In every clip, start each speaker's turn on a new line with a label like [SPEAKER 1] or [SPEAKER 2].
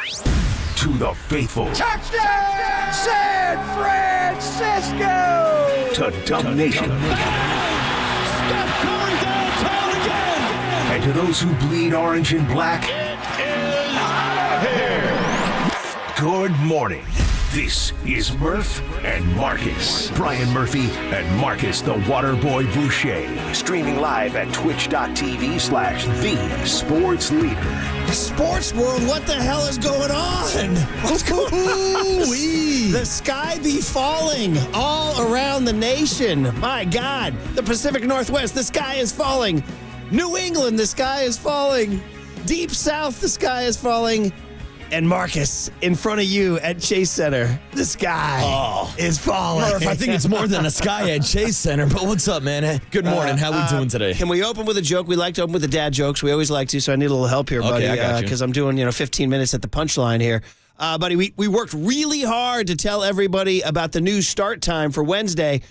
[SPEAKER 1] To the faithful.
[SPEAKER 2] Touchdown! San Francisco!
[SPEAKER 1] To Dub Nation.
[SPEAKER 3] Steph Curry downtown again!
[SPEAKER 1] And to those who bleed orange and black.
[SPEAKER 3] It is out of here!
[SPEAKER 1] Good morning. This is Murph and Marcus. Brian Murphy and Marcus the Waterboy Boucher. Streaming live at twitch.tv/the sports leader.
[SPEAKER 4] Sports world, what the hell is going on? What's going on? The sky be falling all around the nation. My God. The Pacific Northwest, the sky is falling. New England, the sky is falling. Deep South, the sky is falling. And Marcus, in front of you at Chase Center, the sky is falling.
[SPEAKER 5] Murph, I think it's more than a sky at Chase Center, but what's up, man? Good morning. How we doing today?
[SPEAKER 4] Can we open with a joke? We like to open with the dad jokes. We always like to, so I need a little help here, buddy.
[SPEAKER 5] I got you.
[SPEAKER 4] Because I'm doing, 15 minutes at the punchline here. Buddy, we worked really hard to tell everybody about the new start time for Wednesday.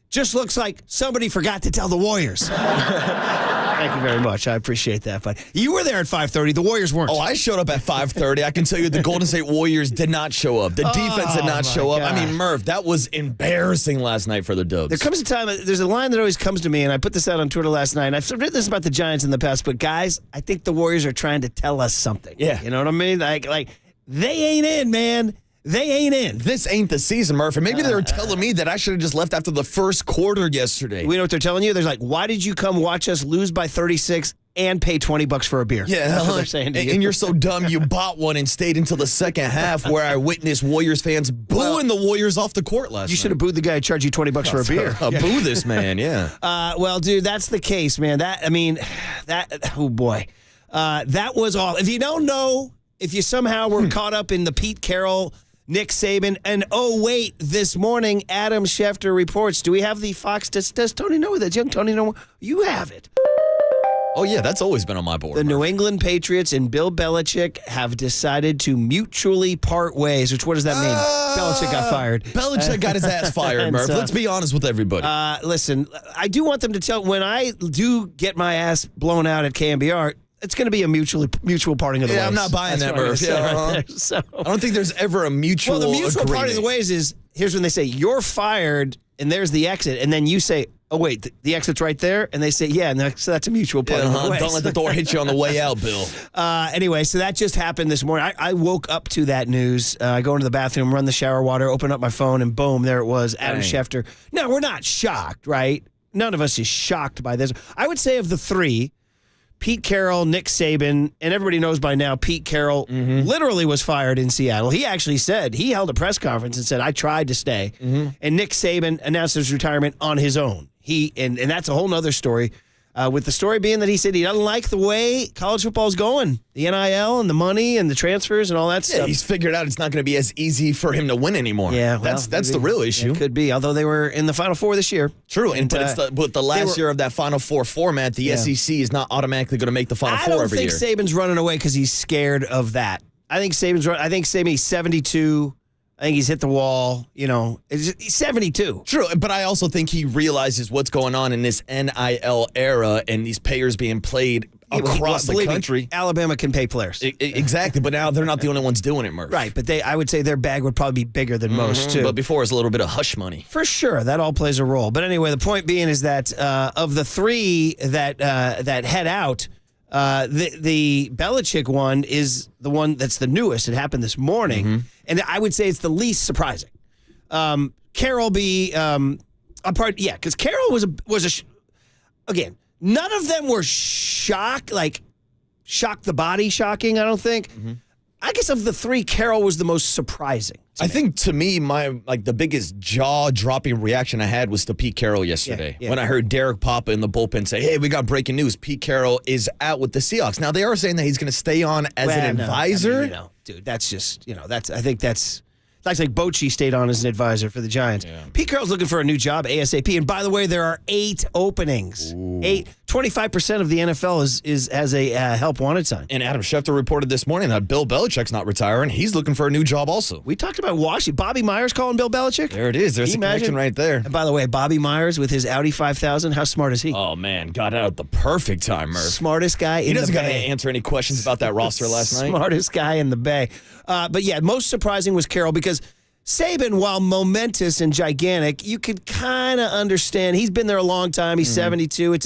[SPEAKER 4] Just looks like somebody forgot to tell the Warriors. Thank you very much. I appreciate that. But you were there at 5:30. The Warriors weren't.
[SPEAKER 5] Oh, I showed up at 5:30. I can tell you the Golden State Warriors did not show up. The defense did not show up.
[SPEAKER 4] God.
[SPEAKER 5] I mean, Murph, that was embarrassing last night for the Dubs.
[SPEAKER 4] There comes a time, there's a line that always comes to me, and I put this out on Twitter last night, and I've written this about the Giants in the past, but guys, I think the Warriors are trying to tell us something.
[SPEAKER 5] Yeah.
[SPEAKER 4] You know what I mean? Like they ain't in, man. They ain't in.
[SPEAKER 5] This ain't the season, Murph. And maybe they were telling me that I should have just left after the first quarter yesterday.
[SPEAKER 4] We know what they're telling you? They're like, why did you come watch us lose by 36 and pay $20 for a beer?
[SPEAKER 5] Yeah,
[SPEAKER 4] That's what they're saying to you.
[SPEAKER 5] And you're so dumb you bought one and stayed until the second half where I witnessed Warriors fans booing the Warriors off the court last night.
[SPEAKER 4] You should have booed the guy who charged you $20 for a beer.
[SPEAKER 5] Boo this man, yeah.
[SPEAKER 4] Well, dude, that's the case, man. Oh boy. That was all. If you don't know, if you somehow were caught up in the Pete Carroll, Nick Saban, and wait, this morning, Adam Schefter reports. Do we have the Fox? Does Tony know that? Young Tony know? You have it.
[SPEAKER 5] Oh, yeah, that's always been on my board.
[SPEAKER 4] The
[SPEAKER 5] Murph.
[SPEAKER 4] New England Patriots and Bill Belichick have decided to mutually part ways, which what does that mean? Belichick got fired.
[SPEAKER 5] Belichick got his ass fired, Murph. Let's be honest with everybody.
[SPEAKER 4] Listen, I do want them to tell, when I do get my ass blown out at KNBR, it's going to be a mutual parting of the ways.
[SPEAKER 5] Yeah, I'm not buying that, Murph.
[SPEAKER 4] Right so,
[SPEAKER 5] I don't think there's ever a mutual
[SPEAKER 4] well, the mutual
[SPEAKER 5] agreement.
[SPEAKER 4] parting of the ways is, here's when they say, you're fired, and there's the exit, and then you say, oh, wait, the exit's right there? And they say, yeah, and so that's a mutual parting of the ways.
[SPEAKER 5] Don't let the door hit you on the way out, Bill.
[SPEAKER 4] Anyway, so that just happened this morning. I woke up to that news. I go into the bathroom, run the shower water, open up my phone, and boom, there it was, Adam Schefter. Now, we're not shocked, right? None of us is shocked by this. I would say of the three, Pete Carroll, Nick Saban, and everybody knows by now Pete Carroll literally was fired in Seattle. He actually said, he held a press conference and said, I tried to stay. And Nick Saban announced his retirement on his own. And that's a whole nother story. With the story being that he said he doesn't like the way college football is going, the NIL and the money and the transfers and all that stuff.
[SPEAKER 5] He's figured out it's not going to be as easy for him to win anymore.
[SPEAKER 4] Yeah,
[SPEAKER 5] that's the real issue.
[SPEAKER 4] It could be, although they were in the Final Four this year.
[SPEAKER 5] True, but the last year of that Final Four format, the SEC is not automatically going to make the Final Four every year.
[SPEAKER 4] I don't think Saban's running away because he's scared of that. I think Saban's 72. I think he's hit the wall. He's 72.
[SPEAKER 5] True, but I also think he realizes what's going on in this NIL era and these payers being played across the country.
[SPEAKER 4] Alabama can pay players.
[SPEAKER 5] Exactly, but now they're not the only ones doing it, Murph.
[SPEAKER 4] Right, but I would say their bag would probably be bigger than most, too.
[SPEAKER 5] But before, it's a little bit of hush money.
[SPEAKER 4] For sure, that all plays a role. But anyway, the point being is that of the three that head out, the Belichick one is the one that's the newest. It happened this morning, and I would say it's the least surprising. Carroll because Carroll was again. None of them were shock the body shocking. I don't think. I guess of the three, Carroll was the most surprising.
[SPEAKER 5] I think to me, the biggest jaw-dropping reaction I had was to Pete Carroll yesterday. When I heard Derek Papa in the bullpen say, hey, we got breaking news. Pete Carroll is out with the Seahawks. Now, they are saying that he's going to stay on as an advisor.
[SPEAKER 4] Dude, that's just, I think that's Looks like Bochy stayed on as an advisor for the Giants. Yeah. Pete Carroll's looking for a new job ASAP. And by the way, there are 8 openings. Ooh. 25% of the NFL has a help wanted sign.
[SPEAKER 5] And Adam Schefter reported this morning that Bill Belichick's not retiring. He's looking for a new job also.
[SPEAKER 4] We talked about Washington. Bobby Myers calling Bill Belichick.
[SPEAKER 5] There it is. There's a connection right there.
[SPEAKER 4] And by the way, Bobby Myers with his Audi 5000, how smart is he?
[SPEAKER 5] Oh, man. Got out at the perfect time, Murph.
[SPEAKER 4] Smartest guy in the Bay. He
[SPEAKER 5] doesn't got to answer any questions about that roster last night.
[SPEAKER 4] Smartest guy in the Bay. But yeah, most surprising was Carroll because Saban, while momentous and gigantic, you could kind of understand. He's been there a long time. He's 72.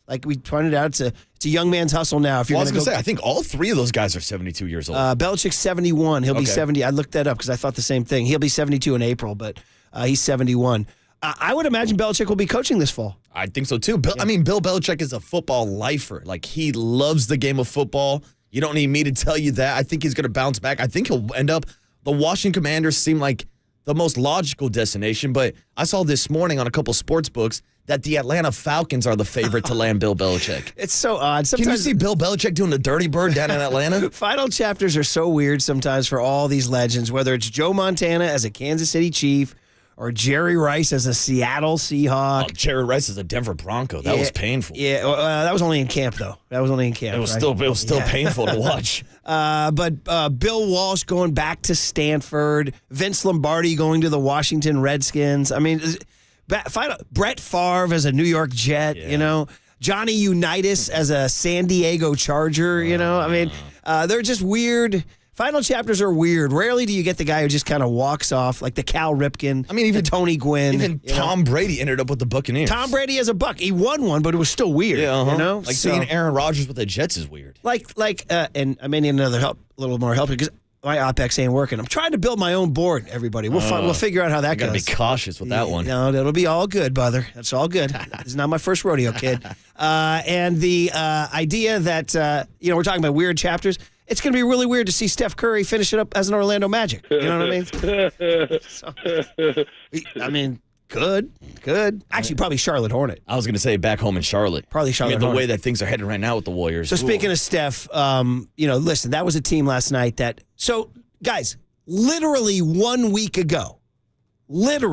[SPEAKER 4] Like we pointed out, it's a young man's hustle now. If you're
[SPEAKER 5] I was going to say, I think all 3 of those guys are 72 years old.
[SPEAKER 4] Belichick's 71. He'll be 70. I looked that up because I thought the same thing. He'll be 72 in April, but he's 71. I would imagine Belichick will be coaching this fall.
[SPEAKER 5] I think so, too. Bill Belichick is a football lifer. Like, he loves the game of football. You don't need me to tell you that. I think he's going to bounce back. I think he'll end up. The Washington Commanders seem like the most logical destination, but I saw this morning on a couple sports books that the Atlanta Falcons are the favorite to land Bill Belichick.
[SPEAKER 4] It's so odd.
[SPEAKER 5] Can you see Bill Belichick doing the dirty bird down in Atlanta?
[SPEAKER 4] Final chapters are so weird sometimes for all these legends, whether it's Joe Montana as a Kansas City Chief or Jerry Rice as a Seattle Seahawk.
[SPEAKER 5] Oh, Jerry Rice as a Denver Bronco. That was painful.
[SPEAKER 4] Yeah, that was only in camp, though. That was only in camp.
[SPEAKER 5] It was still painful to watch.
[SPEAKER 4] But Bill Walsh going back to Stanford, Vince Lombardi going to the Washington Redskins. I mean, Brett Favre as a New York Jet, Johnny Unitas as a San Diego Charger, I mean, they're just weird. Final chapters are weird. Rarely do you get the guy who just kind of walks off, like the Cal Ripken, even Tony Gwynn.
[SPEAKER 5] Even Tom Brady ended up with the Buccaneers.
[SPEAKER 4] Tom Brady as a Buck. He won one, but it was still weird.
[SPEAKER 5] Yeah, Like seeing Aaron Rodgers with the Jets is weird.
[SPEAKER 4] And I may need a little more help because my OpEx ain't working. I'm trying to build my own board, everybody. We'll figure out how that goes.
[SPEAKER 5] You got to be cautious with that one.
[SPEAKER 4] No, that'll be all good, brother. That's all good. It's not my first rodeo, kid. And the idea that, we're talking about weird chapters. It's going to be really weird to see Steph Curry finish it up as an Orlando Magic. You know what I mean? Good. Actually, probably Charlotte Hornet.
[SPEAKER 5] I was going to say back home in Charlotte.
[SPEAKER 4] Probably Charlotte
[SPEAKER 5] Hornet. The way that things are heading right now with the Warriors.
[SPEAKER 4] So speaking of Steph, listen, that was a team last night that – so, guys, literally 1 week ago, there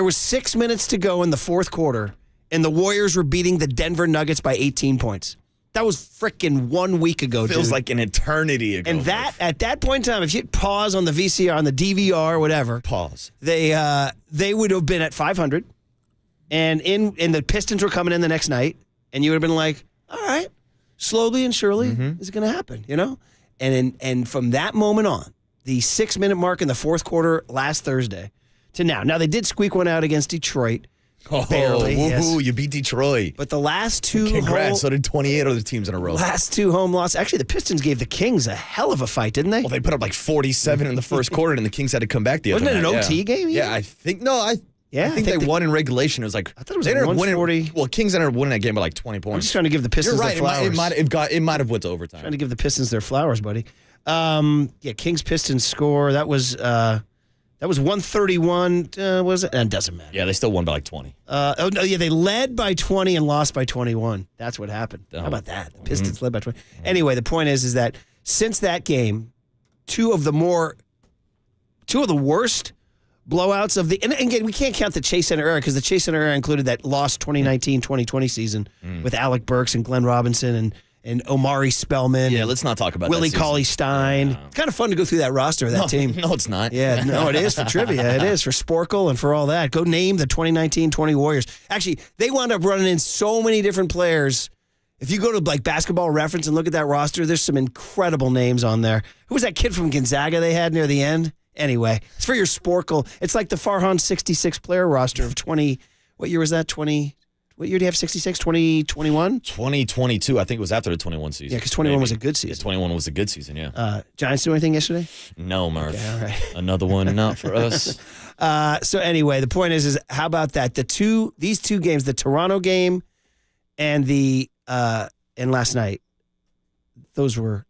[SPEAKER 4] was 6 minutes to go in the fourth quarter, and the Warriors were beating the Denver Nuggets by 18 points. That was frickin' 1 week ago, dude.
[SPEAKER 5] Feels like an eternity ago.
[SPEAKER 4] And at that point in time, if you hit pause on the VCR, on the DVR, whatever.
[SPEAKER 5] Pause.
[SPEAKER 4] They would have been at 500. And the Pistons were coming in the next night. And you would have been like, all right, slowly and surely, this is going to happen, And from that moment on, the 6-minute mark in the fourth quarter last Thursday to now. Now, they did squeak one out against Detroit. Barely.
[SPEAKER 5] Woohoo, you beat Detroit.
[SPEAKER 4] But the last two
[SPEAKER 5] Congrats, so did 28 other teams in a row.
[SPEAKER 4] Last 2 home losses. Actually, the Pistons gave the Kings a hell of a fight, didn't they?
[SPEAKER 5] Well, they put up like 47 in the first quarter, and the Kings had to come back the other night.
[SPEAKER 4] Wasn't it an OT game?
[SPEAKER 5] Yeah, I think they won in regulation. It was like,
[SPEAKER 4] I thought it was like 140.
[SPEAKER 5] Well, Kings ended up winning that game by like 20 points.
[SPEAKER 4] I'm just trying to give the Pistons their flowers.
[SPEAKER 5] It might have went to overtime.
[SPEAKER 4] Trying to give the Pistons their flowers, buddy. Kings-Pistons score. That was 131. Was it? It doesn't matter.
[SPEAKER 5] Yeah, they still won by like 20.
[SPEAKER 4] They led by 20 and lost by 21. That's what happened. How about that? The Pistons led by 20. Anyway, the point is that since that game, two of the worst blowouts of the, and again, we can't count the Chase Center era because the Chase Center era included that lost 2019-2020 season with Alec Burks and Glenn Robinson and Omari Spellman.
[SPEAKER 5] Yeah, let's not talk about
[SPEAKER 4] Willie
[SPEAKER 5] that season.
[SPEAKER 4] Cauley-Stein.
[SPEAKER 5] Yeah.
[SPEAKER 4] It's kind of fun to go through that roster of that team.
[SPEAKER 5] No, it's not.
[SPEAKER 4] Yeah, no, it is for trivia. It is for Sporkle and for all that. Go name the 2019-20 Warriors. Actually, they wound up running in so many different players. If you go to like Basketball Reference and look at that roster, there's some incredible names on there. Who was that kid from Gonzaga they had near the end? Anyway, it's for your Sporkle. It's like the Farhan 66 player roster of 20. What year was that? What year do you have 66? 2021?
[SPEAKER 5] 2022. I think it was after the 21 season.
[SPEAKER 4] Yeah, because 21 was a good season.
[SPEAKER 5] Yeah, 21 was a good season, yeah.
[SPEAKER 4] Giants do anything yesterday?
[SPEAKER 5] No, Murph.
[SPEAKER 4] Okay, all right.
[SPEAKER 5] Another one not for us.
[SPEAKER 4] So anyway, the point is how about that? These two games, the Toronto game and and last night, they're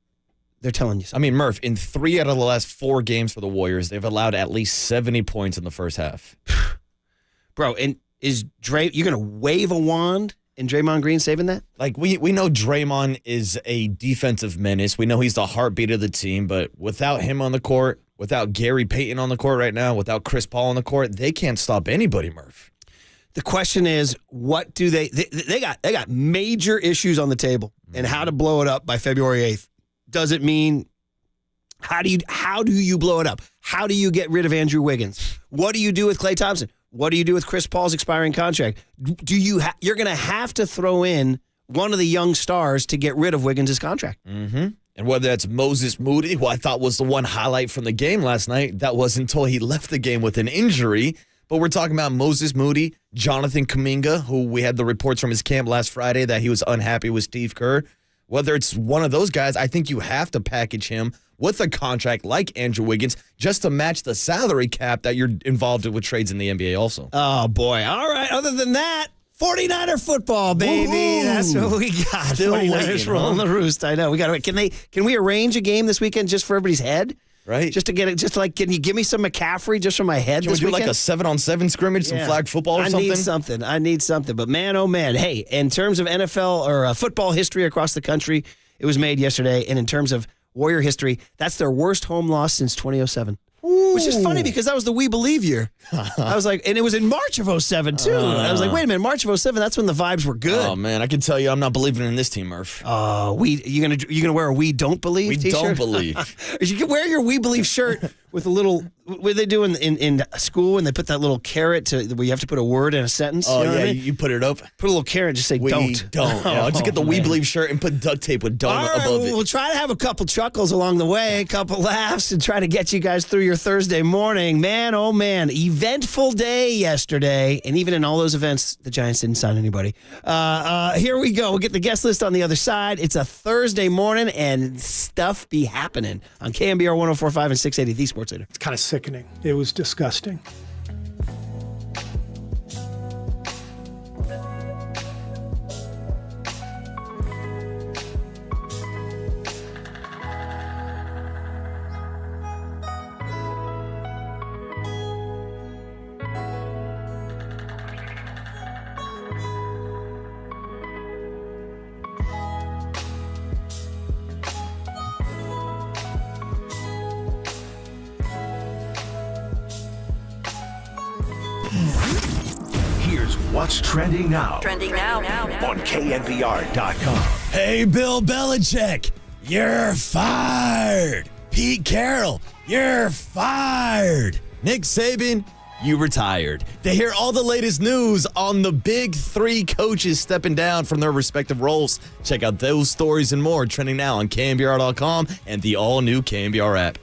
[SPEAKER 4] telling you something.
[SPEAKER 5] I mean, Murph, in 3 out of the last 4 games for the Warriors, they've allowed at least 70 points in the first half.
[SPEAKER 4] Bro, and is you're going to wave a wand and Draymond Green saving that?
[SPEAKER 5] Like, we know Draymond is a defensive menace. We know he's the heartbeat of the team, but without him on the court, without Gary Payton on the court right now, without Chris Paul on the court, they can't stop anybody, Murph.
[SPEAKER 4] The question is, what do they got major issues on the table, and how to blow it up by February 8th. Does it mean how do you blow it up? How do you get rid of Andrew Wiggins? What do you do with Klay Thompson? What do you do with Chris Paul's expiring contract? You're going to have to throw in one of the young stars to get rid of Wiggins' contract.
[SPEAKER 5] Mm-hmm. And whether that's Moses Moody, who I thought was the one highlight from the game last night, that wasn't until he left the game with an injury. But we're talking about Moses Moody, Jonathan Kuminga, who we had the reports from his camp last Friday that he was unhappy with Steve Kerr. Whether it's one of those guys, I think you have to package him with a contract like Andrew Wiggins just to match the salary cap that you're involved with trades in the NBA also.
[SPEAKER 4] Oh, boy. All right. Other than that, 49er football, baby.
[SPEAKER 5] Woo-hoo.
[SPEAKER 4] That's what we got.
[SPEAKER 5] Still
[SPEAKER 4] 49ers
[SPEAKER 5] waiting,
[SPEAKER 4] rolling
[SPEAKER 5] huh?
[SPEAKER 4] the roost. I know. We got to. Can we arrange a game this weekend just for everybody's head?
[SPEAKER 5] Right.
[SPEAKER 4] Just to get it. Just like, can you give me some McCaffrey just for my head
[SPEAKER 5] Can we
[SPEAKER 4] this
[SPEAKER 5] do
[SPEAKER 4] weekend?
[SPEAKER 5] like a 7-on-7 scrimmage, some flag football or something?
[SPEAKER 4] I need something. But man, oh man. Hey, in terms of NFL or football history across the country, it was made yesterday. And in terms of Warrior history, that's their worst home loss since 2007. Which is funny because that was the We Believe year. I was like, and it was in March of 07 too. I was like, wait a minute, March of 07, that's when the vibes were good.
[SPEAKER 5] Oh man, I can tell you I'm not believing in this team, Murph.
[SPEAKER 4] You gonna wear a We Don't Believe
[SPEAKER 5] We
[SPEAKER 4] t-shirt?
[SPEAKER 5] don't believe.
[SPEAKER 4] You can wear your We Believe shirt with a little, what they do in school when they put that little carrot to where you have to put a word in a sentence.
[SPEAKER 5] Oh,
[SPEAKER 4] you know
[SPEAKER 5] yeah,
[SPEAKER 4] what I mean?
[SPEAKER 5] you put it up.
[SPEAKER 4] Put a little carrot, just say
[SPEAKER 5] We
[SPEAKER 4] don't.
[SPEAKER 5] don't. Yeah, I'll just get the We
[SPEAKER 4] man.
[SPEAKER 5] Believe shirt and put duct tape with don't
[SPEAKER 4] All right,
[SPEAKER 5] above it.
[SPEAKER 4] we'll try to have a couple chuckles along the way, a couple laughs, and try to get you guys through your Thursday morning. Man, oh man, eventful day yesterday. And even in all those events, the Giants didn't sign anybody. Here we go. We'll get the guest list on the other side. It's a Thursday morning, and stuff be happening on KNBR 104.5 and 680, the Sports Leader.
[SPEAKER 2] It's kind of sickening. It was disgusting.
[SPEAKER 1] Here's what's trending now
[SPEAKER 6] Trending now.
[SPEAKER 1] on KNBR.com.
[SPEAKER 5] Hey, Bill Belichick, you're fired. Pete Carroll, you're fired. Nick Saban, you retired. To hear all the latest news on the big three coaches stepping down from their respective roles, check out those stories and more trending now on KNBR.com and the all-new KNBR app.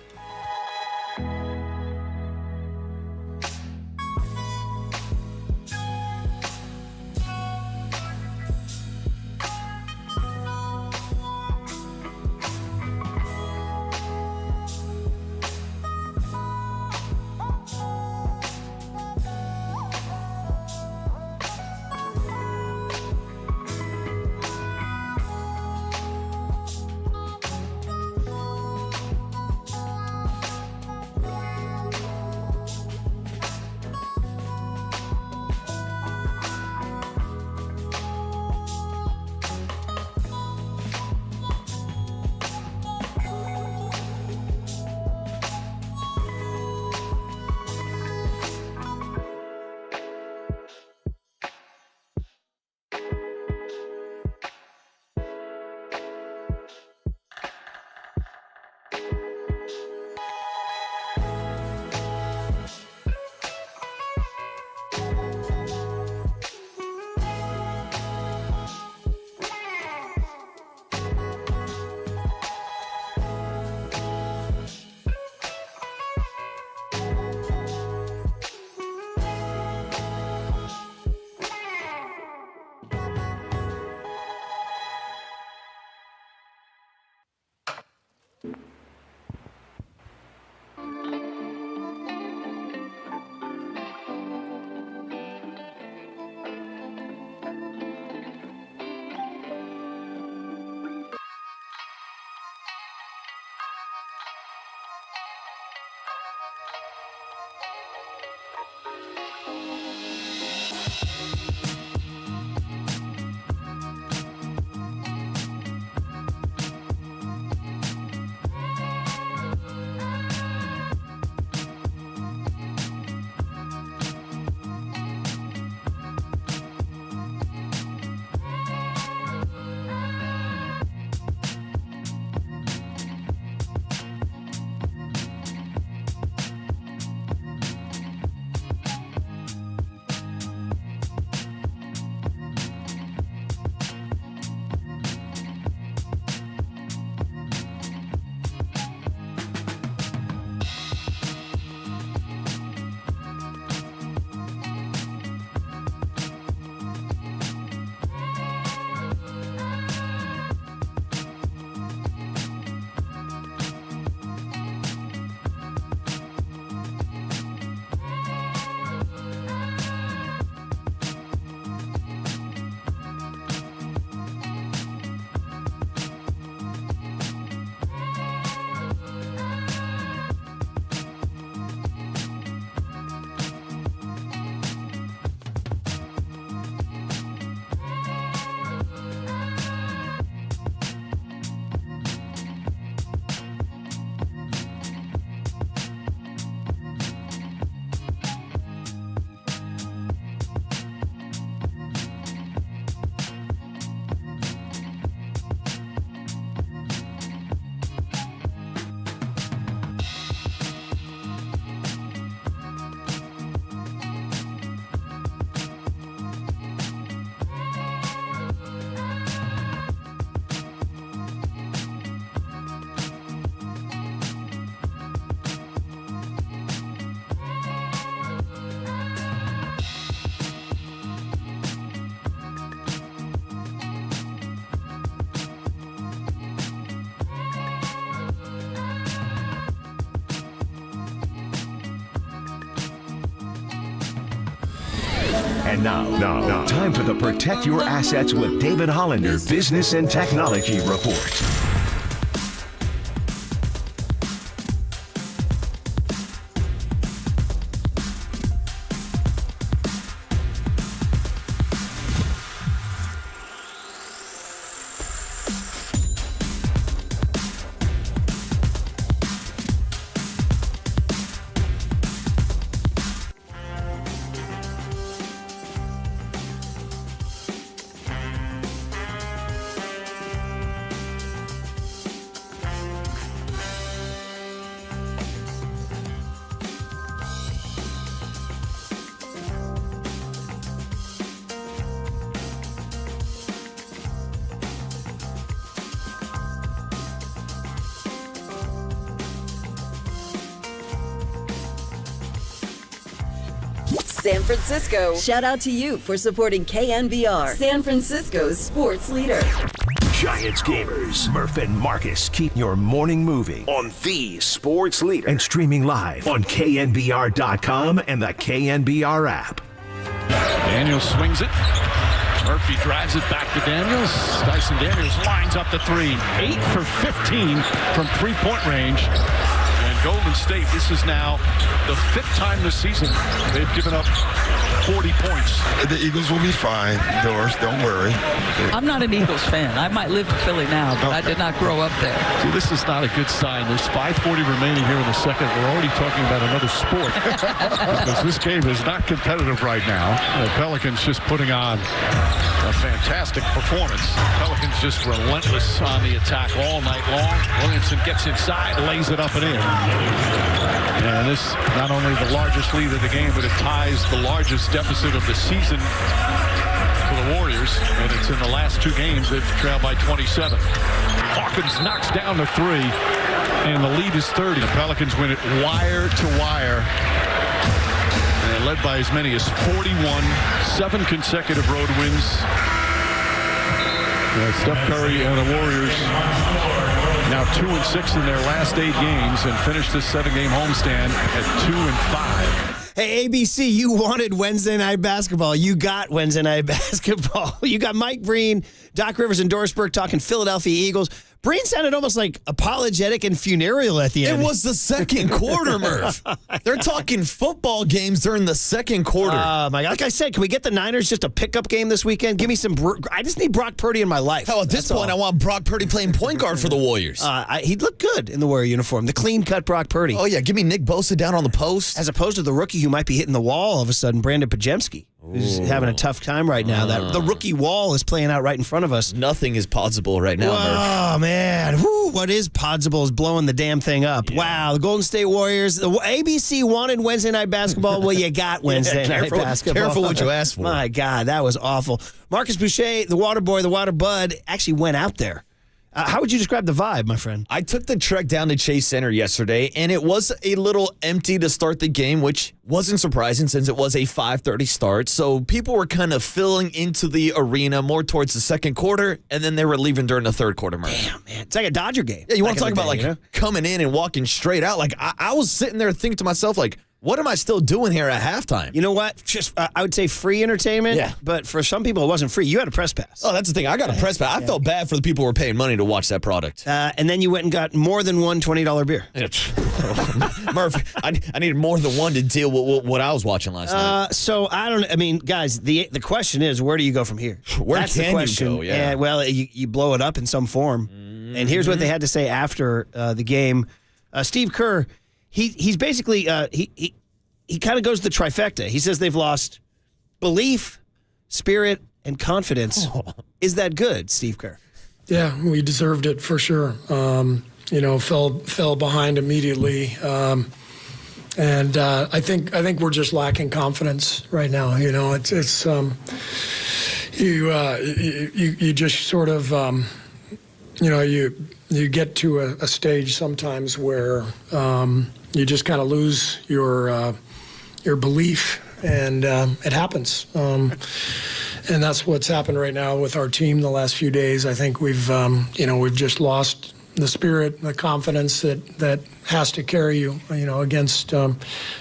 [SPEAKER 1] And now, time for the Protect Your Assets with David Hollander Business and Technology Report.
[SPEAKER 6] San Francisco. Shout out to you for supporting KNBR, San Francisco's sports leader.
[SPEAKER 1] Giants gamers, Murph and Marcus keep your morning moving on the sports leader and streaming live on KNBR.com and the KNBR app.
[SPEAKER 3] Daniels swings it. Murphy drives it back to Daniels. Dyson Daniels lines up the three. 8 for 15 from three-point range. And Golden State, this is now the 5th time this season they've given up 40 points.
[SPEAKER 7] The Eagles will be fine, Doris. Don't worry.
[SPEAKER 8] I'm not an Eagles fan. I might live in Philly now, but I did not grow up there.
[SPEAKER 3] See, this is not a good sign. There's 5:40 remaining here in the second. We're already talking about another sport because this game is not competitive right now. The Pelicans just putting on a fantastic performance. Pelicans just relentless on the attack all night long. Williamson gets inside, lays it up and in. And this not only the largest lead of the game, but it ties the largest deficit of the season for the Warriors. And it's in the last 2 games they've trailed by 27. Hawkins knocks down the 3, and the lead is 30. The Pelicans win it wire to wire. And they're led by as many as 41, 7 consecutive road wins. Steph Curry and the Warriors now 2-6 in their last 8 games and finished this 7-game homestand at 2-5.
[SPEAKER 4] Hey, ABC, you wanted Wednesday night basketball. You got Wednesday night basketball. You got Mike Breen, Doc Rivers, and Doris Burke talking Philadelphia Eagles. Breen sounded almost like apologetic and funereal at the end.
[SPEAKER 5] It was the second quarter, Murph. They're talking football games during the second quarter.
[SPEAKER 4] My God. Like I said, can we get the Niners just a pickup game this weekend? Give me some. I just need Brock Purdy in my life.
[SPEAKER 5] Hell, at this point, I want Brock Purdy playing point guard for the Warriors.
[SPEAKER 4] He'd look good in the Warrior uniform. The clean-cut Brock Purdy.
[SPEAKER 5] Oh, yeah. Give me Nick Bosa down on the post.
[SPEAKER 4] As opposed to the rookie who might be hitting the wall all of a sudden, Brandon Pajemski, who's having a tough time right now. That the rookie wall is playing out right in front of us.
[SPEAKER 5] Nothing is possible right now, Murph.
[SPEAKER 4] Oh, man. Whew, what is possible is blowing the damn thing up. Yeah. Wow, the Golden State Warriors. The ABC wanted Wednesday night basketball. Well, you got Wednesday night basketball.
[SPEAKER 5] Careful what you ask for.
[SPEAKER 4] My God, that was awful. Marcus Boucher, the water boy, the water bud, actually went out there. How would you describe the vibe, my friend?
[SPEAKER 5] I took the trek down to Chase Center yesterday, and it was a little empty to start the game, which wasn't surprising since it was a 5:30 start. So people were kind of filling into the arena more towards the second quarter, and then they were leaving during the third quarter, Murph.
[SPEAKER 4] Damn, man. It's like a Dodger game.
[SPEAKER 5] Yeah, you want to talk about coming in and walking straight out? Like, I was sitting there thinking to myself, like, what am I still doing here at halftime?
[SPEAKER 4] You know what? Just I would say free entertainment.
[SPEAKER 5] Yeah.
[SPEAKER 4] But for some people, it wasn't free. You had a press pass.
[SPEAKER 5] Oh, that's the thing. I got a press pass. I felt bad for the people who were paying money to watch that product.
[SPEAKER 4] And then you went and got more than one $20 beer.
[SPEAKER 5] Murph, I needed more than one to deal with what I was watching last night.
[SPEAKER 4] So I mean, guys, the question is, where do you go from here?
[SPEAKER 5] That's
[SPEAKER 4] the
[SPEAKER 5] can
[SPEAKER 4] question.
[SPEAKER 5] you go? Yeah.
[SPEAKER 4] And, well, you blow it up in some form. Mm-hmm. And here's what they had to say after the game. Steve Kerr, he's basically he kind of goes the trifecta. He says they've lost belief, spirit, and confidence. Oh. Is that good, Steve Kerr?
[SPEAKER 2] Yeah, we deserved it for sure. Fell behind immediately, and I think we're just lacking confidence right now. You know, it's you just sort of you get to a stage sometimes where you just kind of lose your belief, and it happens. And that's what's happened right now with our team the last few days. I think we've just lost the spirit, the confidence that has to carry you, against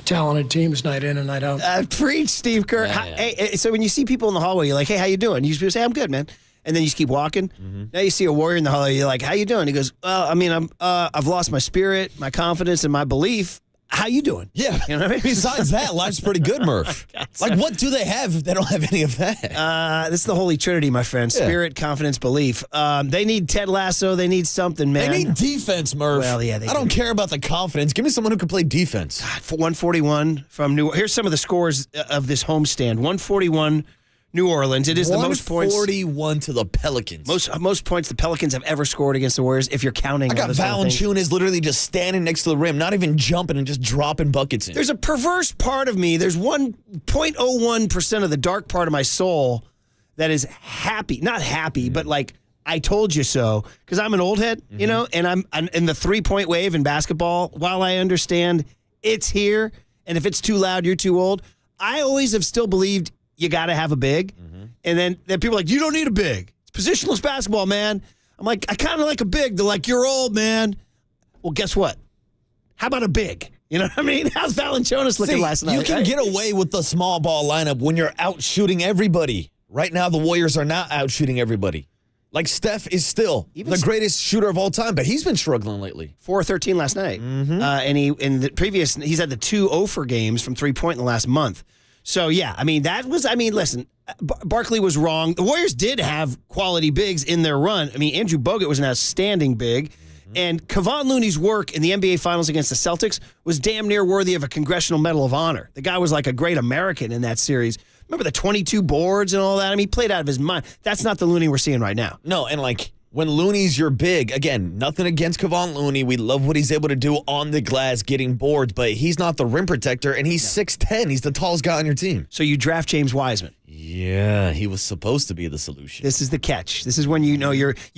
[SPEAKER 2] talented teams night in and night out.
[SPEAKER 4] Preach, Steve Kerr. Hey, so when you see people in the hallway, you're like, hey, how you doing? You just say, I'm good, man. And then you just keep walking. Now you see a Warrior in the hallway, you're like, how you doing? He goes, well, I mean, I've lost my spirit, my confidence, and my belief. How you doing?
[SPEAKER 5] Yeah.
[SPEAKER 4] You know what I mean?
[SPEAKER 5] Besides that, life's pretty good, Murph. Like, what do they have if they don't have any of that?
[SPEAKER 4] This is the Holy Trinity, my friend. Spirit, confidence, belief. They need Ted Lasso. They need something, man.
[SPEAKER 5] They need defense, Murph.
[SPEAKER 4] Well, yeah,
[SPEAKER 5] I don't care about the confidence. Give me someone who can play defense.
[SPEAKER 4] God, 141 from New. Here's some of the scores of this homestand. 141 New Orleans. It is the most points.
[SPEAKER 5] 141 to the Pelicans.
[SPEAKER 4] Most points the Pelicans have ever scored against the Warriors, if you're counting.
[SPEAKER 5] I got Valanciunas literally just standing next to the rim, not even jumping and just dropping buckets in.
[SPEAKER 4] There's a perverse part of me. There's 1.01% of the dark part of my soul that is happy. Not happy, but like, I told you so. Because I'm an old head, and I'm in the 3-point wave in basketball. While I understand it's here, and if it's too loud, you're too old, I always have still believed you got to have a big. And then people are like, you don't need a big. It's positionless basketball, man. I'm like, I kind of like a big. They're like, you're old, man. Well, guess what? How about a big? You know what I mean? How's Valanciunas looking last night?
[SPEAKER 5] You can get away with the small ball lineup when you're out shooting everybody. Right now, the Warriors are not out shooting everybody. Like, Steph is still the greatest shooter of all time, but he's been struggling lately.
[SPEAKER 4] 4-13 last night. And he's had the 2 0-for games from 3-point in the last month. So, yeah, listen, Barkley was wrong. The Warriors did have quality bigs in their run. I mean, Andrew Bogut was an outstanding big. And Kevon Looney's work in the NBA Finals against the Celtics was damn near worthy of a Congressional Medal of Honor. The guy was like a great American in that series. Remember the 22 boards and all that? I mean, he played out of his mind. That's not the Looney we're seeing right now.
[SPEAKER 5] No, and like, when Looney's your big, again, nothing against Kevon Looney. We love what he's able to do on the glass, getting boards, but he's not the rim protector, and he's 6'10". He's the tallest guy on your team.
[SPEAKER 4] So you draft James Wiseman.
[SPEAKER 5] Yeah, he was supposed to be the solution.
[SPEAKER 4] This is the catch. This is when you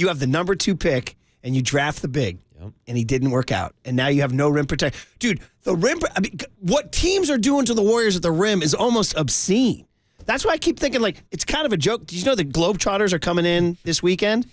[SPEAKER 4] have the number 2 pick, and you draft the big, and he didn't work out. And now you have no rim protector. Dude, what teams are doing to the Warriors at the rim is almost obscene. That's why I keep thinking, like, it's kind of a joke. Did you know the Globetrotters are coming in this weekend?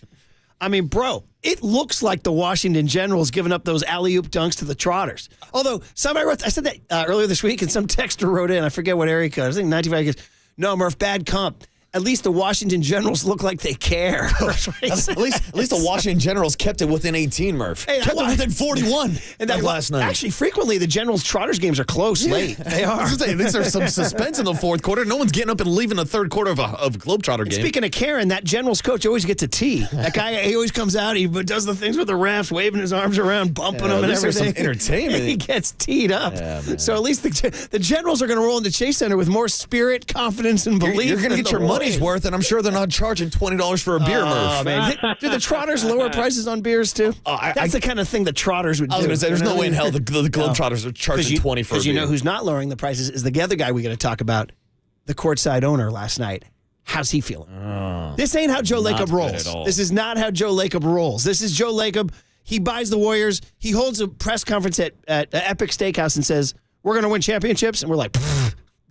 [SPEAKER 4] I mean, bro, it looks like the Washington Generals giving up those alley-oop dunks to the Trotters. Although, I said that earlier this week, and some texter wrote in, I forget what area code, I think 95, goes, no, Murph, bad comp. At least the Washington Generals look like they care.
[SPEAKER 5] At least the Washington Generals kept it within 18, Murph. Kept it within 41
[SPEAKER 4] and that
[SPEAKER 5] last night.
[SPEAKER 4] Actually, frequently the Generals-Trotters games are close late. They are.
[SPEAKER 5] There's some suspense in the fourth quarter. No one's getting up and leaving the third quarter of a Globetrotter game.
[SPEAKER 4] Speaking of Karen, that Generals coach always gets a tee. That guy, he always comes out, he does the things with the refs, waving his arms around, bumping them and everything.
[SPEAKER 5] There's some entertainment.
[SPEAKER 4] He gets teed up. Yeah, so at least the Generals are going to roll into Chase Center with more spirit, confidence, and belief.
[SPEAKER 5] You're going to get your money's worth, and I'm sure they're not charging $20 for a beer, Murph.
[SPEAKER 4] Man. Do the Trotters lower prices on beers, too? That's the kind of thing the Trotters would do.
[SPEAKER 5] I was going to say, there's no way in hell the Globetrotters are charging $20 for a beer.
[SPEAKER 4] Because you know who's not lowering the prices is the other guy we got to talk about, the courtside owner last night. How's he feeling? This ain't how Joe Lacob rolls. This is not how Joe Lacob rolls. This is Joe Lacob. He buys the Warriors. He holds a press conference at Epic Steakhouse and says, we're going to win championships. And we're like,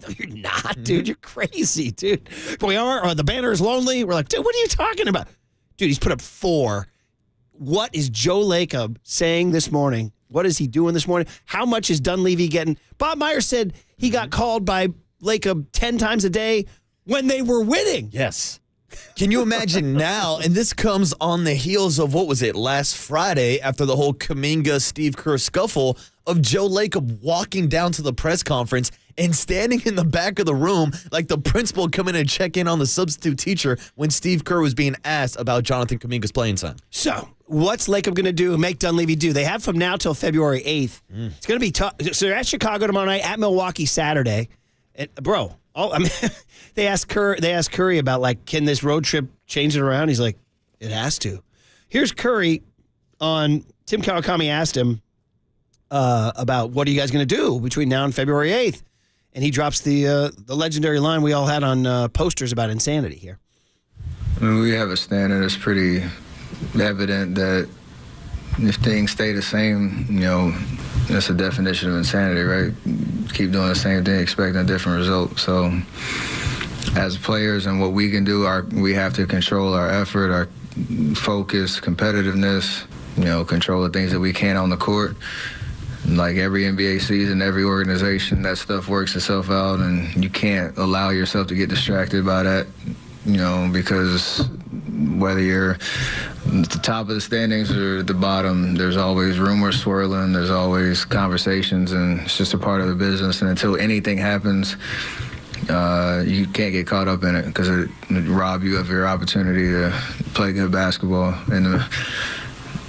[SPEAKER 4] no, you're not, dude. You're crazy, dude. But we are. Or the banner is lonely. We're like, dude, what are you talking about? Dude, he's put up 4. What is Joe Lacob saying this morning? What is he doing this morning? How much is Dunleavy getting? Bob Myers said he got called by Lacob 10 times a day when they were winning.
[SPEAKER 5] Yes. Can you imagine now? And this comes on the heels of, what was it, last Friday after the whole Kuminga-Steve Kerr scuffle of Joe Lacob walking down to the press conference and standing in the back of the room like the principal coming to check in on the substitute teacher when Steve Kerr was being asked about Jonathan Kuminga's playing time.
[SPEAKER 4] So, what's Lacob going to do, make Dunleavy do? They have from now till February 8th. It's going to be tough. So, they're at Chicago tomorrow night, at Milwaukee Saturday. And, bro, they asked Curry about, like, can this road trip change it around? He's like, it has to. Here's Curry on, Tim Kawakami asked him about what are you guys going to do between now and February 8th? And he drops the legendary line we all had on posters about insanity here.
[SPEAKER 9] I mean, we have a standard. It's pretty evident that if things stay the same, that's a definition of insanity, right? Keep doing the same thing, expecting a different result. So as players and what we can do, we have to control our effort, our focus, competitiveness, control the things that we can on the court. Like every NBA season, every organization, that stuff works itself out, and you can't allow yourself to get distracted by that, because whether you're at the top of the standings or the bottom, there's always rumors swirling, there's always conversations, and it's just a part of the business. And until anything happens, you can't get caught up in it because it robs you of your opportunity to play good basketball. And,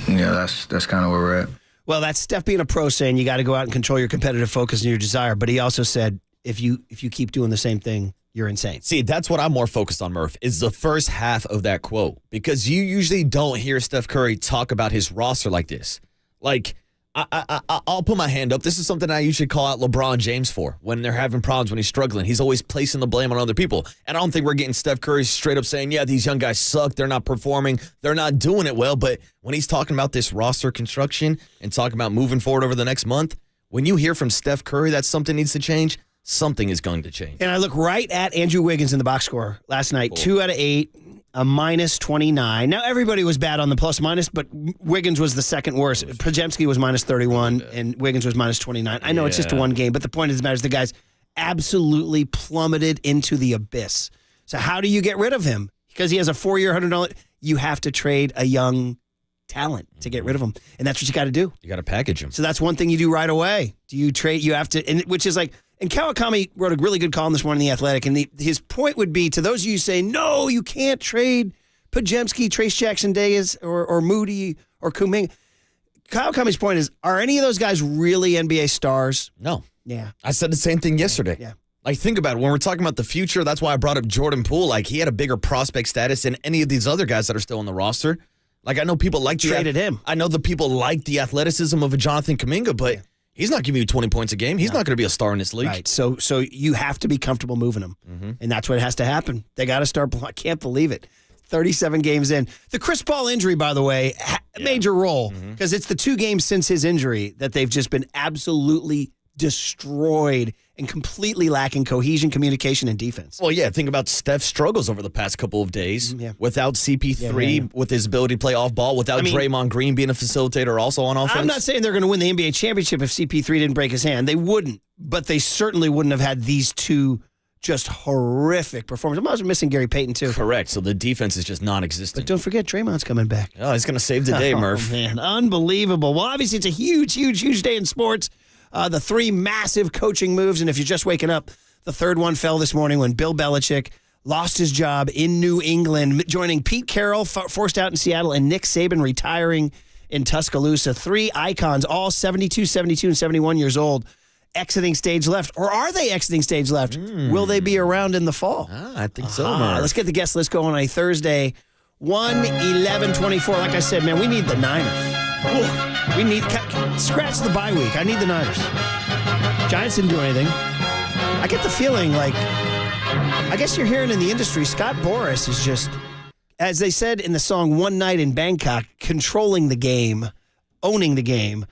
[SPEAKER 9] that's kind of where we're at.
[SPEAKER 4] Well, that's Steph being a pro saying you got to go out and control your competitive focus and your desire. But he also said if you keep doing the same thing, you're insane.
[SPEAKER 5] See, that's what I'm more focused on, Murph, is the first half of that quote. Because you usually don't hear Steph Curry talk about his roster like this. Like, I'll put my hand up. This is something I usually call out LeBron James for when they're having problems, when he's struggling. He's always placing the blame on other people. And I don't think we're getting Steph Curry straight up saying, yeah, these young guys suck. They're not performing. They're not doing it well. But when he's talking about this roster construction and talking about moving forward over the next month, when you hear from Steph Curry that something needs to change, something is going to change. And
[SPEAKER 4] I look right at Andrew Wiggins in the box score last night, 2 out of 8. A minus 29. Now, everybody was bad on the plus minus, but Wiggins was the second worst. Podziemski was minus 31, and Wiggins was minus 29. I know it's just one game, but the point of the matter is the guy's absolutely plummeted into the abyss. So how do you get rid of him? Because he has a 4-year, $100. You have to trade a young talent to get rid of him, and that's what you got to do.
[SPEAKER 5] You got to package him. So
[SPEAKER 4] that's one thing you do right away. Do you trade? You have to, and which is like. And Kawakami wrote a really good column this morning in The Athletic, and his point would be to those of you saying, no, you can't trade Podziemski, Trace Jackson-Davis, or Moody, or Kuminga. Kawakami's point is, are any of those guys really NBA stars?
[SPEAKER 5] No.
[SPEAKER 4] Yeah.
[SPEAKER 5] I said the same thing yesterday.
[SPEAKER 4] Yeah.
[SPEAKER 5] Like, think about it. When we're talking about the future, that's why I brought up Jordan Poole. Like, he had a bigger prospect status than any of these other guys that are still on the roster. Like, I know people like
[SPEAKER 4] traded him.
[SPEAKER 5] I know the people like the athleticism of a Jonathan Kuminga, but he's not giving you 20 points a game. He's not going to be a star in this league.
[SPEAKER 4] Right. So you have to be comfortable moving him. Mm-hmm. And that's what has to happen. They got to start. I can't believe it. 37 games in. The Chris Paul injury, by the way, major role because it's the 2 games since his injury that they've just been absolutely destroyed and completely lacking cohesion, communication, and defense.
[SPEAKER 5] Well, yeah, think about Steph's struggles over the past couple of days. Without CP3, with his ability to play off ball, without Draymond Green being a facilitator also on offense.
[SPEAKER 4] I'm not saying they're going to win the NBA championship if CP3 didn't break his hand. They wouldn't, but they certainly wouldn't have had these 2 just horrific performances. I'm also missing Gary Payton, too.
[SPEAKER 5] Correct, so the defense is just non-existent.
[SPEAKER 4] But don't forget, Draymond's coming back.
[SPEAKER 5] Oh, he's going to save the day, Murph.
[SPEAKER 4] Man, unbelievable. Well, obviously, it's a huge, huge, huge day in sports. The 3 massive coaching moves, and if you're just waking up, the 3rd one fell this morning when Bill Belichick lost his job in New England, joining Pete Carroll, forced out in Seattle, and Nick Saban retiring in Tuscaloosa. 3 icons, all 72, 72, and 71 years old, exiting stage left. Or are they exiting stage left? Will they be around in the fall?
[SPEAKER 5] I think so, Mark.
[SPEAKER 4] Let's get the guest list going on a Thursday. 1-11-24. Like I said, man, we need the Niners. We need scratch the bye week. I need the Niners. Giants didn't do anything. I get the feeling like, I guess you're hearing in the industry, Scott Boras is just, as they said in the song One Night in Bangkok, controlling the game, owning the game.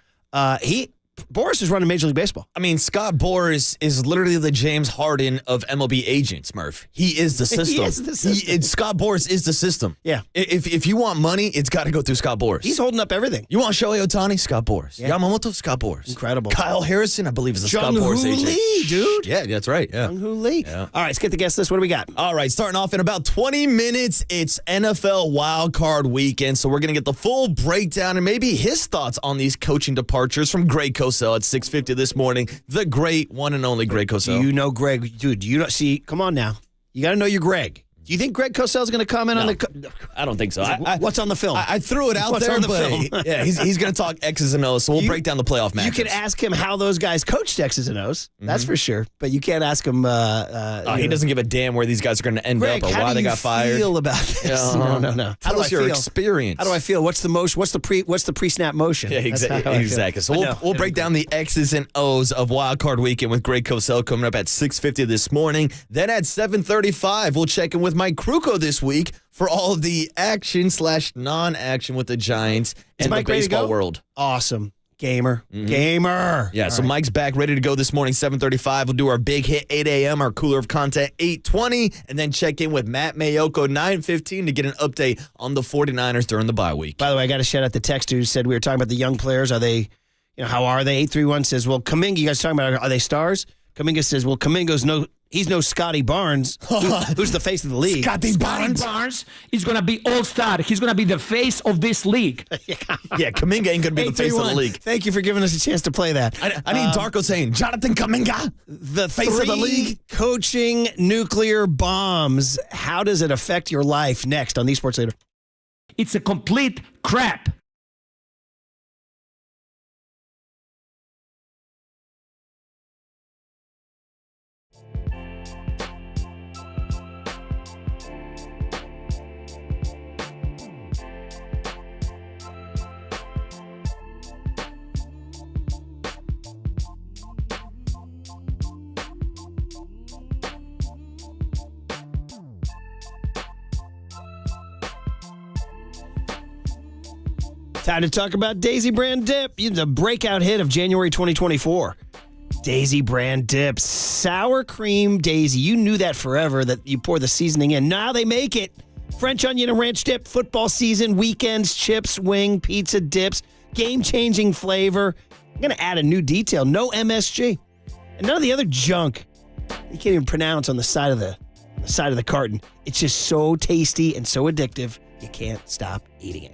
[SPEAKER 4] Boras is running Major League Baseball.
[SPEAKER 5] I mean, Scott Boras is literally the James Harden of MLB agents, Murph. He is the system.
[SPEAKER 4] He is the system.
[SPEAKER 5] Scott Boras is the system.
[SPEAKER 4] Yeah.
[SPEAKER 5] If you want money, it's got to go through Scott Boras.
[SPEAKER 4] He's holding up everything.
[SPEAKER 5] You want Shohei Ohtani? Scott Boras.
[SPEAKER 4] Yeah.
[SPEAKER 5] Yamamoto? Scott Boras.
[SPEAKER 4] Incredible.
[SPEAKER 5] Kyle Harrison, I believe, is a Scott
[SPEAKER 4] Jung-Hoo
[SPEAKER 5] Boras agent.
[SPEAKER 4] Lee, dude.
[SPEAKER 5] Yeah, that's right. Yeah.
[SPEAKER 4] Jung-Hoo Lee.
[SPEAKER 5] Yeah.
[SPEAKER 4] All right, let's get the guest list. What do we got?
[SPEAKER 5] All right, starting off in about 20 minutes, it's NFL Wild Card Weekend, so we're going to get the full breakdown and maybe his thoughts on these coaching departures from Greg Cosell at 6:50 this morning. The great one and only Greg Cosell.
[SPEAKER 4] Do you know Greg? Dude, you don't see, come on now. You got to know your Greg. Do you think Greg Cosell's going to comment on the...
[SPEAKER 5] I don't think so.
[SPEAKER 4] What's on the film?
[SPEAKER 5] I threw it out
[SPEAKER 4] What's
[SPEAKER 5] there,
[SPEAKER 4] on the
[SPEAKER 5] but
[SPEAKER 4] film?
[SPEAKER 5] yeah, he's going to talk X's and O's, so we'll break down the playoff matches.
[SPEAKER 4] You can ask him how those guys coached X's and O's. That's for sure. But you can't ask him...
[SPEAKER 5] he doesn't give a damn where these guys are going to end
[SPEAKER 4] Greg,
[SPEAKER 5] up or why they got fired.
[SPEAKER 4] How do you feel about this? No.
[SPEAKER 5] How was your experience?
[SPEAKER 4] How do I feel? What's the pre-snap motion?
[SPEAKER 5] Yeah, exactly. So we'll break down the X's and O's of Wild Card Weekend with Greg Cosell coming up at 6:50 this morning. Then at 7:35, we'll check in with Mike Krukow this week for all of the action/non-action with the Giants and the baseball world.
[SPEAKER 4] Awesome. Gamer. Gamer.
[SPEAKER 5] Yeah, so Mike's back, ready to go this morning, 7:35. We'll do our big hit, 8 a.m., our cooler of content, 8:20, and then check in with Matt Mayoko, 9:15, to get an update on the 49ers during the bye week.
[SPEAKER 4] By the way, I got to shout out the text who said we were talking about the young players. Are they, how are they? 831 says, well, Kuminga, you guys talking about, are they stars? Kuminga says, well, he's no Scotty Barnes, who's the face of the league.
[SPEAKER 5] Scotty Barnes
[SPEAKER 10] is going to be all-star. He's going to be the face of this league.
[SPEAKER 5] Yeah, Kuminga ain't going to be the face of the league.
[SPEAKER 4] Thank you for giving us a chance to play that.
[SPEAKER 5] I need Darko saying, Jonathan Kuminga,
[SPEAKER 4] the
[SPEAKER 5] face of the league.
[SPEAKER 4] Coaching nuclear bombs. How does it affect your life? Next on the Sports Leader.
[SPEAKER 10] It's a complete crap.
[SPEAKER 4] Time to talk about Daisy Brand Dip, the breakout hit of January 2024. Daisy Brand Dip, sour cream Daisy. You knew that forever, that you pour the seasoning in. Now they make it. French onion and ranch dip, football season, weekends, chips, wing, pizza dips, game-changing flavor. I'm going to add a new detail, no MSG. And none of the other junk you can't even pronounce on the side of the carton. It's just so tasty and so addictive, you can't stop eating it.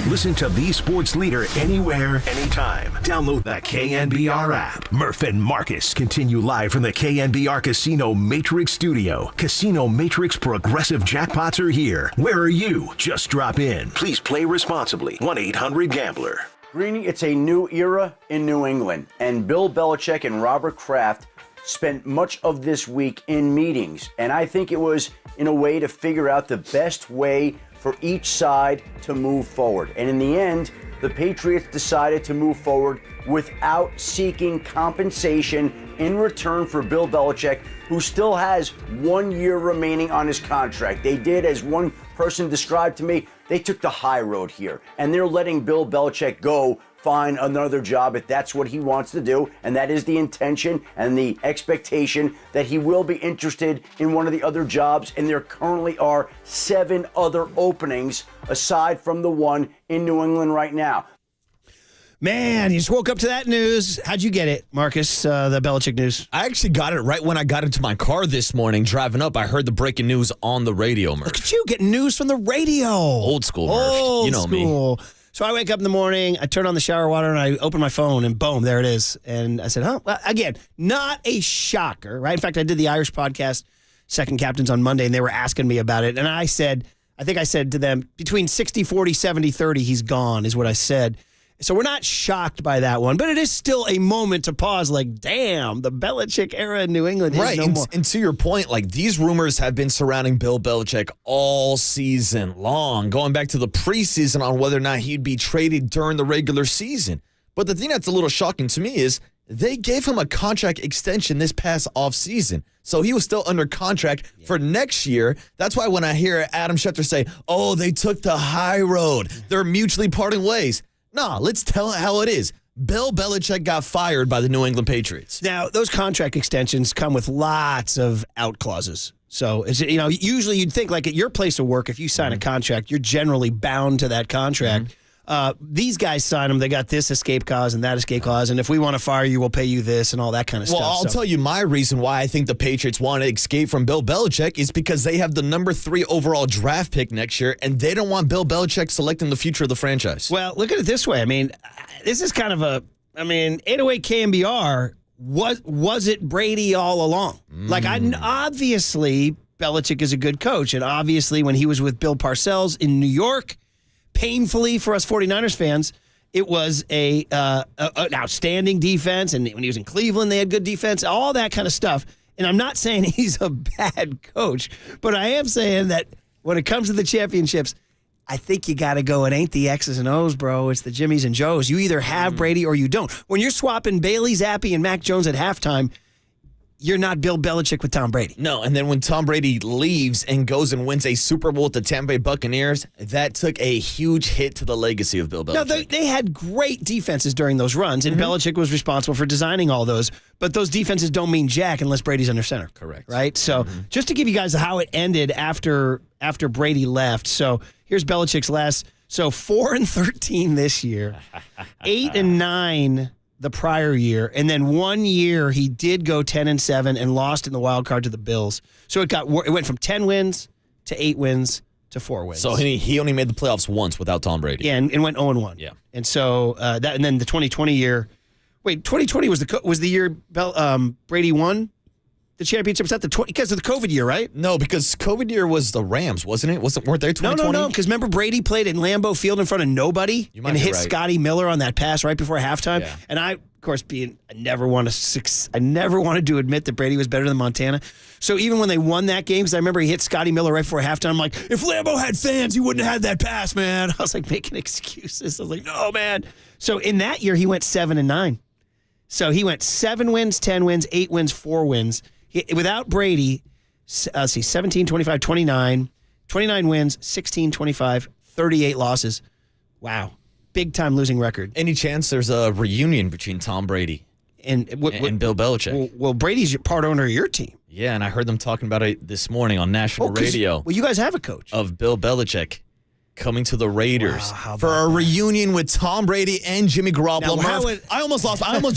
[SPEAKER 1] Listen to the Sports Leader anywhere, anytime. Download the KNBR app. Murph and Marcus continue live from the KNBR Casino Matrix Studio. Casino Matrix Progressive Jackpots are here. Where are you? Just drop in. Please play responsibly. 1-800-GAMBLER.
[SPEAKER 11] Greeny, it's a new era in New England, and Bill Belichick and Robert Kraft spent much of this week in meetings, and I think it was in a way to figure out the best way for each side to move forward. And in the end, the Patriots decided to move forward without seeking compensation in return for Bill Belichick, who still has 1 year remaining on his contract. They did, as one person described to me, they took the high road here, and they're letting Bill Belichick go find another job if that's what he wants to do, and that is the intention and the expectation that he will be interested in one of the other jobs, and there currently are 7 other openings aside from the one in New England right now.
[SPEAKER 4] Man, you just woke up to that news. How'd you get it, Marcus, the Belichick news?
[SPEAKER 5] I actually got it right when I got into my car this morning driving up. I heard the breaking news on the radio, Murph.
[SPEAKER 4] Look at you getting news from the radio.
[SPEAKER 5] Old school, Murph. You know me.
[SPEAKER 4] So I wake up in the morning, I turn on the shower water, and I open my phone, and boom, there it is. And I said, well, again, not a shocker, right? In fact, I did the Irish podcast, Second Captains, on Monday, and they were asking me about it. And I think I said to them, between 60-40, 70-30, he's gone, is what I said. So we're not shocked by that one, but it is still a moment to pause like, damn, the Belichick era in New England is no more.
[SPEAKER 5] And to your point, like these rumors have been surrounding Bill Belichick all season long, going back to the preseason on whether or not he'd be traded during the regular season. But the thing that's a little shocking to me is they gave him a contract extension this past offseason. So he was still under contract for next year. That's why when I hear Adam Schefter say, oh, they took the high road, they're mutually parting ways. Nah, let's tell it how it is. Bill Belichick got fired by the New England Patriots.
[SPEAKER 4] Now, those contract extensions come with lots of out clauses. So, usually you'd think like at your place of work, if you sign a contract, you're generally bound to that contract. These guys sign them. They got this escape clause and that escape clause. And if we want to fire you, we'll pay you this and all that kind of stuff.
[SPEAKER 5] Well, I'll tell you my reason why I think the Patriots want to escape from Bill Belichick is because they have the number 3 overall draft pick next year, and they don't want Bill Belichick selecting the future of the franchise.
[SPEAKER 4] Well, look at it this way. I mean, this is kind of 808 KNBR, was it Brady all along? Like, obviously, Belichick is a good coach. And obviously, when he was with Bill Parcells in New York, painfully for us 49ers fans, it was an outstanding defense. And when he was in Cleveland, they had good defense, all that kind of stuff. And I'm not saying he's a bad coach, but I am saying that when it comes to the championships, I think you got to go. It ain't the X's and O's, bro. It's the Jimmies and Joes. You either have Brady or you don't. When you're swapping Bailey Zappi and Mac Jones at halftime, you're not Bill Belichick with Tom Brady.
[SPEAKER 5] No, and then when Tom Brady leaves and goes and wins a Super Bowl with the Tampa Bay Buccaneers, that took a huge hit to the legacy of Bill Belichick.
[SPEAKER 4] No, they had great defenses during those runs, and Belichick was responsible for designing all those. But those defenses don't mean jack unless Brady's under center.
[SPEAKER 5] Correct.
[SPEAKER 4] Right? So just to give you guys how it ended after Brady left. So here's Belichick's last. So 4-13 this year, 8-9 the prior year, and then 1 year he did go 10-7 and lost in the wild card to the Bills. So it went from 10 wins to 8 wins to 4 wins.
[SPEAKER 5] So he only made the playoffs once without Tom Brady.
[SPEAKER 4] Yeah, and went 0-1.
[SPEAKER 5] Yeah,
[SPEAKER 4] and so and then the 2020 year. Wait, 2020 was the year Brady won the championship. Is that because of the COVID year, right?
[SPEAKER 5] No, because COVID year was the Rams, wasn't it? Weren't they 2020?
[SPEAKER 4] No. Because remember Brady played in Lambeau Field in front of nobody and hit
[SPEAKER 5] right.
[SPEAKER 4] Scotty Miller on that pass right before halftime.
[SPEAKER 5] Yeah.
[SPEAKER 4] And I, of course, I never wanted to admit that Brady was better than Montana. So even when they won that game, because I remember he hit Scotty Miller right before halftime, I'm like, if Lambeau had fans, he wouldn't have had that pass, man. I was like making excuses. I was like, no, man. So in that year, he went 7-9. So he went 7 wins, 10 wins, 8 wins, 4 wins. Without Brady, 17, 25, 29, 29 wins, 16, 25, 38 losses. Wow. Big time losing record.
[SPEAKER 5] Any chance there's a reunion between Tom Brady and Bill Belichick?
[SPEAKER 4] Well, Brady's part owner of your team.
[SPEAKER 5] Yeah, and I heard them talking about it this morning on national radio.
[SPEAKER 4] Well, you guys have a coach.
[SPEAKER 5] Of Bill Belichick coming to the Raiders for a reunion with Tom Brady and Jimmy Garoppolo. I almost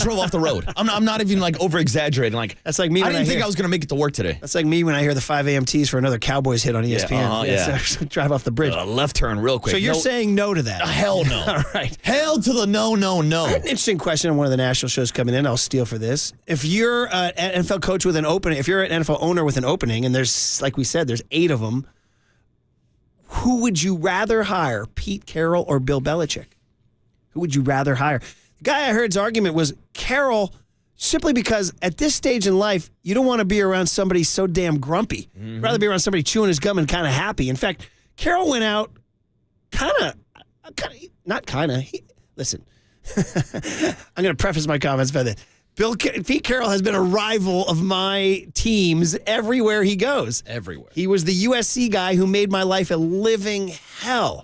[SPEAKER 5] drove off the road. I'm not even over exaggerating.
[SPEAKER 4] That's like me.
[SPEAKER 5] I didn't think I was going to make it to work today.
[SPEAKER 4] That's like me when I hear the 5 a.m. tease for another Cowboys hit on ESPN. So drive off the bridge.
[SPEAKER 5] Left turn real quick.
[SPEAKER 4] So you're saying no to that?
[SPEAKER 5] Hell no.
[SPEAKER 4] All right.
[SPEAKER 5] Hell to the no.
[SPEAKER 4] I had an interesting question on one of the national shows coming in. I'll steal for this. If you're an NFL coach with an opening, if you're an NFL owner with an opening, and there's, like we said, there's 8 of them, who would you rather hire, Pete Carroll or Bill Belichick? Who would you rather hire? The guy I heard's argument was Carroll, simply because at this stage in life, you don't want to be around somebody so damn grumpy. You'd rather be around somebody chewing his gum and kind of happy. In fact, Carroll went out listen, I'm going to preface my comments by this. Pete Carroll has been a rival of my teams everywhere he goes.
[SPEAKER 5] Everywhere.
[SPEAKER 4] He was the USC guy who made my life a living hell.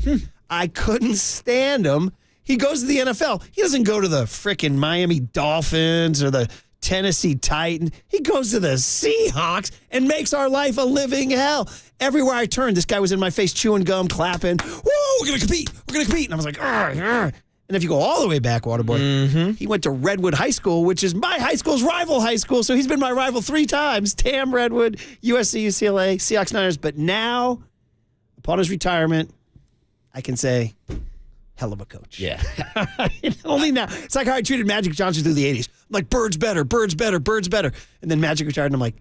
[SPEAKER 4] I couldn't stand him. He goes to the NFL. He doesn't go to the frickin' Miami Dolphins or the Tennessee Titans. He goes to the Seahawks and makes our life a living hell. Everywhere I turned, this guy was in my face chewing gum, clapping. Whoa, we're going to compete. We're going to compete. And I was like, argh. And if you go all the way back, Waterboy, he went to Redwood High School, which is my high school's rival high school. So he's been my rival 3 times. TAM, Redwood, USC, UCLA, Seahawks, Niners. But now, upon his retirement, I can say, hell of a coach.
[SPEAKER 5] Yeah.
[SPEAKER 4] Only now. It's like how I treated Magic Johnson through the 80s. I'm like, Bird's better, Bird's better, Bird's better. And then Magic retired, and I'm like,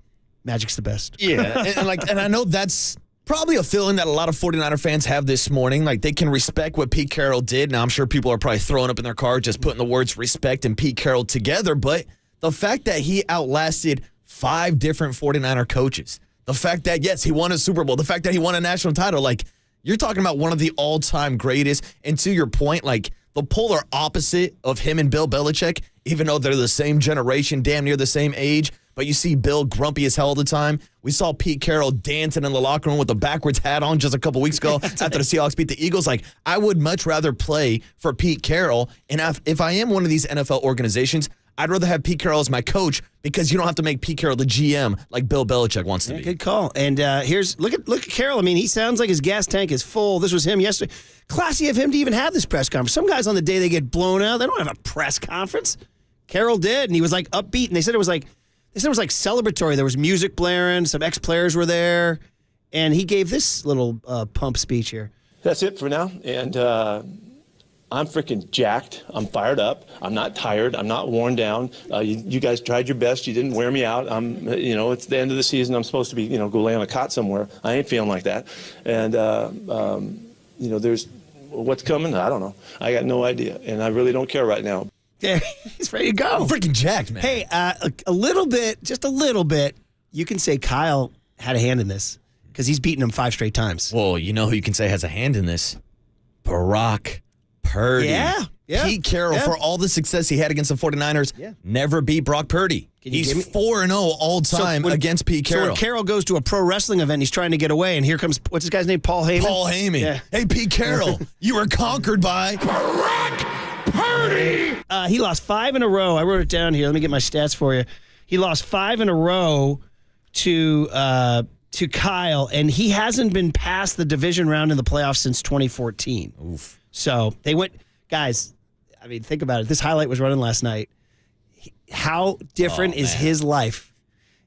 [SPEAKER 4] Magic's the best.
[SPEAKER 5] Yeah. And I know that's Probably a feeling that a lot of 49er fans have this morning. Like, they can respect what Pete Carroll did. Now, I'm sure people are probably throwing up in their car just putting the words respect and Pete Carroll together. But the fact that he outlasted 5 different 49er coaches, the fact that, yes, he won a Super Bowl, the fact that he won a national title, like, you're talking about one of the all-time greatest. And to your point, like, the polar opposite of him and Bill Belichick, even though they're the same generation, damn near the same age, but you see Bill grumpy as hell all the time. We saw Pete Carroll dancing in the locker room with a backwards hat on just a couple weeks ago after the Seahawks beat the Eagles. Like, I would much rather play for Pete Carroll. And if I am one of these NFL organizations, I'd rather have Pete Carroll as my coach because you don't have to make Pete Carroll the GM like Bill Belichick wants to be.
[SPEAKER 4] Good call. And look at Carroll. I mean, he sounds like his gas tank is full. This was him yesterday. Classy of him to even have this press conference. Some guys on the day they get blown out, they don't have a press conference. Carroll did, and he was like upbeat, and they said it was like celebratory. There was music blaring, some ex-players were there, and he gave this little pump speech here.
[SPEAKER 12] That's it for now, and I'm freaking jacked. I'm fired up. I'm not tired. I'm not worn down. You guys tried your best. You didn't wear me out. It's the end of the season. I'm supposed to be, go lay on a cot somewhere. I ain't feeling like that, and there's what's coming. I don't know. I got no idea, and I really don't care right now.
[SPEAKER 4] Yeah, he's ready to go.
[SPEAKER 5] I'm freaking jacked, man.
[SPEAKER 4] Hey, just a little bit, you can say Kyle had a hand in this because he's beaten him 5 straight times.
[SPEAKER 5] Well, you know who you can say has a hand in this? Brock Purdy.
[SPEAKER 4] Yeah.
[SPEAKER 5] Pete Carroll, for all the success he had against the 49ers, never beat Brock Purdy. He's 4-0 all time against Pete Carroll.
[SPEAKER 4] So when Carroll goes to a pro wrestling event, he's trying to get away, and here comes, what's this guy's name, Paul Heyman?
[SPEAKER 5] Paul Heyman. Yeah. Hey, Pete Carroll, you were conquered by Brock Purdy.
[SPEAKER 4] He lost 5 in a row. I wrote it down here. Let me get my stats for you. He lost 5 in a row to Kyle, and he hasn't been past the division round in the playoffs since 2014.
[SPEAKER 5] Oof.
[SPEAKER 4] So they went, guys, I mean, think about it. This highlight was running last night. How different is his life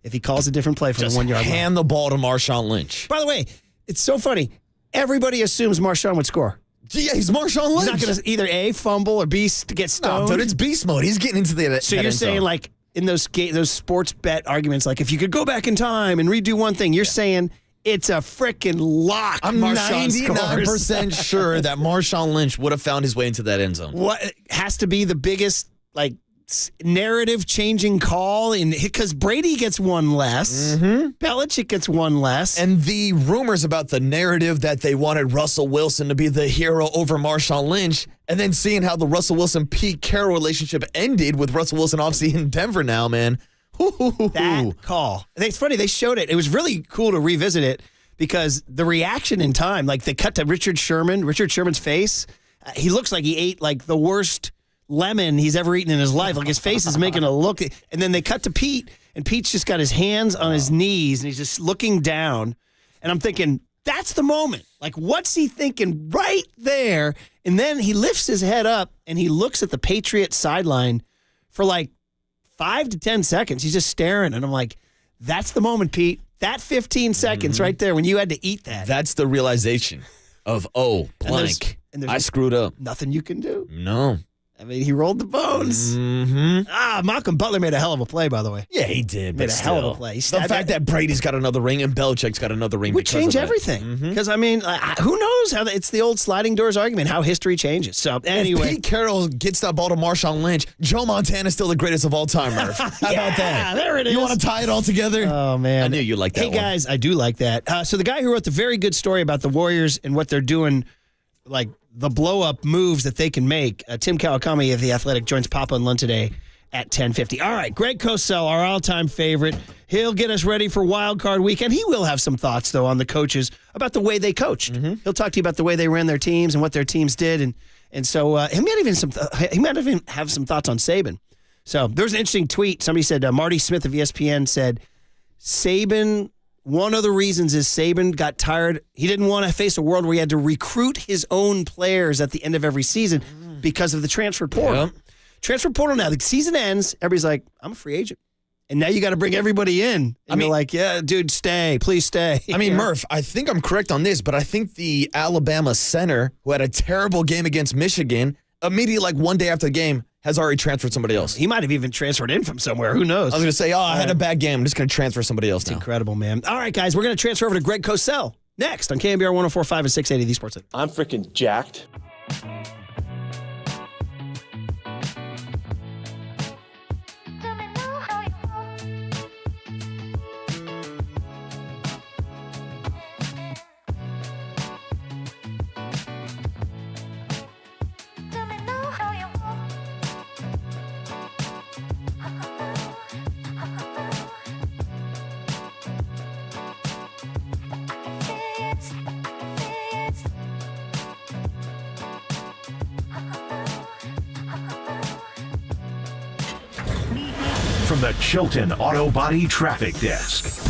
[SPEAKER 4] if he calls a different play from the 1 yard line?
[SPEAKER 5] Hand the ball to Marshawn Lynch.
[SPEAKER 4] By the way, it's so funny. Everybody assumes Marshawn would score.
[SPEAKER 5] Yeah, he's Marshawn Lynch.
[SPEAKER 4] He's not going to either A, fumble, or B, get stoned.
[SPEAKER 5] No, but it's beast mode. He's getting into the
[SPEAKER 4] So you're saying, like, in those sports bet arguments, like, if you could go back in time and redo one thing, you're saying it's a freaking lock.
[SPEAKER 5] I'm 99% sure that Marshawn Lynch would have found his way into that end zone.
[SPEAKER 4] What has to be the biggest, like, narrative-changing call because Brady gets one less, Belichick gets one less,
[SPEAKER 5] and the rumors about the narrative that they wanted Russell Wilson to be the hero over Marshawn Lynch, and then seeing how the Russell Wilson-Pete Carroll relationship ended with Russell Wilson obviously in Denver now, man.
[SPEAKER 4] That call. It's funny, they showed it. It was really cool to revisit it because the reaction in time, like they cut to Richard Sherman's face. He looks like he ate like the worst lemon he's ever eaten in his life. Like his face is making a look. And then they cut to Pete, and Pete's just got his hands on his knees, and he's just looking down. And I'm thinking, that's the moment. Like, what's he thinking right there? And then he lifts his head up, and he looks at the Patriots sideline for like 5 to 10 seconds. He's just staring, and I'm like, that's the moment, Pete. That 15 seconds right there when you had to eat that.
[SPEAKER 5] That's the realization of, blank. I screwed up.
[SPEAKER 4] Nothing you can do.
[SPEAKER 5] No.
[SPEAKER 4] I mean, he rolled the bones. Malcolm Butler made a hell of a play, by the way.
[SPEAKER 5] Yeah, he did.
[SPEAKER 4] Made a hell of a play.
[SPEAKER 5] The fact that Brady's got another ring and Belichick's got another ring
[SPEAKER 4] would change everything. Because, I mean, who knows how it's the old sliding doors argument, how history changes. So, anyway.
[SPEAKER 5] If Pete Carroll gets that ball to Marshawn Lynch, Joe Montana's still the greatest of all time, Murph. How about that?
[SPEAKER 4] There it is.
[SPEAKER 5] You want to tie it all together?
[SPEAKER 4] Oh, man.
[SPEAKER 5] I knew you liked that one.
[SPEAKER 4] Hey, guys, I do like that. So the guy who wrote the very good story about the Warriors and what they're doing, like, the blow-up moves that they can make. Tim Kawakami of The Athletic joins Papa and Lund today at 10:50. All right, Greg Cosell, our all-time favorite. He'll get us ready for Wild Card Weekend. He will have some thoughts, though, on the coaches about the way they coached. He'll talk to you about the way they ran their teams and what their teams did. And so he might even have some thoughts on Saban. So there was an interesting tweet. Somebody said, Marty Smith of ESPN said, Saban... One of the reasons is Saban got tired. He didn't want to face a world where he had to recruit his own players at the end of every season because of the transfer portal. Yep. Transfer portal now, the season ends, everybody's like, I'm a free agent. And now you got to bring everybody in. And you're like, yeah, dude, stay. Please stay.
[SPEAKER 5] I mean, Murph, I think I'm correct on this, but I think the Alabama center who had a terrible game against Michigan, immediately, like one day after the game, has already transferred somebody else.
[SPEAKER 4] He might have even transferred in from somewhere. Who knows?
[SPEAKER 5] I was going to say, I had a bad game. I'm just going to transfer somebody else now.
[SPEAKER 4] Incredible, man. All right, guys, we're going to transfer over to Greg Cosell. Next on KNBR 104.5 and 680, the Sports Center.
[SPEAKER 12] I'm freaking jacked.
[SPEAKER 1] From the Chilton Auto Body Traffic Desk.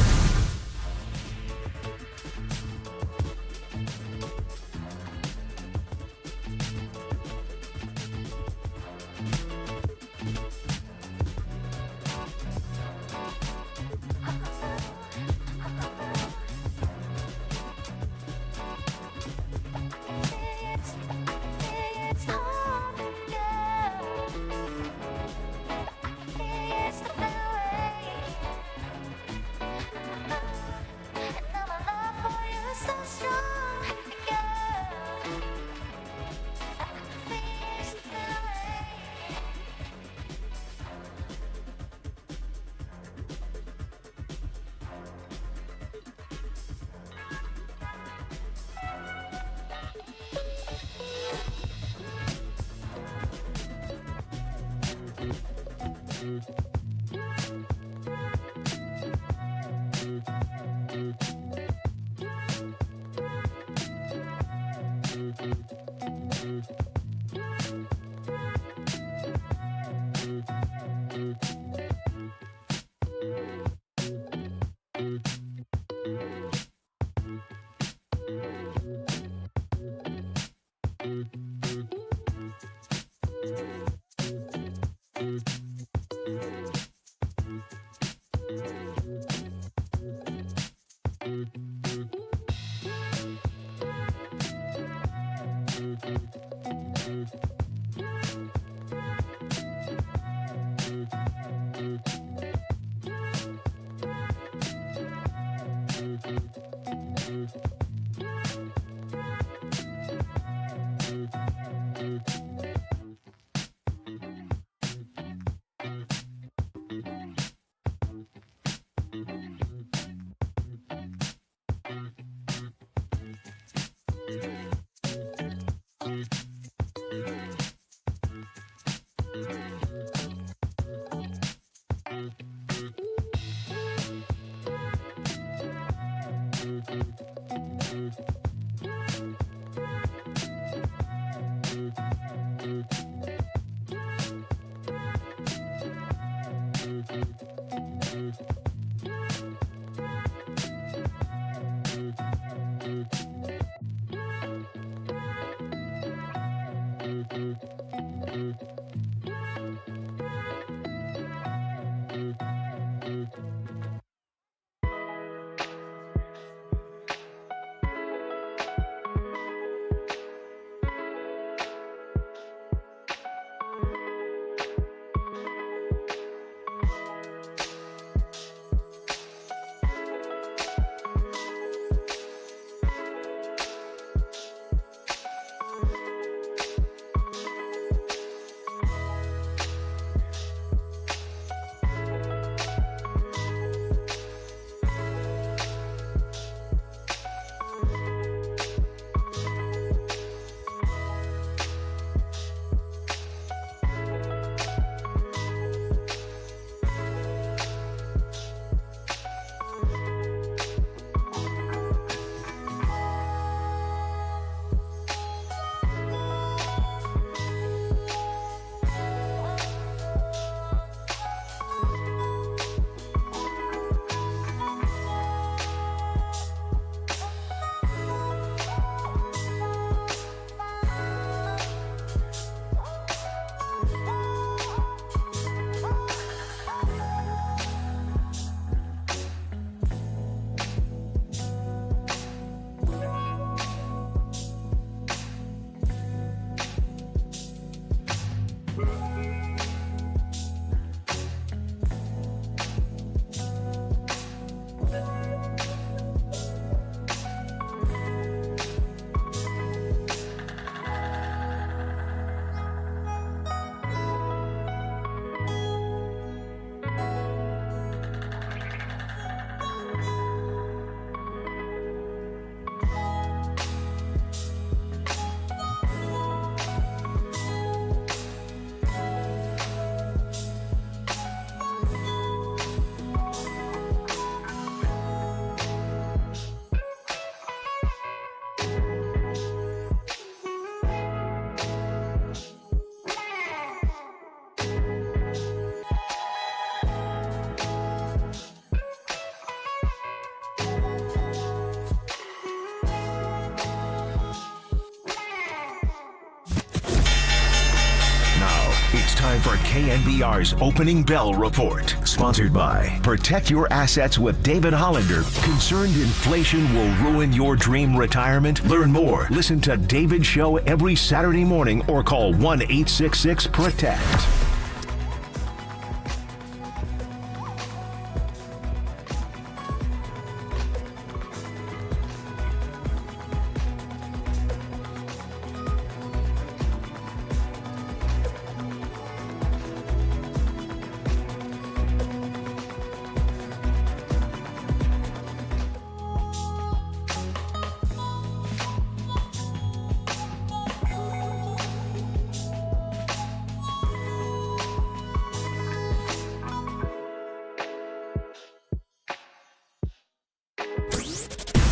[SPEAKER 1] It's time for KNBR's Opening Bell Report. Sponsored by Protect Your Assets with David Hollander. Concerned inflation will ruin your dream retirement? Learn more. Listen to David's show every Saturday morning or call 1-866-PROTECT.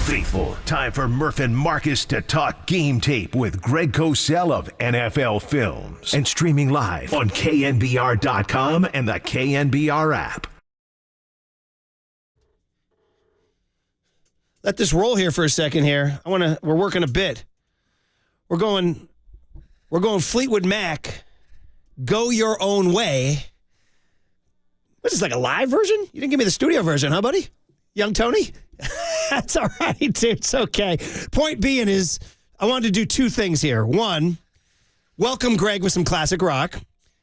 [SPEAKER 1] Faithful, time for Murph and Marcus to talk game tape with Greg Cosell of NFL Films and streaming live on KNBR.com and the KNBR app.
[SPEAKER 4] Let this roll here for a second here. We're working a bit. We're going Fleetwood Mac, Go Your Own Way. What is this, like a live version? You didn't give me the studio version, huh, buddy? Young Tony? That's all right, dude. It's okay. Point being is, I wanted to do two things here. One, welcome Greg with some classic rock.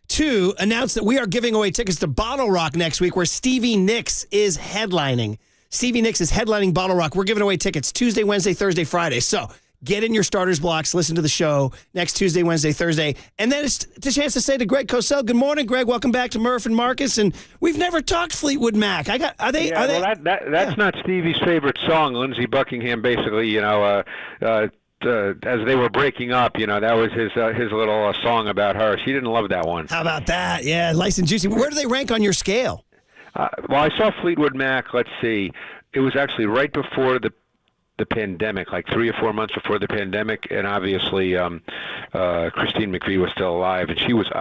[SPEAKER 4] Two, announce that we are giving away tickets to Bottle Rock next week, where Stevie Nicks is headlining. Stevie Nicks is headlining Bottle Rock. We're giving away tickets Tuesday, Wednesday, Thursday, Friday. So get in your starters blocks, listen to the show next Tuesday, Wednesday, Thursday. And then it's the chance to say to Greg Cosell, good morning, Greg. Welcome back to Murph and Marcus. And we've never talked Fleetwood Mac.
[SPEAKER 13] That's not Stevie's favorite song. Lindsey Buckingham basically, as they were breaking up, that was his little song about her. She didn't love that one.
[SPEAKER 4] How about that? Yeah, nice and juicy. Where do they rank on your scale?
[SPEAKER 13] Well, I saw Fleetwood Mac, let's see. It was actually right before the pandemic, like 3 or 4 months before the pandemic, and obviously Christine McVie was still alive, and she was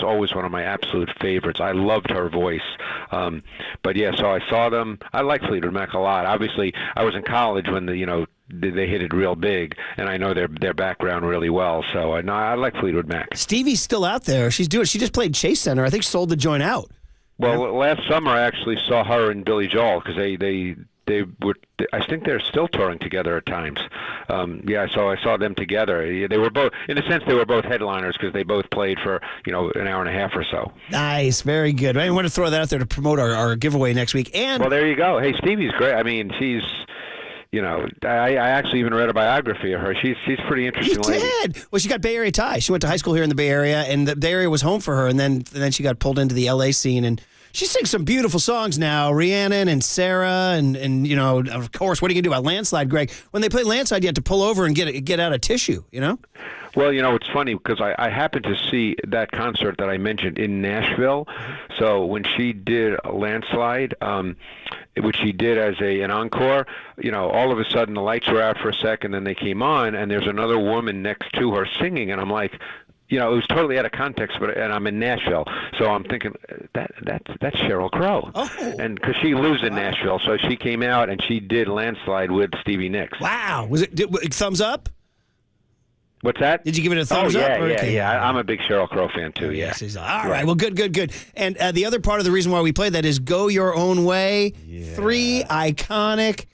[SPEAKER 13] always one of my absolute favorites. I loved her voice. But yeah, so I saw them. I like Fleetwood Mac a lot. Obviously, I was in college when they hit it real big, and I know their background really well. So I like Fleetwood Mac.
[SPEAKER 4] Stevie's still out there. She just played Chase Center. I think she sold the joint out.
[SPEAKER 13] Well, last summer I actually saw her and Billy Joel because they were. I think they're still touring together at times. So I saw them together. They were both, in a sense, they were both headliners because they both played for an hour and a half or so.
[SPEAKER 4] Nice, very good. I want to throw that out there to promote our giveaway next week. And
[SPEAKER 13] well, there you go. Hey, Stevie's great. I mean, she's. I actually even read a biography of her. She's pretty interesting.
[SPEAKER 4] You did? Well, she got Bay Area ties. She went to high school here in the Bay Area, and the Bay Area was home for her. And then she got pulled into the L.A. scene, and she sings some beautiful songs now. Rhiannon and Sarah, and of course, what are you gonna do about Landslide, Greg? When they play Landslide, you have to pull over and get out a tissue.
[SPEAKER 13] Well, it's funny because I happened to see that concert that I mentioned in Nashville. So when she did Landslide, which she did as an encore, all of a sudden the lights were out for a second, then they came on, and there's another woman next to her singing, and I'm like, it was totally out of context, and I'm in Nashville, so I'm thinking that's Sheryl Crow, and because she lives in Nashville, so she came out and she did Landslide with Stevie Nicks.
[SPEAKER 4] Wow, was it thumbs up?
[SPEAKER 13] What's that?
[SPEAKER 4] Did you give it a thumbs up?
[SPEAKER 13] Yeah. I'm a big Sheryl Crow fan too. Yeah.
[SPEAKER 4] Yes, all right. Well, good. And the other part of the reason why we played that is Go Your Own Way. Yeah. 3 iconic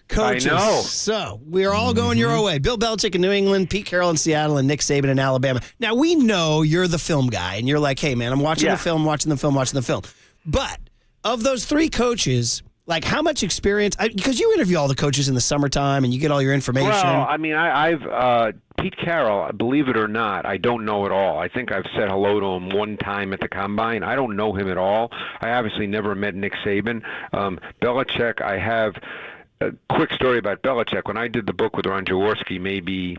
[SPEAKER 4] coaches.
[SPEAKER 13] I know.
[SPEAKER 4] So we are all going your own way. Bill Belichick in New England, Pete Carroll in Seattle, and Nick Saban in Alabama. Now, we know you're the film guy, and you're like, hey, man, I'm watching the film. But of those 3 coaches, like, how much experience? Because you interview all the coaches in the summertime, and you get all your information.
[SPEAKER 13] Well, I mean, I've Pete Carroll, believe it or not, I don't know at all. I think I've said hello to him one time at the Combine. I don't know him at all. I obviously never met Nick Saban. Belichick, I have a quick story about Belichick. When I did the book with Ron Jaworski maybe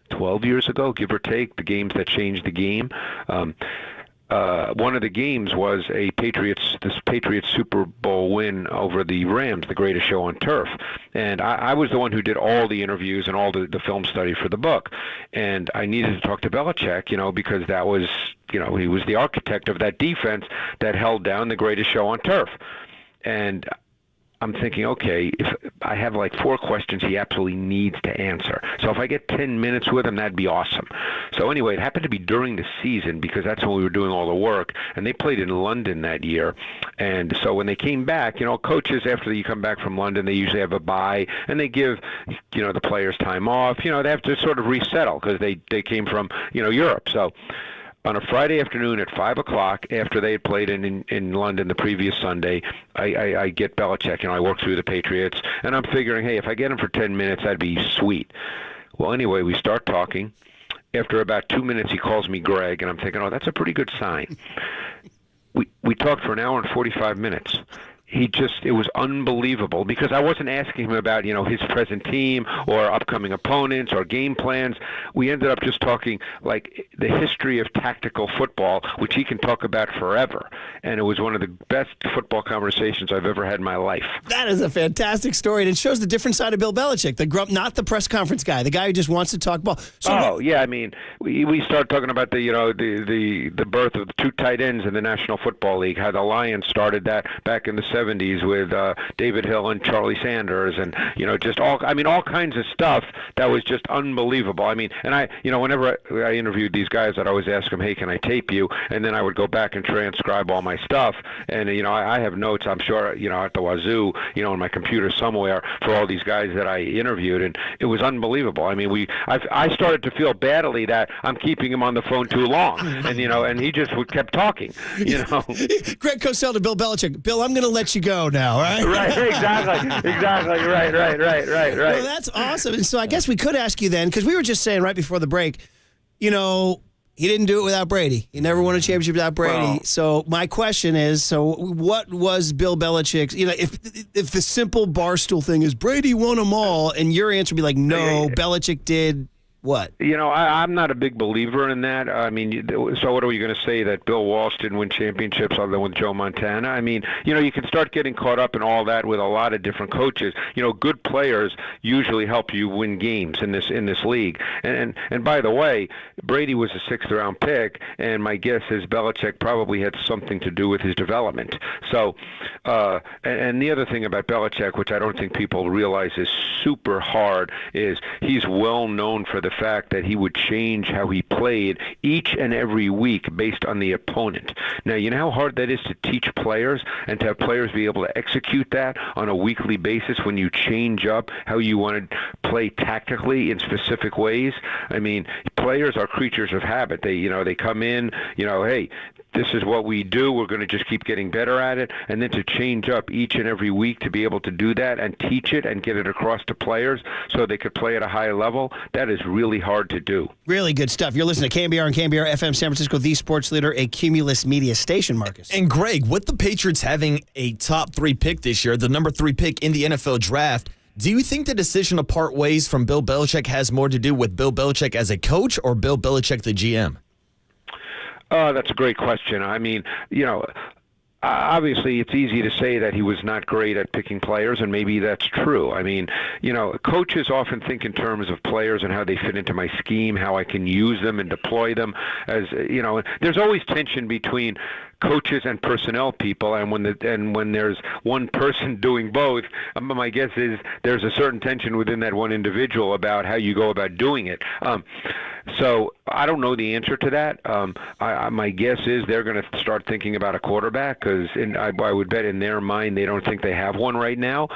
[SPEAKER 13] 12 years ago, give or take, the games that changed the game, one of the games was this Patriots Super Bowl win over the Rams, the greatest show on turf. And I was the one who did all the interviews and all the film study for the book. And I needed to talk to Belichick, because that was, he was the architect of that defense that held down the greatest show on turf. And I'm thinking, okay, if I have like 4 questions he absolutely needs to answer. So if I get 10 minutes with him, that'd be awesome. So anyway, it happened to be during the season because that's when we were doing all the work, and they played in London that year. And so when they came back, coaches, after you come back from London, they usually have a bye, and they give, the players time off. They have to sort of resettle because they came from, Europe. So on a Friday afternoon at 5 o'clock, after they had played in London the previous Sunday, I get Belichick. I work through the Patriots, and I'm figuring, hey, if I get him for 10 minutes, that'd be sweet. Well, anyway, we start talking. After about 2 minutes, he calls me Greg, and I'm thinking, oh, that's a pretty good sign. We talked for an hour and 45 minutes. It was unbelievable because I wasn't asking him about, his present team or upcoming opponents or game plans. We ended up just talking like the history of tactical football, which he can talk about forever. And it was one of the best football conversations I've ever had in my life.
[SPEAKER 4] That is a fantastic story, and it shows the different side of Bill Belichick, not the press conference guy, the guy who just wants to talk ball.
[SPEAKER 13] Yeah, I mean, we started talking about the birth of the 2 tight ends in the National Football League, how the Lions started that back in the 70s with David Hill and Charlie Sanders, and just all kinds of stuff that was just unbelievable. I mean, and I whenever I interviewed these guys, I'd always ask them, hey, can I tape you? And then I would go back and transcribe all my stuff, and I have notes, I'm sure, at the wazoo, in my computer somewhere for all these guys that I interviewed, and it was unbelievable. I mean, I started to feel badly that I'm keeping him on the phone too long, and and he just kept talking.
[SPEAKER 4] Greg Cosell to Bill Belichick. Bill, I'm going to let you go now, right?
[SPEAKER 13] Right, exactly. Right.
[SPEAKER 4] Well, that's awesome. And so I guess we could ask you then, because we were just saying right before the break, he didn't do it without Brady. He never won a championship without Brady. Well, so my question is, what was Bill Belichick's, if the simple Barstool thing is Brady won them all, and your answer would be like, no, Belichick did what?
[SPEAKER 13] I'm not a big believer in that. I mean, so what are we going to say, that Bill Walsh didn't win championships other than with Joe Montana? I mean, you can start getting caught up in all that with a lot of different coaches. Good players usually help you win games in this league. And by the way, Brady was a 6th round pick, and my guess is Belichick probably had something to do with his development. So, and the other thing about Belichick, which I don't think people realize is super hard, is he's well known for the fact that he would change how he played each and every week based on the opponent. Now, you know how hard that is to teach players and to have players be able to execute that on a weekly basis when you change up how you want to play tactically in specific ways? I mean, players are creatures of habit. They come in, hey, this is what we do. We're going to just keep getting better at it. And then to change up each and every week to be able to do that and teach it and get it across to players so they could play at a high level, that is really hard to do.
[SPEAKER 4] Really good stuff. You're listening to KNBR and KNBR FM San Francisco, the sports leader, a Cumulus Media station, Marcus.
[SPEAKER 5] And Greg, with the Patriots having a top 3 pick this year, the number 3 pick in the NFL draft, do you think the decision to part ways from Bill Belichick has more to do with Bill Belichick as a coach or Bill Belichick the GM?
[SPEAKER 13] That's a great question. I mean, obviously it's easy to say that he was not great at picking players, and maybe that's true. I mean, coaches often think in terms of players and how they fit into my scheme, how I can use them and deploy them. There's always tension between coaches and personnel people, and when there's one person doing both, my guess is there's a certain tension within that one individual about how you go about doing it. So I don't know the answer to that. My guess is they're going to start thinking about a quarterback because I would bet in their mind they don't think they have one right now.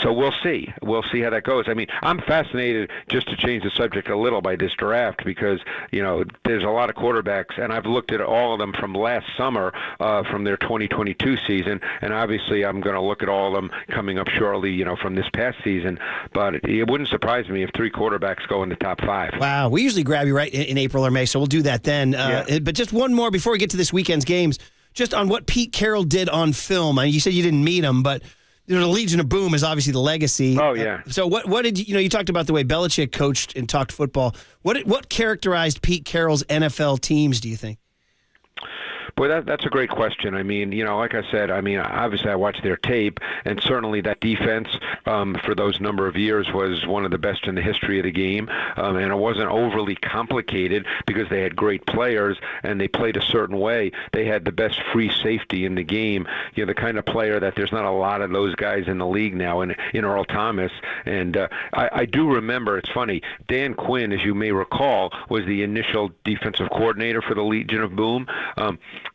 [SPEAKER 13] So we'll see. We'll see how that goes. I mean, I'm fascinated, just to change the subject a little, by this draft because, there's a lot of quarterbacks, and I've looked at all of them from last summer, from their 2022 season, and obviously I'm going to look at all of them coming up shortly, from this past season. But it wouldn't surprise me if 3 quarterbacks go in the top 5.
[SPEAKER 4] Wow. We usually grab you right in April or May, so we'll do that then. But just one more before we get to this weekend's games, just on what Pete Carroll did on film. I mean, you said you didn't meet him, but the Legion of Boom is obviously the legacy.
[SPEAKER 13] Oh, yeah.
[SPEAKER 4] So what did you talked about the way Belichick coached and talked football. What characterized Pete Carroll's NFL teams, do you think?
[SPEAKER 13] Well, that's a great question. I mean, like I said, obviously I watched their tape, and certainly that defense for those number of years was one of the best in the history of the game, and it wasn't overly complicated because they had great players and they played a certain way. They had the best free safety in the game. The kind of player that there's not a lot of those guys in the league now in Earl Thomas. And I do remember, it's funny, Dan Quinn, as you may recall, was the initial defensive coordinator for the Legion of Boom.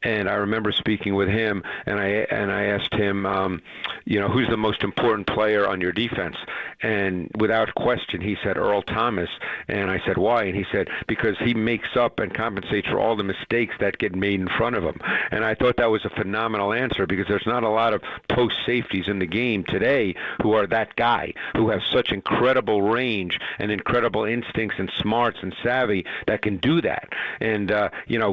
[SPEAKER 13] And I remember speaking with him, and I asked him, who's the most important player on your defense? And without question, he said Earl Thomas. And I said, why? And he said, because he makes up and compensates for all the mistakes that get made in front of him. And I thought that was a phenomenal answer, because there's not a lot of post safeties in the game today who are that guy, who have such incredible range and incredible instincts and smarts and savvy that can do that. And,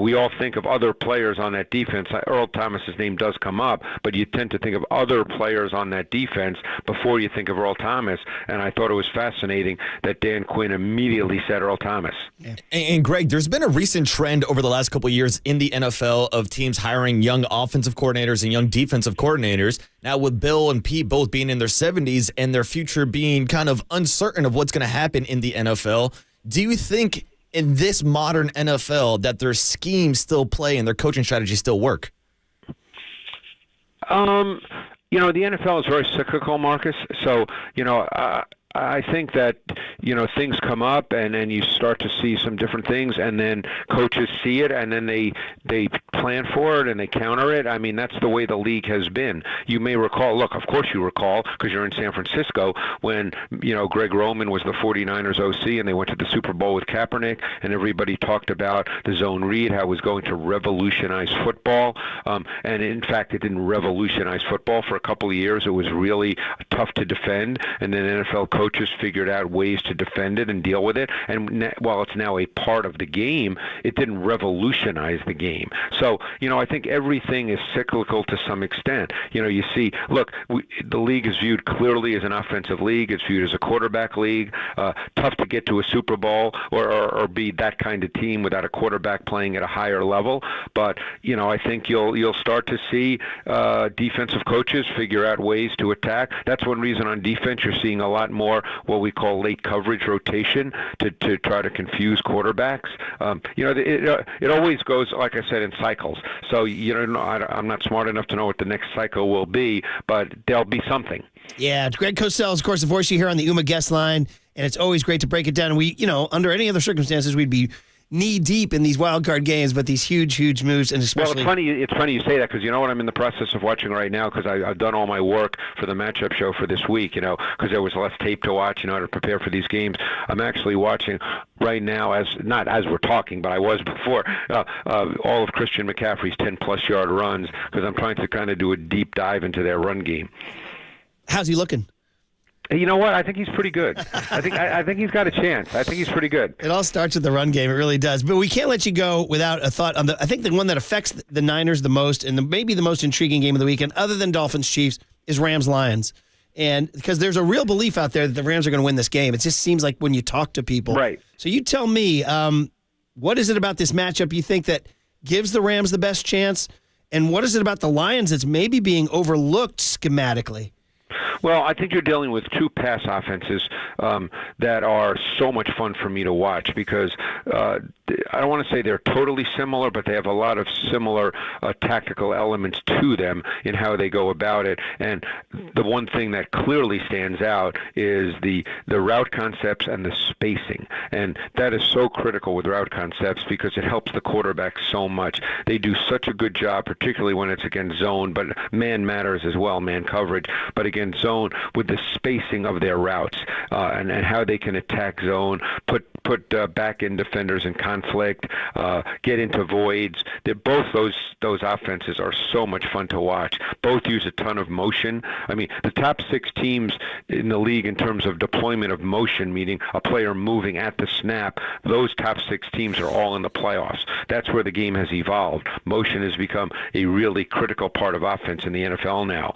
[SPEAKER 13] we all think of other players on that defense. Earl Thomas's name does come up, but you tend to think of other players on that defense before you think of Earl Thomas. And I thought it was fascinating that Dan Quinn immediately said Earl Thomas.
[SPEAKER 5] Yeah. And Greg, there's been a recent trend over the last couple of years in the NFL of teams hiring young offensive coordinators and young defensive coordinators. Now with Bill and Pete both being in their 70s and their future being kind of uncertain of what's going to happen in the NFL, do you think in this modern NFL that their schemes still play and their coaching strategies still work?
[SPEAKER 13] The NFL is very cyclical, Marcus. So, I think that, things come up and then you start to see some different things, and then coaches see it and then they plan for it and they counter it. I mean, that's the way the league has been. You may recall, of course you recall, because you're in San Francisco, when, Greg Roman was the 49ers OC and they went to the Super Bowl with Kaepernick, and everybody talked about the zone read, how it was going to revolutionize football. And in fact, it didn't revolutionize football for a couple of years. It was really tough to defend, and then NFL coaches figured out ways to defend it and deal with it. And while it's now a part of the game, it didn't revolutionize the game. So, I think everything is cyclical to some extent. You see, the league is viewed clearly as an offensive league. It's viewed as a quarterback league. Tough to get to a Super Bowl or be that kind of team without a quarterback playing at a higher level. But, I think you'll start to see defensive coaches figure out ways to attack. That's one reason on defense you're seeing a lot more what we call late coverage rotation to try to confuse quarterbacks. It always goes, like I said, in cycles. So, I'm not smart enough to know what the next cycle will be, but there'll be something.
[SPEAKER 4] Yeah, Greg Cosell is, of course, the voice you hear on the UMA guest line, and it's always great to break it down. We, under any other circumstances, we'd be knee deep in these wild card games, but these huge moves, and especially.
[SPEAKER 13] Well, it's funny you say that, because you know what I'm in the process of watching right now, because I've done all my work for the matchup show for this week, because there was less tape to watch, to prepare for these games. I'm actually watching right now, not as we're talking, but I was before, all of Christian McCaffrey's 10-plus yard runs, because I'm trying to kind of do a deep dive into their run game.
[SPEAKER 4] How's he looking?
[SPEAKER 13] You know what? I think he's pretty good. I think he's got a chance. I think he's pretty good.
[SPEAKER 4] It all starts with the run game. It really does. But we can't let you go without a thought on I think the one that affects the Niners the most, and maybe the most intriguing game of the weekend, other than Dolphins-Chiefs, is Rams-Lions. And because there's a real belief out there that the Rams are going to win this game. It just seems like when you talk to people.
[SPEAKER 13] Right.
[SPEAKER 4] So you tell me, what is it about this matchup you think that gives the Rams the best chance? And what is it about the Lions that's maybe being overlooked schematically?
[SPEAKER 13] Well, I think you're dealing with two pass offenses that are so much fun for me to watch, because I don't want to say they're totally similar, but they have a lot of similar tactical elements to them in how they go about it. And the one thing that clearly stands out is the route concepts and the spacing. And that is so critical with route concepts, because it helps the quarterback so much. They do such a good job, particularly when it's against zone, but man matters as well, man coverage, but against zone, with the spacing of their routes and how they can attack zone, put back end defenders in conflict, get into voids. Both those offenses are so much fun to watch. Both use a ton of motion. I mean, the top 6 teams in the league in terms of deployment of motion, meaning a player moving at the snap, those top 6 teams are all in the playoffs. That's where the game has evolved. Motion has become a really critical part of offense in the NFL now.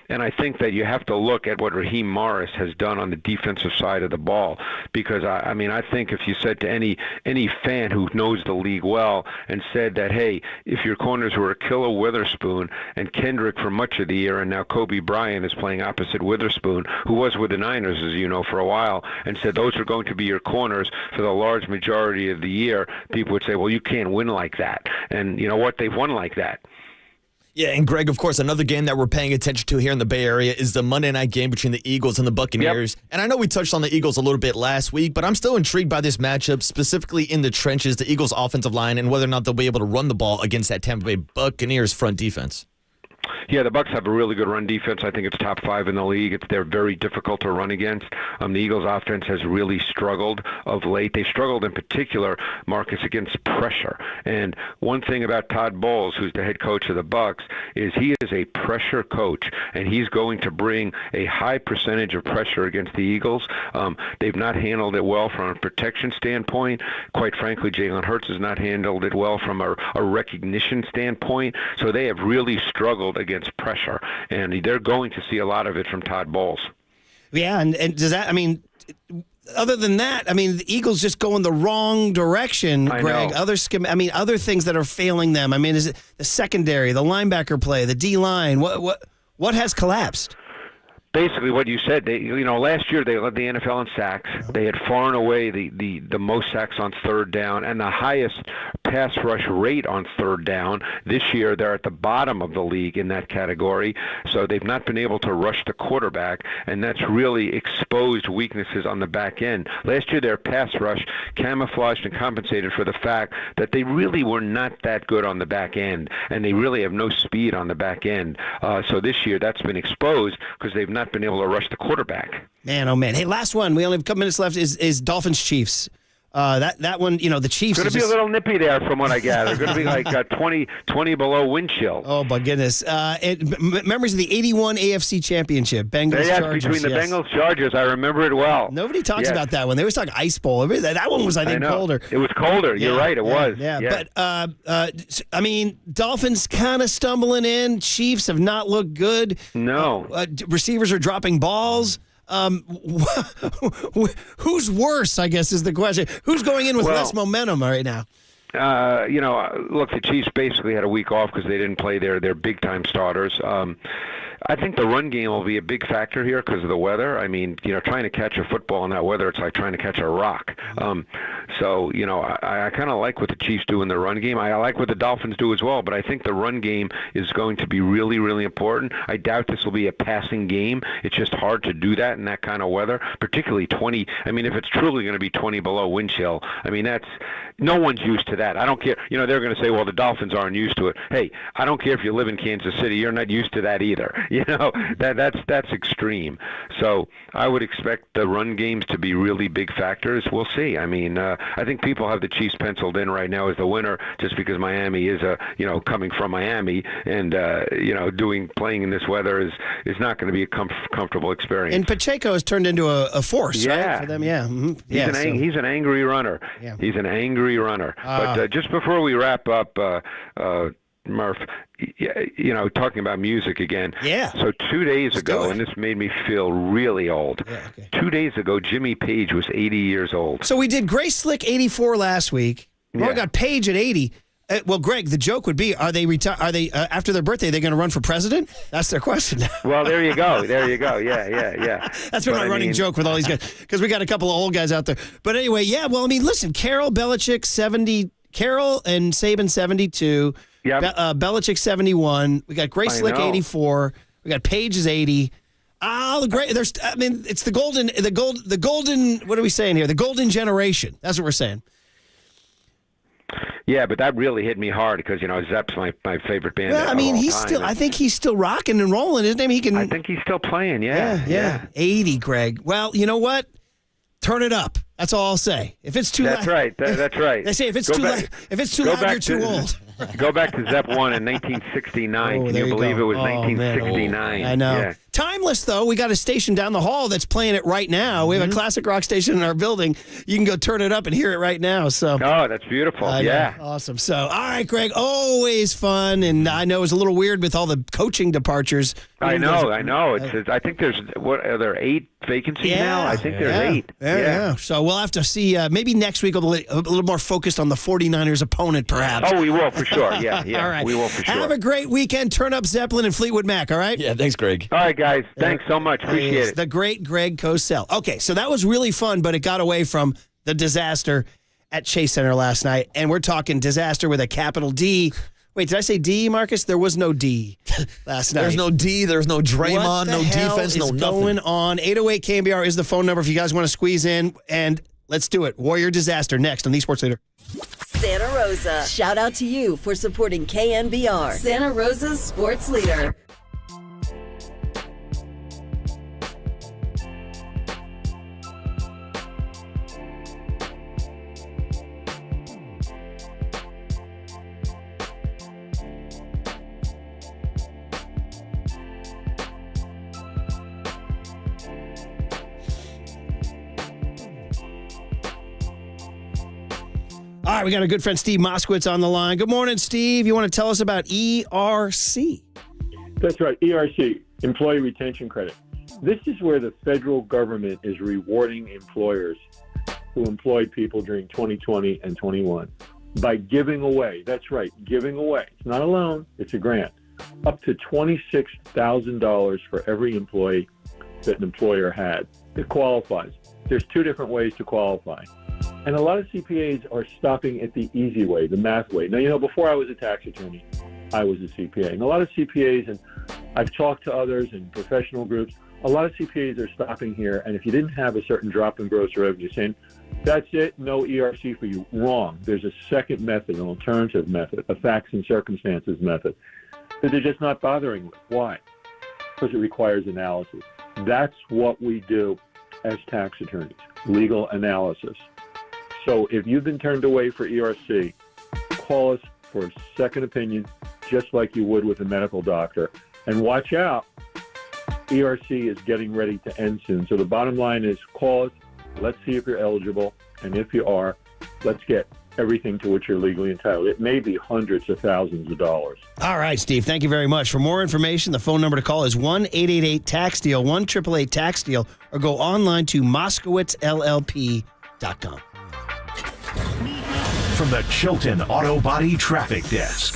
[SPEAKER 13] And I I think that you have to look at what Raheem Morris has done on the defensive side of the ball, because I mean, I think if you said to any fan who knows the league well and said that, hey, if your corners were Akilla Witherspoon and Kendrick for much of the year, and now Kobe Bryant is playing opposite Witherspoon, who was with the Niners, as you know, for a while, and said those are going to be your corners for the large majority of the year, people would say, well, you can't win like that. And you know what? They've won like that.
[SPEAKER 5] Yeah, and Greg, of course, another game that we're paying attention to here in the Bay Area is the Monday night game between the Eagles and the Buccaneers. Yep. And I know we touched on the Eagles a little bit last week, but I'm still intrigued by this matchup, specifically in the trenches, the Eagles' offensive line, and whether or not they'll be able to run the ball against that Tampa Bay Buccaneers front defense.
[SPEAKER 13] Yeah, the Bucs have a really good run defense. I think it's top 5 in the league. They're very difficult to run against. The Eagles' offense has really struggled of late. They struggled in particular, Marcus, against pressure. And one thing about Todd Bowles, who's the head coach of the Bucs, is he is a pressure coach, and he's going to bring a high percentage of pressure against the Eagles. They've not handled it well from a protection standpoint. Quite frankly, Jalen Hurts has not handled it well from a recognition standpoint. So they have really struggled against pressure, and they're going to see a lot of it from Todd Bowles.
[SPEAKER 4] Yeah, and does that, I mean, other than that, I mean, the Eagles just go in the wrong direction, Greg. Other things that are failing them. I mean, is it the secondary, the linebacker play, the D-line? What has collapsed?
[SPEAKER 13] Basically what you said. Last year they led the NFL in sacks. They had far and away the most sacks on third down and the highest pass rush rate on third down. This year they're at the bottom of the league in that category. So they've not been able to rush the quarterback, and that's really exposed weaknesses on the back end. Last year their pass rush camouflaged and compensated for the fact that they really were not that good on the back end, and they really have no speed on the back end. So this year that's been exposed because they've not been able to rush the quarterback.
[SPEAKER 4] Man, oh man. Hey, last one. We only have a couple minutes left. Is Dolphins Chiefs. That one, the Chiefs.
[SPEAKER 13] Going to be a little nippy there, from what I gather. Going to be like 20 below wind chill.
[SPEAKER 4] Oh my goodness! Memories of the '81 AFC Championship, Bengals Chargers.
[SPEAKER 13] Between the Bengals Chargers, I remember it well.
[SPEAKER 4] Nobody talks about that one. They always talk Ice Bowl. That one was, I think, colder.
[SPEAKER 13] It was colder. You're right. It was.
[SPEAKER 4] Yeah. But I mean, Dolphins kind of stumbling in. Chiefs have not looked good.
[SPEAKER 13] No.
[SPEAKER 4] Receivers are dropping balls. Who's worse, I guess, is the question. Who's going in with less momentum right now?
[SPEAKER 13] Look, the Chiefs basically had a week off because they didn't play their big-time starters. I think the run game will be a big factor here because of the weather. I mean, trying to catch a football in that weather, it's like trying to catch a rock. I kind of like what the Chiefs do in the run game. I like what the Dolphins do as well, but I think the run game is going to be really, really important. I doubt this will be a passing game. It's just hard to do that in that kind of weather, particularly 20. I mean, if it's truly going to be 20 below wind chill, I mean, no one's used to that. I don't care. They're going to say, well, the Dolphins aren't used to it. Hey, I don't care if you live in Kansas City. You're not used to that either. That's extreme. So I would expect the run games to be really big factors. We'll see. I mean, I think people have the Chiefs penciled in right now as the winner just because Miami is coming from Miami, and playing in this weather is not going to be a comfortable experience.
[SPEAKER 4] And Pacheco has turned into a force, right, for them. Yeah. Mm-hmm.
[SPEAKER 13] He's an angry runner. Yeah. He's an angry runner. But just before we wrap up, Murph, talking about music again.
[SPEAKER 4] Yeah.
[SPEAKER 13] So 2 days ago, and this made me feel really old. Yeah, okay. 2 days ago, Jimmy Page was 80 years old.
[SPEAKER 4] So we did Grace Slick 84 last week. We got Page at 80. Well, Greg, the joke would be: Are they after their birthday? They're going to run for president? That's their question.
[SPEAKER 13] Well, there you go. Yeah.
[SPEAKER 4] That's been my running joke with all these guys because we got a couple of old guys out there. But anyway, yeah. Well, I mean, listen, Carol Belichick 70, Carol and Saban 72. Yeah, Belichick 71. We got Grace Slick 84. We got Page's 80. Oh, the great! It's the golden. What are we saying here? The golden generation. That's what we're saying.
[SPEAKER 13] Yeah, but that really hit me hard because Zepp's my favorite band.
[SPEAKER 4] Well, I mean, I think he's still rocking and rolling, isn't he?
[SPEAKER 13] I think he's still playing. Yeah.
[SPEAKER 4] 80, Greg. Well, you know what? Turn it up. That's all I'll say. If it's too
[SPEAKER 13] That's
[SPEAKER 4] loud,
[SPEAKER 13] right. That's right.
[SPEAKER 4] They say if it's
[SPEAKER 13] Go
[SPEAKER 4] too
[SPEAKER 13] back-
[SPEAKER 4] loud, if it's too
[SPEAKER 13] go
[SPEAKER 4] loud,
[SPEAKER 13] back
[SPEAKER 4] you're too
[SPEAKER 13] to-
[SPEAKER 4] old.
[SPEAKER 13] Go back to Zep 1 in 1969.
[SPEAKER 4] Oh,
[SPEAKER 13] Can
[SPEAKER 4] there
[SPEAKER 13] you believe
[SPEAKER 4] go.
[SPEAKER 13] it was
[SPEAKER 4] Oh, man.
[SPEAKER 13] 1969?
[SPEAKER 4] I know.
[SPEAKER 13] Yeah.
[SPEAKER 4] Timeless, though. We got a station down the hall that's playing it right now. We have a classic rock station in our building. You can go turn it up and hear it right now. So.
[SPEAKER 13] Oh, that's beautiful. Yeah.
[SPEAKER 4] Awesome. So, all right, Greg, always fun. And I know it was a little weird with all the coaching departures.
[SPEAKER 13] I know. I think there's, are there 8 vacancies now? I think there's 8.
[SPEAKER 4] Yeah. So we'll have to see. Maybe next week we'll be a little more focused on the 49ers opponent, perhaps.
[SPEAKER 13] Oh, we will for sure. Yeah.
[SPEAKER 4] All right.
[SPEAKER 13] We will for sure.
[SPEAKER 4] Have a great weekend. Turn up Zeppelin and Fleetwood Mac, all right?
[SPEAKER 5] Yeah, thanks, Greg.
[SPEAKER 13] All right, guys. Thanks so much. Appreciate it.
[SPEAKER 4] The great Greg Cosell. Okay, so that was really fun, but it got away from the disaster at Chase Center last night. And we're talking disaster with a capital D. Wait, did I say D, Marcus? There was no D last night.
[SPEAKER 5] There's no D. There's no Draymond.
[SPEAKER 4] What the
[SPEAKER 5] no
[SPEAKER 4] hell
[SPEAKER 5] defense.
[SPEAKER 4] is
[SPEAKER 5] No nothing.
[SPEAKER 4] going on? 808 KNBR is the phone number if you guys want to squeeze in. And let's do it. Warrior Disaster next on the Sports Leader.
[SPEAKER 6] Santa Rosa. Shout out to you for supporting KNBR, Santa Rosa's sports leader.
[SPEAKER 4] All right, we got a good friend Steve Moskowitz on the line. Good morning, Steve. You want to tell us about ERC?
[SPEAKER 14] That's right, ERC, Employee Retention Credit. This is where the federal government is rewarding employers who employed people during 2020 and 21 by giving away, that's right, giving away. It's not a loan, it's a grant. Up to $26,000 for every employee that an employer had. It qualifies. There's 2 different ways to qualify. And a lot of CPAs are stopping at the easy way, the math way. Now, before I was a tax attorney, I was a CPA. And a lot of CPAs, and I've talked to others in professional groups, a lot of CPAs are stopping here. And if you didn't have a certain drop in gross revenue, saying, that's it, no ERC for you. Wrong. There's a second method, an alternative method, a facts and circumstances method that they're just not bothering with. Why? Because it requires analysis. That's what we do as tax attorneys, legal analysis. So if you've been turned away for ERC, call us for a second opinion, just like you would with a medical doctor. And watch out, ERC is getting ready to end soon. So the bottom line is call us, let's see if you're eligible, and if you are, let's get everything to which you're legally entitled. It may be hundreds of thousands of dollars.
[SPEAKER 4] All right, Steve, thank you very much. For more information, the phone number to call is 1-888-TAX-DEAL, 1-888-TAX-DEAL, or go online to MoskowitzLLP.com.
[SPEAKER 1] From the Chilton Auto Body Traffic Desk.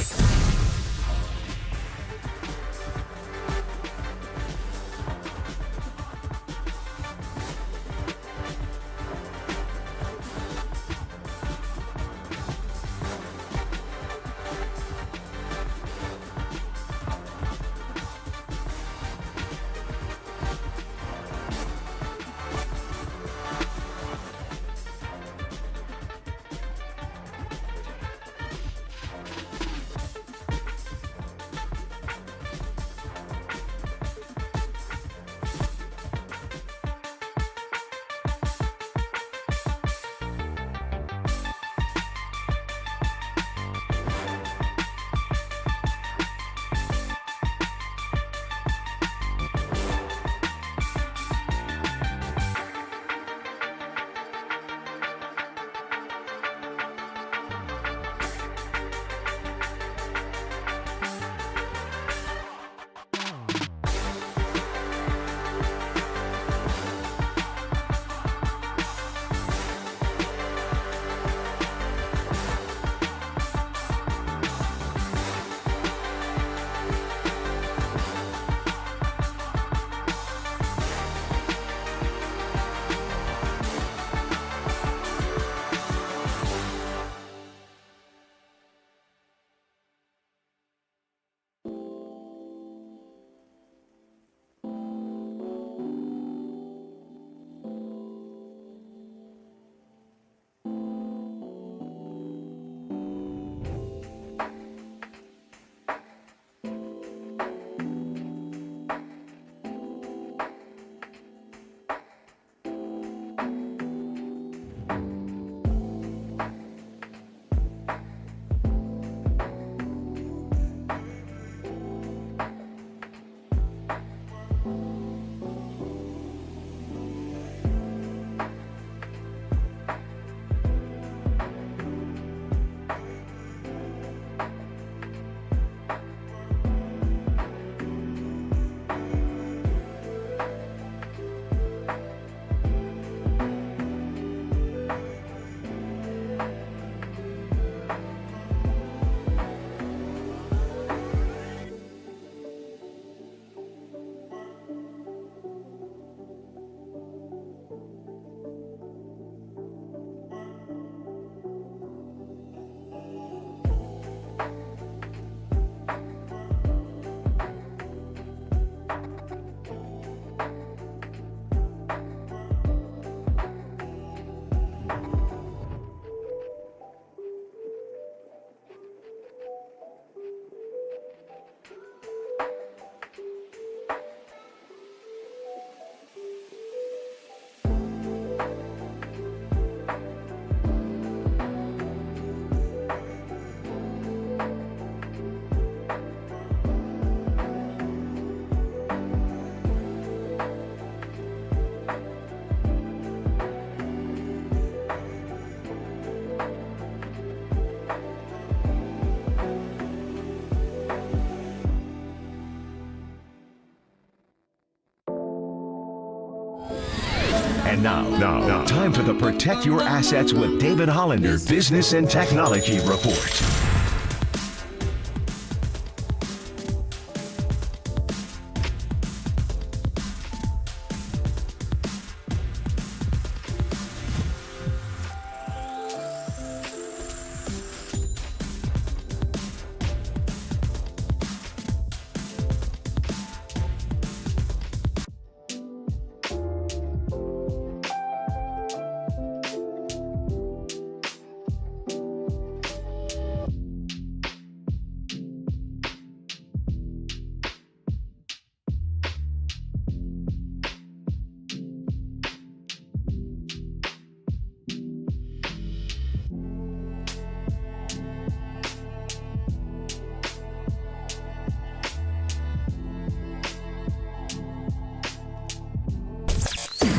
[SPEAKER 1] And now, time for the Protect Your Assets with David Hollander Business and Technology Report.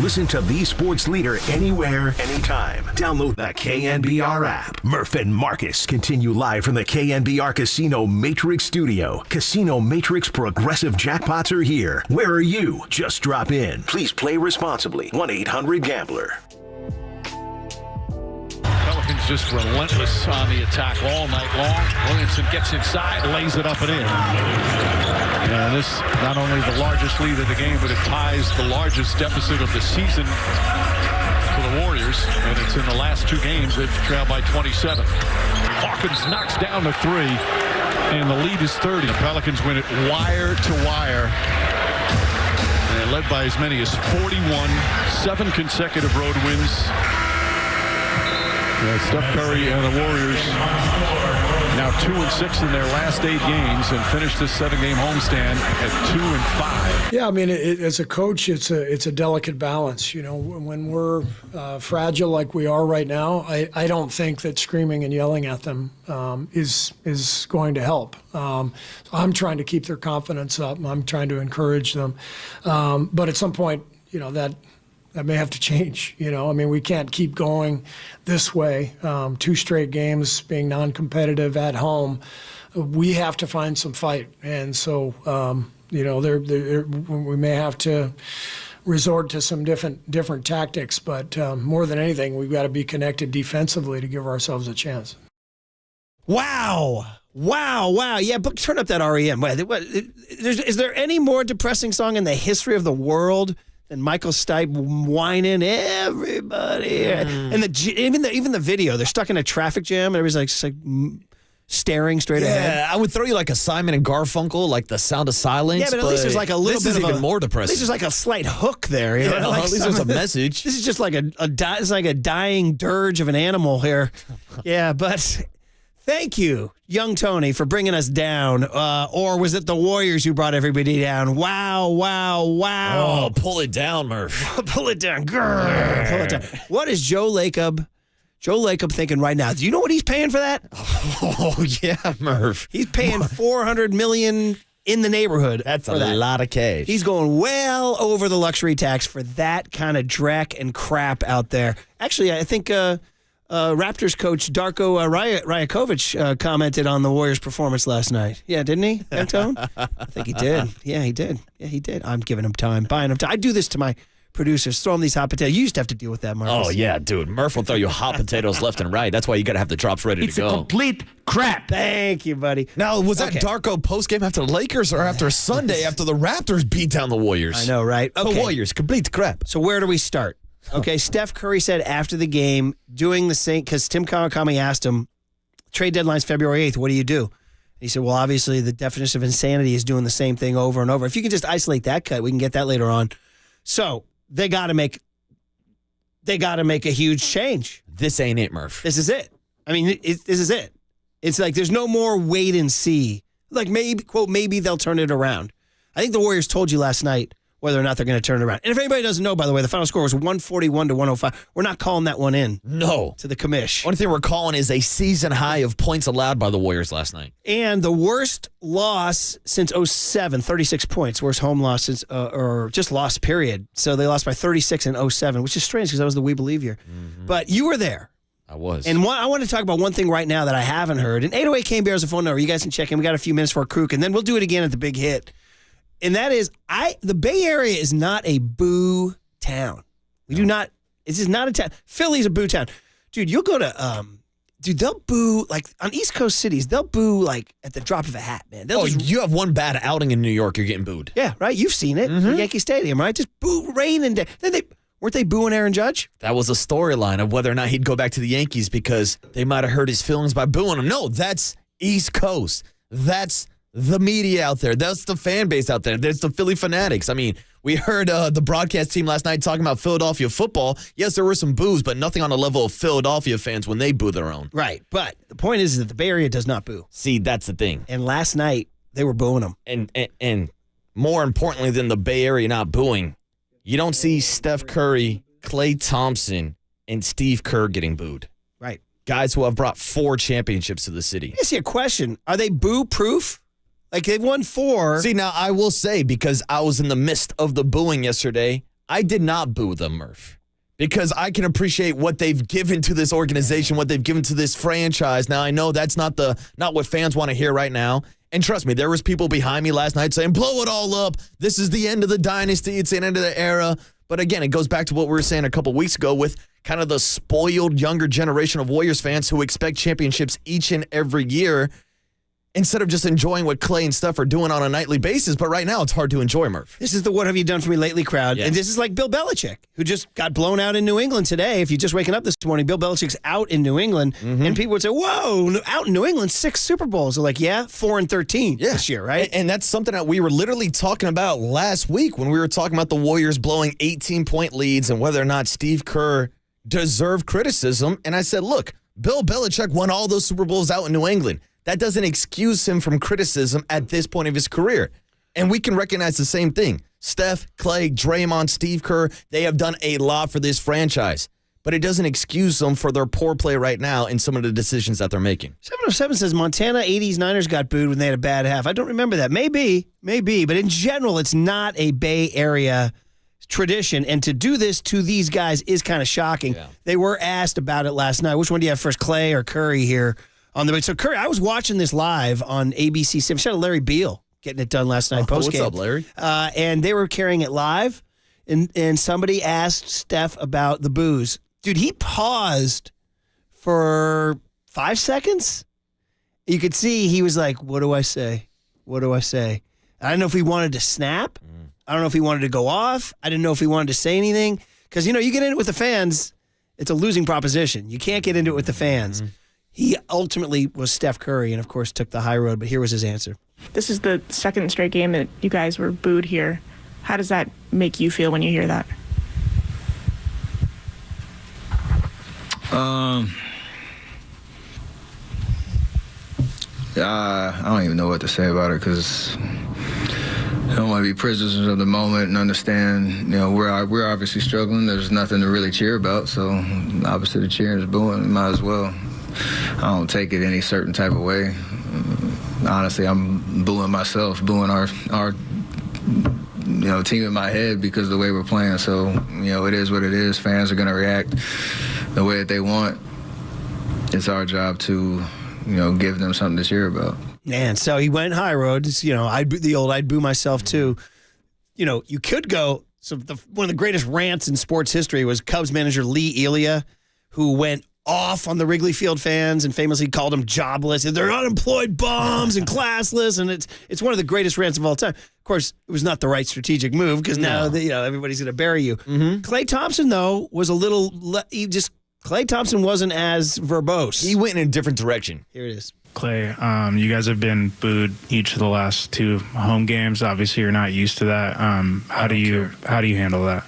[SPEAKER 1] Listen to the sports leader anywhere, anytime. Download the KNBR app. Murph and Marcus continue live from the KNBR Casino Matrix Studio. Casino Matrix Progressive Jackpots are here. Where are you? Just drop in. Please play responsibly. 1-800-GAMBLER.
[SPEAKER 3] Pelicans just relentless on the attack all night long. Williamson gets inside, lays it up and in. And this not only the largest lead of the game, but it ties the largest deficit of the season for the Warriors. And it's in the last two games they've trailed by 27. Hawkins knocks down the three, and the lead is 30. The Pelicans win it wire to wire. And they're led by as many as 41, 7 consecutive road wins. Steph Curry and the Warriors now 2-6 in their last 8 games and finished this 7-game homestand at 2-5.
[SPEAKER 2] Yeah, I mean, as a coach, it's a delicate balance. You know, when we're fragile like we are right now, I don't think that screaming and yelling at them is going to help. I'm trying to keep their confidence up. I'm trying to encourage them. But at some point, you know, that may have to change. You know, I mean, we can't keep going this way. 2 straight games being non-competitive at home. We have to find some fight. And so, you know, we may have to resort to some different tactics. But more than anything, we've got to be connected defensively to give ourselves a chance.
[SPEAKER 4] Wow. Yeah, but turn up that REM. Is there any more depressing song in the history of the world and Michael Stipe whining everybody, and even the video, they're stuck in a traffic jam, and everybody's just like staring straight ahead.
[SPEAKER 5] Yeah, I would throw you like a Simon and Garfunkel, like The Sound of Silence.
[SPEAKER 4] Yeah, but at least there's like a little bit
[SPEAKER 5] of
[SPEAKER 4] even
[SPEAKER 5] more depressing.
[SPEAKER 4] At least there's like a slight hook there. You know?
[SPEAKER 5] Like at least there's a message.
[SPEAKER 4] This is just like it's like a dying dirge of an animal here. Yeah, but thank you, young Tony, for bringing us down. Or was it the Warriors who brought everybody down? Wow.
[SPEAKER 5] Oh, pull it down, Murph.
[SPEAKER 4] Pull it down. Grrr. Pull it down. What is Joe Lacob thinking right now? Do you know what he's paying for that?
[SPEAKER 5] Oh, yeah, Murph.
[SPEAKER 4] He's paying $400 million in the neighborhood.
[SPEAKER 5] That's a lot of cash.
[SPEAKER 4] He's going well over the luxury tax for that kind of dreck and crap out there. Actually, I think Raptors coach Darko Rajakovic commented on the Warriors' performance last night. Yeah, didn't he, Antone? I think he did. Yeah, he did. I'm giving him time, buying him time. I do this to my producers, throw them these hot potatoes. You used to have to deal with that, Marcus.
[SPEAKER 5] Oh, yeah, dude. Murph will throw you hot potatoes left and right. That's why you got to have the drops ready to go.
[SPEAKER 10] It's a complete crap.
[SPEAKER 4] Thank you, buddy.
[SPEAKER 5] Now, was that Darko postgame after the Lakers or after Sunday after the Raptors beat down the Warriors?
[SPEAKER 4] I know, right? Okay.
[SPEAKER 5] The Warriors, complete crap.
[SPEAKER 4] So where do we start? Okay, Steph Curry said after the game, doing the same, because Tim Kawakami asked him, trade deadline's February 8th, what do you do? He said, well, obviously the definition of insanity is doing the same thing over and over. If you can just isolate that cut, we can get that later on. So they got to make a huge change.
[SPEAKER 5] This ain't it, Murph.
[SPEAKER 4] This is it. I mean, this is it. It's like there's no more wait and see. Like maybe, quote, maybe they'll turn it around. I think the Warriors told you last night whether or not they're going to turn it around. And if anybody doesn't know, by the way, the final score was 141-105. We're not calling that one in.
[SPEAKER 5] No.
[SPEAKER 4] To the commish.
[SPEAKER 5] Only thing we're calling is a season high of points allowed by the Warriors last night.
[SPEAKER 4] And the worst loss since 07, 36 points. Worst home loss since, or just loss, period. So they lost by 36 in 07, which is strange because that was the We Believe year. Mm-hmm. But you were there.
[SPEAKER 5] I was.
[SPEAKER 4] And I want to talk about one thing right now that I haven't heard. And 808 KNBR is a phone number. You guys can check in. We got a few minutes for a Kruk, and then we'll do it again at the big hit. And that is, the Bay Area is not a boo town. We do not. This is not a town. Philly's a boo town. Dude, you'll go to, they'll boo, like, on East Coast cities, they'll boo, like, at the drop of a hat, man.
[SPEAKER 5] You have one bad outing in New York, you're getting booed.
[SPEAKER 4] Yeah, right? You've seen it. Yankee Stadium, right? Just boo, rain and day. Weren't they booing Aaron Judge?
[SPEAKER 5] That was a storyline of whether or not he'd go back to the Yankees because they might have hurt his feelings by booing him. No, that's East Coast. That's the media out there. That's the fan base out there. There's the Philly fanatics. I mean, we heard the broadcast team last night talking about Philadelphia football. Yes, there were some boos, but nothing on the level of Philadelphia fans when they boo their own.
[SPEAKER 4] Right, but the point is that the Bay Area does not boo.
[SPEAKER 5] See, that's the thing.
[SPEAKER 4] And last night, they were booing them.
[SPEAKER 5] And more importantly than the Bay Area not booing, you don't see Steph Curry, Klay Thompson, and Steve Kerr getting booed.
[SPEAKER 4] Right.
[SPEAKER 5] Guys who have brought 4 championships to the city.
[SPEAKER 4] I see a question. Are they boo-proof? Like, they've won 4.
[SPEAKER 5] See, now, I will say, because I was in the midst of the booing yesterday, I did not boo them, Murph. Because I can appreciate what they've given to this organization, what they've given to this franchise. Now, I know that's not what fans want to hear right now. And trust me, there was people behind me last night saying, blow it all up. This is the end of the dynasty. It's the end of the era. But again, it goes back to what we were saying a couple weeks ago with kind of the spoiled younger generation of Warriors fans who expect championships each and every year instead of just enjoying what Klay and Steph are doing on a nightly basis. But right now, it's hard to enjoy, Murph.
[SPEAKER 4] This is the what have you done for me lately crowd.
[SPEAKER 5] Yeah.
[SPEAKER 4] And this is like Bill Belichick, who just got blown out in New England today. If you're just waking up this morning, Bill Belichick's out in New England. And people would say, whoa, out in New England, 6 Super Bowls. They're like, yeah, 4-13 this year, right?
[SPEAKER 5] And that's something that we were literally talking about last week when we were talking about the Warriors blowing 18-point leads and whether or not Steve Kerr deserved criticism. And I said, look, Bill Belichick won all those Super Bowls out in New England. That doesn't excuse him from criticism at this point of his career. And we can recognize the same thing. Steph, Klay, Draymond, Steve Kerr, they have done a lot for this franchise. But it doesn't excuse them for their poor play right now and some of the decisions that they're making.
[SPEAKER 4] 707 says Montana 80s Niners got booed when they had a bad half. I don't remember that. Maybe. But in general, it's not a Bay Area tradition. And to do this to these guys is kind of shocking. Yeah. They were asked about it last night. Which one do you have first, Klay or Curry here? So Curry, I was watching this live on ABC. Shout out to Larry Beal getting it done last night postgame.
[SPEAKER 5] What's up, Larry?
[SPEAKER 4] And they were carrying it live, and somebody asked Steph about the boos. Dude, he paused for 5 seconds. You could see he was like, "What do I say? What do I say?" I don't know if he wanted to snap. I don't know if he wanted to go off. I didn't know if he wanted to say anything because you get in it with the fans, it's a losing proposition. You can't get into it with the fans. He ultimately was Steph Curry and, of course, took the high road, but here was his answer.
[SPEAKER 15] This is the second straight game that you guys were booed here. How does that make you feel when you hear that?
[SPEAKER 9] I don't even know what to say about it because I don't want to be prisoners of the moment and understand, we're obviously struggling. There's nothing to really cheer about, so the opposite of cheering is booing. Might as well. I don't take it any certain type of way. Honestly, I'm booing myself, booing our team in my head because of the way we're playing. So, it is what it is. Fans are going to react the way that they want. It's our job to, give them something to cheer about.
[SPEAKER 4] Man, so he went high road. I'd boo myself too. You could go. So one of the greatest rants in sports history was Cubs manager Lee Elia, who went off on the Wrigley Field fans and famously called them jobless. They're unemployed bums and classless, and it's one of the greatest rants of all time. Of course, it was not the right strategic move because now everybody's going to bury you. Klay Thompson, though, was a little. Klay Thompson wasn't as verbose.
[SPEAKER 5] He went in a different direction.
[SPEAKER 4] Here it is.
[SPEAKER 16] Klay, you guys have been booed each of the last 2 home games. Obviously, you're not used to that. How do you handle that?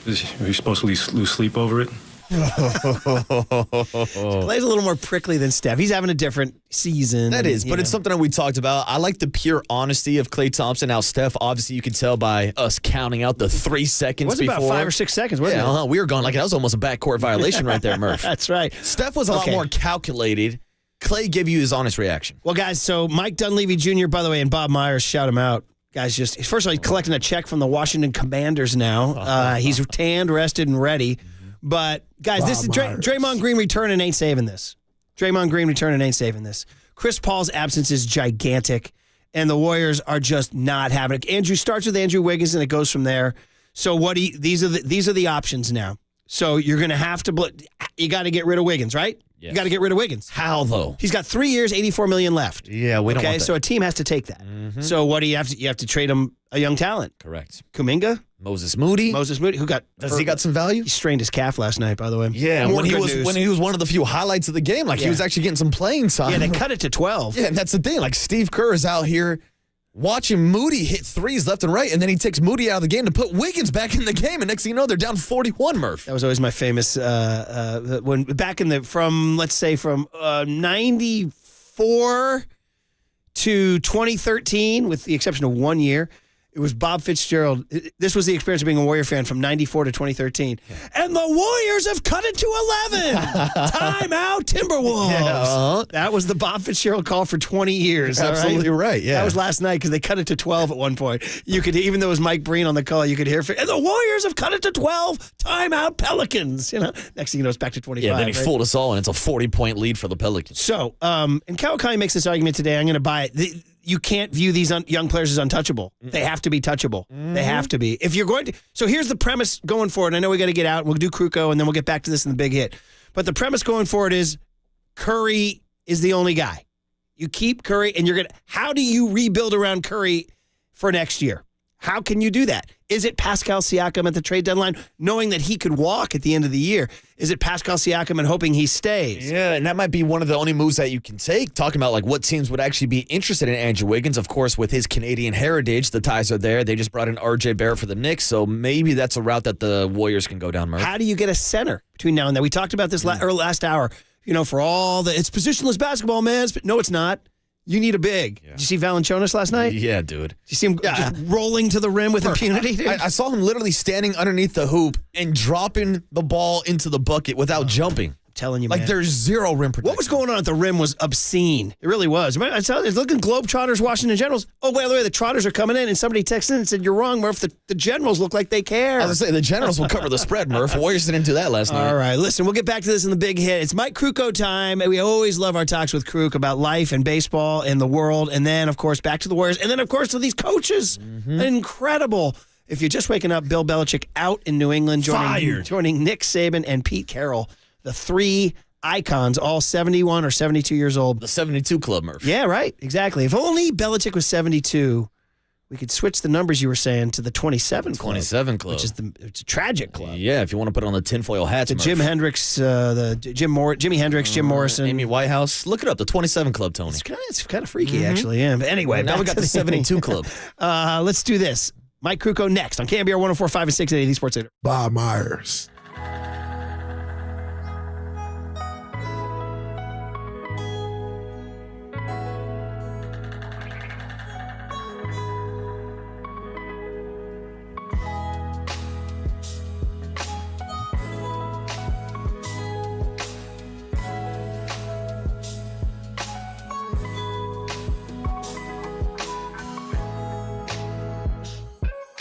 [SPEAKER 17] Are you supposed to lose sleep over it?
[SPEAKER 4] Klay's a little more prickly than Steph. He's having a different season.
[SPEAKER 5] That is, but it's something that we talked about. I like the pure honesty of Klay Thompson. Now, Steph, obviously, you could tell by us counting out the 3 seconds before.
[SPEAKER 4] It was about 5 or 6 seconds, wasn't it?
[SPEAKER 5] We were going like that was almost a backcourt violation right there, Murph.
[SPEAKER 4] That's right.
[SPEAKER 5] Steph was a lot more calculated. Klay gave you his honest reaction.
[SPEAKER 4] Well, guys, so Mike Dunleavy Jr., by the way, and Bob Myers, shout him out. Guys, first of all, he's collecting a check from the Washington Commanders now. He's tanned, rested, and ready. But, guys, this is Draymond Green returning ain't saving this. Draymond Green returning ain't saving this. Chris Paul's absence is gigantic, and the Warriors are just not having it. Andrew starts with Andrew Wiggins, and it goes from there. So these are the options now. So you're going to have to you got to get rid of Wiggins, right?
[SPEAKER 5] Yes.
[SPEAKER 4] You got to get rid of Wiggins.
[SPEAKER 5] How though?
[SPEAKER 4] He's got 3 years, $84 million left.
[SPEAKER 5] Yeah, we don't want that.
[SPEAKER 4] So a team has to take that.
[SPEAKER 5] Mm-hmm.
[SPEAKER 4] So what do you have to? You have to trade him a young talent.
[SPEAKER 5] Correct.
[SPEAKER 4] Kuminga,
[SPEAKER 5] Moses Moody,
[SPEAKER 4] who got?
[SPEAKER 5] Does he got some value?
[SPEAKER 4] He strained his calf last night, by the way.
[SPEAKER 5] Yeah, when he was one of the few highlights of the game, he was actually getting some playing time.
[SPEAKER 4] Yeah, they cut it to 12.
[SPEAKER 5] Yeah, and that's the thing. Like Steve Kerr is out here watching Moody hit threes left and right, and then he takes Moody out of the game to put Wiggins back in the game, and next thing you know, they're down 41, Murph.
[SPEAKER 4] That was always my famous when back in from 94 to 2013, with the exception of 1 year. It was Bob Fitzgerald. This was the experience of being a Warrior fan from 94 to 2013. And the Warriors have cut it to 11. Timeout, Timberwolves.
[SPEAKER 5] Yeah,
[SPEAKER 4] That was the Bob Fitzgerald call for 20 years.
[SPEAKER 5] Absolutely right, yeah.
[SPEAKER 4] That was last night because they cut it to 12 at one point. You could, even though it was Mike Breen on the call, you could hear, and the Warriors have cut it to 12. Timeout, Pelicans. Next thing you know, it's back to 25.
[SPEAKER 5] Yeah, then he fooled us all, and it's a 40-point lead for the Pelicans.
[SPEAKER 4] So, and Kawhi makes this argument today. I'm going to buy it. You can't view these young players as untouchable. They have to be touchable. They have to be. If you're going to, so here's the premise going forward. I know we got to get out. We'll do Kruko, and then we'll get back to this in the big hit. But the premise going forward is Curry is the only guy. You keep Curry, and how do you rebuild around Curry for next year? How can you do that? Is it Pascal Siakam at the trade deadline, knowing that he could walk at the end of the year? Is it Pascal Siakam and hoping he stays?
[SPEAKER 5] Yeah, and that might be one of the only moves that you can take, talking about what teams would actually be interested in Andrew Wiggins. Of course, with his Canadian heritage, the ties are there. They just brought in R.J. Barrett for the Knicks, so maybe that's a route that the Warriors can go down, Murph.
[SPEAKER 4] How do you get a center between now and then? We talked about this last hour, for all it's positionless basketball, man. No, it's not. You need a big. Yeah. Did you see Valanciunas last night?
[SPEAKER 5] Yeah, dude.
[SPEAKER 4] Did you see him just rolling to the rim with impunity? Dude?
[SPEAKER 5] I saw him literally standing underneath the hoop and dropping the ball into the bucket without jumping.
[SPEAKER 4] Telling you, man.
[SPEAKER 5] There's zero rim protection.
[SPEAKER 4] What was going on at the rim was obscene. It really was. I saw it's looking Globetrotters, Washington Generals. Oh, by the way, the Trotters are coming in, and somebody texted in and said, "You're wrong, Murph. The Generals look like they care."
[SPEAKER 5] I was going to say, the Generals will cover the spread, Murph. Warriors didn't do that last night.
[SPEAKER 4] All right, listen, we'll get back to this in the big hit. It's Mike Kruko time, and we always love our talks with Kruk about life and baseball and the world, and then, of course, back to the Warriors, and then, of course, to these coaches. Incredible. If you're just waking up, Bill Belichick out in New England, joining Nick Saban and Pete Carroll, the three icons, all 71 or 72 years old.
[SPEAKER 5] The 72 Club, Murph.
[SPEAKER 4] Yeah, right. Exactly. If only Belichick was 72, we could switch the numbers you were saying to the 27 Club.
[SPEAKER 5] 27 Club.
[SPEAKER 4] Which is it's a tragic club.
[SPEAKER 5] Yeah, if you want to put it on the tinfoil hats,
[SPEAKER 4] Murph. Jimi Hendrix, Jimi Morrison.
[SPEAKER 5] Amy Whitehouse. Look it up, the 27 Club, Tony.
[SPEAKER 4] It's kind of freaky, actually. Yeah. But anyway,
[SPEAKER 5] now we got the 72 Club.
[SPEAKER 4] Let's do this. Mike Kruko next on KNBR 104.5 and 680, the Sports Leader.
[SPEAKER 7] Bob Myers.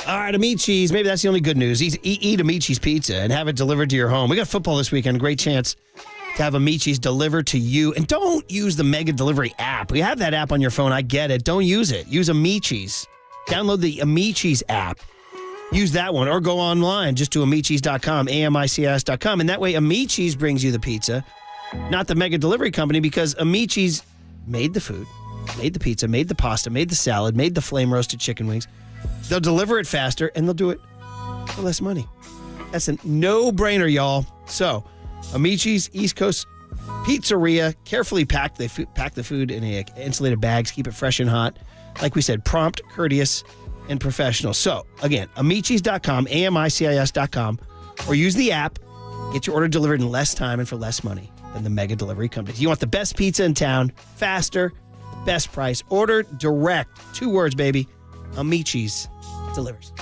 [SPEAKER 4] All right, Amici's. Maybe that's the only good news. Eat Amici's pizza and have it delivered to your home. We got football this weekend. Great chance to have Amici's delivered to you. And don't use the Mega Delivery app. We have that app on your phone. I get it. Don't use it. Use Amici's. Download the Amici's app. Use that one or go online just to Amici's.com, AMICIS.com. And that way Amici's brings you the pizza, not the Mega Delivery company, because Amici's made the food, made the pizza, made the pasta, made the salad, made the flame roasted chicken wings. They'll deliver it faster, and they'll do it for less money. That's a no-brainer, y'all. So, Amici's East Coast Pizzeria, carefully packed. They pack the food in insulated bags, keep it fresh and hot. Like we said, prompt, courteous, and professional. So, again, Amici's.com, AMICIS.com, or use the app. Get your order delivered in less time and for less money than the Mega Delivery companies. You want the best pizza in town, faster, best price. Order direct. 2 words, baby. Amici's delivers.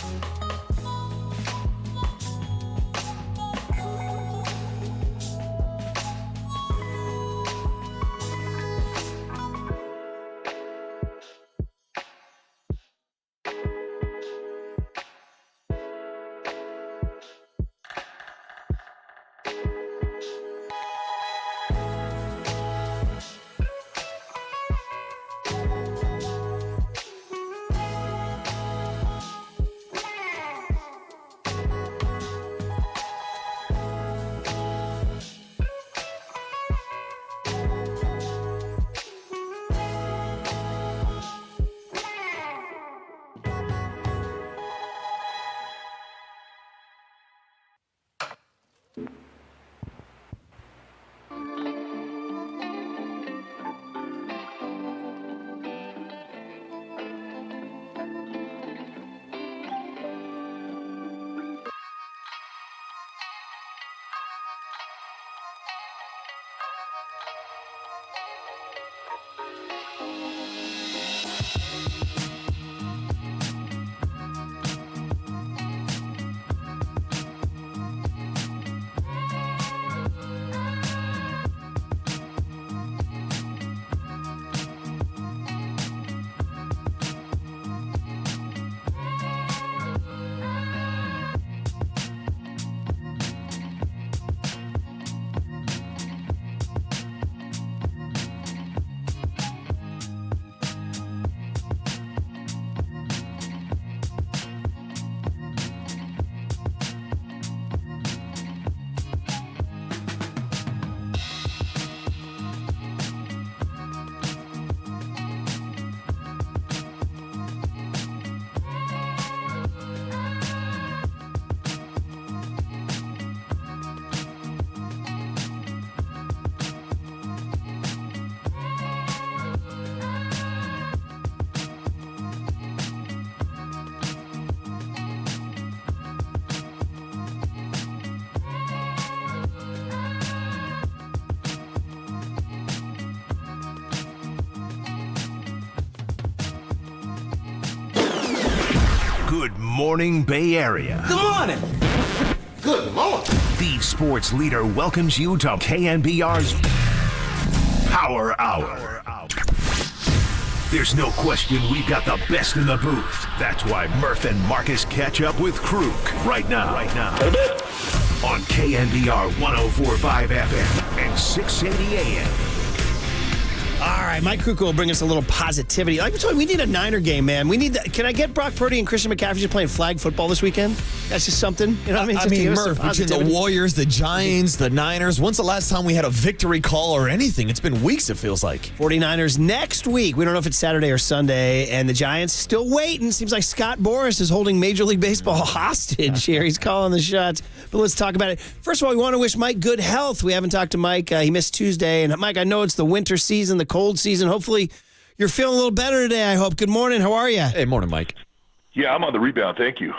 [SPEAKER 1] Good morning, Bay Area.
[SPEAKER 18] Good morning.
[SPEAKER 1] Good morning. The sports leader welcomes you to KNBR's Power Hour. There's no question we've got the best in the booth. That's why Murph and Marcus catch up with Kruk right now. On KNBR 104.5 FM and 680 AM.
[SPEAKER 4] All right, Mike Kruk will bring us a little positivity. Like we told you, we need a Niner game, man. We need that. Can I get Brock Purdy and Christian McCaffrey just playing flag football this weekend? That's just something. You know what I mean?
[SPEAKER 5] I mean, Murph, between the Warriors, the Giants, the Niners, when's the last time we had a victory call or anything? It's been weeks, it feels like.
[SPEAKER 4] 49ers next week. We don't know if it's Saturday or Sunday, and the Giants still waiting. Seems like Scott Boras is holding Major League Baseball hostage here. He's calling the shots. But let's talk about it. First of all, we want to wish Mike good health. We haven't talked to Mike. He missed Tuesday. And Mike, I know it's the winter season, the cold season. Hopefully you're feeling a little better today, I hope. Good morning. How are you?
[SPEAKER 5] Hey, morning, Mike.
[SPEAKER 19] Yeah, I'm on the rebound. Thank you.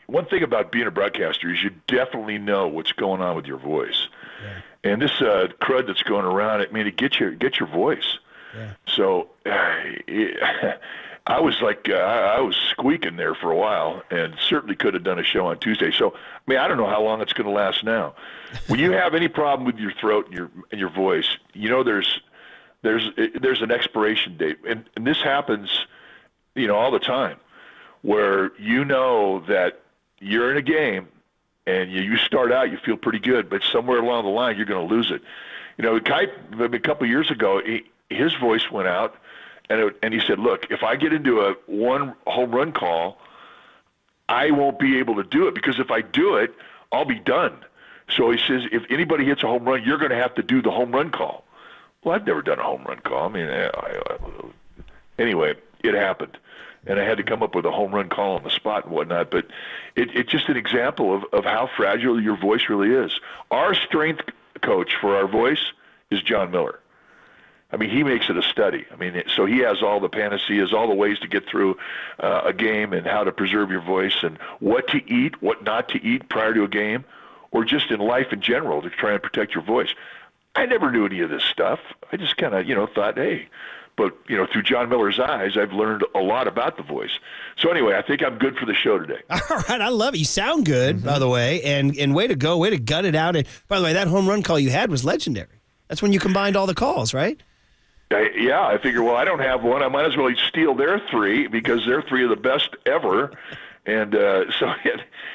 [SPEAKER 19] One thing about being a broadcaster is you definitely know what's going on with your voice. Yeah. And this crud that's going around, it gets your voice. Yeah. So I was like, I was squeaking there for a while, and certainly could have done a show on Tuesday. So, I don't know how long it's going to last now. When you have any problem with your throat and your voice, there's an expiration date, and this happens, all the time, where that you're in a game and you start out, you feel pretty good, but somewhere along the line you're going to lose it. A couple of years ago, his voice went out, and he said, "Look, if I get into a one home run call, I won't be able to do it because if I do it, I'll be done." So he says, "If anybody hits a home run, you're going to have to do the home run call." Well, I've never done a home run call. Anyway, it happened, and I had to come up with a home run call on the spot and whatnot. But it's just an example of how fragile your voice really is. Our strength coach for our voice is John Miller. He makes it a study. So he has all the panaceas, all the ways to get through a game and how to preserve your voice and what to eat, what not to eat prior to a game, or just in life in general to try and protect your voice. I never knew any of this stuff. I just kind of, thought, hey. But, through John Miller's eyes, I've learned a lot about the voice. So anyway, I think I'm good for the show today.
[SPEAKER 4] All right, I love it. You sound good, by the way, and way to go, way to gut it out. And by the way, that home run call you had was legendary. That's when you combined all the calls, right?
[SPEAKER 19] Yeah, I figure, I don't have one. I might as well steal their three because they're three of the best ever. And so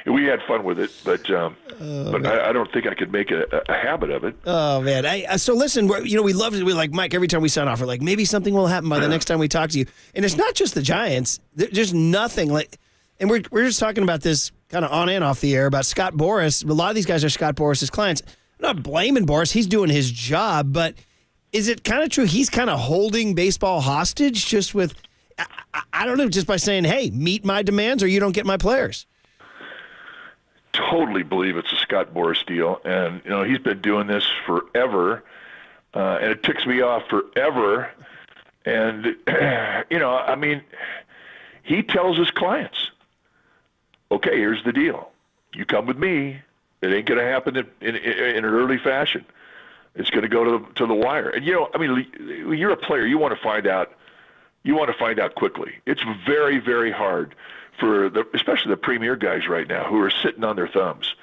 [SPEAKER 19] we had fun with it, but I don't think I could make a habit of it.
[SPEAKER 4] Oh, man. So listen, we love it. We're like, Mike, every time we sign off, we're like, maybe something will happen by the next time we talk to you. And it's not just the Giants. There's nothing like, and we're just talking about this kind of on and off the air about Scott Boras. A lot of these guys are Scott Boras' clients. I'm not blaming Boras. He's doing his job, but is it kind of true he's kind of holding baseball hostage just with, I don't know, just by saying, hey, meet my demands or you don't get my players?
[SPEAKER 19] Totally believe it's a Scott Boras deal. And, he's been doing this forever. And it ticks me off forever. And, he tells his clients, okay, here's the deal. You come with me. It ain't going to happen in an early fashion. It's going to go to the wire. And, when you're a player, you want to find out. You want to find out quickly. It's very, very hard for especially the premier guys right now who are sitting on their thumbs.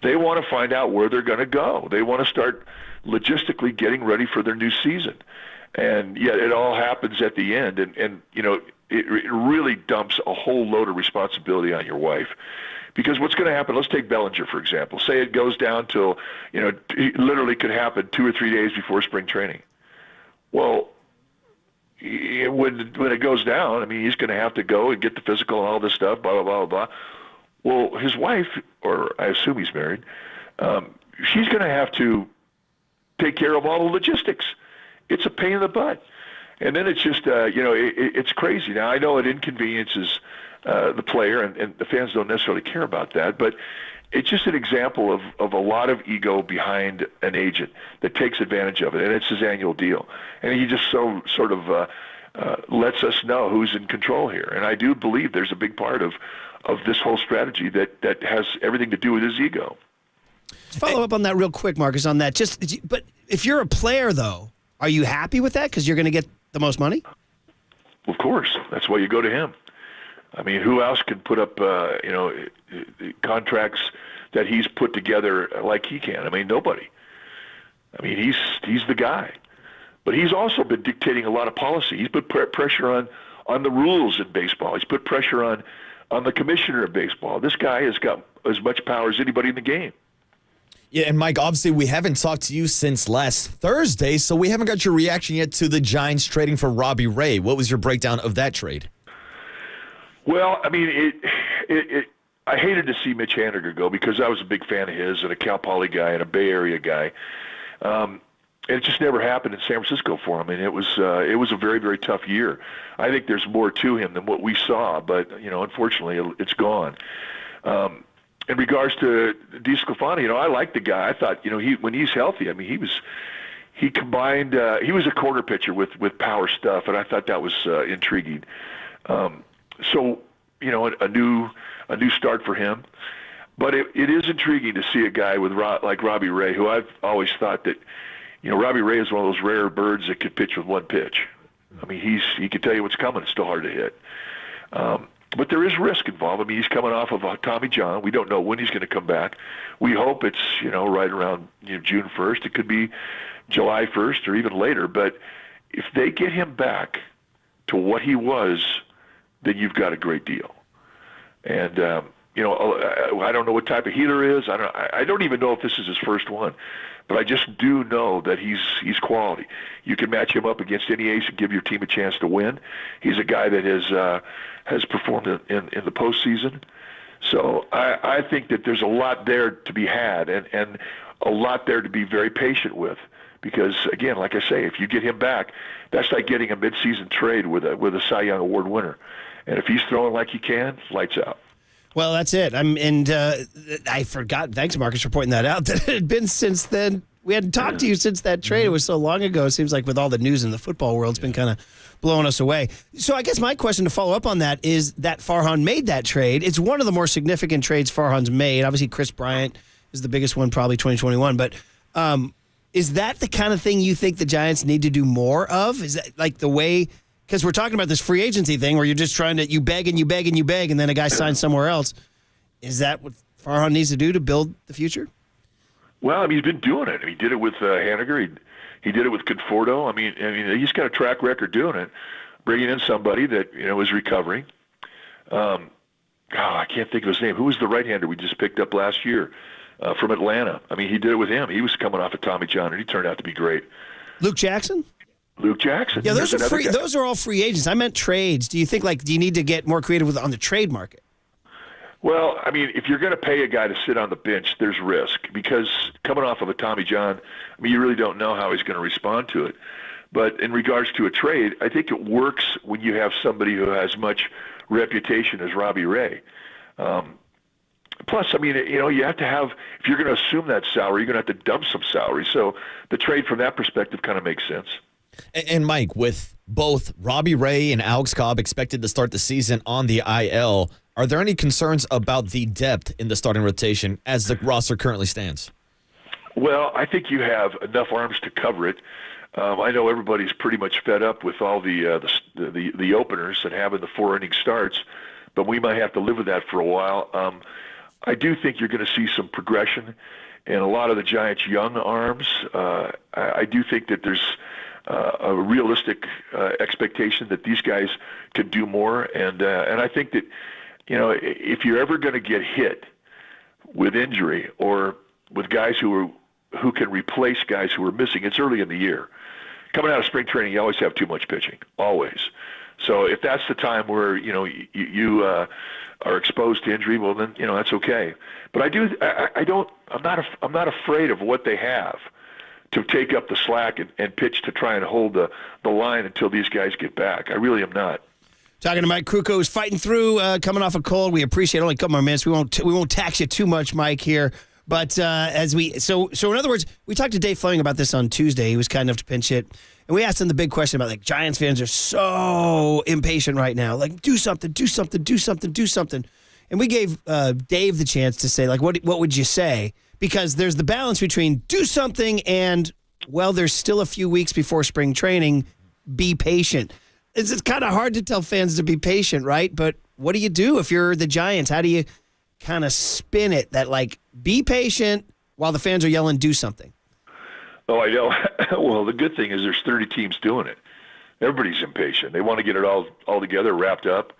[SPEAKER 19] They want to find out where they're going to go. They want to start logistically getting ready for their new season. And yet it all happens at the end. And it really dumps a whole load of responsibility on your wife. Because what's going to happen, let's take Bellinger, for example. Say it goes down till, it literally could happen 2 or 3 days before spring training. Well, when it goes down, he's going to have to go and get the physical and all this stuff, blah, blah, blah, blah. Well, his wife, or I assume he's married, she's going to have to take care of all the logistics. It's a pain in the butt. And then it's just, it's crazy. Now, I know it inconveniences the player, and the fans don't necessarily care about that, but it's just an example of a lot of ego behind an agent that takes advantage of it, and it's his annual deal. And he just sort of lets us know who's in control here. And I do believe there's a big part of this whole strategy that has everything to do with his ego.
[SPEAKER 4] Let's follow up on that real quick, Marcus, on that. But if you're a player, though, are you happy with that because you're going to get the most money?
[SPEAKER 19] Of course. That's why you go to him. I mean, who else can put up, contracts that he's put together like he can? I mean, nobody. I mean, he's the guy. But he's also been dictating a lot of policy. He's put pressure on the rules in baseball. He's put pressure on the commissioner of baseball. This guy has got as much power as anybody in the game.
[SPEAKER 5] Yeah, and Mike, obviously we haven't talked to you since last Thursday, so we haven't got your reaction yet to the Giants trading for Robbie Ray. What was your breakdown of that trade?
[SPEAKER 19] Well, I mean, I hated to see Mitch Haniger go because I was a big fan of his and a Cal Poly guy and a Bay Area guy. And it just never happened in San Francisco for him. And it was a very, very tough year. I think there's more to him than what we saw, but unfortunately, it's gone. In regards to DeSclafani, I like the guy. I thought, when he's healthy, I mean, he combined. He was a corner pitcher with power stuff, and I thought that was intriguing. So, a new start for him. But it is intriguing to see a guy like Robbie Ray, who I've always thought that, Robbie Ray is one of those rare birds that could pitch with one pitch. I mean, he can tell you what's coming. It's still hard to hit. But there is risk involved. I mean, he's coming off of Tommy John. We don't know when he's going to come back. We hope it's, right around June 1st. It could be July 1st or even later. But if they get him back to what he was, then you've got a great deal. And, I don't know what type of healer is. I don't even know if this is his first one. But I just do know that he's quality. You can match him up against any ace and give your team a chance to win. He's a guy that has performed in the postseason. So I think that there's a lot there to be had and a lot there to be very patient with. Because, again, like I say, if you get him back, that's like getting a midseason trade with a Cy Young Award winner. And if he's throwing like he can, lights out.
[SPEAKER 4] Well, that's it. I forgot. Thanks, Marcus, for pointing that out. That it had been since then. We hadn't talked to you since that trade. It was so long ago. It seems like with all the news in the football world, it's been kind of blowing us away. So I guess my question to follow up on that is that Farhan made that trade. It's one of the more significant trades Farhan's made. Obviously, Chris Bryant is the biggest one, probably 2021. But is that the kind of thing you think the Giants need to do more of? Is that like the way? Because we're talking about this free agency thing where you're just trying to, you beg and you beg and you beg, and then a guy signs somewhere else. Is that what Farhan needs to do to build the future?
[SPEAKER 19] Well, I mean, he's been doing it. He did it with Haniger. He did it with Conforto. I mean, he's got a track record doing it, bringing in somebody that is recovering. I can't think of his name. Who was the right-hander we just picked up last year from Atlanta? I mean, he did it with him. He was coming off of Tommy John, and he turned out to be great.
[SPEAKER 4] Luke Jackson?
[SPEAKER 19] Luke Jackson.
[SPEAKER 4] Yeah, those are free. Those are all free agents. I meant trades. Do you think do you need to get more creative on the trade market?
[SPEAKER 19] Well, I mean, if you're going to pay a guy to sit on the bench, there's risk because coming off of a Tommy John, I mean, you really don't know how he's going to respond to it. But in regards to a trade, I think it works when you have somebody who has much reputation as Robbie Ray. Plus, I mean, you have to have, if you're going to assume that salary, you're going to have to dump some salary. So the trade from that perspective kind of makes sense.
[SPEAKER 5] And Mike, with both Robbie Ray and Alex Cobb expected to start the season on the IL, are there any concerns about the depth in the starting rotation as the roster currently stands?
[SPEAKER 19] Well, I think you have enough arms to cover it. I know everybody's pretty much fed up with all the openers and having the 4-inning starts, but we might have to live with that for a while. I do think you're going to see some progression in a lot of the Giants' young arms. I do think that there's a realistic expectation that these guys could do more, and I think that if you're ever going to get hit with injury or with guys who can replace guys who are missing, it's early in the year. Coming out of spring training, you always have too much pitching, always. So if that's the time where you are exposed to injury, well then that's okay. But I'm not afraid of what they have to take up the slack and pitch to try and hold the line until these guys get back. I really am not.
[SPEAKER 4] Talking to Mike Krukow, who's fighting through, coming off a cold. We appreciate only a couple more minutes. We won't tax you too much, Mike, here. But so in other words, we talked to Dave Fleming about this on Tuesday. He was kind enough to pinch hit, and we asked him the big question about Giants fans are so impatient right now. Do something, do something, do something, do something. And we gave Dave the chance to say what would you say? Because there's the balance between do something and there's still a few weeks before spring training. Be patient. It's kind of hard to tell fans to be patient, right? But what do you do if you're the Giants? How do you kind of spin it that, like, be patient while the fans are yelling, do something?
[SPEAKER 19] Oh, I know. Well, the good thing is there's 30 teams doing it. Everybody's impatient. They want to get it all together, wrapped up.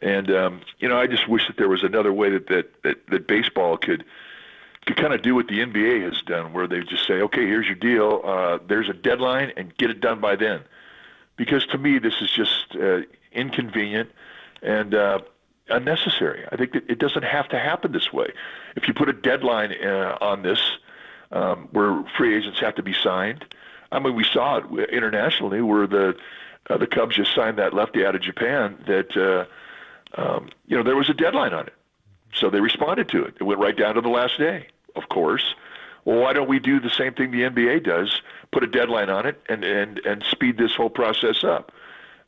[SPEAKER 19] And, I just wish that there was another way that baseball could kind of do what the NBA has done, where they just say, okay, here's your deal. There's a deadline, and get it done by then. Because to me, this is just inconvenient and unnecessary. I think that it doesn't have to happen this way. If you put a deadline on this, where free agents have to be signed. I mean, we saw it internationally where the Cubs just signed that lefty out of Japan that, there was a deadline on it. So they responded to it. It went right down to the last day, of course. Well, why don't we do the same thing the NBA does, put a deadline on it and speed this whole process up?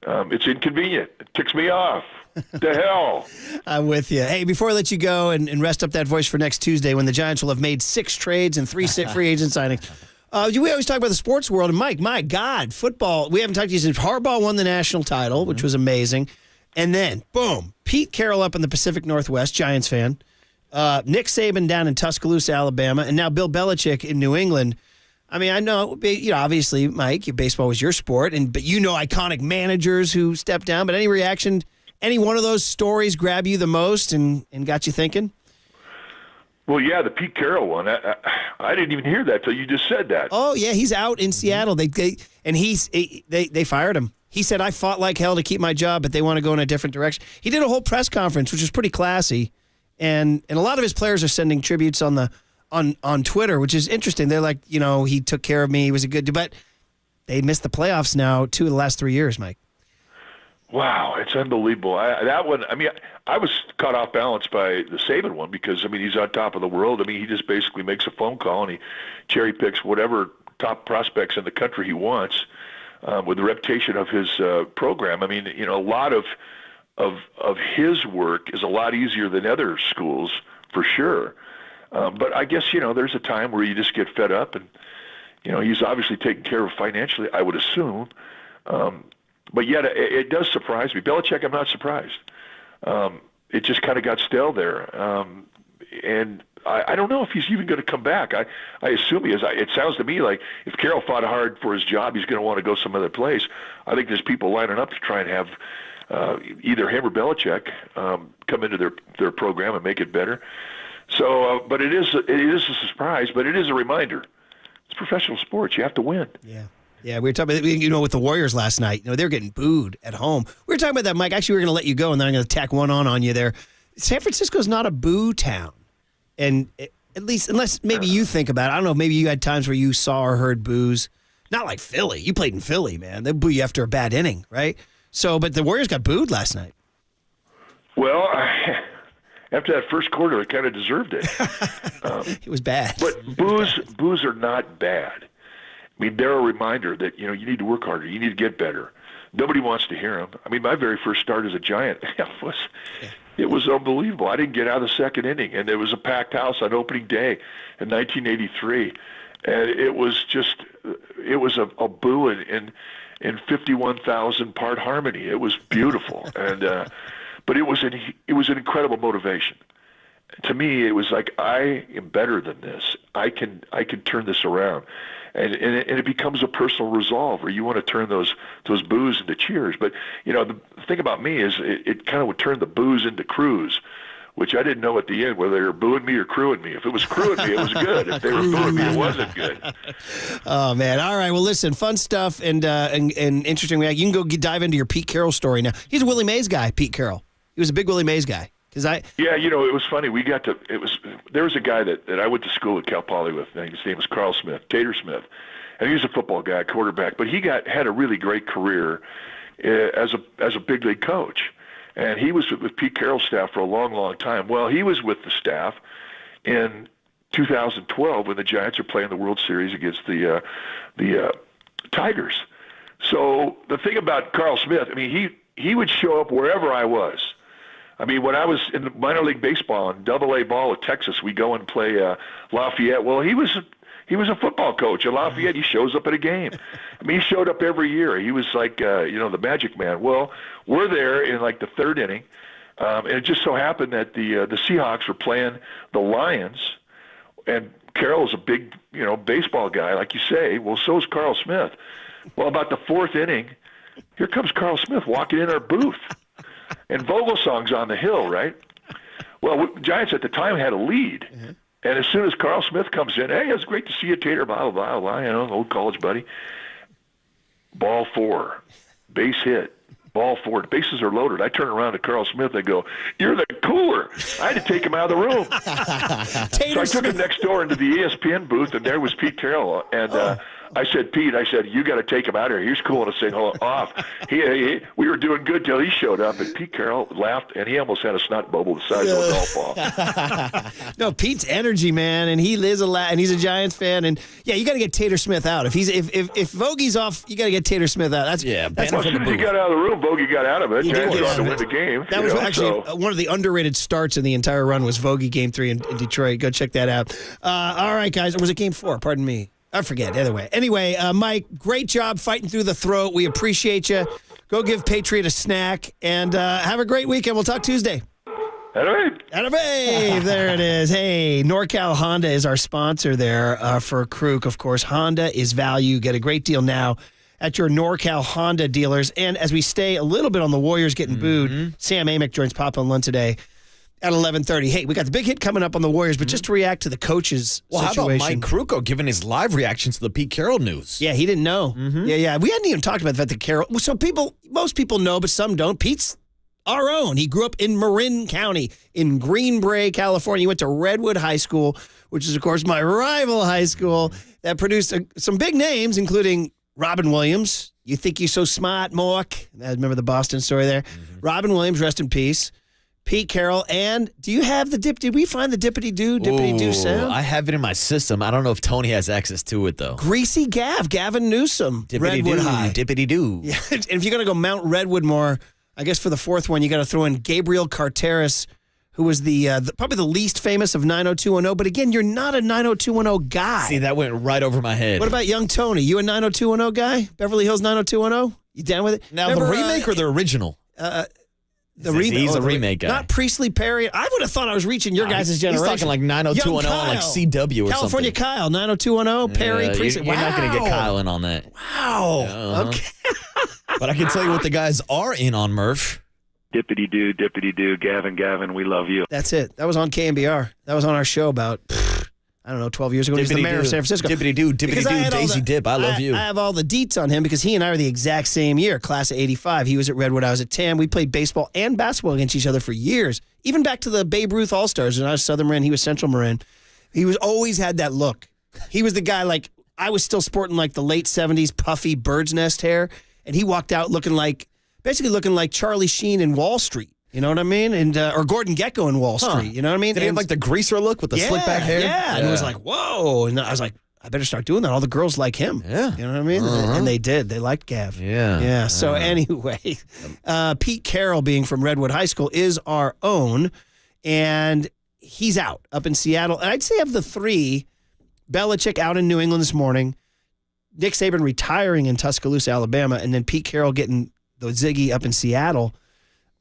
[SPEAKER 19] It's inconvenient. It ticks me off. The hell?
[SPEAKER 4] I'm with you. Hey, before I let you go and rest up that voice for next Tuesday when the Giants will have made 6 trades and 3 free agent signings, we always talk about the sports world. And, Mike, my God, football, we haven't talked to you since Harbaugh won the national title, which was amazing. And then, boom, Pete Carroll up in the Pacific Northwest, Giants fan. Nick Saban down in Tuscaloosa, Alabama. And now Bill Belichick in New England. I mean, I know, obviously, Mike, baseball was your sport, but iconic managers who stepped down. But any reaction, any one of those stories grab you the most and got you thinking?
[SPEAKER 19] Well, yeah, the Pete Carroll one. I didn't even hear that till you just said that.
[SPEAKER 4] Oh, yeah, he's out in Seattle. They fired him. He said, I fought like hell to keep my job, but they want to go in a different direction. He did a whole press conference, which was pretty classy. And a lot of his players are sending tributes on Twitter, which is interesting. They're like, he took care of me. He was a good, but they missed the playoffs now 2 of the last 3 years, Mike.
[SPEAKER 19] Wow, it's unbelievable. That one, I was caught off balance by the Saban one because, he's on top of the world. He just basically makes a phone call and he cherry picks whatever top prospects in the country he wants with the reputation of his program. A lot of his work is a lot easier than other schools for sure. But I guess, there's a time where you just get fed up and, he's obviously taken care of financially, I would assume. But yet it does surprise me. Belichick, I'm not surprised. It just kind of got stale there. And I don't know if he's even going to come back. I assume he is. It sounds to me like if Carroll fought hard for his job, he's going to want to go some other place. I think there's people lining up to try and have either him or Belichick come into their program and make it better. So, but it is a surprise, but it is a reminder. It's professional sports. You have to win.
[SPEAKER 4] Yeah. Yeah, we were talking about, with the Warriors last night. They were getting booed at home. We were talking about that, Mike. Actually, we were going to let you go, and then I'm going to tack one on you there. San Francisco's not a boo town. And at least, unless maybe you think about it. I don't know, maybe you had times where you saw or heard boos. Not like Philly. You played in Philly, man. They boo you after a bad inning, right? So, but the Warriors got booed last night.
[SPEAKER 19] Well, after that first quarter, they kind of deserved it.
[SPEAKER 4] It was bad.
[SPEAKER 19] But boos are not bad. They're a reminder that, you need to work harder. You need to get better. Nobody wants to hear them. My very first start as a Giant, it was unbelievable. I didn't get out of the second inning, and there was a packed house on opening day in 1983. And it was a boo in 51,000-part harmony. It was beautiful. And but it was an incredible motivation. To me, it was like, I am better than this. I can turn this around. And it becomes a personal resolve where you want to turn those boos into cheers. But, the thing about me is it kind of would turn the boos into crews, which I didn't know at the end whether they were booing me or crewing me. If it was crewing me, it was good. If they were booing me, it wasn't good.
[SPEAKER 4] Oh, man. All right. Well, listen, fun stuff and interesting. You can go dive into your Pete Carroll story now. He's a Willie Mays guy, Pete Carroll. He was a big Willie Mays guy.
[SPEAKER 19] Yeah, it was funny. There was a guy that I went to school at Cal Poly with. His name was Carl Smith, Tater Smith, and he was a football guy, quarterback. But he had a really great career as a big league coach, and he was with Pete Carroll's staff for a long, long time. Well, he was with the staff in 2012 when the Giants were playing the World Series against the Tigers. So the thing about Carl Smith, he would show up wherever I was. When I was in the minor league baseball and AA ball at Texas, we go and play Lafayette. Well, he was a football coach at Lafayette. He shows up at a game. He showed up every year. He was like, the magic man. Well, we're there in like the third inning. And it just so happened that the Seahawks were playing the Lions, and Carroll is a big, baseball guy, like you say. Well, so is Carl Smith. Well, about the fourth inning, here comes Carl Smith walking in our booth, and Vogelsong's on the hill, right? Well, Giants at the time had a lead, and as soon as Carl Smith comes in, hey, it's great to see you, Tater, blah, blah, blah, old college buddy. Ball 4, base hit. Ball 4, the bases are loaded. I turn around to Carl Smith and go, "You're the cooler." I had to take him out of the room. So I took him next door into the ESPN booth, and there was Pete Carroll. And I said, "Pete, you got to take him out of here. He's cooling this thing off." We were doing good till he showed up, and Pete Carroll laughed, and he almost had a snot bubble the size of a golf ball.
[SPEAKER 4] No, Pete's energy, man, and he lives and he's a Giants fan, and yeah, you got to get Tater Smith out. If Vogie's off, you got to get Tater Smith out. That's
[SPEAKER 19] well, as soon as he got out of the room, Bogey got out of it. Giants tried to win the game.
[SPEAKER 4] That was actually one of the underrated starts in the entire run was Vogie Game 3 in Detroit. Go check that out. All right, guys. Or was it Game 4? Pardon me. I forget. Either way. Anyway, Mike, great job fighting through the throat. We appreciate you. Go give Patriot a snack, and have a great weekend. We'll talk Tuesday. Atta-babe. There it is. Hey, NorCal Honda is our sponsor there for Kruk. Of course, Honda is value. Get a great deal now at your NorCal Honda dealers. And as we stay a little bit on the Warriors getting booed, Sam Amick joins Papa and Lund today at 11:30. Hey, we got the big hit coming up on the Warriors, but just to react to the coaches' situation.
[SPEAKER 5] How about Mike Krukow giving his live reaction to the Pete Carroll news?
[SPEAKER 4] Yeah, he didn't know. Yeah. We hadn't even talked about the fact that Carroll. So most people know, but some don't. Pete's our own. He grew up in Marin County in Greenbrae, California. He went to Redwood High School, which is, of course, my rival high school that produced some big names, including Robin Williams. You think you're so smart, Mork. I remember the Boston story there. Robin Williams, rest in peace. Pete Carroll, and do you have the dip? Did we find the dippity-doo sound?
[SPEAKER 5] I have it in my system. I don't know if Tony has access to it, though.
[SPEAKER 4] Greasy Gavin Newsom, Redwood High.
[SPEAKER 5] Dippity-doo.
[SPEAKER 4] Yeah, and if you're going to go Mount Redwood more, I guess for the fourth one, you got to throw in Gabriel Carteris, who was the probably the least famous of 90210. But again, you're not a 90210 guy.
[SPEAKER 5] See, that went right over my head.
[SPEAKER 4] What about young Tony? You a 90210 guy? Beverly Hills 90210? You down with it?
[SPEAKER 5] Now, remember, the remake or the original?
[SPEAKER 4] The remake.
[SPEAKER 5] He's a remake guy.
[SPEAKER 4] Not Priestley Perry. I would have thought I was reaching your guys' generation.
[SPEAKER 5] He's talking like 90210 on like CW or
[SPEAKER 4] California
[SPEAKER 5] something.
[SPEAKER 4] Kyle, 90210, Perry, Priestley.
[SPEAKER 5] You're not going to get Kyle in on that.
[SPEAKER 4] Wow. Okay.
[SPEAKER 5] But I can tell you what the guys are in on, Murph.
[SPEAKER 14] Dippity-doo, Gavin, we love you.
[SPEAKER 4] That's it. That was on KNBR. That was on our show about, 12 years ago. He was the mayor of San Francisco.
[SPEAKER 5] Dippity-doo, Daisy Dip. I love you.
[SPEAKER 4] I have all the deets on him because he and I are the exact same year, class of 85. He was at Redwood, I was at TAM. We played baseball and basketball against each other for years, even back to the Babe Ruth All-Stars. And I was Southern Marin, he was Central Marin. He was always had that look. He was the guy, like, I was still sporting like the late 70s puffy bird's nest hair, and he walked out looking like Charlie Sheen in Wall Street. You know what I mean? And or Gordon Gekko in Wall Street. You know what I mean?
[SPEAKER 5] Did he have like the greaser look with the slick back hair?
[SPEAKER 4] Yeah. And it was like, whoa. And I was like, I better start doing that. All the girls like him.
[SPEAKER 5] Yeah.
[SPEAKER 4] You know what I mean? And they did. They liked Gav.
[SPEAKER 5] Yeah.
[SPEAKER 4] So anyway, Pete Carroll being from Redwood High School is our own. And he's out up in Seattle. And I'd say of the three, Belichick out in New England this morning, Nick Saban retiring in Tuscaloosa, Alabama, and then Pete Carroll getting the Ziggy up in Seattle.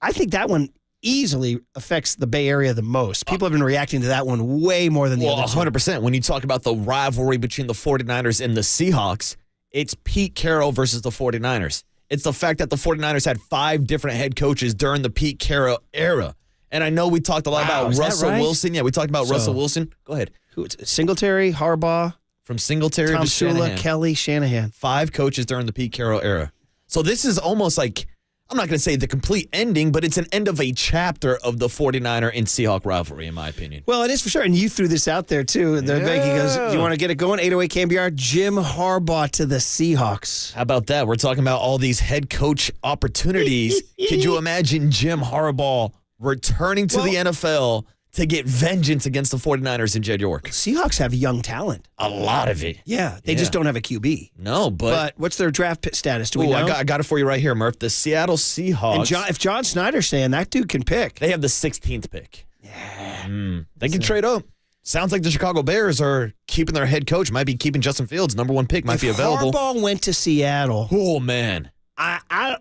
[SPEAKER 4] I think that one easily affects the Bay Area the most. People have been reacting to that one way more than the other two.
[SPEAKER 5] 100%. When you talk about the rivalry between the 49ers and the Seahawks, it's Pete Carroll versus the 49ers. It's the fact that the 49ers had 5 different head coaches during the Pete Carroll era. And I know we talked a lot about Russell Wilson. Yeah, we talked about Russell Wilson. Go ahead.
[SPEAKER 4] Who? Singletary, Harbaugh.
[SPEAKER 5] From Singletary
[SPEAKER 4] Tom
[SPEAKER 5] to Shanahan.
[SPEAKER 4] Kelly, Shanahan.
[SPEAKER 5] 5 coaches during the Pete Carroll era. So this is almost like, I'm not going to say the complete ending, but it's an end of a chapter of the 49er and Seahawk rivalry, in my opinion.
[SPEAKER 4] Well, it is for sure. And you threw this out there, too. He goes, do you want to get it going? 808 KNBR, Jim Harbaugh to the Seahawks.
[SPEAKER 5] How about that? We're talking about all these head coach opportunities. Could you imagine Jim Harbaugh returning to the NFL to get vengeance against the 49ers and Jed York?
[SPEAKER 4] Seahawks have young talent.
[SPEAKER 5] A lot of it.
[SPEAKER 4] Yeah, they just don't have a QB.
[SPEAKER 5] No, but
[SPEAKER 4] what's their draft status? Do we know?
[SPEAKER 5] I got it for you right here, Murph. The Seattle Seahawks.
[SPEAKER 4] And if John Snyder's saying that dude can pick.
[SPEAKER 5] They have the 16th pick. Yeah. They can trade up. Sounds like the Chicago Bears are keeping their head coach. Might be keeping Justin Fields. Number 1 pick might be available.
[SPEAKER 4] Harbaugh went to Seattle.
[SPEAKER 5] Oh, man.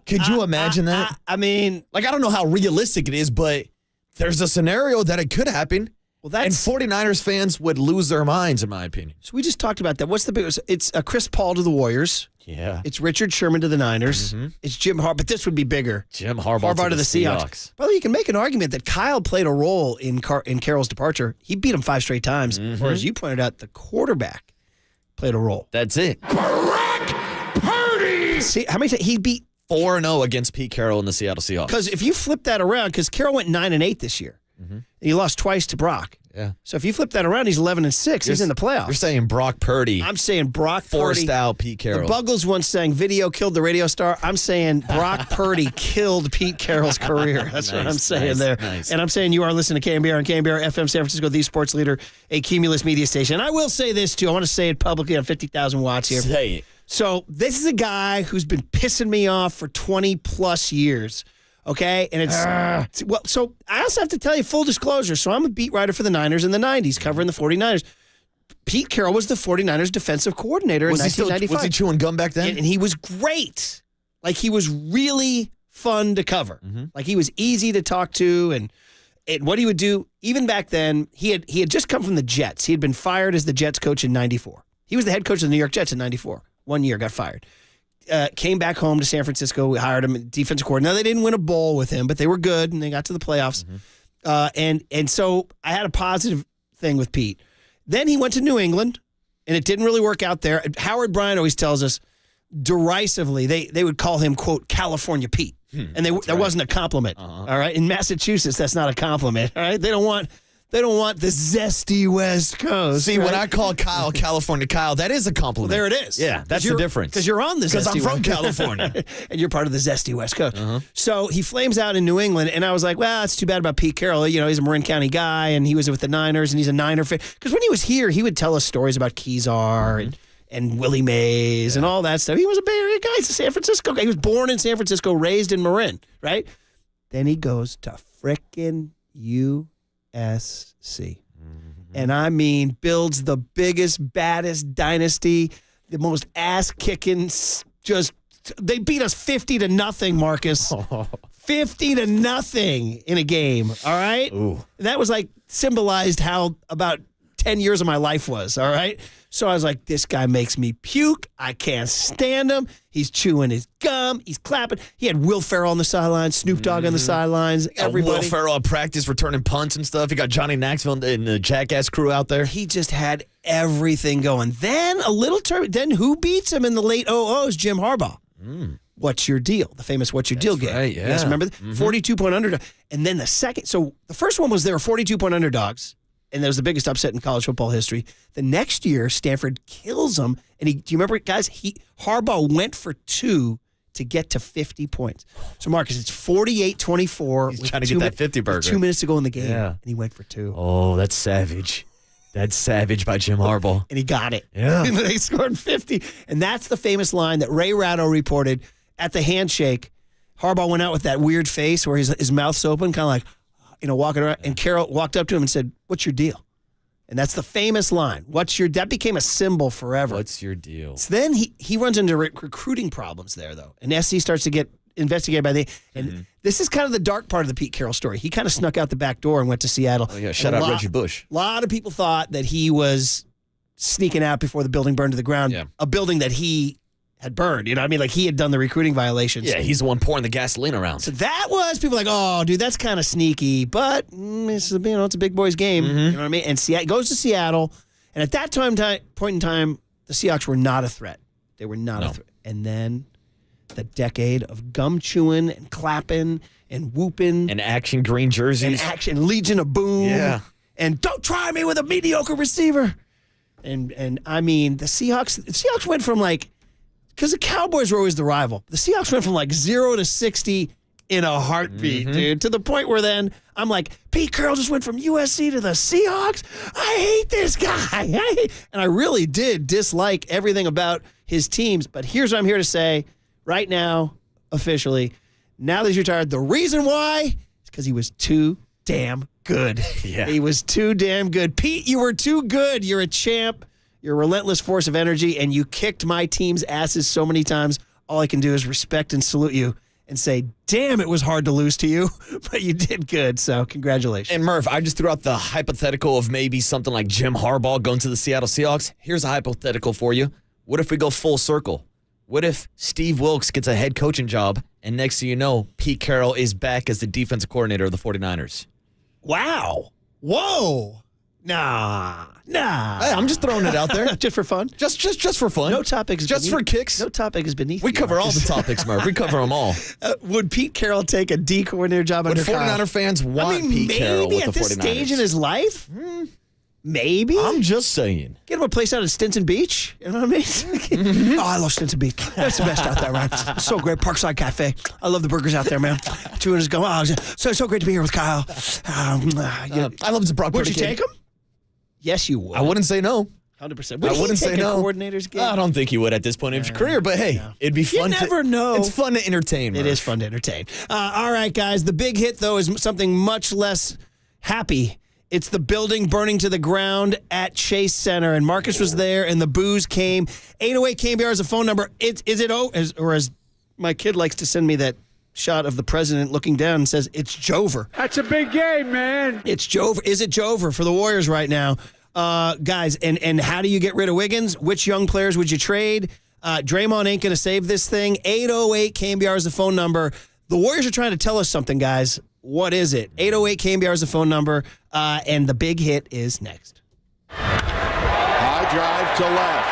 [SPEAKER 5] Could you imagine that?
[SPEAKER 4] I mean,
[SPEAKER 5] like, I don't know how realistic it is, but there's a scenario that it could happen.
[SPEAKER 4] Well,
[SPEAKER 5] and 49ers fans would lose their minds, in my opinion.
[SPEAKER 4] So we just talked about that. What's the biggest? It's Chris Paul to the Warriors.
[SPEAKER 5] Yeah.
[SPEAKER 4] It's Richard Sherman to the Niners. It's Jim Harbaugh, but this would be bigger.
[SPEAKER 5] Jim Harbaugh
[SPEAKER 4] to the Seahawks. By the way, you can make an argument that Kyle played a role in Carroll's departure. He beat him 5 straight times. Or as you pointed out, the quarterback played a role.
[SPEAKER 5] That's it.
[SPEAKER 4] Purdy! See, how many times he beat
[SPEAKER 5] 4-0 against Pete Carroll in the Seattle Seahawks.
[SPEAKER 4] Because if you flip that around, because Carroll went 9-8 this year. And he lost twice to Brock.
[SPEAKER 5] Yeah.
[SPEAKER 4] So if you flip that around, he's 11-6. He's in the playoffs.
[SPEAKER 5] You're saying Brock Purdy.
[SPEAKER 4] I'm saying Brock
[SPEAKER 5] forced
[SPEAKER 4] Purdy.
[SPEAKER 5] out Pete Carroll.
[SPEAKER 4] The Buggles once sang video killed the radio star. I'm saying Brock Purdy killed Pete Carroll's career. That's what I'm saying there.
[SPEAKER 5] Nice.
[SPEAKER 4] And I'm saying you are listening to KNBR and KNBR FM San Francisco, the sports leader, a Cumulus media station. And I will say this, too. I want to say it publicly on 50,000 watts here.
[SPEAKER 5] Say it.
[SPEAKER 4] So this is a guy who's been pissing me off for 20-plus years. Okay, and it's well. So I also have to tell you full disclosure. So I'm a beat writer for the Niners in the '90s, covering the 49ers. Pete Carroll was the 49ers defensive coordinator in 1995.
[SPEAKER 5] Was he chewing gum back then?
[SPEAKER 4] And he was great. Like, he was really fun to cover. Like, he was easy to talk to, and what he would do, even back then, he had just come from the Jets. He had been fired as the Jets coach in '94. He was the head coach of the New York Jets in '94. 1 year, got fired. Came back home to San Francisco. We hired him defensive coordinator. Now, they didn't win a bowl with him, but they were good, and they got to the playoffs. And so I had a positive thing with Pete. Then he went to New England, and it didn't really work out there. Howard Bryant always tells us, derisively, they would call him, quote, California Pete. And that wasn't a compliment. All right? In Massachusetts, that's not a compliment. All right? They don't want the zesty West Coast.
[SPEAKER 5] See, when I call Kyle California Kyle, that is a compliment.
[SPEAKER 4] Well, there it is.
[SPEAKER 5] Yeah, that's the difference.
[SPEAKER 4] Because you're on the zesty
[SPEAKER 5] Because I'm from
[SPEAKER 4] West-
[SPEAKER 5] California.
[SPEAKER 4] And you're part of the zesty West Coast. So he flames out in New England, and I was like, well, it's too bad about Pete Carroll. You know, he's a Marin County guy, and he was with the Niners, and he's a Niner fan. Because when he was here, he would tell us stories about Kezar and Willie Mays and all that stuff. He was a Bay Area guy. He's a San Francisco guy. He was born in San Francisco, raised in Marin, right? Then he goes to frickin' USC. And I mean, builds the biggest, baddest dynasty, the most ass-kicking, they beat us 50-0, Marcus. 50-0 in a game, all right?
[SPEAKER 5] Ooh.
[SPEAKER 4] That was like symbolized how about 10 years of my life was, all right? So I was like, this guy makes me puke. I can't stand him. He's chewing his gum. He's clapping. He had Will Ferrell on the sidelines, Snoop Dogg on the sidelines, everybody.
[SPEAKER 5] Will Ferrell at practice returning punts and stuff. He got Johnny Knoxville and the Jackass crew out there.
[SPEAKER 4] He just had everything going. Then then who beats him in the late 00s? Jim Harbaugh. What's your deal? The famous What's Your Deal game.
[SPEAKER 5] Right, yeah.
[SPEAKER 4] You guys remember? 42-point underdog. And then the second, so the first one was they were 42-point underdogs. And that was the biggest upset in college football history. The next year, Stanford kills them. And do you remember, guys? Harbaugh went for 2 to get to 50 points. So, Marcus, it's 48-24.
[SPEAKER 5] He's trying to get that 50 burger.
[SPEAKER 4] 2 minutes to go in the game.
[SPEAKER 5] Yeah.
[SPEAKER 4] And he went for 2.
[SPEAKER 5] Oh, that's savage. That's savage by Jim Harbaugh.
[SPEAKER 4] And he got it.
[SPEAKER 5] Yeah.
[SPEAKER 4] And they scored 50. And that's the famous line that Ray Ratto reported at the handshake. Harbaugh went out with that weird face where his mouth's open, kind of like, walking around, and Carroll walked up to him and said, "What's your deal?" And that's the famous line. That became a symbol forever.
[SPEAKER 5] What's your deal?
[SPEAKER 4] So then he runs into recruiting problems there, though. And SC starts to get investigated by this is kind of the dark part of the Pete Carroll story. He kind of snuck out the back door and went to Seattle.
[SPEAKER 5] Oh, yeah, shout out Reggie Bush.
[SPEAKER 4] A lot of people thought that he was sneaking out before the building burned to the ground, a building that he had burned. You know what I mean? Like, he had done the recruiting violations.
[SPEAKER 5] Yeah, he's the one pouring the gasoline around.
[SPEAKER 4] So that was, people like, oh, dude, that's kind of sneaky. But it's a big boys game. You know what I mean? And goes to Seattle. And at that point in time, the Seahawks were not a threat. They were not a threat. And then the decade of gum chewing and clapping and whooping.
[SPEAKER 5] And action green jerseys.
[SPEAKER 4] And Legion of Boom.
[SPEAKER 5] Yeah.
[SPEAKER 4] And don't try me with a mediocre receiver. And I mean, the Seahawks went from because the Cowboys were always the rival. The Seahawks went from 0 to 60 in a heartbeat, dude, to the point where then I'm like, Pete Carroll just went from USC to the Seahawks? I hate this guy. And I really did dislike everything about his teams. But here's what I'm here to say right now, officially. Now that he's retired, the reason why is because he was too damn good.
[SPEAKER 5] Yeah.
[SPEAKER 4] He was too damn good. Pete, you were too good. You're a champ. You're a relentless force of energy, and you kicked my team's asses so many times all I can do is respect and salute you and say, damn, it was hard to lose to you, but you did good, so congratulations.
[SPEAKER 5] And Murph, I just threw out the hypothetical of maybe something like Jim Harbaugh going to the Seattle Seahawks. Here's a hypothetical for you. What if we go full circle? What if Steve Wilkes gets a head coaching job, and next thing you know, Pete Carroll is back as the defensive coordinator of the 49ers?
[SPEAKER 4] Wow. Whoa. Nah.
[SPEAKER 5] Hey, I'm just throwing it out there.
[SPEAKER 4] Just for fun?
[SPEAKER 5] Just for fun.
[SPEAKER 4] No topic is
[SPEAKER 5] just
[SPEAKER 4] beneath,
[SPEAKER 5] for kicks.
[SPEAKER 4] No topic is beneath.
[SPEAKER 5] We cover all the topics, Murph. We cover them all.
[SPEAKER 4] Would Pete Carroll take a D coordinator job
[SPEAKER 5] Would
[SPEAKER 4] under
[SPEAKER 5] 49er
[SPEAKER 4] Kyle?
[SPEAKER 5] fans want Pete Carroll with the 49ers?
[SPEAKER 4] Maybe at this stage in his life? Maybe.
[SPEAKER 5] I'm just saying.
[SPEAKER 4] Get him a place out at Stinson Beach. You know what I mean? Oh, I love Stinson Beach. That's the best out there, man. It's so great. Parkside Cafe. I love the burgers out there, man. 2 minutes ago. Oh, so great to be here with Kyle.
[SPEAKER 5] I love the Brock.
[SPEAKER 4] Would you take him? Yes, you would.
[SPEAKER 5] I wouldn't say no.
[SPEAKER 4] 100%.
[SPEAKER 5] I wouldn't say no.
[SPEAKER 4] Coordinator's gig?
[SPEAKER 5] I don't think he would at this point in his career, but hey, it'd be fun.
[SPEAKER 4] You never know.
[SPEAKER 5] It's fun to entertain.
[SPEAKER 4] It is fun to entertain. All right, guys. The big hit, though, is something much less happy. It's the building burning to the ground at Chase Center, and Marcus was there, and the booze came. 808 KNBR is a phone number. Or as my kid likes to send me that shot of the president looking down and says, it's Jover.
[SPEAKER 10] That's a big game, man.
[SPEAKER 4] It's Jover. Is it Jover for the Warriors right now? Guys, and how do you get rid of Wiggins? Which young players would you trade? Draymond ain't going to save this thing. 808 KNBR is the phone number. The Warriors are trying to tell us something, guys. What is it? 808 KNBR is the phone number, and the big hit is next.
[SPEAKER 18] High drive to left.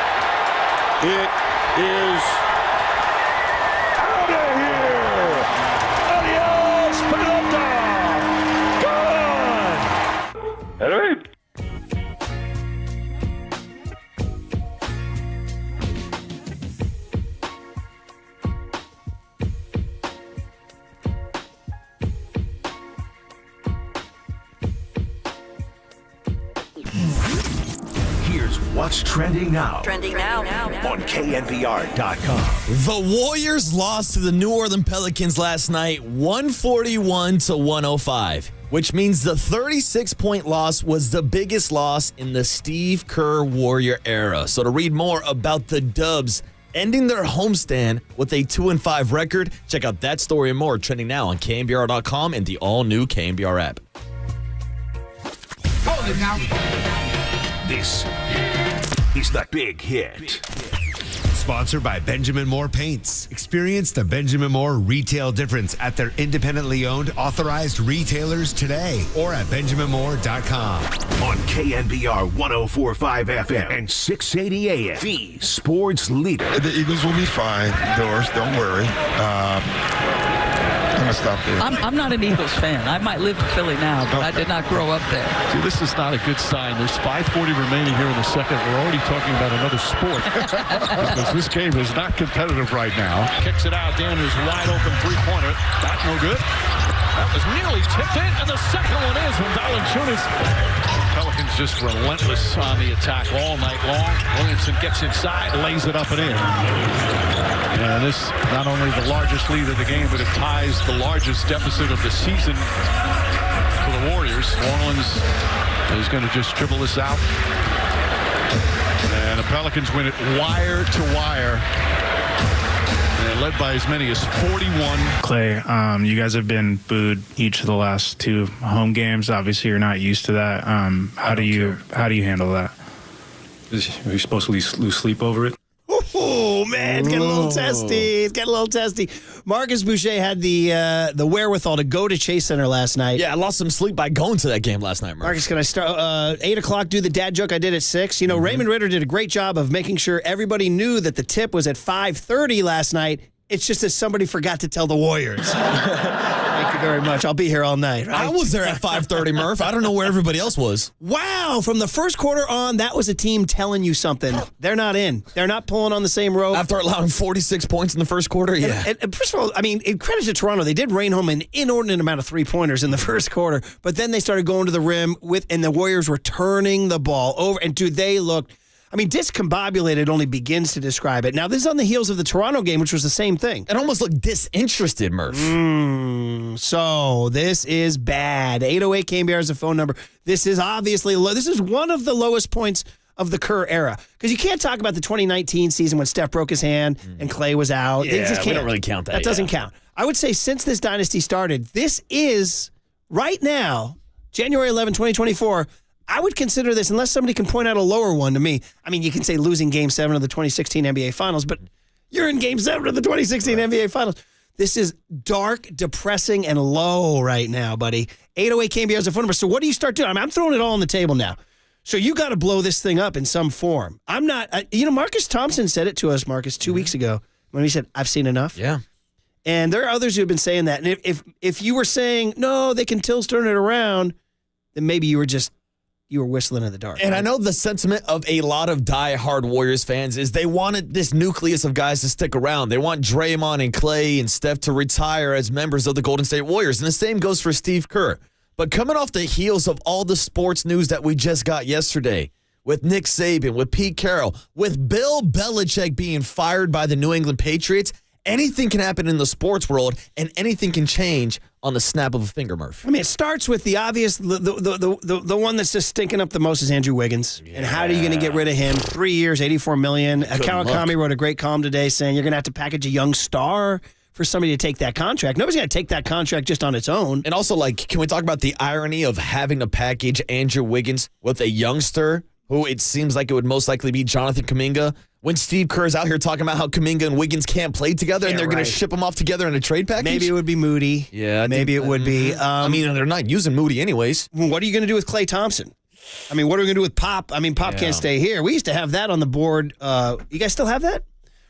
[SPEAKER 18] It is out of here. Adios, Pelota. Gone. Anyway.
[SPEAKER 1] What's trending now?
[SPEAKER 6] Trending now.
[SPEAKER 1] On KNBR.com.
[SPEAKER 5] The Warriors lost to the New Orleans Pelicans last night, 141 to 105, which means the 36-point loss was the biggest loss in the Steve Kerr Warrior era. So to read more about the Dubs ending their homestand with a 2-5 record, check out that story and more trending now on KNBR.com and the all-new KNBR app.
[SPEAKER 1] Hold it now. This is the big hit.
[SPEAKER 20] Sponsored by Benjamin Moore Paints. Experience the Benjamin Moore retail difference at their independently owned authorized retailers today or at benjaminmoore.com.
[SPEAKER 1] On KNBR 104.5 FM and 680 AM, the sports leader.
[SPEAKER 7] The Eagles will be fine, Doris. Don't worry. I'm going to stop there.
[SPEAKER 8] I'm not an Eagles fan. I might live in Philly now, but I did not grow up there.
[SPEAKER 3] See, this is not a good sign. There's 5:40 remaining here in the second. We're already talking about another sport because this game is not competitive right now. Kicks it out. Dan is wide open three-pointer. That's no good. That was nearly tipped in, and the second one is when Valanciunas. Pelicans just relentless on the attack all night long. Williamson gets inside, lays it up and in. And this not only the largest lead of the game, but it ties the largest deficit of the season for the Warriors. New Orleans is going to just dribble this out. And the Pelicans win it wire to wire. And led by as many as 41.
[SPEAKER 16] Clay, you guys have been booed each of the last 2 home games. Obviously, you're not used to that. How do you handle that?
[SPEAKER 17] Are you supposed to lose sleep over it?
[SPEAKER 4] Oh, man, it's getting a little testy. It's getting a little testy. Marcus Boucher had the wherewithal to go to Chase Center last night.
[SPEAKER 5] Yeah, I lost some sleep by going to that game last night, Marcus.
[SPEAKER 4] Marcus, can I start 8 o'clock, do the dad joke I did at 6? You know, Raymond Ritter did a great job of making sure everybody knew that the tip was at 5:30 last night. It's just that somebody forgot to tell the Warriors. Thank you very much. I'll be here all night. Right?
[SPEAKER 5] I was there at 5:30, Murph. I don't know where everybody else was.
[SPEAKER 4] Wow. From the first quarter on, that was a team telling you something. They're not in. They're not pulling on the same rope.
[SPEAKER 5] After allowing 46 points in the first quarter, yeah.
[SPEAKER 4] And first of all, I mean, credit to Toronto. They did rain home an inordinate amount of three-pointers in the first quarter, but then they started going to the rim and the Warriors were turning the ball over. And, dude, they looked... I mean, discombobulated only begins to describe it. Now, this is on the heels of the Toronto game, which was the same thing.
[SPEAKER 5] It almost looked disinterested, Murph.
[SPEAKER 4] So this is bad. 808 KNBR is the phone number. This is obviously low. This is one of the lowest points of the Kerr era. Because you can't talk about the 2019 season when Steph broke his hand and Clay was out.
[SPEAKER 5] Yeah,
[SPEAKER 4] They just
[SPEAKER 5] we
[SPEAKER 4] can't.
[SPEAKER 5] don't really count that.
[SPEAKER 4] That doesn't count. I would say since this dynasty started, this is right now, January 11, 2024, I would consider this, unless somebody can point out a lower one to me. I mean, you can say losing Game 7 of the 2016 NBA Finals, but you're in Game 7 of the 2016 NBA Finals. This is dark, depressing, and low right now, buddy. 808 KNBR is the phone number. So what do you start doing? I'm throwing it all on the table now. So you got to blow this thing up in some form. I'm not, Marcus Thompson said it to us, Marcus, 2 weeks ago when he said, I've seen enough.
[SPEAKER 5] Yeah.
[SPEAKER 4] And there are others who have been saying that. And if you were saying, no, they can still turn it around, then maybe you were whistling in the dark.
[SPEAKER 5] And I know the sentiment of a lot of die-hard Warriors fans is they wanted this nucleus of guys to stick around. They want Draymond and Clay and Steph to retire as members of the Golden State Warriors. And the same goes for Steve Kerr. But coming off the heels of all the sports news that we just got yesterday, with Nick Saban, with Pete Carroll, with Bill Belichick being fired by the New England Patriots, anything can happen in the sports world, and anything can change on the snap of a finger, Murph.
[SPEAKER 4] I mean, it starts with the obvious, the one that's just stinking up the most is Andrew Wiggins. Yeah. And how are you going to get rid of him? 3 years, $84 million. Kawakami wrote a great column today saying you're going to have to package a young star for somebody to take that contract. Nobody's going to take that contract just on its own.
[SPEAKER 5] And also, can we talk about the irony of having to package Andrew Wiggins with a youngster who it seems like it would most likely be Jonathan Kuminga, when Steve Kerr's out here talking about how Kuminga and Wiggins can't play together and they're going to ship them off together in a trade package?
[SPEAKER 4] Maybe it would be Moody.
[SPEAKER 5] Yeah.
[SPEAKER 4] Maybe it would be.
[SPEAKER 5] They're not using Moody anyways.
[SPEAKER 4] What are you going to do with Klay Thompson? I mean, what are we going to do with Pop? I mean, Pop can't stay here. We used to have that on the board. You guys still have that?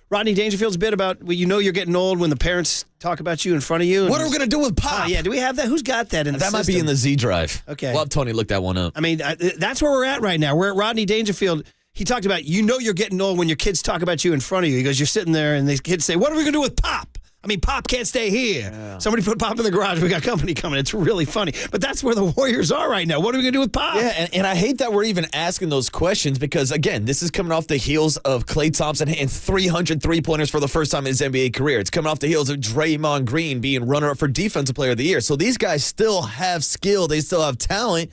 [SPEAKER 4] Rodney Dangerfield's bit about, you're getting old when the parents talk about you in front of you.
[SPEAKER 5] What are we going to do with Pop?
[SPEAKER 4] Yeah, do we have that? Who's got that in the
[SPEAKER 5] That
[SPEAKER 4] system?
[SPEAKER 5] might be in the Z drive.
[SPEAKER 4] Okay.
[SPEAKER 5] We'll have Tony look that one up.
[SPEAKER 4] I mean, that's where we're at right now. We're at Rodney Dangerfield. He talked about, you're getting old when your kids talk about you in front of you. He goes, you're sitting there and the kids say, what are we going to do with Pop? I mean, Pop can't stay here. Yeah. Somebody put Pop in the garage. We got company coming. It's really funny. But that's where the Warriors are right now. What are we going to do with Pop?
[SPEAKER 5] Yeah, and I hate that we're even asking those questions because, again, this is coming off the heels of Klay Thompson hitting 300 three-pointers for the first time in his NBA career. It's coming off the heels of Draymond Green being runner-up for Defensive Player of the Year. So these guys still have skill. They still have talent.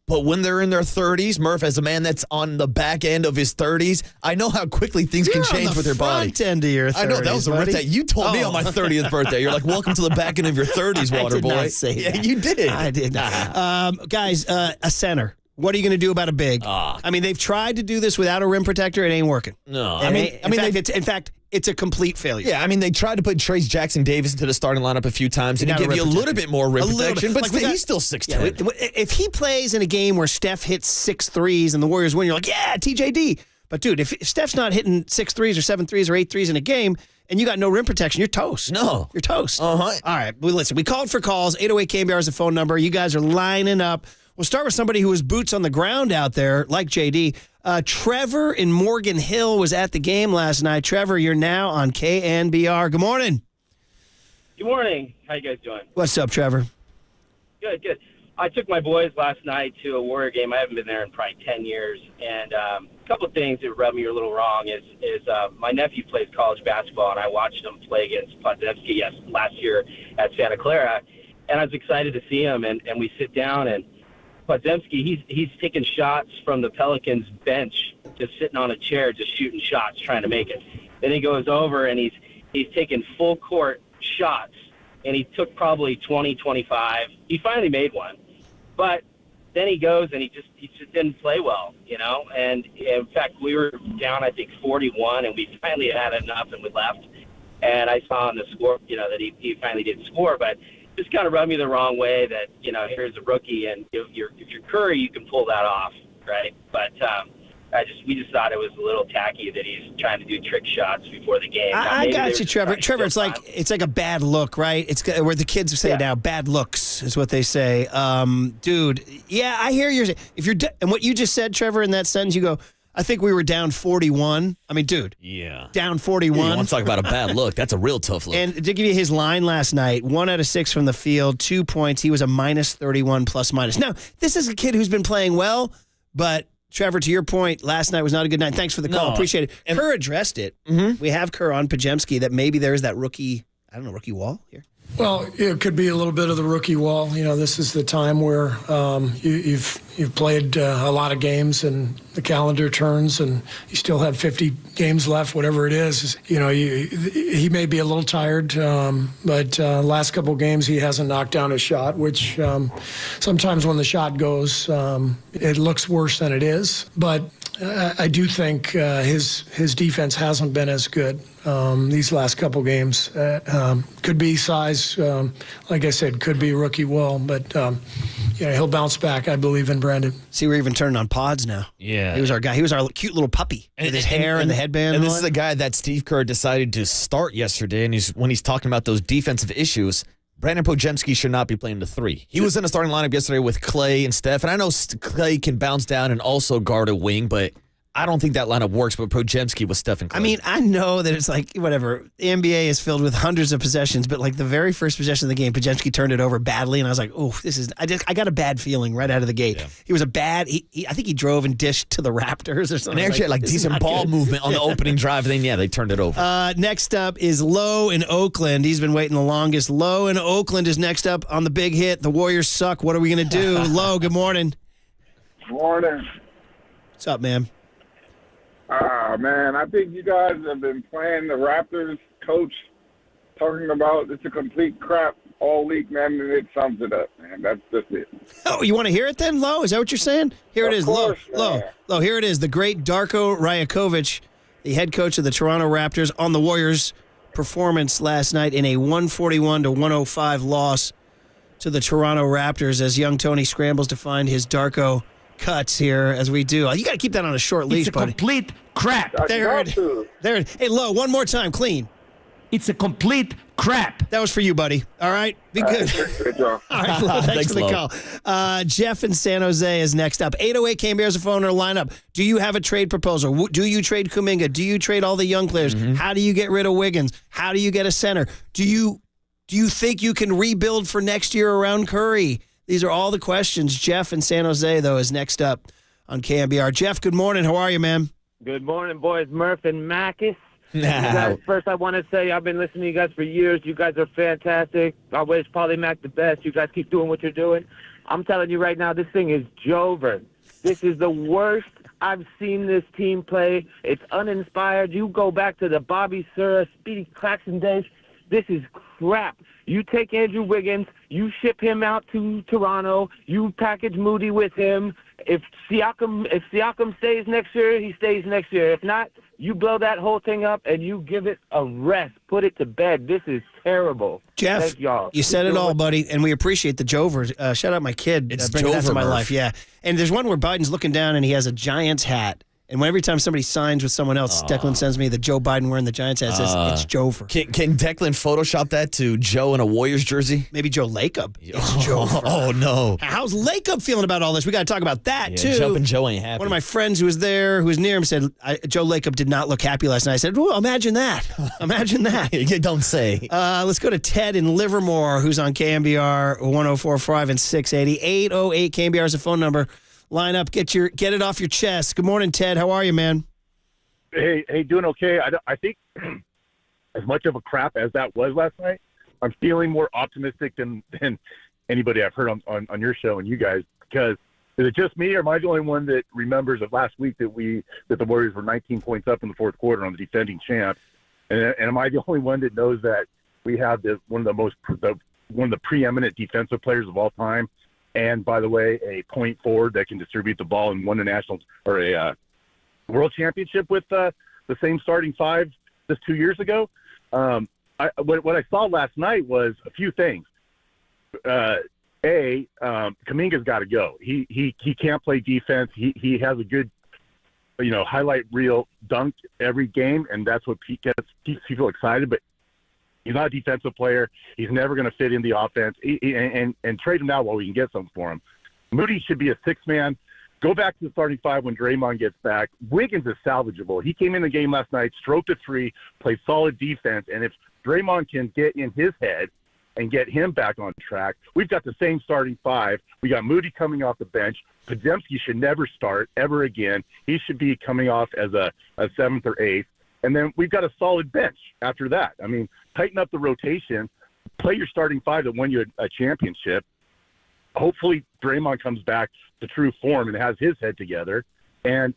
[SPEAKER 5] But when they're in their 30s, Murph, as a man that's on the back end of his 30s, I know how quickly things can change with your body.
[SPEAKER 4] Front end of your 30s,
[SPEAKER 5] I know, that was a riff that you told me on my 30th birthday. You're like, welcome to the back end of your 30s, water boy.
[SPEAKER 4] I did not say that.
[SPEAKER 5] Yeah, you did.
[SPEAKER 4] I did not. Guys, a center. What are you going to do about a big? I mean, they've tried to do this without a rim protector. It ain't working.
[SPEAKER 5] No.
[SPEAKER 4] In fact, it's a complete failure.
[SPEAKER 5] Yeah, I mean, they tried to put Trace Jackson Davis into the starting lineup a few times and give you a little bit more rim protection, but he's still 6'10".
[SPEAKER 4] Yeah, if he plays in a game where Steph hits 6 threes and the Warriors win, you're like, yeah, TJD. But, dude, if Steph's not hitting 6 threes or 7 threes or 8 threes in a game and you got no rim protection, you're toast.
[SPEAKER 5] No.
[SPEAKER 4] You're toast.
[SPEAKER 5] Uh-huh.
[SPEAKER 4] All right. Well, listen, we called for calls. 808 KNBR is the phone number. You guys are lining up. We'll start with somebody who was boots on the ground out there, like JD. Trevor in Morgan Hill was at the game last night. Trevor, you're now on KNBR. Good morning.
[SPEAKER 21] Good morning. How you guys doing?
[SPEAKER 4] What's up, Trevor?
[SPEAKER 21] Good. I took my boys last night to a Warrior game. I haven't been there in probably 10 years. And a couple of things that rubbed me a little wrong is my nephew plays college basketball, and I watched him play against Podziemski last year at Santa Clara. And I was excited to see him, and we sit down, and Podziemski, he's taking shots from the Pelicans bench, just sitting on a chair, just shooting shots, trying to make it. Then he goes over and he's taking full court shots, and he took probably 20, 25. He finally made one, but then he goes and he just didn't play well, And in fact, we were down, I think 41, and we finally had enough and we left. And I saw on the score, that he finally did score, but just kind of rubbed me the wrong way that, here's a rookie, and if you're Curry, you can pull that off, right? But we just thought it was a little tacky that he's trying to do trick shots before the game.
[SPEAKER 4] I got you, Trevor. Trevor, it's like a bad look, right? It's where the kids say now, bad looks is what they say. Dude, yeah, I hear you. And what you just said, Trevor, in that sentence, you go, I think we were down 41. I mean, dude.
[SPEAKER 5] Yeah.
[SPEAKER 4] Down 41.
[SPEAKER 5] You want to talk about a bad look. That's a real tough look.
[SPEAKER 4] And to give you his line last night, 1 out of 6 from the field, 2 points. He was a minus 31 plus minus. Now, this is a kid who's been playing well, but Trevor, to your point, last night was not a good night. Thanks for the call. Appreciate it. And Kerr addressed it. Mm-hmm. We have Kerr on Podziemski that maybe there's that rookie wall here.
[SPEAKER 2] Well, it could be a little bit of the rookie wall. This is the time where you've played a lot of games and the calendar turns and you still have 50 games left, whatever it is. He may be a little tired, but last couple of games he hasn't knocked down a shot, which sometimes when the shot goes, it looks worse than it is. But I do think his defense hasn't been as good these last couple games. Could be size, like I said, could be rookie wall, but he'll bounce back. I believe in Brandon.
[SPEAKER 4] See, we're even turning on pods now.
[SPEAKER 5] Yeah.
[SPEAKER 4] He was our guy. He was our cute little puppy with his hair and the headband.
[SPEAKER 5] And this is the guy that Steve Kerr decided to start yesterday. And when he's talking about those defensive issues, Brandon Podziemski should not be playing the 3. He was in the starting lineup yesterday with Clay and Steph. And I know Clay can bounce down and also guard a wing, but I don't think that lineup works with Podziemski with Steph and Clay.
[SPEAKER 4] I mean, I know that it's like, whatever, the NBA is filled with hundreds of possessions, but like the very first possession of the game, Podziemski turned it over badly, and I was like, oh, I got a bad feeling right out of the gate. Yeah. He was I think he drove and dished to the Raptors or something.
[SPEAKER 5] And they actually had decent ball movement on the opening drive, and then, they turned it over.
[SPEAKER 4] Next up is Lowe in Oakland. He's been waiting the longest. Lowe in Oakland is next up on the big hit. The Warriors suck. What are we going to do? Lowe, good morning.
[SPEAKER 11] Morning.
[SPEAKER 4] What's up, man?
[SPEAKER 11] Man, I think you guys have been playing the Raptors coach talking about it's a complete crap all week, man, and it sums it up, man. That's just it.
[SPEAKER 4] Oh, you want to hear it then, Lowe? Is that what you're saying? Here it is, Lowe. Here it is. The great Darko Rajakovic, the head coach of the Toronto Raptors, on the Warriors' performance last night in a 141-105 loss to the Toronto Raptors as young Tony scrambles to find his Darko cuts here as we do. You got to keep that on a short leash, buddy.
[SPEAKER 10] It's a complete crap.
[SPEAKER 4] There. Hey, Lowe, one more time, clean.
[SPEAKER 10] It's a complete crap.
[SPEAKER 4] That was for you, buddy. All right? Be good.
[SPEAKER 11] Good job.
[SPEAKER 4] All right, Lowe, thanks for the call. Jeff in San Jose is next up. 808 KNBR's a phone or lineup. Do you have a trade proposal? Do you trade Kuminga? Do you trade all the young players? Mm-hmm. How do you get rid of Wiggins? How do you get a center? Do you think you can rebuild for next year around Curry? These are all the questions. Jeff in San Jose, though, is next up on KNBR. Jeff, good morning. How are you, man?
[SPEAKER 22] Good morning, boys. Murph and Marcus. First, I want to say I've been listening to you guys for years. You guys are fantastic. I wish Polymac the best. You guys keep doing what you're doing. I'm telling you right now, this thing is Jover. This is the worst I've seen this team play. It's uninspired. You go back to the Bobby Sura, Speedy Claxton days. This is crap. You take Andrew Wiggins, you ship him out to Toronto, you package Moody with him. If Siakam stays next year, he stays next year. If not, you blow that whole thing up and you give it a rest. Put it to bed. This is terrible.
[SPEAKER 4] Jeff,
[SPEAKER 22] thank y'all.
[SPEAKER 4] You said it all, buddy, and we appreciate the Jover. Shout out my kid.
[SPEAKER 5] It's
[SPEAKER 4] bringing that to my
[SPEAKER 5] Jover,
[SPEAKER 4] life. Yeah. And there's one where Biden's looking down and he has a Giants hat. And every time somebody signs with someone else, Declan sends me the Joe Biden wearing the Giants hat. It says, it's Jover.
[SPEAKER 5] Can Declan Photoshop that to Joe in a Warriors jersey?
[SPEAKER 4] Maybe Joe Lacob. It's Jover.
[SPEAKER 5] Oh, no.
[SPEAKER 4] How's Lacob feeling about all this? We got to talk about that, too.
[SPEAKER 5] Jumping Joe ain't happy.
[SPEAKER 4] One of my friends who was there, who was near him, said, Joe Lacob did not look happy last night. I said, well, imagine that. Imagine that.
[SPEAKER 5] You don't say.
[SPEAKER 4] Let's go to Ted in Livermore, who's on KNBR 104.5 and 680. 808 KNBR is the phone number. Line up, get it off your chest. Good morning, Ted. How are you, man?
[SPEAKER 23] Hey, doing okay. I think as much of a crap as that was last night, I'm feeling more optimistic than anybody I've heard on your show and you guys. Because is it just me, or am I the only one that remembers of last week that the Warriors were 19 points up in the fourth quarter on the defending champs? And am I the only one that knows that we have one of the preeminent defensive players of all time? And by the way, a point forward that can distribute the ball and won a national or a world championship with the same starting five just 2 years ago. What I saw last night was a few things. Kuminga's got to go. He can't play defense. He has a good, highlight reel dunk every game, and that's what keeps people excited. But he's not a defensive player. He's never going to fit in the offense. And trade him now while we can get something for him. Moody should be a six-man. Go back to the starting five when Draymond gets back. Wiggins is salvageable. He came in the game last night, stroked a three, played solid defense. And if Draymond can get in his head and get him back on track, we've got the same starting five. We got Moody coming off the bench. Podziemski should never start ever again. He should be coming off as a seventh or eighth. And then we've got a solid bench after that. I mean, tighten up the rotation. play your starting five that won you a championship. Hopefully Draymond comes back to true form and has his head together, and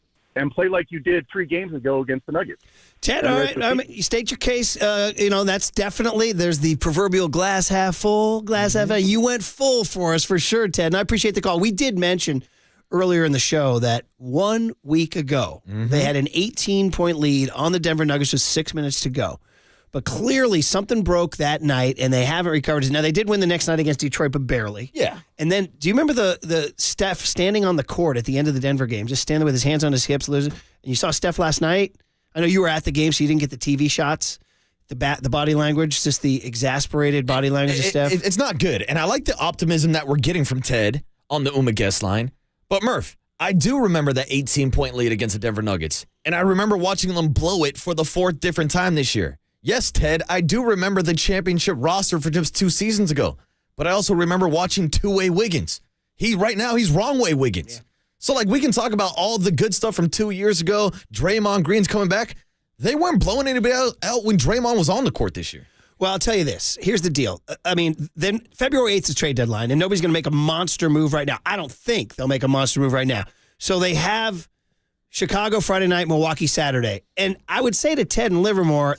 [SPEAKER 23] play like you did 3 games ago against the Nuggets.
[SPEAKER 4] Ted, all right, you state your case. That's definitely, there's the proverbial glass half full, glass half empty. You went full for us for sure, Ted, and I appreciate the call. We did mention earlier in the show that 1 week ago, they had an 18-point lead on the Denver Nuggets with 6 minutes to go. But clearly something broke that night, and they haven't recovered. Now, they did win the next night against Detroit, but barely.
[SPEAKER 5] Yeah.
[SPEAKER 4] And then, do you remember the Steph standing on the court at the end of the Denver game, just standing with his hands on his hips? And you saw Steph last night? I know you were at the game, so you didn't get the TV shots. The body language, just the exasperated body language of Steph.
[SPEAKER 5] It's not good. And I like the optimism that we're getting from Ted on the Uma guest line. But, Murph, I do remember that 18-point lead against the Denver Nuggets. And I remember watching them blow it for the 4th different time this year. Yes, Ted, I do remember the championship roster for just 2 seasons ago. But I also remember watching two-way Wiggins. Right now, he's wrong-way Wiggins. Yeah. So, we can talk about all the good stuff from 2 years ago. Draymond Green's coming back. They weren't blowing anybody out when Draymond was on the court this year.
[SPEAKER 4] Well, I'll tell you this. Here's the deal. Then February 8th is trade deadline, and nobody's going to make a monster move right now. I don't think they'll make a monster move right now. So they have Chicago Friday night, Milwaukee Saturday. And I would say to Ted and Livermore,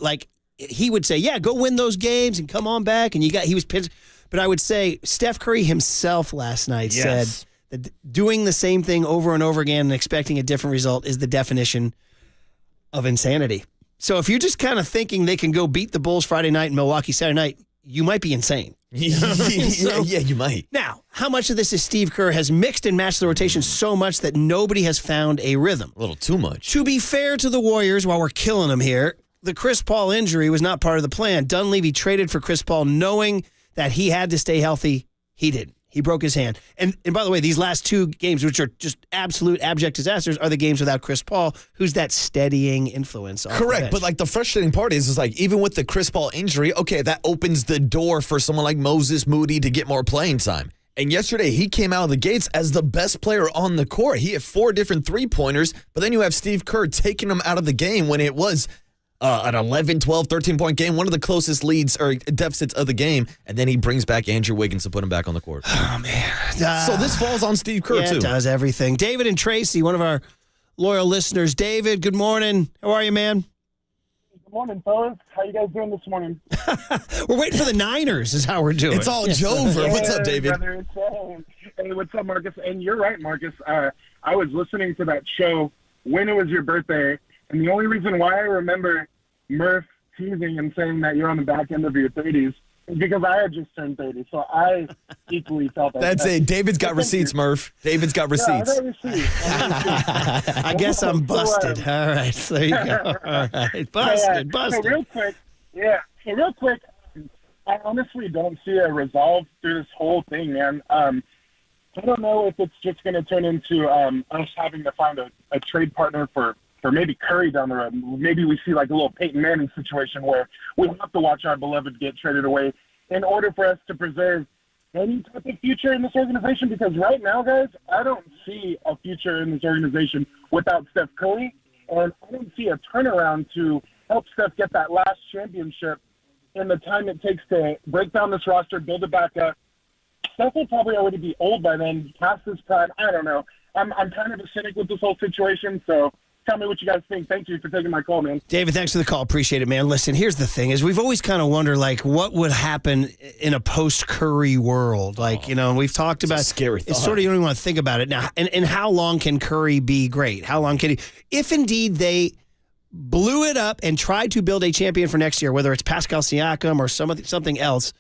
[SPEAKER 4] he would say, yeah, go win those games and come on back. And he was pitched. But I would say Steph Curry himself last night said that doing the same thing over and over again and expecting a different result is the definition of insanity. So if you're just kind of thinking they can go beat the Bulls Friday night and Milwaukee Saturday night, you might be insane.
[SPEAKER 5] Yeah, you might.
[SPEAKER 4] Now, how much of this is Steve Kerr has mixed and matched the rotation so much that nobody has found a rhythm?
[SPEAKER 5] A little too much.
[SPEAKER 4] To be fair to the Warriors, while we're killing them here, the Chris Paul injury was not part of the plan. Dunleavy traded for Chris Paul knowing that he had to stay healthy. He didn't. He broke his hand. And by the way, these last 2 games, which are just absolute abject disasters, are the games without Chris Paul, who's that steadying influence.
[SPEAKER 5] Correct. But the frustrating part is even with the Chris Paul injury, okay, that opens the door for someone like Moses Moody to get more playing time. And yesterday, he came out of the gates as the best player on the court. He had 4 different three-pointers, but then you have Steve Kerr taking him out of the game when it was an 11, 12, 13-point game, one of the closest leads or deficits of the game, and then he brings back Andrew Wiggins to put him back on the court.
[SPEAKER 4] Oh, man.
[SPEAKER 5] So this falls on Steve Kerr, too.
[SPEAKER 4] It does everything. David and Tracy, one of our loyal listeners. David, good morning. How are you, man?
[SPEAKER 12] Good morning, fellas. How you guys doing this morning?
[SPEAKER 4] We're waiting for the Niners is how we're doing.
[SPEAKER 5] It's all Jover. What's up, David?
[SPEAKER 12] Brother, hey, what's up, Marcus? And you're right, Marcus. I was listening to that show when it was your birthday, and the only reason why I remember Murph teasing and saying that you're on the back end of your 30s is because I had just turned 30, so I equally felt that.
[SPEAKER 5] That's it. David's got receipts, Murph. David's got receipts.
[SPEAKER 4] I guess I'm busted. All right, so there you go. All right, busted.
[SPEAKER 12] So real quick, I honestly don't see a resolve through this whole thing, man. I don't know if it's just going to turn into us having to find a trade partner for maybe Curry down the road. Maybe we see a little Peyton Manning situation where we have to watch our beloved get traded away in order for us to preserve any type of future in this organization. Because right now, guys, I don't see a future in this organization without Steph Curry. And I don't see a turnaround to help Steph get that last championship in the time it takes to break down this roster, build it back up. Steph will probably already be old by then, past his prime. I don't know. I'm kind of a cynic with this whole situation, so tell me what you guys think. Thank you for taking my call, man.
[SPEAKER 4] David, thanks for the call. Appreciate it, man. Listen, here's the thing is we've always kind of wondered, what would happen in a post-Curry world? We've talked about
[SPEAKER 5] scary thought.
[SPEAKER 4] It's sort of, you don't even want to think about it now. And how long can Curry be great? How long can he? If indeed they blew it up and tried to build a champion for next year, whether it's Pascal Siakam or something else,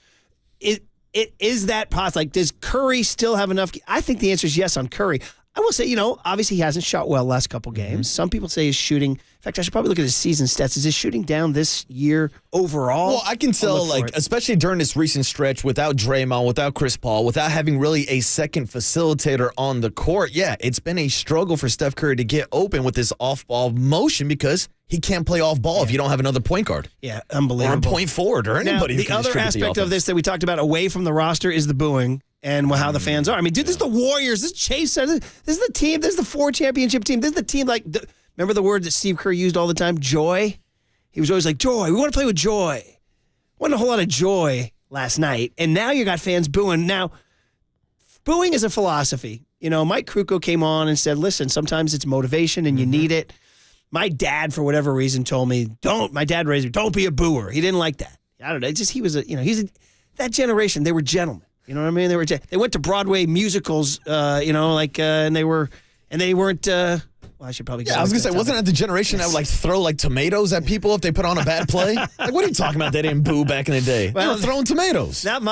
[SPEAKER 4] is that possible? Does Curry still have enough? I think the answer is yes on Curry. I will say, obviously he hasn't shot well the last couple games. Some people say his shooting. In fact, I should probably look at his season stats. Is his shooting down this year overall?
[SPEAKER 5] Well, I can tell, especially during this recent stretch, without Draymond, without Chris Paul, without having really a second facilitator on the court, it's been a struggle for Steph Curry to get open with this off-ball motion because he can't play off-ball if you don't have another point guard.
[SPEAKER 4] Yeah, unbelievable.
[SPEAKER 5] Or a point forward or anybody who
[SPEAKER 4] the
[SPEAKER 5] can
[SPEAKER 4] other aspect of this that we talked about away from the roster is the booing. And how the fans are. I mean, dude, this is the Warriors. This is Chase. This is the team. This is the 4 championship team. This is the team. Remember the word that Steve Kerr used all the time? Joy. He was always like, joy. We want to play with joy. Wasn't a whole lot of joy last night, and now you got fans booing. Now, booing is a philosophy. You know, Mike Krukow came on and said, listen, sometimes it's motivation and you need it. My dad, for whatever reason, told me, my dad raised me, don't be a booer. He didn't like that. I don't know. It's just, that generation, they were gentlemen. You know what I mean? They went to Broadway musicals, and they weren't, I should probably.
[SPEAKER 5] Yeah, I was gonna say, wasn't that the generation that would like throw like tomatoes at people if they put on a bad play? Like, what are you talking about? They didn't boo back in the day. Well, they were throwing tomatoes.
[SPEAKER 4] Not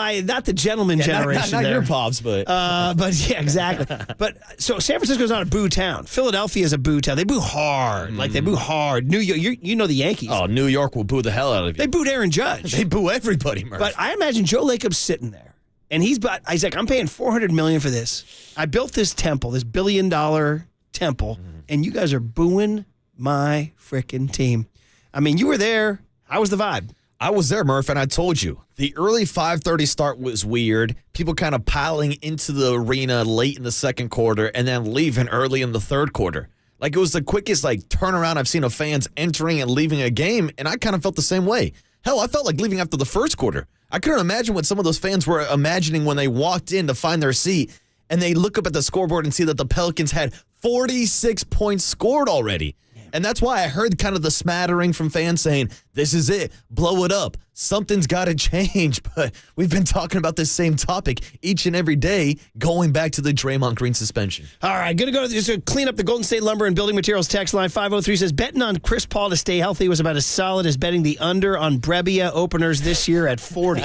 [SPEAKER 4] the gentleman generation.
[SPEAKER 5] Not your pops, but
[SPEAKER 4] yeah, exactly. But so San Francisco's not a boo town. Philadelphia is a boo town. They boo hard. Like they boo hard. New York, you know the Yankees.
[SPEAKER 5] Oh, New York will boo the hell out of you.
[SPEAKER 4] They booed Aaron Judge.
[SPEAKER 5] They boo everybody, Murph.
[SPEAKER 4] But I imagine Joe Lacob's sitting there, and he's like, I'm paying $400 million for this. I built this temple, this $1 billion temple. And you guys are booing my frickin' team. I mean, you were there. How was the vibe?
[SPEAKER 5] I was there, Murph, and I told you. The early 5:30 start was weird. People kind of piling into the arena late in the second quarter and then leaving early in the third quarter. Like, it was the quickest, turnaround I've seen of fans entering and leaving a game, and I kind of felt the same way. Hell, I felt like leaving after the first quarter. I couldn't imagine what some of those fans were imagining when they walked in to find their seat, and they look up at the scoreboard and see that the Pelicans had 46 points scored already. And that's why I heard kind of the smattering from fans saying, this is it, blow it up. Something's got to change. But we've been talking about this same topic each and every day, going back to the Draymond Green suspension.
[SPEAKER 4] All right, going to go just to clean up the Golden State Lumber and Building Materials text line. 503 says, betting on Chris Paul to stay healthy was about as solid as betting the under on Brebbia openers this year at 40.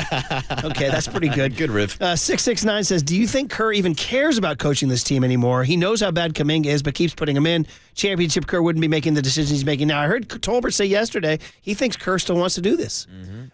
[SPEAKER 4] Okay, that's pretty good.
[SPEAKER 5] Good riff.
[SPEAKER 4] 669 says, do you think Kerr even cares about coaching this team anymore? He knows how bad Kuminga is, but keeps putting him in. Championship Kerr wouldn't be making the decisions he's making now. I heard Tolbert say yesterday he thinks Kerr still wants to do this.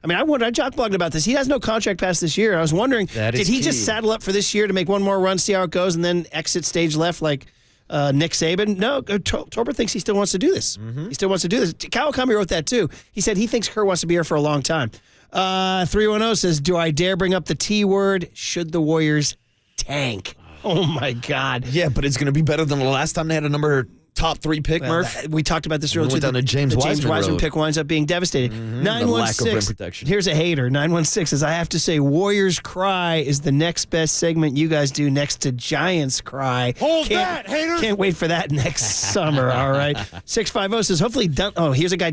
[SPEAKER 4] I mean, I jock-blogged about this. He has no contract past this year. I was wondering, did he just saddle up for this year to make one more run, see how it goes, and then exit stage left like Nick Saban? No, Tolbert thinks he still wants to do this. He still wants to do this. Kawakami wrote that too. He said he thinks Kerr wants to be here for a long time. 310 says, do I dare bring up the T word? Should the Warriors tank? Oh, my God.
[SPEAKER 5] Yeah, but it's going to be better than the last time they had a top 3 pick, Murph.
[SPEAKER 4] We talked about this earlier.
[SPEAKER 5] Went down to James Wiseman
[SPEAKER 4] pick winds up being devastating. 916.
[SPEAKER 5] The lack of rim protection.
[SPEAKER 4] Here's a hater. 916 says, I have to say, Warriors Cry is the next best segment you guys do next to Giants Cry.
[SPEAKER 18] Hold that, haters.
[SPEAKER 4] Can't wait for that next summer. All right. 650 says, hopefully here's a guy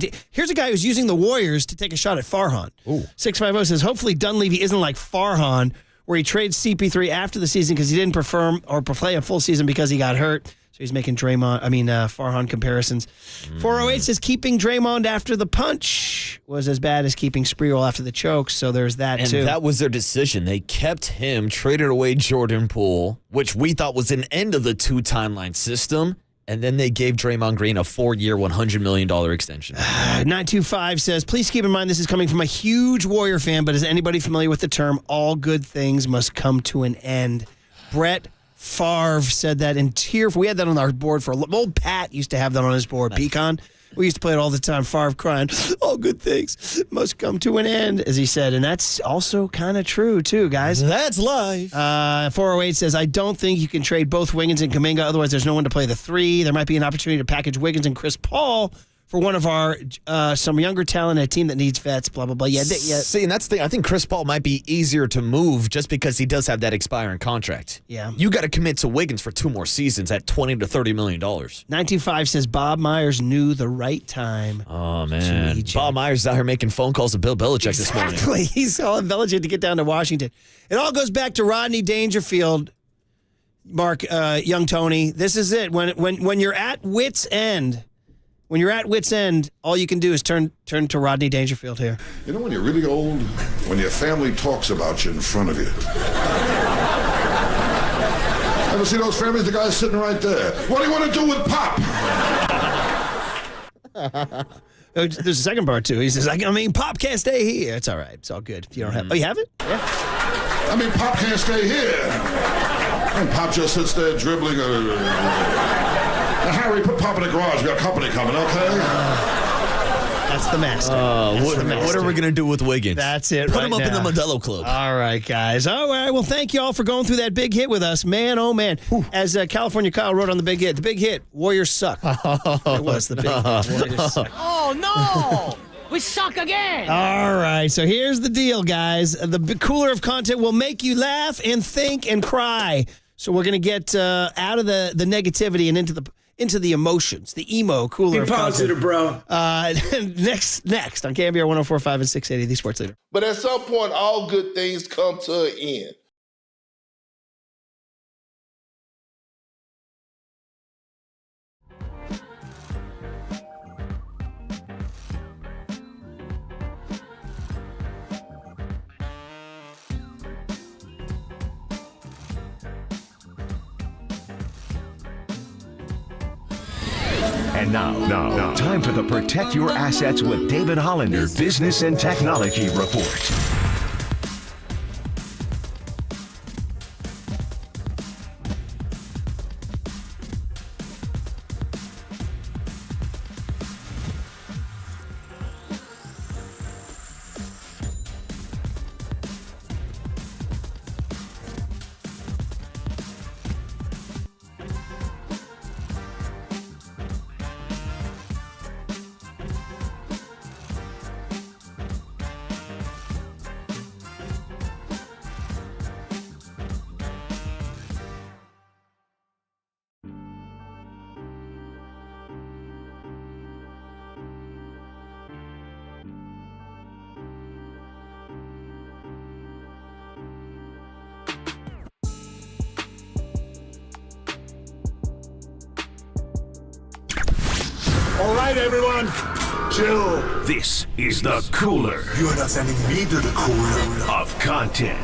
[SPEAKER 4] who's using the Warriors to take a shot at Farhan. 650 says, hopefully Dunleavy isn't like Farhan, where he trades CP3 after the season because he didn't perform or play a full season because he got hurt. So he's making Farhan comparisons. 408 says keeping Draymond after the punch was as bad as keeping Sprewell after the choke. So there's that too.
[SPEAKER 5] And that was their decision. They kept him, traded away Jordan Poole, which we thought was an end of the 2-timeline system. And then they gave Draymond Green a 4-year, $100 million extension.
[SPEAKER 4] 925 says, please keep in mind this is coming from a huge Warrior fan, but is anybody familiar with the term, all good things must come to an end? Brett Favre said that in Tier 4. We had that on our board for old Pat used to have that on his board. Pecan. We used to play it all the time. Favre crying, all good things must come to an end, as he said. And that's also kind of true, too, guys.
[SPEAKER 5] That's life.
[SPEAKER 4] 408 says, I don't think you can trade both Wiggins and Kuminga. Otherwise, there's no one to play the 3. There might be an opportunity to package Wiggins and Chris Paul for one of our some younger talent, a team that needs vets, blah, blah, blah. Yeah.
[SPEAKER 5] See, and that's the thing. I think Chris Paul might be easier to move just because he does have that expiring contract.
[SPEAKER 4] Yeah.
[SPEAKER 5] You got to commit to Wiggins for 2 more seasons at $20 to $30 million.
[SPEAKER 4] 925 says Bob Myers knew the right time.
[SPEAKER 5] Oh, man. Bob Myers is out here making phone calls to Bill Belichick this morning.
[SPEAKER 4] Exactly. He's calling Belichick to get down to Washington. It all goes back to Rodney Dangerfield, Mark, young Tony. This is it. When you're at wit's end, all you can do is turn to Rodney Dangerfield here.
[SPEAKER 9] You know when you're really old? When your family talks about you in front of you. Ever see those families? The guy's sitting right there. What do you want to do with Pop?
[SPEAKER 4] There's a second part, too. He says, Pop can't stay here. It's all right. It's all good. If you don't have... Oh, you have it? Yeah.
[SPEAKER 9] Pop can't stay here. And Pop just sits there dribbling. Now, Harry, put Pop in the garage. We got company coming, okay?
[SPEAKER 4] That's the master.
[SPEAKER 5] What are we going to do with Wiggins?
[SPEAKER 4] That's it.
[SPEAKER 5] Put him up in the Modelo Club.
[SPEAKER 4] All right, guys. All right. Well, thank you all for going through that big hit with us. Man, oh, man. As California Kyle wrote on the big hit, Warriors suck. It was the big hit. Warriors suck.
[SPEAKER 18] Oh, no!
[SPEAKER 10] We suck again.
[SPEAKER 4] All right, so here's the deal, guys. The cooler of content will make you laugh and think and cry. So we're going to get out of the negativity and into the emotions, the emo cooler of
[SPEAKER 10] positive,
[SPEAKER 4] content. Bro. Next on KNBR 104.5 and 680, the Sports Leader.
[SPEAKER 13] But at some point, all good things come to an end.
[SPEAKER 1] And now, time for the Protect Your Assets with David Hollander Business and Technology Report.
[SPEAKER 15] All right, everyone, chill.
[SPEAKER 1] This is the cooler.
[SPEAKER 15] You're not sending me to the cooler
[SPEAKER 1] of content.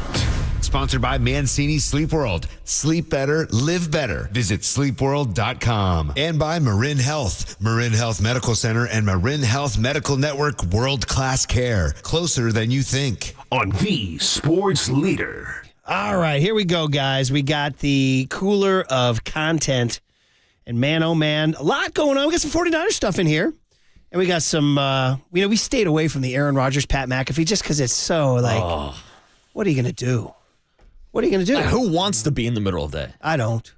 [SPEAKER 20] Sponsored by Mancini Sleep World. Sleep better, live better. Visit sleepworld.com. And by Marin Health. Marin Health Medical Center and Marin Health Medical Network world-class care. Closer than you think.
[SPEAKER 1] On the Sports Leader.
[SPEAKER 4] All right, here we go, guys. We got the cooler of content. And man, oh man, a lot going on. We got some 49ers stuff in here. And we got some, we stayed away from the Aaron Rodgers, Pat McAfee, just because it's so what are you going to do? What are you going to do?
[SPEAKER 5] Who wants to be in the middle of that?
[SPEAKER 4] I don't.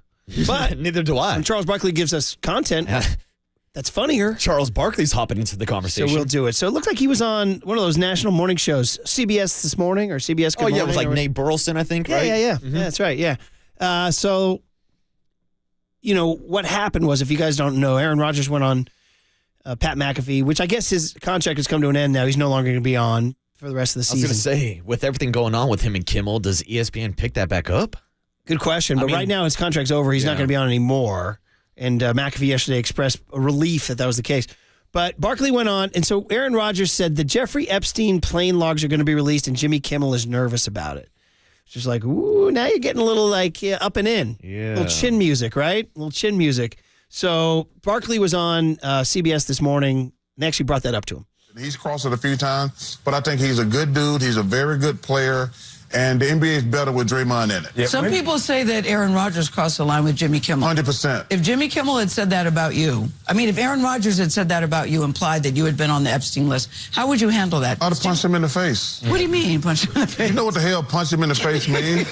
[SPEAKER 4] But
[SPEAKER 5] neither do I.
[SPEAKER 4] When Charles Barkley gives us content, that's funnier.
[SPEAKER 5] Charles Barkley's hopping into the conversation.
[SPEAKER 4] So we'll do it. So it looked like he was on one of those national morning shows, CBS This Morning or CBS Good Morning.
[SPEAKER 5] It was like Nate Burleson, I think, right?
[SPEAKER 4] Yeah.
[SPEAKER 5] Mm-hmm.
[SPEAKER 4] Yeah, that's right, yeah. So, what happened was, if you guys don't know, Aaron Rodgers went on Pat McAfee, which I guess his contract has come to an end now. He's no longer going to be on for the rest of the season.
[SPEAKER 5] I was going to say, with everything going on with him and Kimmel, does ESPN pick that back up?
[SPEAKER 4] Good question. But right now his contract's over. He's not going to be on anymore. And McAfee yesterday expressed a relief that was the case. But Barkley went on, and so Aaron Rodgers said the Jeffrey Epstein plane logs are going to be released, and Jimmy Kimmel is nervous about it. It's just like, ooh, now you're getting a little up and in.
[SPEAKER 5] Yeah.
[SPEAKER 4] A little chin music, right? A little chin music. So Barkley was on CBS This Morning and actually brought that up to him.
[SPEAKER 9] He's crossed it a few times, but I think he's a good dude. He's a very good player. And the NBA is better with Draymond in it.
[SPEAKER 19] Yep. Some people say that Aaron Rodgers crossed the line with Jimmy Kimmel.
[SPEAKER 9] 100%.
[SPEAKER 19] If Jimmy Kimmel had said that about you, if Aaron Rodgers had said that about you, implied that you had been on the Epstein list, how would you handle that?
[SPEAKER 9] I'd have punched him in the face.
[SPEAKER 19] What do you mean, punch him in the face?
[SPEAKER 9] You know what the hell punch him in the face means?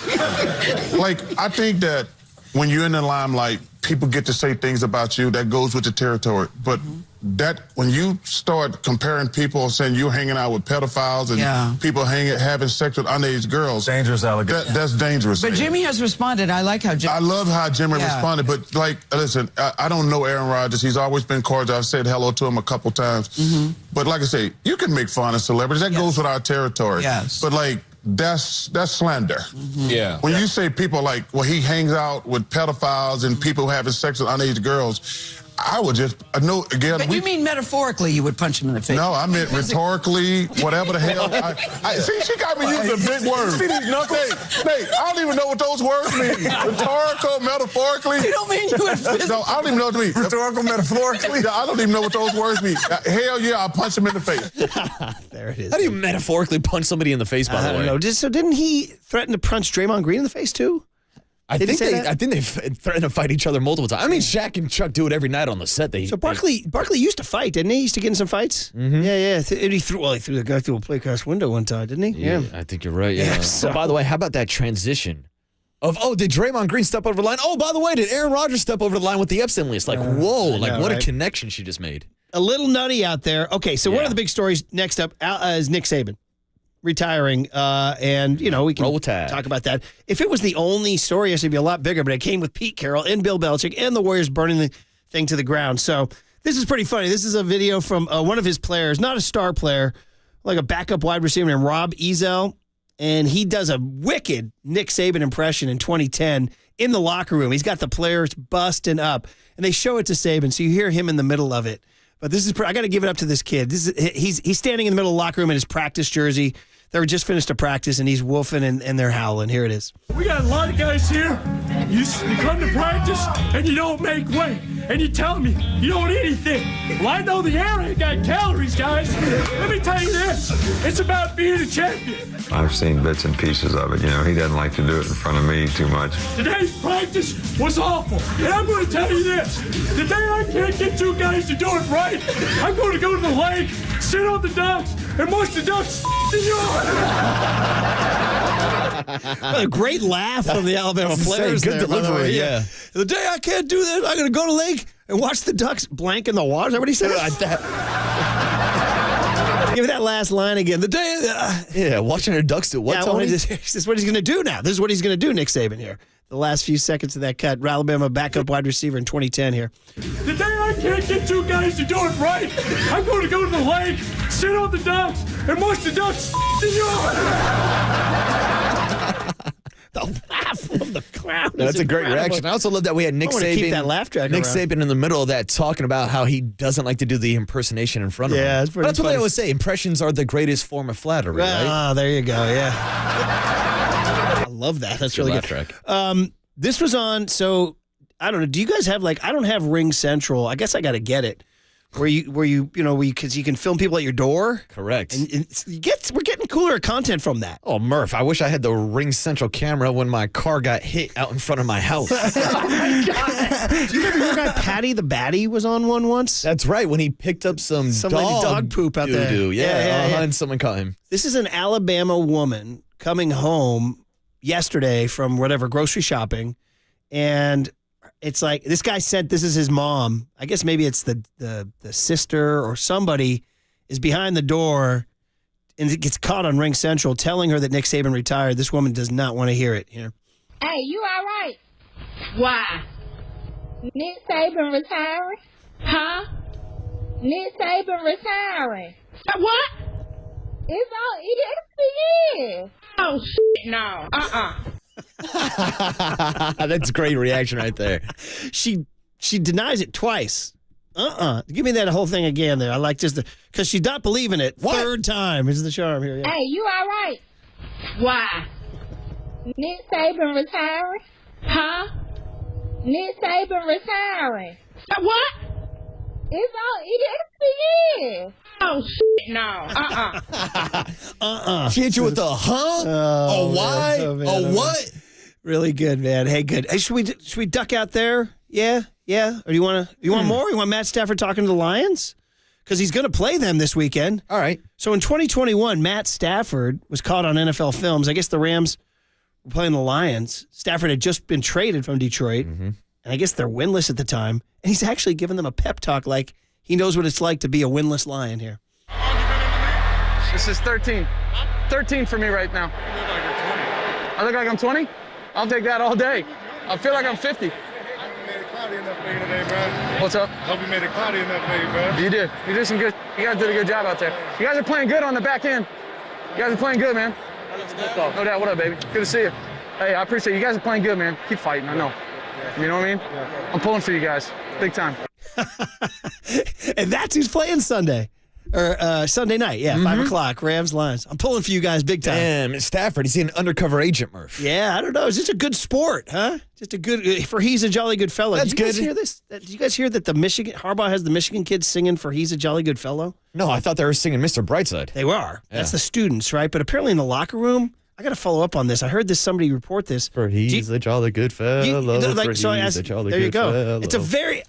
[SPEAKER 9] I think that when you're in the limelight, people get to say things about you that goes with the territory. But that when you start comparing people, saying you're hanging out with pedophiles and people having sex with underage girls,
[SPEAKER 15] dangerous allegation.
[SPEAKER 9] That's dangerous.
[SPEAKER 19] But Jimmy has responded. I like how Jimmy.
[SPEAKER 9] I love how Jimmy responded. But listen, I don't know Aaron Rodgers. He's always been cordial. I've said hello to him a couple times. But like I say, you can make fun of celebrities. That goes with our territory.
[SPEAKER 19] Yes.
[SPEAKER 9] But that's slander.
[SPEAKER 5] Yeah.
[SPEAKER 9] When you say people he hangs out with pedophiles and people having sex with underage girls, I would just again.
[SPEAKER 19] But you mean metaphorically? You would punch him in the face?
[SPEAKER 9] No, I meant rhetorically, whatever the hell. See, she got me using a big word. Nate, I don't even know what those words mean. Rhetorical, metaphorically.
[SPEAKER 19] You don't mean you would?
[SPEAKER 9] No, I don't even know what they mean.
[SPEAKER 15] Rhetorical, metaphorically.
[SPEAKER 9] I don't even know what those words mean. Hell yeah, I'll punch him in the face.
[SPEAKER 4] There it is.
[SPEAKER 5] How do you metaphorically punch somebody in the face? By the way,
[SPEAKER 4] I don't know. So didn't he threaten to punch Draymond Green in the face too?
[SPEAKER 5] I think they threatened to fight each other multiple times. I mean, Shaq and Chuck do it every night on the set.
[SPEAKER 4] So Barkley used to fight, didn't he? He used to get in some fights. Mm-hmm. Yeah. He threw the guy through a playcast window one time, didn't he?
[SPEAKER 5] Yeah, I think you're right. Yeah. So, by the way, how about that transition? Did Draymond Green step over the line? Oh, by the way, did Aaron Rodgers step over the line with the Epstein list? What a connection she just made.
[SPEAKER 4] A little nutty out there. Okay, so one of the big stories next up is Nick Saban retiring, and we can talk about that. If it was the only story, it would be a lot bigger, but it came with Pete Carroll and Bill Belichick and the Warriors burning the thing to the ground. So this is pretty funny. This is a video from one of his players, not a star player, like a backup wide receiver named Rob Ezel, and he does a wicked Nick Saban impression in 2010 in the locker room. He's got the players busting up, and they show it to Saban, so you hear him in the middle of it. But this is I got to give it up to this kid. He's standing in the middle of the locker room in his practice jersey. They were just finished a practice, and he's wolfing, and they're howling. Here it is.
[SPEAKER 6] We got a lot of guys here. You come to practice, and you don't make weight. And you tell me you don't eat anything. Well, I know the air ain't got calories, guys. Let me tell you this. It's about being a champion.
[SPEAKER 7] I've seen bits and pieces of it. He doesn't like to do it in front of me too much.
[SPEAKER 6] Today's practice was awful. And I'm going to tell you this. The day I can't get you guys to do it right, I'm going to go to the lake, sit on the ducks, and watch the ducks to you.
[SPEAKER 4] A great laugh from the Alabama players.
[SPEAKER 5] Good delivery, yeah.
[SPEAKER 4] The day I can't do that, I'm going to go to the lake and watch the ducks blank in the water. Is that what he said?
[SPEAKER 5] Like that.
[SPEAKER 4] Give me that last line again. The day...
[SPEAKER 5] watching the ducks do what, Tony?
[SPEAKER 4] This is what he's going to do now. This is what he's going to do, Nick Saban here. The last few seconds of that cut. Alabama backup wide receiver in 2010 here.
[SPEAKER 6] The day I can't get you guys to do it right, I'm going to go to the lake, sit on the ducks, and watch the ducks to you.
[SPEAKER 4] The laugh from the crowd.
[SPEAKER 5] No, that's a great reaction. I also love that we had Nick Saban.
[SPEAKER 4] Keep that laugh track
[SPEAKER 5] Nick
[SPEAKER 4] around.
[SPEAKER 5] Saban in the middle of that talking about how he doesn't like to do the impersonation in front of him.
[SPEAKER 4] That's pretty
[SPEAKER 5] That's what they always say. Impressions are the greatest form of flattery, right?
[SPEAKER 4] Oh, there you go. Yeah. I love that. That's really good.
[SPEAKER 5] Track.
[SPEAKER 4] This was on, so I don't know. Do you guys have I don't have Ring Central. I guess I got to get it. Because you can film people at your door.
[SPEAKER 5] Correct.
[SPEAKER 4] And we're getting cooler content from that.
[SPEAKER 5] Oh, Murph, I wish I had the Ring Central camera when my car got hit out in front of my house.
[SPEAKER 4] Oh my God. Do you remember your guy Patty the Batty was on one once?
[SPEAKER 5] That's right, when he picked up some
[SPEAKER 4] dog poop out there.
[SPEAKER 5] Yeah, and someone caught him.
[SPEAKER 4] This is an Alabama woman coming home yesterday from whatever, grocery shopping, and it's like this guy sent, this is his mom. I guess maybe it's the sister or somebody is behind the door, and it gets caught on Ring Central telling her that Nick Saban retired. This woman does not want to hear it here.
[SPEAKER 14] Hey, you all right? Why? Nick Saban retiring? Huh? Nick Saban retiring.
[SPEAKER 22] What?
[SPEAKER 14] It's all, it is.
[SPEAKER 22] Oh, shit, no.
[SPEAKER 5] That's a great reaction right there.
[SPEAKER 4] She denies it twice. Give me that whole thing again there. I like just because she's not believing it. What? Third time is the charm here. Yeah.
[SPEAKER 14] Hey, you all right?
[SPEAKER 22] Why?
[SPEAKER 14] Nick Saban retiring?
[SPEAKER 22] Huh?
[SPEAKER 14] Nick Saban retiring.
[SPEAKER 22] What?
[SPEAKER 14] It's all, it is.
[SPEAKER 22] Oh, shit, no.
[SPEAKER 5] She hit you with a why?
[SPEAKER 4] Man,
[SPEAKER 5] what?
[SPEAKER 4] Really good, man. Hey, good. Hey, should we duck out there? Yeah. Or do you want more? You want Matt Stafford talking to the Lions? Because he's going to play them this weekend.
[SPEAKER 5] All right.
[SPEAKER 4] So in 2021, Matt Stafford was caught on NFL films. I guess the Rams were playing the Lions. Stafford had just been traded from Detroit, and I guess they're winless at the time. And he's actually giving them a pep talk like he knows what it's like to be a winless Lion here.
[SPEAKER 24] This is 13. 13 for me right now. I look like I'm 20? I'll take that all day. I feel like I'm 50. What's up?
[SPEAKER 25] Hope you made it cloudy enough for you, bro.
[SPEAKER 24] You did. You did some good. You guys did a good job out there. You guys are playing good on the back end. You guys are playing good, man. No doubt. What up, baby? Good to see you. Hey, I appreciate you. You guys are playing good, man. Keep fighting. I know. You know what I mean? Yeah. I'm pulling for you guys. Big time.
[SPEAKER 4] And that's who's playing Sunday. Or Sunday night, 5 o'clock, Rams Lions. I'm pulling for you guys big time.
[SPEAKER 5] Damn, Stafford, he's an undercover agent, Murph.
[SPEAKER 4] Yeah, I don't know. It's just a good sport, huh? Just a good, for he's a jolly good fellow.
[SPEAKER 5] That's good.
[SPEAKER 4] Did you guys hear this? Did you guys hear that Harbaugh has the Michigan kids singing for he's a jolly good fellow?
[SPEAKER 5] No, I thought they were singing Mr. Brightside.
[SPEAKER 4] They were. Yeah. That's the students, right? But apparently in the locker room, I got to follow up on this. I heard somebody report this.
[SPEAKER 5] For he's a jolly good fellow.
[SPEAKER 4] There you go.
[SPEAKER 5] Fellow.
[SPEAKER 4] It's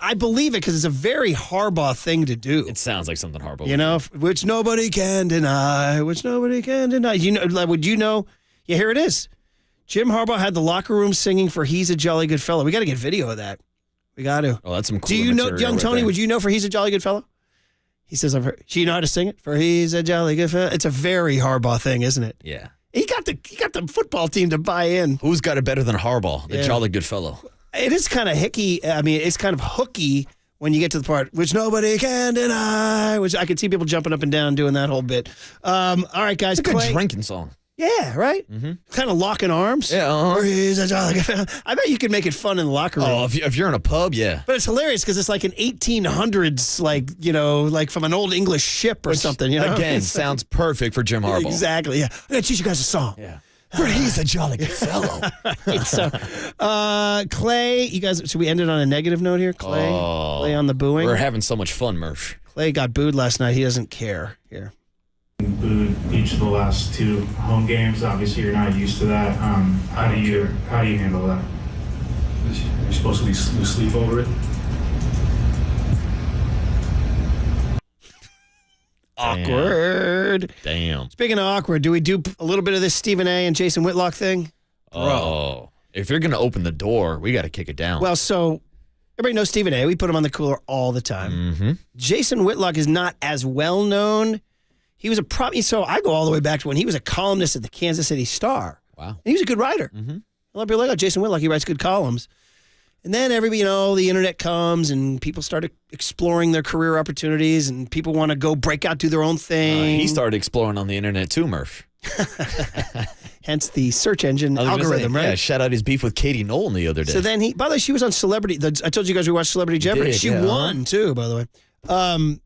[SPEAKER 4] I believe it because it's a very Harbaugh thing to do.
[SPEAKER 5] It sounds like something Harbaugh would
[SPEAKER 4] do. Which nobody can deny. Would you know? Yeah, here it is. Jim Harbaugh had the locker room singing for he's a jolly good fellow. We got to get video of that. We got to.
[SPEAKER 5] Oh, that's some cool
[SPEAKER 4] Do you know, young Tony, would you know for he's a jolly good fellow? He says, "I've heard." Do you know how to sing it? For he's a jolly good fellow. It's a very Harbaugh thing, isn't it?
[SPEAKER 5] Yeah.
[SPEAKER 4] He got the football team to buy in.
[SPEAKER 5] Who's got it better than Harbaugh, the jolly good fellow?
[SPEAKER 4] It is kind of hicky. I mean, it's kind of hooky when you get to the part which nobody can deny. Which I could see people jumping up and down doing that whole bit. All right, guys.
[SPEAKER 5] It's a good drinking song.
[SPEAKER 4] Yeah, right? Kind of locking arms.
[SPEAKER 5] Yeah,
[SPEAKER 4] For he's a jolly good fellow. I bet you could make it fun in the locker room.
[SPEAKER 5] Oh, if you're in a pub, yeah.
[SPEAKER 4] But it's hilarious because it's like an 1800s, like from an old English ship or something. You know?
[SPEAKER 5] Again, sounds perfect for Jim Harbaugh.
[SPEAKER 4] Exactly, yeah. I'm going to teach you guys a song.
[SPEAKER 5] Yeah.
[SPEAKER 4] For he's a jolly good fellow. So, Clay, you guys, should we end it on a negative note here? Clay on the booing.
[SPEAKER 5] We're having so much fun, Murph.
[SPEAKER 4] Clay got booed last night. He doesn't care. Here.
[SPEAKER 3] Booed each of the last 2 home games. Obviously, you're not used to that. How do you handle that? You're supposed to lose sleep over it.
[SPEAKER 4] Awkward.
[SPEAKER 5] Damn.
[SPEAKER 4] Speaking of awkward, do we do a little bit of this Stephen A. and Jason Whitlock thing?
[SPEAKER 5] Oh, if you're going to open the door, we got to kick it down.
[SPEAKER 4] Well, so everybody knows Stephen A. We put him on the cooler all the time.
[SPEAKER 5] Mm-hmm.
[SPEAKER 4] Jason Whitlock is not as well known. He was so I go all the way back to when he was a columnist at the Kansas City Star.
[SPEAKER 5] Wow.
[SPEAKER 4] And he was a good writer. A lot of people are like, oh, Jason Whitlock, he writes good columns. And then everybody, the internet comes and people started exploring their career opportunities and people want to go break out, do their own thing.
[SPEAKER 5] He started exploring on the internet too, Murph.
[SPEAKER 4] Hence the search engine algorithm, right?
[SPEAKER 5] Yeah, shout out his beef with Katie Nolan the other day.
[SPEAKER 4] So then by the way, she was on Celebrity. I told you guys we watched Celebrity Jeopardy. She won too, by the way.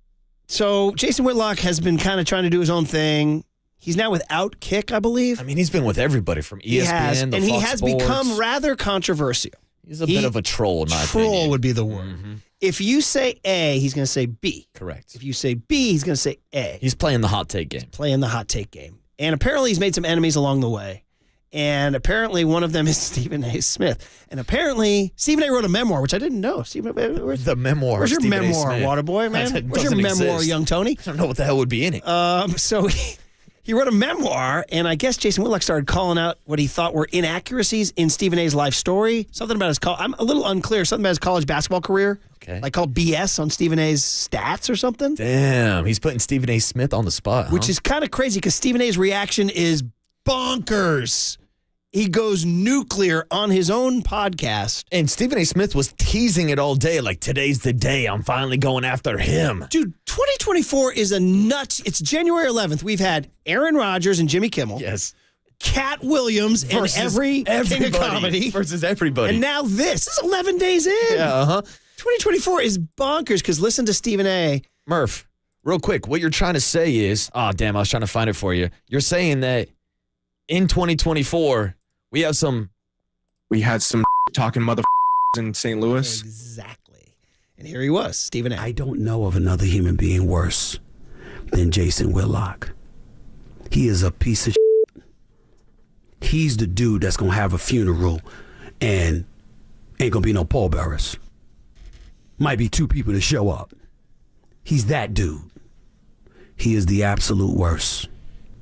[SPEAKER 4] So Jason Whitlock has been kind of trying to do his own thing. He's now without Kick, I believe.
[SPEAKER 5] I mean, he's been with everybody from ESPN
[SPEAKER 4] he has,
[SPEAKER 5] to
[SPEAKER 4] and he
[SPEAKER 5] Fox
[SPEAKER 4] has
[SPEAKER 5] Sports.
[SPEAKER 4] become rather controversial.
[SPEAKER 5] He's a bit of a troll, in my
[SPEAKER 4] Troll
[SPEAKER 5] opinion.
[SPEAKER 4] would be the word. If you say A, he's going to say B.
[SPEAKER 5] Correct.
[SPEAKER 4] If you say B, he's going to say A.
[SPEAKER 5] He's playing the hot take game.
[SPEAKER 4] Playing the hot take game. And apparently he's made some enemies along the way. And apparently one of them is Stephen A. Smith. And apparently Stephen A. wrote a memoir, which I didn't know.
[SPEAKER 5] The memoir.
[SPEAKER 4] Where's your
[SPEAKER 5] Stephen A.
[SPEAKER 4] memoir,
[SPEAKER 5] Smith.
[SPEAKER 4] Waterboy, man?
[SPEAKER 5] That
[SPEAKER 4] Where's your
[SPEAKER 5] doesn't
[SPEAKER 4] memoir,
[SPEAKER 5] exist.
[SPEAKER 4] young Tony?
[SPEAKER 5] I don't know what the hell would be in it.
[SPEAKER 4] So he wrote a memoir, and I guess Jason Whitlock started calling out what he thought were inaccuracies in Stephen A.'s life story. Something about his I'm a little unclear. Something about his college basketball career.
[SPEAKER 5] Okay.
[SPEAKER 4] Like called BS on Stephen A.'s stats or something.
[SPEAKER 5] Damn, he's putting Stephen A. Smith on the spot,
[SPEAKER 4] Which is kind of crazy because Stephen A.'s reaction is bonkers. He goes nuclear on his own podcast.
[SPEAKER 5] And Stephen A. Smith was teasing it all day, like, today's the day. I'm finally going after him.
[SPEAKER 4] Dude, 2024 is a nuts. It's January 11th. We've had Aaron Rodgers and Jimmy Kimmel.
[SPEAKER 5] Yes.
[SPEAKER 4] Cat Williams and every king of comedy.
[SPEAKER 5] Versus everybody.
[SPEAKER 4] And now this is 11 days in.
[SPEAKER 5] Yeah,
[SPEAKER 4] 2024 is bonkers because listen to Stephen A.
[SPEAKER 5] Murph, real quick, what you're trying to say is, I was trying to find it for you. You're saying that in 2024, we had some
[SPEAKER 8] talking motherfuckers in St. Louis.
[SPEAKER 4] Exactly. And here he was, Stephen A.
[SPEAKER 16] I don't know of another human being worse than Jason Whitlock. He is a piece of shit. He's the dude that's going to have a funeral and ain't going to be no pallbearers. Might be 2 people to show up. He's that dude. He is the absolute worst.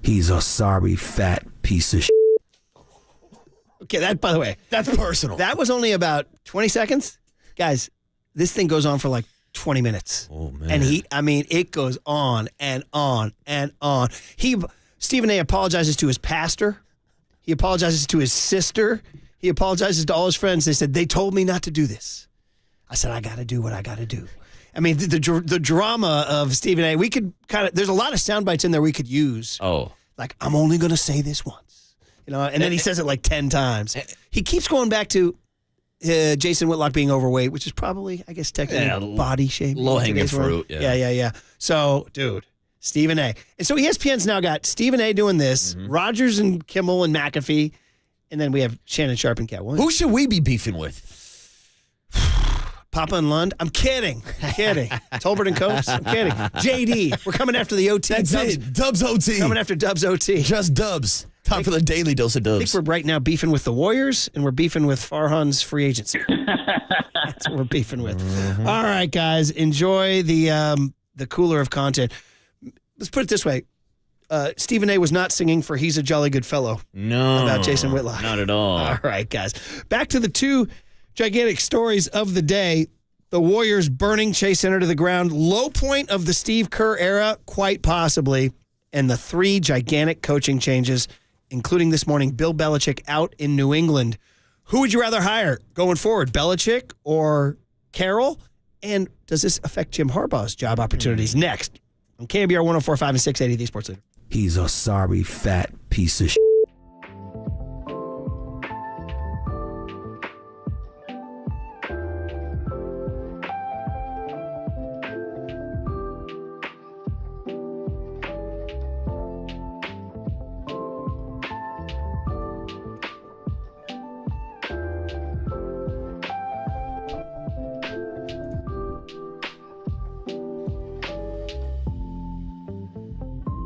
[SPEAKER 16] He's a sorry, fat piece of shit.
[SPEAKER 4] Okay, that, by the way,
[SPEAKER 5] that's personal.
[SPEAKER 4] That was only about 20 seconds. Guys, this thing goes on for like 20 minutes.
[SPEAKER 5] Oh, man.
[SPEAKER 4] And it goes on and on and on. Stephen A. apologizes to his pastor. He apologizes to his sister. He apologizes to all his friends. They said, they told me not to do this. I said, I got to do what I got to do. I mean, the drama of Stephen A., we could there's a lot of sound bites in there we could use.
[SPEAKER 5] Oh.
[SPEAKER 4] Like, I'm only going to say this once. And then he says it like 10 times. He keeps going back to Jason Whitlock being overweight, which is probably, I guess, technically body shaming.
[SPEAKER 5] Low-hanging fruit.
[SPEAKER 4] Yeah. So, dude, Stephen A. And so ESPN's now got Stephen A. doing this, Rodgers and Kimmel and McAfee, and then we have Shannon Sharp and Cat Williams.
[SPEAKER 5] Who should we be beefing with?
[SPEAKER 4] Papa and Lund? I'm kidding. Tolbert and Coates? I'm kidding. JD, we're coming after the OT.
[SPEAKER 5] That's it. Dubs OT.
[SPEAKER 4] Coming after Dubs OT.
[SPEAKER 5] Just Dubs. Time for the daily dose of
[SPEAKER 4] I
[SPEAKER 5] Dubs.
[SPEAKER 4] think we're right now beefing with the Warriors, and we're beefing with Farhan's free agency. That's what we're beefing with. All right, guys, enjoy the cooler of content. Let's put it this way. Stephen A. was not singing for He's a Jolly Good Fellow.
[SPEAKER 5] No.
[SPEAKER 4] About Jason Whitlock.
[SPEAKER 5] Not at all.
[SPEAKER 4] All right, guys. Back to the 2 gigantic stories of the day. The Warriors burning Chase Center to the ground. Low point of the Steve Kerr era, quite possibly. And the 3 gigantic coaching changes, including this morning, Bill Belichick out in New England. Who would you rather hire going forward, Belichick or Carroll? And does this affect Jim Harbaugh's job opportunities? Next on KNBR 104.5 and 680, the Sports Leader.
[SPEAKER 16] He's a sorry, fat piece of shit.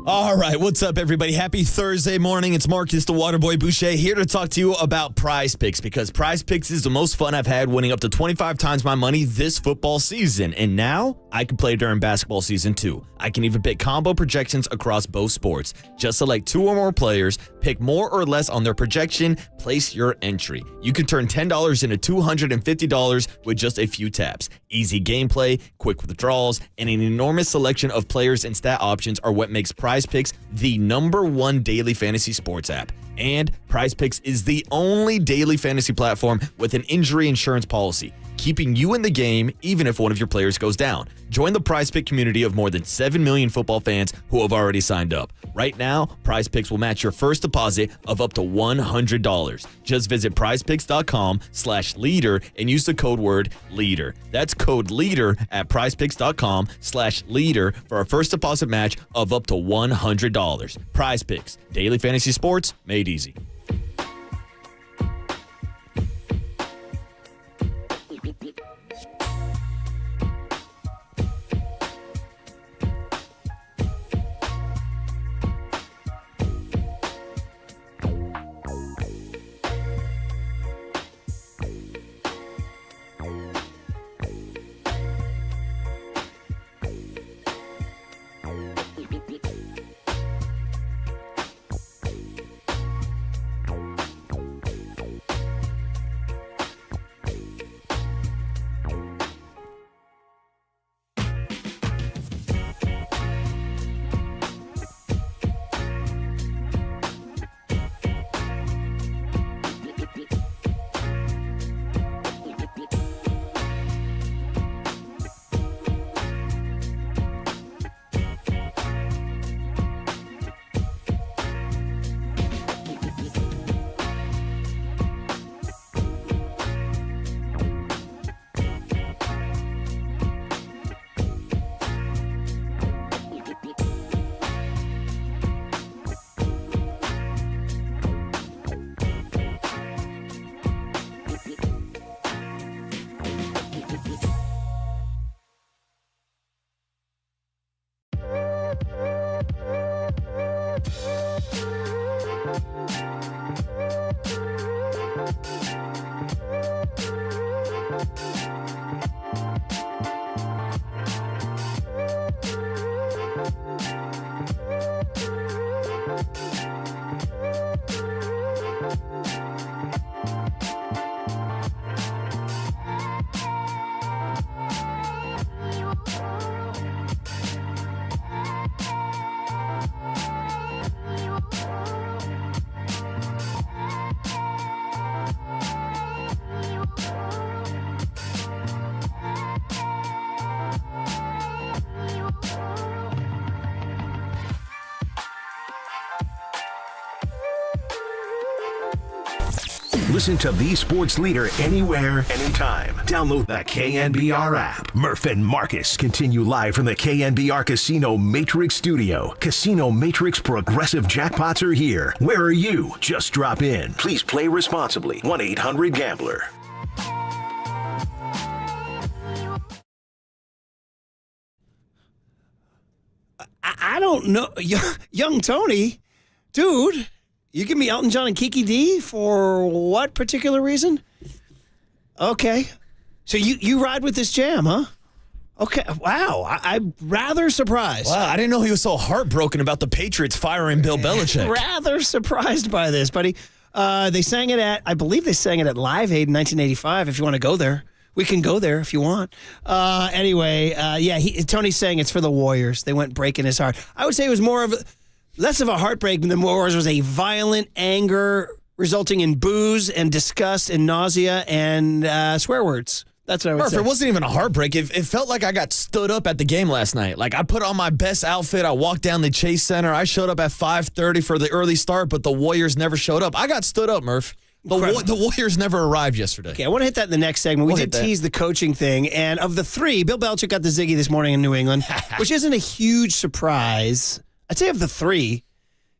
[SPEAKER 5] All right, what's up, everybody? Happy Thursday morning. It's Marcus, the Waterboy Boucher, here to talk to you about Prize Picks, because Prize Picks is the most fun I've had, winning up to 25 times my money this football season. And now I can play during basketball season too. I can even pick combo projections across both sports. Just select 2 or more players, pick more or less on their projection, place your entry. You can turn $10 into $250 with just a few taps. Easy gameplay, quick withdrawals, and an enormous selection of players and stat options are what makes Prize Picks the #1 daily fantasy sports app. And Prize Picks is the only daily fantasy platform with an injury insurance policy, keeping you in the game even if one of your players goes down. Join the Prize Pick community of more than 7 million football fans who have already signed up. Right now, Prize Picks will match your first deposit of up to $100. Just visit prizepicks.com/leader and use the code word LEADER. That's code LEADER at prizepicks.com/leader for a first deposit match of up to $100. Prize Picks, daily fantasy sports made easy.
[SPEAKER 1] Listen to the Sports Leader anywhere, anytime. Download the KNBR app. Murph and Marcus continue live from the KNBR Casino Matrix Studio. Casino Matrix Progressive Jackpots are here. Where are you? Just drop in. Please play responsibly. 1-800-GAMBLER.
[SPEAKER 4] I don't know. Young Tony, dude, you give me Elton John and Kiki D for what particular reason? Okay. So you ride with this jam, huh? Okay. Wow. I'm rather surprised.
[SPEAKER 5] Wow, I didn't know he was so heartbroken about the Patriots firing Bill Belichick.
[SPEAKER 4] Rather surprised by this, buddy. They sang it at, I believe they sang it at Live Aid in 1985, if you want to go there. We can go there if you want. Anyway, Tony's saying it's for the Warriors. They went breaking his heart. I would say it was less of a heartbreak than the Warriors was a violent anger resulting in booze and disgust and nausea and swear words. That's what I would say.
[SPEAKER 5] It wasn't even a heartbreak. It felt like I got stood up at the game last night. Like, I put on my best outfit. I walked down the Chase Center. I showed up at 5:30 for the early start, but the Warriors never showed up. I got stood up, Murph. The Warriors never arrived yesterday.
[SPEAKER 4] Okay, I want to hit that in the next segment. We did tease the coaching thing, and of the three, Bill Belichick got the ziggy this morning in New England, which isn't a huge surprise. I'd say of the three,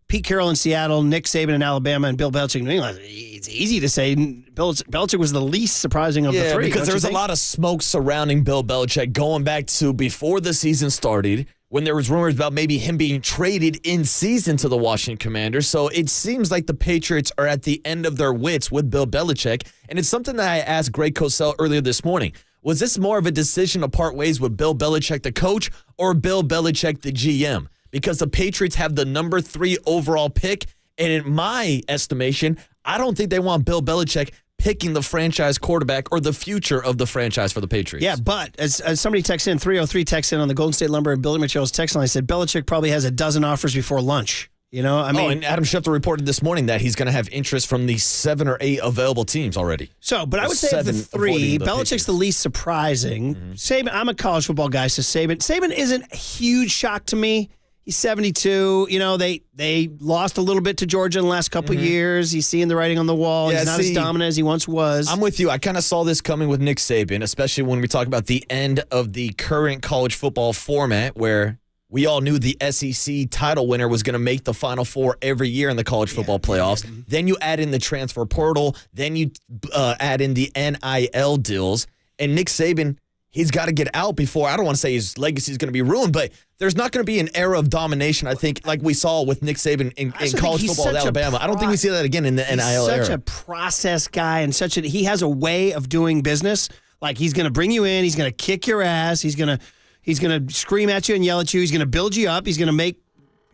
[SPEAKER 4] Pete Carroll in Seattle, Nick Saban in Alabama, and Bill Belichick in New England. It's easy to say Belichick was the least surprising of the three.
[SPEAKER 5] Because there was a lot of smoke surrounding Bill Belichick going back to before the season started, when there was rumors about maybe him being traded in season to the Washington Commanders. So it seems like the Patriots are at the end of their wits with Bill Belichick. And it's something that I asked Greg Cosell earlier this morning. Was this more of a decision to part ways with Bill Belichick, the coach, or Bill Belichick, the GM? Because the Patriots have the number 3 overall pick. And in my estimation, I don't think they want Bill Belichick picking the franchise quarterback or the future of the franchise for the Patriots.
[SPEAKER 4] Yeah, but as somebody texts in, 303 texts in on the Golden State Lumber and Building Materials text line, said Belichick probably has a dozen offers before lunch. You know, I mean,
[SPEAKER 5] and Adam Schefter reported this morning that he's going to have interest from the 7 or 8 available teams already.
[SPEAKER 4] So, but I would say of the 3, Belichick's the least surprising. Saban, I'm a college football guy, so Saban isn't a huge shock to me. He's 72. You know, they lost a little bit to Georgia in the last couple of years. He's seeing the writing on the wall. He's not as dominant as he once was.
[SPEAKER 5] I'm with you. I kind of saw this coming with Nick Saban, especially when we talk about the end of the current college football format where we all knew the SEC title winner was going to make the Final Four every year in the college football playoffs. Then you add in the transfer portal. Then you add in the NIL deals. And Nick Saban, he's got to get out before, I don't want to say his legacy is going to be ruined, but there's not going to be an era of domination, I think, like we saw with Nick Saban in college football at Alabama. I don't think we see that again in the NIL era.
[SPEAKER 4] He's such a process guy and he has a way of doing business. Like, he's going to bring you in, he's going to kick your ass, he's going to scream at you and yell at you, he's going to build you up, he's going to make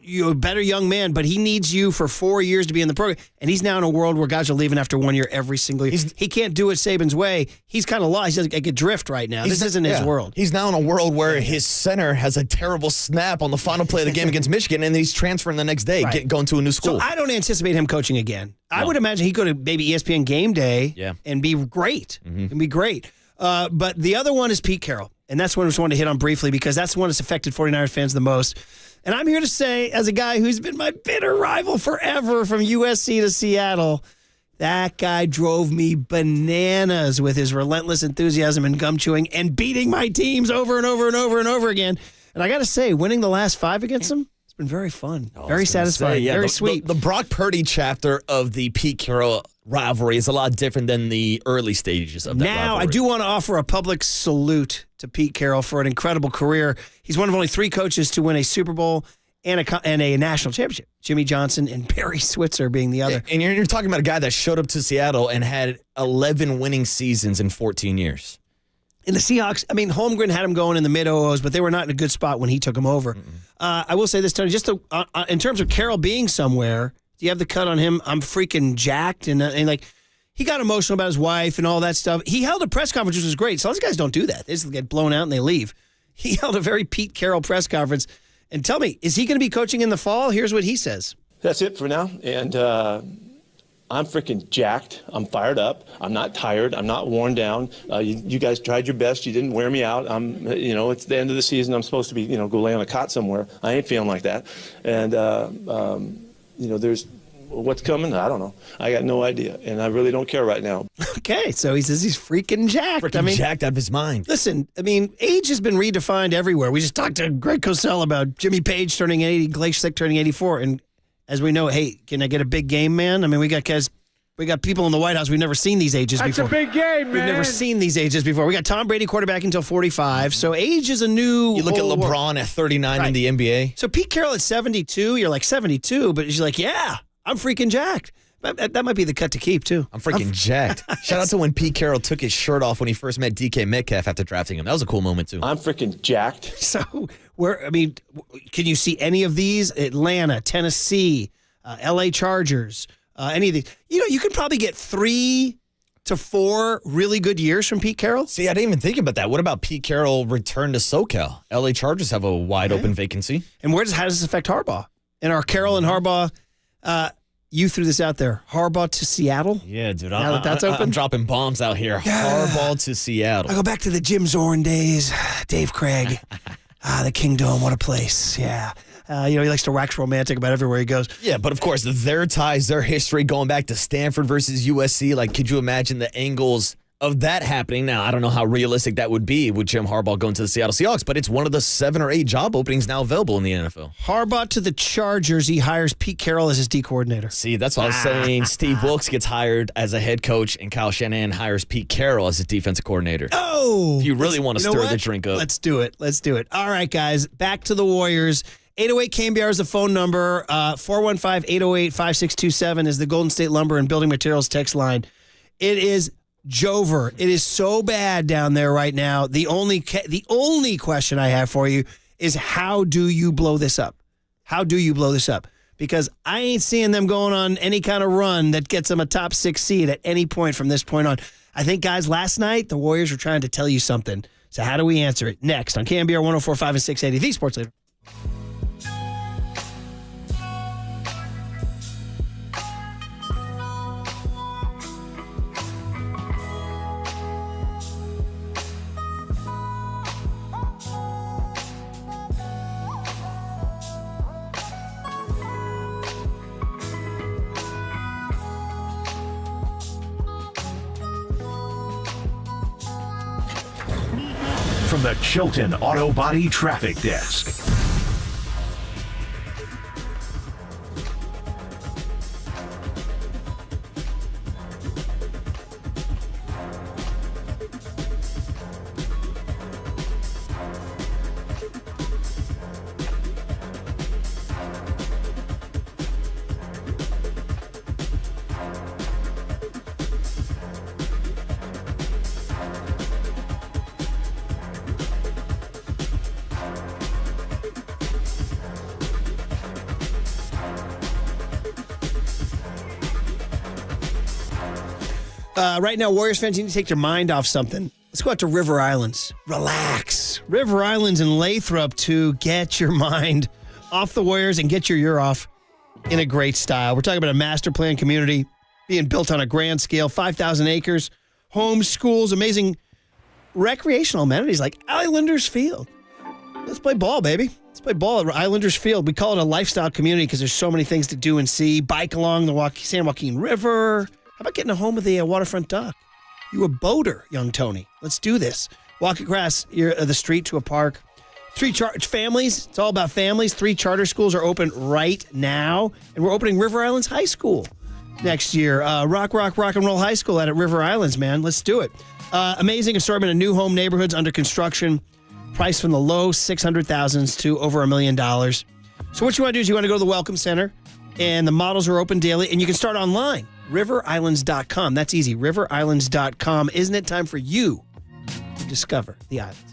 [SPEAKER 4] you a better young man, but he needs you for 4 years to be in the program. And he's now in a world where guys are leaving after 1 year every single year. He can't do it Saban's way. He's kind of lost. He's like a drift right now. This isn't his world.
[SPEAKER 5] He's now in a world where his center has a terrible snap on the final play of the game against Michigan, and then he's transferring the next day, going to a new school.
[SPEAKER 4] So I don't anticipate him coaching again. No. I would imagine he could have maybe ESPN Game Day and be great. And be great. But the other one is Pete Carroll. And that's one I just wanted to hit on briefly because that's the one that's affected 49ers fans the most. And I'm here to say, as a guy who's been my bitter rival forever from USC to Seattle, that guy drove me bananas with his relentless enthusiasm and gum chewing and beating my teams over and over and over and over again. And I got to say, winning the last 5 against them, it's been very fun, very satisfying, very sweet.
[SPEAKER 5] The Brock Purdy chapter of the Pete Carroll rivalry is a lot different than the early stages of that rivalry.
[SPEAKER 4] I do want to offer a public salute to Pete Carroll for an incredible career. He's one of only 3 coaches to win a Super Bowl and a national championship. Jimmy Johnson and Barry Switzer being the other.
[SPEAKER 5] And you're talking about a guy that showed up to Seattle and had 11 winning seasons in 14 years.
[SPEAKER 4] And the Seahawks, I mean, Holmgren had him going in the mid-00s, but they were not in a good spot when he took him over. I will say this, Tony, just in terms of Carroll being somewhere, do you have the cut on him? I'm freaking jacked. And like, he got emotional about his wife and all that stuff. He held a press conference, which was great. So those guys don't do that. They just get blown out and they leave. He held a very Pete Carroll press conference. And tell me, is he going to be coaching in the fall? Here's what he says.
[SPEAKER 2] That's it for now. And I'm freaking jacked. I'm fired up. I'm not tired. I'm not worn down. You guys tried your best. You didn't wear me out. It's the end of the season. I'm supposed to be, go lay on a cot somewhere. I ain't feeling like that. And, there's what's coming. I don't know. I got no idea. And I really don't care right now.
[SPEAKER 4] Okay. So he says he's freaking jacked.
[SPEAKER 5] Jacked out of his mind.
[SPEAKER 4] Listen, age has been redefined everywhere. We just talked to Greg Cosell about Jimmy Page turning 80, Glacier Sick turning 84. And as we know, hey, can I get a big game, man? We got people in the White House. We've never seen these ages before.
[SPEAKER 6] That's a big game, man.
[SPEAKER 4] We've never seen these ages before. We got Tom Brady quarterback until 45. So age is a new.
[SPEAKER 5] You look at LeBron at 39 in the NBA.
[SPEAKER 4] So Pete Carroll at 72, you're like 72, but you're like, yeah, I'm freaking jacked. That might be the cut to keep, too.
[SPEAKER 5] I'm freaking jacked. Shout out to when Pete Carroll took his shirt off when he first met DK Metcalf after drafting him. That was a cool moment, too.
[SPEAKER 2] I'm freaking jacked.
[SPEAKER 4] So, can you see any of these? Atlanta, Tennessee, LA Chargers, any of these. You could probably get 3 to 4 really good years from Pete Carroll?
[SPEAKER 5] See, I didn't even think about that. What about Pete Carroll return to SoCal? LA Chargers have a wide open vacancy.
[SPEAKER 4] And how does this affect Harbaugh? And are Carroll and Harbaugh, you threw this out there, Harbaugh to Seattle?
[SPEAKER 5] Yeah, dude.
[SPEAKER 4] Now that that's open?
[SPEAKER 5] I'm dropping bombs out here.
[SPEAKER 4] Yeah.
[SPEAKER 5] Harbaugh to Seattle.
[SPEAKER 4] I go back to the Jim Zorn days. Dave Craig. The Kingdom, what a place. Yeah. He likes to wax romantic about everywhere he goes.
[SPEAKER 5] Yeah, but of course, their ties, their history going back to Stanford versus USC. Like, could you imagine the angles of that happening? Now, I don't know how realistic that would be with Jim Harbaugh going to the Seattle Seahawks, but it's one of the 7 or 8 job openings now available in the NFL.
[SPEAKER 4] Harbaugh to the Chargers. He hires Pete Carroll as his D coordinator.
[SPEAKER 5] See, that's what I was saying. Steve Wilkes gets hired as a head coach, and Kyle Shanahan hires Pete Carroll as his defensive coordinator.
[SPEAKER 4] Oh!
[SPEAKER 5] If you really want to stir the drink up.
[SPEAKER 4] Let's do it. All right, guys. Back to the Warriors. 808 KNBR is the phone number. 415-808-5627 is the Golden State Lumber and Building Materials text line. It is Jover. It is so bad down there right now. The only question I have for you is, how do you blow this up? How do you blow this up? Because I ain't seeing them going on any kind of run that gets them a top 6 seed at any point from this point on. I think, guys, last night the Warriors were trying to tell you something. So how do we answer it? Next on KNBR 104.5 and 680, the Sports Leader.
[SPEAKER 1] From the Chilton Auto Body Traffic Desk.
[SPEAKER 4] Right now, Warriors fans, you need to take your mind off something. Let's go out to River Islands. Relax. River Islands in Lathrop to get your mind off the Warriors and get your year off in a great style. We're talking about a master plan community being built on a grand scale, 5,000 acres, homes, schools, amazing recreational amenities like Islanders Field. Let's play ball, baby. Let's play ball at Islanders Field. We call it a lifestyle community because there's so many things to do and see. Bike along the San Joaquin River. How about getting a home with a waterfront dock? You a boater, young Tony. Let's do this. Walk across the street to a park. 3 families. It's all about families. 3 charter schools are open right now. And we're opening River Islands High School next year. Rock and Roll High School out at River Islands, man. Let's do it. Amazing assortment of new home neighborhoods under construction. Priced from the low 600,000s to over $1 million. So what you want to do is you want to go to the Welcome Center. And the models are open daily. And you can start online. RiverIslands.com. That's easy. RiverIslands.com. Isn't it time for you to discover the islands?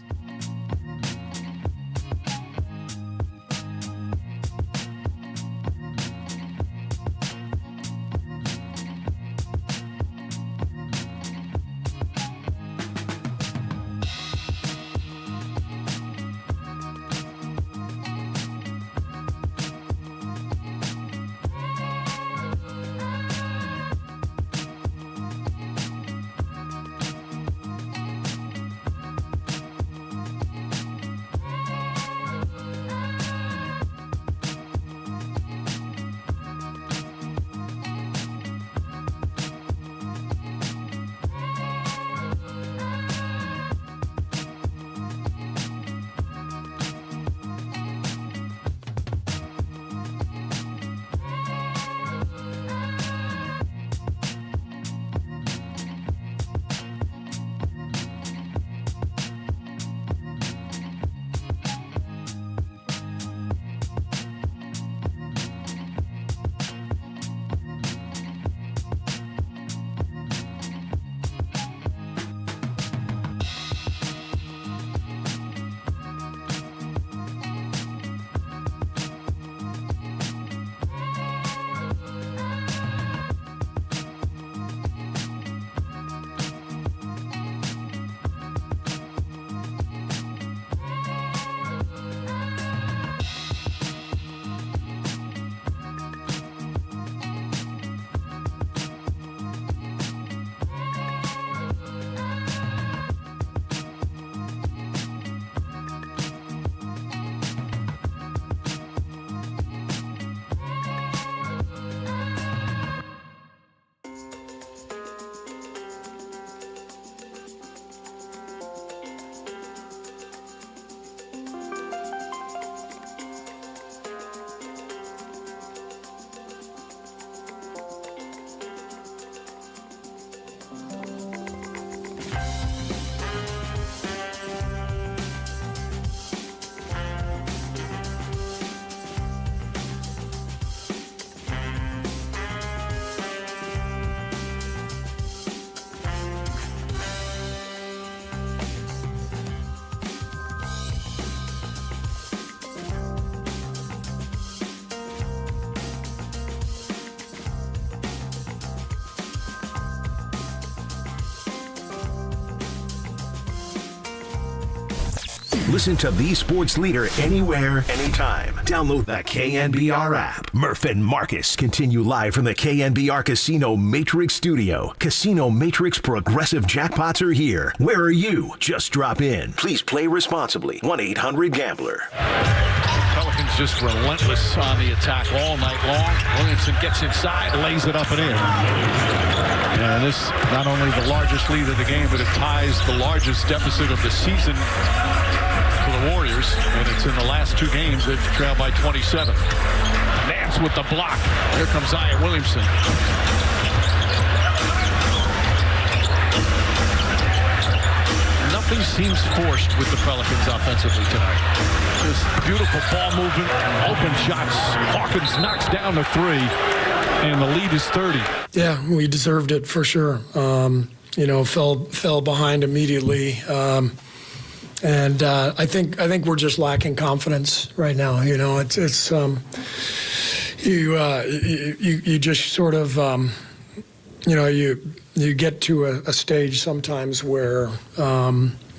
[SPEAKER 1] Listen to the sports leader anywhere, anytime. Download the KNBR app. Murph and Marcus continue live from the KNBR Casino Matrix Studio. Casino Matrix Progressive Jackpots are here. Where are you? Just drop in. Please play responsibly. 1-800-GAMBLER.
[SPEAKER 11] Pelicans just relentless on the attack all night long. Williamson gets inside, lays it up and in. And this, not only the largest lead of the game, but it ties the largest deficit of the season for the Warriors, and it's in the last two games. They've trailed by 27. Nance with the block. Here comes Zion Williamson. Nothing seems forced with the Pelicans offensively tonight. Just beautiful ball movement, open shots. Hawkins knocks down the three, and the lead is 30.
[SPEAKER 12] Yeah, we deserved it for sure. Fell behind immediately. And I think we're just lacking confidence right now. You just sort of you get to a stage sometimes where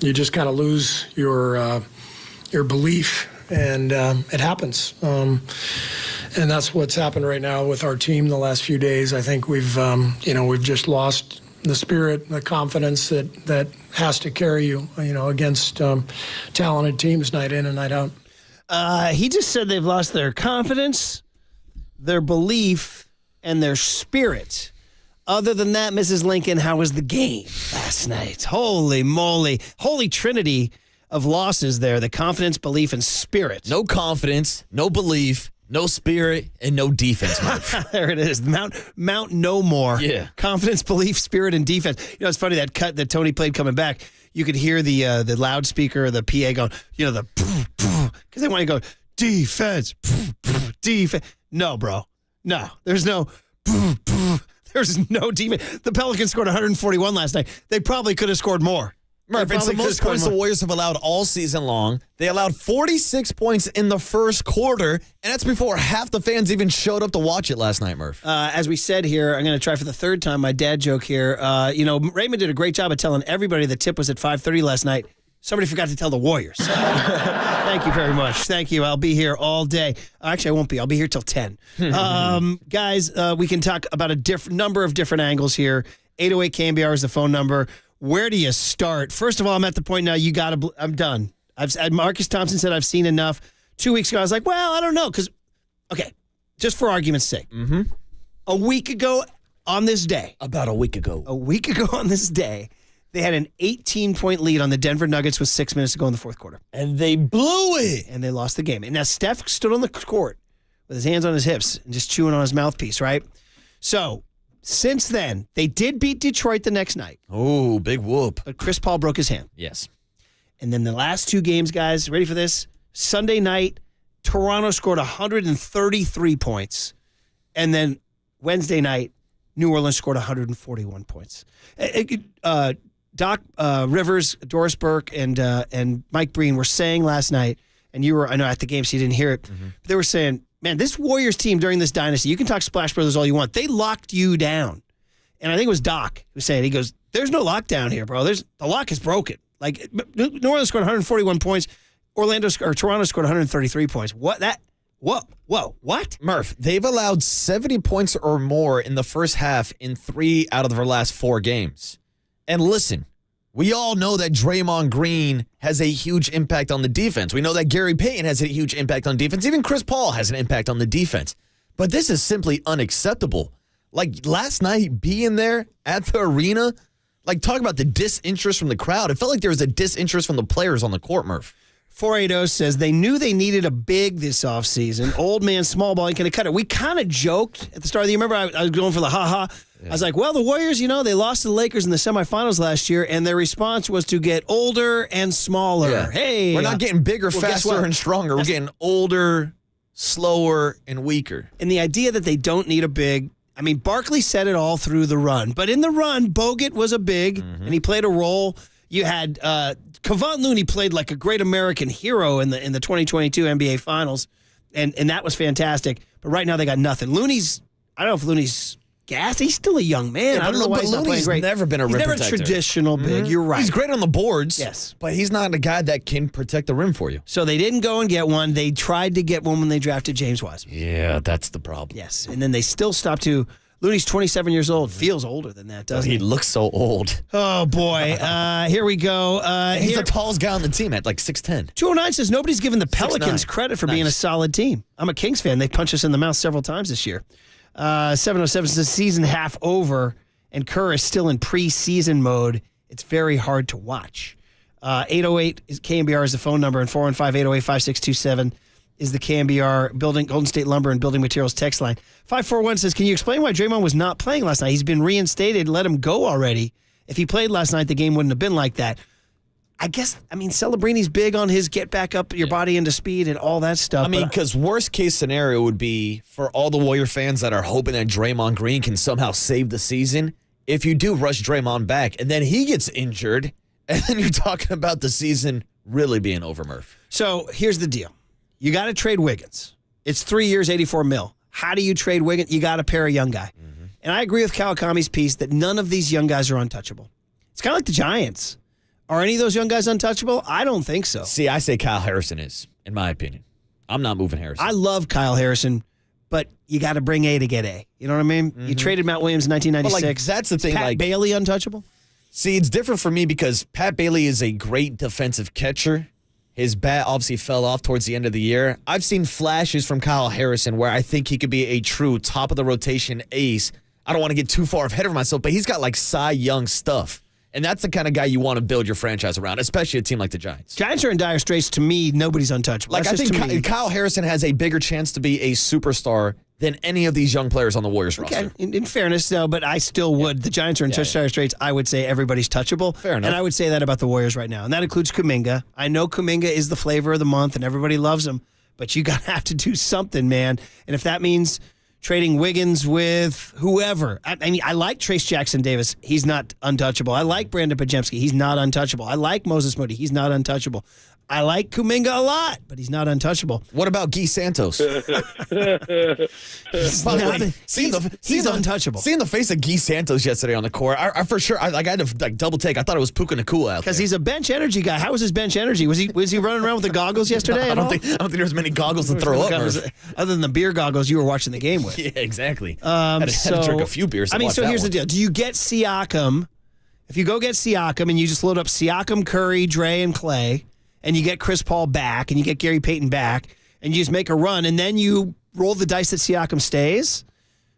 [SPEAKER 12] you just kind of lose your belief, and it happens. And that's what's happened right now with our team the last few days. I think we've just lost the spirit, the confidence that has to carry you, against talented teams night in and night out.
[SPEAKER 4] He just said they've lost their confidence, their belief, and their spirit. Other than that, Mrs. Lincoln, how was the game last night? Holy moly. Holy trinity of losses there. The confidence, belief, and spirit.
[SPEAKER 5] No confidence, no belief, no spirit, and no defense, Murph.
[SPEAKER 4] There it is. Mount no more.
[SPEAKER 5] Yeah.
[SPEAKER 4] Confidence, belief, spirit, and defense. It's funny, that cut that Tony played coming back, you could hear the loudspeaker, the PA going, because they want to go, defense, defense. No, bro. No. There's no defense. The Pelicans scored 141 last night. They probably could have scored more.
[SPEAKER 5] Murph, it's the most points the Warriors have allowed all season long. They allowed 46 points in the first quarter, and that's before half the fans even showed up to watch it last night, Murph.
[SPEAKER 4] As we said here, I'm going to try for the third time my dad joke here. Raymond did a great job of telling everybody the tip was at 5:30 last night. Somebody forgot to tell the Warriors. Thank you very much. Thank you. I'll be here all day. Actually, I won't be. I'll be here till 10. Guys, we can talk about a number of different angles here. 808 KNBR is the phone number. Where do you start? First of all, I'm at the point now I'm done. Marcus Thompson said I've seen enough. 2 weeks ago, I was like, well, I don't know. Just for argument's sake.
[SPEAKER 5] Mm-hmm.
[SPEAKER 4] A week ago on this day.
[SPEAKER 5] About a week ago.
[SPEAKER 4] A week ago on this day, they had an 18-point lead on the Denver Nuggets with 6 minutes to go in the fourth quarter.
[SPEAKER 5] And they blew it.
[SPEAKER 4] And they lost the game. And now Steph stood on the court with his hands on his hips and just chewing on his mouthpiece, right? So, since then, they did beat Detroit the next night.
[SPEAKER 5] Oh, big whoop.
[SPEAKER 4] But Chris Paul broke his hand.
[SPEAKER 5] Yes.
[SPEAKER 4] And then the last two games, guys, ready for this? Sunday night, Toronto scored 133 points. And then Wednesday night, New Orleans scored 141 points. Doc Rivers, Doris Burke, and Mike Breen were saying last night, and you were, I know, at the game, so you didn't hear it, but they were saying, man, this Warriors team during this dynasty, you can talk Splash Brothers all you want. They locked you down. And I think it was Doc who said, he goes, there's no lockdown here, bro. The lock is broken. Like, New Orleans scored 141 points. Toronto scored 133 points. What?
[SPEAKER 5] Murph, they've allowed 70 points or more in the first half in 3 out of their last 4 games. And listen, we all know that Draymond Green has a huge impact on the defense. We know that Gary Payton has a huge impact on defense. Even Chris Paul has an impact on the defense. But this is simply unacceptable. Like, last night, being there at the arena, like, talk about the disinterest from the crowd. It felt like there was a disinterest from the players on the court, Murph.
[SPEAKER 4] 480 says they knew they needed a big this offseason. Old man, small ball, ain't going to cut it. We kind of joked at the start of the year. Remember, I was going for the ha-ha. I was like, well, the Warriors, they lost to the Lakers in the semifinals last year, and their response was to get older and smaller.
[SPEAKER 5] Yeah.
[SPEAKER 4] Hey.
[SPEAKER 5] We're not getting bigger, faster, and stronger. We're getting older, slower, and weaker.
[SPEAKER 4] And the idea that they don't need a big, Barkley said it all through the run. But in the run, Bogut was a big, and he played a role. You had Kevon Looney played like a great American hero in the 2022 NBA Finals, and that was fantastic. But right now they got nothing. I don't know if Looney's gassed. He's still a young man.
[SPEAKER 5] Yeah,
[SPEAKER 4] I don't know why he's not playing great.
[SPEAKER 5] Never been a rim
[SPEAKER 4] He's never
[SPEAKER 5] protector.
[SPEAKER 4] traditional big. You're right.
[SPEAKER 5] He's great on the boards.
[SPEAKER 4] Yes.
[SPEAKER 5] But he's not a guy that can protect the rim for you.
[SPEAKER 4] So they didn't go and get one. They tried to get one when they drafted James Wiseman.
[SPEAKER 5] Yeah, that's the problem.
[SPEAKER 4] Yes. And then they still stopped to Looney's 27 years old. Feels older than that, doesn't he?
[SPEAKER 5] He looks so old.
[SPEAKER 4] Oh, boy. Here we go.
[SPEAKER 5] He's the tallest guy on the team at like 6'10".
[SPEAKER 4] 209 says nobody's given the Pelicans
[SPEAKER 5] 6'9".
[SPEAKER 4] credit for being a solid team. I'm a Kings fan. They punched us in the mouth several times this year. 707 says season half over, and Kerr is still in preseason mode. It's very hard to watch. 808 is KNBR is the phone number, and 415-808-5627 is the KNBR Golden State Lumber and Building Materials text line. 541 says, can you explain why Draymond was not playing last night? He's been reinstated. Let him go already. If he played last night, the game wouldn't have been like that. I guess, Celebrini's big on his get back up your body into speed and all that stuff.
[SPEAKER 5] Because worst case scenario would be for all the Warrior fans that are hoping that Draymond Green can somehow save the season, if you do rush Draymond back and then he gets injured, and then you're talking about the season really being over, Murph.
[SPEAKER 4] So here's the deal. You got to trade Wiggins. It's 3 years, $84 million. How do you trade Wiggins? You got to pair a young guy. And I agree with Kawakami's piece that none of these young guys are untouchable. It's kind of like the Giants. Are any of those young guys untouchable? I don't think so.
[SPEAKER 5] See, I say Kyle Harrison is, in my opinion. I'm not moving Harrison.
[SPEAKER 4] I love Kyle Harrison, but you got to bring A to get A. You know what I mean? You traded Matt Williams in 1996.
[SPEAKER 5] That's the thing.
[SPEAKER 4] Pat Bailey untouchable?
[SPEAKER 5] See, it's different for me because Pat Bailey is a great defensive catcher. His bat obviously fell off towards the end of the year. I've seen flashes from Kyle Harrison where I think he could be a true top-of-the-rotation ace. I don't want to get too far ahead of myself, but he's got like Cy Young stuff. And that's the kind of guy you want to build your franchise around, especially a team like the Giants.
[SPEAKER 4] Giants are in dire straits. To me, nobody's untouchable.
[SPEAKER 5] I think Kyle Harrison has a bigger chance to be a superstar than any of these young players on the Warriors roster.
[SPEAKER 4] In fairness, though, but I still would. The Giants are in such dire straits, I would say everybody's touchable.
[SPEAKER 5] Fair enough.
[SPEAKER 4] And I would say that about the Warriors right now. And that includes Kuminga. I know Kuminga is the flavor of the month, and everybody loves him. But you got to have to do something, man. And if that means trading Wiggins with whoever. I like Trace Jackson Davis. He's not untouchable. I like Brandon Pajemski. He's not untouchable. I like Moses Moody. He's not untouchable. I like Kuminga a lot, but he's not untouchable.
[SPEAKER 5] What about Guy Santos?
[SPEAKER 4] He's untouchable.
[SPEAKER 5] Seeing the face of Guy Santos yesterday on the court, I for sure, I had to double take. I thought it was Puka Nacua out there.
[SPEAKER 4] Because he's a bench energy guy. How was his bench energy? Was he running around with the goggles yesterday?
[SPEAKER 5] I don't think there was many goggles to throw up.
[SPEAKER 4] Other than the beer goggles you were watching the game with.
[SPEAKER 5] Yeah, exactly. Had to drink a few beers.
[SPEAKER 4] So here's the deal. Do you get Siakam? If you go get Siakam and you just load up Siakam, Curry, Dre, and Clay, and you get Chris Paul back, and you get Gary Payton back, and you just make a run, and then you roll the dice that Siakam stays?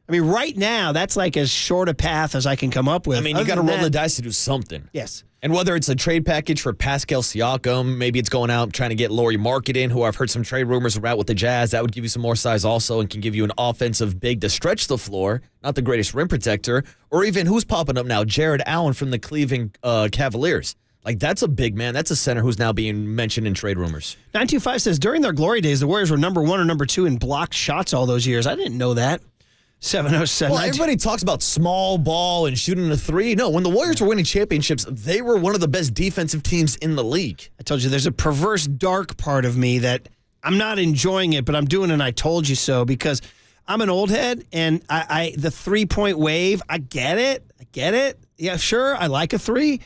[SPEAKER 4] Right now, that's like as short a path as I can come up with.
[SPEAKER 5] You got to roll the dice to do something.
[SPEAKER 4] Yes.
[SPEAKER 5] And whether it's a trade package for Pascal Siakam, maybe it's going out trying to get Lauri Markkanen in, who I've heard some trade rumors about with the Jazz. That would give you some more size also and can give you an offensive big to stretch the floor, not the greatest rim protector. Or even who's popping up now? Jared Allen from the Cleveland Cavaliers. That's a big man. That's a center who's now being mentioned in trade rumors.
[SPEAKER 4] 925 says, during their glory days, the Warriors were number 1 or number 2 in blocked shots all those years. I didn't know that. 707.
[SPEAKER 5] Well, everybody talks about small ball and shooting a three. No, when the Warriors were winning championships, they were one of the best defensive teams in the league.
[SPEAKER 4] I told you, there's a perverse, dark part of me that I'm not enjoying it, but I'm doing an I told you so because I'm an old head, and the three-point wave, I get it. Yeah, sure, I like a three.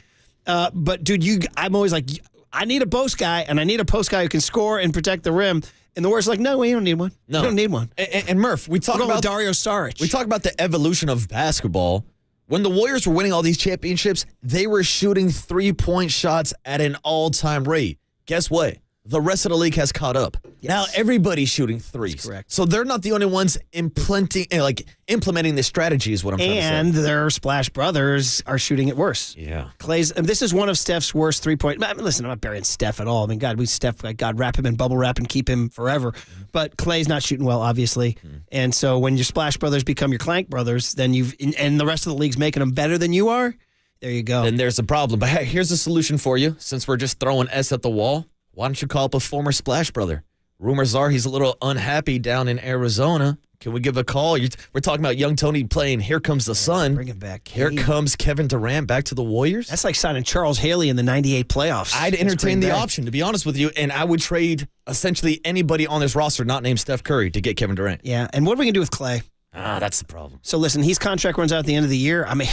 [SPEAKER 4] But, dude, I'm always like, I need a post guy, and I need a post guy who can score and protect the rim. And the Warriors are like, no, we don't need one.
[SPEAKER 5] No.
[SPEAKER 4] We don't need one.
[SPEAKER 5] And Murph, we talk about
[SPEAKER 4] Dario Saric.
[SPEAKER 5] We talk about the evolution of basketball. When the Warriors were winning all these championships, they were shooting three-point shots at an all-time rate. Guess what? the rest of the league has caught up.
[SPEAKER 4] Yes.
[SPEAKER 5] Now everybody's shooting threes.
[SPEAKER 4] That's correct.
[SPEAKER 5] So they're not the only ones implementing this strategy is what I'm trying to say.
[SPEAKER 4] And their Splash Brothers are shooting it worse.
[SPEAKER 5] Yeah.
[SPEAKER 4] Clay's. This is one of Steph's worst 3-point. Listen, I'm not burying Steph at all. I mean, God, wrap him in bubble wrap and keep him forever. But Clay's not shooting well, obviously. And so when your Splash Brothers become your Clank Brothers, then and the rest of the league's making them better than you are. There you go.
[SPEAKER 5] Then there's a problem. But hey, here's a solution for you. Since we're just throwing S at the wall, why don't you call up a former Splash Brother? Rumors are he's a little unhappy down in Arizona. Can we give a call? We're talking about young Tony playing Here Comes the Sun.
[SPEAKER 4] Bring it back.
[SPEAKER 5] Here comes Kevin Durant back to the Warriors.
[SPEAKER 4] That's like signing Charles Haley in the 98 playoffs.
[SPEAKER 5] I'd entertain the option, to be honest with you, and I would trade essentially anybody on this roster not named Steph Curry to get Kevin Durant.
[SPEAKER 4] Yeah, and what are we going to do with Clay?
[SPEAKER 5] That's the problem.
[SPEAKER 4] So listen, his contract runs out at the end of the year. I mean,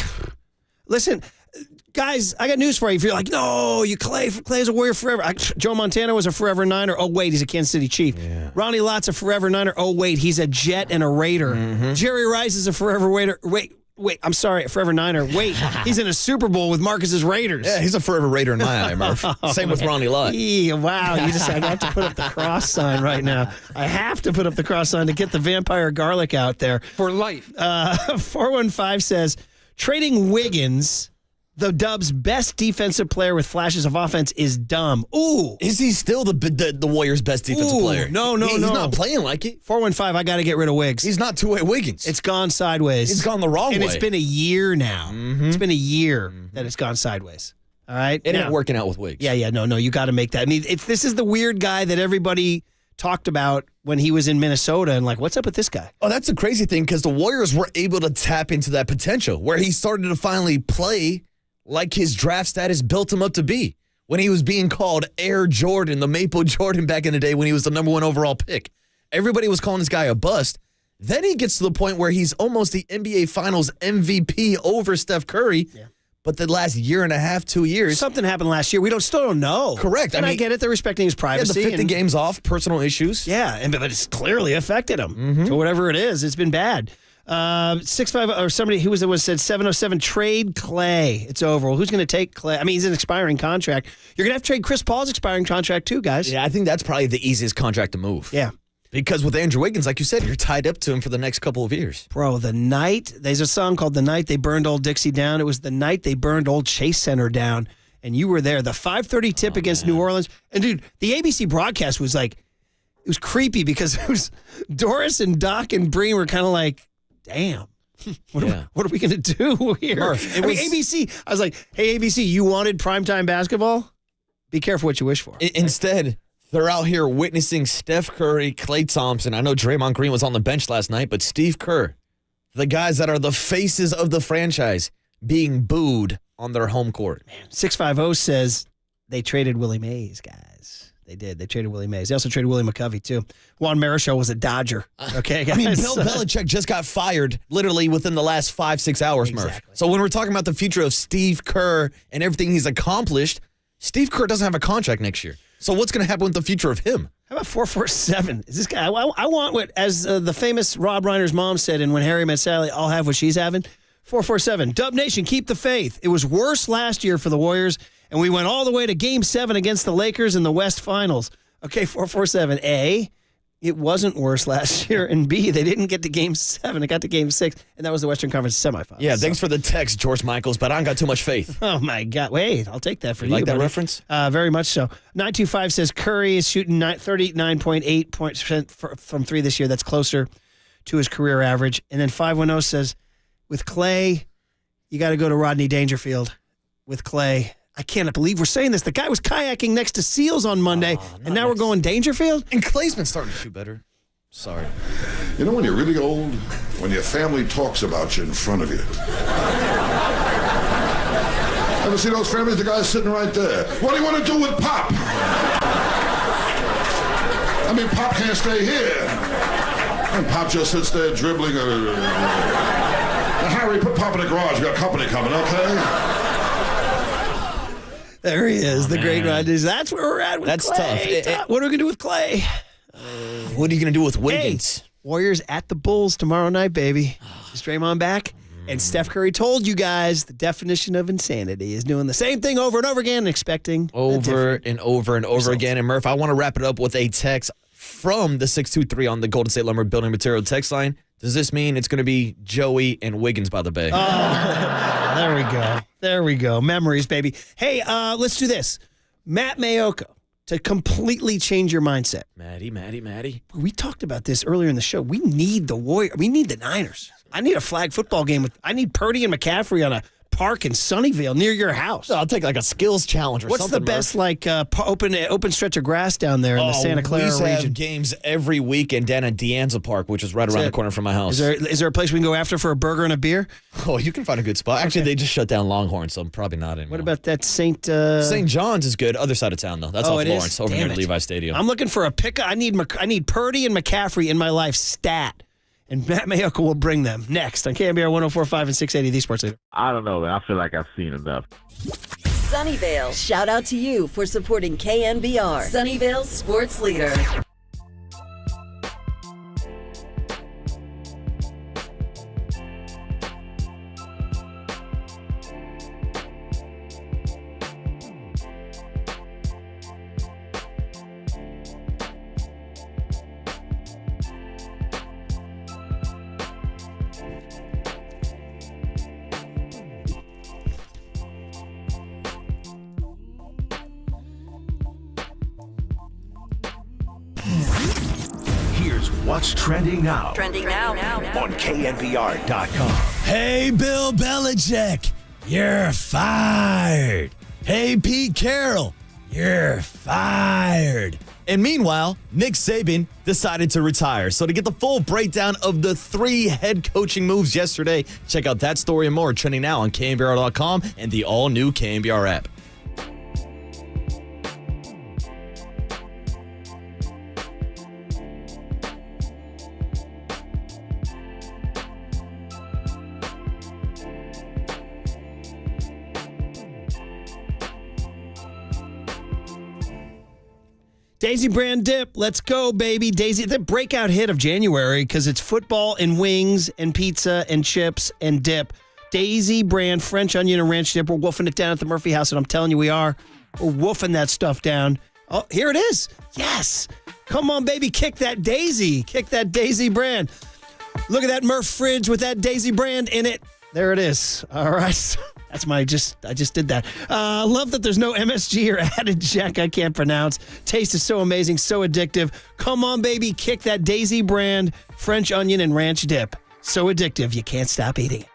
[SPEAKER 4] listen, guys, I got news for you. If you're like, no, Clay's a Warrior forever. Joe Montana was a forever Niner. Oh, wait, he's a Kansas City Chief. Yeah. Ronnie Lott's a forever Niner. Oh, wait, he's a Jet and a Raider. Jerry Rice is a forever Raider. Wait, I'm sorry, a forever Niner. Wait, he's in a Super Bowl with Marcus's Raiders.
[SPEAKER 5] Yeah, he's a forever Raider in my eye, Murph. Same with Ronnie Lott.
[SPEAKER 4] Wow, I have to put up the cross sign right now. I have to put up the cross sign to get the vampire garlic out there.
[SPEAKER 8] For life.
[SPEAKER 4] 415 says, trading Wiggins, the Dubs' best defensive player with flashes of offense, is dumb. Ooh.
[SPEAKER 5] Is he still the Warriors' best defensive player?
[SPEAKER 4] No.
[SPEAKER 5] He's not playing like it.
[SPEAKER 4] 415, I got to get rid of Wiggs.
[SPEAKER 5] He's not two-way Wiggins.
[SPEAKER 4] It's gone sideways.
[SPEAKER 5] It's gone the wrong way.
[SPEAKER 4] And it's been a year now. It's been a year that it's gone sideways. All right?
[SPEAKER 5] It ain't working out with Wiggs.
[SPEAKER 4] Yeah, no, you got to make that. I mean, this is the weird guy that everybody talked about when he was in Minnesota and like, what's up with this guy?
[SPEAKER 5] Oh, that's a crazy thing because the Warriors were able to tap into that potential where he started to finally play like his draft status built him up to be when he was being called Air Jordan, the Maple Jordan back in the day when he was the number 1 overall pick. Everybody was calling this guy a bust. Then he gets to the point where he's almost the NBA Finals MVP over Steph Curry. Yeah. But the last year and a half, 2 years.
[SPEAKER 4] Something happened last year. We still don't know.
[SPEAKER 5] Correct.
[SPEAKER 4] And I get it. They're respecting his privacy.
[SPEAKER 5] Yeah, the 50 games off, personal issues.
[SPEAKER 4] Yeah, but it's clearly affected him. So whatever it is, it's been bad. 650 or somebody who was the one said 707 trade Clay. It's over. Well, who's going to take Clay? I mean, he's an expiring contract. You're going to have to trade Chris Paul's expiring contract too, guys.
[SPEAKER 5] Yeah, I think that's probably the easiest contract to move.
[SPEAKER 4] Yeah.
[SPEAKER 5] Because with Andrew Wiggins, like you said, you're tied up to him for the next couple of years.
[SPEAKER 4] Bro, there's a song called The Night They Burned Old Dixie Down. It was the night they burned Old Chase Center down, and you were there. The 5:30 tip against New Orleans. And dude, the ABC broadcast was like, it was creepy because it was Doris and Doc and Breen were kind of like, damn. What are we going to do here?
[SPEAKER 5] Murph,
[SPEAKER 4] ABC, I was like, hey, ABC, you wanted primetime basketball? Be careful what you wish for.
[SPEAKER 5] Instead, they're out here witnessing Steph Curry, Klay Thompson. I know Draymond Green was on the bench last night, but Steve Kerr, the guys that are the faces of the franchise, being booed on their home court.
[SPEAKER 4] Man, 650 says they traded Willie Mays, guys. They did. They traded Willie Mays. They also traded Willie McCovey, too. Juan Marichal was a Dodger. Okay, guys?
[SPEAKER 5] I mean, Bill Belichick just got fired literally within the last 5-6 hours, Murph. So when we're talking about the future of Steve Kerr and everything he's accomplished, Steve Kerr doesn't have a contract next year. So what's going to happen with the future of him?
[SPEAKER 4] How about 447? Is this guy? I want what, as the famous Rob Reiner's mom said in When Harry Met Sally, I'll have what she's having. 447. Dub Nation, keep the faith. It was worse last year for the Warriors, and we went all the way to Game 7 against the Lakers in the West Finals. Okay, 447. A, it wasn't worse last year, and B, they didn't get to Game 7. It got to Game 6, and that was the Western Conference semifinals.
[SPEAKER 5] Yeah, thanks for the text, George Michaels, but I don't got too much faith.
[SPEAKER 4] Oh, my God. Wait, I'll take that for you.
[SPEAKER 5] Like that
[SPEAKER 4] buddy.
[SPEAKER 5] reference?
[SPEAKER 4] Very much so. 925 says Curry is shooting 39.8% from three this year. That's closer to his career average. And then 510 says, with Clay, you got to go to Rodney Dangerfield. With Clay, I can't believe we're saying this. The guy was kayaking next to seals on Monday, and now we're going Dangerfield?
[SPEAKER 5] And Clay's been starting to shoot better. Sorry.
[SPEAKER 15] You know when you're really old? When your family talks about you in front of you. Ever see those families? The guy's sitting right there. What do you want to do with Pop? I mean, Pop can't stay here. And Pop just sits there dribbling. Harry, put Pop in the garage. We got company coming, okay?
[SPEAKER 4] There he is, the great Rodney. That's where we're at with
[SPEAKER 5] That's
[SPEAKER 4] Clay.
[SPEAKER 5] tough.
[SPEAKER 4] What are we going to do with Clay?
[SPEAKER 5] What are you going to do with Wiggins?
[SPEAKER 4] Hey, Warriors at the Bulls tomorrow night, baby. Is Draymond back? And Steph Curry told you guys the definition of insanity is doing the same thing over and over again and expecting
[SPEAKER 5] over and over and over again. And Murph, I want to wrap it up with a text from the 623 on the Golden State Lumber Building Material text line. Does this mean it's going to be Joey and Wiggins by the Bay?
[SPEAKER 4] Oh, there we go. There we go. Memories, baby. Hey, let's do this. Matt Mayoko, to completely change your mindset.
[SPEAKER 5] Maddie.
[SPEAKER 4] We talked about this earlier in the show. We need the Warriors. We need the Niners. I need a flag football game. I need Purdy and McCaffrey on a park in Sunnyvale near your house.
[SPEAKER 5] I'll take like a skills challenge or
[SPEAKER 4] something. What's the best open stretch of grass down there in the Santa Clara region?
[SPEAKER 5] We have games every weekend down at De Anza Park, which is right around the corner from my house.
[SPEAKER 4] Is there a place we can go after for a burger and a beer?
[SPEAKER 5] Oh, you can find a good spot. Actually, they just shut down Longhorn, so I'm probably not anymore.
[SPEAKER 4] What about that St.
[SPEAKER 5] John's is good. Other side of town, though. That's off Lawrence, over near Levi Stadium.
[SPEAKER 4] I'm looking for a pick. I need Purdy and McCaffrey in my life stat. And Matt Mayoko will bring them next on KNBR 104.5 and 680, the Sports Leader.
[SPEAKER 10] I don't know, man. I feel like I've seen enough.
[SPEAKER 17] Sunnyvale, shout out to you for supporting KNBR, Sunnyvale's Sports Leader.
[SPEAKER 1] Here's what's trending now.
[SPEAKER 17] Trending now.
[SPEAKER 1] On KNBR.com.
[SPEAKER 5] Hey, Bill Belichick, you're fired. Hey, Pete Carroll, you're fired. And meanwhile, Nick Saban decided to retire. So to get the full breakdown of the 3 head coaching moves yesterday, check out that story and more trending now on KNBR.com and the all-new KNBR app.
[SPEAKER 4] Daisy Brand Dip, let's go, baby. Daisy, the breakout hit of January because it's football and wings and pizza and chips and dip. Daisy Brand French onion and ranch dip. We're woofing it down at the Murphy house, and I'm telling you we are. We're woofing that stuff down. Oh, here it is. Yes. Come on, baby. Kick that Daisy. Kick that Daisy Brand. Look at that Murph fridge with that Daisy Brand in it. There it is. All right. That's I just did that. Love that there's no MSG or added jack I can't pronounce. Taste is so amazing, so addictive. Come on, baby, kick that Daisy Brand French onion and ranch dip. So addictive, you can't stop eating it.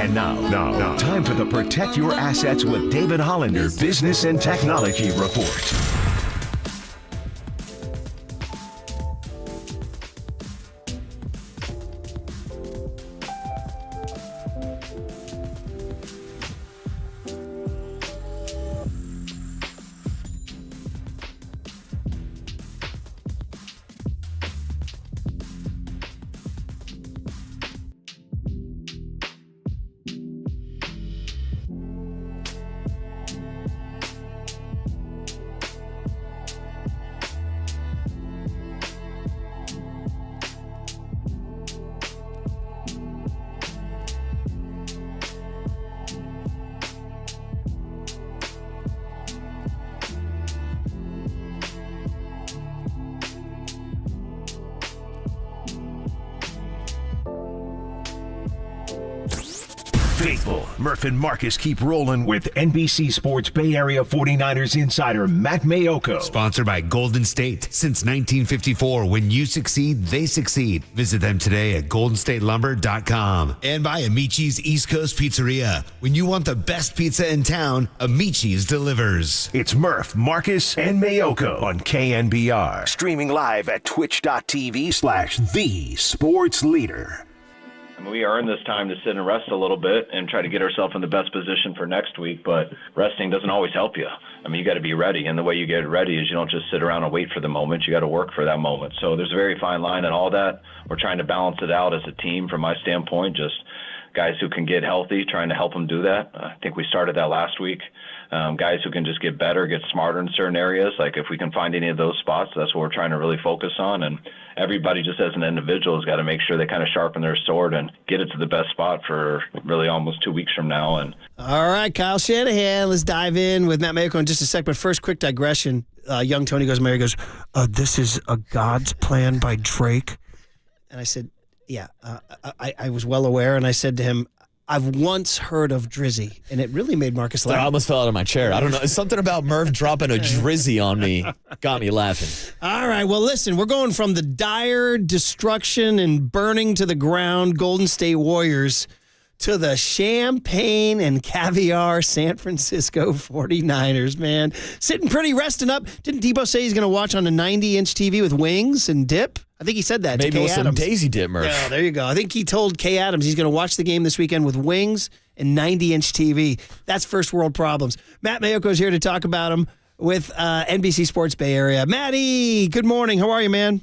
[SPEAKER 1] And now, time for the Protect Your Assets with David Hollander Business and Technology Report. Faithful, Murph and Marcus keep rolling with NBC Sports Bay Area 49ers insider Matt Mayoko.
[SPEAKER 13] Sponsored by Golden State. Since 1954, when you succeed, they succeed. Visit them today at goldenstatelumber.com. And by Amici's East Coast Pizzeria. When you want the best pizza in town, Amici's delivers.
[SPEAKER 1] It's Murph, Marcus, and Mayoko on KNBR. Streaming live at twitch.tv/thesportsleader.
[SPEAKER 18] We earn this time to sit and rest a little bit and try to get ourselves in the best position for next week, but resting doesn't always help you. I mean, you got to be ready, and the way you get ready is you don't just sit around and wait for the moment. You got to work for that moment. So there's a very fine line in all that. We're trying to balance it out as a team from my standpoint, just guys who can get healthy, trying to help them do that. I think we started that last week. Guys who can just get better, get smarter in certain areas. Like if we can find any of those spots, that's what we're trying to really focus on. And everybody just as an individual has got to make sure they kind of sharpen their sword and get it to the best spot for really almost 2 weeks from now. And
[SPEAKER 4] all right, Kyle Shanahan, let's dive in with Matt Mayoko in just a sec. But first, quick digression. Young Tony goes, Mary goes, this is a God's plan by Drake. And I said, yeah, I was well aware. And I said to him, I've once heard of Drizzy, and it really made Marcus laugh.
[SPEAKER 5] I almost fell out of my chair. I don't know. It's something about Murph dropping a Drizzy on me got me laughing.
[SPEAKER 4] All right. Well, listen, we're going from the dire destruction and burning to the ground Golden State Warriors to the champagne and caviar San Francisco 49ers, man. Sitting pretty, resting up. Didn't Debo say he's going to watch on a 90-inch TV with wings and dip? I think he said that
[SPEAKER 5] Maybe
[SPEAKER 4] to Kay
[SPEAKER 5] with
[SPEAKER 4] Adams.
[SPEAKER 5] some Daisy Dip, Murph.
[SPEAKER 4] Yeah, there you go. I think he told Kay Adams he's going to watch the game this weekend with wings and 90-inch TV. That's first world problems. Matt Mayoko is here to talk about them with NBC Sports Bay Area. Matty, good morning. How are you, man?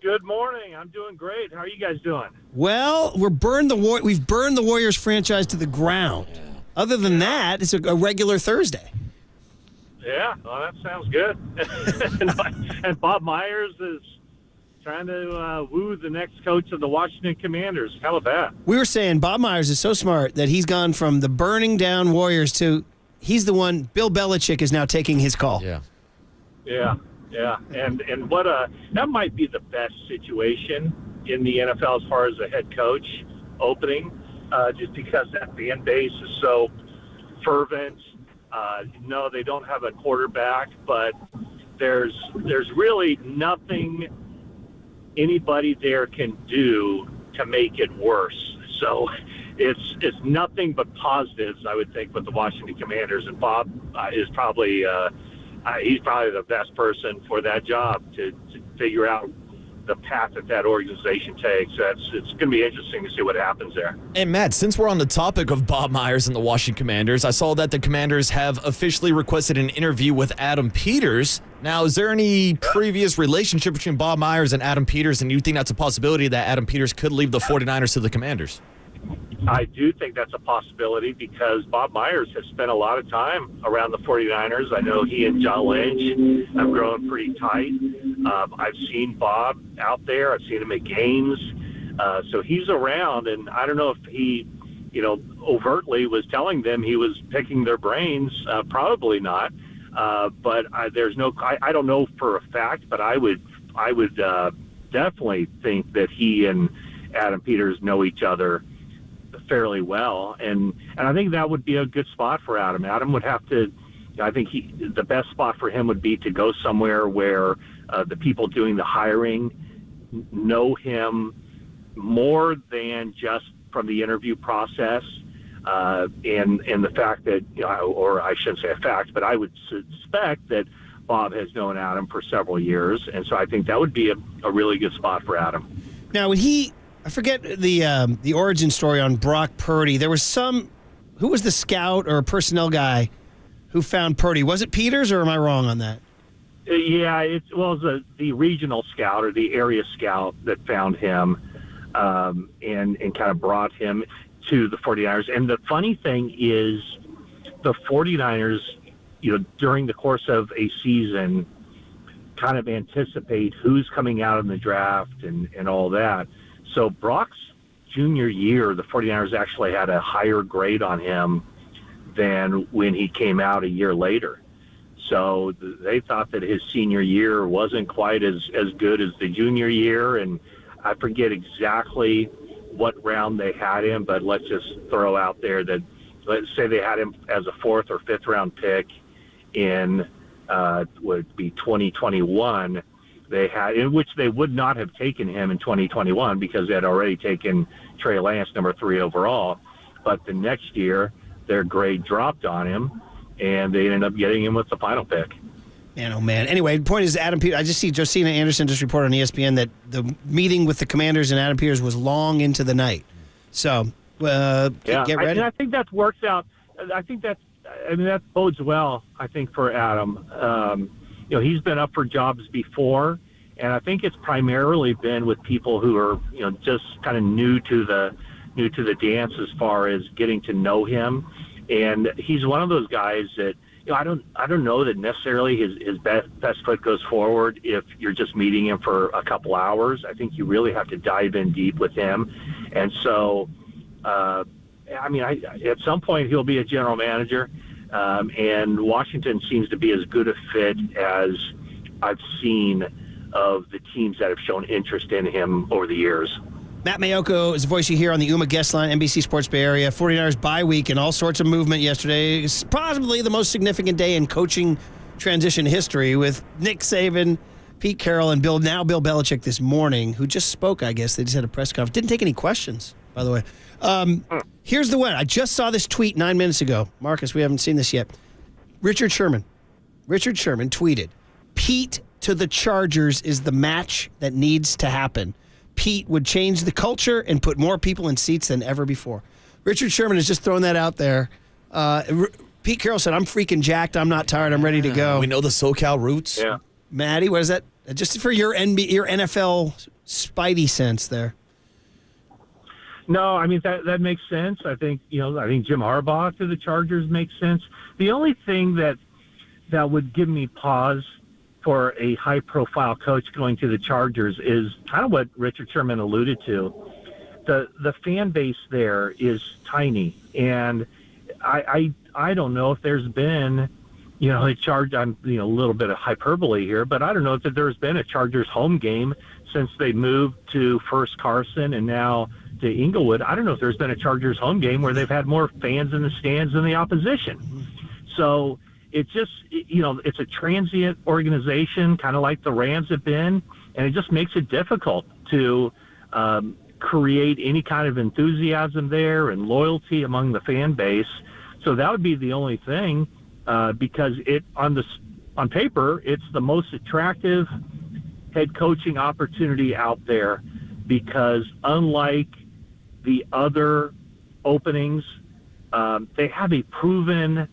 [SPEAKER 20] Good morning. I'm doing great. How are you guys doing?
[SPEAKER 4] Well, we've burned the Warriors franchise to the ground. Yeah. Other than that, it's a regular Thursday.
[SPEAKER 20] Yeah, well, that sounds good. And Bob Myers is trying to woo the next coach of the Washington Commanders. How about that?
[SPEAKER 4] We were saying Bob Myers is so smart that he's gone from the burning down Warriors to he's the one. Bill Belichick is now taking his call.
[SPEAKER 20] Yeah. And what that might be the best situation in the NFL as far as a head coach opening, just because that fan base is so fervent. No, they don't have a quarterback, but there's really nothing anybody there can do to make it worse. So it's nothing but positives, I would think, with the Washington Commanders. And Bob is probably he's probably the best person for that job to figure out the path that organization takes. It's going to be interesting to see what happens there.
[SPEAKER 5] And Matt, since we're on the topic of Bob Myers and the Washington Commanders, I saw that the Commanders have officially requested an interview with Adam Peters. Now, is there any previous relationship between Bob Myers and Adam Peters, and you think that's a possibility that Adam Peters could leave the 49ers to the Commanders?
[SPEAKER 20] I do think that's a possibility because Bob Myers has spent a lot of time around the 49ers. I know he and John Lynch have grown pretty tight. I've seen Bob out there. I've seen him at games. So he's around, and I don't know if he, overtly was telling them he was picking their brains. Probably not. But I don't know for a fact, but I would definitely think that he and Adam Peters know each other fairly well, and I think that would be a good spot for Adam. Adam would have to, I think the best spot for him would be to go somewhere where the people doing the hiring know him more than just from the interview process, and the fact that, or I shouldn't say a fact, but I would suspect that Bob has known Adam for several years, and so I think that would be a really good spot for Adam.
[SPEAKER 4] Now, I forget the origin story on Brock Purdy. There was who was the scout or personnel guy who found Purdy? Was it Peters, or am I wrong on that?
[SPEAKER 20] Yeah, it was the regional scout or the area scout that found him and kind of brought him to the 49ers. And the funny thing is the 49ers, during the course of a season, kind of anticipate who's coming out in the draft and all that. So Brock's junior year, the 49ers actually had a higher grade on him than when he came out a year later. So they thought that his senior year wasn't quite as good as the junior year, and I forget exactly what round they had him, but let's just throw out there that let's say they had him as a 4th or 5th round pick in would be 2021. They had, in which they would not have taken him in 2021 because they had already taken Trey Lance, number 3 overall. But the next year, their grade dropped on him, and they ended up getting him with the final pick.
[SPEAKER 4] Man, oh man. Anyway, the point is Adam Peters. I just see Josina Anderson just reported on ESPN that the meeting with the Commanders and Adam Peters was long into the night. So, get ready.
[SPEAKER 20] I think that works out. That bodes well, I think, for Adam. He's been up for jobs before, and I think it's primarily been with people who are, just kind of new to the dance as far as getting to know him. And he's one of those guys that, I don't know that necessarily his best foot goes forward if you're just meeting him for a couple hours. I think you really have to dive in deep with him. And so, at some point he'll be a general manager. And Washington seems to be as good a fit as I've seen of the teams that have shown interest in him over the years.
[SPEAKER 4] Matt Mayoko is the voice you hear on the UMA guest line, NBC Sports Bay Area. 49ers bye week and all sorts of movement yesterday. It's probably the most significant day in coaching transition history with Nick Saban, Pete Carroll, and Bill Belichick this morning, who just spoke, I guess. They just had a press conference. Didn't take any questions, by the way. Here's the one. I just saw this tweet 9 minutes ago. Marcus, we haven't seen this yet. Richard Sherman tweeted, Pete to the Chargers is the match that needs to happen. Pete would change the culture and put more people in seats than ever before. Richard Sherman has just thrown that out there. Pete Carroll said, I'm freaking jacked. I'm not tired. I'm ready to go.
[SPEAKER 5] We know the SoCal roots.
[SPEAKER 20] Yeah.
[SPEAKER 4] Maddie, what is that? Just for your NFL spidey sense there.
[SPEAKER 20] No, that makes sense. I think Jim Harbaugh to the Chargers makes sense. The only thing that would give me pause for a high-profile coach going to the Chargers is kind of what Richard Sherman alluded to. The fan base there is tiny, and I don't know if there's been, a little bit of hyperbole here, but I don't know if there's been a Chargers home game since they moved to first Carson and now to Inglewood. I don't know if there's been a Chargers home game where they've had more fans in the stands than the opposition. So it's just, it's a transient organization, kind of like the Rams have been, and it just makes it difficult to create any kind of enthusiasm there and loyalty among the fan base. So that would be the only thing, because on paper, it's the most attractive head coaching opportunity out there, because unlike the other openings, they have a proven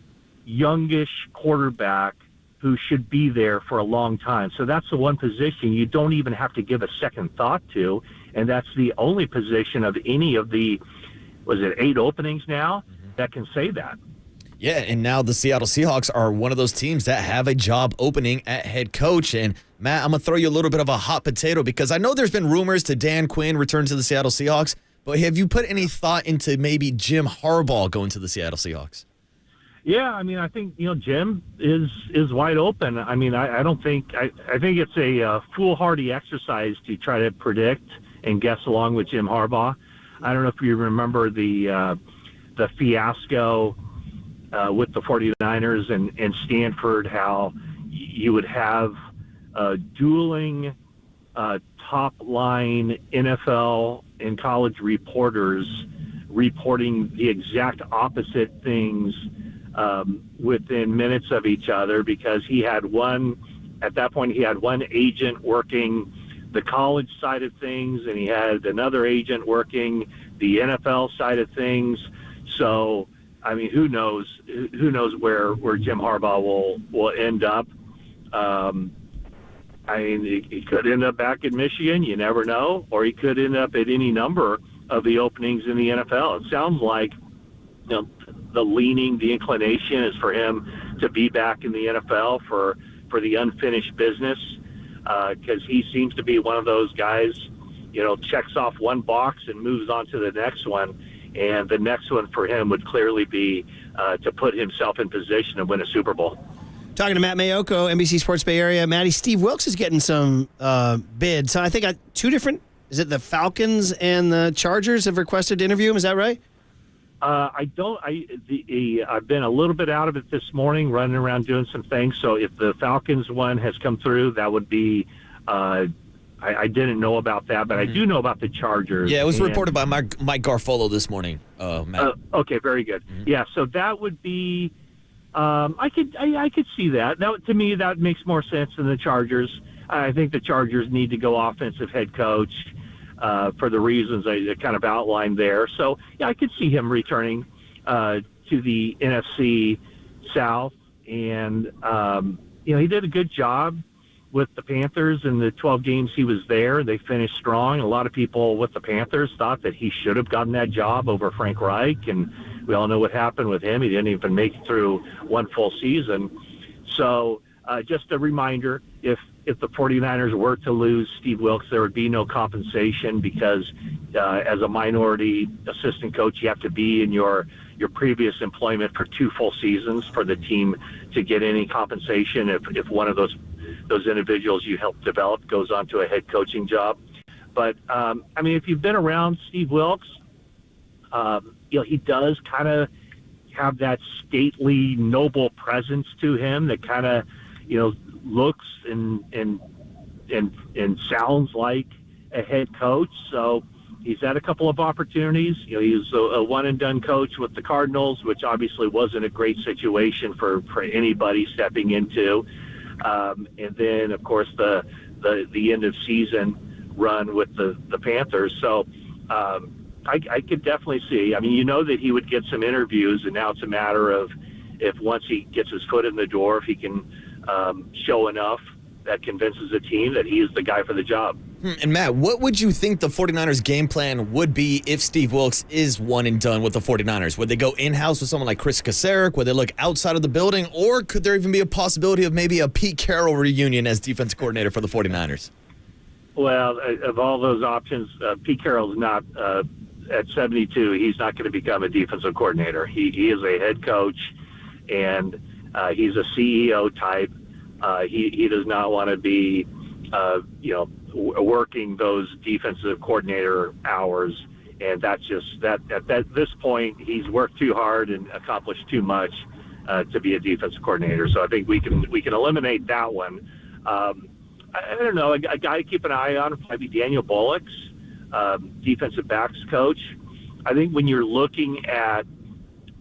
[SPEAKER 20] youngish quarterback who should be there for a long time. So that's the one position you don't even have to give a second thought to, and that's the only position of any of the, 8 openings now, that can say that.
[SPEAKER 5] Yeah, and now the Seattle Seahawks are one of those teams that have a job opening at head coach. And Matt, I'm going to throw you a little bit of a hot potato, because I know there's been rumors to Dan Quinn return to the Seattle Seahawks, but have you put any thought into maybe Jim Harbaugh going to the Seattle Seahawks?
[SPEAKER 20] Yeah, I think, Jim is wide open. I think it's a foolhardy exercise to try to predict and guess along with Jim Harbaugh. I don't know if you remember the fiasco with the 49ers and Stanford, how you would have dueling top-line NFL and college reporters reporting the exact opposite things within minutes of each other, because at that point he had one agent working the college side of things, and he had another agent working the NFL side of things. So, I mean, who knows where Jim Harbaugh will end up. I mean, he could end up back in Michigan. You never know. Or he could end up at any number of the openings in the NFL. It sounds like, the inclination is for him to be back in the NFL for the unfinished business, because he seems to be one of those guys, checks off one box and moves on to the next one. And the next one for him would clearly be to put himself in position to win a Super Bowl.
[SPEAKER 4] Talking to Matt Mayoko, NBC Sports Bay Area. Matty, Steve Wilkes is getting some bids. So I think two different, is it the Falcons and the Chargers have requested to interview him? Is that right?
[SPEAKER 20] I've been a little bit out of it this morning, running around doing some things. So if the Falcons one has come through, that would be, I didn't know about that, but I do know about the Chargers.
[SPEAKER 5] Yeah, it was reported by Mike Garfolo this morning, Matt.
[SPEAKER 20] Okay, very good. Yeah, so that would be, I could see that. To me, that makes more sense than the Chargers. I think the Chargers need to go offensive head coach for the reasons I kind of outlined there. So, yeah, I could see him returning to the NFC South. And, he did a good job with the Panthers in the 12 games he was there. They finished strong. A lot of people with the Panthers thought that he should have gotten that job over Frank Reich, and we all know what happened with him. He didn't even make it through one full season. So just a reminder, if the 49ers were to lose Steve Wilkes, there would be no compensation, because as a minority assistant coach, you have to be in your previous employment for 2 full seasons for the team to get any compensation if one of those individuals you helped develop goes on to a head coaching job. But, if you've been around Steve Wilkes, he does kind of have that stately, noble presence to him that kind of, looks and sounds like a head coach. So he's had a couple of opportunities. He's a one-and-done coach with the Cardinals, which obviously wasn't a great situation for anybody stepping into. And then, of course, the end of season run with the Panthers. So I could definitely see. That he would get some interviews, and now it's a matter of if once he gets his foot in the door, if he can show enough that convinces the team that he is the guy for the job.
[SPEAKER 5] And Matt, what would you think the 49ers game plan would be if Steve Wilkes is one and done with the 49ers? Would they go in-house with someone like Chris Kasarik? Would they look outside of the building? Or could there even be a possibility of maybe a Pete Carroll reunion as defensive coordinator for the 49ers?
[SPEAKER 20] Well, of all those options, Pete Carroll's not, at 72, he's not going to become a defensive coordinator. He is a head coach, and he's a CEO type. He does not want to be, working those defensive coordinator hours, and that's just that. At this point, he's worked too hard and accomplished too much to be a defensive coordinator. So I think we can eliminate that one. I don't know. A guy to keep an eye on would probably be Daniel Bullock's defensive backs coach. I think when you're looking at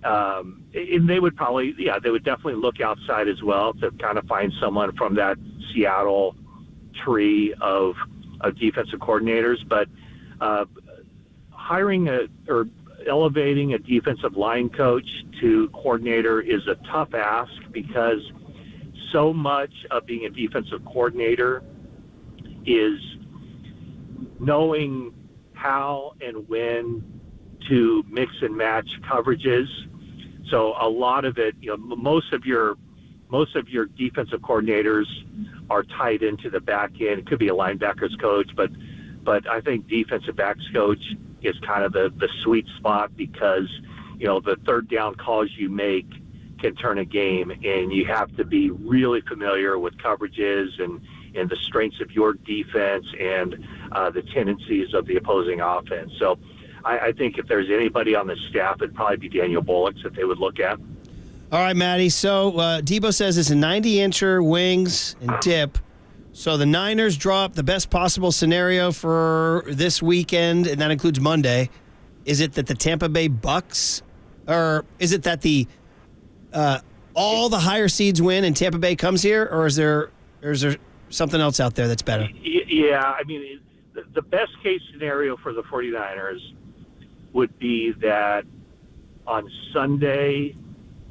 [SPEAKER 20] and they would definitely look outside as well to kind of find someone from that Seattle tree of defensive coordinators. But hiring or elevating a defensive line coach to coordinator is a tough ask, because so much of being a defensive coordinator is knowing how and when to mix and match coverages. So a lot of it, most of your defensive coordinators are tied into the back end. It could be a linebackers coach, but I think defensive backs coach is kind of the sweet spot, because the third down calls you make can turn a game, and you have to be really familiar with coverages and the strengths of your defense and the tendencies of the opposing offense. So I think if there's anybody on the staff, it'd probably be Daniel Bullock that they would look at.
[SPEAKER 4] All right, Matty. So Debo says it's a 90-incher wings and dip. So the Niners draw up the best possible scenario for this weekend, and that includes Monday. Is it that the Tampa Bay Bucks, or is it that the all the higher seeds win and Tampa Bay comes here, or is there something else out there that's better?
[SPEAKER 20] Yeah, I mean, the best case scenario for the 49ers would be that on Sunday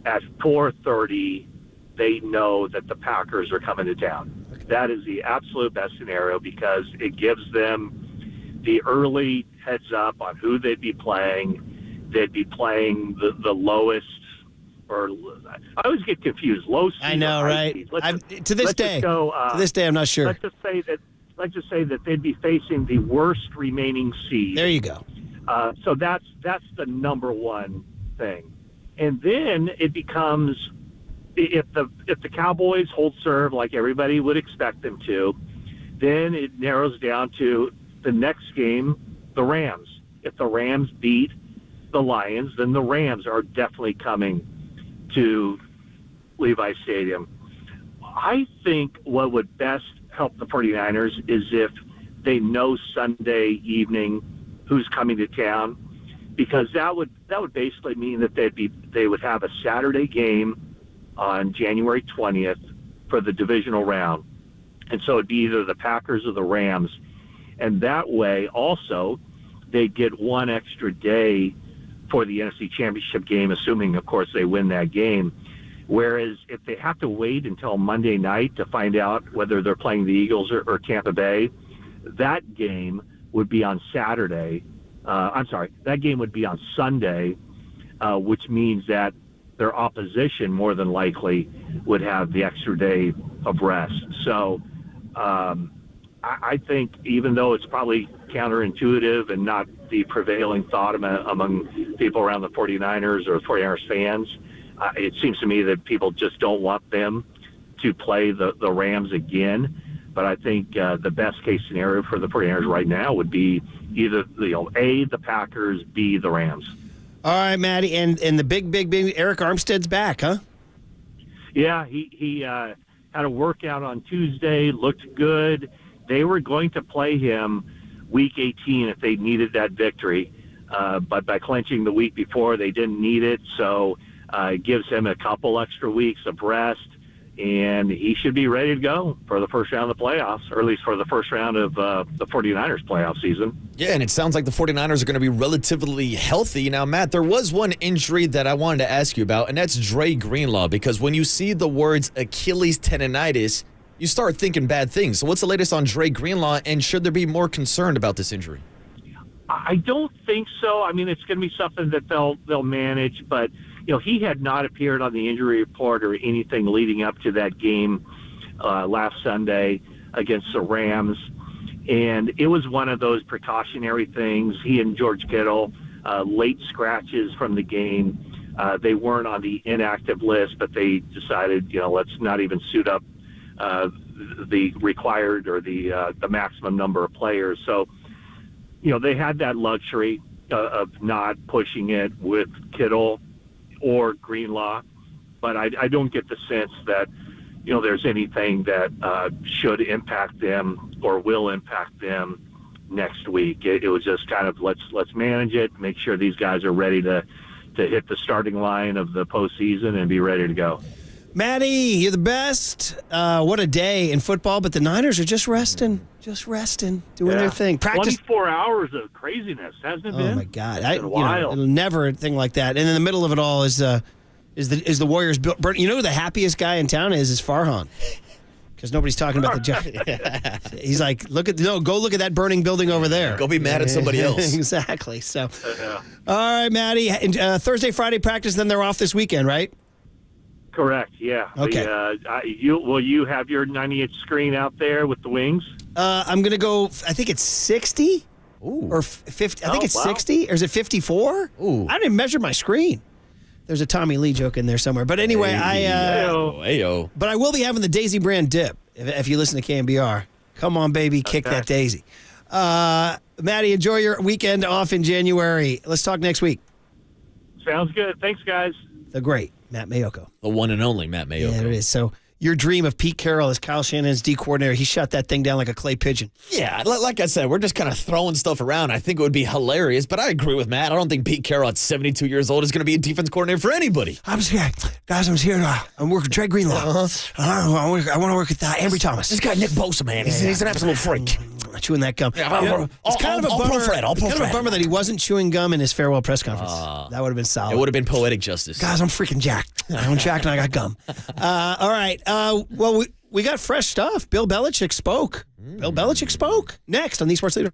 [SPEAKER 20] at 4:30, they know that the Packers are coming to town. Okay. That is the absolute best scenario because it gives them the early heads up on who they'd be playing. They'd be playing the lowest, or I always get confused. Low seed.
[SPEAKER 4] I know, right? To this day, I'm not sure.
[SPEAKER 20] Let's just say that they'd be facing the worst remaining seed.
[SPEAKER 4] There you go.
[SPEAKER 20] So that's the number one thing, and then it becomes if the Cowboys hold serve like everybody would expect them to, then it narrows down to the next game, the Rams. If the Rams beat the Lions, then the Rams are definitely coming to Levi Stadium. I think what would best help the 49ers is if they know Sunday evening who's coming to town, because that would basically mean that they would have a Saturday game on January 20th for the divisional round. And so it'd be either the Packers or the Rams. And that way also they get one extra day for the NFC Championship game, assuming, of course, they win that game. Whereas if they have to wait until Monday night to find out whether they're playing the Eagles or Tampa Bay, that game would be on Saturday. That game would be on Sunday, which means that their opposition more than likely would have the extra day of rest. So I think even though it's probably counterintuitive and not the prevailing thought among people around the 49ers or 49ers fans, it seems to me that people just don't want them to play the Rams again. But I think the best case scenario for the 49ers right now would be either A, the Packers, B, the Rams.
[SPEAKER 4] All right, Matty, and the big Eric Armstead's back, huh?
[SPEAKER 20] Yeah, he had a workout on Tuesday, looked good. They were going to play him Week 18 if they needed that victory, but by clinching the week before, they didn't need it, so it gives him a couple extra weeks of rest, and he should be ready to go for the first round of the playoffs, or at least for the first round of the 49ers playoff season.
[SPEAKER 5] Yeah, and it sounds like the 49ers are going to be relatively healthy. Now, Matt, there was one injury that I wanted to ask you about, and that's Dre Greenlaw, because when you see the words Achilles tendonitis, you start thinking bad things. So what's the latest on Dre Greenlaw, and should there be more concern about this injury?
[SPEAKER 20] I don't think so. I mean, it's going to be something that they'll manage, but he had not appeared on the injury report or anything leading up to that game last Sunday against the Rams, and it was one of those precautionary things. He and George Kittle, late scratches from the game. They weren't on the inactive list, but they decided, let's not even suit up the required or the maximum number of players. So, they had that luxury of not pushing it with Kittle or Greenlaw, but I don't get the sense that, there's anything that should impact them or will impact them next week. It was just kind of let's manage it, make sure these guys are ready to hit the starting line of the postseason and be ready to go.
[SPEAKER 4] Matty, you're the best. What a day in football, but the Niners are just resting, doing their thing. Practice
[SPEAKER 20] 24 hours of craziness, hasn't it been?
[SPEAKER 4] Oh my God,
[SPEAKER 20] It's been wild.
[SPEAKER 4] It'll never a thing like that. And in the middle of it all is the Warriors. You know who the happiest guy in town is Farhan, because nobody's talking about the Giants. He's like, go look at that burning building over there.
[SPEAKER 5] Go be mad at somebody else.
[SPEAKER 4] Exactly. So, all right, Matty. And, Thursday, Friday practice, then they're off this weekend, right?
[SPEAKER 20] Correct. Yeah.
[SPEAKER 4] Okay.
[SPEAKER 20] Will you have your 90-inch screen out there with the wings?
[SPEAKER 4] I'm gonna go. I think it's 60 or 50. I think it's 60, or is it 54?
[SPEAKER 5] Ooh.
[SPEAKER 4] I didn't even measure my screen. There's a Tommy Lee joke in there somewhere. But anyway,
[SPEAKER 5] Ayo.
[SPEAKER 4] But I will be having the Daisy brand dip if you listen to KNBR. Come on, baby, kick that Daisy. Matty, enjoy your weekend off in January. Let's talk next week.
[SPEAKER 20] Sounds good. Thanks, guys.
[SPEAKER 4] The great Matt Mayoko.
[SPEAKER 5] The one and only Matt Mayoko.
[SPEAKER 4] Yeah, it is. So your dream of Pete Carroll as Kyle Shanahan's D coordinator, he shot that thing down like a clay pigeon.
[SPEAKER 5] Yeah, like I said, we're just kind of throwing stuff around. I think it would be hilarious, but I agree with Matt. I don't think Pete Carroll at 72 years old is going to be a defense coordinator for anybody.
[SPEAKER 4] I'm here to I'm working with Trey Greenlaw. I want to work with Ambry Thomas.
[SPEAKER 5] This guy Nick Bosa, man, he's an absolute freak.
[SPEAKER 4] Chewing that gum.
[SPEAKER 5] Yeah,
[SPEAKER 4] it's kind of a bummer.
[SPEAKER 5] It's kind
[SPEAKER 4] of a bummer that he wasn't chewing gum in his farewell press conference. That would have been solid.
[SPEAKER 5] It would have been poetic justice.
[SPEAKER 4] Guys, I'm freaking jacked. I'm jacked and I got gum. All right. Well, we got fresh stuff. Bill Belichick spoke. Bill Belichick spoke. Next on the Sports Leader.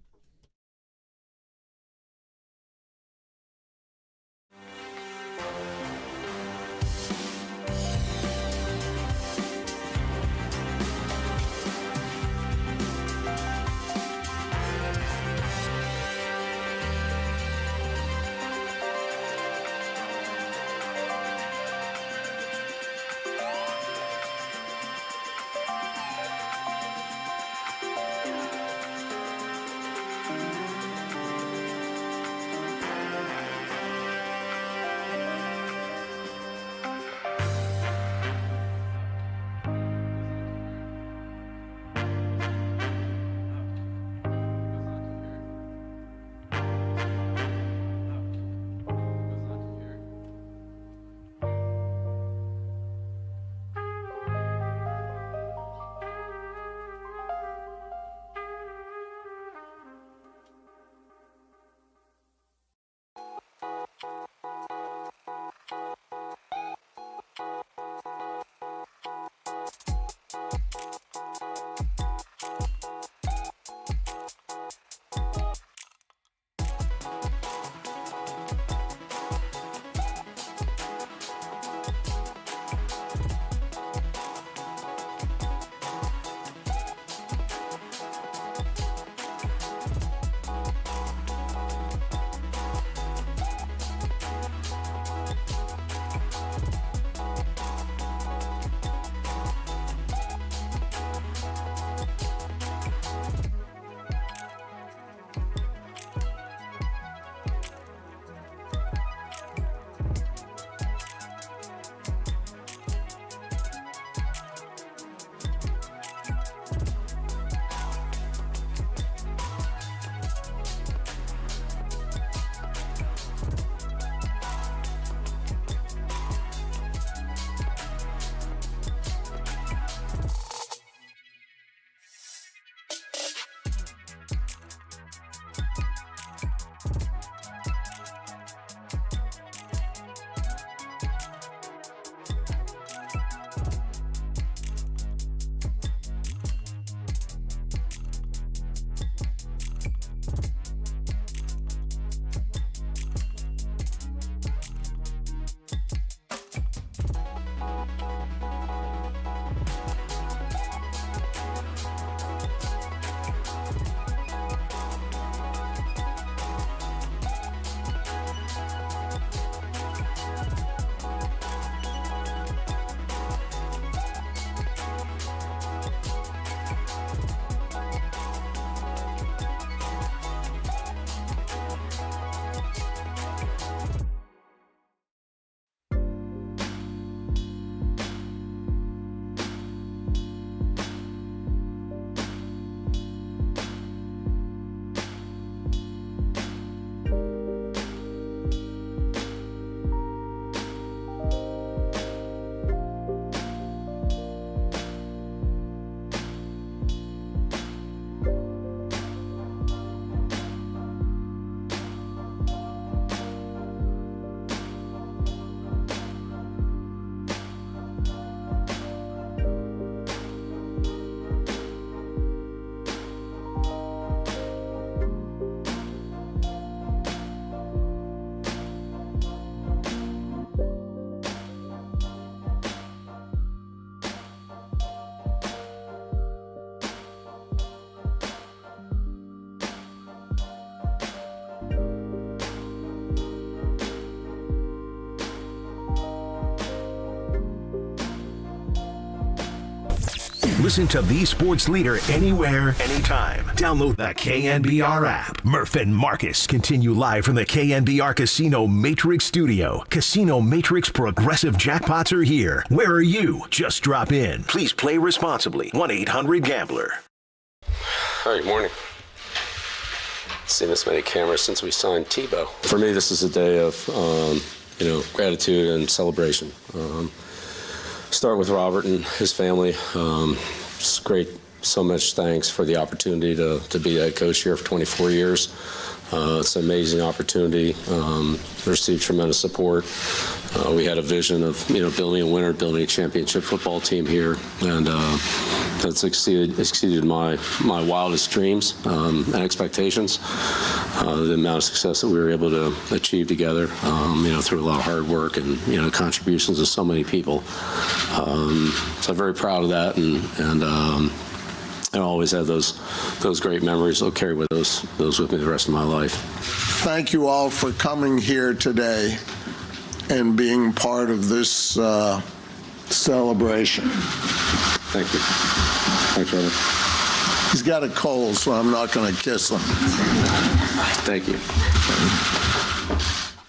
[SPEAKER 1] Listen to the sports leader anywhere, anytime. Download the KNBR app. Murph and Marcus continue live from the KNBR Casino Matrix Studio. Casino Matrix Progressive Jackpots are here. Where are you? Just drop in. Please play responsibly. 1-800-GAMBLER.
[SPEAKER 7] All right, morning. Seen this many cameras since we signed Tebow. For me, this is a day of, gratitude and celebration. Start with Robert and his family. It's great. So much thanks for the opportunity to be head coach here for 24 years. It's an amazing opportunity. Received tremendous support. We had a vision of building a winner, building a championship football team here, and that's exceeded my wildest dreams and expectations. The amount of success that we were able to achieve together, through a lot of hard work and contributions of so many people. So I'm very proud of that, and I always have those great memories. I'll carry those with me the rest of my life.
[SPEAKER 9] Thank you all for coming here today and being part of this celebration.
[SPEAKER 7] Thank you. Thanks, Robert.
[SPEAKER 9] He's got a cold, so I'm not going to kiss him.
[SPEAKER 7] Thank you.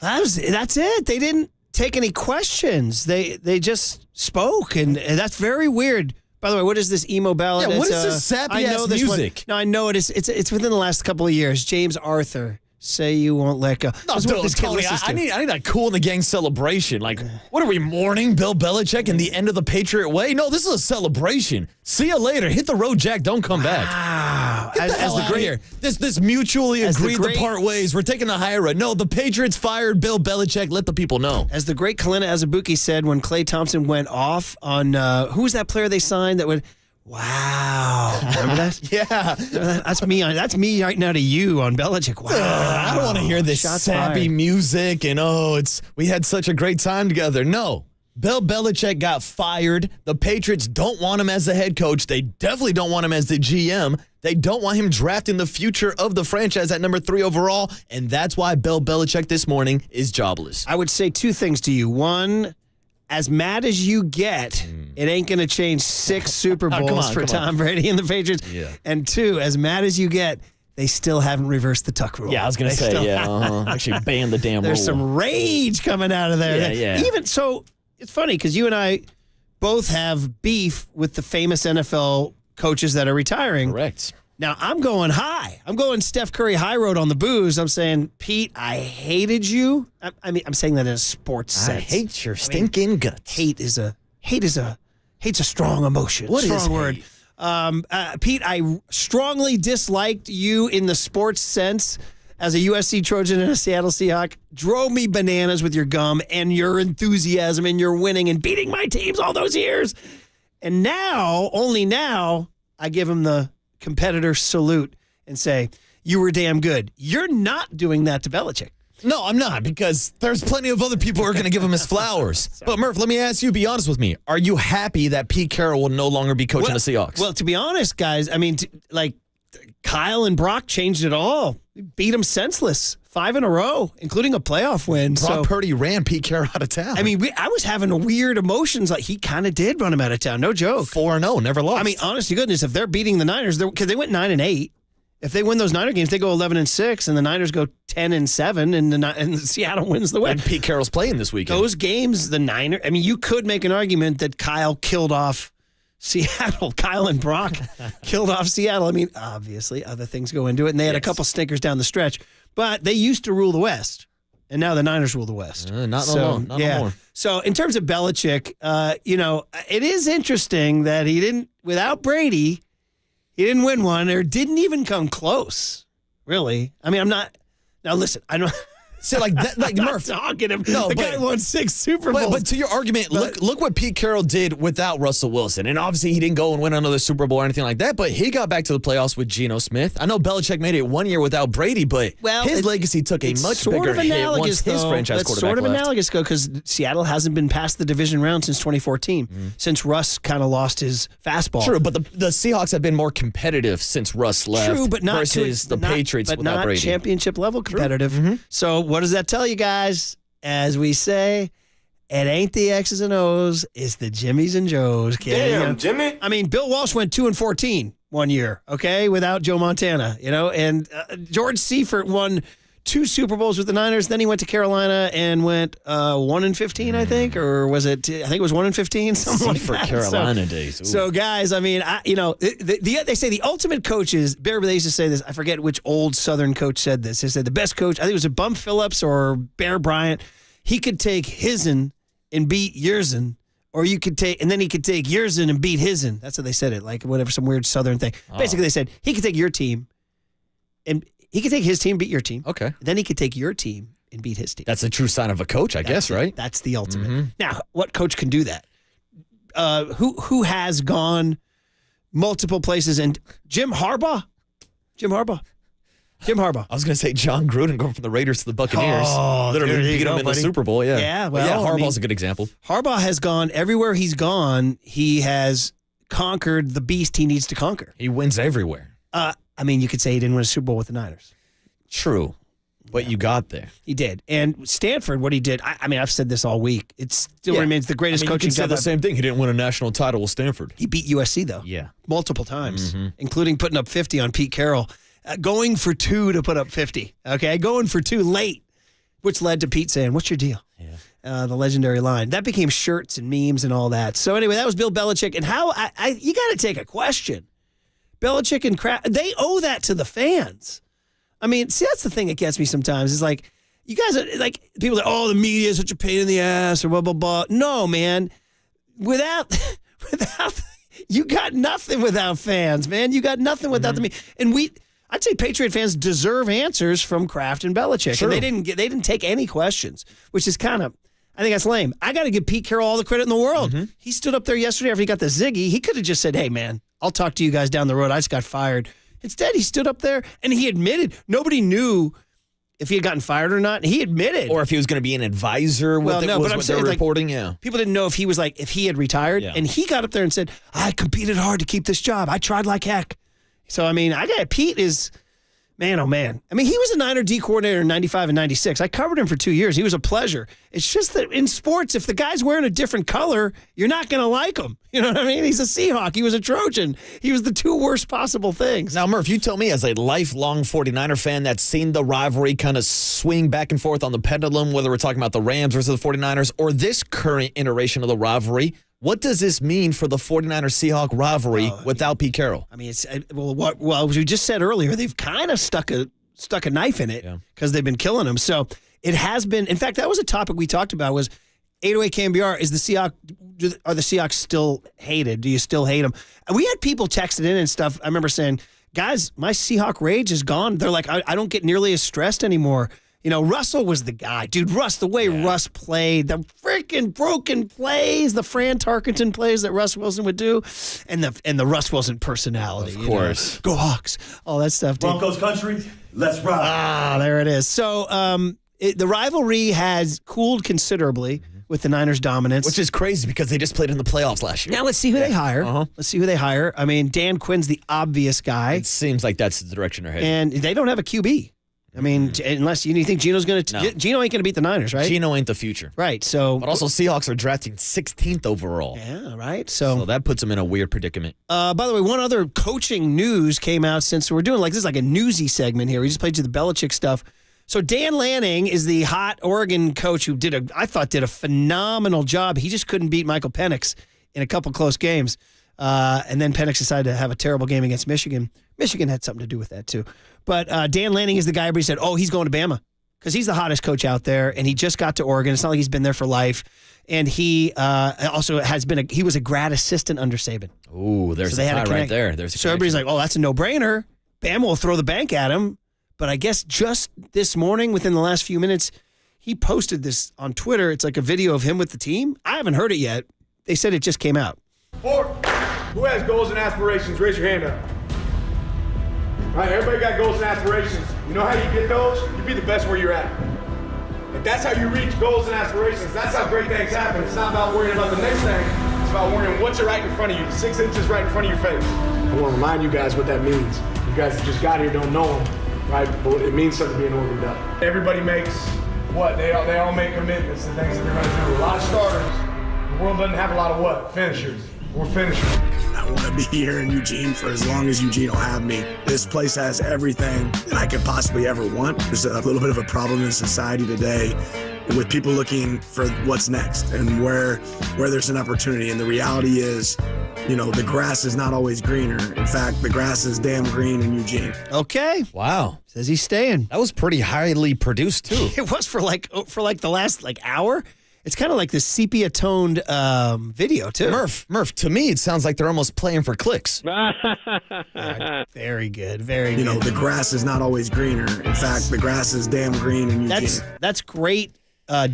[SPEAKER 4] That's it. They didn't take any questions. They just spoke, and that's very weird. By the way, what is this emo ballad?
[SPEAKER 5] Yeah, what is this sappy-ass music?
[SPEAKER 4] No, I know it is. It's within the last couple of years. James Arthur, Say You Won't Let Go.
[SPEAKER 5] No, Tony, I need a Cool in the Gang celebration. Like, what are we mourning Bill Belichick and the end of the Patriot way? No, this is a celebration. See you later. Hit the road, Jack. Don't come back. Get the hell out of here. This mutually agreed to part ways. We're taking the higher road. No, the Patriots fired Bill Belichick. Let the people know.
[SPEAKER 4] As the great Kalina Azubuike said when Klay Thompson went off on, who was that player they signed that would... Wow. Remember that?
[SPEAKER 5] Yeah.
[SPEAKER 4] That's me. That's me right now to you on Belichick. Wow.
[SPEAKER 5] I don't want to hear this sappy music and, we had such a great time together. No. Bill Belichick got fired. The Patriots don't want him as the head coach. They definitely don't want him as the GM. They don't want him drafting the future of the franchise at number 3 overall, and that's why Bill Belichick this morning is jobless.
[SPEAKER 4] I would say 2 things to you. One, as mad as you get, it ain't going to change 6 Super Bowls for Tom Brady and the Patriots. Yeah. And 2, as mad as you get, they still haven't reversed the tuck rule.
[SPEAKER 5] Yeah, I was going to say, actually ban the damn rule.
[SPEAKER 4] There's some rage coming out of there.
[SPEAKER 5] Yeah.
[SPEAKER 4] Even so, it's funny because you and I both have beef with the famous NFL coaches that are retiring.
[SPEAKER 5] Correct.
[SPEAKER 4] Now, I'm going high. I'm going Steph Curry high road on the booze. I'm saying, Pete, I hated you. I mean, I'm saying that in a sports sense.
[SPEAKER 5] I hate your stinking guts.
[SPEAKER 4] Hate's a strong emotion.
[SPEAKER 5] What
[SPEAKER 4] strong
[SPEAKER 5] is
[SPEAKER 4] word? Pete, I strongly disliked you in the sports sense as a USC Trojan and a Seattle Seahawk. Drove me bananas with your gum and your enthusiasm and your winning and beating my teams all those years. And now, only now, I give him the competitor salute and say, you were damn good. You're not doing that to Belichick.
[SPEAKER 5] No, I'm not, because there's plenty of other people who are going to give him his flowers. But, Murph, let me ask you, be honest with me. Are you happy that Pete Carroll will no longer be coaching the Seahawks?
[SPEAKER 4] Well, to be honest, guys, I mean, Kyle and Brock changed it all. Beat him senseless. 5 in a row, including a playoff win.
[SPEAKER 5] Brock Purdy ran Pete Carroll out of town.
[SPEAKER 4] I mean, I was having weird emotions. Like, he kind of did run him out of town. No joke.
[SPEAKER 5] 4-0, never lost.
[SPEAKER 4] I mean, honest to goodness, if they're beating the Niners, because they went 9-8. If they win those Niner games, they go 11-6, and the Niners go 10-7, and Seattle wins the West.
[SPEAKER 5] And Pete Carroll's playing this weekend.
[SPEAKER 4] Those games, the Niners. I mean, you could make an argument that Kyle killed off Seattle. Kyle and Brock killed off Seattle. I mean, obviously, other things go into it, and they had a couple stinkers down the stretch. But they used to rule the West, and now the Niners rule the West.
[SPEAKER 5] Not no more.
[SPEAKER 4] So in terms of Belichick, it is interesting that he didn't, without Brady, he didn't win one or didn't even come close, really. I mean, I'm not. Now, listen, I don't.
[SPEAKER 5] See, like that, like Murph.
[SPEAKER 4] Talking him. No, the guy won 6 Super Bowls.
[SPEAKER 5] But to your argument, look what Pete Carroll did without Russell Wilson. And obviously, he didn't go and win another Super Bowl or anything like that. But he got back to the playoffs with Geno Smith. I know Belichick made it 1 year without Brady, but his legacy took a much bigger hit once his franchise quarterback left.
[SPEAKER 4] It's sort of analogous, though, because Seattle hasn't been past the division round since 2014, since Russ kind of lost his fastball.
[SPEAKER 5] True, but the Seahawks have been more competitive since Russ left.
[SPEAKER 4] True, but not
[SPEAKER 5] versus the Patriots without Brady.
[SPEAKER 4] Championship level competitive. So what does that tell you guys? As we say, It ain't the X's and O's, it's the Jimmies and Joes, kid.
[SPEAKER 8] Damn, Jimmy.
[SPEAKER 4] I mean, Bill Walsh went 2-14 one year, okay, without Joe Montana, and George Seifert won 2 Super Bowls with the Niners. Then he went to Carolina and went 1-15, I think, or was it? I think it was 1-15, something like that.
[SPEAKER 5] Carolina days. Ooh.
[SPEAKER 4] So, guys, I mean, they say the ultimate coaches. Bear, they used to say this. I forget which old Southern coach said this. They said the best coach. I think it was a Bum Phillips or Bear Bryant. He could take his'n and beat your'n, or you could take, and then he could take your'n and beat his'n. That's how they said it, like whatever, some weird Southern thing. Basically, they said he could take your team, and he could take his team, beat your team.
[SPEAKER 5] Okay.
[SPEAKER 4] Then he could take your team and beat his team.
[SPEAKER 5] That's a true sign of a coach, I guess, right?
[SPEAKER 4] That's the ultimate. Now, what coach can do that? Who has gone multiple places? And Jim Harbaugh. I was
[SPEAKER 5] going to say John Gruden going from the Raiders to the Buccaneers.
[SPEAKER 4] Literally
[SPEAKER 5] beat him in the Super Bowl, yeah.
[SPEAKER 4] Yeah,
[SPEAKER 5] Harbaugh's a good example.
[SPEAKER 4] Harbaugh has gone everywhere he's gone. He has conquered the beast he needs to conquer.
[SPEAKER 5] He wins everywhere.
[SPEAKER 4] I mean, you could say he didn't win a Super Bowl with the Niners.
[SPEAKER 5] True, but you got there.
[SPEAKER 4] He did. And Stanford, what he did, I mean, I've said this all week. It still remains the greatest coaching job.
[SPEAKER 5] You can say the same thing. He didn't win a national title with Stanford.
[SPEAKER 4] He beat USC, though.
[SPEAKER 5] Yeah.
[SPEAKER 4] Multiple times, including putting up 50 on Pete Carroll. Going for 2 to put up 50, okay? Going for 2 late, which led to Pete saying, what's your deal? Yeah. The legendary line. That became shirts and memes and all that. So anyway, that was Bill Belichick. And how, you got to take a question. Belichick and Kraft, they owe that to the fans. I mean, see, that's the thing that gets me sometimes. Is like, you guys are like, people say, the media is such a pain in the ass or blah, blah, blah. No, man. Without, you got nothing without fans, man. You got nothing without the media. And I'd say Patriot fans deserve answers from Kraft and Belichick.
[SPEAKER 5] Sure.
[SPEAKER 4] And they didn't take any questions, which is kind of, I think that's lame. I got to give Pete Carroll all the credit in the world. He stood up there yesterday after he got the ziggy. He could have just said, hey, man, I'll talk to you guys down the road. I just got fired. Instead, he stood up there and he admitted nobody knew if he had gotten fired or not. He admitted.
[SPEAKER 5] Or if he was going to be an advisor.
[SPEAKER 4] But I'm saying,
[SPEAKER 5] reporting,
[SPEAKER 4] people didn't know if he had retired. Yeah. And he got up there and said, I competed hard to keep this job. I tried like heck. So, I mean, Pete is, man, oh, man. I mean, he was a Niner D coordinator in 95 and 96. I covered him for 2 years. He was a pleasure. It's just that in sports, if the guy's wearing a different color, you're not going to like him. You know what I mean? He's a Seahawk. He was a Trojan. He was the 2 worst possible things.
[SPEAKER 5] Now, Murph, you tell me as a lifelong 49er fan that's seen the rivalry kind of swing back and forth on the pendulum, whether we're talking about the Rams versus the 49ers or this current iteration of the rivalry, what does this mean for the 49er-Seahawk rivalry without Pete Carroll?
[SPEAKER 4] I mean, it's as we just said earlier, they've kind of stuck a knife in it because they've been killing them. So it has been. In fact, that was a topic we talked about. Was 808 KNBR? Are the Seahawks still hated? Do you still hate them? And we had people texting in and stuff. I remember saying, "Guys, my Seahawk rage is gone." They're like, "I don't get nearly as stressed anymore." You know, Russell was the guy. Dude, the way Russ played, the freaking broken plays, the Fran Tarkenton plays that Russ Wilson would do, and the Russ Wilson personality.
[SPEAKER 5] Of course.
[SPEAKER 4] Go Hawks. All that stuff. Dude.
[SPEAKER 14] Broncos country, let's ride.
[SPEAKER 4] There it is. So the rivalry has cooled considerably with the Niners' dominance.
[SPEAKER 5] Which is crazy because they just played in the playoffs last year.
[SPEAKER 4] Now let's see who they hire. Let's see who they hire. I mean, Dan Quinn's the obvious guy.
[SPEAKER 5] It seems like that's the direction they're heading.
[SPEAKER 4] And they don't have a QB. I mean, unless you think Geno's going to... No. Geno ain't going to beat the Niners, right?
[SPEAKER 5] Geno ain't the future.
[SPEAKER 4] Right, so...
[SPEAKER 5] But also, Seahawks are drafting 16th overall.
[SPEAKER 4] Yeah, right? So
[SPEAKER 5] that puts them in a weird predicament.
[SPEAKER 4] By the way, one other coaching news came out since we're doing this is like a newsy segment here. We just played you the Belichick stuff. So Dan Lanning is the hot Oregon coach who I thought did a phenomenal job. He just couldn't beat Michael Penix in a couple close games. And then Penix decided to have a terrible game against Michigan. Michigan had something to do with that, too. But Dan Lanning is the guy everybody said, he's going to Bama because he's the hottest coach out there, and he just got to Oregon. It's not like he's been there for life. And he also he was a grad assistant under Saban.
[SPEAKER 5] Ooh, there's a tie right there.
[SPEAKER 4] So everybody's like, that's a no-brainer. Bama will throw the bank at him. But I guess just this morning, within the last few minutes, he posted this on Twitter. It's like a video of him with the team. I haven't heard it yet. They said it just came out.
[SPEAKER 19] Who has goals and aspirations? Raise your hand up. All right, everybody got goals and aspirations. You know how you get those? You be the best where you're at. Like that's how you reach goals and aspirations. That's how great things happen. It's not about worrying about the next thing. It's about worrying what's right in front of you, 6 inches right in front of your face. I want to remind you guys what that means. You guys that just got here don't know them, right? But it means something being Oregon Duck. Everybody makes what? They all make commitments to things that they're going to do. A lot of starters. The world doesn't have a lot of what? Finishers. We're finishers.
[SPEAKER 21] I want to be here in Eugene for as long as Eugene will have me. This place has everything that I could possibly ever want. There's a little bit of a problem in society today with people looking for what's next and where there's an opportunity. And the reality is, the grass is not always greener. In fact, the grass is damn green in Eugene.
[SPEAKER 4] Okay.
[SPEAKER 5] Wow.
[SPEAKER 4] Says he's staying.
[SPEAKER 5] That was pretty highly produced, too.
[SPEAKER 4] It was for the last hour. It's kind of like this sepia-toned video, too.
[SPEAKER 5] Murph, to me, it sounds like they're almost playing for clicks.
[SPEAKER 4] Yeah, very good, very good.
[SPEAKER 21] The grass is not always greener. In fact, the grass is damn green in Eugene.
[SPEAKER 4] That's great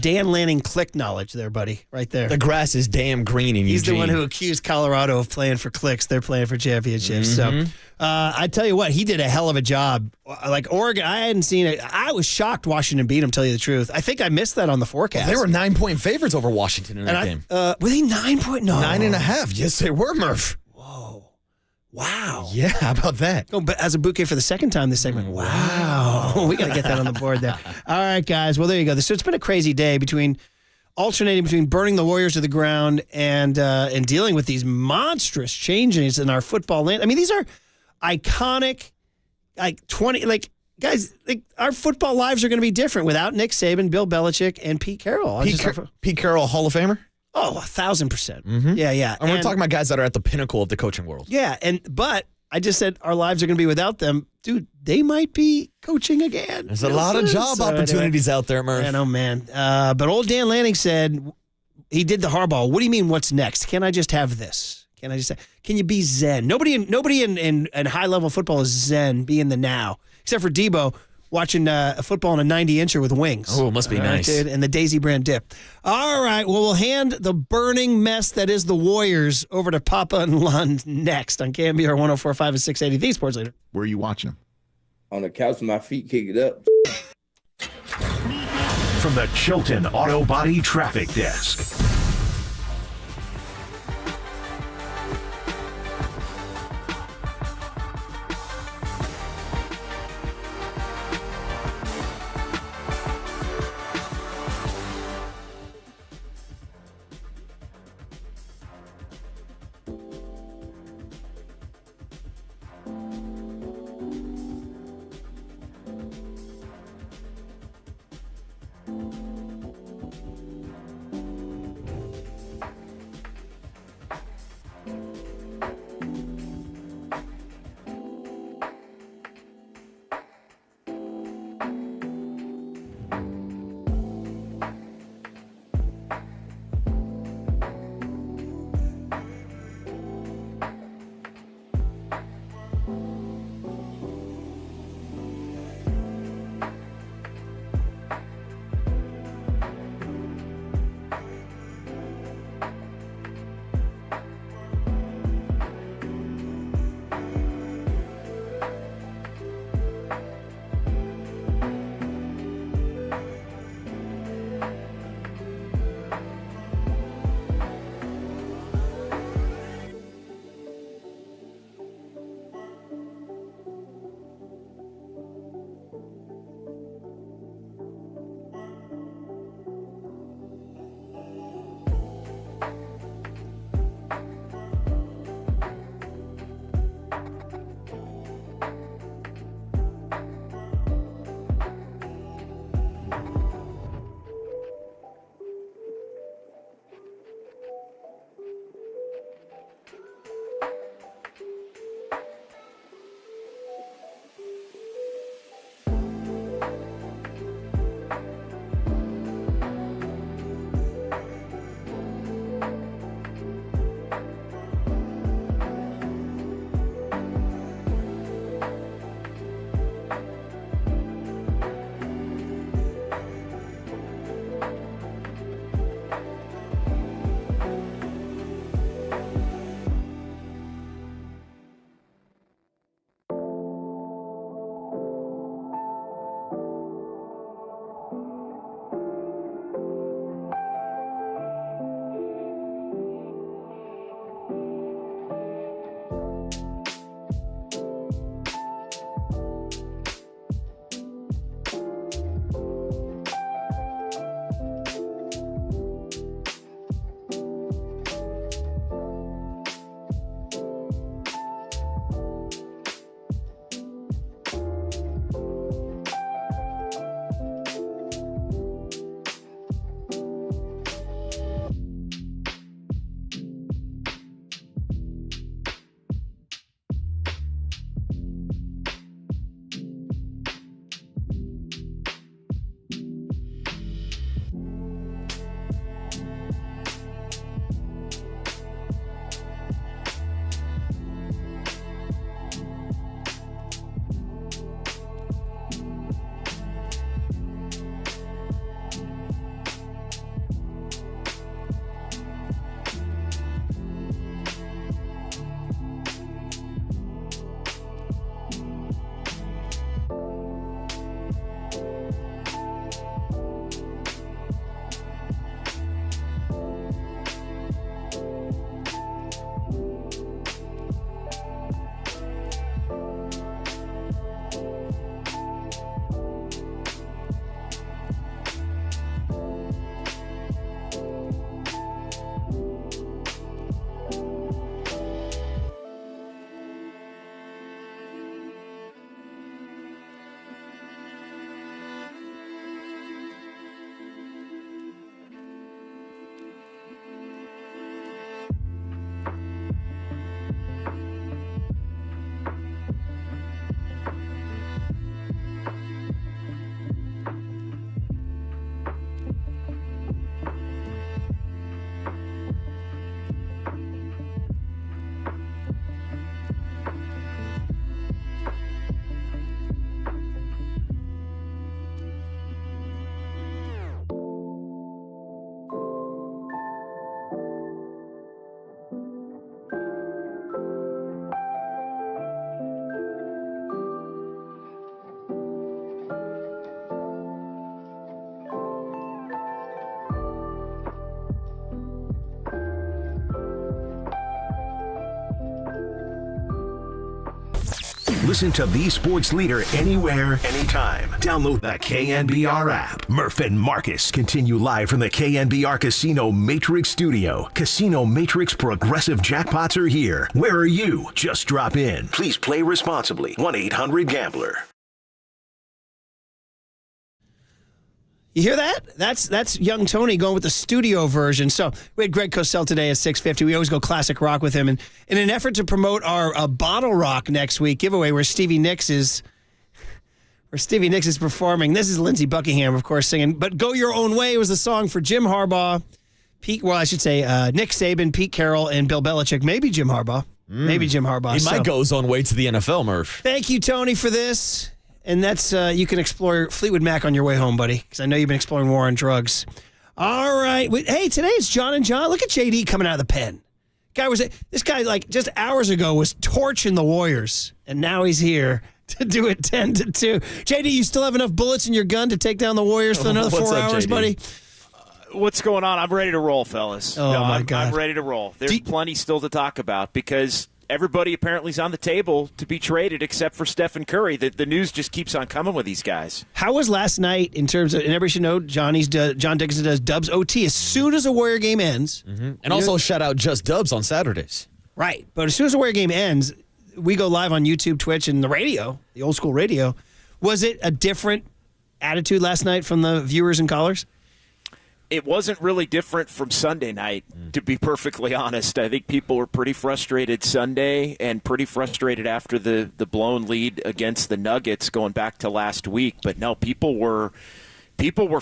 [SPEAKER 4] Dan Lanning click knowledge there, buddy, right there.
[SPEAKER 5] The grass is damn green in Eugene.
[SPEAKER 4] He's the one who accused Colorado of playing for clicks. They're playing for championships. So I tell you what, he did a hell of a job. Like Oregon, I hadn't seen it. I was shocked Washington beat him, tell you the truth. I think I missed that on the forecast.
[SPEAKER 5] They were 9-point favorites over Washington in that game.
[SPEAKER 4] Were they 9 point? No.
[SPEAKER 5] 9.5. Yes, they were, Murph.
[SPEAKER 4] Wow.
[SPEAKER 5] Yeah, how about that?
[SPEAKER 4] Oh, but as a bouquet for the second time this segment. Wow. We got to get that on the board there. All right, guys. Well, there you go. So it's been a crazy day alternating between burning the Warriors to the ground and dealing with these monstrous changes in our football land. I mean, these are iconic, guys, our football lives are going to be different without Nick Saban, Bill Belichick, and Pete Carroll.
[SPEAKER 5] Pete Carroll, Hall of Famer?
[SPEAKER 4] Oh, 1,000%. Yeah.
[SPEAKER 5] And we're talking about guys that are at the pinnacle of the coaching world.
[SPEAKER 4] Yeah, but I just said our lives are going to be without them. Dude, they might be coaching again.
[SPEAKER 5] There's a lot of job opportunities out there, Murph.
[SPEAKER 4] I know, man. But old Dan Lanning said he did the Harbaugh. What do you mean, what's next? Can I just have this? Can you be zen? Nobody in high-level football is zen, be in the now, except for Debo, watching football on a 90-incher with wings.
[SPEAKER 5] Oh, it must be nice.
[SPEAKER 4] Dude, and the Daisy Brand dip. All right, well, we'll hand the burning mess that is the Warriors over to Papa and Lund next on KNBR 104.5 and 680, the Sports Leader.
[SPEAKER 10] Where are you watching them?
[SPEAKER 22] On the couch with my feet kicked up.
[SPEAKER 1] From the Chilton Auto Body Traffic Desk. Listen to the sports leader anywhere, anytime. Download the KNBR app. Murph and Marcus continue live from the KNBR Casino Matrix Studio. Casino Matrix Progressive Jackpots are here. Where are you? Just drop in. Please play responsibly. 1-800-GAMBLER.
[SPEAKER 4] You hear that? That's young Tony going with the studio version. So we had Greg Cosell today at 6:50. We always go classic rock with him. And in an effort to promote our Bottle Rock next week giveaway where Stevie Nicks is performing. This is Lindsey Buckingham, of course, singing. But Go Your Own Way was the song for Jim Harbaugh, Nick Saban, Pete Carroll, and Bill Belichick. Maybe Jim Harbaugh. Maybe Jim Harbaugh.
[SPEAKER 5] He might go his own way to the NFL, Murph.
[SPEAKER 4] Thank you, Tony, for this. And that's, you can explore Fleetwood Mac on your way home, buddy, because I know you've been exploring war on drugs. All right. Hey, today it's John and John. Look at JD coming out of the pen. This guy, like, just hours ago was torching the Warriors, and now he's here to do it 10-2. JD, you still have enough bullets in your gun to take down the Warriors for another 4 hours, JD? Buddy?
[SPEAKER 3] What's going on? I'm ready to roll, fellas.
[SPEAKER 4] My God.
[SPEAKER 3] I'm ready to roll. There's plenty still to talk about because everybody apparently is on the table to be traded except for Stephen Curry. The news just keeps on coming with these guys.
[SPEAKER 4] How was last night in terms of, and everybody should know, John Dickinson does Dubs OT as soon as a Warrior game ends.
[SPEAKER 5] Mm-hmm. And also shout out Just Dubs on Saturdays.
[SPEAKER 4] Right. But as soon as the Warrior game ends, we go live on YouTube, Twitch, and the radio, the old school radio. Was it a different attitude last night from the viewers and callers?
[SPEAKER 3] It wasn't really different from Sunday night, to be perfectly honest. I think people were pretty frustrated Sunday and pretty frustrated after the blown lead against the Nuggets going back to last week. But no, people were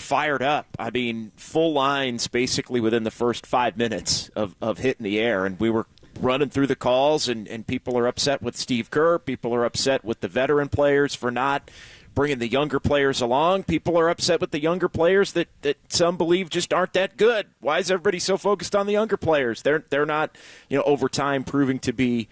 [SPEAKER 3] fired up. I mean, full lines basically within the first 5 minutes of hitting the air. And we were running through the calls, and people are upset with Steve Kerr. People are upset with the veteran players for not bringing the younger players along. People are upset with the younger players that some believe just aren't that good. Why is everybody so focused on the younger players? They're not, over time proving to be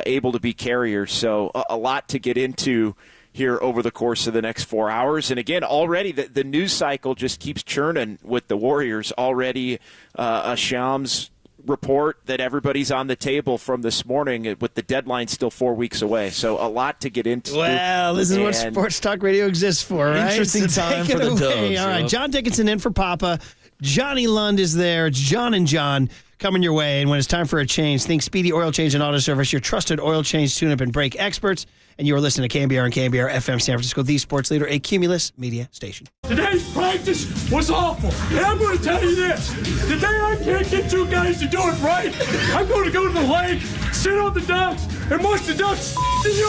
[SPEAKER 3] able to be carriers. So a lot to get into here over the course of the next 4 hours. And again, already the news cycle just keeps churning with the Warriors. Already a Shams report that everybody's on the table from this morning with the deadline still 4 weeks away. So a lot to get into.
[SPEAKER 4] Well, this is what Sports Talk Radio exists for, right?
[SPEAKER 5] Interesting time for the Dubs.
[SPEAKER 4] All right, John Dickinson in for Papa. Johnny Lund is there. It's John and John coming your way. And when it's time for a change, think Speedy Oil Change and Auto Service, your trusted oil change, tune-up, and brake experts. And you are listening to KNBR and KNBR FM San Francisco, the sports leader, a Cumulus media station.
[SPEAKER 6] Today's practice was awful. And I'm going to tell you this. Today I can't get you guys to do it right. I'm going to go to the lake, sit on the ducks, and watch the ducks in you.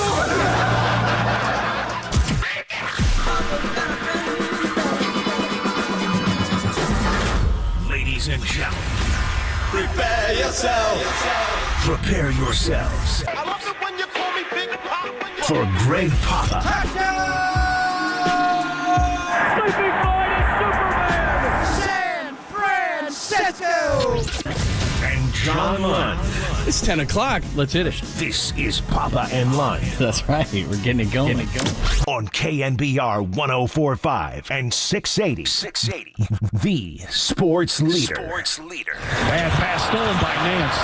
[SPEAKER 1] Ladies and gentlemen,
[SPEAKER 14] Prepare yourself.
[SPEAKER 1] prepare yourselves
[SPEAKER 14] I love it when you call me Big Pop.
[SPEAKER 1] for Greg Papa
[SPEAKER 14] Sleeping Boy is Superman. San Francisco.
[SPEAKER 1] and John Lund.
[SPEAKER 16] It's 10 o'clock. Let's hit it.
[SPEAKER 1] This is Papa and Lund
[SPEAKER 16] That's right. We're getting it going.
[SPEAKER 1] on KNBR 104.5 and 680. The sports leader.
[SPEAKER 11] Bad pass stolen by Nance.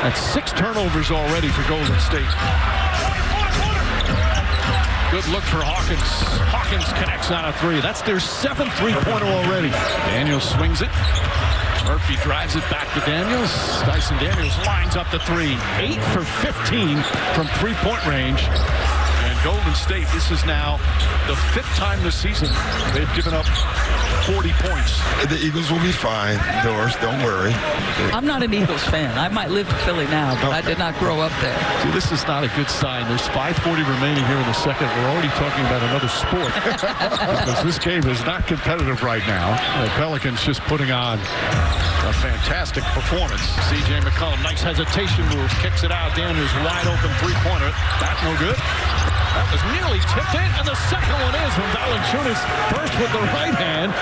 [SPEAKER 11] That's 6 turnovers already for Golden State. Good look for Hawkins. Hawkins connects on a 3. That's their 7th three-pointer already. Daniels swings it. Murphy drives it back to Daniels. Dyson Daniels lines up the 3. 8 for 15 from three-point range. And Golden State, this is now the 5th time this season they've given up 40 points.
[SPEAKER 15] The Eagles will be fine, Doris. Don't worry.
[SPEAKER 23] I'm not an Eagles fan. I might live to Philly now, but I did not grow up there.
[SPEAKER 11] See, this is not a good sign. There's 5:40 remaining here in the second. We're already talking about another sport. Because this game is not competitive right now. The Pelicans just putting on a fantastic performance. C.J. McCollum, nice hesitation move, kicks it out. Daniels wide open three-pointer. That's no good. That was nearly tipped in, and the second one is from Valanciunas. First with the right hand,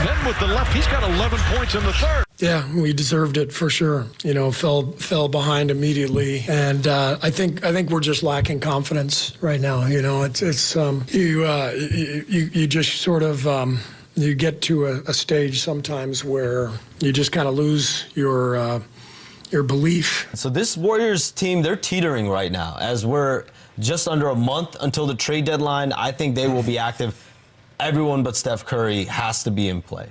[SPEAKER 11] then with the left. He's got 11 points in the third.
[SPEAKER 12] Yeah, we deserved it for sure. Fell behind immediately, and I think we're just lacking confidence right now. You just sort of you get to a stage sometimes where you just kind of lose your belief.
[SPEAKER 2] So this Warriors team, they're teetering right now. As we're just under a month until the trade deadline, I think they will be active. Everyone but Steph Curry has to be in play.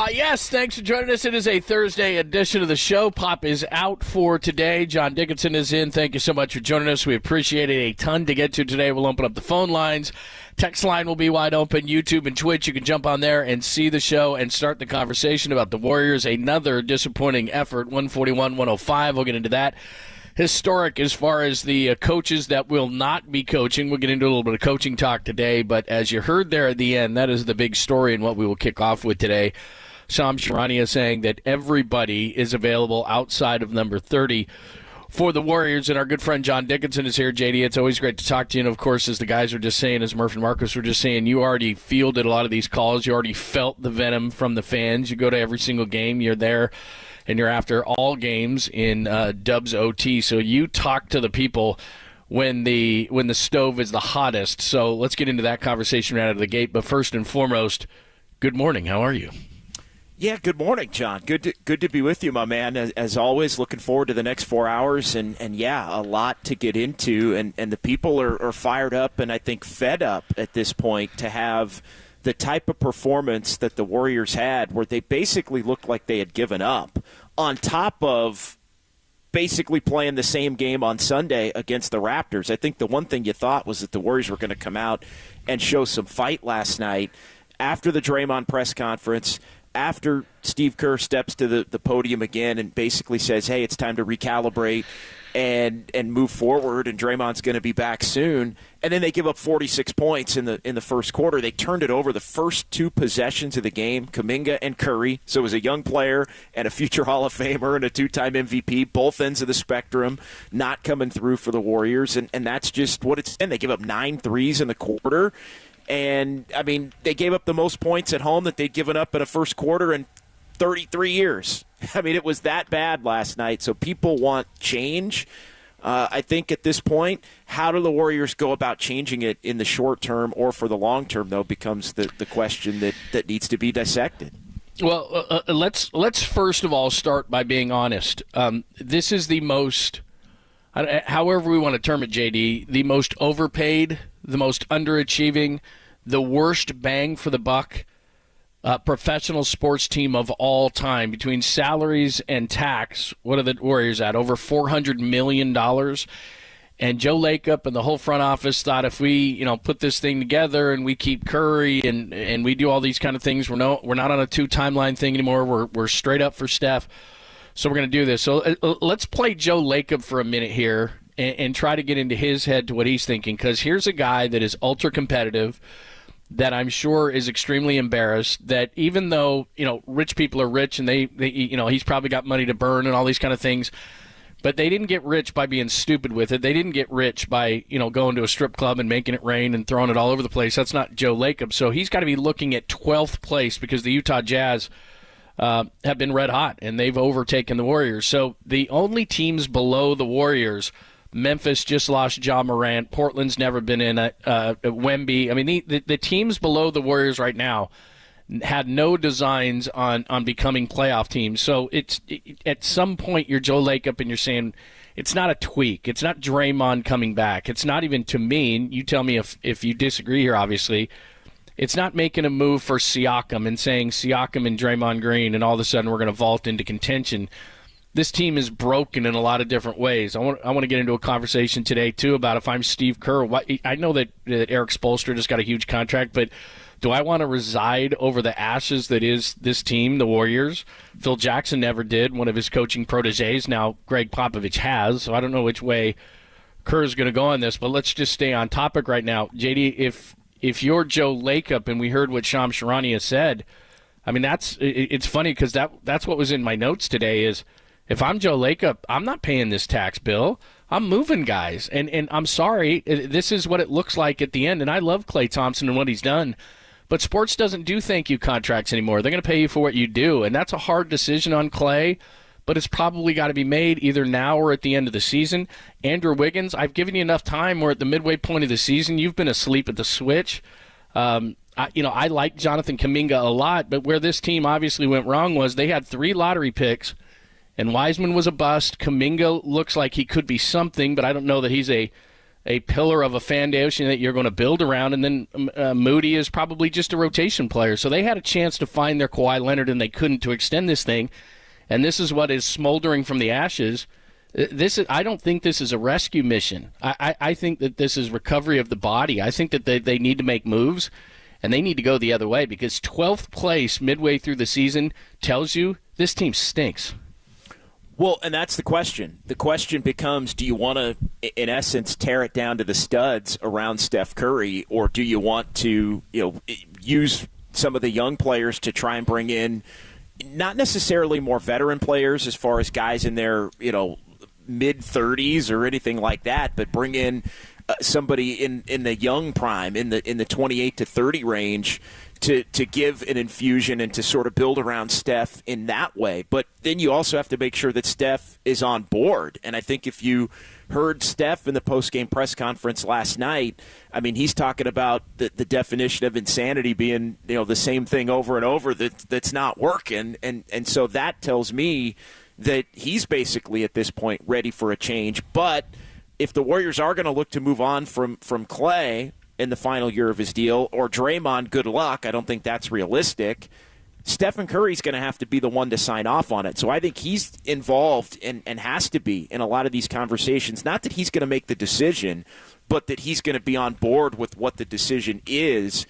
[SPEAKER 13] Yes, thanks for joining us. It is a Thursday edition of the show. Pop is out for today. John Dickinson is in. Thank you so much for joining us. We appreciate it. A ton to get to today. We'll open up the phone lines. Text line will be wide open. YouTube and Twitch, you can jump on there and see the show and start the conversation about the Warriors. Another disappointing effort, 141-105. We'll get into that. Historic as far as the coaches that will not be coaching. We'll get into a little bit of coaching talk today, but as you heard there at the end, that is the big story and what we will kick off with today. Shams Charania saying that everybody is available outside of number 30 for the Warriors, and our good friend John Dickinson is here. JD, it's always great to talk to you, and of course, as the guys were just saying, as Murph and Marcus were just saying, you already fielded a lot of these calls. You already felt the venom from the fans. You go to every single game. You're there, and you're after all games in Dubs OT, so you talk to the people when the stove is the hottest. So let's get into that conversation right out of the gate, but first and foremost, good morning. How are you?
[SPEAKER 3] Yeah, good morning, John. Good to be with you, my man. As always, looking forward to the next 4 hours, and yeah, a lot to get into, and the people are fired up and I think fed up at this point to have the type of performance that the Warriors had where they basically looked like they had given up on top of basically playing the same game on Sunday against the Raptors. I think the one thing you thought was that the Warriors were going to come out and show some fight last night after the Draymond press conference, after Steve Kerr steps to the podium again and basically says, hey, it's time to recalibrate and move forward, and Draymond's going to be back soon. And then they give up 46 points in the first quarter. They turned it over the first two possessions of the game, Kuminga and Curry. So it was a young player and a future Hall of Famer and a two-time MVP, both ends of the spectrum, not coming through for the Warriors. And that's just what it's been. They give up 9 threes in the quarter. And, I mean, they gave up the most points at home that they'd given up in a first quarter in 33 years. I mean, it was that bad last night. So people want change. I think at this point, how do the Warriors go about changing it in the short term or for the long term, though, becomes the question that needs to be dissected.
[SPEAKER 13] Well, let's first of all start by being honest. This is the most, however we want to term it, JD, the most overpaid, the most underachieving, the worst bang for the buck professional sports team of all time. Between salaries and tax, what are the Warriors at? Over $400 million. And Joe Lacob and the whole front office thought if we, put this thing together and we keep Curry and we do all these kind of things, we're not on a 2 timeline thing anymore. We're straight up for Steph. So we're going to do this. So let's play Joe Lacob for a minute here and try to get into his head to what he's thinking, because here's a guy that is ultra competitive, that I'm sure is extremely embarrassed, that even though, rich people are rich and they he's probably got money to burn and all these kind of things, but they didn't get rich by being stupid with it. They didn't get rich by, going to a strip club and making it rain and throwing it all over the place. That's not Joe Lacob. So he's got to be looking at 12th place because the Utah Jazz have been red hot and they've overtaken the Warriors. So the only teams below the Warriors, Memphis just lost Ja Morant. Portland's never been in Wemby. I mean, the teams below the Warriors right now had no designs on becoming playoff teams. So at some point you're Joe Lacob and you're saying it's not a tweak. It's not Draymond coming back. It's not even, to me, and you tell me if you disagree here, obviously, it's not making a move for Siakam and saying Siakam and Draymond Green and all of a sudden we're going to vault into contention. This team is broken in a lot of different ways. I want to get into a conversation today, too, about if I'm Steve Kerr. I know that Eric Spoelstra just got a huge contract, but do I want to reside over the ashes that is this team, the Warriors? Phil Jackson never did, one of his coaching proteges. Now Greg Popovich has, so I don't know which way Kerr is going to go on this, but let's just stay on topic right now. JD, if you're Joe Lacob, and we heard what Shams Charania said, I mean, it's funny because that's what was in my notes today is, if I'm Joe Lacob, I'm not paying this tax bill. I'm moving guys. And I'm sorry, this is what it looks like at the end. And I love Klay Thompson and what he's done. But sports doesn't do thank you contracts anymore. They're going to pay you for what you do. And that's a hard decision on Klay, but it's probably got to be made either now or at the end of the season. Andrew Wiggins, I've given you enough time. We're at the midway point of the season. You've been asleep at the switch. I like Jonathan Kuminga a lot, but where this team obviously went wrong was they had 3 lottery picks And Wiseman was a bust. Kuminga looks like he could be something, but I don't know that he's a pillar of a foundation that you're going to build around. And then Moody is probably just a rotation player. So they had a chance to find their Kawhi Leonard, and they couldn't to extend this thing. And this is what is smoldering from the ashes. I don't think this is a rescue mission. I think that this is recovery of the body. I think that they need to make moves, and they need to go the other way, because 12th place midway through the season tells you this team stinks.
[SPEAKER 3] Well, and that's the question. The question becomes, do you want to, in essence, tear it down to the studs around Steph Curry, or do you want to, use some of the young players to try and bring in not necessarily more veteran players as far as guys in their, mid-30s or anything like that, but bring in somebody in the young prime, in the 28 to 30 range, to give an infusion and to sort of build around Steph in that way. But then you also have to make sure that Steph is on board. And I think if you heard Steph in the post-game press conference last night, I mean, he's talking about the definition of insanity being, the same thing over and over that's not working. And so that tells me that he's basically at this point ready for a change. But if the Warriors are going to look to move on from Klay in the final year of his deal, or Draymond, good luck. I don't think that's realistic. Stephen Curry's going to have to be the one to sign off on it. So I think he's involved and has to be in a lot of these conversations. Not that he's going to make the decision, but that he's going to be on board with what the decision is.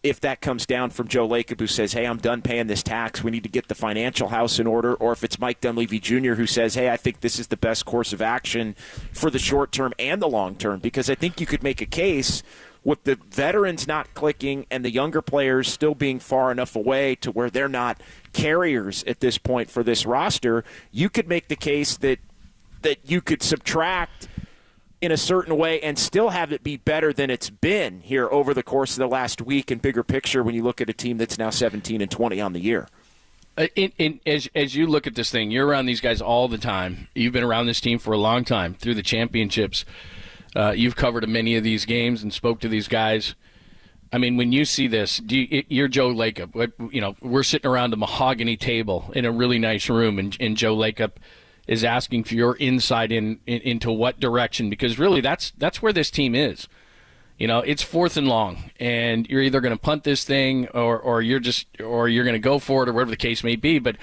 [SPEAKER 3] If that comes down from Joe Lacob, who says, hey, I'm done paying this tax, we need to get the financial house in order, or if it's Mike Dunleavy Jr. who says, hey, I think this is the best course of action for the short term and the long term, because I think you could make a case with the veterans not clicking and the younger players still being far enough away to where they're not carriers at this point for this roster. You could make the case that you could subtract in a certain way and still have it be better than it's been here over the course of the last week and bigger picture when you look at a team that's now 17-20 on the year.
[SPEAKER 13] As you look at this thing, you're around these guys all the time. You've been around this team for a long time through the championships. You've covered many of these games and spoke to these guys. I mean, when you see this, you're Joe Lacob. We're sitting around a mahogany table in a really nice room, and Joe Lacob is asking for your insight into what direction, because really that's where this team is. It's 4th and long, and you're either going to punt this thing or you're going to go for it, or whatever the case may be. But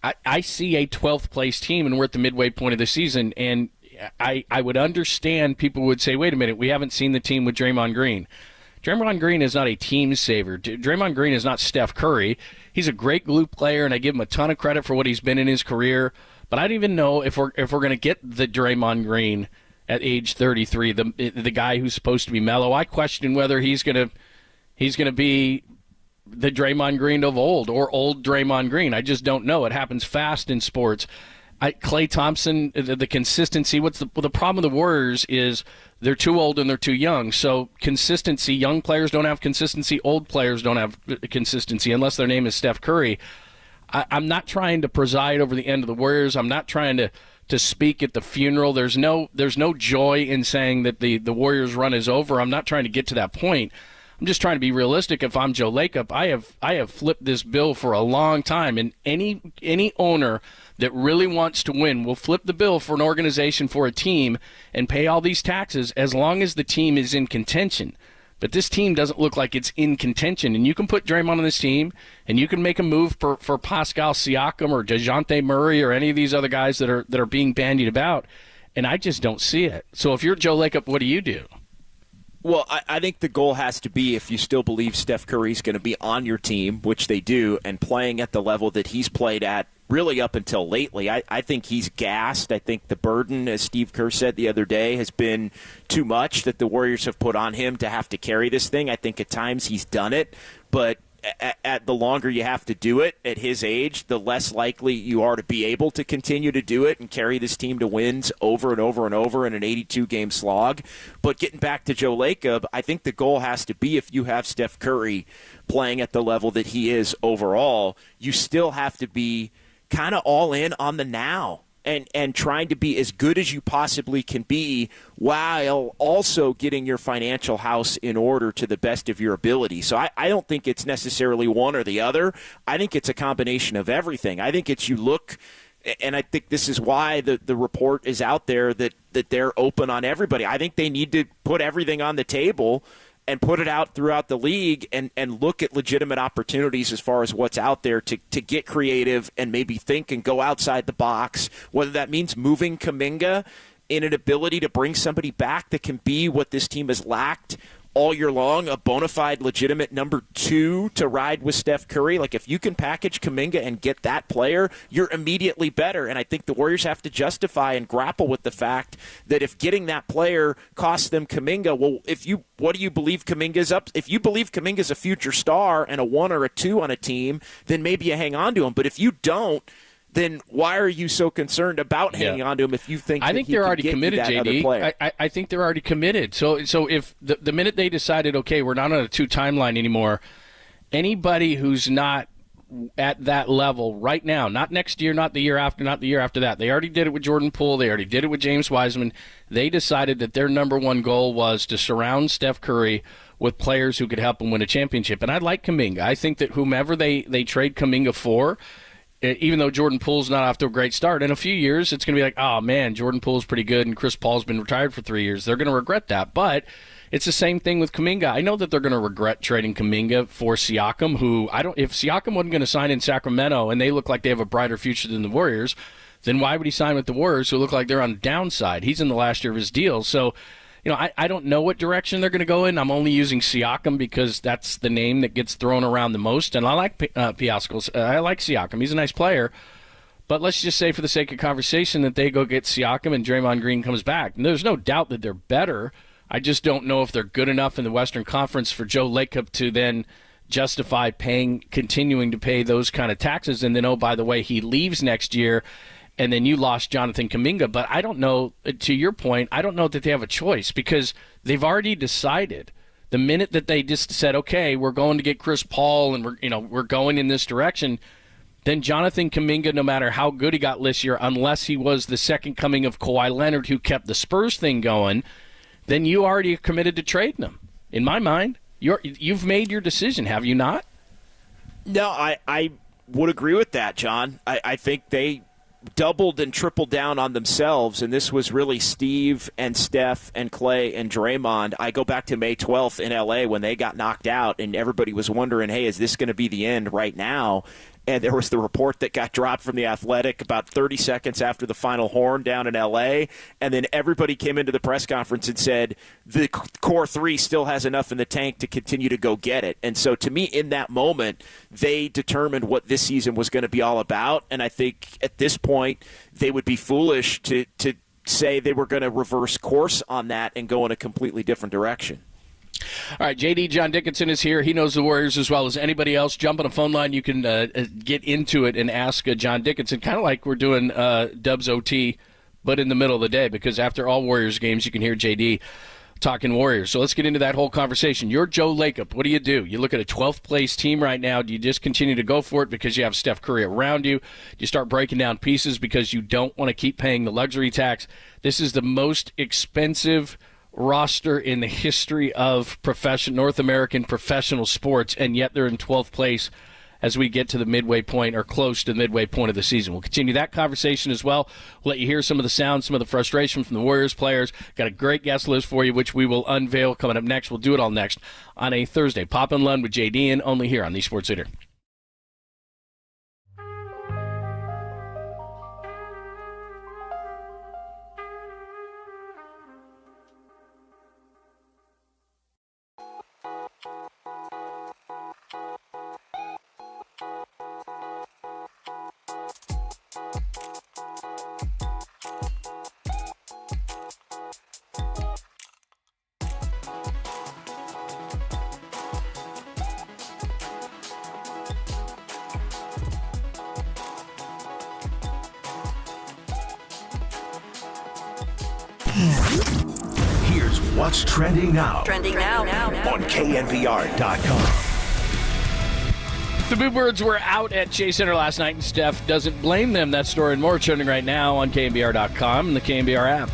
[SPEAKER 13] I see a 12th place team, and we're at the midway point of the season, and I would understand people would say, wait a minute, we haven't seen the team with Draymond Green. Draymond Green is not a team saver. Draymond Green is not Steph Curry. He's a great glue player, and I give him a ton of credit for what he's been in his career. But I don't even know if we're going to get the Draymond Green at age 33, the guy who's supposed to be mellow. I question whether he's going to be the Draymond Green of old, or old Draymond Green. I just don't know. It happens fast in sports. Klay Thompson, the consistency. What's the problem with the Warriors is they're too old and they're too young. So consistency, young players don't have consistency. Old players don't have consistency unless their name is Steph Curry. I'm not trying to preside over the end of the Warriors. I'm not trying to speak at the funeral. There's no joy in saying that the Warriors run is over. I'm not trying to get to that point. I'm just trying to be realistic. If I'm Joe Lacob, I have flipped this bill for a long time, and any owner that really wants to win will flip the bill for an organization, for a team, and pay all these taxes as long as the team is in contention. But this team doesn't look like it's in contention, and you can put Draymond on this team, and you can make a move for Pascal Siakam or DeJounte Murray or any of these other guys that are being bandied about, and I just don't see it. So if you're Joe Lacob, what do you do?
[SPEAKER 3] Well, I think the goal has to be, if you still believe Steph Curry's going to be on your team, which they do, and playing at the level that he's played at really up until lately, I think he's gassed. I think the burden, as Steve Kerr said the other day, has been too much that the Warriors have put on him to have to carry this thing. I think at times he's done it, but at the longer you have to do it at his age, the less likely you are to be able to continue to do it and carry this team to wins over and over and over in an 82-game slog. But getting back to Joe Lacob, I think the goal has to be, if you have Steph Curry playing at the level that he is overall, you still have to be kind of all in on the now and trying to be as good as you possibly can be while also getting your financial house in order to the best of your ability. So I don't think it's necessarily one or the other. I think it's a combination of everything. I think it's you look And I think this is why the report is out there that they're open on everybody. I think they need to put everything on the table and put it out throughout the league and look at legitimate opportunities as far as what's out there to get creative and maybe think and go outside the box, whether that means moving Kuminga in an ability to bring somebody back that can be what this team has lacked all year long, a bona fide, legitimate number 2 to ride with Steph Curry. Like, if you can package Kuminga and get that player, you're immediately better. And I think the Warriors have to justify and grapple with the fact that if getting that player costs them Kuminga, well, what do you believe Kuminga's up? If you believe Kuminga's a future star and a 1 or a 2 on a team, then maybe you hang on to him. But if you don't, then why are you so concerned about hanging on to him if you think
[SPEAKER 13] I think they're already committed, JD. I think they're already committed. So if the minute they decided, okay, we're not on a 2 timeline anymore, anybody who's not at that level right now, not next year, not the year after, not the year after that. They already did it with Jordan Poole. They already did it with James Wiseman. They decided that their number 1 goal was to surround Steph Curry with players who could help him win a championship. And I like Kuminga. I think that whomever they trade Kuminga for, even though Jordan Poole's not off to a great start, in a few years it's going to be like, oh, man, Jordan Poole's pretty good and Chris Paul's been retired for 3 years. They're going to regret that. But it's the same thing with Kuminga. I know that they're going to regret trading Kuminga for Siakam, who if Siakam wasn't going to sign in Sacramento and they look like they have a brighter future than the Warriors, then why would he sign with the Warriors who look like they're on the downside? He's in the last year of his deal. So, I don't know what direction they're going to go in. I'm only using Siakam because that's the name that gets thrown around the most. And I like Piascos. I like Siakam. He's a nice player. But let's just say for the sake of conversation that they go get Siakam and Draymond Green comes back. And there's no doubt that they're better. I just don't know if they're good enough in the Western Conference for Joe Lacob to then justify continuing to pay those kind of taxes. And then, oh, by the way, he leaves next year. And then you lost Jonathan Kuminga. But I don't know, to your point, I don't know that they have a choice because they've already decided. The minute that they just said, okay, we're going to get Chris Paul and we're going in this direction, then Jonathan Kuminga, no matter how good he got this year, unless he was the second coming of Kawhi Leonard who kept the Spurs thing going, then you already committed to trading him. In my mind, you've made your decision, have you not?
[SPEAKER 3] No, I would agree with that, John. I think they doubled and tripled down on themselves, and this was really Steve and Steph and Clay and Draymond. I go back to May 12th in L.A. when they got knocked out, and everybody was wondering, hey, is this going to be the end right now? And there was the report that got dropped from The Athletic about 30 seconds after the final horn down in L.A., and then everybody came into the press conference and said the core 3 still has enough in the tank to continue to go get it. And so to me, in that moment, they determined what this season was going to be all about, and I think at this point they would be foolish to say they were going to reverse course on that and go in a completely different direction.
[SPEAKER 13] All right, JD, John Dickinson is here. He knows the Warriors as well as anybody else. Jump on a phone line. You can get into it and ask John Dickinson, kind of like we're doing Dubs OT, but in the middle of the day, because after all Warriors games, you can hear JD talking Warriors. So let's get into that whole conversation. You're Joe Lacob. What do? You look at a 12th place team right now. Do you just continue to go for it because you have Steph Curry around you? Do you start breaking down pieces because you don't want to keep paying the luxury tax? This is the most expensive roster in the history of North American professional sports, and yet they're in 12th place as we get to the midway point or close to the midway point of the season. We'll continue that conversation as well. We'll let you hear some of the sound, some of the frustration from the Warriors players. Got a great guest list for you, which we will unveil coming up next. We'll do it all next on a Thursday. Pop and Lund with JD and only here on the Sports Leader.
[SPEAKER 1] Here's what's trending now.
[SPEAKER 17] Trending now.
[SPEAKER 1] On KNBR.com.
[SPEAKER 13] The Bluebirds were out at Chase Center last night, and Steph doesn't blame them. That story and more trending right now on KNBR.com and the KNBR app.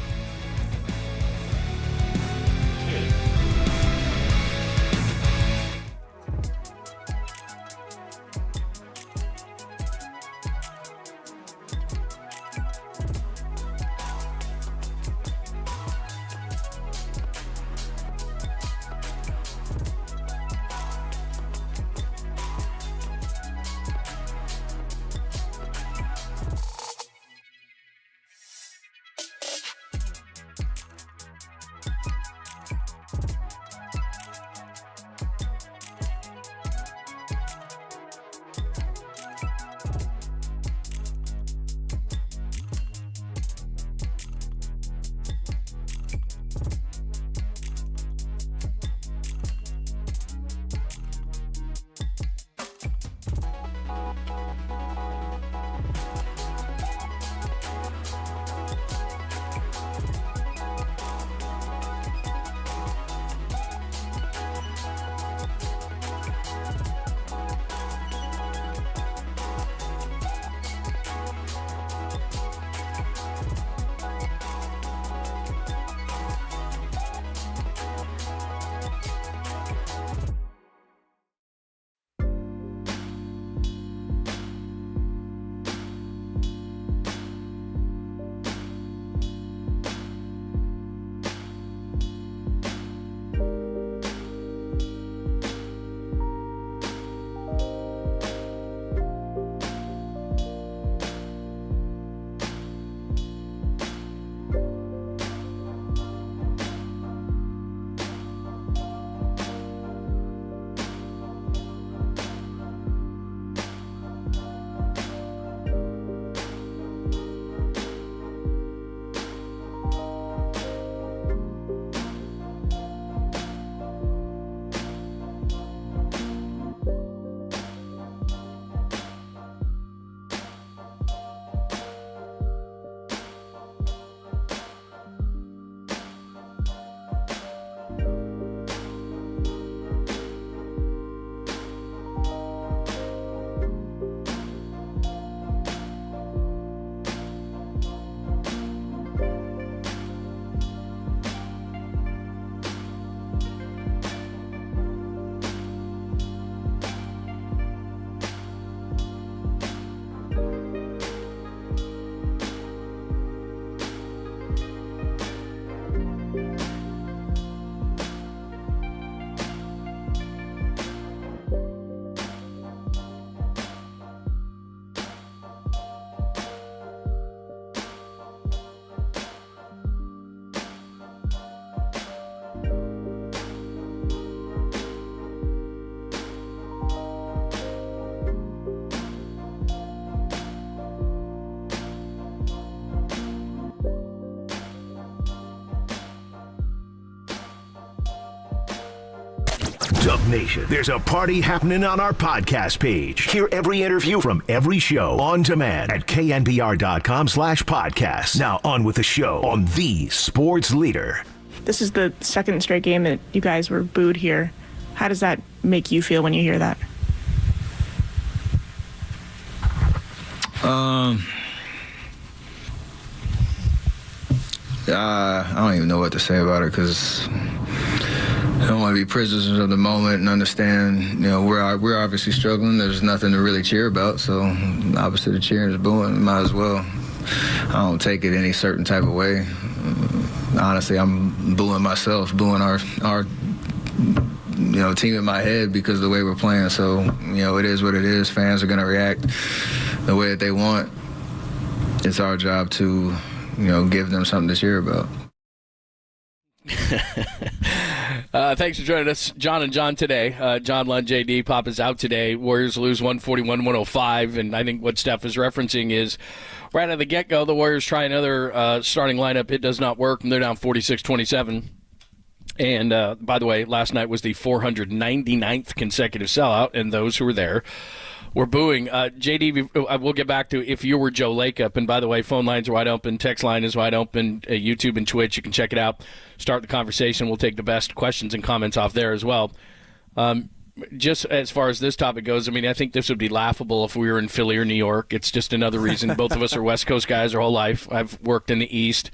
[SPEAKER 1] Dub Nation, there's a party happening on our podcast page. Hear every interview from every show on demand at knbr.com/podcast. Now on with the show on the sports leader.
[SPEAKER 17] This is the second straight game that you guys were booed here. How does that make you feel when you hear that?
[SPEAKER 18] I don't even know what to say about it because I don't want to be prisoners of the moment and understand, we're obviously struggling. There's nothing to really cheer about, so obviously the cheering is booing. Might as well. I don't take it any certain type of way. Honestly, I'm booing myself, booing our team in my head because of the way we're playing. So, it is what it is. Fans are going to react the way that they want. It's our job to, give them something to cheer about.
[SPEAKER 13] Thanks for joining us, John and John, today. John Lund, JD, Pop is out today. Warriors lose 141-105, and I think what Steph is referencing is right out of the get-go, the Warriors try another starting lineup. It does not work, and they're down 46-27. And, by the way, last night was the 499th consecutive sellout, and those who were there were booing. JD, I will get back to if you were Joe Lacob. And, by the way, phone lines are wide open. Text line is wide open. YouTube and Twitch, you can check it out. Start the conversation. We'll take the best questions and comments off there as well. Just as far as this topic goes, I think this would be laughable if we were in Philly or New York. It's just another reason. Both of us are West Coast guys our whole life. I've worked in the East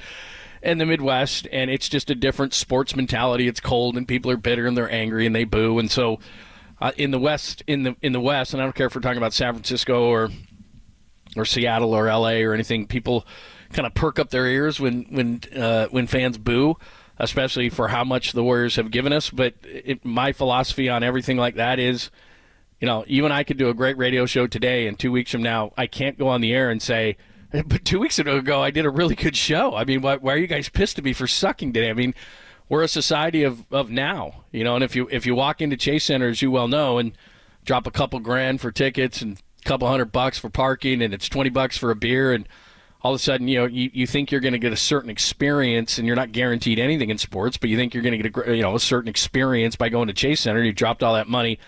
[SPEAKER 13] and the Midwest, and it's just a different sports mentality. It's cold, and people are bitter, and they're angry, and they boo. And so in the West, and I don't care if we're talking about San Francisco or Seattle or LA or anything, people kind of perk up their ears when fans boo, especially for how much the Warriors have given us. But my philosophy on everything like that is, you and I could do a great radio show today, and 2 weeks from now, I can't go on the air and say, but 2 weeks ago, I did a really good show. Why are you guys pissed at me for sucking today? We're a society of now, and if you walk into Chase Center, as you well know, and drop a couple grand for tickets and a couple $100 for parking, and it's $20 for a beer, and all of a sudden, you think you're going to get a certain experience, and you're not guaranteed anything in sports, but you think you're going to get a certain experience by going to Chase Center. You dropped all that money,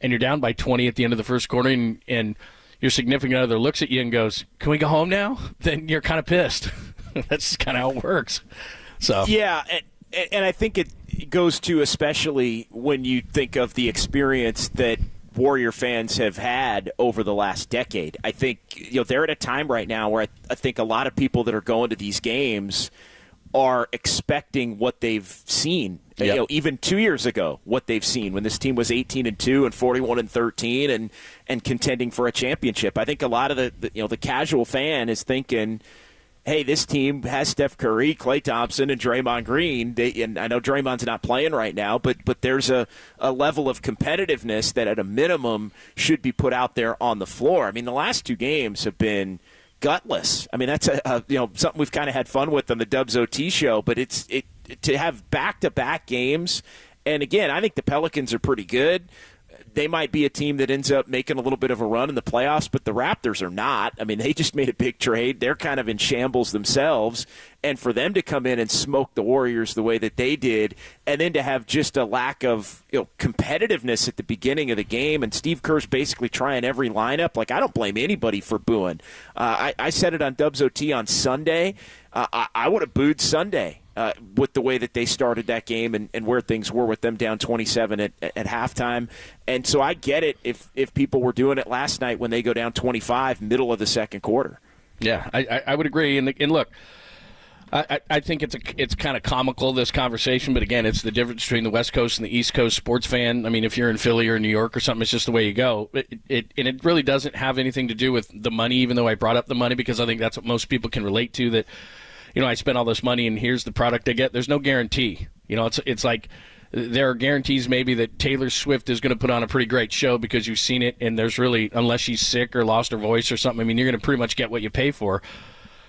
[SPEAKER 13] and you're down by 20 at the end of the first quarter, and your significant other looks at you and goes, "Can we go home now?" Then you're kind of pissed. That's kind of how it works. So
[SPEAKER 3] yeah. And I think it goes to, especially when you think of the experience that Warrior fans have had over the last decade. I think they're at a time right now where I think a lot of people that are going to these games are expecting what they've seen.
[SPEAKER 2] Yep.
[SPEAKER 3] Even 2 years ago, what they've seen when this team was 18-2 and 41-13 and contending for a championship. I think a lot of the casual fan is thinking, hey, this team has Steph Curry, Klay Thompson, and Draymond Green. And I know Draymond's not playing right now, but there's a level of competitiveness that at a minimum should be put out there on the floor. The last two games have been gutless. That's something we've kind of had fun with on the Dubs OT show, but it's to have back-to-back games. And again, I think the Pelicans are pretty good. They might be a team that ends up making a little bit of a run in the playoffs, but the Raptors are not. They just made a big trade. They're kind of in shambles themselves. And for them to come in and smoke the Warriors the way that they did, and then to have just a lack of competitiveness at the beginning of the game, and Steve Kerr's basically trying every lineup, I don't blame anybody for booing. I said it on Dubs OT on Sunday. I would have booed Sunday. With the way that they started that game and where things were with them down 27 at halftime. And so I get it if people were doing it last night when they go down 25 middle of the second quarter.
[SPEAKER 13] Yeah, I would agree. And look, I think it's kind of comical, this conversation, but again, it's the difference between the West Coast and the East Coast sports fan. If you're in Philly or New York or something, it's just the way you go. And it really doesn't have anything to do with the money, even though I brought up the money, because I think that's what most people can relate to, that I spent all this money and here's the product I get. There's no guarantee. It's like there are guarantees maybe that Taylor Swift is going to put on a pretty great show because you've seen it, and there's really, unless she's sick or lost her voice or something, you're going to pretty much get what you pay for.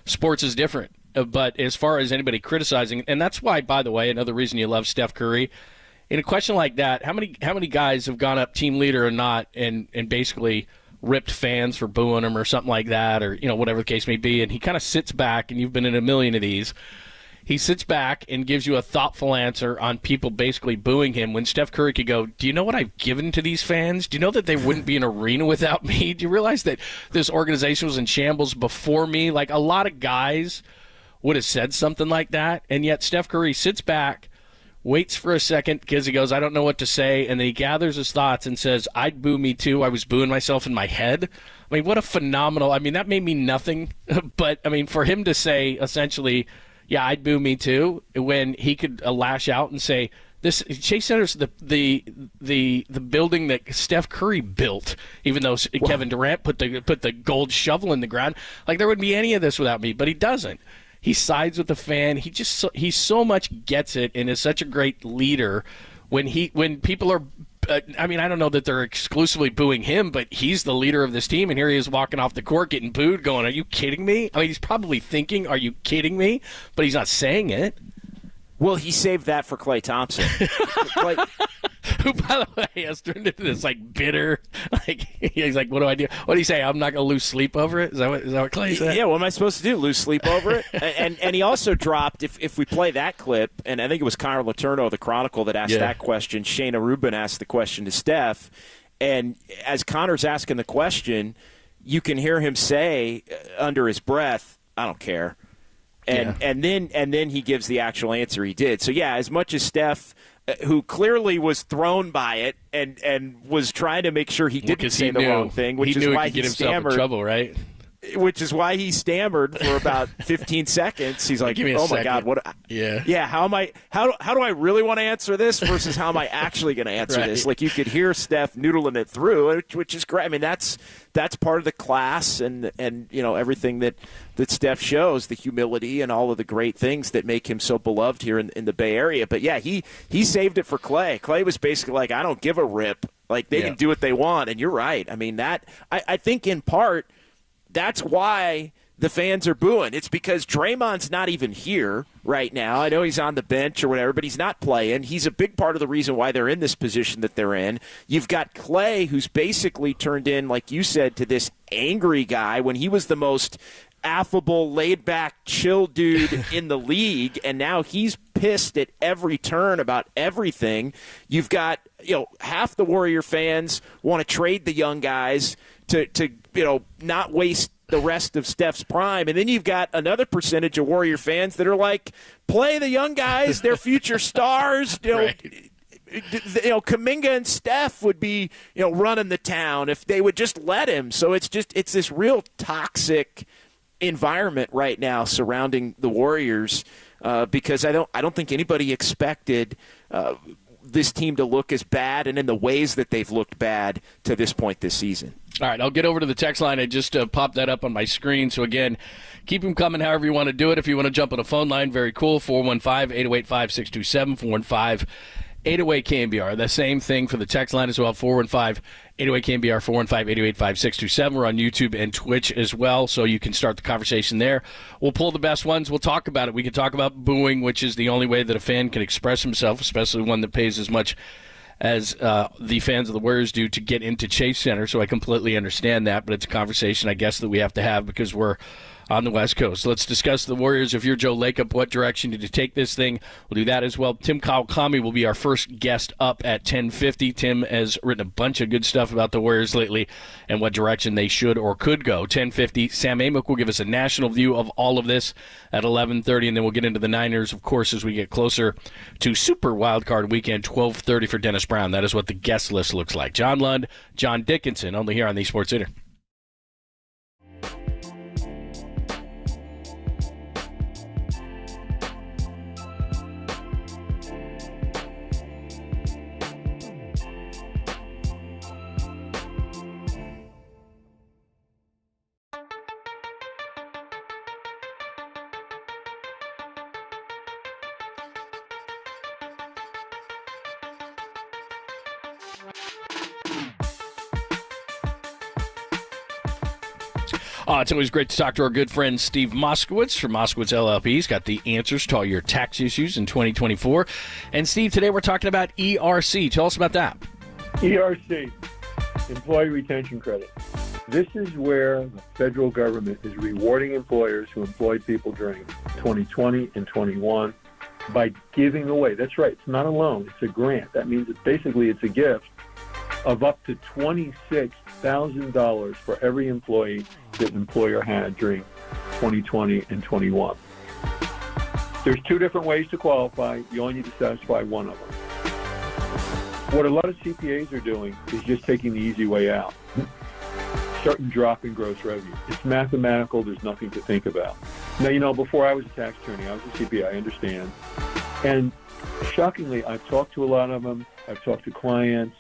[SPEAKER 13] Sports is different. But as far as anybody criticizing, and that's why, by the way, another reason you love Steph Curry, in a question like that, how many guys have gone up team leader or not and basically ripped fans for booing him or something like that, or whatever the case may be, and he kind of sits back, and you've been in a million of these. he sits back and gives you a thoughtful answer on people basically booing him when Steph Curry could go, do you know what I've given to these fans? Do you know that they wouldn't be an arena without me? Do you realize that this organization was in shambles before me? Like, a lot of guys would have said something like that, and yet Steph Curry sits back, waits for a second because he goes, I don't know what to say, and then he gathers his thoughts and says, I'd boo me too. I was booing myself in my head. I mean, what a phenomenal – I mean, that made me nothing. But, I mean, for him to say essentially – yeah, I'd boo me too, when he could lash out and say, "This Chase Center's the building that Steph Curry built," even though Kevin Durant put the gold shovel in the ground. Like, there wouldn't be any of this without me, but he doesn't. He sides with the fan. He so much gets it and is such a great leader. When people are, I mean, I don't know that they're exclusively booing him, but he's the leader of this team, and here he is walking off the court getting booed, going, are you kidding me? I mean, he's probably thinking, are you kidding me? But he's not saying it.
[SPEAKER 3] Well, he saved that for Klay Thompson.
[SPEAKER 13] Who, by the way, has turned into this, like, bitter, like, he's like, what do I do? What do you say? I'm not going to lose sleep over it? Is that what Klay said?
[SPEAKER 3] Yeah, what am I supposed to do, lose sleep over it? And he also dropped, if we play that clip, and I think it was Connor Letourneau, the Chronicle, that asked that question. Shayna Rubin asked the question to Steph. And as Connor's asking the question, you can hear him say under his breath, I don't care. And then he gives the actual answer he did. So, yeah, as much as Steph, who clearly was thrown by it and was trying to make sure he didn't say the wrong thing, which is why he stammered.
[SPEAKER 13] In trouble, right?
[SPEAKER 3] Which is why he stammered for about 15 seconds. He's like, "Oh my God, what? Yeah. How do I really want to answer this versus how am I actually going to answer this?" Like, you could hear Steph noodling it through, which is great. I mean, that's part of the class and you know, everything that Steph shows, the humility and all of the great things that make him so beloved here in the Bay Area. But yeah, he saved it for Klay. Klay was basically like, I don't give a rip. Like, they can do what they want. And you're right. I mean, that I think in part, that's why the fans are booing. It's because Draymond's not even here right now. I know he's on the bench or whatever, but he's not playing. He's a big part of the reason why they're in this position that they're in. You've got Klay, who's basically turned in, like you said, to this angry guy when he was the most affable, laid-back, chill dude in the league, and now he's pissed at every turn about everything. You've got, you know, half the Warrior fans want to trade the young guys to you know, not waste the rest of Steph's prime. And then you've got another percentage of Warrior fans that are like, play the young guys, they're future stars. You know, you know, Kuminga and Steph would be, you know, running the town if they would just let him. So it's this real toxic environment right now surrounding the Warriors because I don't think anybody expected this team to look as bad and in the ways that they've looked bad to this point this season.
[SPEAKER 13] All right, I'll get over to the text line. I just popped that up on my screen. So, again, keep them coming however you want to do it. If you want to jump on a phone line, very cool, 415-808-5627, 415-808-KNBR. The same thing for the text line as well, 415-808-KNBR, 415-808-5627. We're on YouTube and Twitch as well, so you can start the conversation there. We'll pull the best ones. We'll talk about it. We can talk about booing, which is the only way that a fan can express himself, especially one that pays as much as the fans of the Warriors do to get into Chase Center, so I completely understand that, but it's a conversation, I guess, that we have to have because we're on the West Coast. Let's discuss the Warriors. If you're Joe Lacob, what direction did you take this thing? We'll do that as well. Tim Kawakami will be our first guest up at 10:50. Tim has written a bunch of good stuff about the Warriors lately and what direction they should or could go. 10:50. Sam Amick will give us a national view of all of this at 11:30, and then we'll get into the Niners, of course, as we get closer to Super Wildcard Weekend, 12:30 for Dennis Brown. That is what the guest list looks like. John Lund, John Dickinson, only here on the Sports Center. It's always great to talk to our good friend Steve Moskowitz from Moskowitz LLP. He's got the answers to all your tax issues in 2024. And Steve, today we're talking about ERC. Tell us about that.
[SPEAKER 7] ERC, Employee Retention Credit. This is where the federal government is rewarding employers who employed people during 2020 and 21 by giving away. That's right. It's not a loan. It's a grant. That means that basically it's a gift of up to $26,000 for every employee that an employer had during 2020 and 21. There's two different ways to qualify. You only need to satisfy one of them. What a lot of CPAs are doing is just taking the easy way out. Certain drop in gross revenue. It's mathematical. There's nothing to think about. Now, before I was a tax attorney, I was a CPA. I understand. And shockingly, I've talked to a lot of them. I've talked to clients.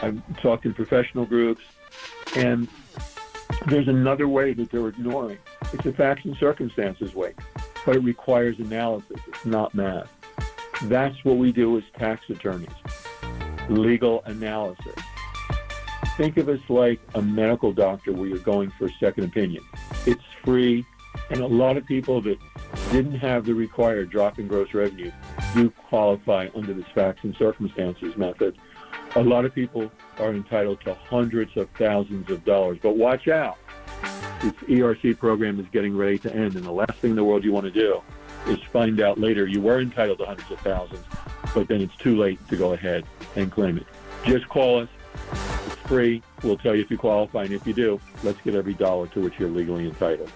[SPEAKER 7] I've talked in professional groups. And there's another way that they're ignoring. It's a facts and circumstances way, but it requires analysis. It's not math. That's what we do as tax attorneys. Legal analysis. Think of us like a medical doctor where you're going for a second opinion. It's free, and a lot of people that didn't have the required drop in gross revenue do qualify under this facts and circumstances method. A lot of people are entitled to hundreds of thousands of dollars, but watch out. This ERC program is getting ready to end, and the last thing in the world you want to do is find out later you were entitled to hundreds of thousands, but then it's too late to go ahead and claim it. Just call us. It's free. We'll tell you if you qualify, and if you do, let's get every dollar to which you're legally entitled.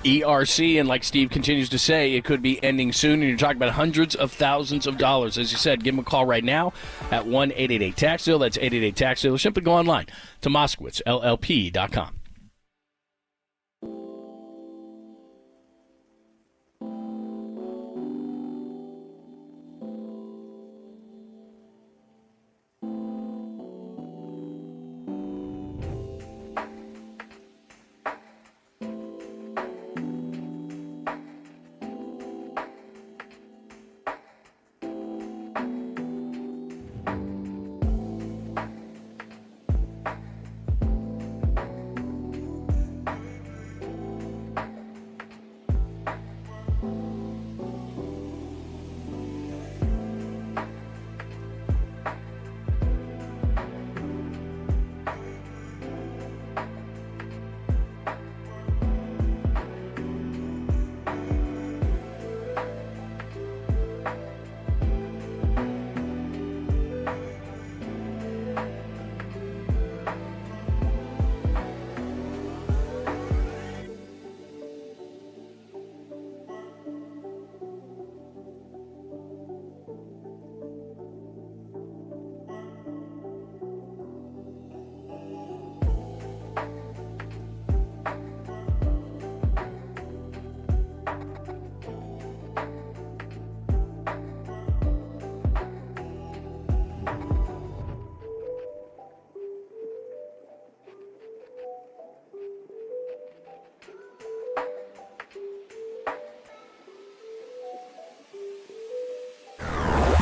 [SPEAKER 13] ERC, and like Steve continues to say, it could be ending soon, and you're talking about hundreds of thousands of dollars. As you said, give them a call right now at 1-888-TAX-DEAL. That's 888-TAX-DEAL. Or simply go online to MoskowitzLLP.com.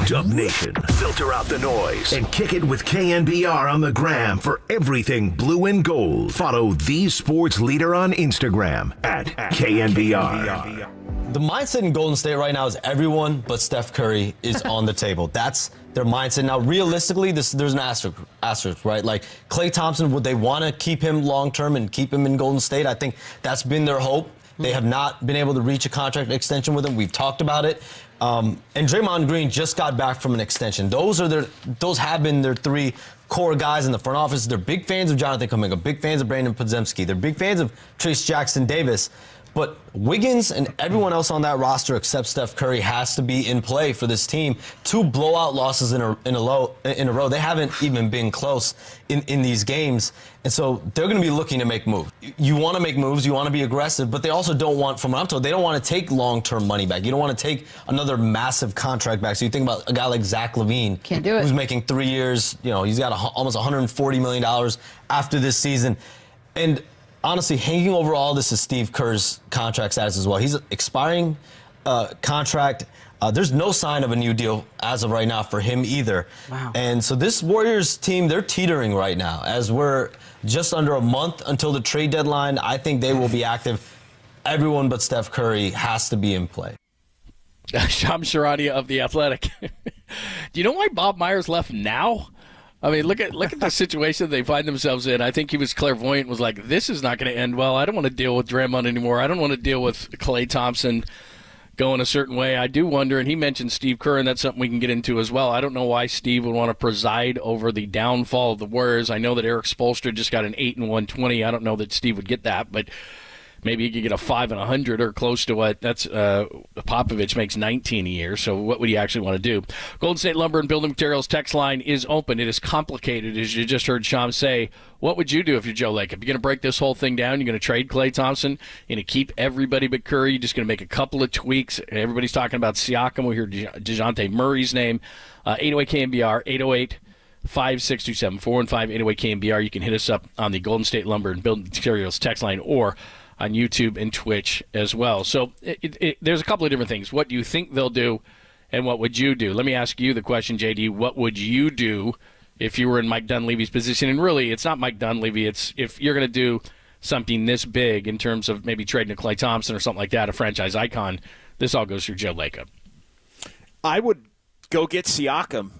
[SPEAKER 1] Dub Nation, filter out the noise and kick it with KNBR on the gram for everything blue and gold. Follow the sports leader on Instagram at KNBR.
[SPEAKER 2] The mindset in Golden State right now is everyone but Steph Curry is on the table. That's their mindset. Now, realistically, there's an asterisk, right? Like Klay Thompson, would they want to keep him long-term and keep him in Golden State? I think that's been their hope. They have not been able to reach a contract extension with him. We've talked about it. And Draymond Green just got back from an extension. Those have been their three core guys in the front office. They're big fans of Jonathan Kuminga, big fans of Brandon Podziemski. They're big fans of Trace Jackson Davis. But Wiggins and everyone else on that roster except Steph Curry has to be in play for this team. 2 blowout losses in a row. They haven't even been close in these games. And so they're going to be looking to make moves. You want to make moves. You want to be aggressive. But they also don't want, from what I'm told, they don't want to take long-term money back. You don't want to take another massive contract back. So you think about a guy like Zach LaVine.
[SPEAKER 9] Can't do it.
[SPEAKER 2] Who's making 3 years. He's got almost $140 million after this season. And honestly, hanging over all this is Steve Kerr's contract status as well. He's expiring contract. There's no sign of a new deal as of right now for him either.
[SPEAKER 9] Wow.
[SPEAKER 2] And so this Warriors team, they're teetering right now. As we're just under a month until the trade deadline, I think they will be active. Everyone but Steph Curry has to be in play.
[SPEAKER 13] Shams Charania of The Athletic. Do you know why Bob Myers left now? I mean, look at the situation they find themselves in. I think he was clairvoyant and was like, this is not going to end well. I don't want to deal with Draymond anymore. I don't want to deal with Klay Thompson going a certain way. I do wonder, and he mentioned Steve Kerr, and that's something we can get into as well. I don't know why Steve would want to preside over the downfall of the Warriors. I know that Eric Spoelstra just got an 8 and 120. I don't know that Steve would get that, but maybe he could get a 5 and 100 or close to what that's Popovich makes 19 a year. So what would he actually want to do? Golden State Lumber and Building Materials text line is open. It is complicated, as you just heard Sham say. What would you do if you're Joe Lacob? You're going to break this whole thing down. You're going to trade Klay Thompson. You're going to keep everybody but Curry. You're just going to make a couple of tweaks. Everybody's talking about Siakam. We hear DeJounte Murray's name. 808 KNBR, 808 5627 415 808 KNBR. You can hit us up on the Golden State Lumber and Building Materials text line or on YouTube and Twitch as well. So there's a couple of different things. What do you think they'll do, and what would you do? Let me ask you the question, JD. What would you do if you were in Mike Dunleavy's position? And really, it's not Mike Dunleavy. It's if you're going to do something this big in terms of maybe trading a Klay Thompson or something like that, a franchise icon, this all goes through Joe Lacob.
[SPEAKER 3] I would go get Siakam.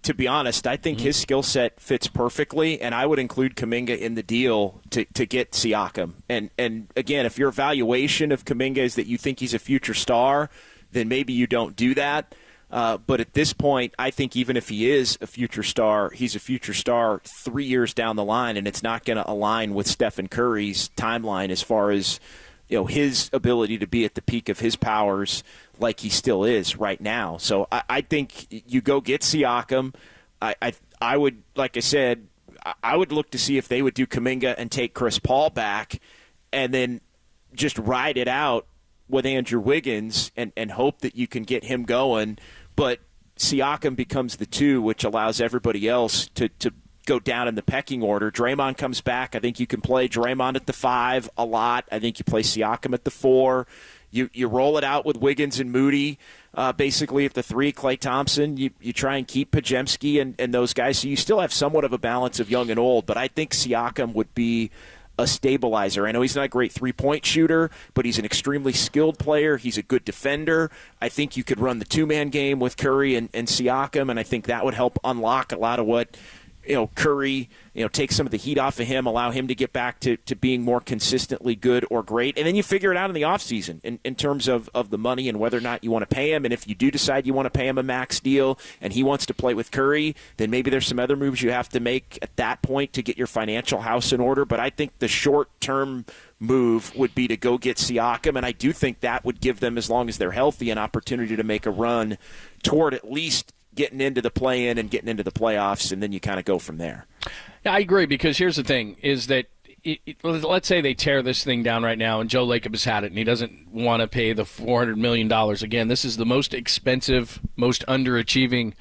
[SPEAKER 3] To be honest, I think his skill set fits perfectly, and I would include Kuminga in the deal to get Siakam. And again, if your evaluation of Kuminga is that you think he's a future star, then maybe you don't do that. But at this point, I think even if he is a future star, he's a future star 3 years down the line, and it's not going to align with Stephen Curry's timeline as far as his ability to be at the peak of his powers like he still is right now. So I think you go get Siakam. I would, like I said, I would look to see if they would do Kuminga and take Chris Paul back and then just ride it out with Andrew Wiggins and hope that you can get him going. But Siakam becomes the 2, which allows everybody else to go down in the pecking order. Draymond comes back. I think you can play Draymond at the 5 a lot. I think you play Siakam at the 4. You roll it out with Wiggins and Moody, basically at the 3, Klay Thompson. You try and keep Podziemski and those guys. So you still have somewhat of a balance of young and old, but I think Siakam would be a stabilizer. I know he's not a great three-point shooter, but he's an extremely skilled player. He's a good defender. I think you could run the 2-man game with Curry and Siakam, and I think that would help unlock a lot of what Curry, take some of the heat off of him, allow him to get back to being more consistently good or great. And then you figure it out in the offseason in terms of the money and whether or not you want to pay him. And if you do decide you want to pay him a max deal and he wants to play with Curry, then maybe there's some other moves you have to make at that point to get your financial house in order. But I think the short-term move would be to go get Siakam, and I do think that would give them, as long as they're healthy, an opportunity to make a run toward at least getting into the play-in and getting into the playoffs, and then you kind of go from there.
[SPEAKER 13] Yeah, I agree, because here's the thing, is that let's say they tear this thing down right now, and Joe Lacob has had it, and he doesn't want to pay the $400 million. Again, this is the most expensive, most underachieving,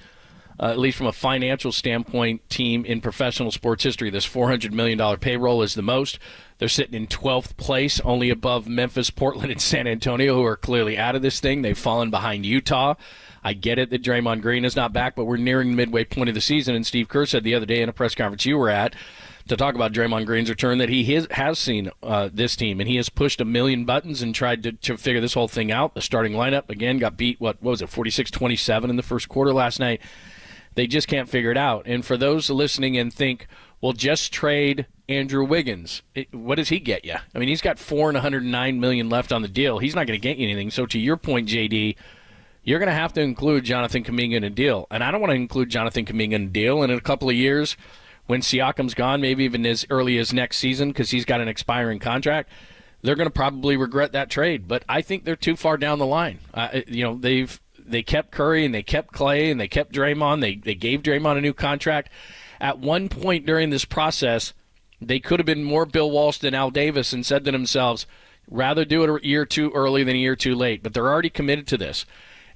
[SPEAKER 13] at least from a financial standpoint, team in professional sports history. This $400 million payroll is the most. They're sitting in 12th place, only above Memphis, Portland, and San Antonio, who are clearly out of this thing. They've fallen behind Utah. I get it that Draymond Green is not back, but we're nearing the midway point of the season, and Steve Kerr said the other day in a press conference you were at to talk about Draymond Green's return that he has seen this team, and he has pushed a million buttons and tried to figure this whole thing out. The starting lineup, again, got beat, what was it, 46-27 in the first quarter last night. They just can't figure it out. And for those listening and think, well, just trade Andrew Wiggins, what does he get you? I mean, he's got $4 and $109 million left on the deal. He's not going to get you anything. So to your point, JD, you're going to have to include Jonathan Kuminga in a deal. And I don't want to include Jonathan Kuminga in a deal. And in a couple of years, when Siakam's gone, maybe even as early as next season, because he's got an expiring contract, they're going to probably regret that trade. But I think they're too far down the line. They kept Curry and they kept Klay and they kept Draymond. They gave Draymond a new contract. At one point during this process, they could have been more Bill Walsh than Al Davis and said to themselves, rather do it a year too early than a year too late. But they're already committed to this.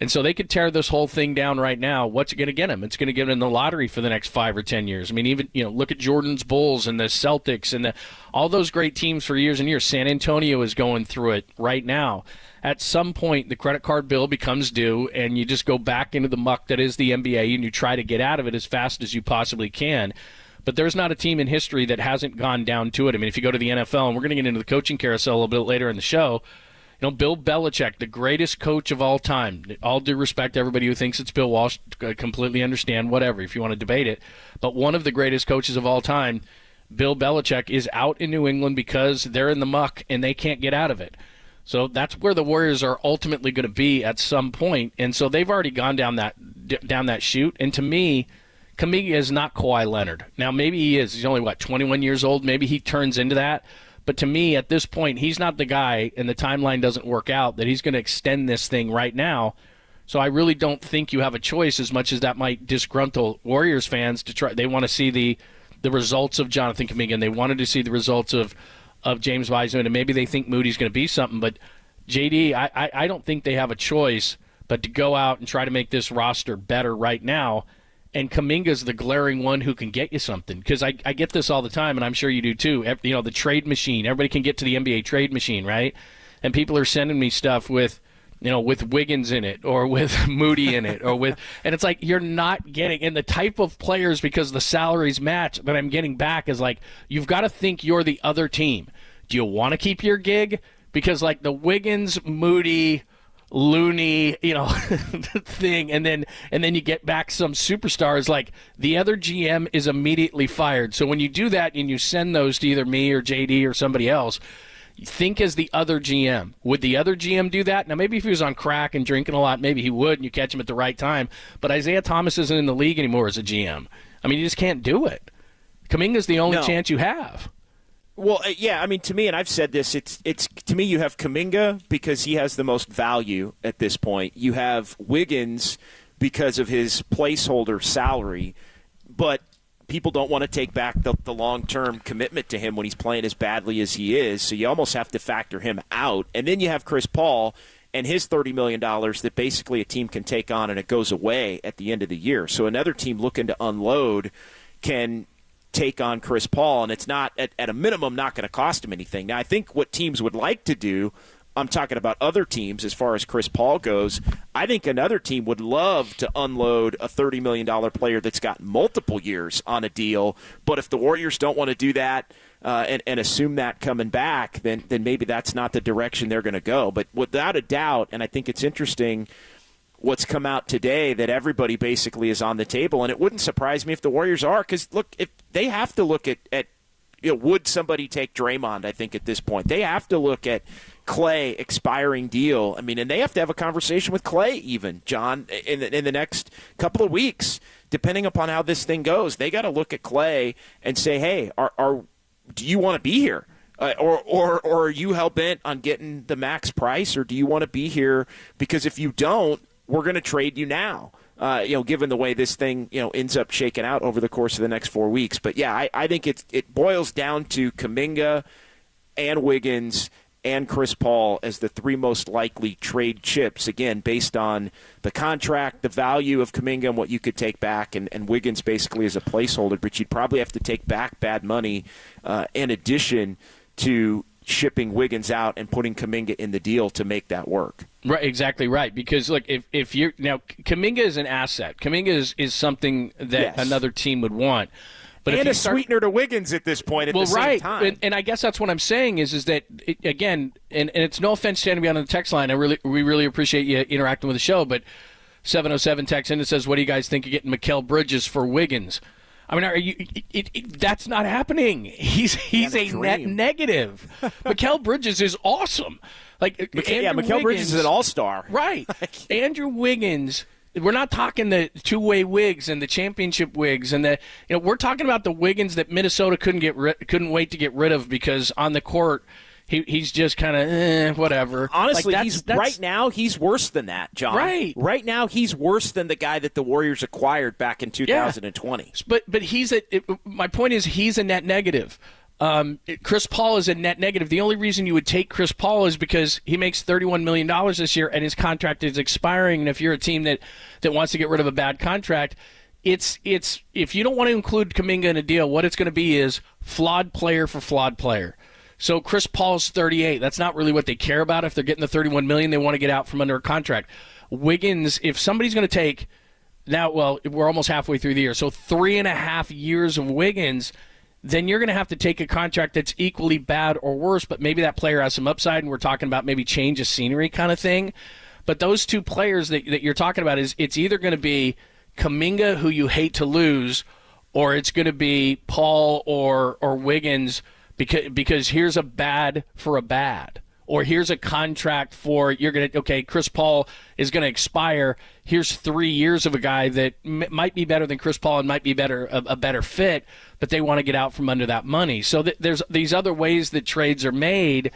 [SPEAKER 13] And so they could tear this whole thing down right now. What's it going to get them? It's going to get them in the lottery for the next 5 or 10 years. I mean, even look at Jordan's Bulls and the Celtics and all those great teams for years and years. San Antonio is going through it right now. At some point, the credit card bill becomes due, and you just go back into the muck that is the NBA, and you try to get out of it as fast as you possibly can. But there's not a team in history that hasn't gone down to it. I mean, if you go to the NFL, and we're going to get into the coaching carousel a little bit later in the show, Bill Belichick, the greatest coach of all time. All due respect to everybody who thinks it's Bill Walsh, completely understand, whatever, if you want to debate it. But one of the greatest coaches of all time, Bill Belichick, is out in New England because they're in the muck and they can't get out of it. So that's where the Warriors are ultimately going to be at some point. And so they've already gone down that chute. And to me, Kuminga is not Kawhi Leonard. Now, maybe he is. He's only, 21 years old? Maybe he turns into that. But to me, at this point, he's not the guy, and the timeline doesn't work out, that he's going to extend this thing right now. So I really don't think you have a choice, as much as that might disgruntle Warriors fans. They want to see the results of Jonathan Kuminga, and they wanted to see the results of James Wiseman, and maybe they think Moody's going to be something. But, JD, I don't think they have a choice but to go out and try to make this roster better right now. And Kuminga's the glaring one who can get you something. Because I get this all the time, and I'm sure you do too. The trade machine. Everybody can get to the NBA trade machine, right? And people are sending me stuff with Wiggins in it, or with Moody in it, and it's like, you're not getting, and the type of players, because the salaries match, that I'm getting back is like, you've got to think you're the other team. Do you want to keep your gig? Because like the Wiggins, Moody, Looney, thing, and then you get back some superstars, like the other GM is immediately fired. So when you do that and you send those to either me or JD or somebody else, think as the other GM. Would the other GM do that? Now, maybe if he was on crack and drinking a lot, maybe he would, and you catch him at the right time. But Isaiah Thomas isn't in the league anymore as a GM. I mean, you just can't do it. Kuminga's the only chance you have.
[SPEAKER 3] Well, yeah, I mean, to me, and I've said this, it's to me, you have Kuminga because he has the most value at this point. You have Wiggins because of his placeholder salary, but people don't want to take back the long-term commitment to him when he's playing as badly as he is, so you almost have to factor him out. And then you have Chris Paul and his $30 million that basically a team can take on, and it goes away at the end of the year. So another team looking to unload can take on Chris Paul, and it's not, at a minimum, not going to cost him anything. Now, I think what teams would like to do, I'm talking about other teams as far as Chris Paul goes, I think another team would love to unload a $30 million player that's got multiple years on a deal, but if the Warriors don't want to do that and assume that coming back, then maybe that's not the direction they're going to go. But without a doubt, and I think it's interesting what's come out today, that everybody basically is on the table, and it wouldn't surprise me if the Warriors are, because, look, if they have to look at would somebody take Draymond, I think, at this point. They have to look at Clay expiring deal. I mean, and they have to have a conversation with Clay even, John, in the next couple of weeks, depending upon how this thing goes. They got to look at Clay and say, hey, do you want to be here? Or are you hell-bent on getting the max price, or do you want to be here? Because if you don't, we're going to trade you now, given the way this thing, ends up shaking out over the course of the next 4 weeks. But, yeah, I think it boils down to Kuminga and Wiggins and Chris Paul as the three most likely trade chips, again, based on the contract, the value of Kuminga and what you could take back, and Wiggins basically as a placeholder. But you'd probably have to take back bad money in addition to shipping Wiggins out and putting Kuminga in the deal to make that work.
[SPEAKER 13] Right, exactly right. Because look, if you're now, Kuminga is an asset. Kuminga is something that another team would want. But
[SPEAKER 3] and
[SPEAKER 13] if
[SPEAKER 3] a sweetener to Wiggins at this point at the same time.
[SPEAKER 13] And I guess that's what I'm saying is that, again, and it's no offense to anybody on the text line. We really appreciate you interacting with the show. But 707 texts in and says, what do you guys think of getting Mikal Bridges for Wiggins? I mean, that's not happening. He's a net negative. Mikal Bridges is awesome.
[SPEAKER 3] Mikal Bridges is an all-star.
[SPEAKER 13] Right. Andrew Wiggins, we're not talking the two-way Wigs and the championship Wigs, and we're talking about the Wiggins that Minnesota couldn't wait to get rid of because on the court he's just kind of whatever.
[SPEAKER 3] Honestly, right now he's worse than that, John. Right now he's worse than the guy that the Warriors acquired back in 2020.
[SPEAKER 13] Yeah. But my point is he's a net negative. Chris Paul is a net negative. The only reason you would take Chris Paul is because he makes $31 million this year and his contract is expiring. And if you're a team that wants to get rid of a bad contract, it's if you don't want to include Kuminga in a deal, what it's going to be is flawed player for flawed player. So Chris Paul's 38. That's not really what they care about. If they're getting the $31 million, they want to get out from under a contract. Wiggins, if somebody's going to take now, well, we're almost halfway through the year, so 3.5 years of Wiggins. then you're going to have to take a contract that's equally bad or worse, but maybe that player has some upside, and we're talking about maybe change of scenery kind of thing. But those two players that you're talking about, it's either going to be Kuminga, who you hate to lose, or it's going to be Paul or Wiggins, because here's a bad for a bad. Or here's a contract for, Chris Paul is going to expire. Here's 3 years of a guy that might be better than Chris Paul and might be a better fit, but they want to get out from under that money. So there's these other ways that trades are made,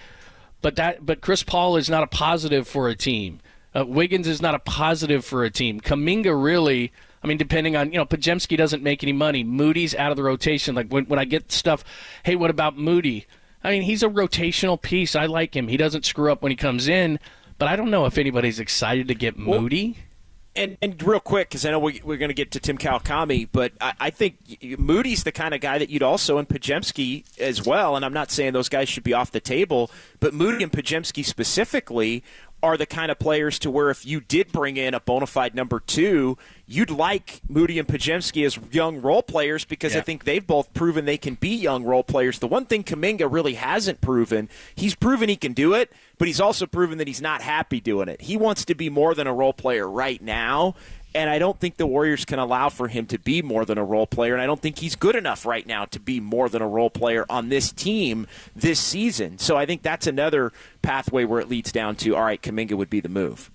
[SPEAKER 13] but Chris Paul is not a positive for a team. Wiggins is not a positive for a team. Kuminga really, depending on, Podziemski doesn't make any money. Moody's out of the rotation. Like when I get stuff, hey, what about Moody? He's a rotational piece. I like him. He doesn't screw up when he comes in, but I don't know if anybody's excited to get Moody.
[SPEAKER 3] And real quick, because I know we're going to get to Tim Kawakami, but I think Moody's the kind of guy that you'd also, and Podziemski as well, and I'm not saying those guys should be off the table, but Moody and Podziemski specifically are the kind of players to where if you did bring in a bona fide number two, you'd like Moody and Podziemski as young role players because I think they've both proven they can be young role players. The one thing Kuminga really hasn't proven, he's proven he can do it, but he's also proven that he's not happy doing it. He wants to be more than a role player right now, and I don't think the Warriors can allow for him to be more than a role player, and I don't think he's good enough right now to be more than a role player on this team this season. So I think that's another pathway where it leads down to, all right, Kuminga would be the move.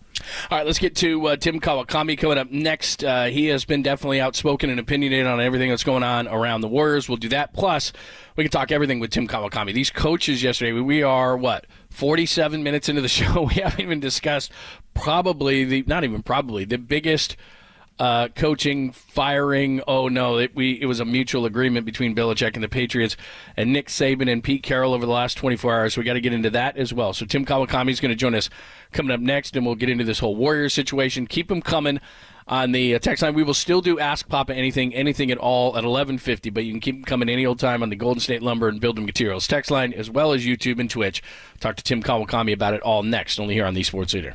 [SPEAKER 13] All right, let's get to Tim Kawakami coming up next. He has been definitely outspoken and opinionated on everything that's going on around the Warriors. We'll do that. Plus, we can talk everything with Tim Kawakami. These coaches yesterday, we are, 47 minutes into the show. We haven't even discussed the biggest coaching firing. Oh, no, it was a mutual agreement between Belichick and the Patriots and Nick Saban and Pete Carroll over the last 24 hours. So we got to get into that as well. So Tim Kawakami is going to join us coming up next, and we'll get into this whole Warriors situation. Keep them coming on the text line. We will still do Ask Papa anything at all at 11:50, but you can keep them coming any old time on the Golden State Lumber and Building Materials text line, as well as YouTube and Twitch. Talk to Tim Kawakami about it all next, only here on the Sports Leader.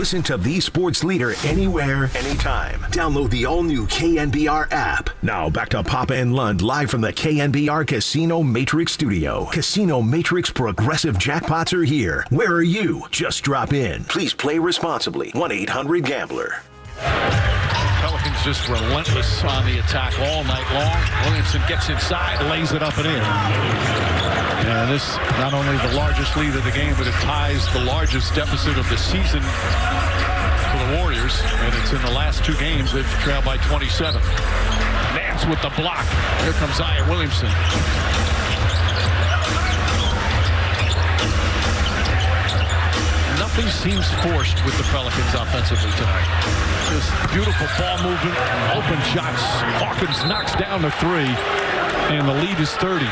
[SPEAKER 1] Listen to the sports leader anywhere, anytime. Download the all-new KNBR app. Now back to Papa and Lund live from the KNBR Casino Matrix Studio. Casino Matrix Progressive Jackpots are here. Where are you? Just drop in. Please play responsibly. 1-800-GAMBLER.
[SPEAKER 11] Pelicans just relentless on the attack all night long. Williamson gets inside, lays it up and in. And this not only the largest lead of the game, but it ties the largest deficit of the season for the Warriors. And it's in the last two games they've trailed by 27. Nance with the block. Here comes Zion Williamson. Nothing seems forced with the Pelicans offensively tonight. Just beautiful ball movement, open shots. Hawkins knocks down the three, and the lead is 30.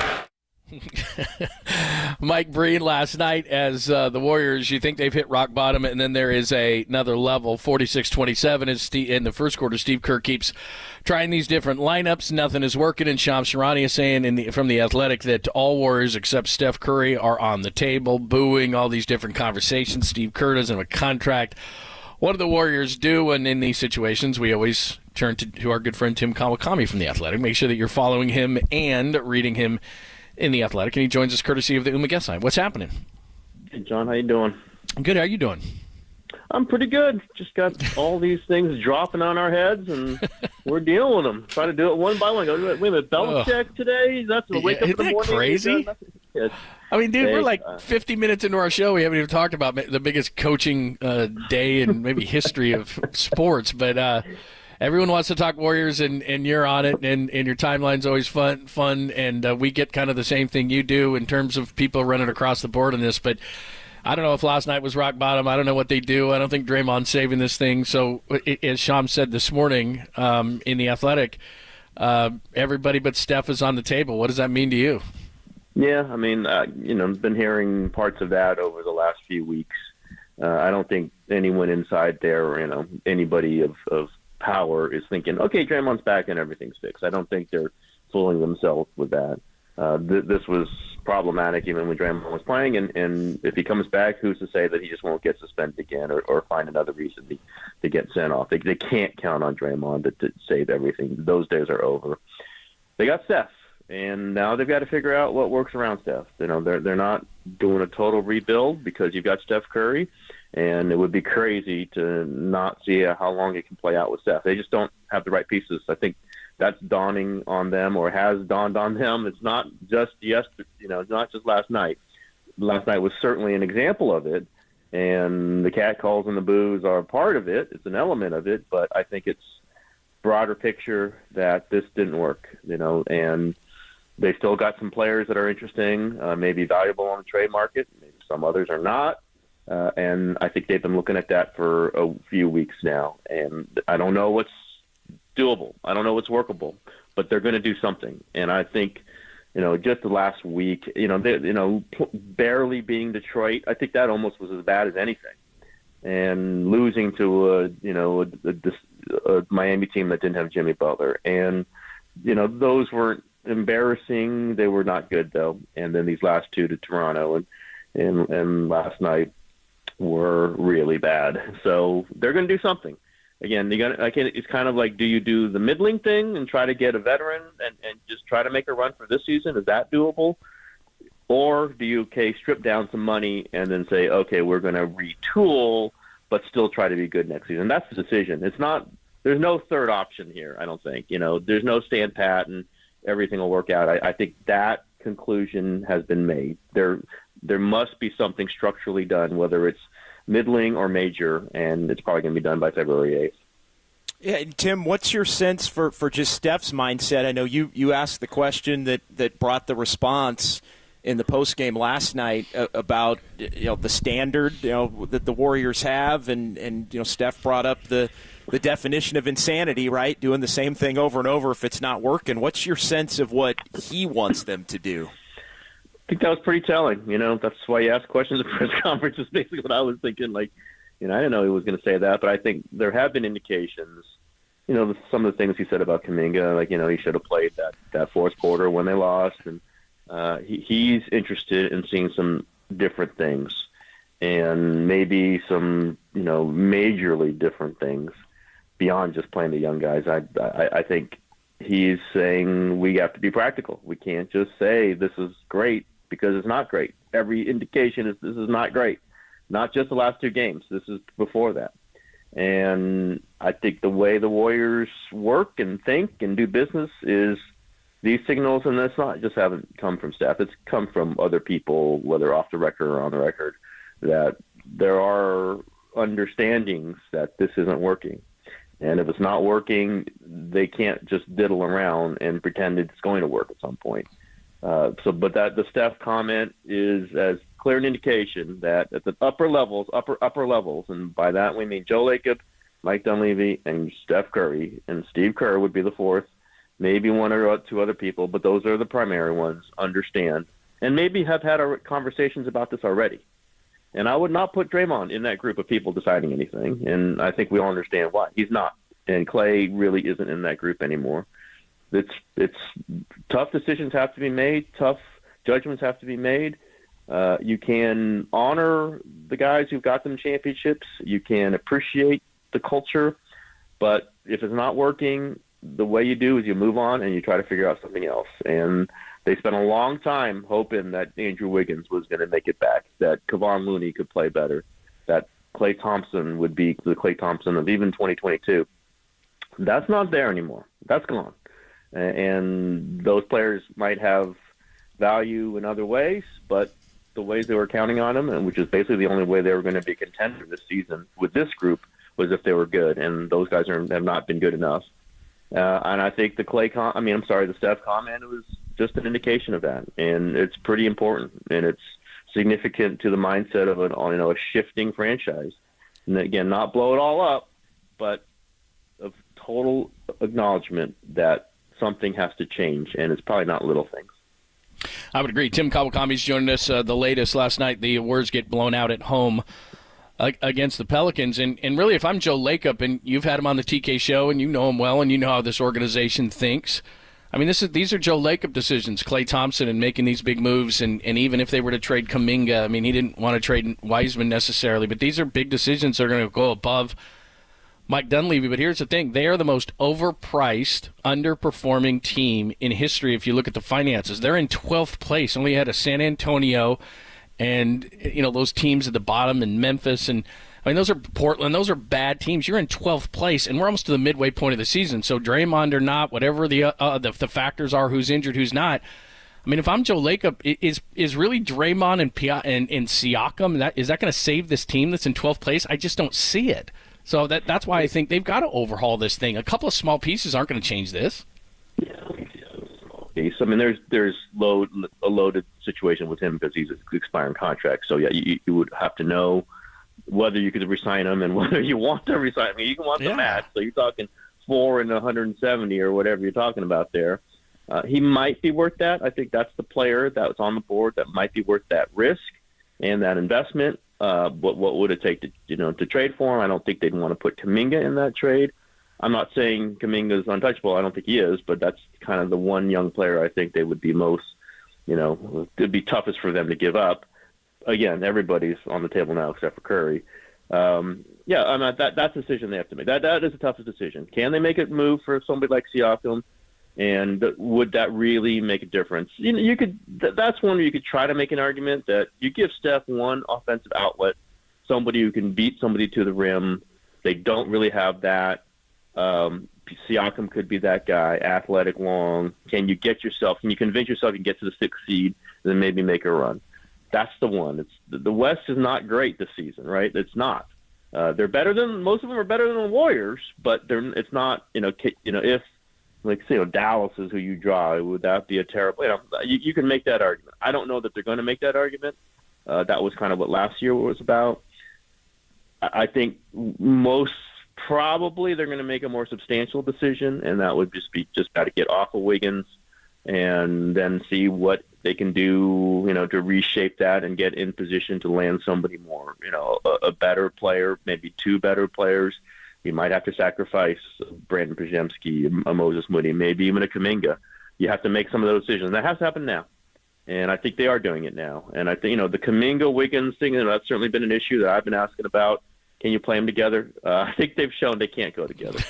[SPEAKER 13] Mike Breen last night as the Warriors, you think they've hit rock bottom, and then there is another level, 46-27 as in the first quarter. Steve Kerr keeps trying these different lineups. Nothing is working, and Shams Charania is saying from The Athletic that all Warriors except Steph Curry are on the table, booing all these different conversations. Steve Kerr doesn't have a contract. What do the Warriors do? And in these situations, we always turn to our good friend Tim Kawakami from The Athletic. Make sure that you're following him and reading him in The Athletic, and he joins us courtesy of the Uma Guest Line. What's happening?
[SPEAKER 8] Hey, John, how you doing?
[SPEAKER 13] Good. How you doing?
[SPEAKER 8] I'm pretty good. Just got all these things dropping on our heads, and we're dealing with them. Try to do it one by one. Go, wait a minute, Belichick today? That's the wake up in the morning.
[SPEAKER 13] Crazy? I mean, dude, we're like 50 minutes into our show. We haven't even talked about the biggest coaching day in maybe history of sports, but everyone wants to talk Warriors, and you're on it, and your timeline's always fun, and we get kind of the same thing you do in terms of people running across the board in this. But I don't know if last night was rock bottom. I don't know what they do. I don't think Draymond's saving this thing. So as Sham said this morning in The Athletic, everybody but Steph is on the table. What does that mean to you?
[SPEAKER 8] Yeah, I mean, been hearing parts of that over the last few weeks. I don't think anyone inside there, anybody of power is thinking, okay, Draymond's back and everything's fixed. I don't think they're fooling themselves with that. This was problematic even when Draymond was playing, and if he comes back, who's to say that he just won't get suspended again or find another reason to get sent off? They can't count on Draymond to save everything. Those days are over. They got Steph, and now they've got to figure out what works around Steph. They're not doing a total rebuild because you've got Steph Curry. And it would be crazy to not see how long it can play out with Steph. They just don't have the right pieces. I think that's dawning on them, or has dawned on them. It's not just it's not just last night. Last night was certainly an example of it, and the catcalls and the boos are a part of it. It's an element of it, but I think it's broader picture that this didn't work. And they still got some players that are interesting, maybe valuable on the trade market. Maybe some others are not. And I think they've been looking at that for a few weeks now. And I don't know what's doable. I don't know what's workable, but they're going to do something. And I think, just the last week, barely beating Detroit, I think that almost was as bad as anything. And losing to a Miami team that didn't have Jimmy Butler. And, those weren't embarrassing. They were not good, though. And then these last two to Toronto and last night were really bad. So they're going to do something. Again, it's kind of like, do you do the middling thing and try to get a veteran and just try to make a run for this season? Is that doable? Or do you, strip down some money and then say, okay, we're going to retool, but still try to be good next season? That's the decision. There's no third option here, I don't think. There's no stand pat and everything will work out. I think that conclusion has been made. There must be something structurally done, whether it's middling or major, and it's probably going to be done by February 8th.
[SPEAKER 3] Yeah, and Tim, what's your sense for just Steph's mindset? I know you asked the question that brought the response in the postgame last night about the standard that the Warriors have, and Steph brought up the definition of insanity, right? Doing the same thing over and over if it's not working. What's your sense of what he wants them to do?
[SPEAKER 8] I think that was pretty telling. That's why you ask questions at press conference. Is basically what I was thinking. I didn't know he was going to say that, but I think there have been indications. Some of the things he said about Kuminga, he should have played that fourth quarter when they lost, and he's interested in seeing some different things. and maybe some, majorly different things beyond just playing the young guys. I think he's saying we have to be practical. We can't just say this is great because it's not great. Every indication is this is not great. Not just the last 2 games. This is before that. And I think the way the Warriors work and think and do business is these signals, and that's not just haven't come from staff. It's come from other people, whether off the record or on the record, that there are understandings that this isn't working. And if it's not working, they can't just diddle around and pretend it's going to work at some point. But the Steph comment is as clear an indication that at the upper levels, and by that we mean Joe Lacob, Mike Dunleavy, and Steph Curry, and Steve Kerr would be the fourth, maybe 1 or 2 other people, but those are the primary ones, understand, and maybe have had our conversations about this already. And I would not put Draymond in that group of people deciding anything, and I think we all understand why. He's not, and Clay really isn't in that group anymore. It's tough decisions have to be made, tough judgments have to be made. You can honor the guys who've got them championships. You can appreciate the culture, but if it's not working, the way you do is you move on and you try to figure out something else. And they spent a long time hoping that Andrew Wiggins was going to make it back, that Kevon Looney could play better, that Klay Thompson would be the Klay Thompson of even 2022. That's not there anymore. That's gone. And those players might have value in other ways, but the ways they were counting on them, and which is basically the only way they were going to be a contender this season with this group, was if they were good, and those guys have not been good enough. And I think the Steph comment was just an indication of that, and it's pretty important, and it's significant to the mindset of a shifting franchise. And again, not blow it all up, but of total acknowledgement that something has to change, and it's probably not little things.
[SPEAKER 13] I would agree. Tim Kawakami's joining us. The latest last night, the Warriors get blown out at home against the Pelicans. And really, if I'm Joe Lacob, and you've had him on the TK show, and you know him well, and you know how this organization thinks, I mean, these are Joe Lacob decisions. Klay Thompson and making these big moves, and even if they were to trade Kuminga, I mean, he didn't want to trade Wiseman necessarily, but these are big decisions that are going to go above Mike Dunleavy. But here's the thing. They are the most overpriced, underperforming team in history if you look at the finances. They're in 12th place, only ahead of San Antonio and, those teams at the bottom in Memphis. And, I mean, those are Portland. Those are bad teams. You're in 12th place, and we're almost to the midway point of the season. So Draymond or not, whatever the factors are, who's injured, who's not. I mean, if I'm Joe Lacob, is really Draymond and Siakam, is that going to save this team that's in 12th place? I just don't see it. So that's why I think they've got to overhaul this thing. A couple of small pieces aren't going to change this.
[SPEAKER 8] Yeah, small piece. I mean, there's a loaded situation with him because he's an expiring contract. So yeah, you would have to know whether you could resign him and whether you want to resign him. You can want the max. So you're talking 4 and 170 or whatever you're talking about there. He might be worth that. I think that's the player that's on the board that might be worth that risk and that investment. What would it take to trade for him? I don't think they'd want to put Kuminga in that trade. I'm not saying Kuminga's untouchable. I don't think he is, but that's kind of the one young player I think they would be most, it'd be toughest for them to give up. Again, everybody's on the table now except for Curry. That's a decision they have to make. That is the toughest decision. Can they make a move for somebody like Siakam? And would that really make a difference? You could. That's one where you could try to make an argument that you give Steph one offensive outlet, somebody who can beat somebody to the rim. They don't really have that. Siakam could be that guy, athletic, long. Can you convince yourself you can get to the 6th seed and then maybe make a run? That's the one. The West is not great this season, right? It's not. They're better than most of them are better than the Warriors, but it's not. If Dallas is who you draw, would that be a terrible? You can make that argument. I don't know that they're going to make that argument. That was kind of what last year was about. I think most probably they're going to make a more substantial decision, and that would just got to get off of Wiggins and then see what they can do, to reshape that and get in position to land somebody more, a better player, maybe 2 better players. You might have to sacrifice Brandon Pajemski, a Moses Moody, maybe even a Kuminga. You have to make some of those decisions. That has to happen now. And I think they are doing it now. And I think, the Kuminga-Wiggins thing, that's certainly been an issue that I've been asking about. Can you play them together? I think they've shown they can't go together.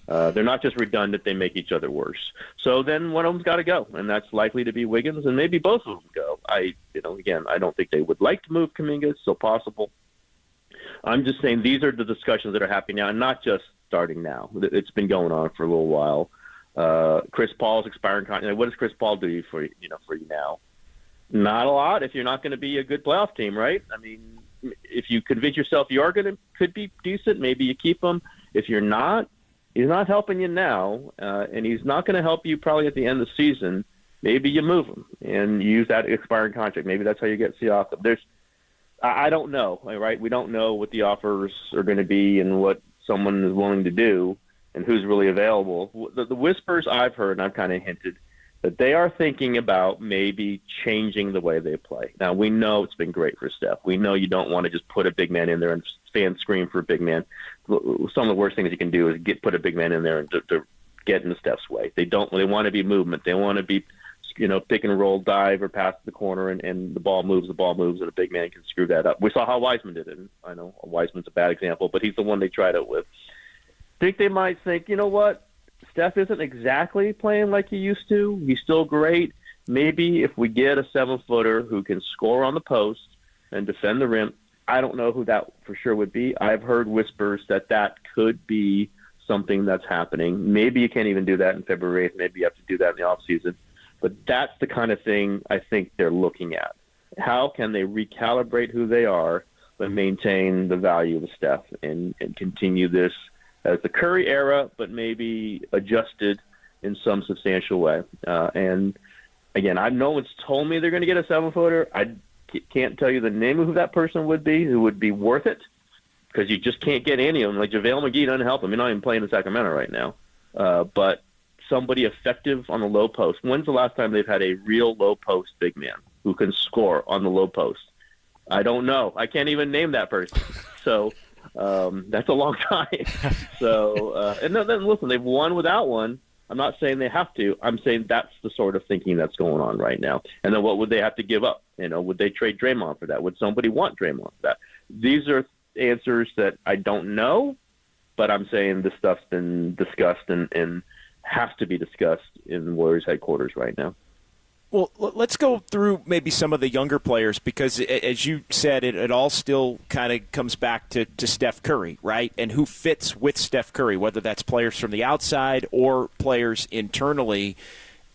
[SPEAKER 8] They're not just redundant, they make each other worse. So then one of them's got to go, and that's likely to be Wiggins, and maybe both of them go. Again, I don't think they would like to move Kuminga. It's still possible. I'm just saying these are the discussions that are happening now, and not just starting now. It's been going on for a little while. Chris Paul's expiring contract. What does Chris Paul do for you now? Not a lot if you're not going to be a good playoff team, right? I mean, if you convince yourself you are could be decent, maybe you keep him. If you're not, he's not helping you now, and he's not going to help you probably at the end of the season. Maybe you move him and use that expiring contract. Maybe that's how you get Siakam. I don't know, right? We don't know what the offers are going to be and what someone is willing to do and who's really available. The whispers I've heard, and I've kind of hinted, that they are thinking about maybe changing the way they play. Now, we know it's been great for Steph. We know you don't want to just put a big man in there and fans scream for a big man. Some of the worst things you can do is put a big man in there and to get in Steph's way. They want to be movement. They want to be, pick and roll, dive or pass to the corner, and the ball moves, and a big man can screw that up. We saw how Wiseman did it. And I know Wiseman's a bad example, but he's the one they tried it with. Think they might think, you know what? Steph isn't exactly playing like he used to. He's still great. Maybe if we get a 7-footer who can score on the post and defend the rim, I don't know who that for sure would be. I've heard whispers that could be something that's happening. Maybe you can't even do that in February 8th. Maybe you have to do that in the offseason. But that's the kind of thing I think they're looking at. How can they recalibrate who they are but maintain the value of Steph and continue this as the Curry era, but maybe adjusted in some substantial way. And again, no one's told me they're going to get a 7-footer. I can't tell you the name of who that person would be who would be worth it, because you just can't get any of them. Like JaVale McGee doesn't help him. He's not even playing in Sacramento right now. But somebody effective on the low post. When's the last time they've had a real low post big man who can score on the low post? I don't know. I can't even name that person. So that's a long time. So, and then listen, they've won without one. I'm not saying they have to. I'm saying that's the sort of thinking that's going on right now. And then what would they have to give up? Would they trade Draymond for that? Would somebody want Draymond for that? These are answers that I don't know, but I'm saying this stuff's been discussed and has to be discussed in Warriors headquarters right now.
[SPEAKER 3] Well, let's go through maybe some of the younger players, because as you said, it all still kind of comes back to Steph Curry, right? And who fits with Steph Curry, whether that's players from the outside or players internally.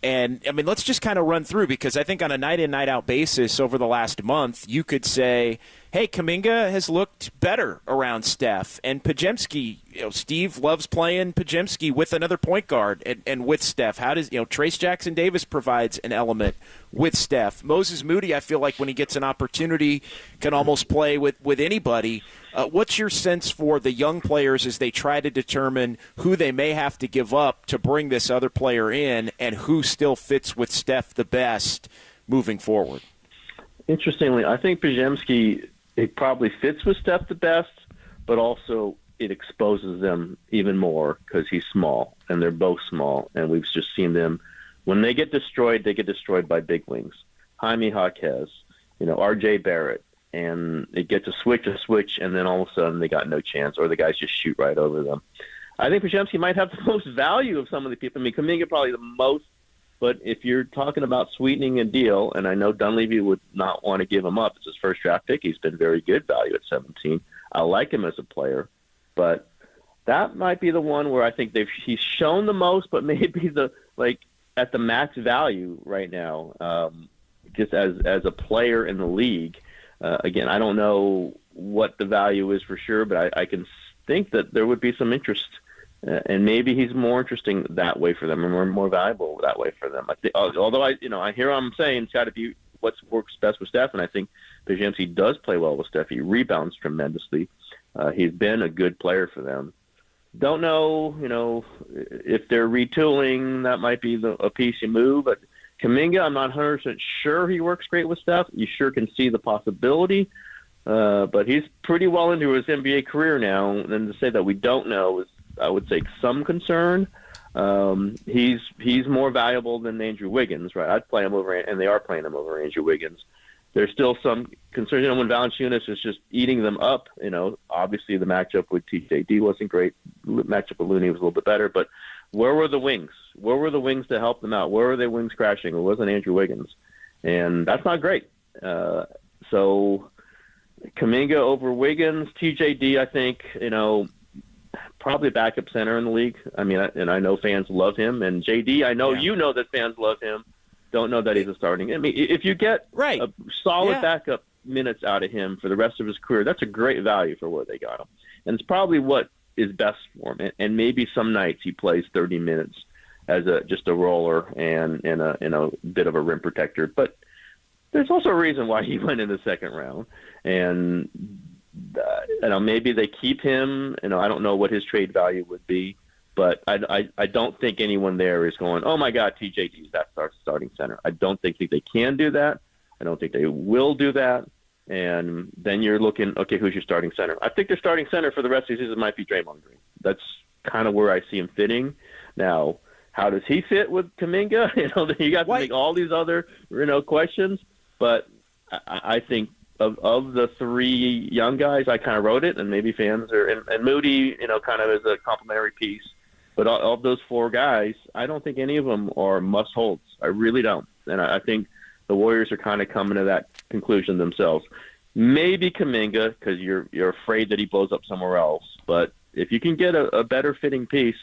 [SPEAKER 3] And, I mean, let's just kind of run through, because I think on a night-in, night-out basis over the last month, you could say, hey, Kuminga has looked better around Steph. And Podziemski, Steve loves playing Podziemski with another point guard and with Steph. How does, Trace Jackson-Davis provides an element with Steph. Moses Moody, I feel like when he gets an opportunity, can almost play with anybody. What's your sense for the young players as they try to determine who they may have to give up to bring this other player in, and who still fits with Steph the best moving forward?
[SPEAKER 8] Interestingly, I think Podziemski, it probably fits with Steph the best, but also it exposes them even more because he's small, and they're both small, and we've just seen them. When they get destroyed by big wings. Jaime Jaquez, R.J. Barrett, and it gets a switch, and then all of a sudden they got no chance, or the guys just shoot right over them. I think Podziemski might have the most value of some of the people. I mean, Kuminga probably the most, but if you're talking about sweetening a deal, and I know Dunleavy would not want to give him up. It's his first draft pick. He's been very good value at 17. I like him as a player, but that might be the one where I think he's shown the most, but maybe at the max value right now, just as a player in the league. Again, I don't know what the value is for sure, but I can think that there would be some interest, and maybe he's more interesting that way for them, or more valuable that way for them. I think, although I hear what I'm saying, it's got to be what works best with Steph, and I think Podziemski does play well with Steph. He rebounds tremendously. He's been a good player for them. Don't know, if they're retooling, that might be a piece you move. But Kuminga, I'm not 100% sure he works great with Steph. You sure can see the possibility, but he's pretty well into his NBA career now. And to say that we don't know is, I would say, some concern. He's more valuable than Andrew Wiggins, right? I'd play him over, and they are playing him over Andrew Wiggins. There's still some concern, when Valanciunas is just eating them up. Obviously the matchup with TJD wasn't great. Matchup with Looney was a little bit better, but where were the wings? Where were the wings to help them out? Where were their wings crashing? It wasn't Andrew Wiggins, and that's not great. So Kuminga over Wiggins, TJD, I think, probably backup center in the league. I mean, I know fans love him, and JD, I know you know that fans love him. Don't know that he's a starting. I mean, if you get a solid backup minutes out of him for the rest of his career, that's a great value for where they got him. And it's probably what is best for him. And maybe some nights he plays 30 minutes as just a roller and a bit of a rim protector. But there's also a reason why he went in the second round. And maybe they keep him. I don't know what his trade value would be. But I don't think anyone there is going, oh, my God, TJD, that's our starting center. I don't think they can do that. I don't think they will do that. And then you're looking, okay, who's your starting center? I think their starting center for the rest of the season might be Draymond Green. That's kind of where I see him fitting. Now, how does he fit with Kuminga? You got to make all these other questions. But I think of the three young guys, I kind of wrote it, and maybe fans are – and Moody, kind of as a complimentary piece. But of those four guys, I don't think any of them are must-holds. I really don't. And I think the Warriors are kind of coming to that conclusion themselves. Maybe Kuminga, because you're afraid that he blows up somewhere else. But if you can get a better-fitting piece,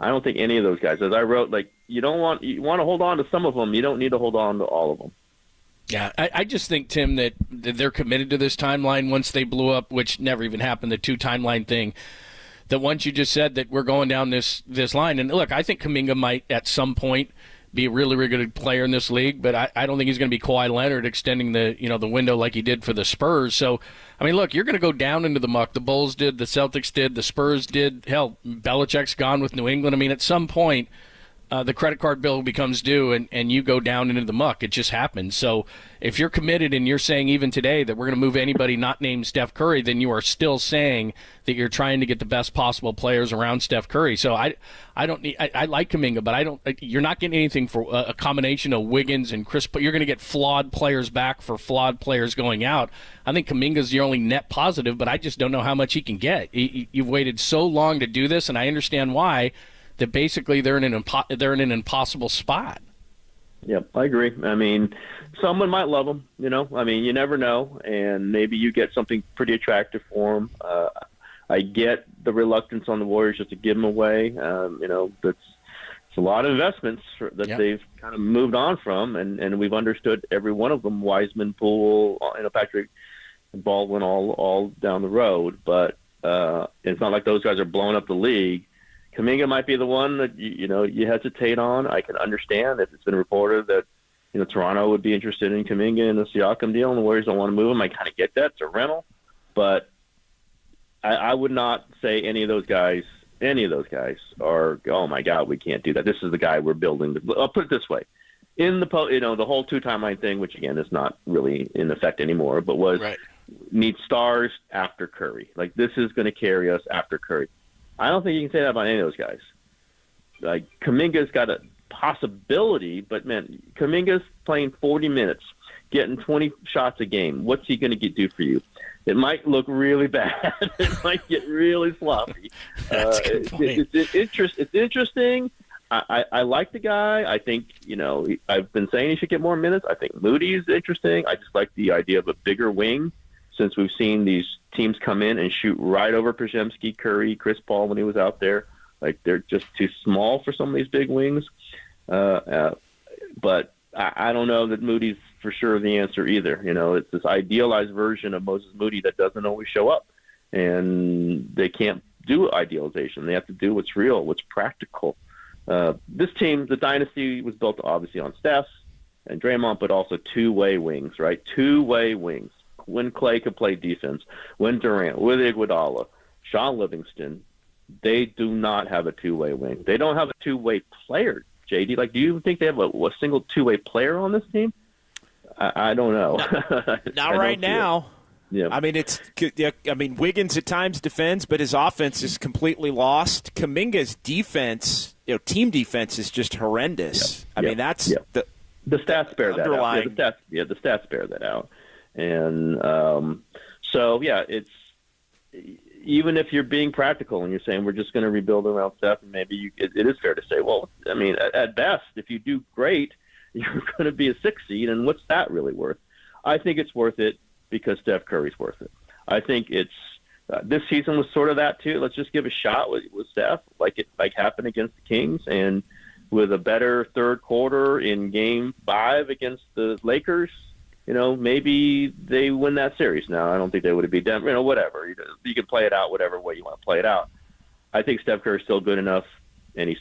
[SPEAKER 8] I don't think any of those guys. As I wrote, you want to hold on to some of them. You don't need to hold on to all of them.
[SPEAKER 13] Yeah, I just think, Tim, that they're committed to this timeline once they blew up, which never even happened, the two-timeline thing. That once you just said that we're going down this line, and look, I think Kuminga might at some point be a really, really good player in this league, but I don't think he's going to be Kawhi Leonard extending the window like he did for the Spurs. So, I mean, look, you're going to go down into the muck. The Bulls did, the Celtics did, the Spurs did. Hell, Belichick's gone with New England. I mean, at some point, the credit card bill becomes due and you go down into the muck. It just happens. So if you're committed and you're saying even today that we're going to move anybody not named Steph Curry, then you are still saying that you're trying to get the best possible players around Steph Curry. So I like Kuminga, but you're not getting anything for a combination of Wiggins and Chris. But you're going to get flawed players back for flawed players going out. I think Kuminga's the only net positive, but I just don't know how much he can get. You've waited so long to do this, and I understand why. That basically they're in an impossible spot.
[SPEAKER 8] Yep, I agree. I mean, someone might love him. I mean, you never know, and maybe you get something pretty attractive for him. I get the reluctance on the Warriors just to give him away. It's a lot of investments that they've kind of moved on from, and we've understood every one of them. Wiseman, Poole, Patrick Baldwin, all down the road. But it's not like those guys are blowing up the league. Kuminga might be the one that you hesitate on. I can understand if it's been reported that Toronto would be interested in Kuminga in the Siakam deal, and the Warriors don't want to move him. I kind of get that; it's a rental, but I would not say any of those guys are. Oh my God, we can't do that. This is the guy we're building. I'll put it this way: in the the whole two-timeline thing, which again is not really in effect anymore, but need stars after Curry. Like this is going to carry us after Curry. I don't think you can say that about any of those guys. Like Kuminga's got a possibility, but man, Kuminga's playing 40 minutes, getting 20 shots a game. What's he going to do for you? It might look really bad. It might get really sloppy. It's interesting. I like the guy. I think I've been saying he should get more minutes. I think Moody's interesting. I just like the idea of a bigger wing. Since we've seen these teams come in and shoot right over Podziemski, Curry, Chris Paul when he was out there. Like, they're just too small for some of these big wings. But I don't know that Moody's for sure the answer either. It's this idealized version of Moses Moody that doesn't always show up. And they can't do idealization. They have to do what's real, what's practical. This team, the dynasty, was built obviously on Steph and Draymond, but also two-way wings, right? Two-way wings. When Clay could play defense, when Durant, with Iguodala, Sean Livingston, they do not have a two-way wing. They don't have a two-way player, JD. Like, do you think they have a single two-way player on this team? I don't know.
[SPEAKER 3] Not right now.
[SPEAKER 8] Yeah.
[SPEAKER 3] I mean, Wiggins at times defends, but his offense is completely lost. Kuminga's defense, team defense is just horrendous. I mean, that's
[SPEAKER 8] the stats bear that out. The stats bear that out. And it's even if you're being practical and you're saying we're just going to rebuild around Steph, and maybe it is fair to say, well, I mean, at best, if you do great, you're going to be a 6 seed, and what's that really worth? I think it's worth it because Steph Curry's worth it. I think it's this season was sort of that too. Let's just give a shot with Steph, like happened against the Kings, and with a better third quarter in Game 5 against the Lakers, maybe they win that series. Now, I don't think they would have beat them. Whatever. You can play it out whatever way you want to play it out. I think Steph Curry's still good enough, and he's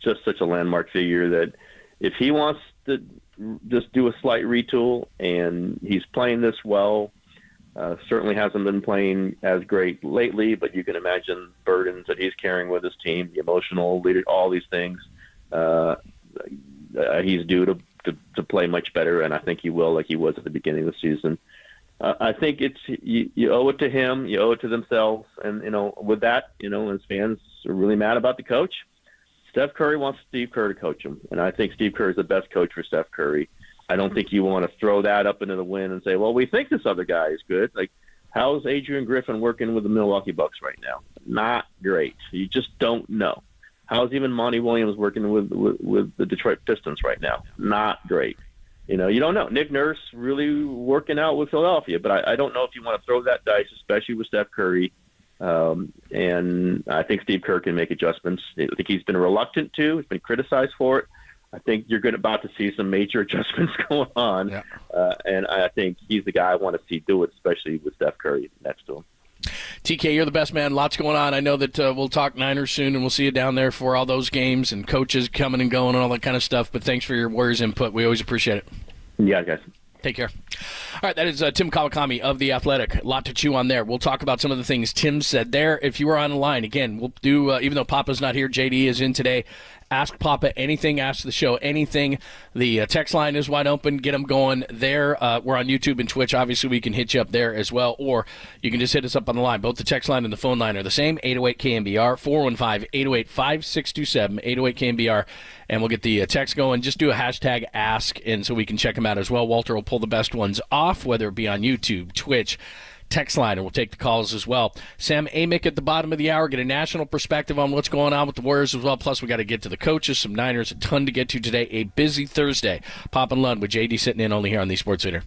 [SPEAKER 8] just such a landmark figure that if he wants to just do a slight retool and he's playing this well, certainly hasn't been playing as great lately, but you can imagine burdens that he's carrying with his team, the emotional leader, all these things. He's due to play much better, and I think he will, like he was at the beginning of the season. I think it's you owe it to him, you owe it to themselves, and with that, as fans are really mad about the coach, Steph Curry wants Steve Kerr to coach him, and I think Steve Kerr is the best coach for Steph Curry. I don't think you want to throw that up into the wind and say, well, we think this other guy is good. Like, how's Adrian Griffin working with the Milwaukee Bucks right now? Not great. You just don't know. How's even Monty Williams working with the Detroit Pistons right now? Not great. You don't know. Nick Nurse really working out with Philadelphia, but I don't know if you want to throw that dice, especially with Steph Curry. And I think Steve Kerr can make adjustments. I think he's been reluctant to. He's been criticized for it. I think you're about to see some major adjustments going on. Yeah. And I think he's the guy I want to see do it, especially with Steph Curry next to him.
[SPEAKER 13] TK, you're the best man. Lots going on. I know that we'll talk Niners soon, and we'll see you down there for all those games and coaches coming and going and all that kind of stuff. But thanks for your Warriors input. We always appreciate it.
[SPEAKER 8] Yeah, guys.
[SPEAKER 13] Take care. All right, that is Tim Kawakami of The Athletic. A lot to chew on there. We'll talk about some of the things Tim said there. If you are on the line, again, we'll do, even though Papa's not here, JD is in today. Ask Papa anything, ask the show anything. The text line is wide open. Get them going there. We're on YouTube and Twitch. Obviously, we can hit you up there as well, or you can just hit us up on the line. Both the text line and the phone line are the same, 808-KNBR, 415-808-5627, 808-KNBR, and we'll get the text going. Just do a hashtag ask, and so we can check them out as well. Walter will pull the best ones off, whether it be on YouTube, Twitch, text line, and we'll take the calls as well. Sam Amick at the bottom of the hour, get a national perspective on what's going on with the Warriors as well. Plus, we got to get to the coaches, some Niners, a ton to get to today. A busy Thursday. Pop and Lund with JD sitting in only here on the Sports Leader.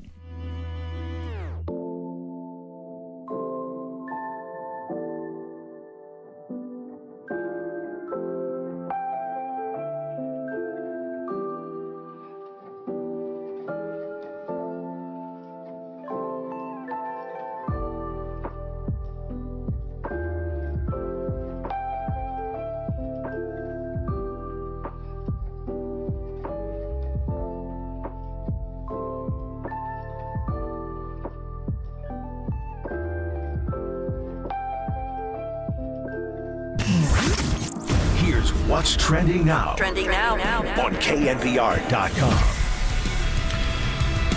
[SPEAKER 1] Here's what's trending now.
[SPEAKER 9] Trending now.
[SPEAKER 1] On KNBR.com.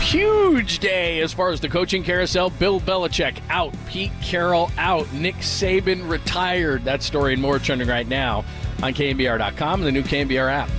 [SPEAKER 13] Huge day as far as the coaching carousel. Bill Belichick out. Pete Carroll out. Nick Saban retired. That story and more trending right now on KNBR.com and the new KNBR app.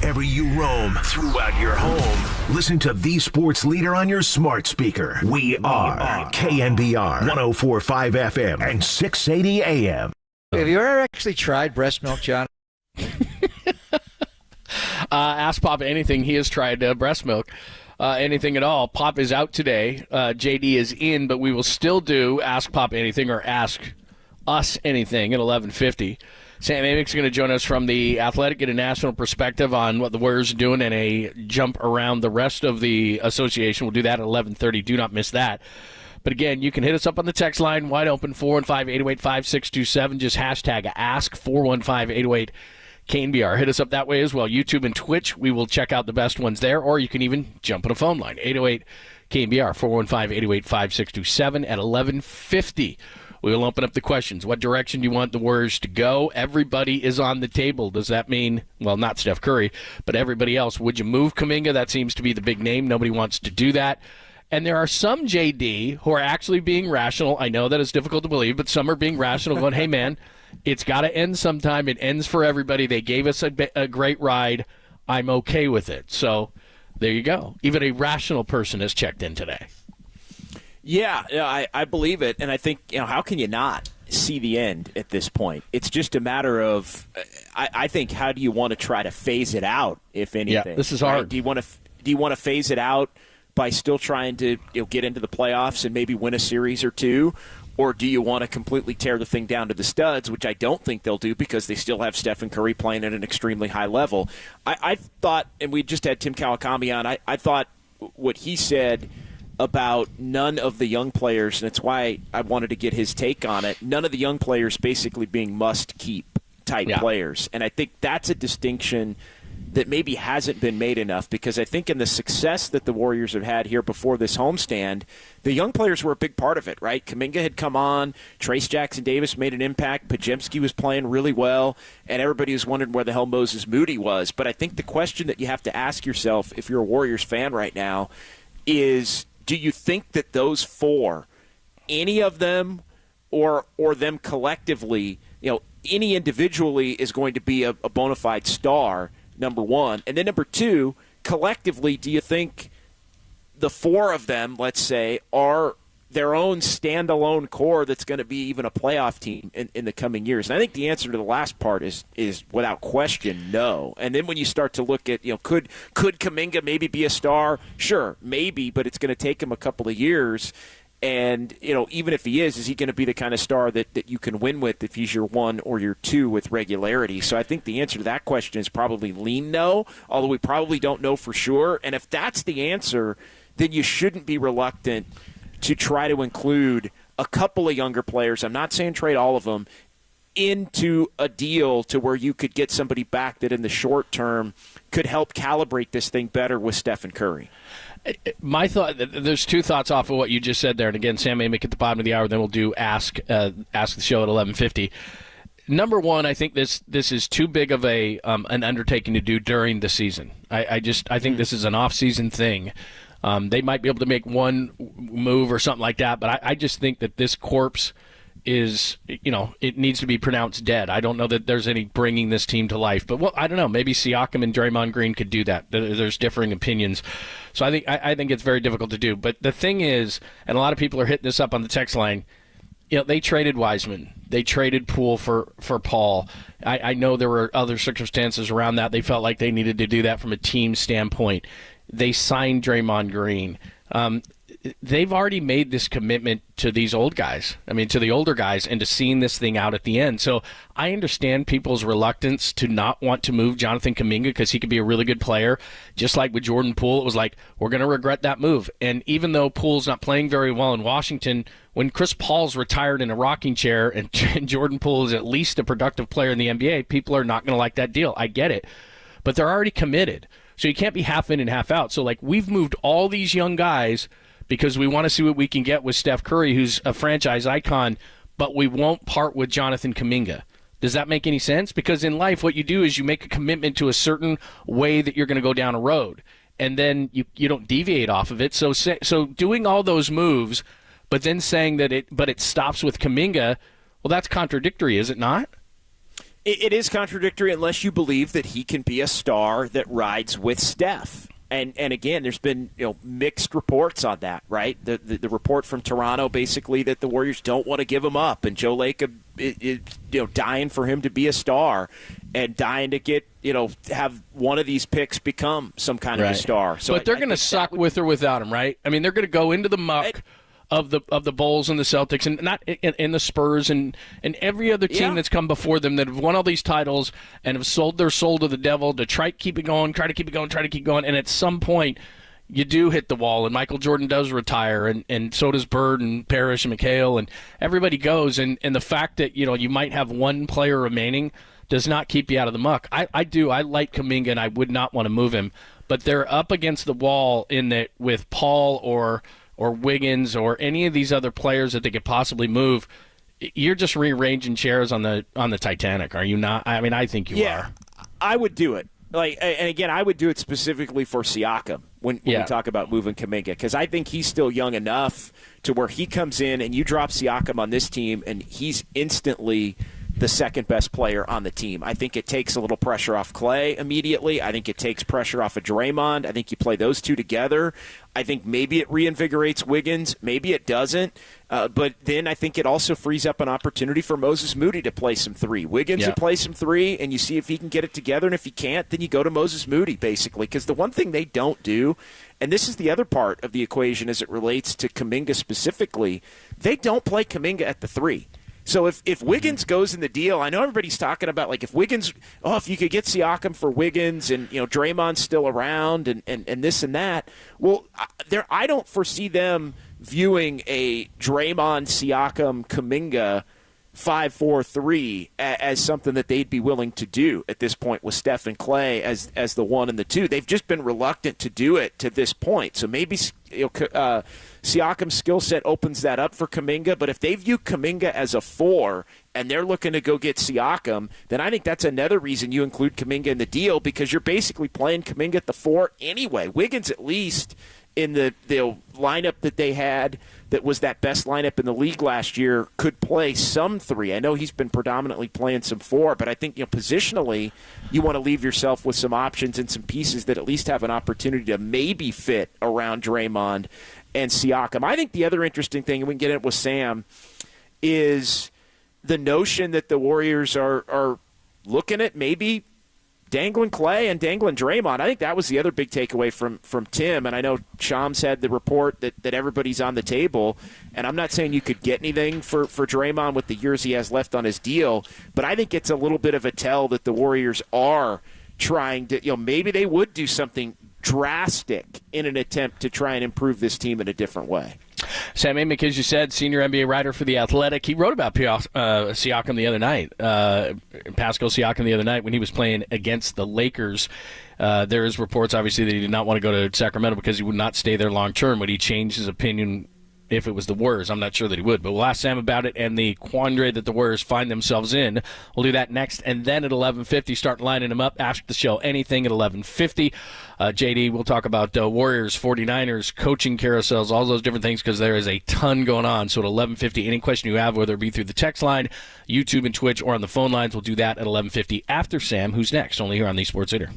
[SPEAKER 1] Wherever you roam, throughout your home, listen to the sports leader on your smart speaker. We are KNBR 104.5 FM and 680 AM.
[SPEAKER 9] Have you ever actually tried breast milk, John?
[SPEAKER 13] Ask Pop anything. He has tried breast milk. Anything at all. Pop is out today. JD is in, but we will still do Ask Pop Anything or Ask Us Anything at 11:50. Sam Amick's going to join us from The Athletic, get a national perspective on what the Warriors are doing and a jump around the rest of the association. We'll do that at 11:30. Do not miss that. But again, you can hit us up on the text line, wide open, 415-808-5627. Just hashtag Ask 415-808-KNBR. Hit us up that way as well. YouTube and Twitch, we will check out the best ones there, or you can even jump on a phone line, 808-KNBR, 415-808-5627 at 11:50. We will open up the questions. What direction do you want the Warriors to go? Everybody is on the table. Does that mean, well, not Steph Curry, but everybody else? Would you move Kuminga? That seems to be the big name. Nobody wants to do that. And there are some, JD, who are actually being rational. I know that it's difficult to believe, but some are being rational, going, hey, man, it's got to end sometime. It ends for everybody. They gave us a great ride. I'm okay with it. So there you go. Even a rational person has checked in today.
[SPEAKER 3] Yeah, I believe it. And I think, how can you not see the end at this point? It's just a matter of, I think, how do you want to try to phase it out, if anything?
[SPEAKER 13] Yeah, this is hard.
[SPEAKER 3] Right? Do you want to phase it out by still trying to get into the playoffs and maybe win a series or two? Or do you want to completely tear the thing down to the studs, which I don't think they'll do because they still have Stephen Curry playing at an extremely high level? I thought, and we just had Tim Kawakami on, I thought what he said about none of the young players, and it's why I wanted to get his take on it, none of the young players basically being must-keep type players. And I think that's a distinction that maybe hasn't been made enough, because I think in the success that the Warriors have had here before this homestand, the young players were a big part of it, right? Kuminga had come on, Trace Jackson-Davis made an impact, Podziemski was playing really well, and everybody was wondering where the hell Moses Moody was. But I think the question that you have to ask yourself if you're a Warriors fan right now is, do you think that those four, any of them or them collectively, any individually is going to be a bona fide star, number one? And then number two, collectively, do you think the four of them, let's say, are their own standalone core that's going to be even a playoff team in the coming years? And I think the answer to the last part is without question, no. And then when you start to look at, could Kuminga maybe be a star? Sure, maybe, but it's going to take him a couple of years. And, even if he is he going to be the kind of star that you can win with if he's your one or your two with regularity? So I think the answer to that question is probably lean no, although we probably don't know for sure. And if that's the answer, then you shouldn't be reluctant to try to include a couple of younger players, I'm not saying trade all of them, into a deal to where you could get somebody back that in the short term could help calibrate this thing better with Stephen Curry.
[SPEAKER 13] My thought, there's two thoughts off of what you just said there. And again, Sam Amick at the bottom of the hour, then we'll do Ask the Show at 11:50. Number one, I think this is too big of an undertaking to do during the season. I think this is an off-season thing. They might be able to make one move or something like that, but I just think that this corpse is, it needs to be pronounced dead. I don't know that there's any bringing this team to life, but I don't know. Maybe Siakam and Draymond Green could do that. There's differing opinions. So I think it's very difficult to do. But the thing is, and a lot of people are hitting this up on the text line, they traded Wiseman. They traded Poole for Paul. I know there were other circumstances around that. They felt like they needed to do that from a team standpoint. They signed Draymond Green. They've already made this commitment to these old guys. To the older guys, and to seeing this thing out at the end. So I understand people's reluctance to not want to move Jonathan Kuminga because he could be a really good player. Just like with Jordan Poole, it was like, we're going to regret that move. And even though Poole's not playing very well in Washington, when Chris Paul's retired in a rocking chair and Jordan Poole is at least a productive player in the NBA, people are not going to like that deal. I get it. But they're already committed. So you can't be half in and half out. So, we've moved all these young guys because we want to see what we can get with Steph Curry, who's a franchise icon, but we won't part with Jonathan Kuminga. Does that make any sense? Because in life, what you do is you make a commitment to a certain way that you're going to go down a road, and then you don't deviate off of it. So doing all those moves, but then saying that it stops with Kuminga, well, that's contradictory, is it not?
[SPEAKER 3] It is contradictory unless you believe that he can be a star that rides with Steph. And again, there's been mixed reports on that, right? The report from Toronto basically that the Warriors don't want to give him up, and Joe Lacob is dying for him to be a star and dying to get have one of these picks become some kind of a star. So,
[SPEAKER 13] but they're going to suck with or without him, right? I mean, they're going to go into the muck of the Bulls and the Celtics and not in the Spurs and every other team that's come before them that have won all these titles and have sold their soul to the devil to try to keep it going, and at some point you do hit the wall, and Michael Jordan does retire, and so does Bird and Parrish and McHale, and everybody goes, and the fact that you might have one player remaining does not keep you out of the muck. I like Kuminga, and I would not want to move him, but they're up against the wall in that with Paul or Wiggins or any of these other players that they could possibly move. You're just rearranging chairs on the Titanic, are you not? I mean, I think you are.
[SPEAKER 3] I would do it. And again, I would do it specifically for Siakam when we talk about moving Kuminga, because I think he's still young enough to where he comes in and you drop Siakam on this team and he's instantly the second best player on the team. I think it takes a little pressure off Clay immediately. I think it takes pressure off of Draymond. I think you play those two together. I think maybe it reinvigorates Wiggins. Maybe it doesn't. But then I think it also frees up an opportunity for Moses Moody to play some three. Wiggins will play some three, and you see if he can get it together. And if he can't, then you go to Moses Moody, basically. Because the one thing they don't do, and this is the other part of the equation as it relates to Kuminga specifically, they don't play Kuminga at the three. So if Wiggins goes in the deal, I know everybody's talking about if Wiggins, if you could get Siakam for Wiggins and Draymond's still around and this and that. Well, I don't foresee them viewing a Draymond, Siakam, Kuminga 5-4-3 as something that they'd be willing to do at this point with Steph and Clay as the 1 and the 2. They've just been reluctant to do it to this point. So maybe Siakam's skill set opens that up for Kuminga, but if they view Kuminga as a 4 and they're looking to go get Siakam, then I think that's another reason you include Kuminga in the deal, because you're basically playing Kuminga at the 4 anyway. Wiggins, at least in the lineup that they had that was that best lineup in the league last year, could play some 3. I know he's been predominantly playing some 4, but I think positionally you want to leave yourself with some options and some pieces that at least have an opportunity to maybe fit around Draymond and Siakam. I think the other interesting thing, and we can get it with Sam, is the notion that the Warriors are looking at maybe dangling Clay and dangling Draymond. I think that was the other big takeaway from Tim, and I know Shams had the report that everybody's on the table, and I'm not saying you could get anything for Draymond with the years he has left on his deal, but I think it's a little bit of a tell that the Warriors are trying to, maybe they would do something drastic in an attempt to try and improve this team in a different way.
[SPEAKER 13] Sam Amick, as you said, senior NBA writer for The Athletic, he wrote about Siakam the other night, Pascal Siakam the other night when he was playing against the Lakers. There is reports, obviously, that he did not want to go to Sacramento because he would not stay there long term. Would he change his opinion if it was the Warriors? I'm not sure that he would, but we'll ask Sam about it and the quandary that the Warriors find themselves in. We'll do that next, and then at 11:50, start lining them up. Ask the show anything at 11:50. JD, we'll talk about Warriors, 49ers, coaching carousels, all those different things, because there is a ton going on. So at 11:50, any question you have, whether it be through the text line, YouTube and Twitch, or on the phone lines, we'll do that at 11:50 after Sam, who's next, only here on the Sports Leader.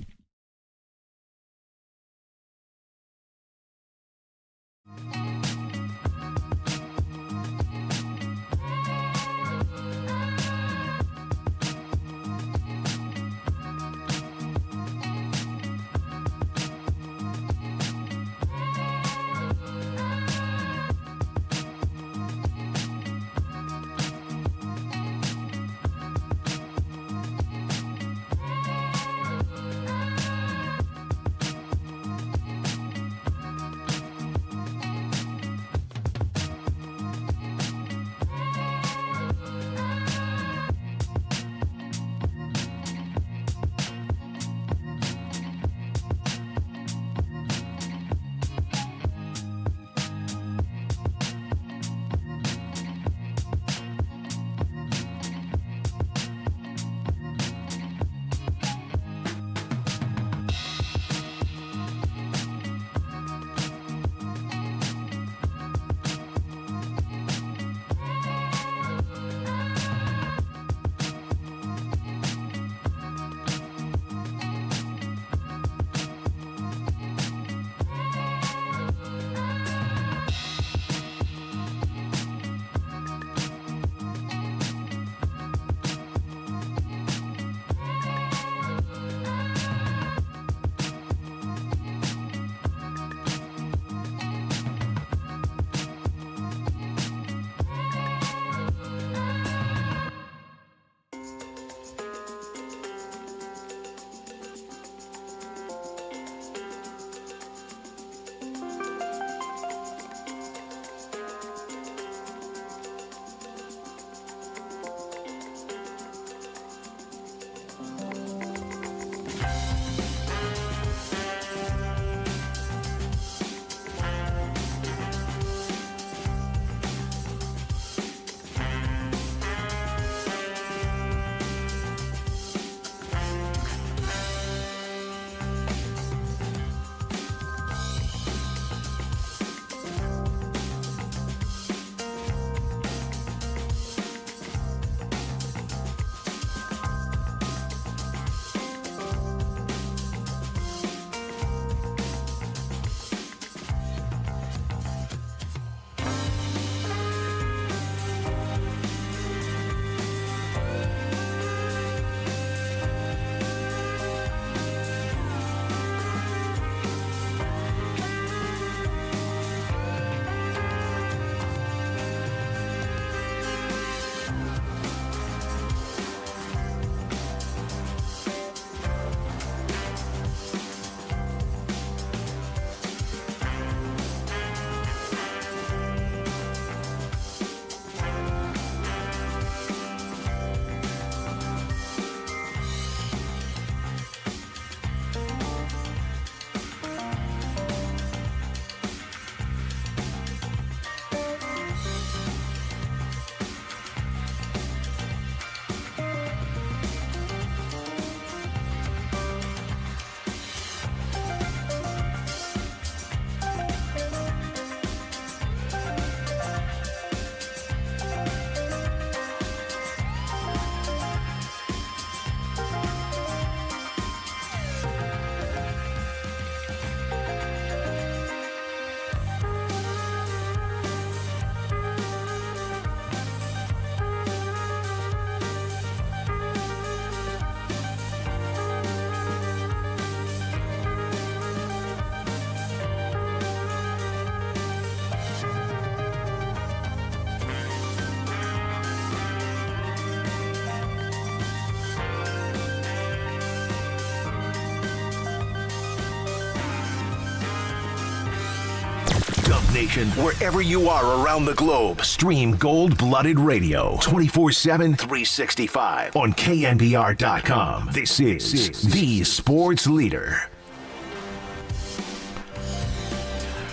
[SPEAKER 1] Nation, wherever you are around the globe, stream Gold-Blooded Radio 24/7, 365 on KNBR.com. This is the sports leader.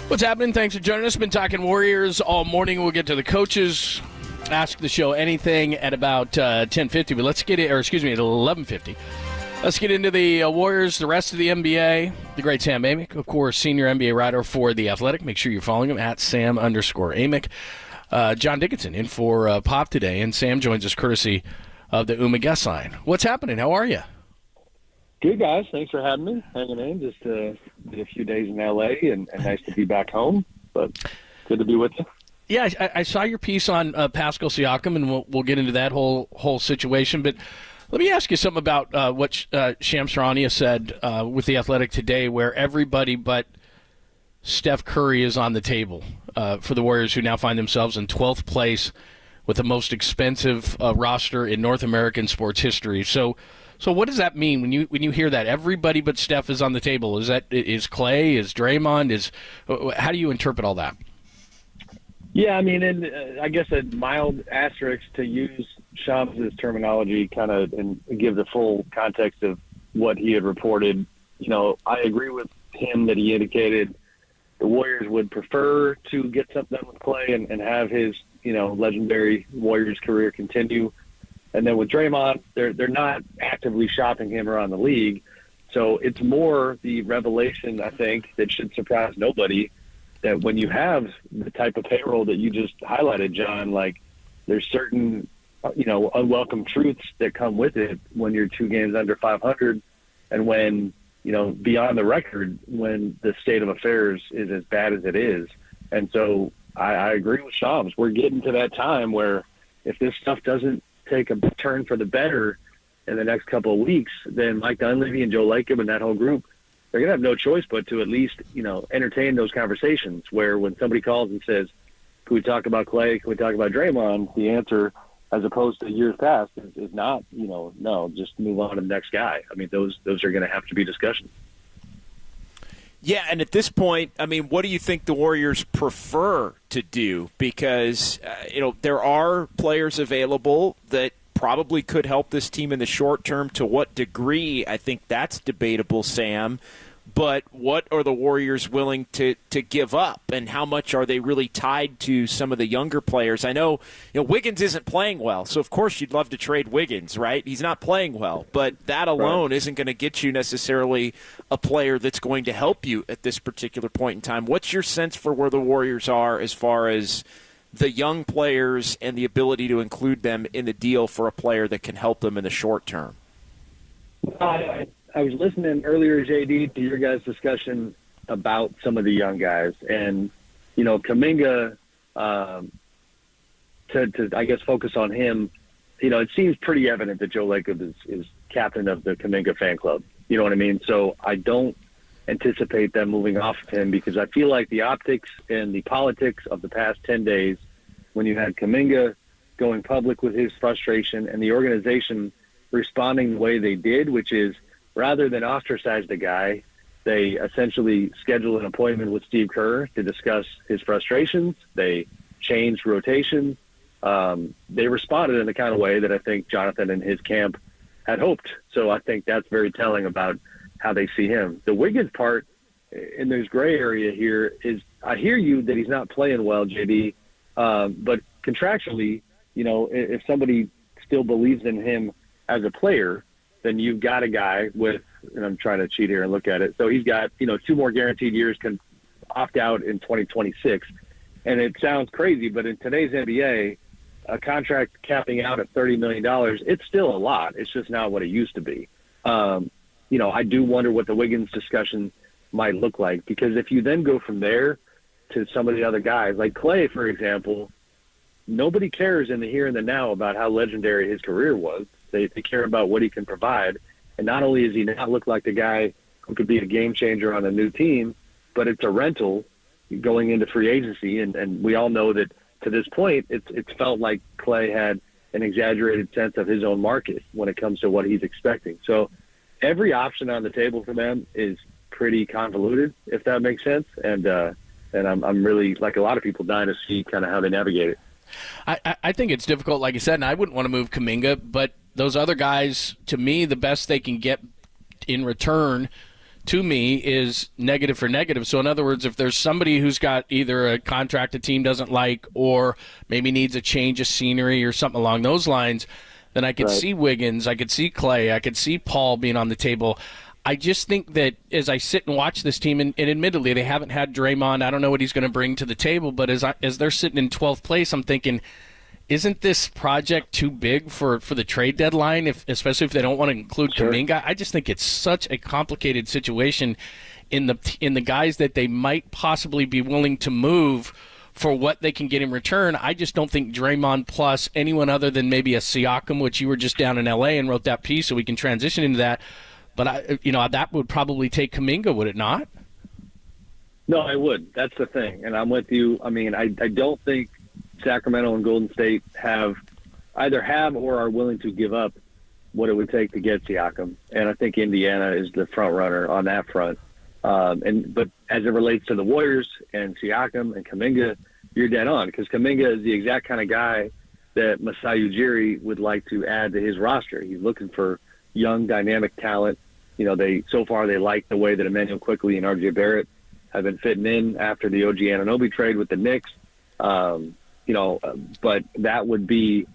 [SPEAKER 13] What's happening? Thanks for joining us. Been talking Warriors all morning. We'll get to the coaches. Ask the show anything at about 10:50, but let's get it, or excuse me, at 11:50. Let's get into the Warriors, the rest of the NBA. The great Sam Amick, of course, senior NBA writer for The Athletic. Make sure you're following him at Sam_Amick. John Dickinson in for Pop today, and Sam joins us courtesy of the Uma guest line. What's happening? How are you?
[SPEAKER 19] Good, guys. Thanks for having me, hanging in. Just did a few days in L.A., and nice to be back home, but good to be with you.
[SPEAKER 13] Yeah, I saw your piece on Pascal Siakam, and we'll get into that whole situation. But let me ask you something about what Shams Charania said with The Athletic today, where everybody but Steph Curry is on the table for the Warriors, who now find themselves in 12th place with the most expensive roster in North American sports history. So what does that mean when you hear that everybody but Steph is on the table? Is Clay, is Draymond, how do you interpret all that?
[SPEAKER 19] Yeah, I mean, and I guess a mild asterisk to use Shams' terminology, kind of, and give the full context of what he had reported. You know, I agree with him that he indicated the Warriors would prefer to get something done with Clay and have his, legendary Warriors career continue. And then with Draymond, they're not actively shopping him around the league. So it's more the revelation, I think, that should surprise nobody, that when you have the type of payroll that you just highlighted, John, like there's certain, unwelcome truths that come with it when you're 2 games under 500 and when, beyond the record, when the state of affairs is as bad as it is. And so I agree with Shams. We're getting to that time where if this stuff doesn't take a turn for the better in the next couple of weeks, then Mike Dunleavy and Joe Lacob and that whole group, they're going to have no choice but to at least, entertain those conversations where when somebody calls and says, can we talk about Clay? Can we talk about Draymond? The answer, as opposed to years past, is not, no, just move on to the next guy. I mean, those are going to have to be discussions.
[SPEAKER 3] Yeah, and at this point, I mean, what do you think the Warriors prefer to do? Because, there are players available that probably could help this team in the short term. To what degree, I think that's debatable, Sam. But what are the Warriors willing to give up, and how much are they really tied to some of the younger players? I know, Wiggins isn't playing well, so of course you'd love to trade Wiggins, right? He's not playing well, but that alone isn't going to get you necessarily a player that's going to help you at this particular point in time. What's your sense for where the Warriors are as far as the young players and the ability to include them in the deal for a player that can help them in the short term?
[SPEAKER 19] I was listening earlier, JD, to your guys' discussion about some of the young guys. And, Kuminga, to I guess, focus on him, it seems pretty evident that Joe Lacob is captain of the Kuminga fan club. You know what I mean? So I don't anticipate them moving off of him because I feel like the optics and the politics of the past 10 days, when you had Kuminga going public with his frustration and the organization responding the way they did, which is, rather than ostracize the guy, they essentially scheduled an appointment with Steve Kerr to discuss his frustrations. They changed rotation. They responded in the kind of way that I think Jonathan and his camp had hoped. So I think that's very telling about how they see him. The Wiggins part, and there's gray area here, is I hear you that he's not playing well, JD, but contractually, if somebody still believes in him as a player, then you've got a guy with, and I'm trying to cheat here and look at it. So he's got, 2 more guaranteed years, can opt out in 2026. And it sounds crazy, but in today's NBA, a contract capping out at $30 million, it's still a lot. It's just not what it used to be. I do wonder what the Wiggins discussion might look like, because if you then go from there to some of the other guys, like Clay, for example, nobody cares in the here and the now about how legendary his career was. They care about what he can provide. And not only does he not look like the guy who could be a game changer on a new team, but it's a rental going into free agency. And we all know that to this point, it's felt like Clay had an exaggerated sense of his own market when it comes to what he's expecting. So every option on the table for them is pretty convoluted, if that makes sense. And And I'm really, like a lot of people, dying to see kind of how they navigate it.
[SPEAKER 13] I think it's difficult, like you said, and I wouldn't want to move Kuminga, but those other guys, to me, the best they can get in return to me is negative for negative. So in other words, if there's somebody who's got either a contract a team doesn't like or maybe needs a change of scenery or something along those lines, then I could see Wiggins, I could see Clay, I could see Paul being on the table. I just think that as I sit and watch this team, and admittedly they haven't had Draymond, I don't know what he's going to bring to the table, but as they're sitting in 12th place, I'm thinking, isn't this project too big for the trade deadline, especially if they don't want to include Kuminga? I just think it's such a complicated situation in the guys that they might possibly be willing to move for what they can get in return. I just don't think Draymond plus anyone other than maybe a Siakam, which you were just down in L.A. and wrote that piece, so we can transition into that. But that would probably take Kuminga, would it not?
[SPEAKER 19] No, I would. That's the thing, and I'm with you. I mean, I don't think Sacramento and Golden State either have or are willing to give up what it would take to get Siakam, and I think Indiana is the front runner on that front. But as it relates to the Warriors and Siakam and Kuminga, you're dead on, because Kuminga is the exact kind of guy that Masai Ujiri would like to add to his roster. He's looking for young, dynamic talent. They like the way that Emmanuel Quickley and RJ Barrett have been fitting in after the OG Anunoby trade with the Knicks. But that would be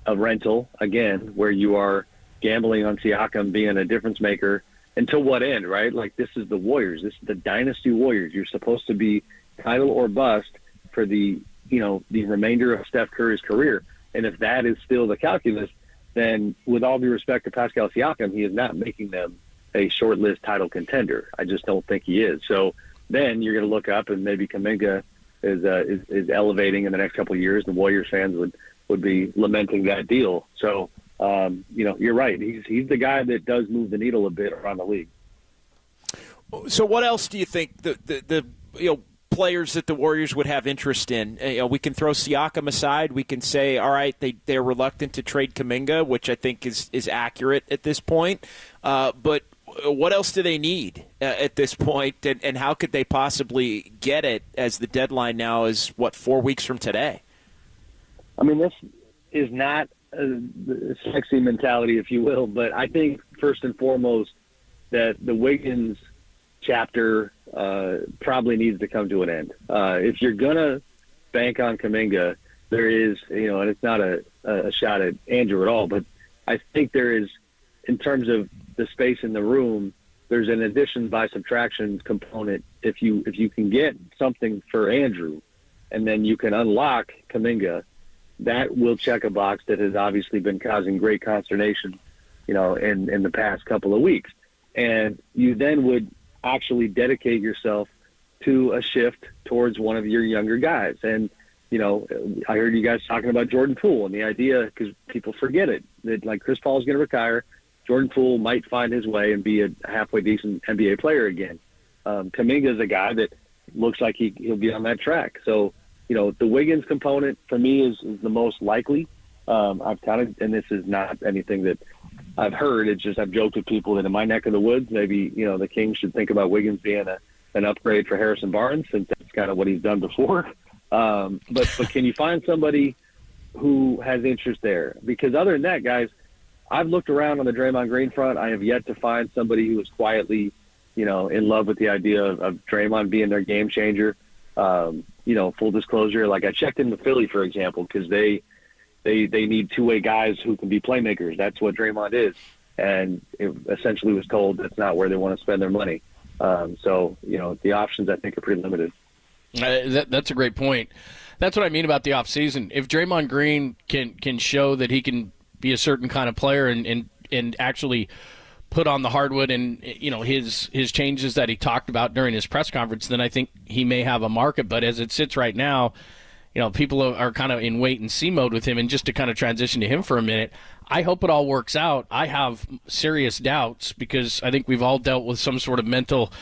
[SPEAKER 19] a rental, again, where you are gambling on Siakam being a difference maker. Until what end, right? Like, this is the Warriors. This is the dynasty Warriors. You're supposed to be title or bust for the remainder of Steph Curry's career. And if that is still the calculus, then with all due respect to Pascal Siakam, he is not making them a short-list title contender. I just don't think he is. So then you're going to look up and maybe Kuminga is elevating in the next couple of years. The Warriors fans would be lamenting that deal. So, you're right. He's the guy that does move the needle a bit around the league.
[SPEAKER 3] So what else do you think the players that the Warriors would have interest in? We can throw Siakam aside. We can say, all right, they're reluctant to trade Kuminga, which I think is accurate at this point. But what else do they need at this point, and how could they possibly get it as the deadline now is, 4 weeks from today?
[SPEAKER 19] I mean, this is not a sexy mentality, if you will, but I think first and foremost that the Wiggins chapter probably needs to come to an end. If you're going to bank on Kuminga, there is, and it's not a shot at Andrew at all, but I think there is, in terms of the space in the room, there's an addition by subtraction component. If you can get something for Andrew and then you can unlock Kuminga, that will check a box that has obviously been causing great consternation, in the past couple of weeks. And you then would actually dedicate yourself to a shift towards one of your younger guys. And, I heard you guys talking about Jordan Poole and the idea, because people forget it, that like Chris Paul is going to retire, Jordan Poole might find his way and be a halfway decent NBA player again. Kuminga is a guy that looks like he'll be on that track. So, the Wiggins component for me is the most likely. I've kind of, and this is not anything that I've heard, it's just I've joked with people that in my neck of the woods, maybe, the Kings should think about Wiggins being an upgrade for Harrison Barnes, since that's kind of what he's done before. But can you find somebody who has interest there? Because other than that, guys, I've looked around on the Draymond Green front. I have yet to find somebody who is quietly, in love with the idea of Draymond being their game changer. Full disclosure, like I checked into Philly, for example, because they need two-way guys who can be playmakers. That's what Draymond is. And it essentially was told that's not where they want to spend their money. So, the options, I think, are pretty limited.
[SPEAKER 13] That's a great point. That's what I mean about the offseason. If Draymond Green can show that he can be a certain kind of player and actually put on the hardwood and his changes that he talked about during his press conference, then I think he may have a market. But as it sits right now, people are kind of in wait and see mode with him. And just to kind of transition to him for a minute, I hope it all works out. I have serious doubts because I think we've all dealt with some sort of mental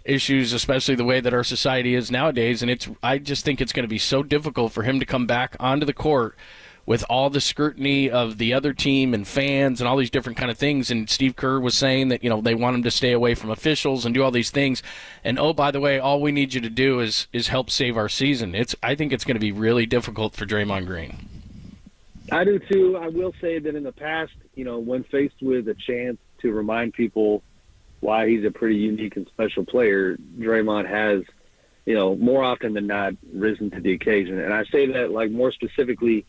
[SPEAKER 13] issues, especially the way that our society is nowadays. And I just think it's going to be so difficult for him to come back onto the court with all the scrutiny of the other team and fans and all these different kind of things. And Steve Kerr was saying that, they want him to stay away from officials and do all these things. And, oh, by the way, all we need you to do is help save our season. I think it's going to be really difficult for Draymond Green.
[SPEAKER 19] I do too. I will say that in the past, when faced with a chance to remind people why he's a pretty unique and special player, Draymond has, more often than not risen to the occasion. And I say that more specifically,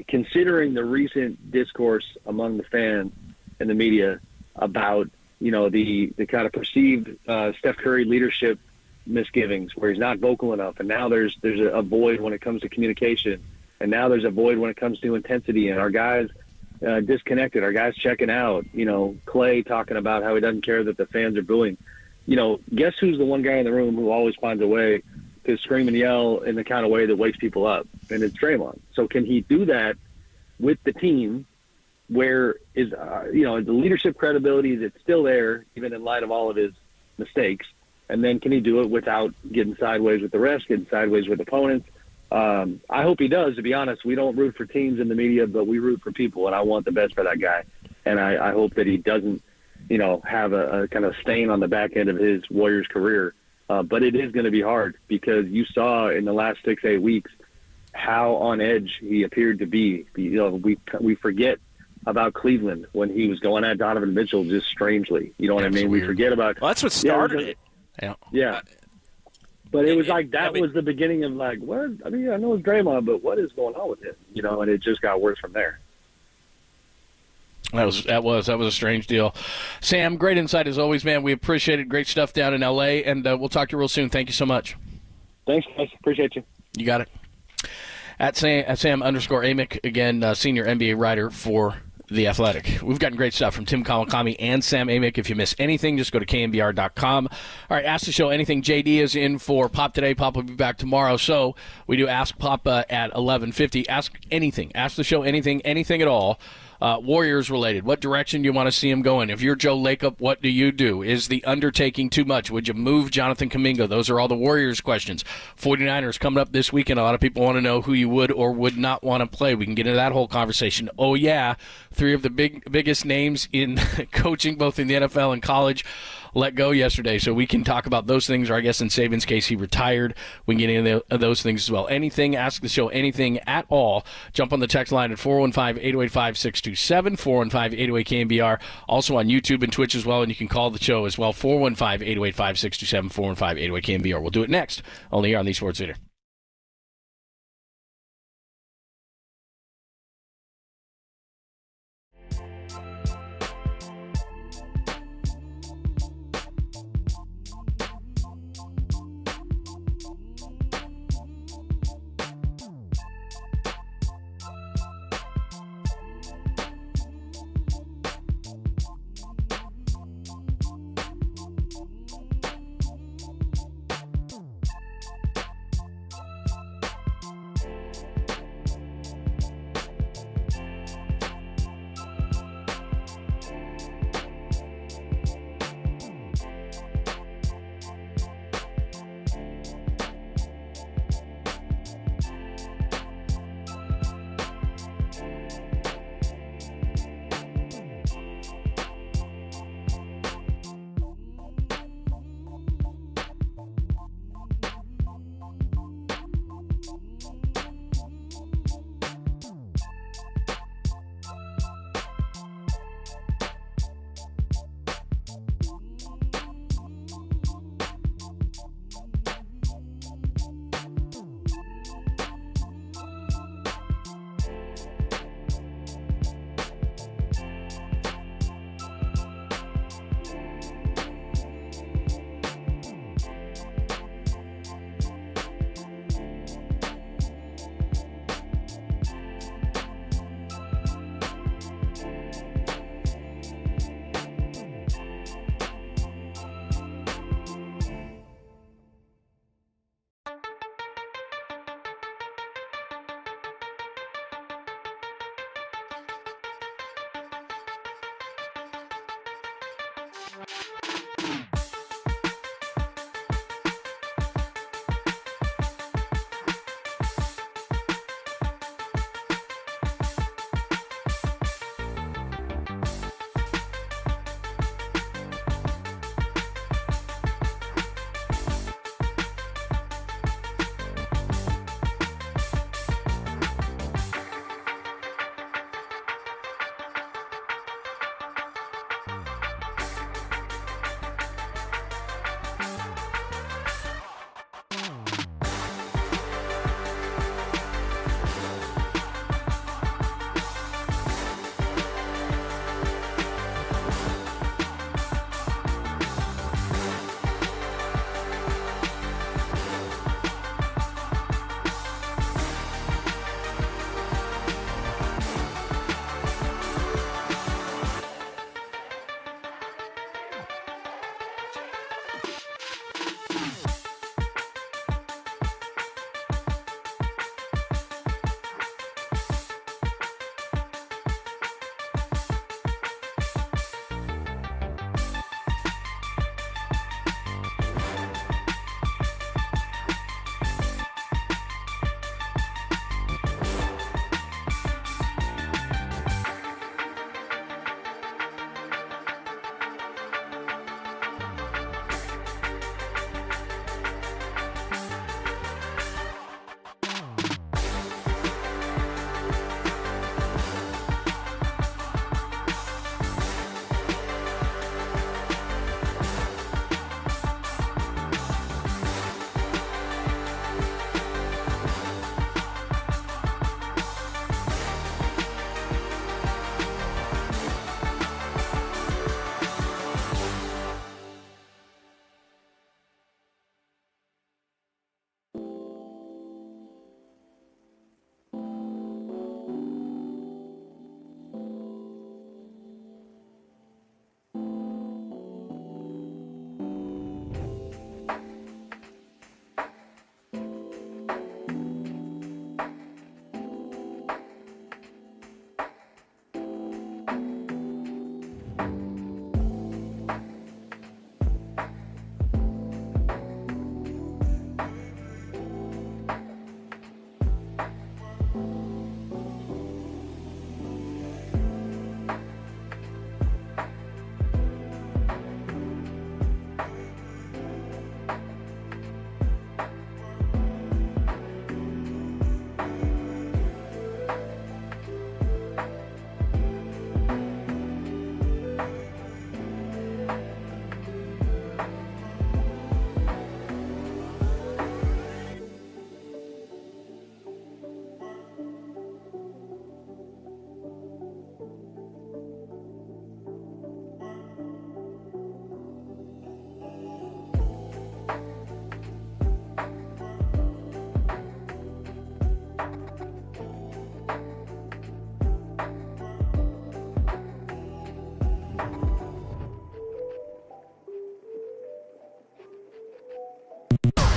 [SPEAKER 19] considering the recent discourse among the fans and the media about, the kind of perceived Steph Curry leadership misgivings where he's not vocal enough. And now there's a void when it comes to communication. And now there's a void when it comes to intensity, and our guys disconnected, our guys checking out. Clay talking about how he doesn't care that the fans are booing. Guess who's the one guy in the room who always finds a way to scream and yell in the kind of way that wakes people up, and it's Draymond. So can he do that with the team where is, the leadership credibility that's still there, even in light of all of his mistakes? And then can he do it without getting sideways with the refs, getting sideways with opponents? I hope he does, to be honest. We don't root for teams in the media, but we root for people, and I want the best for that guy. And I hope that he doesn't, have a kind of stain on the back end of his Warriors career. But it is going to be hard because you saw in the last 6-8 weeks how on edge he appeared to be. We forget about Cleveland when he was going at Donovan Mitchell just strangely. You know what I mean? We forget about.
[SPEAKER 3] Well, that's what started it.
[SPEAKER 19] Yeah. But it was was the beginning of what? I mean, I know it's Draymond, but what is going on with him? And it just got worse from there.
[SPEAKER 13] That was a strange deal. Sam, great insight as always, man. We appreciate it. Great stuff down in L.A., and we'll talk to you real soon. Thank you so much.
[SPEAKER 19] Thanks, guys. Appreciate you.
[SPEAKER 13] You got it. At Sam_Amick, again, senior NBA writer for The Athletic. We've gotten great stuff from Tim Kawakami and Sam Amick. If you miss anything, just go to KNBR.com. All right, Ask the Show Anything. JD is in for Pop today. Pop will be back tomorrow. So we do Ask Pop at 11:50. Ask anything. Ask the show anything at all. Warriors related. What direction do you want to see him going? If you're Joe Lacob, what do you do? Is the undertaking too much? Would you move Jonathan Kuminga? Those are all the Warriors questions. 49ers coming up this weekend. A lot of people want to know who you would or would not want to play. We can get into that whole conversation. Oh, yeah. 3 of the biggest names in coaching, both in the NFL and college, let go yesterday. So we can talk about those things, or I guess in Saban's case, he retired. We can get into those things as well. Anything, ask the show anything at all. Jump on the text line at 415-808-5627, 415-808-KNBR. Also on YouTube and Twitch as well, and you can call the show as well, 415-808-5627, 415-808-KNBR. We'll do it next, only here on the Sports Leader.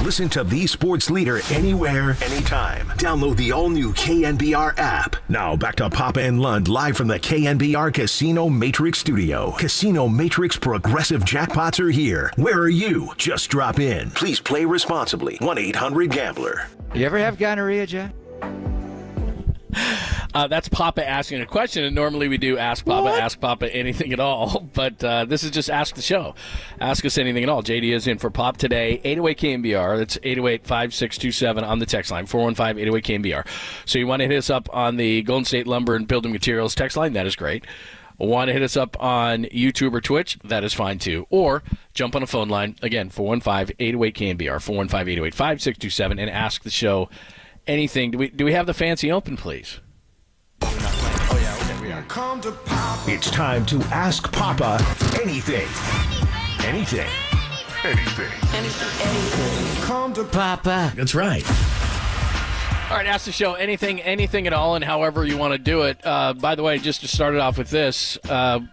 [SPEAKER 1] Listen to the sports leader anywhere, anytime. Download the all-new KNBR app. Now back to Papa and Lund live from the KNBR Casino Matrix Studio. Casino Matrix Progressive Jackpots are here. Where are you? Just drop in. Please play responsibly. 1-800-GAMBLER.
[SPEAKER 9] You ever have gonorrhea, Jack?
[SPEAKER 13] That's Papa asking a question, and normally we do Ask Papa anything at all, but this is just Ask the Show. Ask us anything at all. JD is in for Pop today. 808-KNBR. That's 808-5627 on the text line, 415-808-KNBR. So you want to hit us up on the Golden State Lumber and Building Materials text line? That is great. Want to hit us up on YouTube or Twitch? That is fine too. Or jump on a phone line, again, 415-808-KNBR, 415-808-5627, and ask the show anything. Do we have the fancy open, please? Oh, yeah, okay, we are.
[SPEAKER 1] It's time to ask Papa anything. Anything.
[SPEAKER 9] Come to Papa.
[SPEAKER 4] That's right.
[SPEAKER 13] All right, ask the show anything at all, and however you want to do it. By the way, just to start it off with this,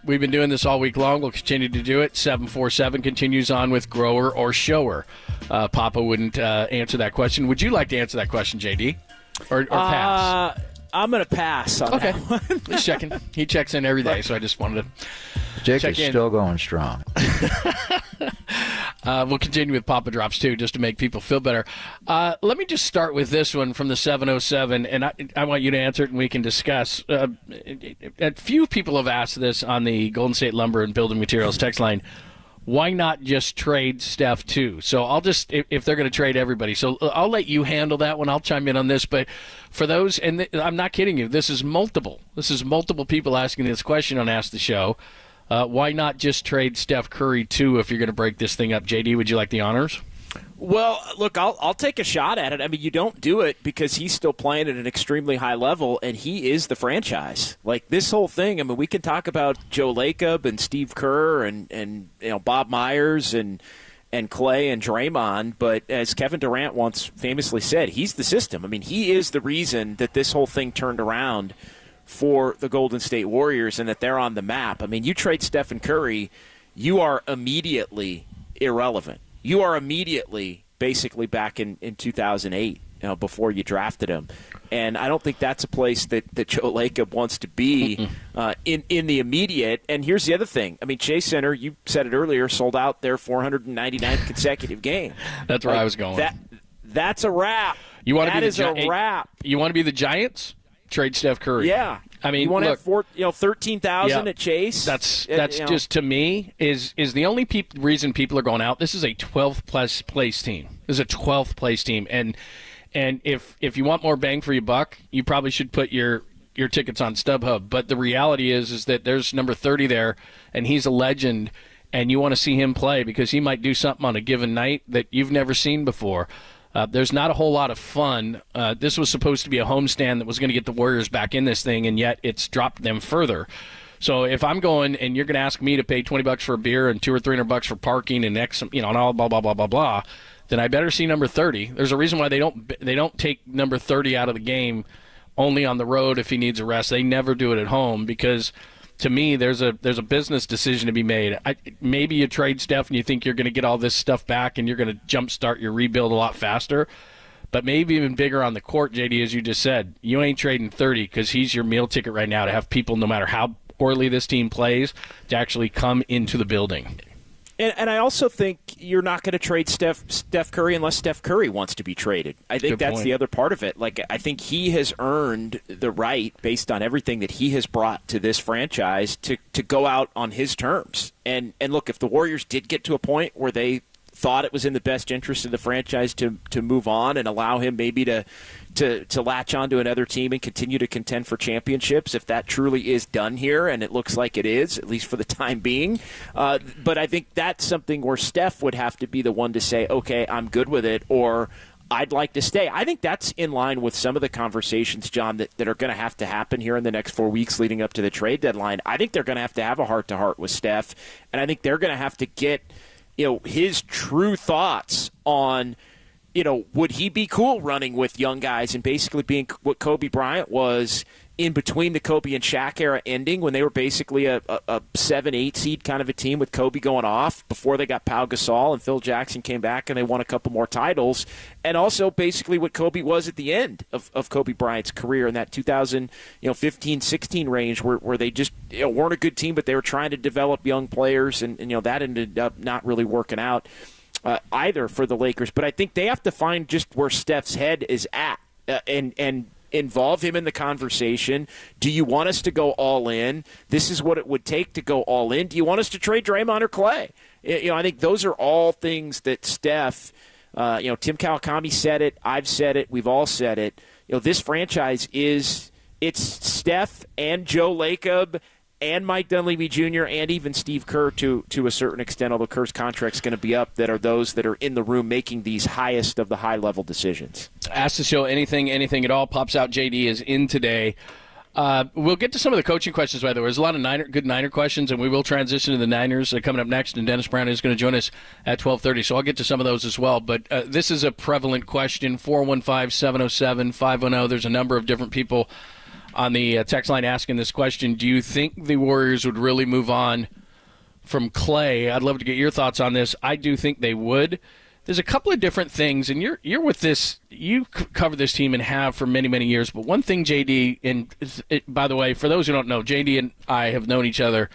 [SPEAKER 13] we've been doing this all week long. We'll continue to do it. 747 continues on with grower or shower. Papa wouldn't answer that question. Would you like to answer that question, JD? Or pass?
[SPEAKER 3] I'm going to pass on that one.
[SPEAKER 13] Just checking. He checks in every day, so I just wanted to
[SPEAKER 9] Jake
[SPEAKER 13] check
[SPEAKER 9] is
[SPEAKER 13] in.
[SPEAKER 9] still going strong.
[SPEAKER 13] We'll continue with Papa Drops, too, just to make people feel better. Let me just start with this one from the 707, and I want you to answer it, and we can discuss. A few people have asked this on the Golden State Lumber and Building Materials text line. Why not just trade Steph, too? So I'll just, if they're going to trade everybody. So I'll let you handle that one. I'll chime in on this. But for those, and I'm not kidding you, this is multiple people asking this question on Ask the Show. Why not just trade Steph Curry, too, if you're going to break this thing up? JD, would you like the honors?
[SPEAKER 3] Well, look, I'll take a shot at it. I mean, you don't do it because he's still playing at an extremely high level, and he is the franchise. Like, this whole thing, I mean, we can talk about Joe Lacob and Steve Kerr and you know, Bob Myers and Clay and Draymond, but as Kevin Durant once famously said, he's the system. I mean, he is the reason that this whole thing turned around for the Golden State Warriors and that they're on the map. I mean, you trade Stephen Curry, you are immediately irrelevant. You are immediately basically back in 2008, you know, before you drafted him. And I don't think that's a place that Joe Lacob wants to be in the immediate. And here's the other thing. I mean, Chase Center, you said it earlier, sold out their 499th consecutive game.
[SPEAKER 13] That's where I was going.
[SPEAKER 3] That's a wrap.
[SPEAKER 13] That
[SPEAKER 3] is a wrap.
[SPEAKER 13] You want to be the Giants? Trade Steph Curry.
[SPEAKER 3] Yeah.
[SPEAKER 13] I mean,
[SPEAKER 3] you want
[SPEAKER 13] to
[SPEAKER 3] have 13,000 at Chase.
[SPEAKER 13] That's just, to me, is the only reason people are going out. This is a 12th place team. This is a 12th place team, and if you want more bang for your buck, you probably should put your tickets on StubHub. But the reality is that there's number 30 there, and he's a legend, and you want to see him play because he might do something on a given night that you've never seen before. There's not a whole lot of fun. This was supposed to be a homestand that was going to get the Warriors back in this thing, and yet it's dropped them further. So if I'm going and you're going to ask me to pay $20 for a beer and $200 or $300 for parking and X, and all blah blah blah blah blah, then I better see number 30. There's a reason why they don't take number 30 out of the game only on the road if he needs a rest. They never do it at home because, to me, there's a business decision to be made. Maybe you trade Steph and you think you're going to get all this stuff back and you're going to jumpstart your rebuild a lot faster. But maybe even bigger on the court, JD, as you just said, you ain't trading 30 because he's your meal ticket right now to have people, no matter how poorly this team plays, to actually come into the building.
[SPEAKER 3] And I also think you're not going to trade Steph Curry unless Steph Curry wants to be traded. I think that's the other part of it. Like, I think he has earned the right, based on everything that he has brought to this franchise, to go out on his terms. And look, if the Warriors did get to a point where they thought it was in the best interest of the franchise to move on and allow him maybe to latch on to another team and continue to contend for championships, if that truly is done here, and it looks like it is, at least for the time being. But I think that's something where Steph would have to be the one to say, okay, I'm good with it, or I'd like to stay. I think that's in line with some of the conversations, John, that are going to have to happen here in the next 4 weeks leading up to the trade deadline. I think they're going to have a heart-to-heart with Steph, and I think they're going to have to get his true thoughts on, would he be cool running with young guys and basically being what Kobe Bryant was in between the Kobe and Shaq era ending, when they were basically a 7-8 seed kind of a team with Kobe going off before they got Pau Gasol and Phil Jackson came back and they won a couple more titles, and also basically what Kobe was at the end of Kobe Bryant's career in that 2015-16 range where they just weren't a good team, but they were trying to develop young players, and that ended up not really working out either for the Lakers. But I think they have to find just where Steph's head is at and involve him in the conversation. Do you want us to go all in? This is what it would take to go all in. Do you want us to trade Draymond or Clay? I think those are all things that Steph, Tim Kawakami said it. I've said it. We've all said it. This franchise it's Steph and Joe Lacob and Mike Dunleavy Jr. and even Steve Kerr to a certain extent, although Kerr's contract's going to be up, that are those that are in the room making these highest of the high-level decisions.
[SPEAKER 13] Ask the show anything at all. Pops out JD is in today. We'll get to some of the coaching questions, by the way. There's a lot of good Niner questions, and we will transition to the Niners coming up next, and Dennis Brown is going to join us at 12:30, so I'll get to some of those as well. But this is a prevalent question, 415-707-510. There's a number of different people on the text line asking this question. Do you think the Warriors would really move on from Clay? I'd love to get your thoughts on this. I do think they would. There's a couple of different things, and you're with this. You cover this team and have for many, many years. But one thing, JD, and by the way, for those who don't know, JD and I have known each other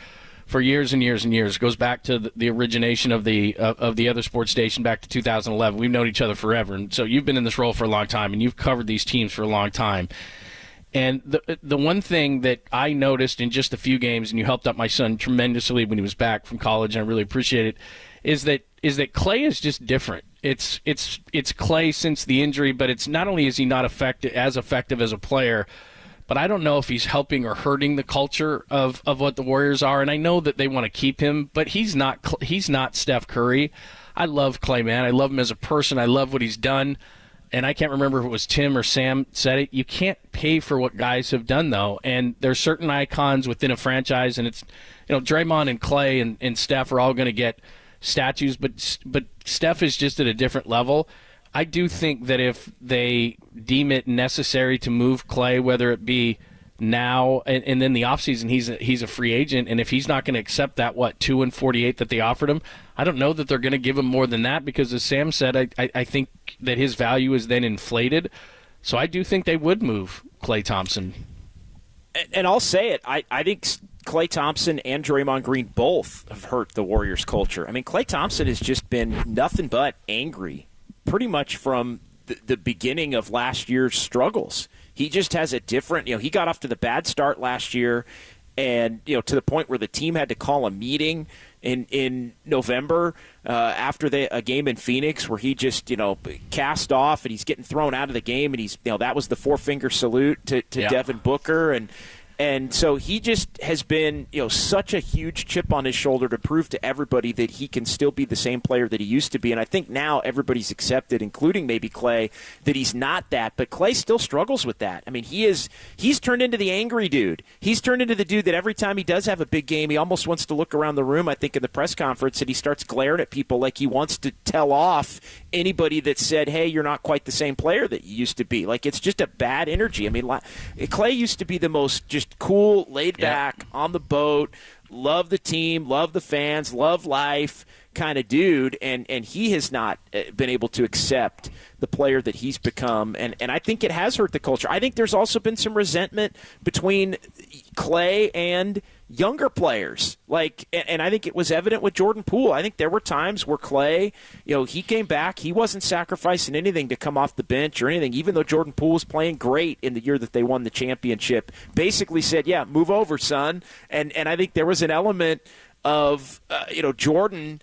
[SPEAKER 13] for years and years and years. It goes back to the origination of the other sports station back to 2011. We've known each other forever, and so you've been in this role for a long time, and you've covered these teams for a long time. And the one thing that I noticed in just a few games, and you helped out my son tremendously when he was back from college, and I really appreciate it, is that Clay is just different. It's Clay since the injury, but it's not only is he not as effective as a player, but I don't know if he's helping or hurting the culture of what the Warriors are. And I know that they want to keep him, but he's not Steph Curry. I love Clay, man. I love him as a person. I love what he's done. And I can't remember if it was Tim or Sam said it. You can't pay for what guys have done, though. And there's certain icons within a franchise, and it's, Draymond and Clay and Steph are all going to get statues, but Steph is just at a different level. I do think that if they deem it necessary to move Clay, whether it be now and then the offseason, he's a free agent, and if he's not going to accept that, $2 and $48 that they offered him, I don't know that they're going to give him more than that, because as Sam said, I think that his value is then inflated. So I do think they would move Klay Thompson.
[SPEAKER 3] And I'll say it, I think Klay Thompson and Draymond Green both have hurt the Warriors culture. I mean, Klay Thompson has just been nothing but angry pretty much from the beginning of last year's struggles. He just has a different, he got off to the bad start last year, and, to the point where the team had to call a meeting in November after a game in Phoenix where he just, cast off, and he's getting thrown out of the game, and he's, that was the four-finger salute to Devin Booker, and so he just has been, such a huge chip on his shoulder to prove to everybody that he can still be the same player that he used to be. And I think now everybody's accepted, including maybe Klay, that he's not that. But Klay still struggles with that. I mean, he's turned into the angry dude. He's turned into the dude that every time he does have a big game, he almost wants to look around the room, I think, in the press conference, and he starts glaring at people like he wants to tell off anybody that said, hey, you're not quite the same player that you used to be. Like, it's just a bad energy. I mean, Klay used to be the most just cool, laid back, on the boat, love the team, love the fans, love life kind of dude, and he has not been able to accept the player that he's become, and I think it has hurt the culture. I think there's also been some resentment between Klay and younger players, and I think it was evident with Jordan Poole. I think there were times where Klay, he came back, he wasn't sacrificing anything to come off the bench or anything, even though Jordan Poole was playing great in the year that they won the championship, basically said, yeah, move over, son, and I think there was an element of, Jordan,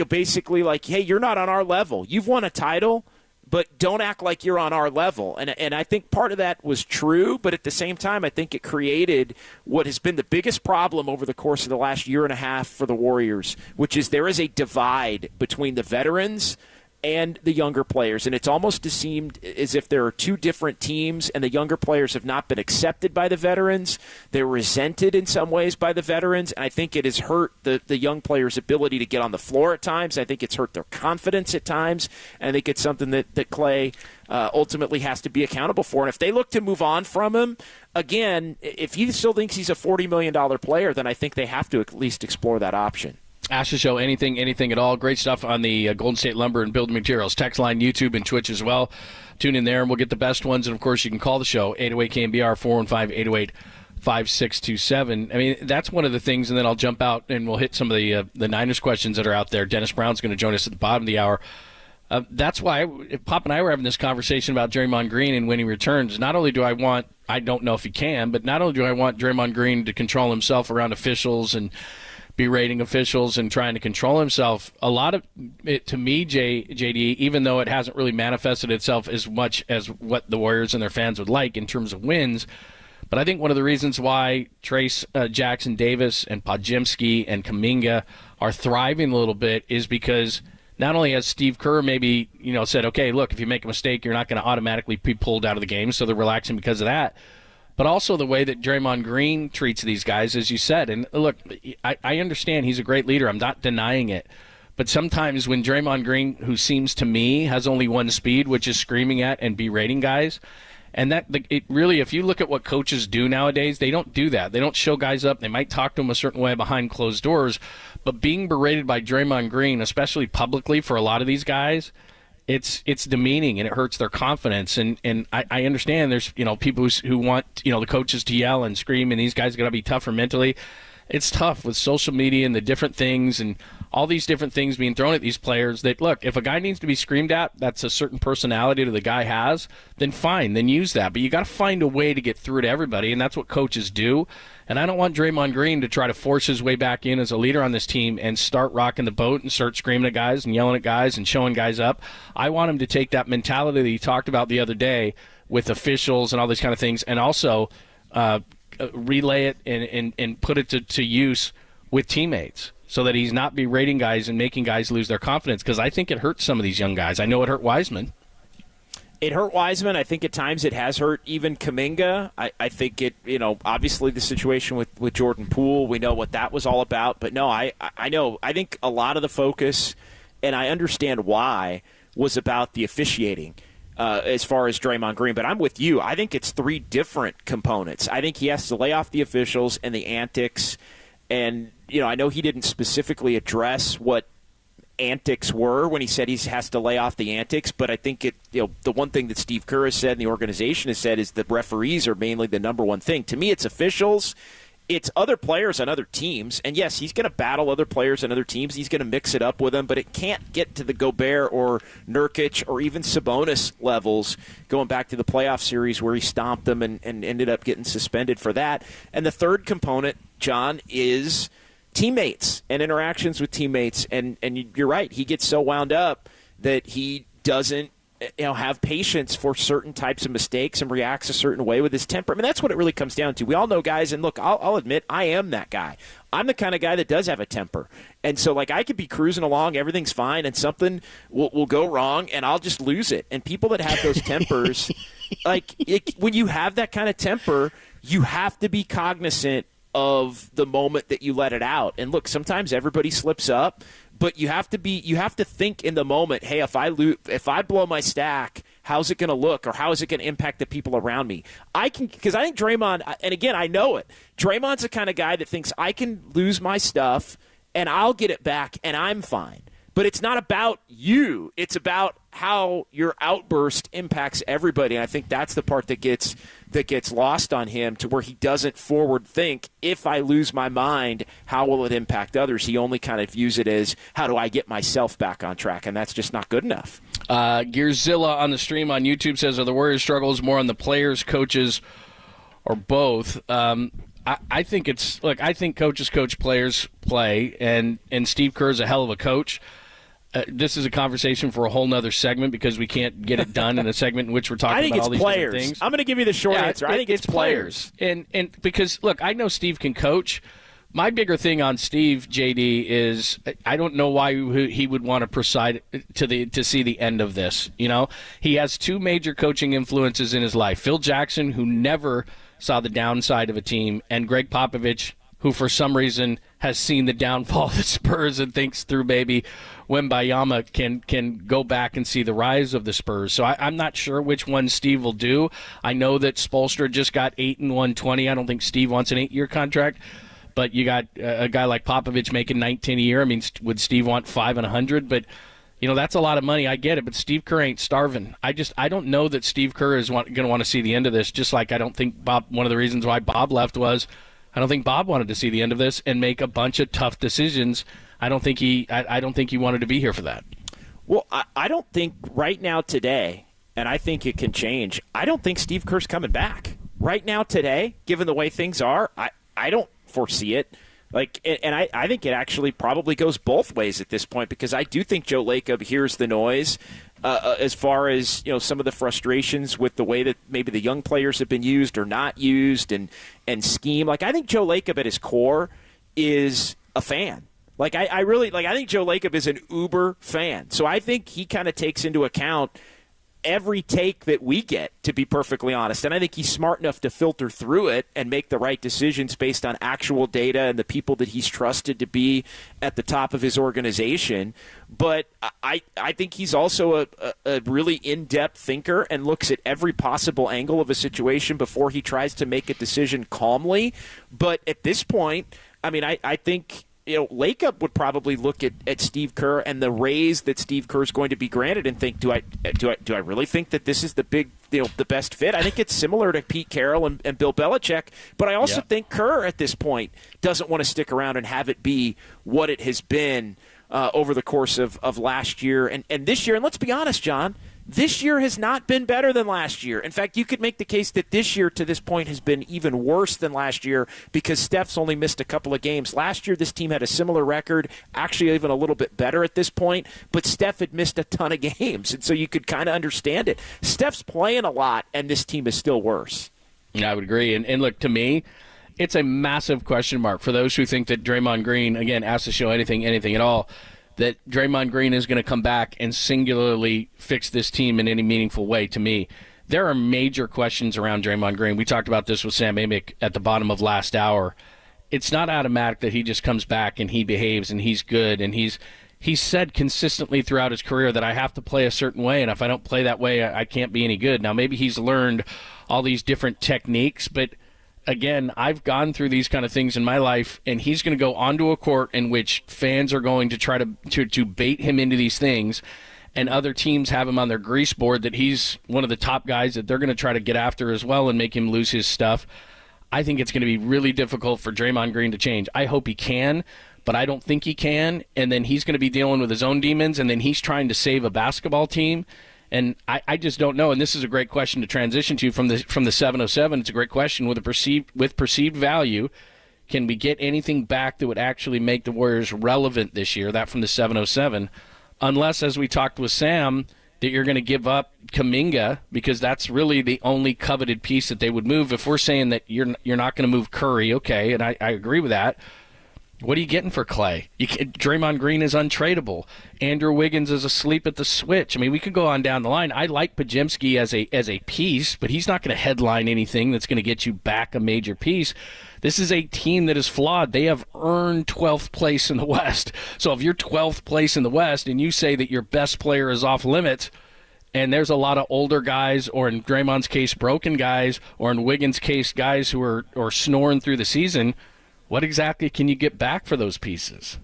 [SPEAKER 3] basically like, hey, you're not on our level. You've won a title, but don't act like you're on our level. And I think part of that was true, but at the same time, I think it created what has been the biggest problem over the course of the last year and a half for the Warriors, which is there is a divide between the veterans and the younger players. And it's almost seemed as if there are two different teams, and the younger players have not been accepted by the veterans. They're resented in some ways by the veterans, and I think it has hurt the young players' ability to get on the floor at times. I think it's hurt their confidence at times, and I think it's something that Clay ultimately has to be accountable for. And if they look to move on from him, again, if he still thinks he's a $40 million player, then I think they have to at least explore that option.
[SPEAKER 13] Ask the show anything at all. Great stuff on the Golden State Lumber and Building Materials text line, YouTube, and Twitch as well. Tune in there, and we'll get the best ones. And, of course, you can call the show, 808-KNBR, 415-808-5627. I mean, that's one of the things, and then I'll jump out and we'll hit some of the Niners questions that are out there. Dennis Brown's going to join us at the bottom of the hour. That's why Pop and I were having this conversation about Draymond Green and when he returns. Not only do I don't know if he can, but not only do I want Draymond Green to control himself around officials and berating officials and trying to control himself. A lot of it, to me, JD, even though it hasn't really manifested itself as much as what the Warriors and their fans would like in terms of wins, but I think one of the reasons why Trace Jackson Davis and Podziemski and Kuminga are thriving a little bit is because not only has Steve Kerr maybe said, okay, look, if you make a mistake, you're not going to automatically be pulled out of the game, so they're relaxing because of that, but also the way that Draymond Green treats these guys, as you said. And look, I understand he's a great leader. I'm not denying it. But sometimes when Draymond Green, who seems to me has only one speed, which is screaming at and berating guys, and it really, if you look at what coaches do nowadays, they don't do that. They don't show guys up. They might talk to them a certain way behind closed doors. But being berated by Draymond Green, especially publicly for a lot of these guys, it's demeaning and it hurts their confidence. And I understand there's people who want the coaches to yell and scream, and these guys got to be tougher mentally. It's tough with social media and the different things and all these different things being thrown at these players that, look, if a guy needs to be screamed at, that's a certain personality that the guy has, then fine, then use that. But you got to find a way to get through to everybody, and that's what coaches do. And I don't want Draymond Green to try to force his way back in as a leader on this team and start rocking the boat and start screaming at guys and yelling at guys and showing guys up. I want him to take that mentality that he talked about the other day with officials and all these kind of things, and also relay it and put it to use with teammates so that he's not berating guys and making guys lose their confidence, because I think it hurts some of these young guys. I know it hurt Wiseman.
[SPEAKER 3] It hurt Wiseman. I think at times it has hurt even Kuminga. I think it, obviously the situation with Jordan Poole, we know what that was all about. But no, I know. I think a lot of the focus, and I understand why, was about the officiating as far as Draymond Green. But I'm with you. I think it's three different components. I think he has to lay off the officials and the antics. And, I know he didn't specifically address what antics were when he said he has to lay off the antics, but I think the one thing that Steve Kerr has said and the organization has said is that referees are mainly the number one thing. To me, it's officials, it's other players on other teams, and yes, he's going to battle other players on other teams. He's going to mix it up with them, but it can't get to the Gobert or Nurkic or even Sabonis levels going back to the playoff series where he stomped them and ended up getting suspended for that. And the third component, John, is teammates and interactions with teammates, and you're right, he gets so wound up that he doesn't have patience for certain types of mistakes and reacts a certain way with his temper. I mean, that's what it really comes down to. We all know guys, and look, I'll admit I am that guy. I'm the kind of guy that does have a temper, and so I could be cruising along, everything's fine, and something will go wrong and I'll just lose it. And people that have those tempers, when you have that kind of temper, you have to be cognizant of the moment that you let it out. And look, sometimes everybody slips up, but you have to think in the moment, hey, if I blow my stack, how's it going to look, or how is it going to impact the people around me? Because I think Draymond, and again, I know it, Draymond's the kind of guy that thinks I can lose my stuff and I'll get it back and I'm fine. But it's not about you. It's about how your outburst impacts everybody. And I think that's the part that gets lost on him, to where he doesn't forward think, if I lose my mind, how will it impact others? He only kind of views it as, how do I get myself back on track? And that's just not good enough.
[SPEAKER 13] Gearzilla on the stream on YouTube says, are the Warriors' struggles more on the players, coaches, or both? I think I think coaches coach, players play, and Steve Kerr's a hell of a coach. This is a conversation for a whole nother segment, because we can't get it done in a segment in which we're talking about all these different things.
[SPEAKER 3] I'm going to give you the short answer. I think it's players.
[SPEAKER 13] And because, look, I know Steve can coach, My bigger thing on Steve, JD, is I don't know why he would want to preside to see the end of this. You know, he has two major coaching influences in his life: Phil Jackson, who never saw the downside of a team, and Greg Popovich, who for some reason has seen the downfall of the Spurs and thinks through maybe Wembayama can go back and see the rise of the Spurs. So I'm not sure which one Steve will do. I know that Spoelstra just got 8 and 120. I don't think Steve wants an 8-year contract. But you got a guy like Popovich making $19 a year. I mean, would Steve want 5 and 100? But, you know, that's a lot of money. I get it. But Steve Kerr ain't starving. I don't know that Steve Kerr is going to want to see the end of this. Just like I don't think one of the reasons why Bob left was I don't think Bob wanted to see the end of this and make a bunch of tough decisions. I don't think he wanted to be here for that.
[SPEAKER 3] Well, I don't think right now today, and I think it can change, I don't think Steve Kerr's coming back. Right now today, given the way things are, I don't foresee it. And I think it actually probably goes both ways at this point, because I do think Joe Lacob hears the noise as far as, you know, some of the frustrations with the way that maybe the young players have been used or not used and scheme. Like, I think Joe Lacob at his core is a fan. I think Joe Lacob is an uber fan. So I think he kind of takes into account every take that we get, to be perfectly honest. And I think he's smart enough to filter through it and make the right decisions based on actual data and the people that he's trusted to be at the top of his organization. But I think he's also a really in-depth thinker and looks at every possible angle of a situation before he tries to make a decision calmly. But at this point, I mean, I think, you know, Lacob would probably look at Steve Kerr and the raise that Steve Kerr is going to be granted and think, do I really think that this is the best fit? I think it's similar to Pete Carroll and Bill Belichick, but I also think Kerr at this point doesn't want to stick around and have it be what it has been over the course of last year and this year. And let's be honest, John, this year has not been better than last year. In fact, you could make the case that this year to this point has been even worse than last year because Steph's only missed a couple of games. Last year, this team had a similar record, actually even a little bit better at this point, but Steph had missed a ton of games, and so you could kind of understand it. Steph's playing a lot, and this team is still worse.
[SPEAKER 13] Yeah, I would agree. And look, to me, it's a massive question mark for those who think that Draymond Green, again, has to show anything at all, that Draymond Green is going to come back and singularly fix this team in any meaningful way. To me, there are major questions around Draymond Green. We talked about this with Sam Amick at the bottom of last hour. It's not automatic that he just comes back and he behaves and he's good. And he's said consistently throughout his career that I have to play a certain way, and if I don't play that way, I can't be any good. Now, maybe he's learned all these different techniques, but again, I've gone through these kind of things in my life, and he's going to go onto a court in which fans are going to try to bait him into these things, and other teams have him on their grease board that he's one of the top guys that they're going to try to get after as well and make him lose his stuff. I think it's going to be really difficult for Draymond Green to change. I hope he can, but I don't think he can, and then he's going to be dealing with his own demons, and then he's trying to save a basketball team. And I just don't know, and this is a great question to transition to from the 707. It's a great question with perceived value. Can we get anything back that would actually make the Warriors relevant this year? That from the 707. Unless, as we talked with Sam, that you're going to give up Kuminga, because that's really the only coveted piece that they would move. If we're saying that you're not going to move Curry, okay, and I agree with that. What are you getting for Clay? Draymond Green is untradeable. Andrew Wiggins is asleep at the switch. I mean, we could go on down the line. I like Podziemski as a piece, but he's not going to headline anything that's going to get you back a major piece. This is a team that is flawed. They have earned 12th place in the West. So if you're 12th place in the West and you say that your best player is off limits, and there's a lot of older guys, or in Draymond's case, broken guys, or in Wiggins' case, guys who are snoring through the season, what exactly can you get back for those pieces?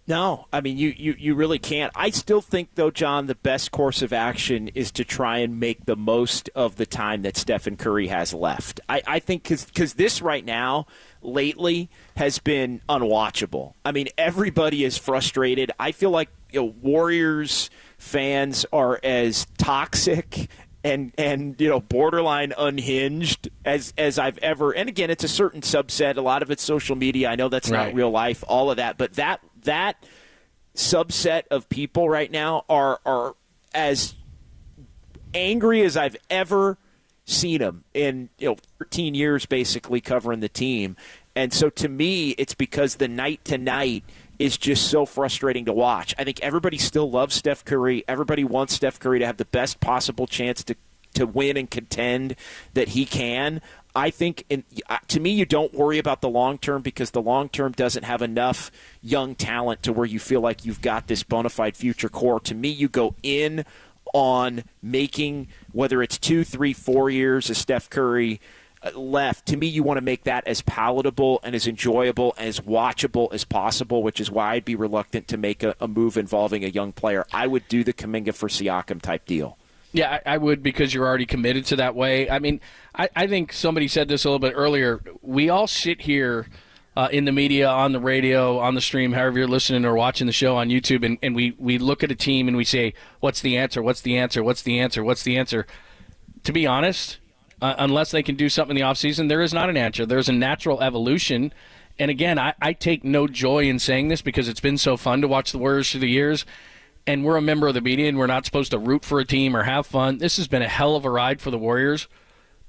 [SPEAKER 3] No, I mean, you really can't. I still think, though, John, the best course of action is to try and make the most of the time that Stephen Curry has left. I think because this right now, lately, has been unwatchable. I mean, everybody is frustrated. I feel like Warriors fans are as toxic and borderline unhinged as I've ever. And again, it's a certain subset. A lot of it's social media. I know that's not real life, all of that. But that subset of people right now are as angry as I've ever seen them in 13 years basically covering the team. And so to me, it's because the night to night is just so frustrating to watch. I think everybody still loves Steph Curry. Everybody wants Steph Curry to have the best possible chance to win and contend that he can. I think, to me, you don't worry about the long term because the long term doesn't have enough young talent to where you feel like you've got this bona fide future core. To me, you go in on making, whether it's 2, 3, 4 years of Steph Curry left, to me, you want to make that as palatable and as enjoyable and as watchable as possible, which is why I'd be reluctant to make a move involving a young player. I would do the Kuminga for Siakam type deal.
[SPEAKER 13] Yeah, I would, because you're already committed to that way. I mean, I think somebody said this a little bit earlier. We all sit here in the media, on the radio, on the stream, however you're listening or watching the show on YouTube, and we look at a team and we say, what's the answer, what's the answer, what's the answer, what's the answer? To be honest, unless they can do something in the offseason, there is not an answer. There's a natural evolution. And again, I take no joy in saying this because it's been so fun to watch the Warriors through the years. And we're a member of the media, and we're not supposed to root for a team or have fun. This has been a hell of a ride for the Warriors,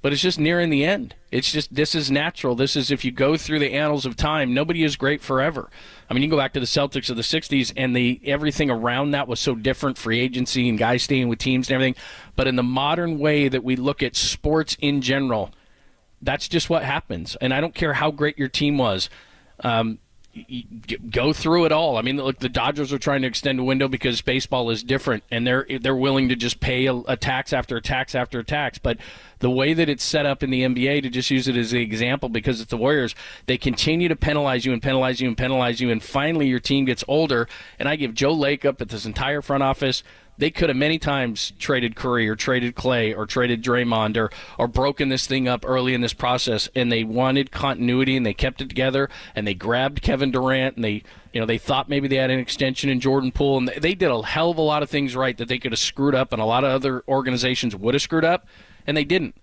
[SPEAKER 13] but it's just nearing the end. It's just, this is natural. This is, if you go through the annals of time, nobody is great forever. I mean, you can go back to the Celtics of the 60s, and everything around that was so different, free agency and guys staying with teams and everything. But in the modern way that we look at sports in general, that's just what happens. And I don't care how great your team was. Go through it all. I mean, look, the Dodgers are trying to extend a window because baseball is different, and they're willing to just pay a tax after a tax after a tax. But the way that it's set up in the NBA, to just use it as an example, because it's the Warriors, they continue to penalize you and penalize you and penalize you, and finally your team gets older. And I give Joe Lacob at this entire front office, they could have many times traded Curry or traded Clay or traded Draymond or broken this thing up early in this process, and they wanted continuity and they kept it together, and they grabbed Kevin Durant, and they thought maybe they had an extension in Jordan Poole, and they did a hell of a lot of things right that they could have screwed up and a lot of other organizations would have screwed up, and they didn't.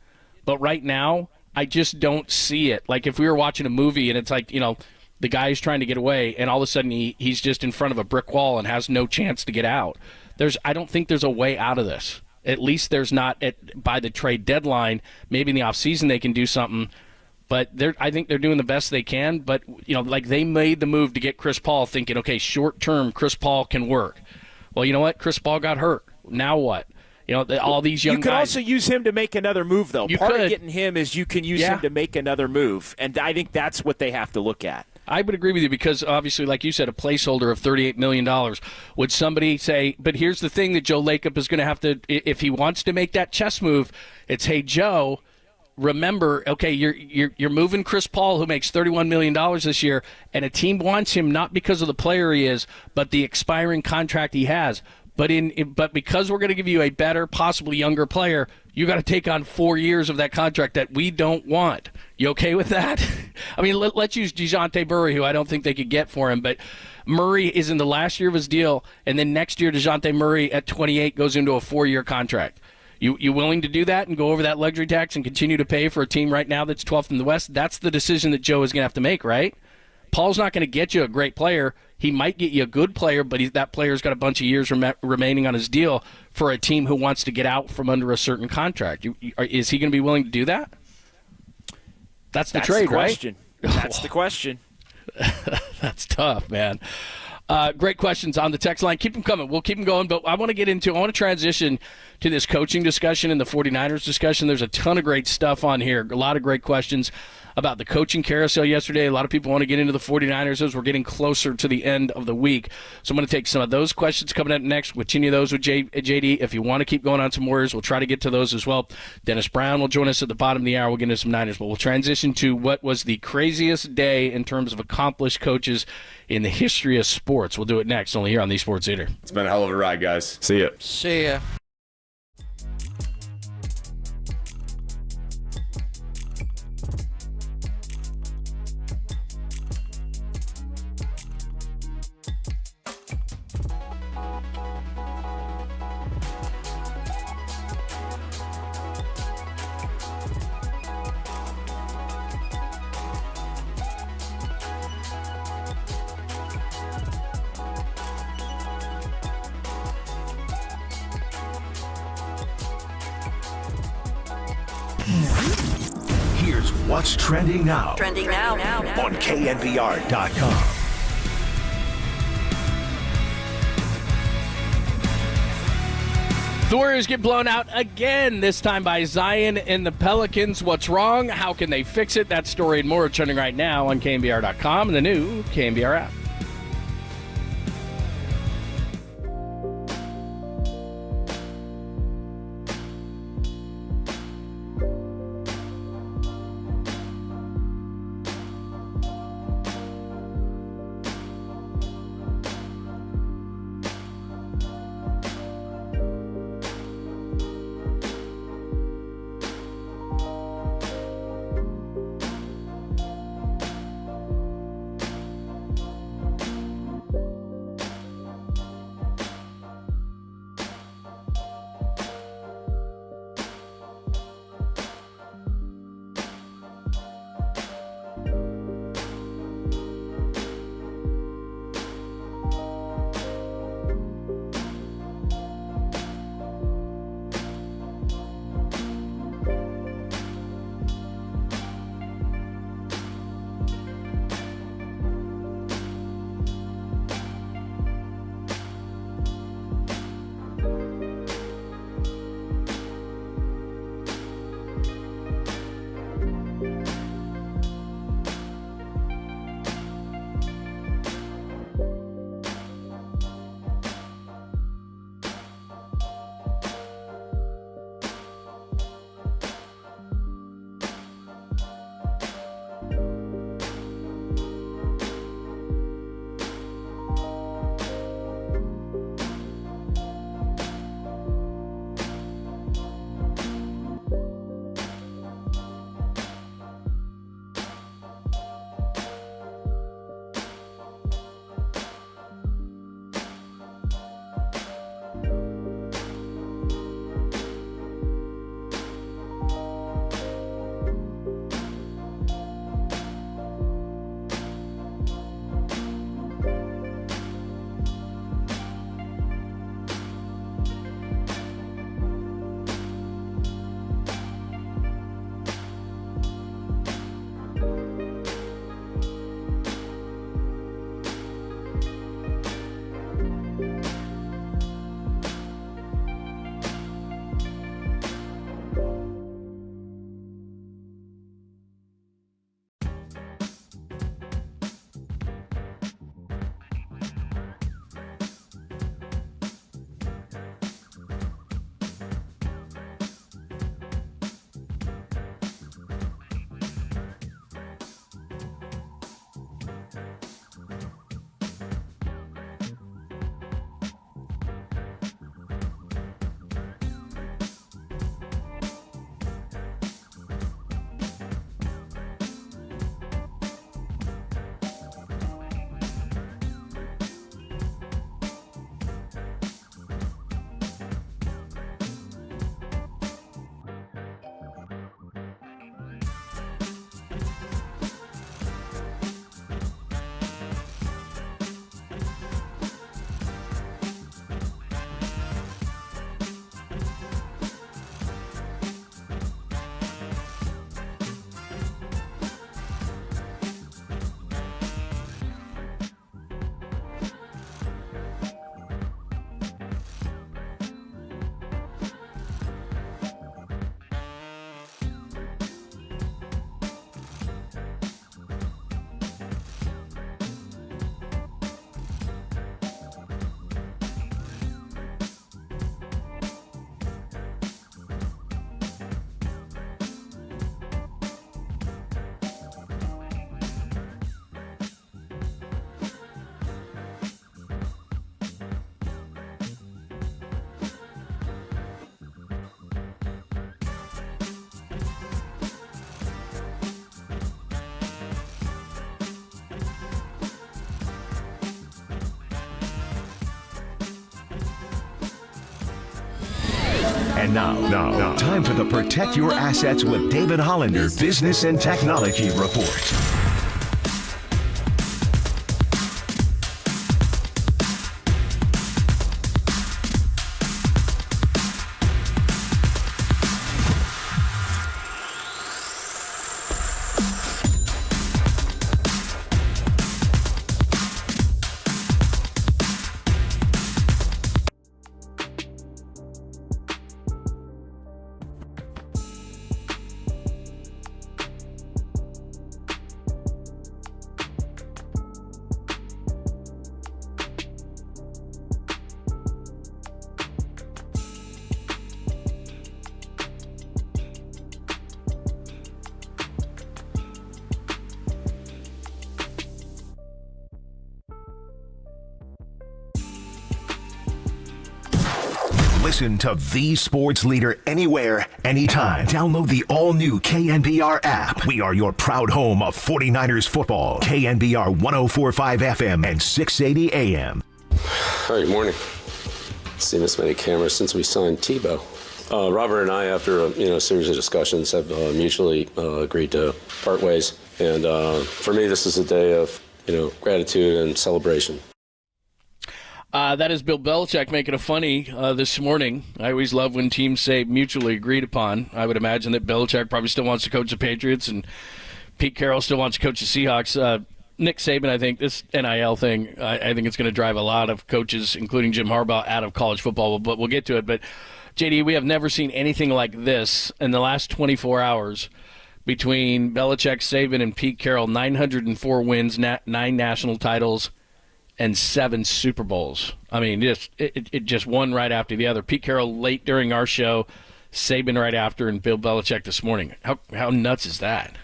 [SPEAKER 13] But right now, I just don't see it. Like if we were watching a movie and it's like, the guy's trying to get away, and all of a sudden he's just in front of a brick wall and has no chance to get out. I don't think there's a way out of this. At least there's not by the trade deadline. Maybe in the offseason they can do something, but I think they're doing the best they can. But like they made the move to get Chris Paul, thinking, okay, short term Chris Paul can work. Well, you know what? Chris Paul got hurt. Now what? All these young guys.
[SPEAKER 3] You could also use him to make another move, though. Part of getting him is you can use him to make another move, and I think that's what they have to look at.
[SPEAKER 13] I would agree with you because, obviously, like you said, a placeholder of $38 million. Would somebody say, but here's the thing that Joe Lacob is going to have to, if he wants to make that chess move, it's, hey, Joe, remember, okay, you're moving Chris Paul, who makes $31 million this year, and a team wants him not because of the player he is, but the expiring contract he has. But because we're going to give you a better, possibly younger player, you got to take on 4 years of that contract that we don't want. You okay with that? I mean, let's use DeJounte Murray, who I don't think they could get for him, but Murray is in the last year of his deal, and then next year DeJounte Murray at 28 goes into a 4-year contract. You willing to do that and go over that luxury tax and continue to pay for a team right now that's 12th in the West? That's the decision that Joe is going to have to make, right? Paul's not going to get you a great player. He might get you a good player, but that player's got a bunch of years remaining on his deal for a team who wants to get out from under a certain contract. Is he going to be willing to do that? That's the trade,
[SPEAKER 3] question.
[SPEAKER 13] Right?
[SPEAKER 3] That's the question.
[SPEAKER 13] That's tough, man. Great questions on the text line. Keep them coming. We'll keep them going, but I want to transition to this coaching discussion and the 49ers discussion. There's a ton of great stuff on here, a lot of great questions about the coaching carousel yesterday. A lot of people want to get into the 49ers as we're getting closer to the end of the week. So I'm going to take some of those questions coming up next. We'll continue those with JD. If you want to keep going on some Warriors, we'll try to get to those as well. Dennis Brown will join us at the bottom of the hour. We'll get into some Niners, but we'll transition to what was the craziest day in terms of accomplished coaches in the history of sports. We'll do it next, only here on the Sports Leader.
[SPEAKER 10] It's been a hell of a ride, guys. See ya.
[SPEAKER 23] See ya.
[SPEAKER 1] Here's what's trending now.
[SPEAKER 20] Trending now.
[SPEAKER 1] On KNBR.com.
[SPEAKER 13] The Warriors get blown out again, this time by Zion and the Pelicans. What's wrong? How can they fix it? That story and more are trending right now on KNBR.com and the new KNBR app.
[SPEAKER 1] And now, time for the Protect Your Assets with David Hollander Business and Technology Report. Listen to the sports leader anywhere, anytime. Download the all-new KNBR app. We are your proud home of 49ers football. KNBR 104.5 FM and 680 AM.
[SPEAKER 20] All right, good morning. Seen this many cameras since we signed Tebow. Robert and I, after a series of discussions, have mutually agreed to part ways. And for me, this is a day of gratitude and celebration.
[SPEAKER 13] That is Bill Belichick making a funny this morning. I always love when teams say mutually agreed upon. I would imagine that Belichick probably still wants to coach the Patriots, and Pete Carroll still wants to coach the Seahawks. Nick Saban, I think this NIL thing, I think it's going to drive a lot of coaches, including Jim Harbaugh, out of college football, but we'll get to it. But, JD, we have never seen anything like this in the last 24 hours between Belichick, Saban, and Pete Carroll. 904 wins, 9 national titles, and 7 Super Bowls. I mean, it just one right after the other. Pete Carroll late during our show, Saban right after, and Bill Belichick this morning. How nuts is that?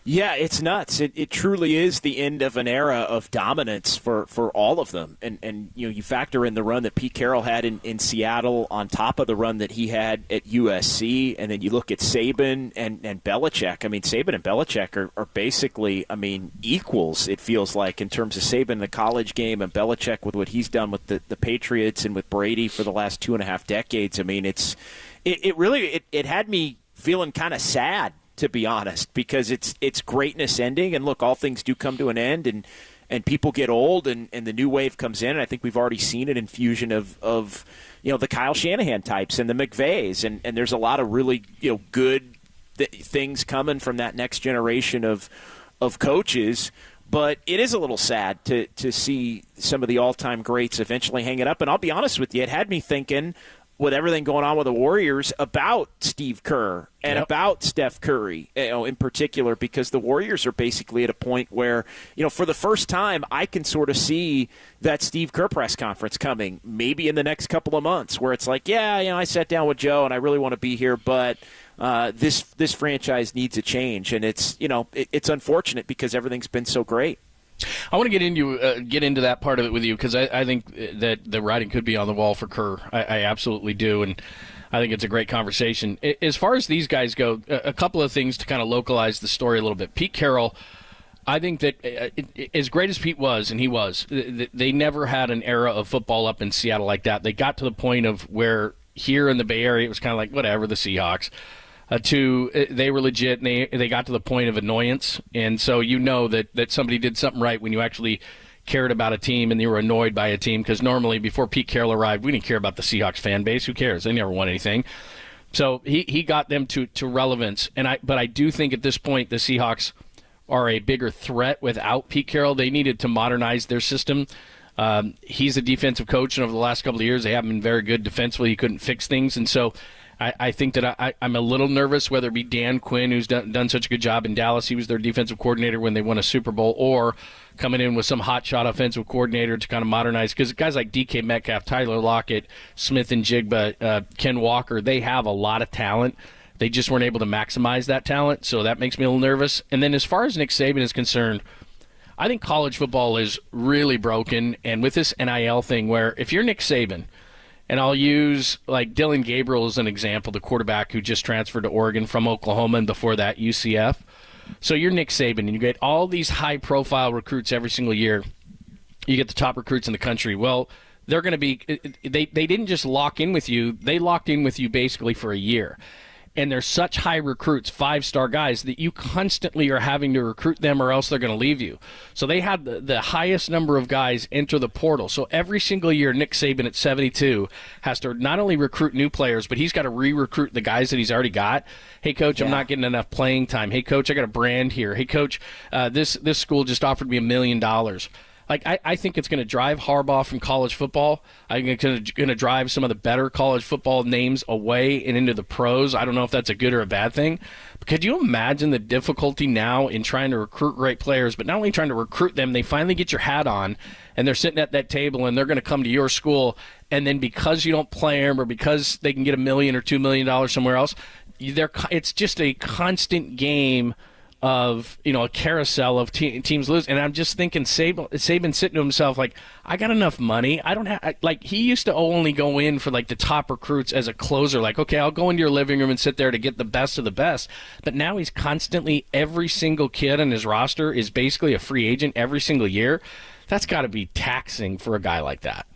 [SPEAKER 3] Yeah, it's nuts. It truly is the end of an era of dominance for all of them. And you factor in the run that Pete Carroll had in Seattle on top of the run that he had at USC, and then you look at Saban and Belichick. I mean, Saban and Belichick are basically, equals, it feels like, in terms of Saban in the college game and Belichick with what he's done with the Patriots and with Brady for the last 2.5 decades. I mean, it really had me feeling kind of sad, to be honest, because it's greatness ending, and look, all things do come to an end, and people get old, and the new wave comes in, and I think we've already seen an infusion of the Kyle Shanahan types and the McVays, and there's a lot of really good things coming from that next generation of coaches. But it is a little sad to see some of the all-time greats eventually hang it up, and I'll be honest with you, it had me thinking, with everything going on with the Warriors, about Steve Kerr and about Steph Curry, in particular, because the Warriors are basically at a point where, for the first time, I can sort of see that Steve Kerr press conference coming, maybe in the next couple of months, where it's like, I sat down with Joe and I really want to be here, but this franchise needs a change, and it's unfortunate because everything's been so great.
[SPEAKER 13] I want to get into that part of it with you, because I think that the writing could be on the wall for Kerr. I absolutely do, and I think it's a great conversation. As far as these guys go, a couple of things to kind of localize the story a little bit. Pete Carroll, I think that as great as Pete was, and he was, they never had an era of football up in Seattle like that. They got to the point of where here in the Bay Area it was kind of like, whatever, the Seahawks. They were legit, and they got to the point of annoyance, and so that somebody did something right when you actually cared about a team and you were annoyed by a team, because normally before Pete Carroll arrived, we didn't care about the Seahawks fan base. Who cares? They never won anything. So he got them to relevance, but I do think at this point the Seahawks are a bigger threat without Pete Carroll. They needed to modernize their system. He's a defensive coach, and over the last couple of years they haven't been very good defensively. He couldn't fix things, and so I think that I'm a little nervous, whether it be Dan Quinn, who's done such a good job in Dallas. He was their defensive coordinator when they won a Super Bowl, or coming in with some hotshot offensive coordinator to kind of modernize. Because guys like DK Metcalf, Tyler Lockett, Smith and Jigba, Ken Walker, they have a lot of talent. They just weren't able to maximize that talent, so that makes me a little nervous. And then as far as Nick Saban is concerned, I think college football is really broken, and with this NIL thing where if you're Nick Saban, and I'll use like Dylan Gabriel as an example, the quarterback who just transferred to Oregon from Oklahoma and before that UCF. So you're Nick Saban, and you get all these high-profile recruits every single year. You get the top recruits in the country. Well, they're going to be they didn't just lock in with you. They locked in with you basically for a year. And they're such high recruits, 5-star guys, that you constantly are having to recruit them or else they're going to leave you. So they had the highest number of guys enter the portal. So every single year, Nick Saban at 72 has to not only recruit new players, but he's got to re-recruit the guys that he's already got. Hey, Coach, I'm not getting enough playing time. Hey, Coach, I got a brand here. Hey, Coach, this school just offered me $1 million. Like, I think it's going to drive Harbaugh from college football. I think it's going to drive some of the better college football names away and into the pros. I don't know if that's a good or a bad thing. But could you imagine the difficulty now in trying to recruit great players, but not only trying to recruit them, they finally get your hat on, and they're sitting at that table, and they're going to come to your school, and then because you don't play them or because they can get $1 million or $2 million somewhere else, it's just a constant game of, a carousel of teams lose. And I'm just thinking Saban sitting to himself, like, I got enough money. I don't have, like, he used to only go in for, like, the top recruits as a closer. Like, okay, I'll go into your living room and sit there to get the best of the best. But now he's constantly, every single kid on his roster is basically a free agent every single year. That's got to be taxing for a guy like that.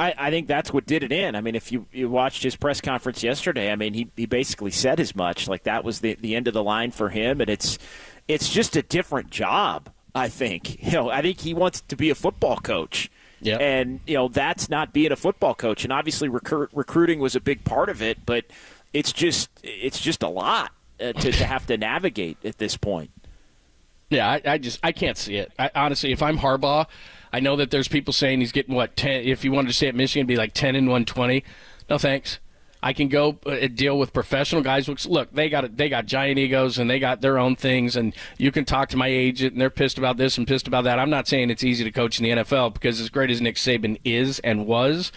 [SPEAKER 3] I think that's what did it in. I mean, if you watched his press conference yesterday, I mean, he basically said as much. Like, that was the end of the line for him, and it's just a different job, I think. I think he wants to be a football coach.
[SPEAKER 13] Yeah.
[SPEAKER 3] And, that's not being a football coach. And obviously recruiting was a big part of it, but it's just a lot to have to navigate at this point.
[SPEAKER 13] Yeah, I can't see it. Honestly, if I'm Harbaugh, I know that there's people saying he's getting 10. If he wanted to stay at Michigan, it'd be like 10 and 120. No thanks. I can go deal with professional guys. Look, they got giant egos and they got their own things. And you can talk to my agent and they're pissed about this and pissed about that. I'm not saying it's easy to coach in the NFL because as great as Nick Saban is and was,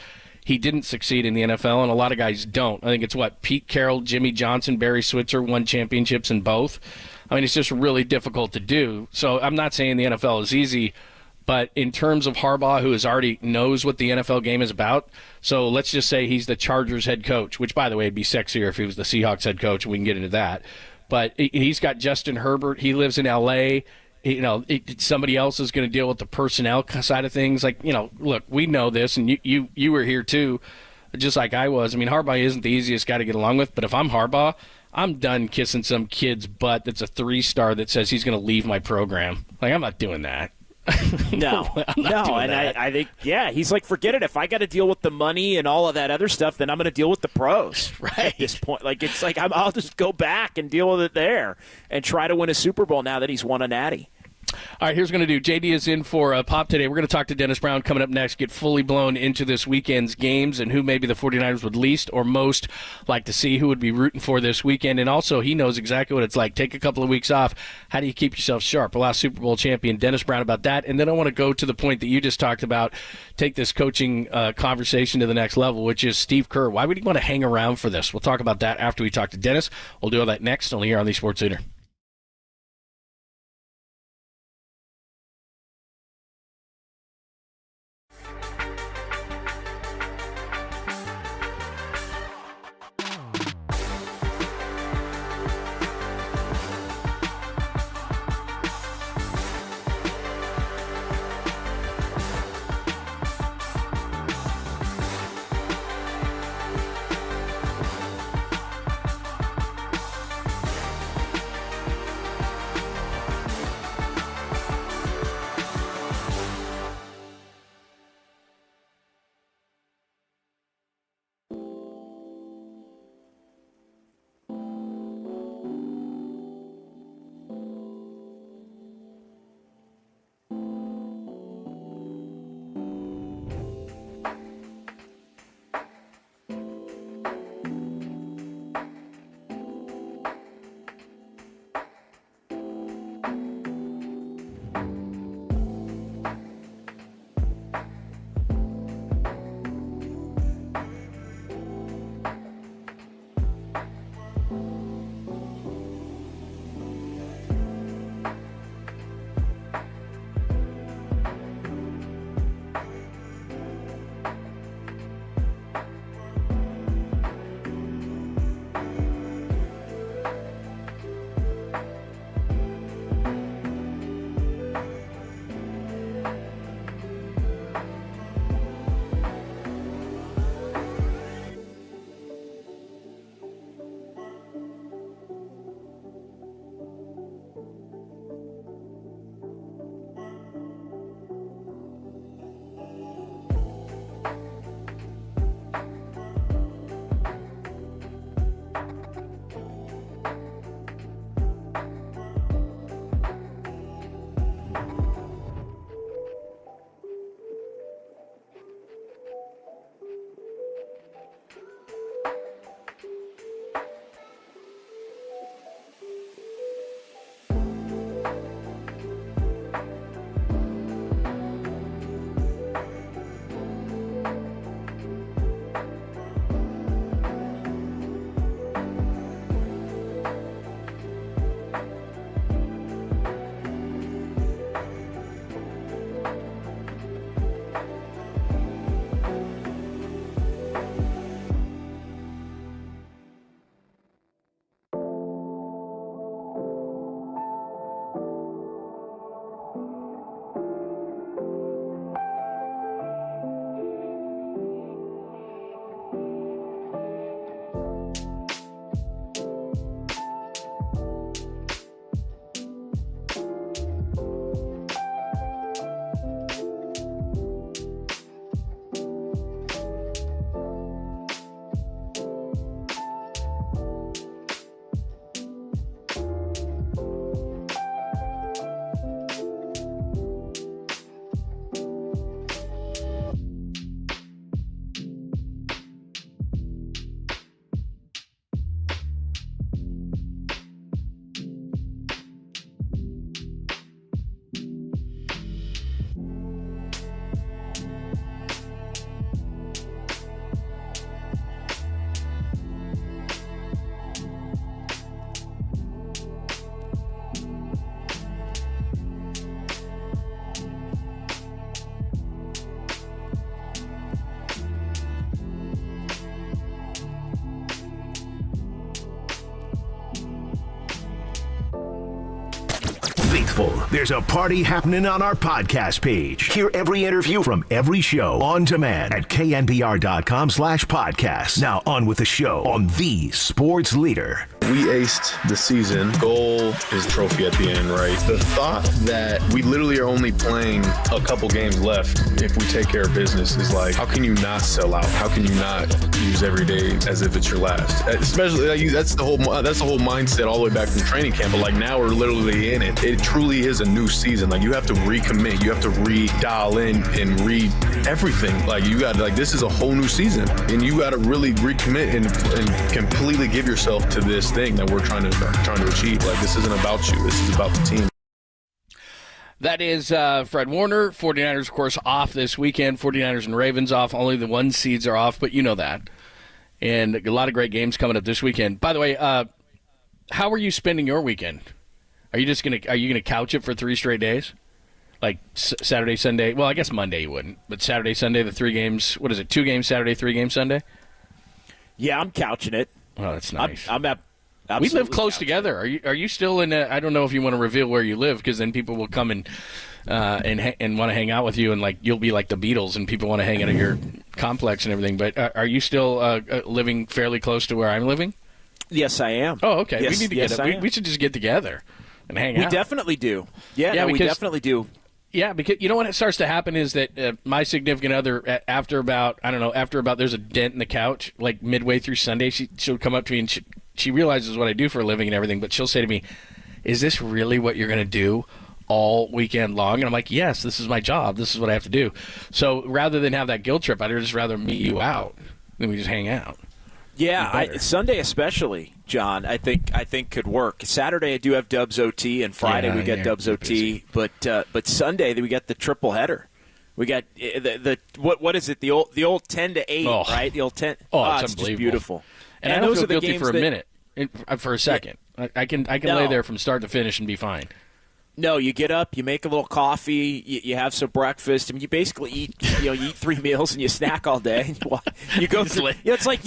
[SPEAKER 13] he didn't succeed in the NFL, and a lot of guys don't. I think it's Pete Carroll, Jimmy Johnson, Barry Switzer won championships in both. I mean, it's just really difficult to do. So I'm not saying the NFL is easy, but in terms of Harbaugh, who already knows what the NFL game is about, so let's just say he's the Chargers head coach, which, by the way, would be sexier if he was the Seahawks head coach, and we can get into that. But he's got Justin Herbert. He lives in L.A., somebody else is going to deal with the personnel side of things. Like, look, we know this, and you were here too, just like I was. I mean, Harbaugh isn't the easiest guy to get along with, but if I'm Harbaugh, I'm done kissing some kid's butt that's a 3-star that says he's going to leave my program. Like, I'm not doing that.
[SPEAKER 3] No, and I think, he's like, forget it. If I got to deal with the money and all of that other stuff, then I'm going to deal with the pros.
[SPEAKER 13] Right.
[SPEAKER 3] At this point, like, it's like I'll just go back and deal with it there and try to win a Super Bowl now that he's won a natty.
[SPEAKER 13] All right, here's what we're going to do. JD is in for Pop today. We're going to talk to Dennis Brown coming up next, get fully blown into this weekend's games and who maybe the 49ers would least or most like to see, who would be rooting for this weekend. And also, he knows exactly what it's like. Take a couple of weeks off. How do you keep yourself sharp? We'll ask Super Bowl champion Dennis Brown about that. And then I want to go to the point that you just talked about, take this coaching conversation to the next level, which is Steve Kerr. Why would he want to hang around for this? We'll talk about that after we talk to Dennis. We'll do all that next, only here on the Sports Leader.
[SPEAKER 1] faithful. There's a party happening on our podcast page. Hear every interview from every show on demand at knbr.com/podcast. Now on with the show on the Sports Leader.
[SPEAKER 10] We aced the season. Goal is trophy at the end, right? The thought that we literally are only playing a couple games left if we take care of business is like, how can you not sell out? How can you not use every day as if it's your last? Especially that's the whole mindset all the way back from training camp. But like now we're literally in it. It truly is a new season. Like you have to recommit. You have to dial in and read everything. Like you got this is a whole new season, and you got to really recommit and completely give yourself to this thing that we're trying to achieve. Like this isn't about you. This is about the team.
[SPEAKER 13] That is Fred Warner. 49ers, of course, off this weekend. 49ers and Ravens off. Only the 1 seeds are off, but you know that. And a lot of great games coming up this weekend. By the way, how are you spending your weekend? Are you gonna couch it for 3 straight days? Like Saturday, Sunday? Well, I guess Monday you wouldn't. But Saturday, Sunday, the 3 games. What is it? 2 games Saturday, 3 games Sunday?
[SPEAKER 3] Yeah, I'm couching it.
[SPEAKER 13] Oh, that's nice.
[SPEAKER 3] We
[SPEAKER 13] live close together. Are you still in? I don't know if you want to reveal where you live, because then people will come and want to hang out with you, and like you'll be like the Beatles, and people want to hang out at your complex and everything. But are you still living fairly close to where I'm living?
[SPEAKER 3] Yes, I am.
[SPEAKER 13] Oh, okay.
[SPEAKER 3] Yes,
[SPEAKER 13] we need to get up. We should just get together and hang out.
[SPEAKER 3] We definitely do. Yeah, we definitely do.
[SPEAKER 13] Yeah, because you know what starts to happen is that my significant other, after about there's a dent in the couch, like midway through Sunday, she'll come up to me and she realizes what I do for a living and everything, but she'll say to me, "Is this really what you're going to do all weekend long?" And I'm like, "Yes, this is my job. This is what I have to do." So rather than have that guilt trip, I'd just rather meet you out and we just hang out.
[SPEAKER 3] Yeah, Sunday especially, John, I think could work. Saturday I do have Dubs OT, and Friday we get Dubs OT, but Sunday we got the triple header. We got the what is it? The old 10 to 8, right? The old 10.
[SPEAKER 13] Oh, it's
[SPEAKER 3] it's
[SPEAKER 13] unbelievable.
[SPEAKER 3] just beautiful.
[SPEAKER 13] And I don't feel guilty for a minute, for a second. I can lay there from start to finish and be fine.
[SPEAKER 3] No, you get up, you make a little coffee, you have some breakfast. I mean, you basically eat 3 meals and you snack all day. You go through. It's like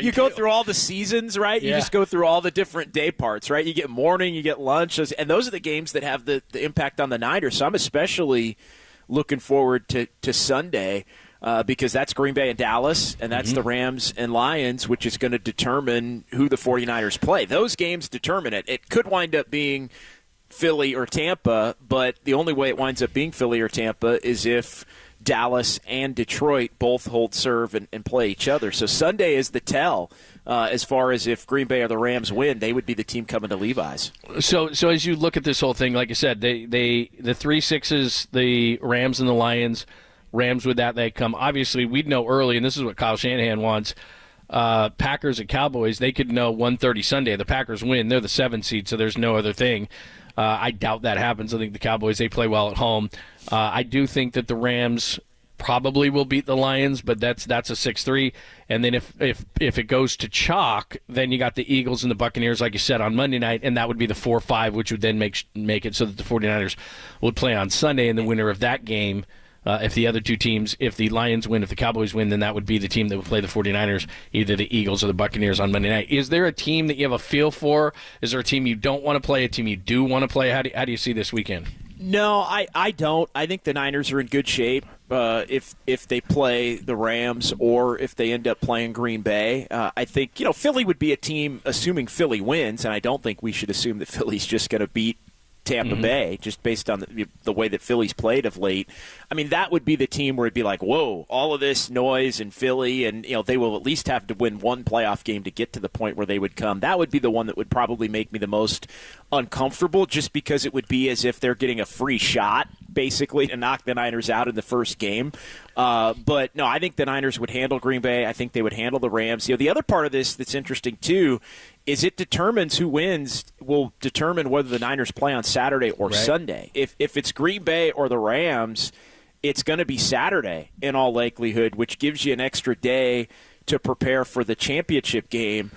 [SPEAKER 3] you go through all the seasons, right? You just go through all the different day parts, right? You get morning, you get lunch, and those are the games that have the impact on the Niners. So I'm especially looking forward to Sunday. Because that's Green Bay and Dallas, and that's the Rams and Lions, which is going to determine who the 49ers play. Those games determine it. It could wind up being Philly or Tampa, but the only way it winds up being Philly or Tampa is if Dallas and Detroit both hold serve and play each other. So Sunday is the tell as far as if Green Bay or the Rams win, they would be the team coming to Levi's.
[SPEAKER 13] So as you look at this whole thing, like I said, the 3-6s, the Rams and the Lions – Rams with that, they come. Obviously, we'd know early, and this is what Kyle Shanahan wants. Packers and Cowboys, they could know 1:30 Sunday. The Packers win. They're the 7 seed, so there's no other thing. I doubt that happens. I think the Cowboys, they play well at home. I do think that the Rams probably will beat the Lions, but that's a 6-3. And then if it goes to chalk, then you got the Eagles and the Buccaneers, like you said, on Monday night, and that would be the 4-5, which would then make it so that the 49ers would play on Sunday, and the winner of that game, if the other two teams, if the Lions win, if the Cowboys win, then that would be the team that would play the 49ers, either the Eagles or the Buccaneers on Monday night. Is there a team that you have a feel for? Is there a team you don't want to play, a team you do want to play? How do you see this weekend?
[SPEAKER 3] No, I don't. I think the Niners are in good shape if they play the Rams or if they end up playing Green Bay. I think, Philly would be a team, assuming Philly wins, and I don't think we should assume that Philly's just going to beat Tampa Bay, just based on the way that Philly's played of late. I mean, that would be the team where it'd be like, whoa, all of this noise in Philly, and they will at least have to win one playoff game to get to the point where they would come. That would be the one that would probably make me the most uncomfortable, just because it would be as if they're getting a free shot, basically, to knock the Niners out in the first game. But no, I think the Niners would handle Green Bay. I think they would handle the Rams. The other part of this that's interesting, too, is it determines who wins will determine whether the Niners play on Saturday or Sunday. If it's Green Bay or the Rams, it's going to be Saturday in all likelihood, which gives you an extra day to prepare for the championship game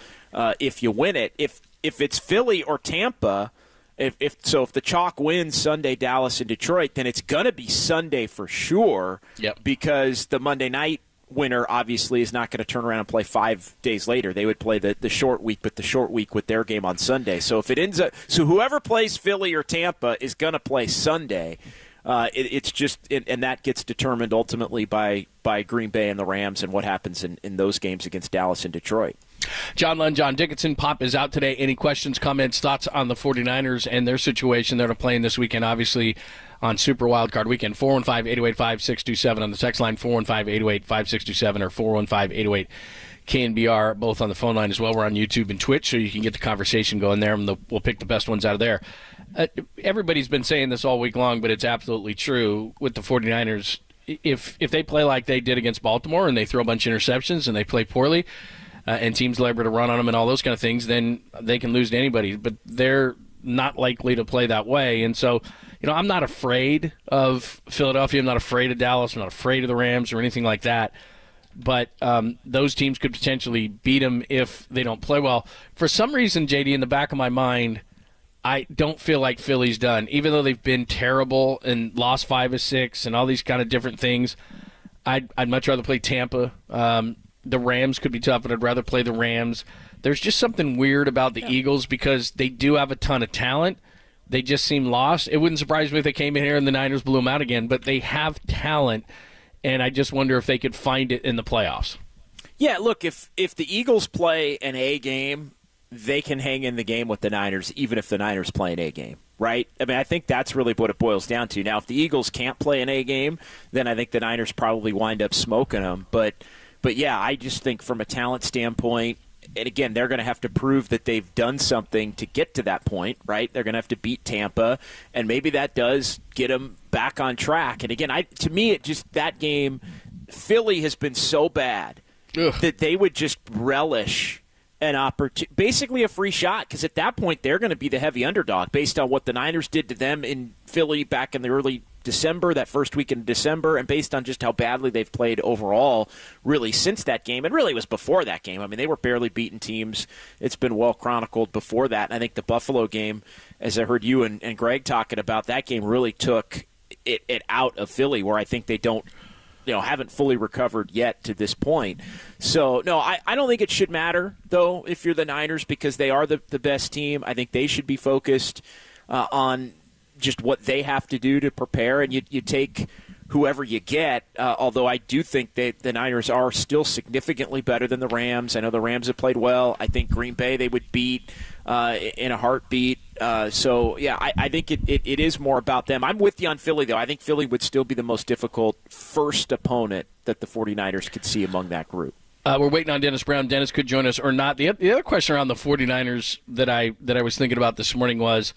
[SPEAKER 3] if you win it. If it's Philly or Tampa, if the chalk wins Sunday, Dallas and Detroit, then it's going to be Sunday for sure.
[SPEAKER 13] Yep.
[SPEAKER 3] Because the Monday night winner obviously is not going to turn around and play 5 days later. They would play the short week, but the short week with their game on Sunday. So if it ends up, so whoever plays Philly or Tampa is going to play Sunday. It's just, and that gets determined ultimately by Green Bay and the Rams and what happens in those games against Dallas and Detroit.
[SPEAKER 13] John Lund, John Dickinson, Pop is out today. Any questions, comments, thoughts on the 49ers and their situation? They're playing this weekend, obviously, on Super Wildcard Weekend. 415-808-5627 on the text line, 415-808-5627 or 415-808-KNBR, both on the phone line as well. We're on YouTube and Twitch, so you can get the conversation going there, and we'll pick the best ones out of there. Everybody's been saying this all week long, but it's absolutely true with the 49ers. If they play like they did against Baltimore and they throw a bunch of interceptions and they play poorly, and teams labor to run on them and all those kind of things, then they can lose to anybody. But they're not likely to play that way. And so, I'm not afraid of Philadelphia. I'm not afraid of Dallas. I'm not afraid of the Rams or anything like that. But those teams could potentially beat them if they don't play well. For some reason, JD, in the back of my mind, I don't feel like Philly's done. Even though they've been terrible and lost 5 of 6 and all these kind of different things, I'd much rather play Tampa. The Rams could be tough, but I'd rather play the Rams. There's just something weird about the Eagles because they do have a ton of talent. They just seem lost. It wouldn't surprise me if they came in here and the Niners blew them out again, but they have talent, and I just wonder if they could find it in the playoffs.
[SPEAKER 3] Yeah, look, if the Eagles play an A game, they can hang in the game with the Niners, even if the Niners play an A game, right? I mean, I think that's really what it boils down to. Now, if the Eagles can't play an A game, then I think the Niners probably wind up smoking them, But yeah, I just think from a talent standpoint, and again, they're going to have to prove that they've done something to get to that point, right? They're going to have to beat Tampa, and maybe that does get them back on track. And again, to me, it just that game, Philly has been so bad that they would just relish an opportunity, basically a free shot, because at that point they're going to be the heavy underdog based on what the Niners did to them in Philly back in the early December, that first week in December, and based on just how badly they've played overall really since that game, and really it was before that game. I mean, they were barely beaten teams. It's been well chronicled before that, and I think the Buffalo game, as I heard you and Greg talking about, that game really took it out of Philly, where I think they haven't fully recovered yet to this point. So, no, I don't think it should matter, though, if you're the Niners, because they are the best team. I think they should be focused on just what they have to do to prepare, and you take whoever you get, although I do think that the Niners are still significantly better than the Rams. I know the Rams have played well. I think Green Bay they would beat in a heartbeat. So, yeah, I think it is more about them. I'm with you on Philly, though. I think Philly would still be the most difficult first opponent that the 49ers could see among that group.
[SPEAKER 13] We're waiting on Dennis Brown. Dennis could join us or not. The other question around the 49ers that I was thinking about this morning was,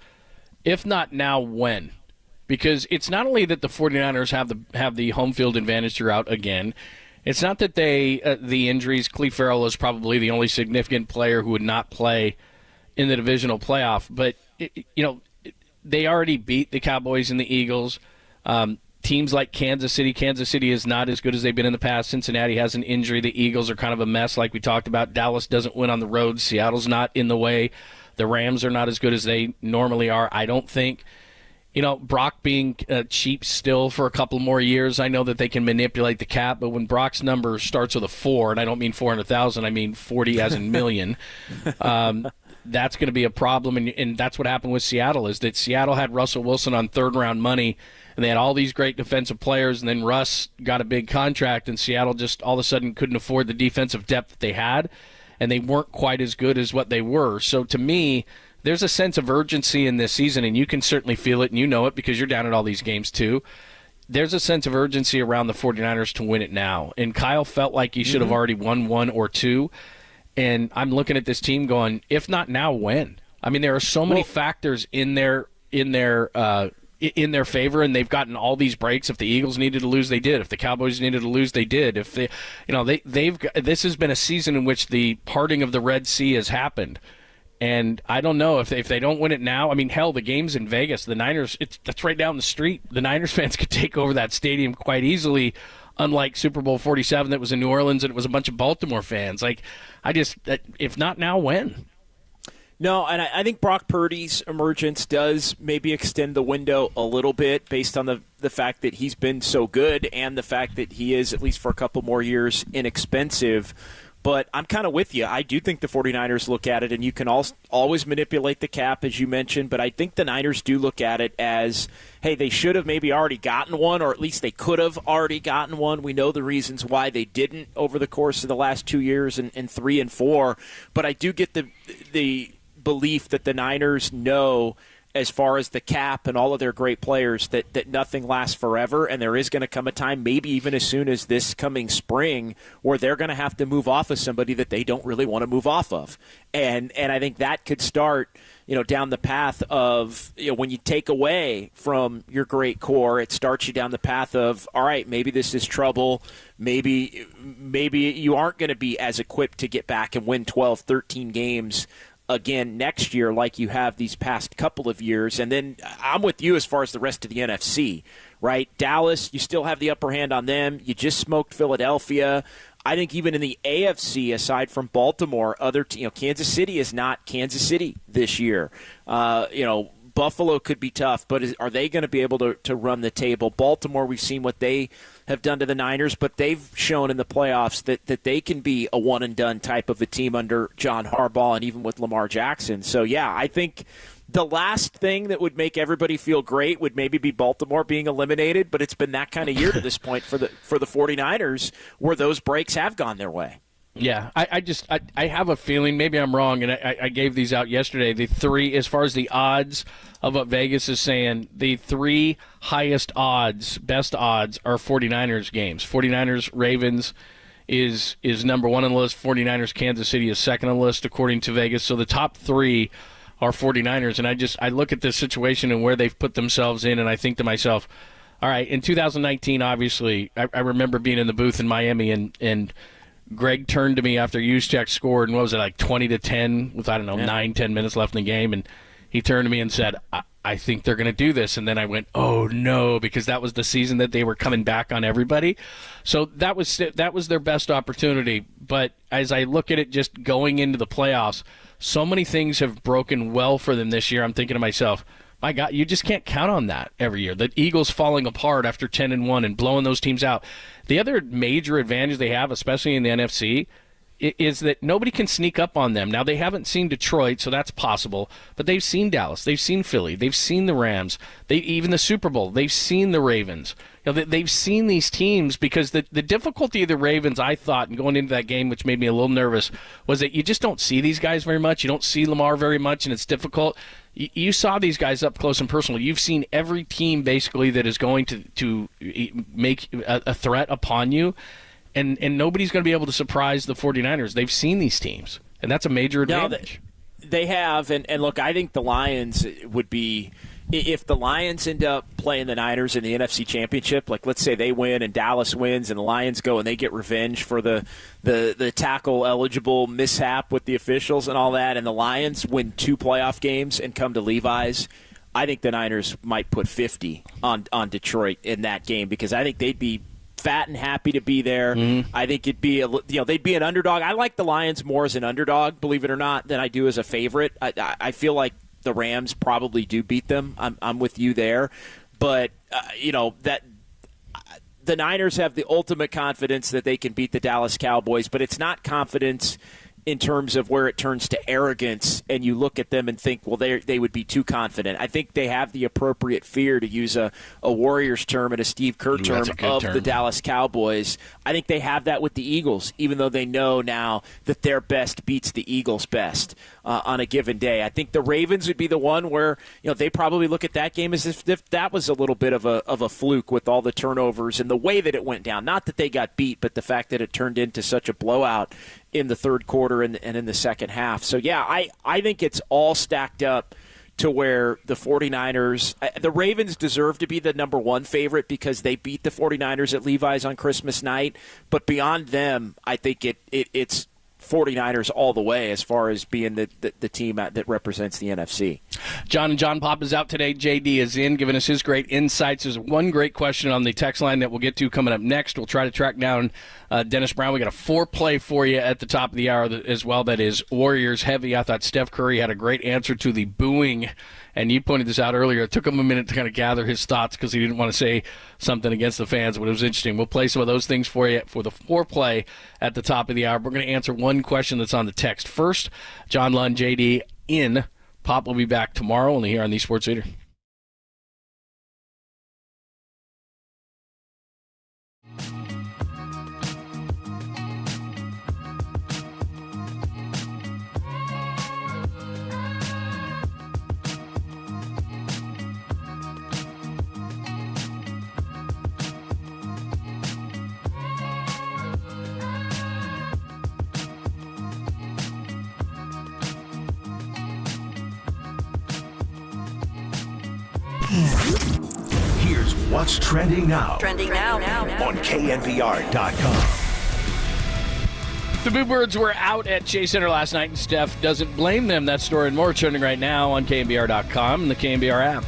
[SPEAKER 13] if not now, when? Because it's not only that the 49ers have the home field advantage throughout again. It's not that the injuries. Cleve Farrell is probably the only significant player who would not play in the divisional playoff. But, they already beat the Cowboys and the Eagles. Teams like Kansas City. Kansas City is not as good as they've been in the past. Cincinnati has an injury. The Eagles are kind of a mess like we talked about. Dallas doesn't win on the road. Seattle's not in the way. The Rams are not as good as they normally are, I don't think. Brock being cheap still for a couple more years, I know that they can manipulate the cap, but when Brock's number starts with a 4, and I don't mean 400,000, I mean 40 as in million, that's going to be a problem, and that's what happened with Seattle, is that Seattle had Russell Wilson on third-round money, and they had all these great defensive players, and then Russ got a big contract, and Seattle just all of a sudden couldn't afford the defensive depth that they had, and they weren't quite as good as what they were. So to me, there's a sense of urgency in this season, and you can certainly feel it, and you know it because you're down at all these games too. There's a sense of urgency around the 49ers to win it now. And Kyle felt like he should have already won 1 or 2. And I'm looking at this team going, if not now, when? I mean, there are so many factors in their favor, and they've gotten all these breaks. If the Eagles needed to lose, they did. If the Cowboys needed to lose, they did. If they, this has been a season in which the parting of the Red Sea has happened. And I don't know if they don't win it now. I mean, hell, the game's in Vegas. The Niners, that's right down the street. The Niners fans could take over that stadium quite easily, unlike Super Bowl 47 that was in New Orleans and it was a bunch of Baltimore fans. If not now, when?
[SPEAKER 3] No, and I think Brock Purdy's emergence does maybe extend the window a little bit based on the the fact that he's been so good and the fact that he is, at least for a couple more years, inexpensive. But I'm kind of with you. I do think the 49ers look at it, and you can always manipulate the cap, as you mentioned, but I think the Niners do look at it as, hey, they should have maybe already gotten one, or at least they could have already gotten one. We know the reasons why they didn't over the course of the last 2 years and 3 and 4, but I do get the belief that the Niners know, as far as the cap and all of their great players, that nothing lasts forever, and there is going to come a time, maybe even as soon as this coming spring, where they're going to have to move off of somebody that they don't really want to move off of. And I think that could start, down the path of, when you take away from your great core, it starts you down the path of, all right, maybe this is trouble. Maybe you aren't going to be as equipped to get back and win 12, 13 games again next year like you have these past couple of years. And then I'm with you as far as the rest of the NFC, right? Dallas, you still have the upper hand on them. You just smoked Philadelphia. I think even in the AFC, aside from Baltimore, Kansas City is not Kansas City this year. Buffalo could be tough, but are they going to be able to run the table? Baltimore, we've seen what they have done to the Niners, but they've shown in the playoffs that they can be a one-and-done type of a team under John Harbaugh and even with Lamar Jackson. So, yeah, I think the last thing that would make everybody feel great would maybe be Baltimore being eliminated, but it's been that kind of year to this point for the 49ers where those breaks have gone their way.
[SPEAKER 13] Yeah, I have a feeling, maybe I'm wrong, and I gave these out yesterday. The three, as far as the odds of what Vegas is saying, the three highest odds, best odds, are 49ers games. 49ers, Ravens is number one on the list. 49ers, Kansas City is second on the list, according to Vegas. So the top three are 49ers, and I look at this situation and where they've put themselves in, and I think to myself, all right, in 2019, obviously, I remember being in the booth in Miami, and Greg turned to me after Juszczyk scored, and what was it, like 20-10 with, 9-10 minutes left in the game, and he turned to me and said, I think they're going to do this. And then I went, oh, no, because that was the season that they were coming back on everybody. So that was their best opportunity. But as I look at it just going into the playoffs, so many things have broken well for them this year. I'm thinking to myself, my God, you just can't count on that every year. The Eagles falling apart after 10-1 and blowing those teams out. The other major advantage they have, especially in the NFC, is that nobody can sneak up on them. Now, they haven't seen Detroit, so that's possible, but they've seen Dallas, they've seen Philly, they've seen the Rams, even the Super Bowl, they've seen the Ravens. They've seen these teams, because the difficulty of the Ravens, I thought, and going into that game, which made me a little nervous, was that you just don't see these guys very much. You don't see Lamar very much, and it's difficult. You saw these guys up close and personal. You've seen every team, basically, that is going to make a threat upon you. And nobody's going to be able to surprise the 49ers. They've seen these teams, and that's a major advantage.
[SPEAKER 3] No, they have, and look, I think the Lions would be, if the Lions end up playing the Niners in the NFC Championship, like let's say they win and Dallas wins and the Lions go and they get revenge for the tackle-eligible mishap with the officials and all that, and the Lions win 2 playoff games and come to Levi's, I think the Niners might put 50 on Detroit in that game, because I think they'd be fat and happy to be there. Mm-hmm. I think it'd be they'd be an underdog. I like the Lions more as an underdog, believe it or not, than I do as a favorite. I feel like the Rams probably do beat them. I'm with you there, but that the Niners have the ultimate confidence that they can beat the Dallas Cowboys, but it's not confidence in terms of where it turns to arrogance and you look at them and think, well, they would be too confident. I think they have the appropriate fear, to use a Warriors term and a Steve Kerr term, of the Dallas Cowboys. I think they have that with the Eagles, even though they know now that their best beats the Eagles' best on a given day. I think the Ravens would be the one where they probably look at that game as if that was a little bit of a fluke with all the turnovers and the way that it went down. Not that they got beat, but the fact that it turned into such a blowout in the third quarter and in the second half. So, yeah, I think it's all stacked up to where the 49ers – the Ravens deserve to be the number one favorite because they beat the 49ers at Levi's on Christmas night. But beyond them, I think it's 49ers all the way as far as being the team that represents the NFC.
[SPEAKER 13] John and John Pop is out today. JD is in, giving us his great insights. There's one great question on the text line that we'll get to coming up next. We'll try to track down Dennis Brown. We got a 4-play for you at the top of the hour as well. That is Warriors heavy. I thought Steph Curry had a great answer to the booing, and you pointed this out earlier. It took him a minute to kind of gather his thoughts because he didn't want to say something against the fans, but it was interesting. We'll play some of those things for you for the 4-play at the top of the hour. We're going to answer one question that's on the text first. John Lund, JD in. Pop will be back tomorrow, only here on the Sports Leader.
[SPEAKER 1] Here's what's trending now.
[SPEAKER 5] Trending now.
[SPEAKER 1] On KNBR.com.
[SPEAKER 13] The Bluebirds were out at Chase Center last night, and Steph doesn't blame them. That story and more trending right now on KNBR.com and the KNBR app.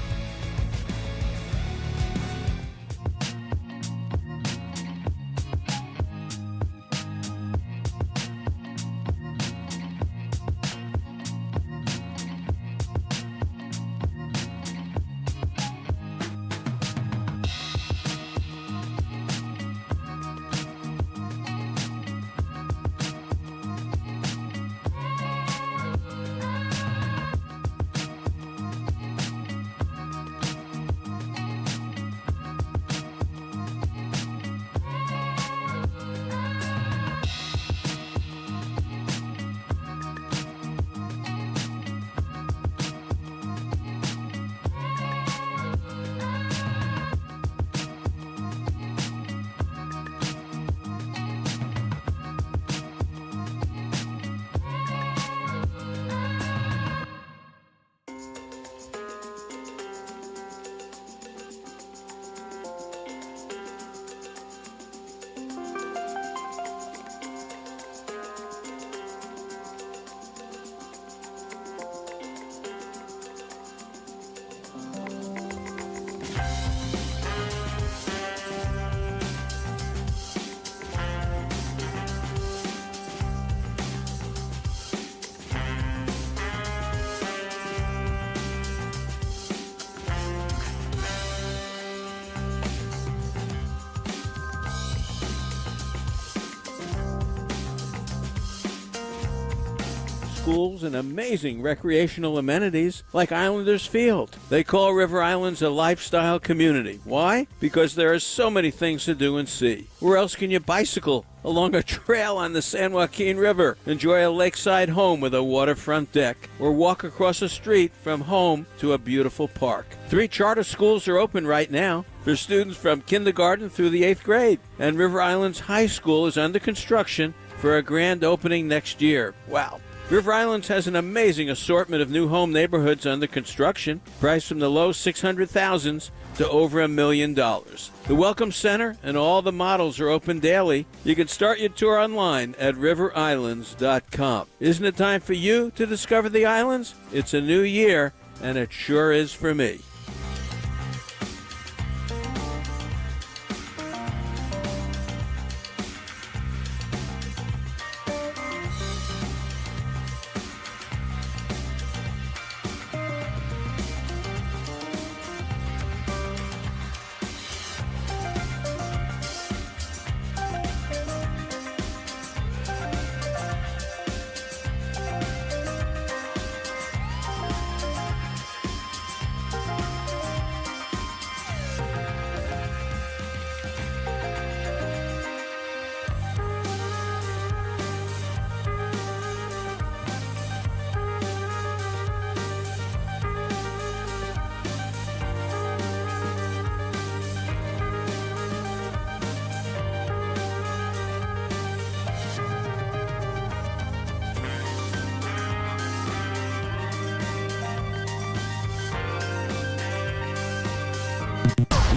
[SPEAKER 21] Schools and amazing recreational amenities like Islanders Field. They call River Islands a lifestyle community. Why? Because there are so many things to do and see. Where else can you bicycle? Along a trail on the San Joaquin River, enjoy a lakeside home with a waterfront deck, or walk across a street from home to a beautiful park. 3 charter schools are open right now for students from kindergarten through the 8th grade, and River Islands High School is under construction for a grand opening next year. Wow. River Islands has an amazing assortment of new home neighborhoods under construction, priced from the low $600,000s to over $1 million. The Welcome Center and all the models are open daily. You can start your tour online at riverislands.com. Isn't it time for you to discover the islands? It's a new year, and it sure is for me.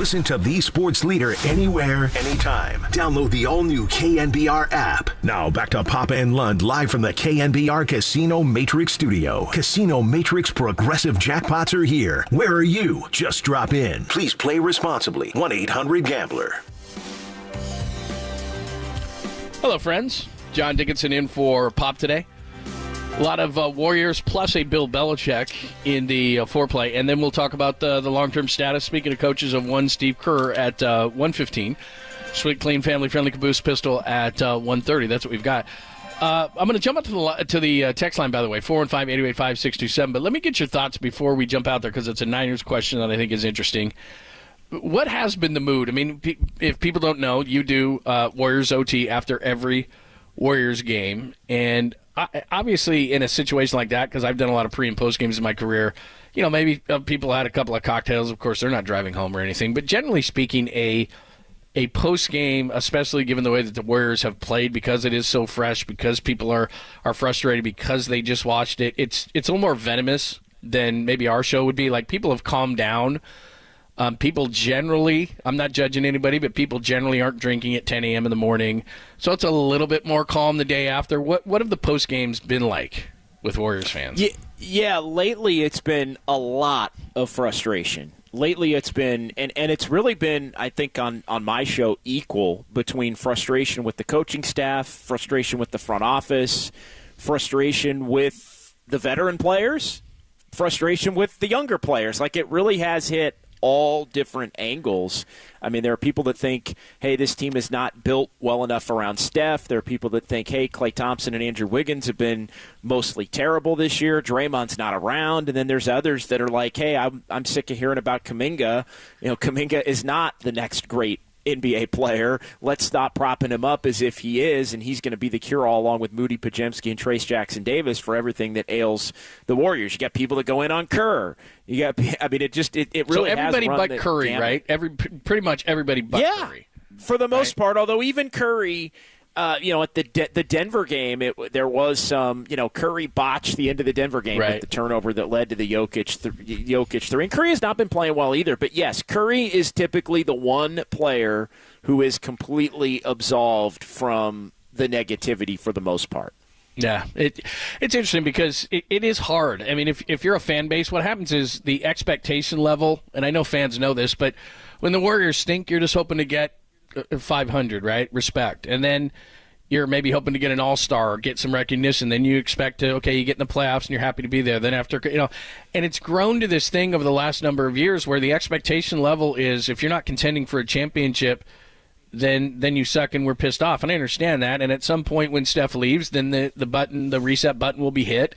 [SPEAKER 1] Listen to the sports leader anywhere, anytime. Download the all-new KNBR app. Now back to Papa and Lund live from the KNBR Casino Matrix Studio. Casino Matrix Progressive Jackpots are here. Where are you? Just drop in. Please play responsibly. 1-800-GAMBLER.
[SPEAKER 13] Hello, friends. John Dickinson in for Pop today. A lot of Warriors plus a Bill Belichick in the foreplay. And then we'll talk about the long-term status. Speaking of coaches of one, Steve Kerr at 1:15. Sweet, clean, family-friendly caboose pistol at 1:30. That's what we've got. I'm going to jump up to the text line, by the way, 415-885-627. But let me get your thoughts before we jump out there, because it's a Niners question that I think is interesting. What has been the mood? I mean, if people don't know, you do Warriors OT after every Warriors game. And obviously in a situation like that, because I've done a lot of pre- and post games in my career, maybe people had a couple of cocktails. Of course, they're not driving home or anything. But generally speaking, a post game, especially given the way that the Warriors have played, because it is so fresh, because people are frustrated because they just watched it, it's a little more venomous than maybe our show would be. Like, people have calmed down. People generally, I'm not judging anybody, but people generally aren't drinking at 10 a.m. in the morning. So it's a little bit more calm the day after. What have the post games been like with Warriors fans?
[SPEAKER 3] Yeah, lately it's been a lot of frustration. Lately it's been, and it's really been, I think, on my show, equal between frustration with the coaching staff, frustration with the front office, frustration with the veteran players, frustration with the younger players. Like, it really has hit all different angles. I mean, there are people that think, hey, this team is not built well enough around Steph. There are people that think, hey, Klay Thompson and Andrew Wiggins have been mostly terrible this year. Draymond's not around. And then there's others that are like, hey, I'm sick of hearing about Kuminga. Kuminga is not the next great NBA player. Let's stop propping him up as if he is, and he's going to be the cure-all along with Moody Pajemski and Trace Jackson-Davis for everything that ails the Warriors. You got people that go in on Kerr. You got, I mean, it really has
[SPEAKER 13] everybody
[SPEAKER 3] run
[SPEAKER 13] but
[SPEAKER 3] the
[SPEAKER 13] Curry,
[SPEAKER 3] gamut.
[SPEAKER 13] right? Pretty much everybody but Curry.
[SPEAKER 3] For the most part, although even Curry, at the Denver game, there was some, Curry botched the end of the Denver game with the turnover that led to the Jokic three. And Curry has not been playing well either. But yes, Curry is typically the one player who is completely absolved from the negativity for the most part.
[SPEAKER 13] Yeah, it's interesting because it is hard. I mean, if you're a fan base, what happens is the expectation level, and I know fans know this, but when the Warriors stink, you're just hoping to get 500, right? Respect. And then you're maybe hoping to get an all-star or get some recognition. Then you expect to, you get in the playoffs and you're happy to be there. Then after, and it's grown to this thing over the last number of years where the expectation level is if you're not contending for a championship, then you suck and we're pissed off. And I understand that. And at some point when Steph leaves, then the reset button will be hit.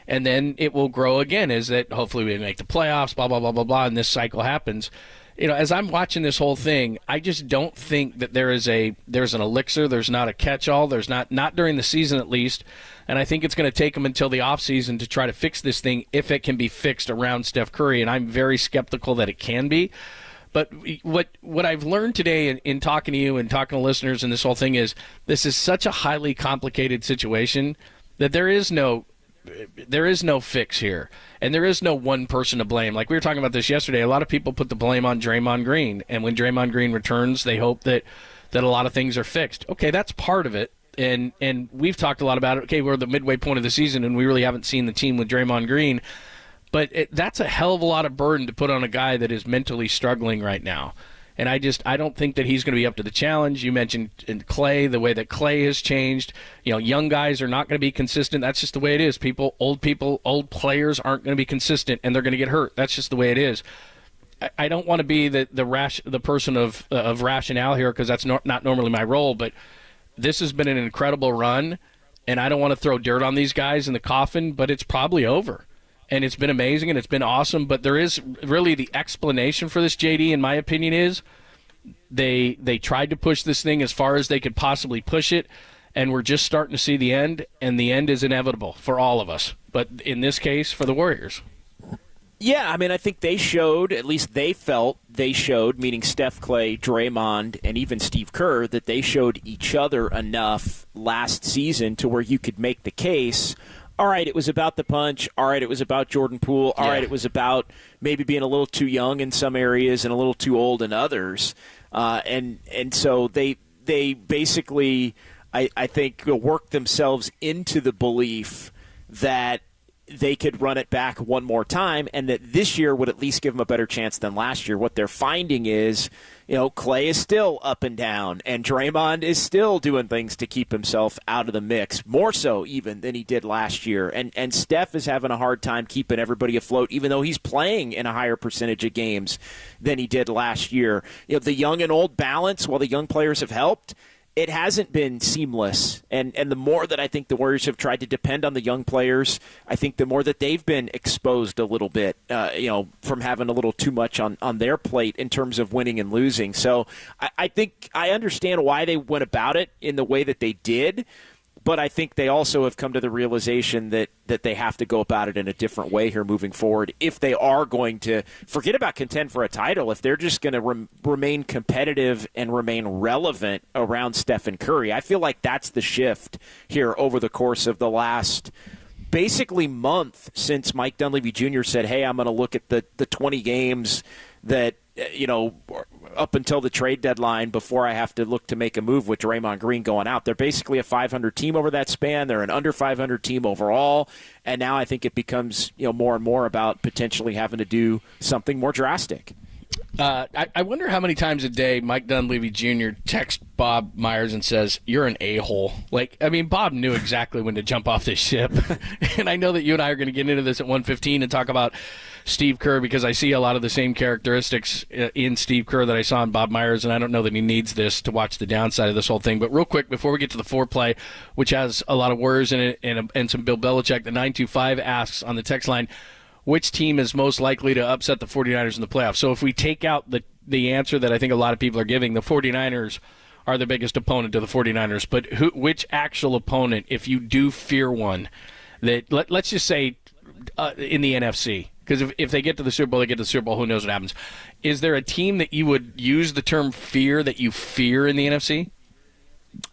[SPEAKER 13] And then it will grow again, is that hopefully we make the playoffs, blah, blah, blah, blah, blah, and this cycle happens. As I'm watching this whole thing, I just don't think that there's an elixir. There's not a catch-all. There's not during the season at least. And I think it's going to take them until the offseason to try to fix this thing if it can be fixed around Steph Curry. And I'm very skeptical that it can be. But what I've learned today in talking to you and talking to listeners and this whole thing is this is such a highly complicated situation that there is no fix here. And there is no one person to blame. Like we were talking about this yesterday, a lot of people put the blame on Draymond Green. And when Draymond Green returns, they hope that a lot of things are fixed. Okay, that's part of it. And we've talked a lot about it. Okay, we're at the midway point of the season, and we really haven't seen the team with Draymond Green. But that's a hell of a lot of burden to put on a guy that is mentally struggling right now. And I don't think that he's going to be up to the challenge. You mentioned Klay, the way that Klay has changed. Young guys are not going to be consistent. That's just the way it is. Old players aren't going to be consistent, and they're going to get hurt. That's just the way it is. I don't want to be the person of rationale here because that's not normally my role. But this has been an incredible run, and I don't want to throw dirt on these guys in the coffin. But it's probably over. And it's been amazing and it's been awesome, but there is really the explanation for this, JD, in my opinion, is they tried to push this thing as far as they could possibly push it, and we're just starting to see the end, and the end is inevitable for all of us. But in this case, for the Warriors.
[SPEAKER 3] Yeah, I mean, I think they showed, at least they felt they showed, meaning Steph, Klay, Draymond, and even Steve Kerr, that they showed each other enough last season to where you could make the case all right, it was about the punch. All right, it was about Jordan Poole. All right, it was about maybe being a little too young in some areas and a little too old in others. And so they basically, I think, worked themselves into the belief that they could run it back one more time and that this year would at least give them a better chance than last year. What they're finding is, Clay is still up and down, and Draymond is still doing things to keep himself out of the mix, more so even than he did last year. And Steph is having a hard time keeping everybody afloat, even though he's playing in a higher percentage of games than he did last year. The young and old balance, while the young players have helped, it hasn't been seamless. And the more that I think the Warriors have tried to depend on the young players, I think the more that they've been exposed a little bit, from having a little too much on their plate in terms of winning and losing. So I think I understand why they went about it in the way that they did, but I think they also have come to the realization that they have to go about it in a different way here moving forward if they are going to forget about contend for a title, if they're just going to remain competitive and remain relevant around Stephen Curry. I feel like that's the shift here over the course of the last basically month since Mike Dunleavy Jr. said, hey, I'm going to look at the 20 games that, up until the trade deadline before I have to look to make a move with Draymond Green going out. They're basically a 500 team over that span. They're an under 500 team overall. And now I think it becomes more and more about potentially having to do something more drastic.
[SPEAKER 13] I wonder how many times a day Mike Dunleavy Jr. texts Bob Myers and says, you're an a-hole. Bob knew exactly when to jump off this ship. And I know that you and I are going to get into this at 1:15 and talk about Steve Kerr because I see a lot of the same characteristics in Steve Kerr that I saw in Bob Myers, and I don't know that he needs this to watch the downside of this whole thing. But real quick, before we get to the foreplay, which has a lot of words in it and some Bill Belichick, the 925 asks on the text line, which team is most likely to upset the 49ers in the playoffs? So if we take out the answer that I think a lot of people are giving, the 49ers are the biggest opponent to the 49ers. But which actual opponent, if you do fear one, that let's just say in the NFC, because if they get to the Super Bowl, they get to the Super Bowl, who knows what happens. Is there a team that you would use the term fear that you fear in the NFC?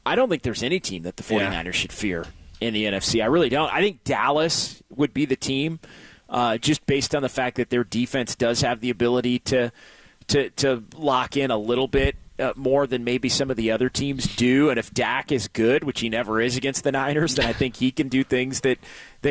[SPEAKER 3] I don't think there's any team that the 49ers should fear in the NFC. I really don't. I think Dallas would be the team. Just based on the fact that their defense does have the ability to lock in a little bit more than maybe some of the other teams do. And if Dak is good, which he never is against the Niners, then I think he can do things that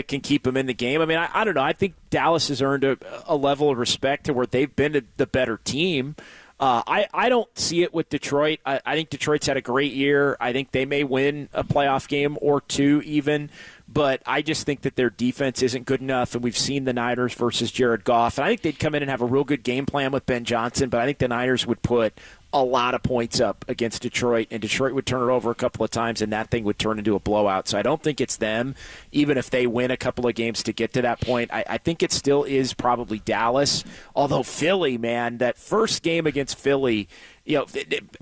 [SPEAKER 3] can keep him in the game. I don't know. I think Dallas has earned a level of respect to where they've been the better team. I don't see it with Detroit. I think Detroit's had a great year. I think they may win a playoff game or two even. But I just think that their defense isn't good enough, and we've seen the Niners versus Jared Goff. And I think they'd come in and have a real good game plan with Ben Johnson, but I think the Niners would put a lot of points up against Detroit, and Detroit would turn it over a couple of times, and that thing would turn into a blowout. So I don't think it's them, even if they win a couple of games to get to that point. I think it still is probably Dallas, although Philly, man, that first game against Philly,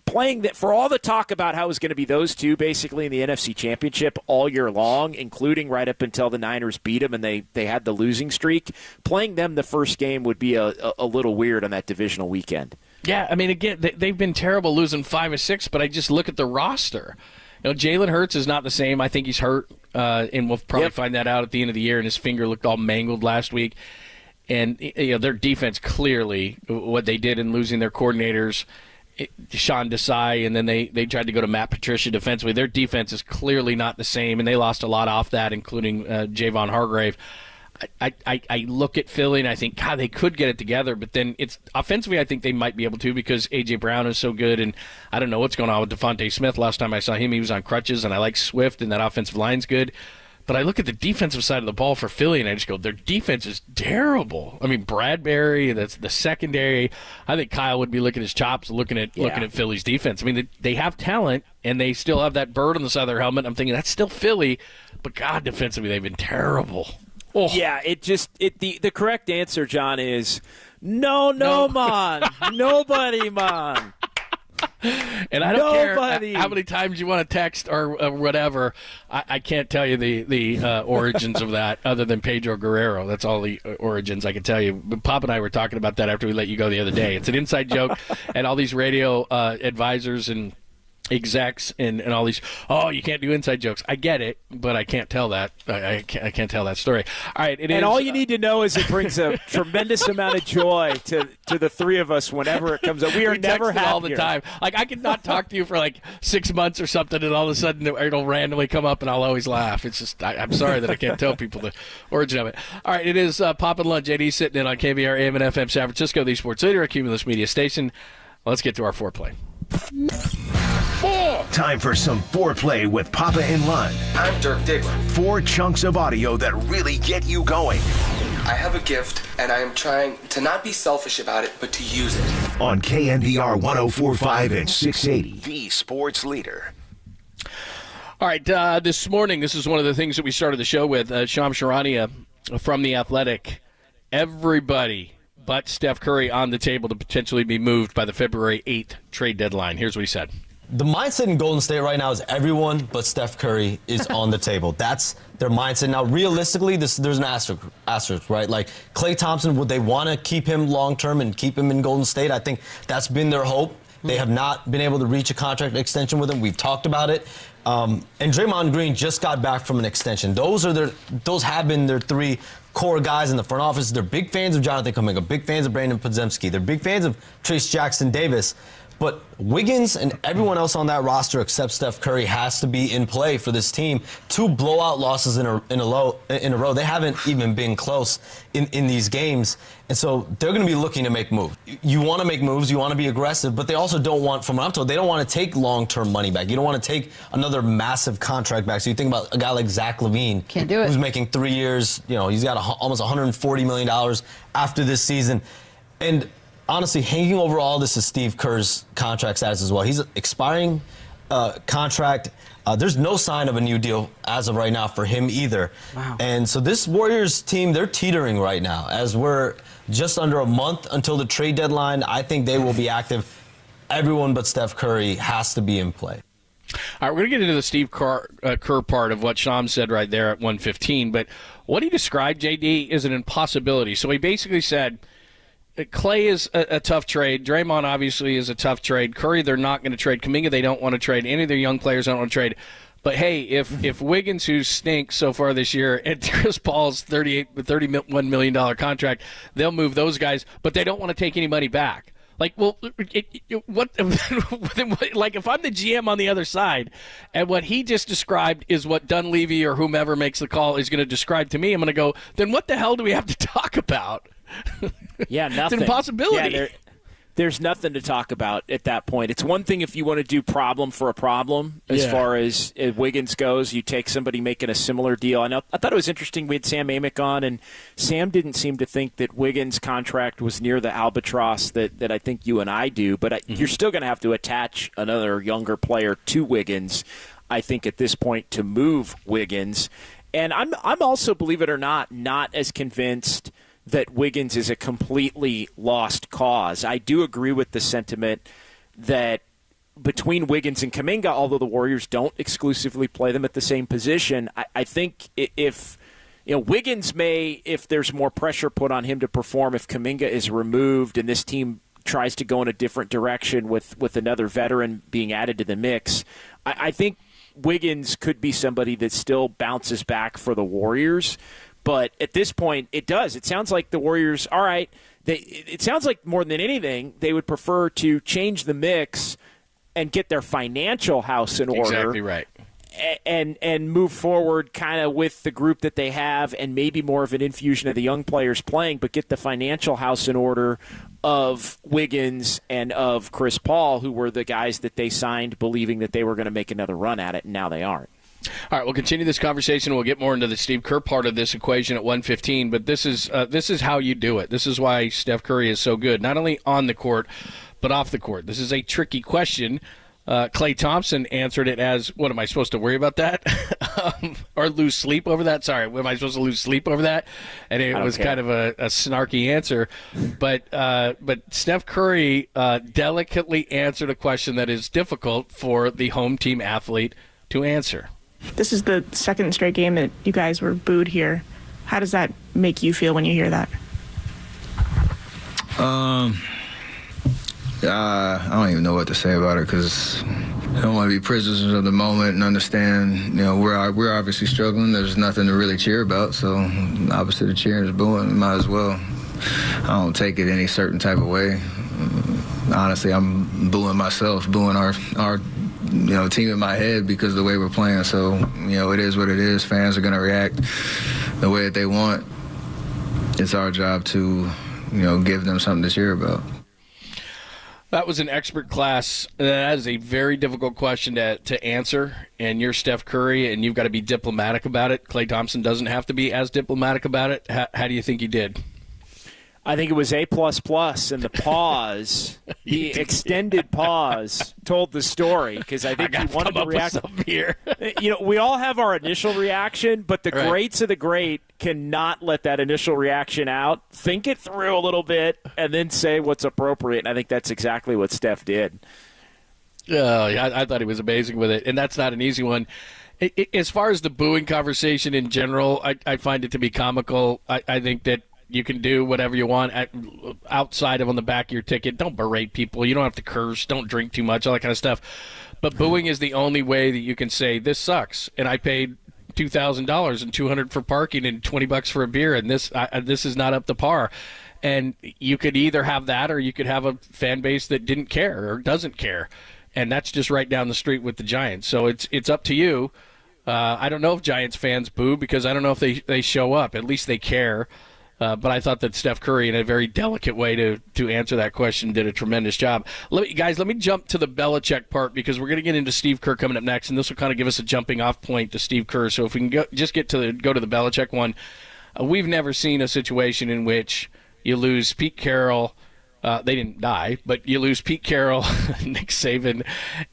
[SPEAKER 3] playing that for all the talk about how it was going to be those two basically in the NFC Championship all year long, including right up until the Niners beat them and they had the losing streak, playing them the first game would be a little weird on that divisional weekend.
[SPEAKER 13] Yeah, again, they've been terrible losing 5 or 6, but I just look at the roster. Jalen Hurts is not the same. I think he's hurt, and we'll probably find that out at the end of the year, and his finger looked all mangled last week. And their defense, clearly, what they did in losing their coordinators, Sean Desai, and then they tried to go to Matt Patricia defensively. Their defense is clearly not the same, and they lost a lot off that, including Javon Hargrave. I look at Philly, and I think, God, they could get it together, but then it's offensively, I think they might be able to because A.J. Brown is so good, and I don't know what's going on with Devontae Smith. Last time I saw him, he was on crutches, and I like Swift, and that offensive line's good. But I look at the defensive side of the ball for Philly, and I just go, their defense is terrible. Bradbury, that's the secondary. I think Kyle would be licking his chops looking at Philly's defense. They have talent, and they still have that bird on the side of their helmet. I'm thinking that's still Philly, but God, defensively they've been terrible. Oh.
[SPEAKER 3] Yeah, the correct answer, John, is no, man, nobody, man.
[SPEAKER 13] And I don't care how many times you want to text or whatever. I can't tell you the origins of that other than Pedro Guerrero. That's all the origins I can tell you. But Pop and I were talking about that after we let you go the other day. It's an inside joke, and all these radio advisors and execs and all these, oh, you can't do inside jokes. I get it, but I can't tell that. I can't tell that story. All right,
[SPEAKER 3] and all you need to know is it brings a tremendous amount of joy to the three of us whenever it comes up. We are never
[SPEAKER 13] text it all the time. Like, I could not talk to you for like 6 months or something, and all of a sudden it'll randomly come up, and I'll always laugh. It's just, I'm sorry that I can't tell people the origin of it. All right, it is Pop and Lunch. JD sitting in on KNBR AM and FM San Francisco, the sports leader, a Cumulus Media station. Let's get to our foreplay.
[SPEAKER 1] Time for some foreplay with Papa and Lund.
[SPEAKER 5] I'm Dirk Diggler.
[SPEAKER 1] 4 chunks of audio that really get you going.
[SPEAKER 5] I have a gift, and I am trying to not be selfish about it, but to use it.
[SPEAKER 1] On KNBR 104.5 and 680, the sports leader.
[SPEAKER 13] All right, this morning, this is one of the things that we started the show with. Shams Charania from The Athletic. Everybody but Steph Curry on the table to potentially be moved by the February 8th trade deadline. Here's what he said.
[SPEAKER 2] The mindset in Golden State right now is everyone but Steph Curry is on the table. That's their mindset. Now, realistically, there's an asterisk, right? Like, Klay Thompson, would they want to keep him long-term and keep him in Golden State? I think that's been their hope. They have not been able to reach a contract extension with him. We've talked about it. And Draymond Green just got back from an extension. Those have been their 3 core guys in the front office. They're big fans of Jonathan Kuminga, big fans of Brandon Podziemski. They're big fans of Trace Jackson Davis. But Wiggins and everyone else on that roster except Steph Curry has to be in play for this team. 2 blowout losses in a row. They haven't even been close in these games. And so they're going to be looking to make moves. You want to make moves. You want to be aggressive. But they also don't want, from what I'm told, they don't want to take long-term money back. You don't want to take another massive contract back. So you think about a guy like Zach LaVine.
[SPEAKER 6] Can't do it.
[SPEAKER 2] Who's making 3 years. You know, he's got almost $140 million after this season. And honestly, hanging over all this is Steve Kerr's contract status as well. He's expiring contract. There's no sign of a new deal as of right now for him either.
[SPEAKER 6] Wow.
[SPEAKER 2] And so this Warriors team, they're teetering right now. As we're just under a month until the trade deadline, I think they will be active. Everyone but Steph Curry has to be in play.
[SPEAKER 13] All right, we're going to get into the Steve Kerr part of what Shams said right there at 1:15. But what he described, JD, is an impossibility. So he basically said, Klay is a tough trade. Draymond obviously is a tough trade. Curry, they're not going to trade. Kuminga, they don't want to trade. Any of their young players don't want to trade. But, hey, if Wiggins, who stinks so far this year, and Chris Paul's $31 million contract, they'll move those guys. But they don't want to take any money back. Like, well, what? Like, if I'm the GM on the other side, and what he just described is what Dunleavy or whomever makes the call is going to describe to me, I'm going to go, then what the hell do we have to talk about?
[SPEAKER 3] Yeah, nothing.
[SPEAKER 13] It's an impossibility.
[SPEAKER 3] Yeah, there's nothing to talk about at that point. It's one thing if you want to do problem for a problem as far as Wiggins goes. You take somebody making a similar deal. I thought it was interesting. We had Sam Amick on, and Sam didn't seem to think that Wiggins' contract was near the albatross that I think you and I do. But you're still going to have to attach another younger player to Wiggins, I think, at this point to move Wiggins. And I'm also, believe it or not as convinced that Wiggins is a completely lost cause. I do agree with the sentiment that between Wiggins and Kuminga, although the Warriors don't exclusively play them at the same position, I think if Wiggins may, if there's more pressure put on him to perform, if Kuminga is removed and this team tries to go in a different direction with another veteran being added to the mix, I think Wiggins could be somebody that still bounces back for the Warriors. But at this point, it does. It sounds like the Warriors, all right, it sounds like more than anything, they would prefer to change the mix and get their financial house in order.
[SPEAKER 13] Exactly right.
[SPEAKER 3] And move forward kind of with the group that they have and maybe more of an infusion of the young players playing, but get the financial house in order of Wiggins and of Chris Paul, who were the guys that they signed believing that they were going to make another run at it, and now they aren't.
[SPEAKER 13] All right, we'll continue this conversation. We'll get more into the Steve Kerr part of this equation at 1:15, but this is how you do it. This is why Steph Curry is so good, not only on the court, but off the court. This is a tricky question. Klay Thompson answered it as, what, am I supposed to worry about that? Or lose sleep over that? Sorry, am I supposed to lose sleep over that? And it was kind of a snarky answer. But Steph Curry delicately answered a question that is difficult for the home team athlete to answer.
[SPEAKER 17] This is the second straight game that you guys were booed here. How does that make you feel when you hear that?
[SPEAKER 18] I don't even know what to say about it because I don't want to be prisoners of the moment and understand, we're obviously struggling. There's nothing to really cheer about, so obviously the cheering is booing. Might as well. I don't take it any certain type of way. Honestly, I'm booing myself, booing our team in my head because of the way we're playing. So, it is what it is. Fans are going to react the way that they want. It's our job to, give them something to cheer about.
[SPEAKER 13] That was an expert class. That is a very difficult question to answer, and you're Steph Curry, and you've got to be diplomatic about it. Klay Thompson doesn't have to be as diplomatic about it. How do you think you did?
[SPEAKER 3] I think it was A++, and the pause, the extended pause, told the story because I think he wanted to react.
[SPEAKER 13] Here.
[SPEAKER 3] We all have our initial reaction, but the greats of the great cannot let that initial reaction out. Think it through a little bit, and then say what's appropriate. And I think that's exactly what Steph did.
[SPEAKER 13] I thought he was amazing with it, and that's not an easy one. As far as the booing conversation in general, I find it to be comical. I think that you can do whatever you want outside of on the back of your ticket. Don't berate people. You don't have to curse. Don't drink too much, all that kind of stuff. But booing is the only way that you can say, this sucks, and I paid $2,000 and $200 for parking and $20 for a beer, and this is not up to par. And you could either have that or you could have a fan base that didn't care or doesn't care. And that's just right down the street with the Giants. So it's up to you. I don't know if Giants fans boo because I don't know if they show up. At least they care. But I thought that Steph Curry, in a very delicate way to answer that question, did a tremendous job. Let me jump to the Belichick part because we're going to get into Steve Kerr coming up next, and this will kind of give us a jumping-off point to Steve Kerr. So if we can go to the Belichick one, we've never seen a situation in which you lose Pete Carroll. They didn't die, but you lose Pete Carroll, Nick Saban,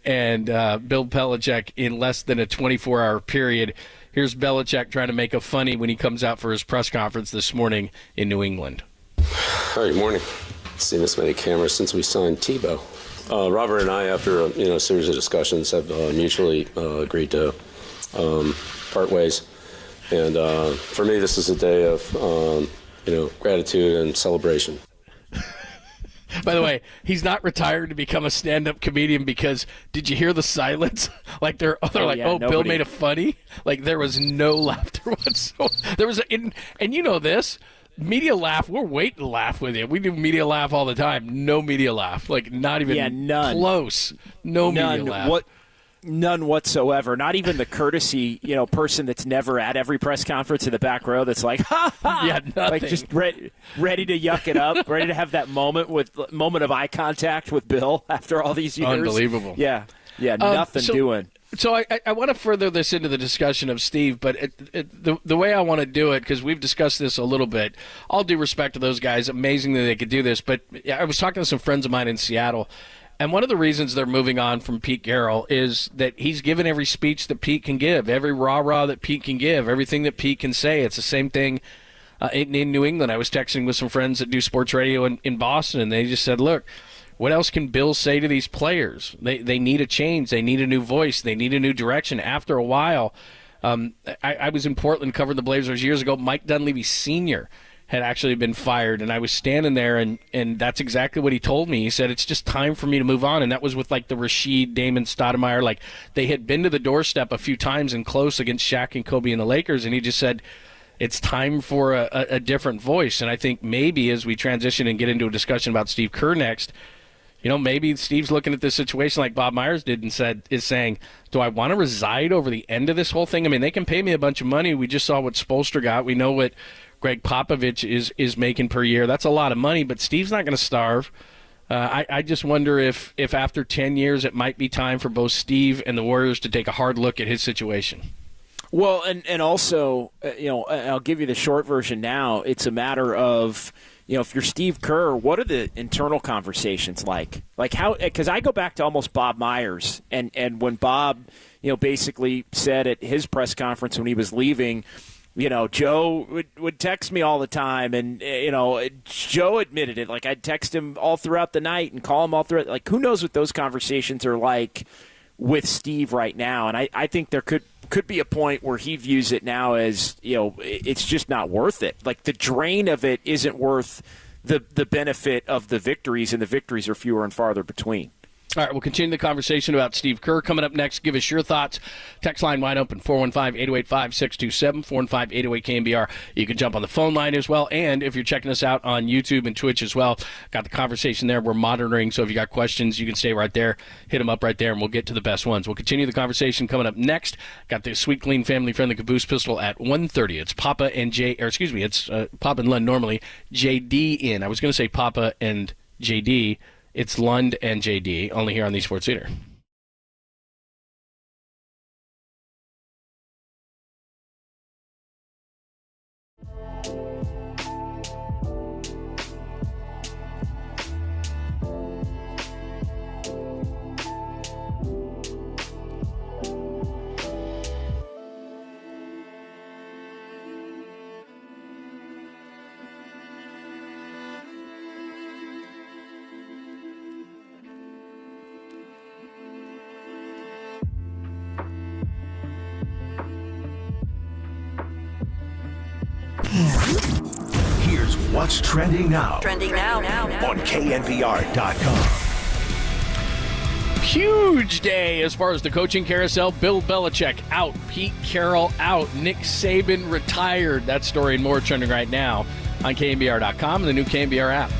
[SPEAKER 13] and Bill Belichick in less than a 24-hour period. Here's Belichick trying to make a funny when he comes out for his press conference this morning in New England.
[SPEAKER 20] All right, morning. Seen this many cameras since we signed Tebow. Robert and I, after a series of discussions, have mutually agreed to part ways. And for me, this is a day of gratitude and celebration.
[SPEAKER 13] By the way, he's not retired to become a stand-up comedian because did you hear the silence? Like they're
[SPEAKER 3] nobody.
[SPEAKER 13] Bill made a funny. Like there was no laughter whatsoever. There was and you know this media laugh. We're waiting to laugh with you. We do media laugh all the time. No media laugh. Like not even
[SPEAKER 3] none.
[SPEAKER 13] Close. No media laugh.
[SPEAKER 3] None whatsoever. Not even the courtesy, person that's never at every press conference in the back row that's like, ha ha,
[SPEAKER 13] yeah, nothing.
[SPEAKER 3] Like just ready to yuck it up, ready to have that moment of eye contact with Bill after all these years.
[SPEAKER 13] Unbelievable.
[SPEAKER 3] Yeah, nothing doing.
[SPEAKER 13] So I want to further this into the discussion of Steve, but the way I want to do it, because we've discussed this a little bit, all due respect to those guys, amazing that they could do this, but I was talking to some friends of mine in Seattle. And one of the reasons they're moving on from Pete Carroll is that he's given every speech that Pete can give, every rah-rah that Pete can give, everything that Pete can say. It's the same thing in New England. I was texting with some friends that do sports radio in Boston, and they just said, look, what else can Bill say to these players? They need a change. They need a new voice. They need a new direction. After a while, I was in Portland covering the Blazers years ago. Mike Dunleavy Sr. had actually been fired, and I was standing there, and that's exactly what he told me. He said, it's just time for me to move on, and that was with, like, the Rasheed, Damon Stoudemire. Like, they had been to the doorstep a few times and close against Shaq and Kobe and the Lakers, and he just said, it's time for a different voice. And I think maybe as we transition and get into a discussion about Steve Kerr next, maybe Steve's looking at this situation like Bob Myers did and is saying, do I want to reside over the end of this whole thing? I mean, they can pay me a bunch of money. We just saw what Spoelstra got. We know what Greg Popovich is making per year. That's a lot of money, but Steve's not going to starve. I just wonder if after 10 years it might be time for both Steve and the Warriors to take a hard look at his situation.
[SPEAKER 3] Well, and also, I'll give you the short version now. It's a matter of, if you're Steve Kerr, what are the internal conversations like? Like how? Because I go back to almost Bob Myers, and when Bob, basically said at his press conference when he was leaving, Joe would text me all the time, and, Joe admitted it. Like, I'd text him all throughout the night and call him all throughout. Like, who knows what those conversations are like with Steve right now? And I think there could be a point where he views it now as, it's just not worth it. Like, the drain of it isn't worth the benefit of the victories, and the victories are fewer and farther between.
[SPEAKER 13] All right, we'll continue the conversation about Steve Kerr coming up next. Give us your thoughts. Text line wide open, 415-808-5627, 415-808-KNBR. You can jump on the phone line as well. And if you're checking us out on YouTube and Twitch as well, got the conversation there. We're monitoring, so if you got questions, you can stay right there. Hit them up right there, and we'll get to the best ones. We'll continue the conversation coming up next. Got the Sweet Clean Family Friendly Caboose Pistol at 1:30. It's Papa and it's Papa and Lund normally. JD in. I was going to say Papa and JD. It's Lund and JD, only here on the Sports Leader.
[SPEAKER 1] Here's what's trending now.
[SPEAKER 6] Trending now.
[SPEAKER 1] On KNBR.com.
[SPEAKER 13] Huge day as far as the coaching carousel. Bill Belichick out. Pete Carroll out. Nick Saban retired. That story and more trending right now on KNBR.com and the new KNBR app.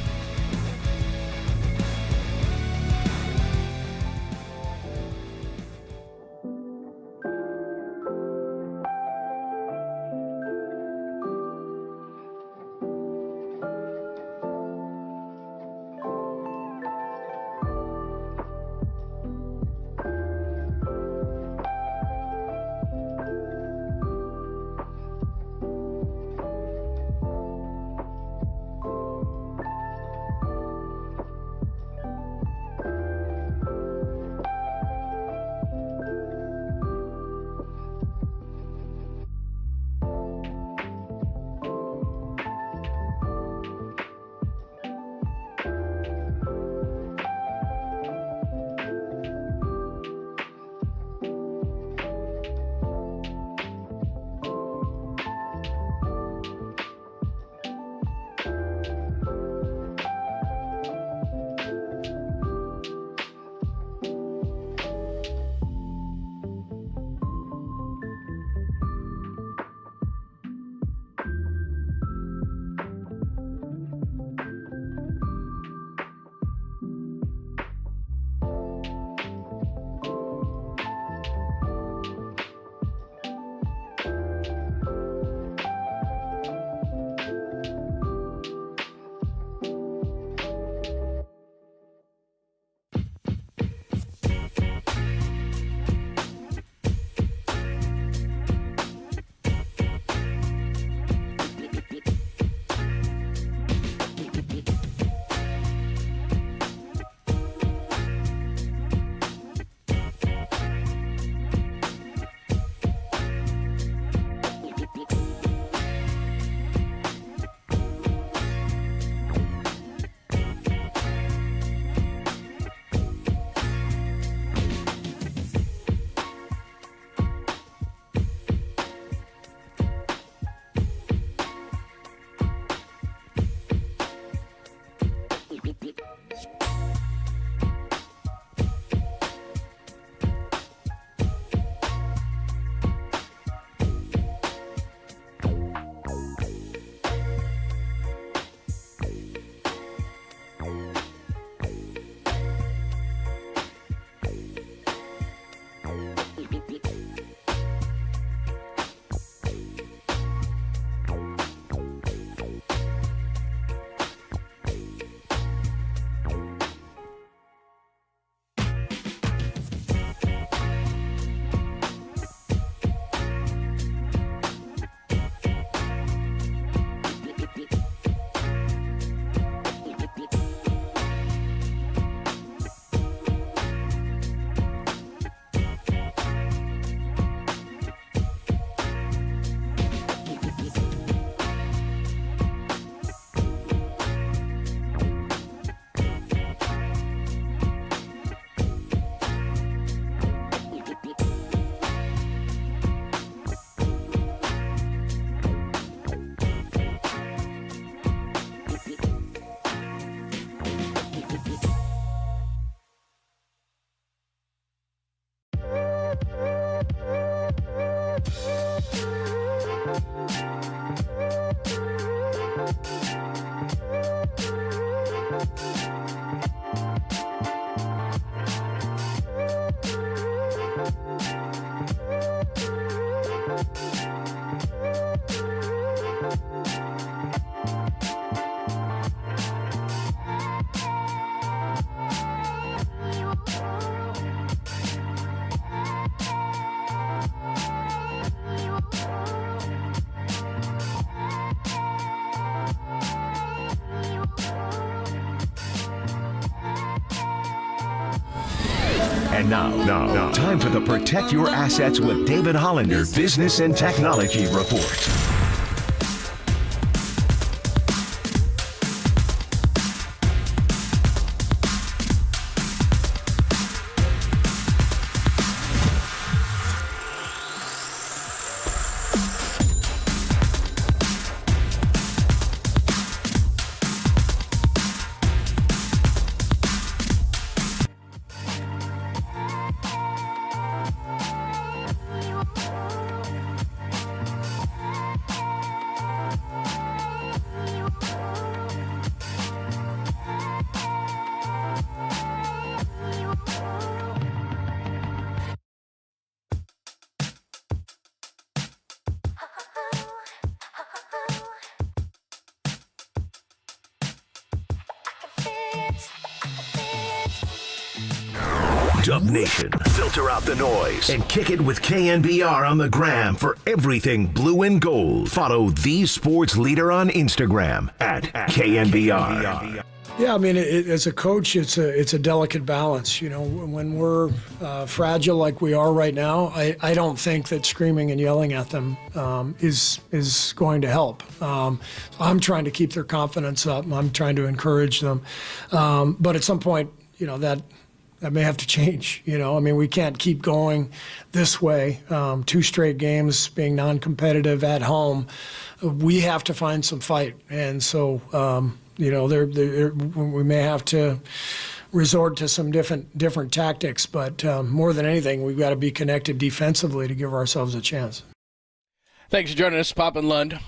[SPEAKER 1] And now, time for the Protect Your Assets with David Hollander Business and Technology Report. Dub Nation, filter out the noise and kick it with KNBR on the gram for everything blue and gold. Follow the sports leader on Instagram at KNBR.
[SPEAKER 12] Yeah, I mean, as a coach, it's a delicate balance. You know, when we're fragile like we are right now, I don't think that screaming and yelling at them is going to help. So I'm trying to keep their confidence up. I'm trying to encourage them. But at some point, you know, that may have to change. You know, I mean, we can't keep going this way. 2 straight games being non-competitive at home. We have to find some fight. And so, you know, we may have to resort to some different tactics, but more than anything, we've got to be connected defensively to give ourselves a chance.
[SPEAKER 13] Thanks for joining us, Pop and Lund,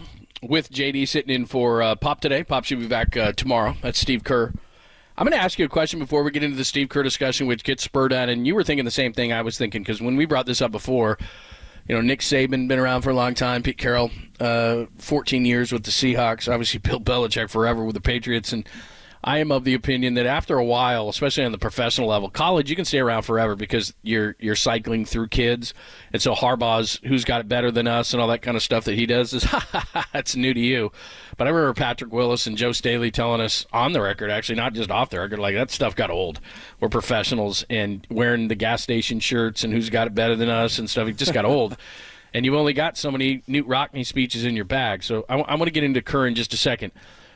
[SPEAKER 13] with JD sitting in for Pop today. Pop should be back tomorrow. That's Steve Kerr. I'm going to ask you a question before we get into the Steve Kerr discussion, which gets spurred on, and you were thinking the same thing I was thinking, because when we brought this up before, you know, Nick Saban, been around for a long time, Pete Carroll, 14 years with the Seahawks, obviously Bill Belichick forever with the Patriots, and I am of the opinion that after a while, especially on the professional level, college, you can stay around forever because you're cycling through kids, and so Harbaugh's who's got it better than us and all that kind of stuff that he does is, that's new to you. But I remember Patrick Willis and Joe Staley telling us on the record, actually, not just off the record, like that stuff got old. We're professionals, and wearing the gas station shirts and who's got it better than us and stuff, it just got old. And you've only got so many Newt Rockne speeches in your bag. So I want to get into Kerr in just a second.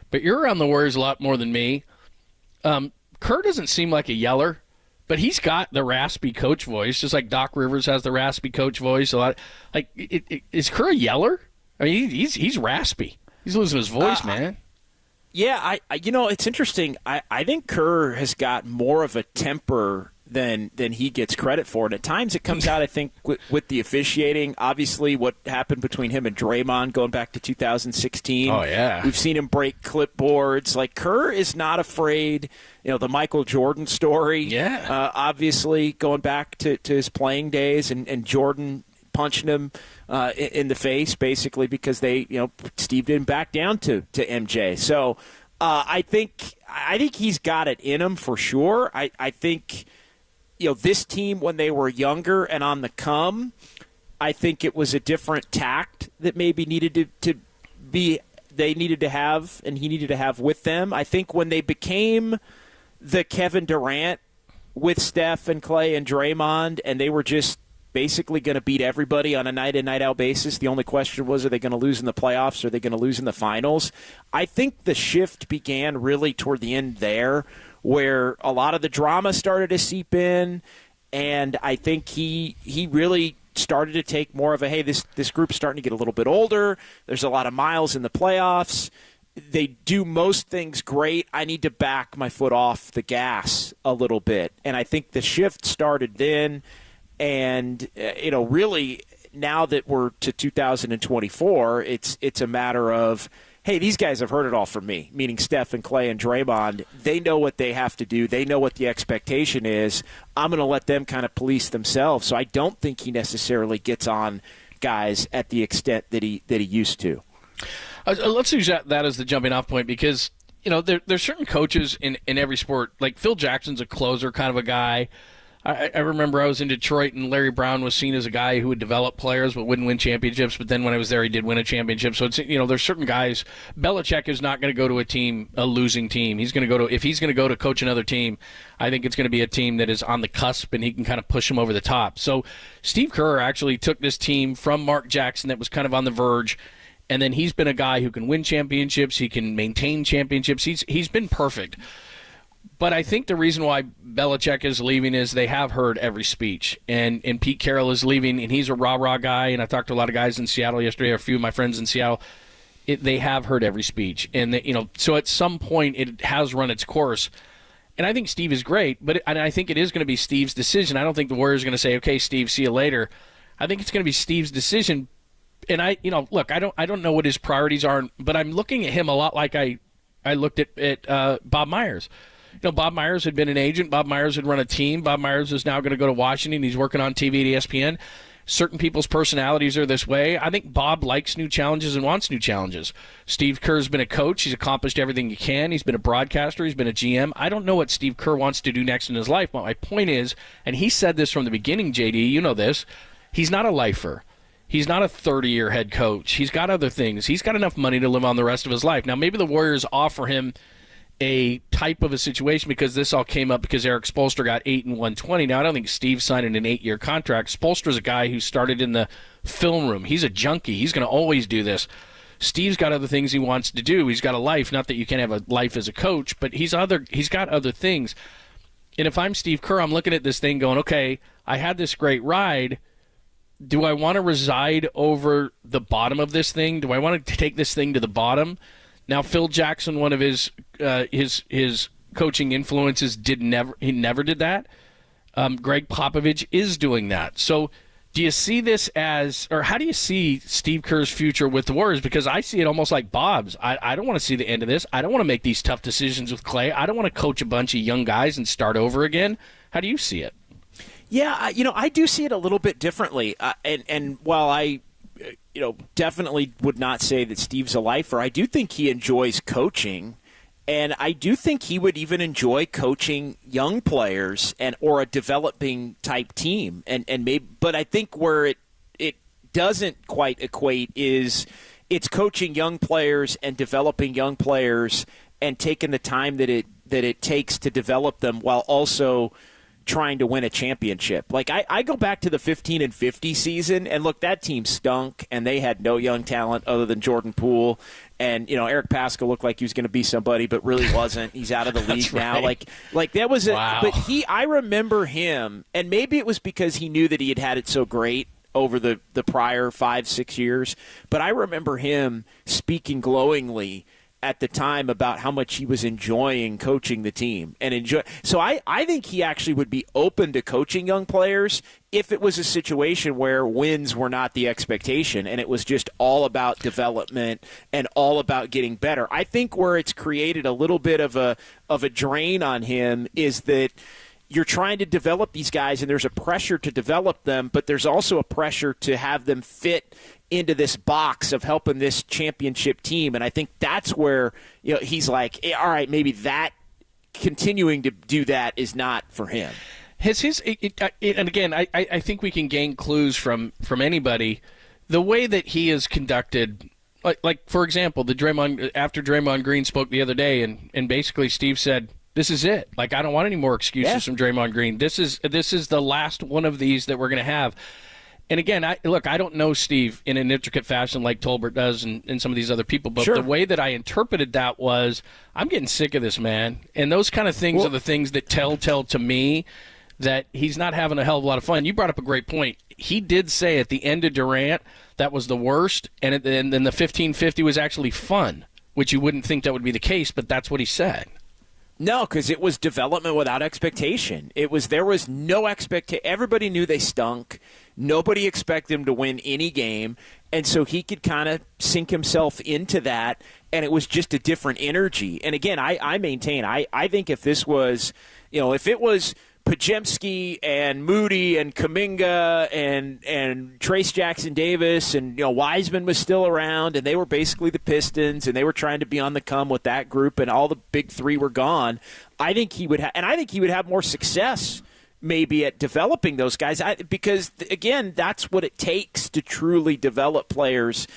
[SPEAKER 13] But you're around the Warriors a lot more than me. Kerr doesn't seem like a yeller, but he's got the raspy coach voice, just like Doc Rivers has the raspy coach voice. A lot. Like, is Kerr a yeller? I mean, he's raspy. He's losing his voice, man.
[SPEAKER 3] Yeah, I you know, it's interesting. I think Kerr has got more of a temper than he gets credit for. And at times it comes out, I think, with the officiating. Obviously, what happened between him and Draymond going back to 2016.
[SPEAKER 13] Oh, yeah.
[SPEAKER 3] We've seen him break clipboards. Like, Kerr is not afraid. You know, the Michael Jordan story.
[SPEAKER 13] Yeah.
[SPEAKER 3] Obviously, going back to his playing days and Jordan punching him in the face, basically, because Steve didn't back down to MJ. So I think he's got it in him for sure. I think, you know, this team, when they were younger and on the come, I think it was a different tact that maybe needed they needed to have, and he needed to have with them. I think when they became the Kevin Durant with Steph and Clay and Draymond, and they were just basically going to beat everybody on a night-in, night-out basis. The only question was, are they going to lose in the playoffs? Or are they going to lose in the finals? I think the shift began really toward the end there, where a lot of the drama started to seep in, and I think he really started to take more of a, hey, this group's starting to get a little bit older. There's a lot of miles in the playoffs. They do most things great. I need to back my foot off the gas a little bit. And I think the shift started then. And, you know, really, now that we're to 2024, it's a matter of, hey, these guys have heard it all from me, meaning Steph and Clay and Draymond. They know what they have to do. They know what the expectation is. I'm going to let them kind of police themselves. So I don't think he necessarily gets on guys at the extent that he used to.
[SPEAKER 13] Let's use that as the jumping off point, because, you know, there's certain coaches in every sport. Like Phil Jackson's a closer kind of a guy. I remember I was in Detroit, and Larry Brown was seen as a guy who would develop players but wouldn't win championships. But then when I was there, he did win a championship. So it's, there's certain guys. Belichick is not going to go to a losing team. If he's going to go to coach another team, I think it's going to be a team that is on the cusp, and he can kind of push them over the top. So Steve Kerr actually took this team from Mark Jackson that was kind of on the verge, and then he's been a guy who can win championships. He can maintain championships. He's been perfect. But I think the reason why Belichick is leaving is they have heard every speech. And Pete Carroll is leaving, and he's a rah-rah guy. And I talked to a lot of guys in Seattle yesterday, a few of my friends in Seattle. They have heard every speech. And, so at some point it has run its course. And I think Steve is great, and I think it is going to be Steve's decision. I don't think the Warriors are going to say, okay, Steve, see you later. I think it's going to be Steve's decision. And look, I don't know what his priorities are, but I'm looking at him a lot like I looked at Bob Myers. Bob Myers had been an agent. Bob Myers had run a team. Bob Myers is now going to go to Washington. He's working on TV at ESPN. Certain people's personalities are this way. I think Bob likes new challenges and wants new challenges. Steve Kerr's been a coach. He's accomplished everything he can. He's been a broadcaster. He's been a GM. I don't know what Steve Kerr wants to do next in his life, but my point is, and he said this from the beginning, JD, you know this, he's not a lifer. He's not a 30-year head coach. He's got other things. He's got enough money to live on the rest of his life. Now, maybe the Warriors offer him a type of a situation because this all came up because Eric Spoelstra got $8 and $120. Now, I don't think Steve signed an 8-year contract. Spoelstra's a guy who started in the film room. He's a junkie. He's going to always do this. Steve's got other things he wants to do. He's got a life. Not that you can't have a life as a coach, but he's got other things. And if I'm Steve Kerr, I'm looking at this thing going, okay, I had this great ride. Do I want to reside over the bottom of this thing? Do I want to take this thing to the bottom? Now, Phil Jackson, one of his coaching influences, never did that. Greg Popovich is doing that. So do you see this as, or how do you see Steve Kerr's future with the Warriors? Because I see it almost like Bob's. I don't want to see the end of this. I don't want to make these tough decisions with Clay. I don't want to coach a bunch of young guys and start over again. How do you see it?
[SPEAKER 3] Yeah, I do see it a little bit differently. And while I definitely would not say that Steve's a lifer, I do think he enjoys coaching, and I do think he would even enjoy coaching young players or a developing type team. And maybe, but I think where it doesn't quite equate is it's coaching young players and developing young players and taking the time that it takes to develop them while also trying to win a championship. Like I go back to the 15 and 50 season, and look, that team stunk, and they had no young talent other than Jordan Poole. And Eric Paschal looked like he was going to be somebody, but really wasn't. He's out of the league now.
[SPEAKER 13] Right.
[SPEAKER 3] Like that was
[SPEAKER 13] wow.
[SPEAKER 3] But I remember him, and maybe it was because he knew that he had it so great over the prior 5-6 years. But I remember him speaking glowingly at the time about how much he was enjoying coaching the team so I think he actually would be open to coaching young players if it was a situation where wins were not the expectation and it was just all about development and all about getting better. I think where it's created a little bit of a drain on him is that you're trying to develop these guys and there's a pressure to develop them, but there's also a pressure to have them fit into this box of helping this championship team. And I think that's where he's like, all right, maybe that continuing to do that is not for him.
[SPEAKER 13] And again, I think we can gain clues from anybody. The way that he is conducted, like for example, after Draymond Green spoke the other day, and basically Steve said, this is it. Like, I don't want any more excuses from Draymond Green. This is the last one of these that we're going to have. And again, I don't know Steve in an intricate fashion like Tolbert does and some of these other people, but the way that I interpreted that was, I'm getting sick of this, man. And those kind of things are the things that tell to me that he's not having a hell of a lot of fun. You brought up a great point. He did say at the end of Durant that was the worst, and then the 1550 was actually fun, which you wouldn't think that would be the case, but that's what he said.
[SPEAKER 3] No, because it was development without expectation. There was no expectation. Everybody knew they stunk. Nobody expected him to win any game, and so he could kind of sink himself into that, and it was just a different energy. And again, I maintain, I think if this was, if it was Podziemski and Moody and Kuminga and Trace Jackson Davis and Wiseman was still around and they were basically the Pistons and they were trying to be on the come with that group and all the big three were gone, I think he would have more success maybe at developing those guys, because again, that's what it takes to truly develop players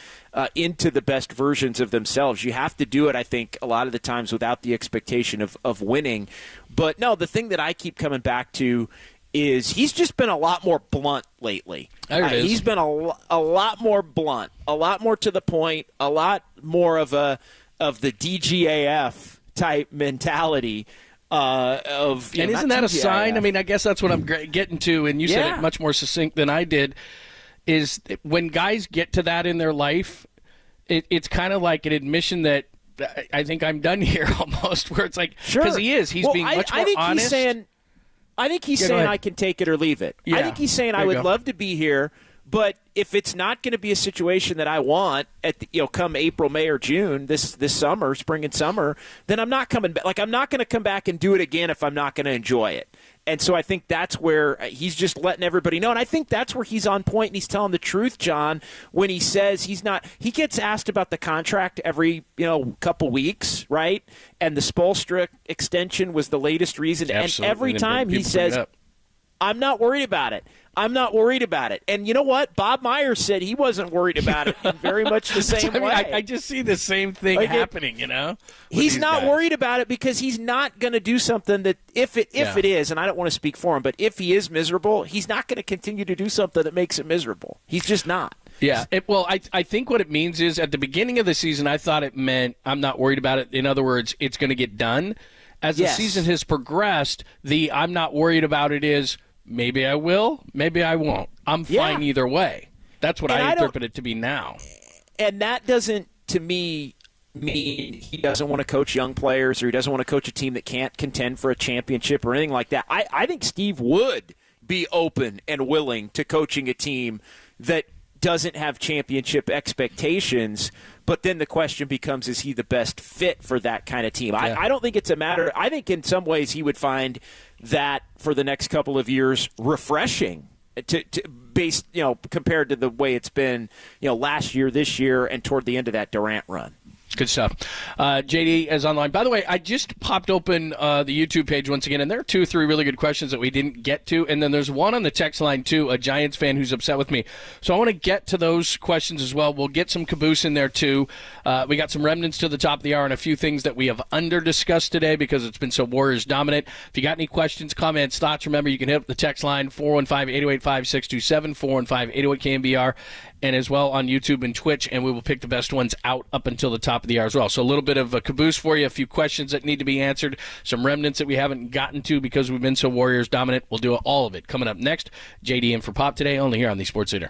[SPEAKER 3] into the best versions of themselves. You have to do it, I think, a lot of the times without the expectation of winning. But no, the thing that I keep coming back to is he's just been a lot more blunt lately. He's been a lot more blunt, a lot more to the point, a lot more of the DGAF type mentality. And
[SPEAKER 13] isn't that a sign? I mean, I guess that's what I'm getting to, and you said it much more succinct than I did, is when guys get to that in their life, it's kind of like an admission that I think I'm done here almost, where it's like, because he's being much more honest.
[SPEAKER 3] I think he's saying I can take it or leave it.
[SPEAKER 13] Yeah.
[SPEAKER 3] I think he's saying I would love to be here, but if it's not going to be a situation that I want at come April, May, or June this summer, spring and summer, then I'm not coming back. Like, I'm not going to come back and do it again if I'm not going to enjoy it. And so I think that's where he's just letting everybody know. And I think that's where he's on point and he's telling the truth, John, when he says he gets asked about the contract every, couple weeks, right? And the Spoelstra extension was the latest reason.
[SPEAKER 13] Absolutely.
[SPEAKER 3] And every time he says, I'm not worried about it. I'm not worried about it. And you know what? Bob Myers said he wasn't worried about it in very much the same way.
[SPEAKER 13] I just see the same thing happening,
[SPEAKER 3] He's not worried about it because he's not going to do something that if it is, and I don't want to speak for him, but if he is miserable, he's not going to continue to do something that makes it miserable. He's just not.
[SPEAKER 13] Yeah. I think what it means is at the beginning of the season, I thought it meant I'm not worried about it. In other words, it's going to get done. As the season has progressed, I'm not worried about it is maybe I will, maybe I won't. I'm fine either way. That's what I interpret it to be now.
[SPEAKER 3] And that doesn't, to me, mean he doesn't want to coach young players or he doesn't want to coach a team that can't contend for a championship or anything like that. I think Steve would be open and willing to coaching a team that doesn't have championship expectations, but then the question becomes, is he the best fit for that kind of team? I don't think it's a matter. I think in some ways he would find that for the next couple of years refreshing to based, compared to the way it's been, last year, this year, and toward the end of that Durant run.
[SPEAKER 13] Good stuff. JD is online. By the way, I just popped open the YouTube page once again, and there are 2 or 3 really good questions that we didn't get to. And then there's one on the text line, too, a Giants fan who's upset with me. So I want to get to those questions as well. We'll get some caboose in there, too. We got some remnants to the top of the hour and a few things that we have under-discussed today because it's been so Warriors dominant. If you got any questions, comments, thoughts, remember you can hit up the text line, 415-808-5627, 415-808-KNBR. And as well on YouTube and Twitch, and we will pick the best ones out up until the top of the hour as well. So a little bit of a caboose for you, a few questions that need to be answered, some remnants that we haven't gotten to because we've been so Warriors dominant. We'll do all of it coming up next. JD in for Pop today, only here on the Sports Leader.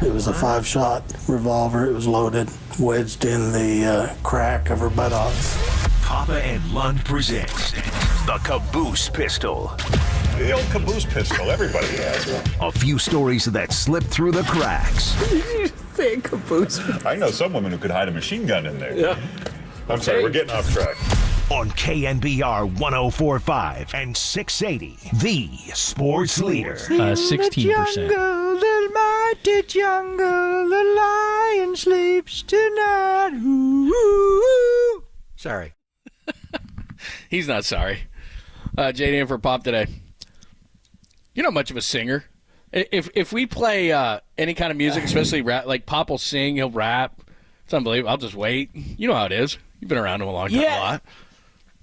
[SPEAKER 6] It was a 5-shot revolver. It was loaded, wedged in the crack of her buttocks.
[SPEAKER 1] Papa and Lund presents the Caboose Pistol.
[SPEAKER 14] The old caboose pistol, everybody has one.
[SPEAKER 1] A few stories that slipped through the cracks.
[SPEAKER 22] Did you say caboose?
[SPEAKER 14] I know some women who could hide a machine gun in there.
[SPEAKER 22] Yeah.
[SPEAKER 14] I'm sorry, we're getting off track.
[SPEAKER 1] On KNBR 104.5 and 680, the sports leader.
[SPEAKER 16] 16%.
[SPEAKER 9] The mighty jungle, the lion sleeps tonight. Ooh.
[SPEAKER 13] Sorry. He's not sorry. JD for Pop today. You're not much of a singer. If we play any kind of music, especially rap, like Pop will sing, he'll rap. It's unbelievable. I'll just wait. You know how it is. You've been around him a long time, a lot.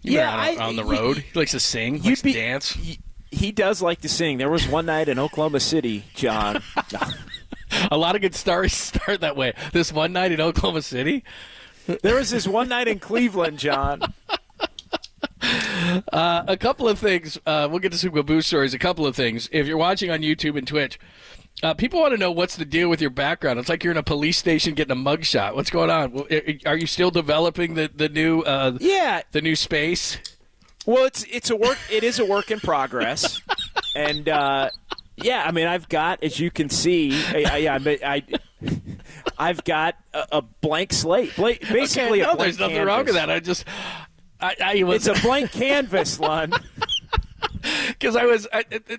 [SPEAKER 13] You've been around on the road. He likes to sing, likes to dance.
[SPEAKER 3] He does like to sing. There was one night in Oklahoma City, John.
[SPEAKER 13] A lot of good stories start that way. This one night in Oklahoma City?
[SPEAKER 3] There was this one night in Cleveland, John.
[SPEAKER 13] A couple of things. We'll get to some Caboose stories. A couple of things. If you're watching on YouTube and Twitch, people want to know what's the deal with your background. It's like you're in a police station getting a mugshot. What's going on? Are you still developing the new the new space?
[SPEAKER 3] Well, it's a work. It is a work in progress, and yeah, I mean, I've got, as you can see, I've got a blank slate. Basically,
[SPEAKER 13] okay,
[SPEAKER 3] a blank
[SPEAKER 13] there's nothing
[SPEAKER 3] canvas.
[SPEAKER 13] wrong with that.
[SPEAKER 3] It's a blank canvas, Lund.
[SPEAKER 13] Because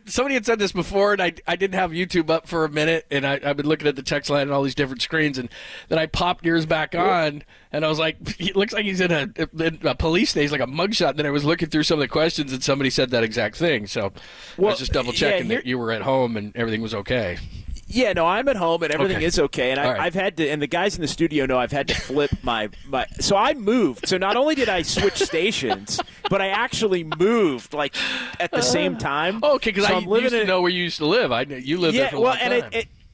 [SPEAKER 13] somebody had said this before, and I didn't have YouTube up for a minute, and I've been looking at the text line and all these different screens, and then I popped yours back on, and I was like, it looks like he's in a police station, like a mugshot. And then I was looking through some of the questions, and somebody said that exact thing. So I was just double checking that you were at home and everything was okay.
[SPEAKER 3] Yeah, no, I'm at home and everything is okay. And
[SPEAKER 13] All right.
[SPEAKER 3] I've had to, and the guys in the studio know I've had to flip my. So I moved. So not only did I switch stations, but I actually moved like at the same time.
[SPEAKER 13] Oh, okay, because
[SPEAKER 3] so
[SPEAKER 13] I used to know where you used to live. I knew you lived there for a long time.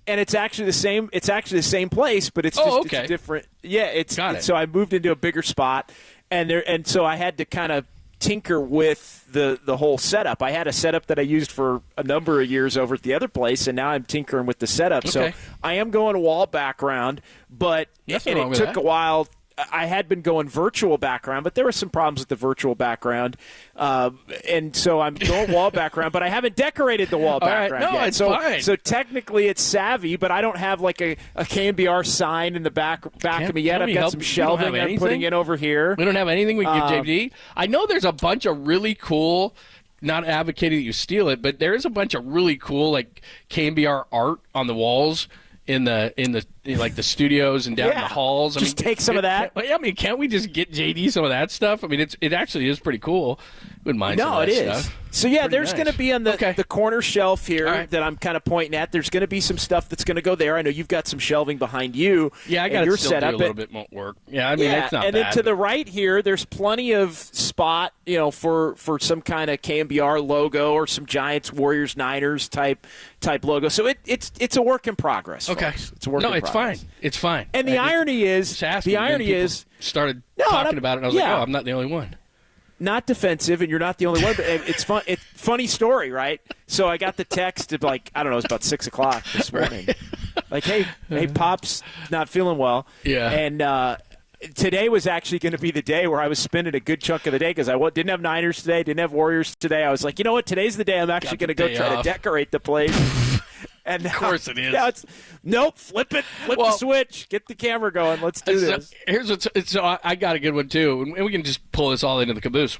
[SPEAKER 3] And it's actually the same. It's actually the same place, but it's just it's a different. Yeah, it's so I moved into a bigger spot, and so I had to kind of tinker with the whole setup. I had a setup that I used for a number of years over at the other place, and now I'm tinkering with the setup.
[SPEAKER 13] Okay.
[SPEAKER 3] So I am going wall background, but it took a while. I had been going virtual background, but there were some problems with the virtual background, and so I'm going wall background, but I haven't decorated the wall background
[SPEAKER 13] No,
[SPEAKER 3] yet.
[SPEAKER 13] it's fine.
[SPEAKER 3] So technically it's savvy, but I don't have like a KNBR sign in the back of me yet. I've got some shelving I'm putting in over here.
[SPEAKER 13] We don't have anything we can give JD. I know there's a bunch of really cool, not advocating that you steal it, but there is a bunch of really cool like KNBR art on the walls in the like the studios and down in the halls. I mean,
[SPEAKER 3] take some of that.
[SPEAKER 13] Can't we just get JD some of that stuff? I mean, it actually is pretty cool. Wouldn't mind some of that stuff.
[SPEAKER 3] So yeah,
[SPEAKER 13] Pretty
[SPEAKER 3] there's
[SPEAKER 13] nice.
[SPEAKER 3] going to be on the corner shelf here that I'm kind of pointing at. There's going to be some stuff that's going to go there. I know you've got some shelving behind you.
[SPEAKER 13] Yeah, I got to still do a little bit more work. Yeah, I mean, it's not
[SPEAKER 3] and
[SPEAKER 13] bad.
[SPEAKER 3] then to the right here, there's plenty of spot, for some kind of KNBR logo or some Giants, Warriors, Niners type logo. So it's a work in progress.
[SPEAKER 13] Okay,
[SPEAKER 3] folks. It's a work in
[SPEAKER 13] it's
[SPEAKER 3] progress.
[SPEAKER 13] fine. It's fine.
[SPEAKER 3] And the irony is,
[SPEAKER 13] started talking about it, and I was like, oh, I'm not the only one.
[SPEAKER 3] Not defensive, and you're not the only one, but it's fun. It's funny story, right? So I got the text at it was about 6:00 this morning. Like, hey, Pop's not feeling well.
[SPEAKER 13] Yeah.
[SPEAKER 3] And today was actually going to be the day where I was spending a good chunk of the day because I didn't have Niners today, didn't have Warriors today. I was like, you know what? Today's the day I'm actually going to go try to decorate the place. And
[SPEAKER 13] of course it is.
[SPEAKER 3] Now flip the switch, get the camera going. Let's do this.
[SPEAKER 13] Here's I got a good one too, and we can just pull this all into the caboose.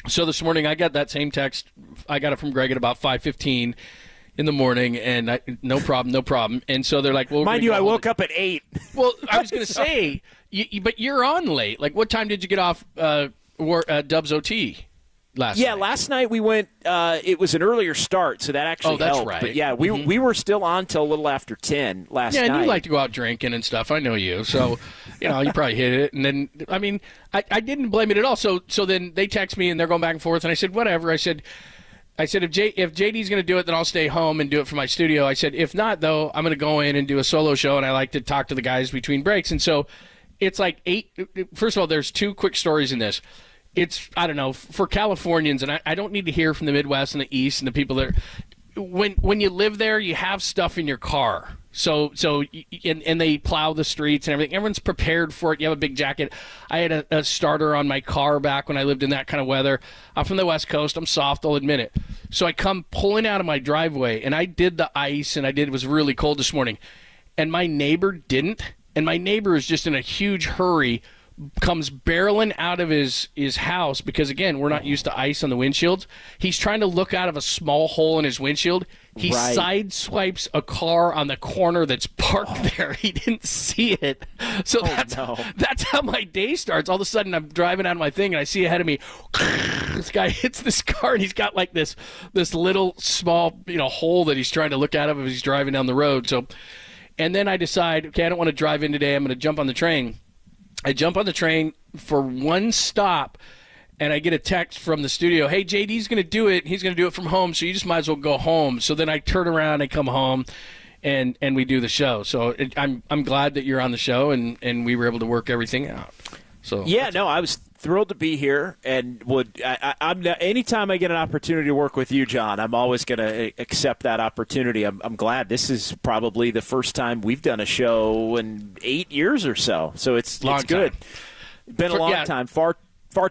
[SPEAKER 13] So this morning I got that same text. I got it from Greg at about 5:15 in the morning, and no problem. And so they're like, well,
[SPEAKER 3] mind you, I woke up at 8.
[SPEAKER 13] Well, I was going to say, but you're on late. Like, what time did you get off Dubs OT last night?
[SPEAKER 3] Last night we went, it was an earlier start, so that actually
[SPEAKER 13] that's
[SPEAKER 3] helped.
[SPEAKER 13] right.
[SPEAKER 3] But yeah, we were still on till a little after 10 last night.
[SPEAKER 13] Yeah, and you like to go out drinking and stuff. I know you. So, you probably hit it. And then, I mean, I didn't blame it at all. So then they text me, and they're going back and forth, and I said, whatever. I said, if JD's going to do it, then I'll stay home and do it for my studio. I said, if not, though, I'm going to go in and do a solo show, and I like to talk to the guys between breaks. And so it's like 8. First of all, there's 2 quick stories in this. It's, I don't know, for Californians, and I don't need to hear from the Midwest and the East and the people that are, when you live there, you have stuff in your car. So they plow the streets and everything. Everyone's prepared for it. You have a big jacket. I had a starter on my car back when I lived in that kind of weather. I'm from the West Coast. I'm soft, I'll admit it. So I come pulling out of my driveway, and I did the ice, and it was really cold this morning. And my neighbor didn't. And my neighbor is just in a huge hurry, comes barreling out of his house because, again, we're not used to ice on the windshields. He's trying to look out of a small hole in his windshield. He sideswipes a car on the corner that's parked there. He didn't see it. So that's how my day starts. All of a sudden, I'm driving out of my thing, and I see ahead of me, this guy hits this car, and he's got like this little small hole that he's trying to look out of as he's driving down the road. So, and then I decide, okay, I don't want to drive in today. I'm going to jump on the train. I jump on the train for one stop, and I get a text from the studio, hey, JD's going to do it. He's going to do it from home, so you just might as well go home. So then I turn around and come home, and we do the show. So I'm glad that you're on the show, and we were able to work everything out. So
[SPEAKER 3] yeah, no, I was thrilled to be here, and I'm anytime I get an opportunity to work with you, John, I'm always going to accept that opportunity. I'm glad. This is probably the first time we've done a show in 8 years or so. So it's good. Been a long time, far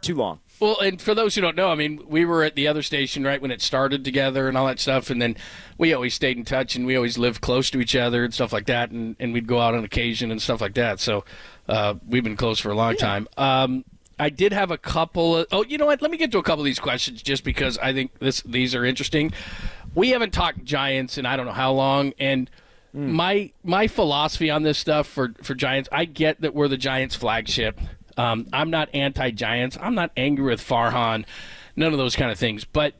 [SPEAKER 3] too long.
[SPEAKER 13] Well, and for those who don't know, I mean, we were at the other station right when it started together and all that stuff, and then we always stayed in touch, and we always lived close to each other and stuff like that, and we'd go out on occasion and stuff like that. So we've been close for a long time. I did have a couple of – oh, you know what? Let me get to a couple of these questions just because I think these are interesting. We haven't talked Giants in I don't know how long, and my philosophy on this stuff for Giants, I get that we're the Giants' flagship. I'm not anti-Giants. I'm not angry with Farhan, none of those kind of things. But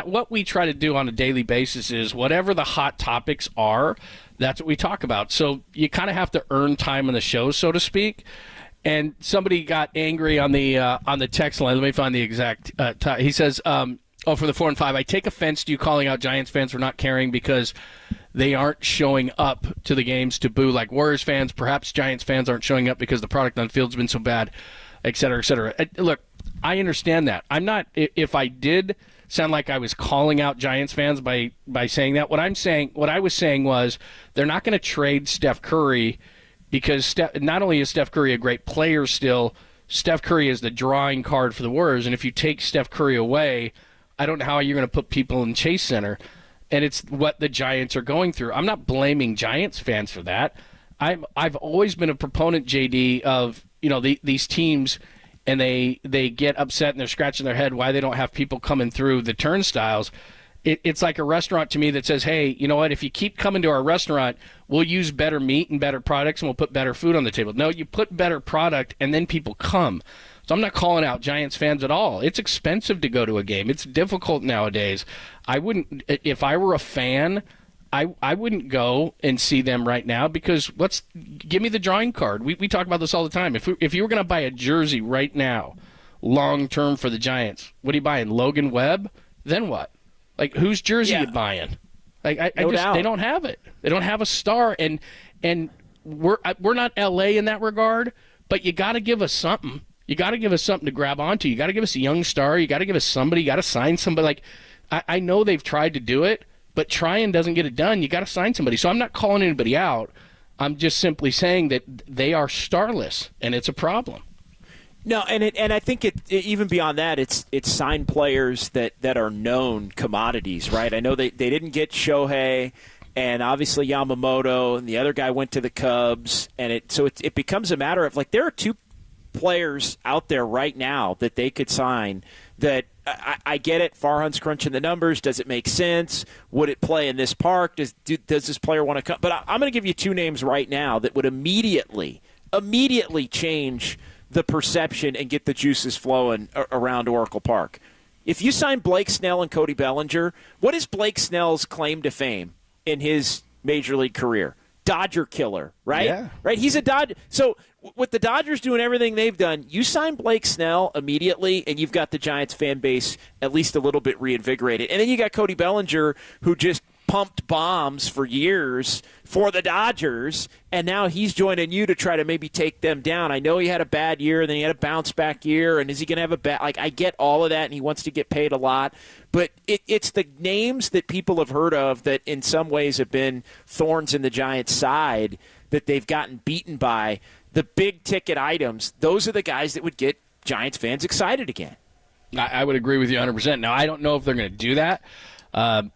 [SPEAKER 13] what we try to do on a daily basis is whatever the hot topics are, that's what we talk about. So you kind of have to earn time on the show, so to speak. And somebody got angry on the text line. Let me find the exact he says, for the 4 and 5, I take offense to you calling out Giants fans for not caring because they aren't showing up to the games to boo like Warriors fans. Perhaps Giants fans aren't showing up because the product on the field's been so bad, et cetera, et cetera. Look, I understand that. I'm not – if I did sound like I was calling out Giants fans by saying that, what I was saying was they're not going to trade Steph Curry because not only is Steph Curry a great player still, Steph Curry is the drawing card for the Warriors. And if you take Steph Curry away, I don't know how you're going to put people in Chase Center. And it's what the Giants are going through. I'm not blaming Giants fans for that. I've always been a proponent, JD, of these teams, and they get upset and they're scratching their head why they don't have people coming through the turnstiles. It's like a restaurant to me that says, hey, you know what, if you keep coming to our restaurant, we'll use better meat and better products and we'll put better food on the table. No, you put better product and then people come. So I'm not calling out Giants fans at all. It's expensive to go to a game. It's difficult nowadays. I wouldn't, if I were a fan, I wouldn't go and see them right now because give me the drawing card. We talk about this all the time. If you were going to buy a jersey right now, long term for the Giants, what are you buying? Logan Webb? Then what? Like, whose jersey are you buying? Like, they don't have it. They don't have a star, and we're not LA in that regard. But you got to give us something. You got to give us something to grab onto. You got to give us a young star. You got to give us somebody. You got to sign somebody. Like, I know they've tried to do it, but trying doesn't get it done. You got to sign somebody. So I'm not calling anybody out. I'm just simply saying that they are starless, and it's a problem.
[SPEAKER 3] No, and I think it even beyond that, it's signed players that are known commodities, right? I know they didn't get Shohei, and obviously Yamamoto, and the other guy went to the Cubs, and it becomes a matter of, like, there are two players out there right now that they could sign that I get it. Farhan's crunching the numbers. Does it make sense? Would it play in this park? Does this player want to come? But I'm going to give you 2 names right now that would immediately change the perception and get the juices flowing around Oracle Park. If you sign Blake Snell and Cody Bellinger, what is Blake Snell's claim to fame in his major league career? Dodger killer, right?
[SPEAKER 2] Yeah.
[SPEAKER 3] Right? He's a Dodger. So with the Dodgers doing everything they've done, you sign Blake Snell immediately, and you've got the Giants fan base at least a little bit reinvigorated. And then you got Cody Bellinger, who just pumped bombs for years for the Dodgers, and now he's joining you to try to maybe take them down. I know he had a bad year, then he had a bounce-back year, and is he going to have a bad – like, I get all of that, and he wants to get paid a lot. But it's the names that people have heard of that in some ways have been thorns in the Giants' side that they've gotten beaten by. The big-ticket items, those are the guys that would get Giants fans excited again.
[SPEAKER 13] I would agree with you 100%. Now, I don't know if they're going to do that.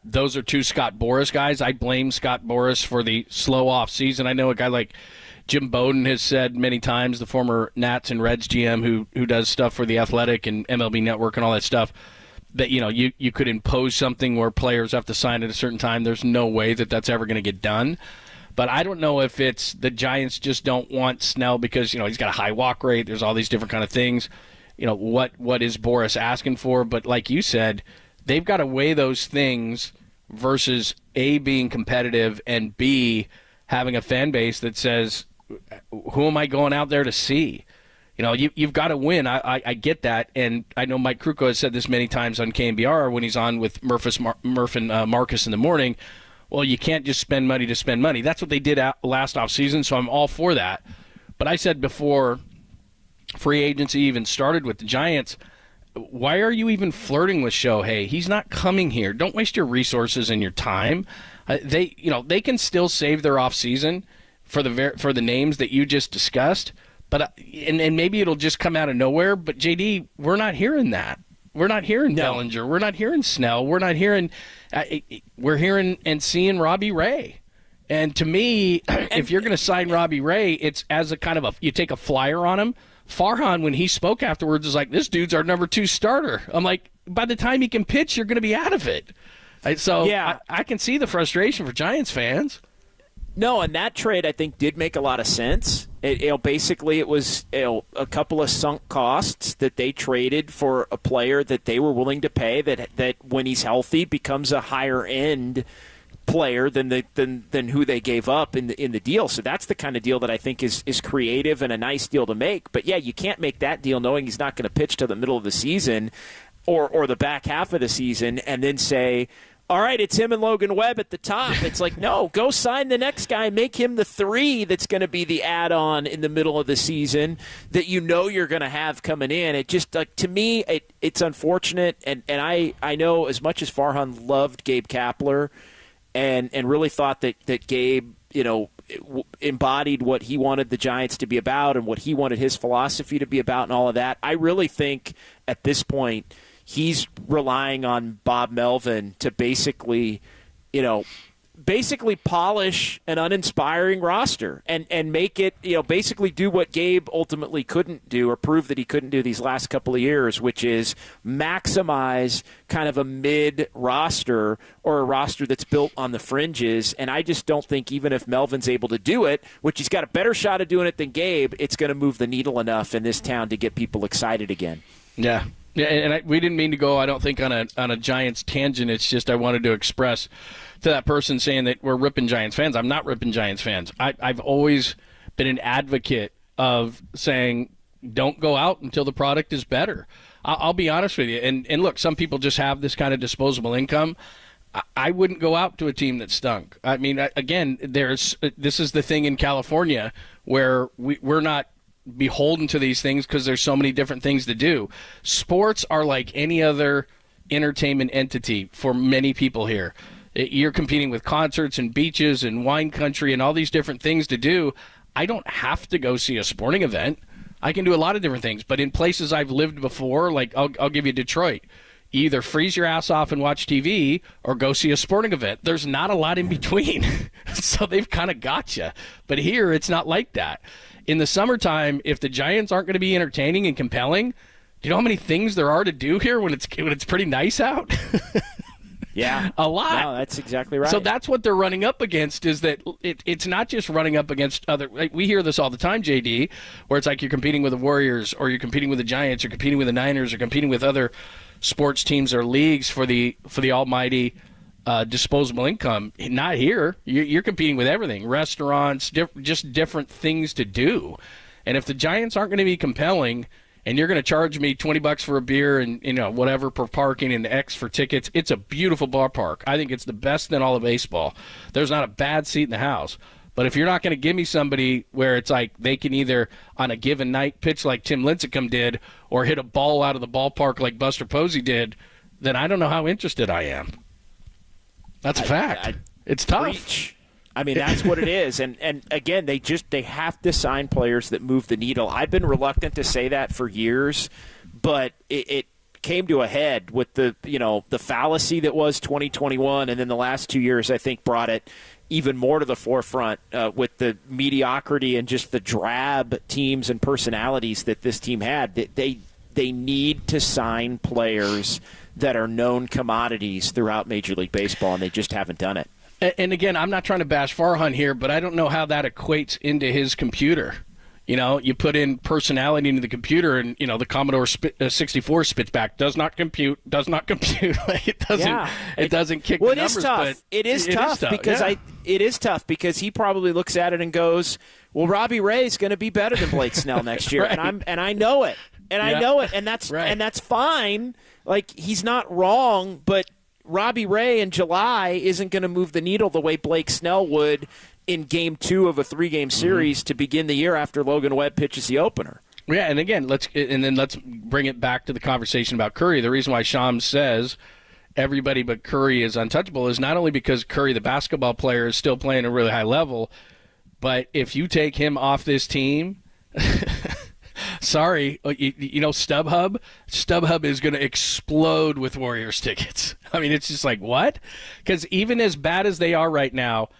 [SPEAKER 13] Those are 2 Scott Boras guys. I blame Scott Boras for the slow off season. I know a guy like Jim Bowden has said many times, the former Nats and Reds GM who does stuff for The Athletic and MLB Network and all that stuff, that you could impose something where players have to sign at a certain time. There's no way that that's ever going to get done. But I don't know if it's the Giants just don't want Snell because he's got a high walk rate. There's all these different kind of things. What is Boras asking for? But like you said, they've got to weigh those things versus A, being competitive, and B, having a fan base that says, who am I going out there to see? You've got to win. I get that. And I know Mike Krukow has said this many times on KNBR when he's on with Murph and Marcus in the morning. Well, you can't just spend money to spend money. That's what they did last offseason, so I'm all for that. But I said before free agency even started with the Giants, why are you even flirting with Shohei? He's not coming here. Don't waste your resources and your time. They can still save their offseason for the names that you just discussed, but and maybe it'll just come out of nowhere. But JD, we're not hearing that. We're not hearing Bellinger. We're not hearing Snell. We're not hearing. We're hearing and seeing Robbie Ray. And to me, if you're going to sign Robbie Ray, it's as a kind of you take a flyer on him. Farhan, when he spoke afterwards, is like, this dude's our number 2 starter. I'm like, by the time he can pitch, you're going to be out of it. So yeah. I can see the frustration for Giants fans.
[SPEAKER 3] No, and that trade I think did make a lot of sense. Basically, it was a couple of sunk costs that they traded for a player that they were willing to pay. That when he's healthy becomes a higher end player than who they gave up in the deal. So that's the kind of deal that I think is creative and a nice deal to make. But yeah, you can't make that deal knowing he's not going to pitch to the middle of the season or the back half of the season and then say, all right, it's him and Logan Webb at the top. It's like, no, go sign the next guy. Make him the 3 that's going to be the add-on in the middle of the season that you're going to have coming in. It just, to me, it's unfortunate. And I know as much as Farhan loved Gabe Kapler and really thought that Gabe, embodied what he wanted the Giants to be about and what he wanted his philosophy to be about and all of that, I really think at this point – he's relying on Bob Melvin to basically polish an uninspiring roster and make it, basically do what Gabe ultimately couldn't do or prove that he couldn't do these last couple of years, which is maximize kind of a mid roster or a roster that's built on the fringes. And I just don't think even if Melvin's able to do it, which he's got a better shot of doing it than Gabe, it's going to move the needle enough in this town to get people excited again.
[SPEAKER 13] Yeah. Yeah, and we didn't mean to go, I don't think, on a Giants tangent. It's just I wanted to express to that person saying that we're ripping Giants fans. I'm not ripping Giants fans. I've always been an advocate of saying don't go out until the product is better. I'll be honest with you. And look, some people just have this kind of disposable income. I wouldn't go out to a team that stunk. I mean, again, this is the thing in California where we're not beholden to these things because there's so many different things to do. Sports are like any other entertainment entity for many people here. You're competing with concerts and beaches and wine country and all these different things to do. I don't have to go see a sporting event. I can do a lot of different things, but in places I've lived before, like I'll give you Detroit. You either freeze your ass off and watch TV or go see a sporting event. There's not a lot in between. So they've kind of got you. But here, it's not like that. In the summertime, if the Giants aren't going to be entertaining and compelling, Do you know how many things there are to do here when it's pretty nice out?
[SPEAKER 3] Yeah.
[SPEAKER 13] A lot.
[SPEAKER 3] No, that's exactly right.
[SPEAKER 13] So that's what they're running up against, is that it's not just running up against other, like, we hear this all the time, JD, where it's like you're competing with the Warriors, or you're competing with the Giants, or competing with the Niners, or competing with other sports teams or leagues for the almighty disposable income. Not here. You're competing with everything, restaurants, just different things to do. And if the Giants aren't going to be compelling, and you're going to charge me $20 for a beer and whatever for parking and X for tickets, it's a beautiful ballpark. I think it's the best in all of baseball. There's not a bad seat in the house. But if you're not going to give me somebody where it's like they can either on a given night pitch like Tim Lincecum did, or hit a ball out of the ballpark like Buster Posey did, then I don't know how interested I am. That's a fact. It's tough.
[SPEAKER 3] Preach. I mean, that's what it is. And again, they have to sign players that move the needle. I've been reluctant to say that for years, but it came to a head with the fallacy that was 2021, and then the last 2 years I think brought it even more to the forefront with the mediocrity and just the drab teams and personalities that this team had. They need to sign players that are known commodities throughout Major League Baseball, and they just haven't done it.
[SPEAKER 13] And again, I'm not trying to bash Farhan here, but I don't know how that equates into his computer. You put in personality into the computer, and the Commodore 64 spits back, does not compute. Like, it doesn't. Yeah. It doesn't kick the numbers. But
[SPEAKER 3] it is tough because it is tough because he probably looks at it and goes, "Well, Robbie Ray is going to be better than Blake Snell next year,"
[SPEAKER 13] right.
[SPEAKER 3] and I know it, I know it, and that's
[SPEAKER 13] right.
[SPEAKER 3] And that's fine. Like, he's not wrong, but Robbie Ray in July isn't going to move the needle the way Blake Snell would in Game 2 of a 3-game series to begin the year after Logan Webb pitches the opener.
[SPEAKER 13] Yeah, and again, let's bring it back to the conversation about Curry. The reason why Shams says everybody but Curry is untouchable is not only because Curry, the basketball player, is still playing at a really high level, but if you take him off this team, sorry, StubHub is going to explode with Warriors tickets. I mean, it's just like, what? Because even as bad as they are right now,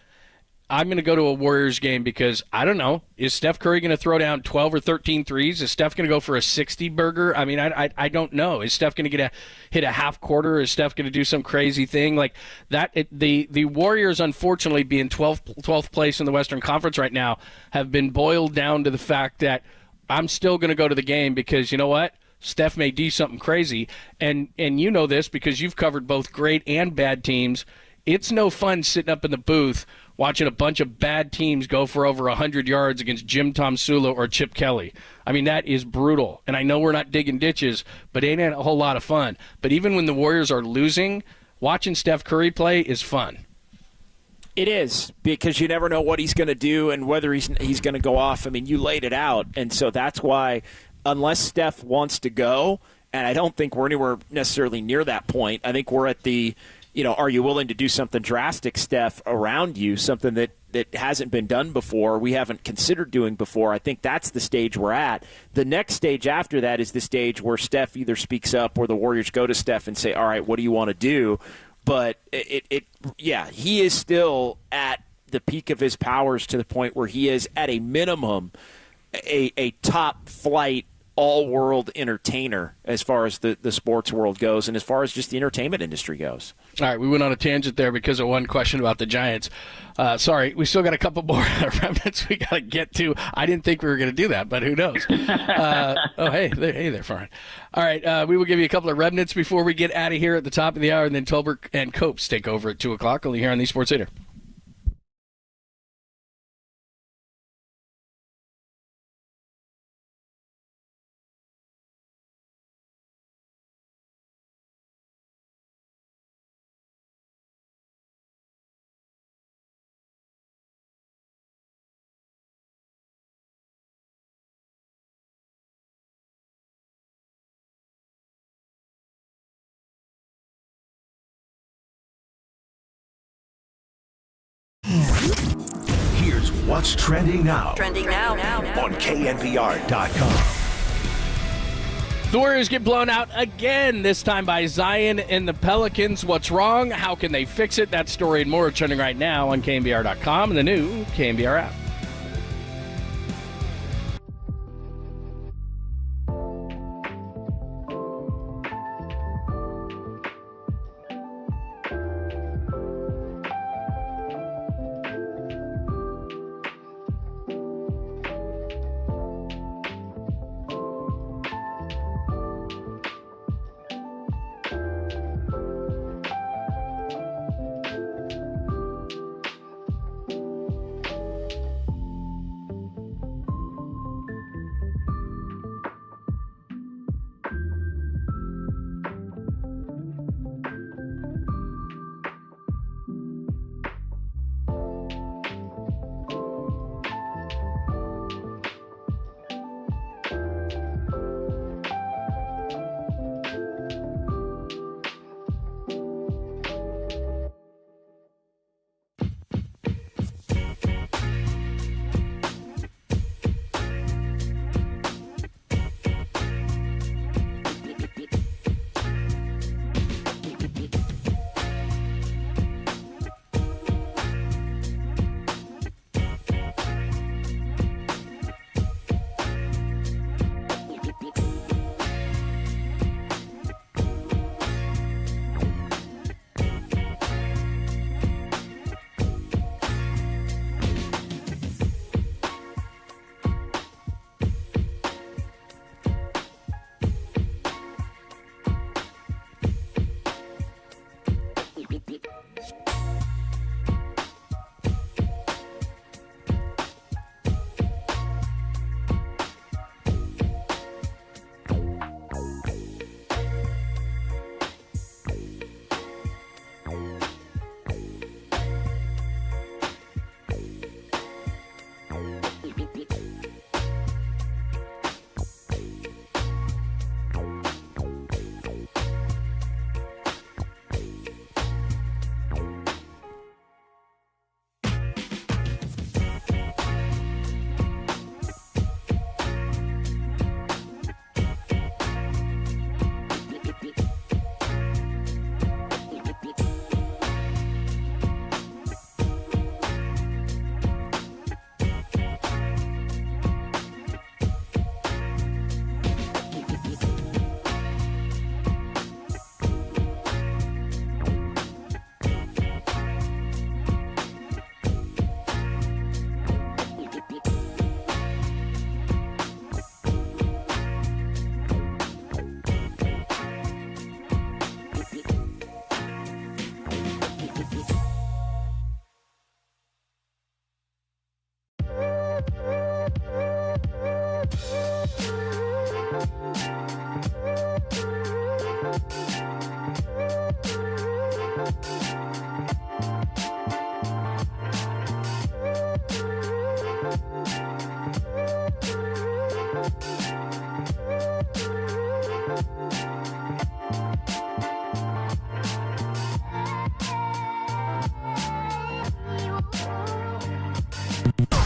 [SPEAKER 13] I'm going to go to a Warriors game because, I don't know, is Steph Curry going to throw down 12 or 13 threes? Is Steph going to go for a 60 burger? I mean, I don't know. Is Steph going to hit a half quarter? Is Steph going to do some crazy thing like that? The Warriors, unfortunately, being 12th place in the Western Conference right now, have been boiled down to the fact that I'm still going to go to the game because, you know what? Steph may do something crazy. And you know this because you've covered both great and bad teams. It's no fun sitting up in the booth watching a bunch of bad teams go for over 100 yards against Jim Tomsula or Chip Kelly. I mean, that is brutal. And I know we're not digging ditches, but it ain't a whole lot of fun. But even when the Warriors are losing, watching Steph Curry play is fun.
[SPEAKER 3] It is, because you never know what he's going to do and whether he's going to go off. I mean, you laid it out. And so that's why, unless Steph wants to go, and I don't think we're anywhere necessarily near that point, I think we're at the, are you willing to do something drastic, Steph, around you, something that hasn't been done before, we haven't considered doing before. I think that's the stage we're at. The next stage after that is the stage where Steph either speaks up or the Warriors go to Steph and say, all right, what do you want to do? But he is still at the peak of his powers to the point where he is, at a minimum, a top flight, all-world entertainer as far as the sports world goes and as far as just the entertainment industry goes.
[SPEAKER 13] All right, we went on a tangent there because of one question about the Giants. Sorry, we still got a couple more remnants we got to get to. I didn't think we were going to do that, but who knows? Hey there, Farhan. All right, we will give you a couple of remnants before we get out of here at the top of the hour, and then Tolbert and Copes take over at 2 o'clock, only here on the Sports Leader.
[SPEAKER 1] Here's what's trending now. On KNBR.com.
[SPEAKER 13] The Warriors get blown out again, this time by Zion and the Pelicans. What's wrong? How can they fix it? That story and more are trending right now on KNBR.com and the new KNBR app.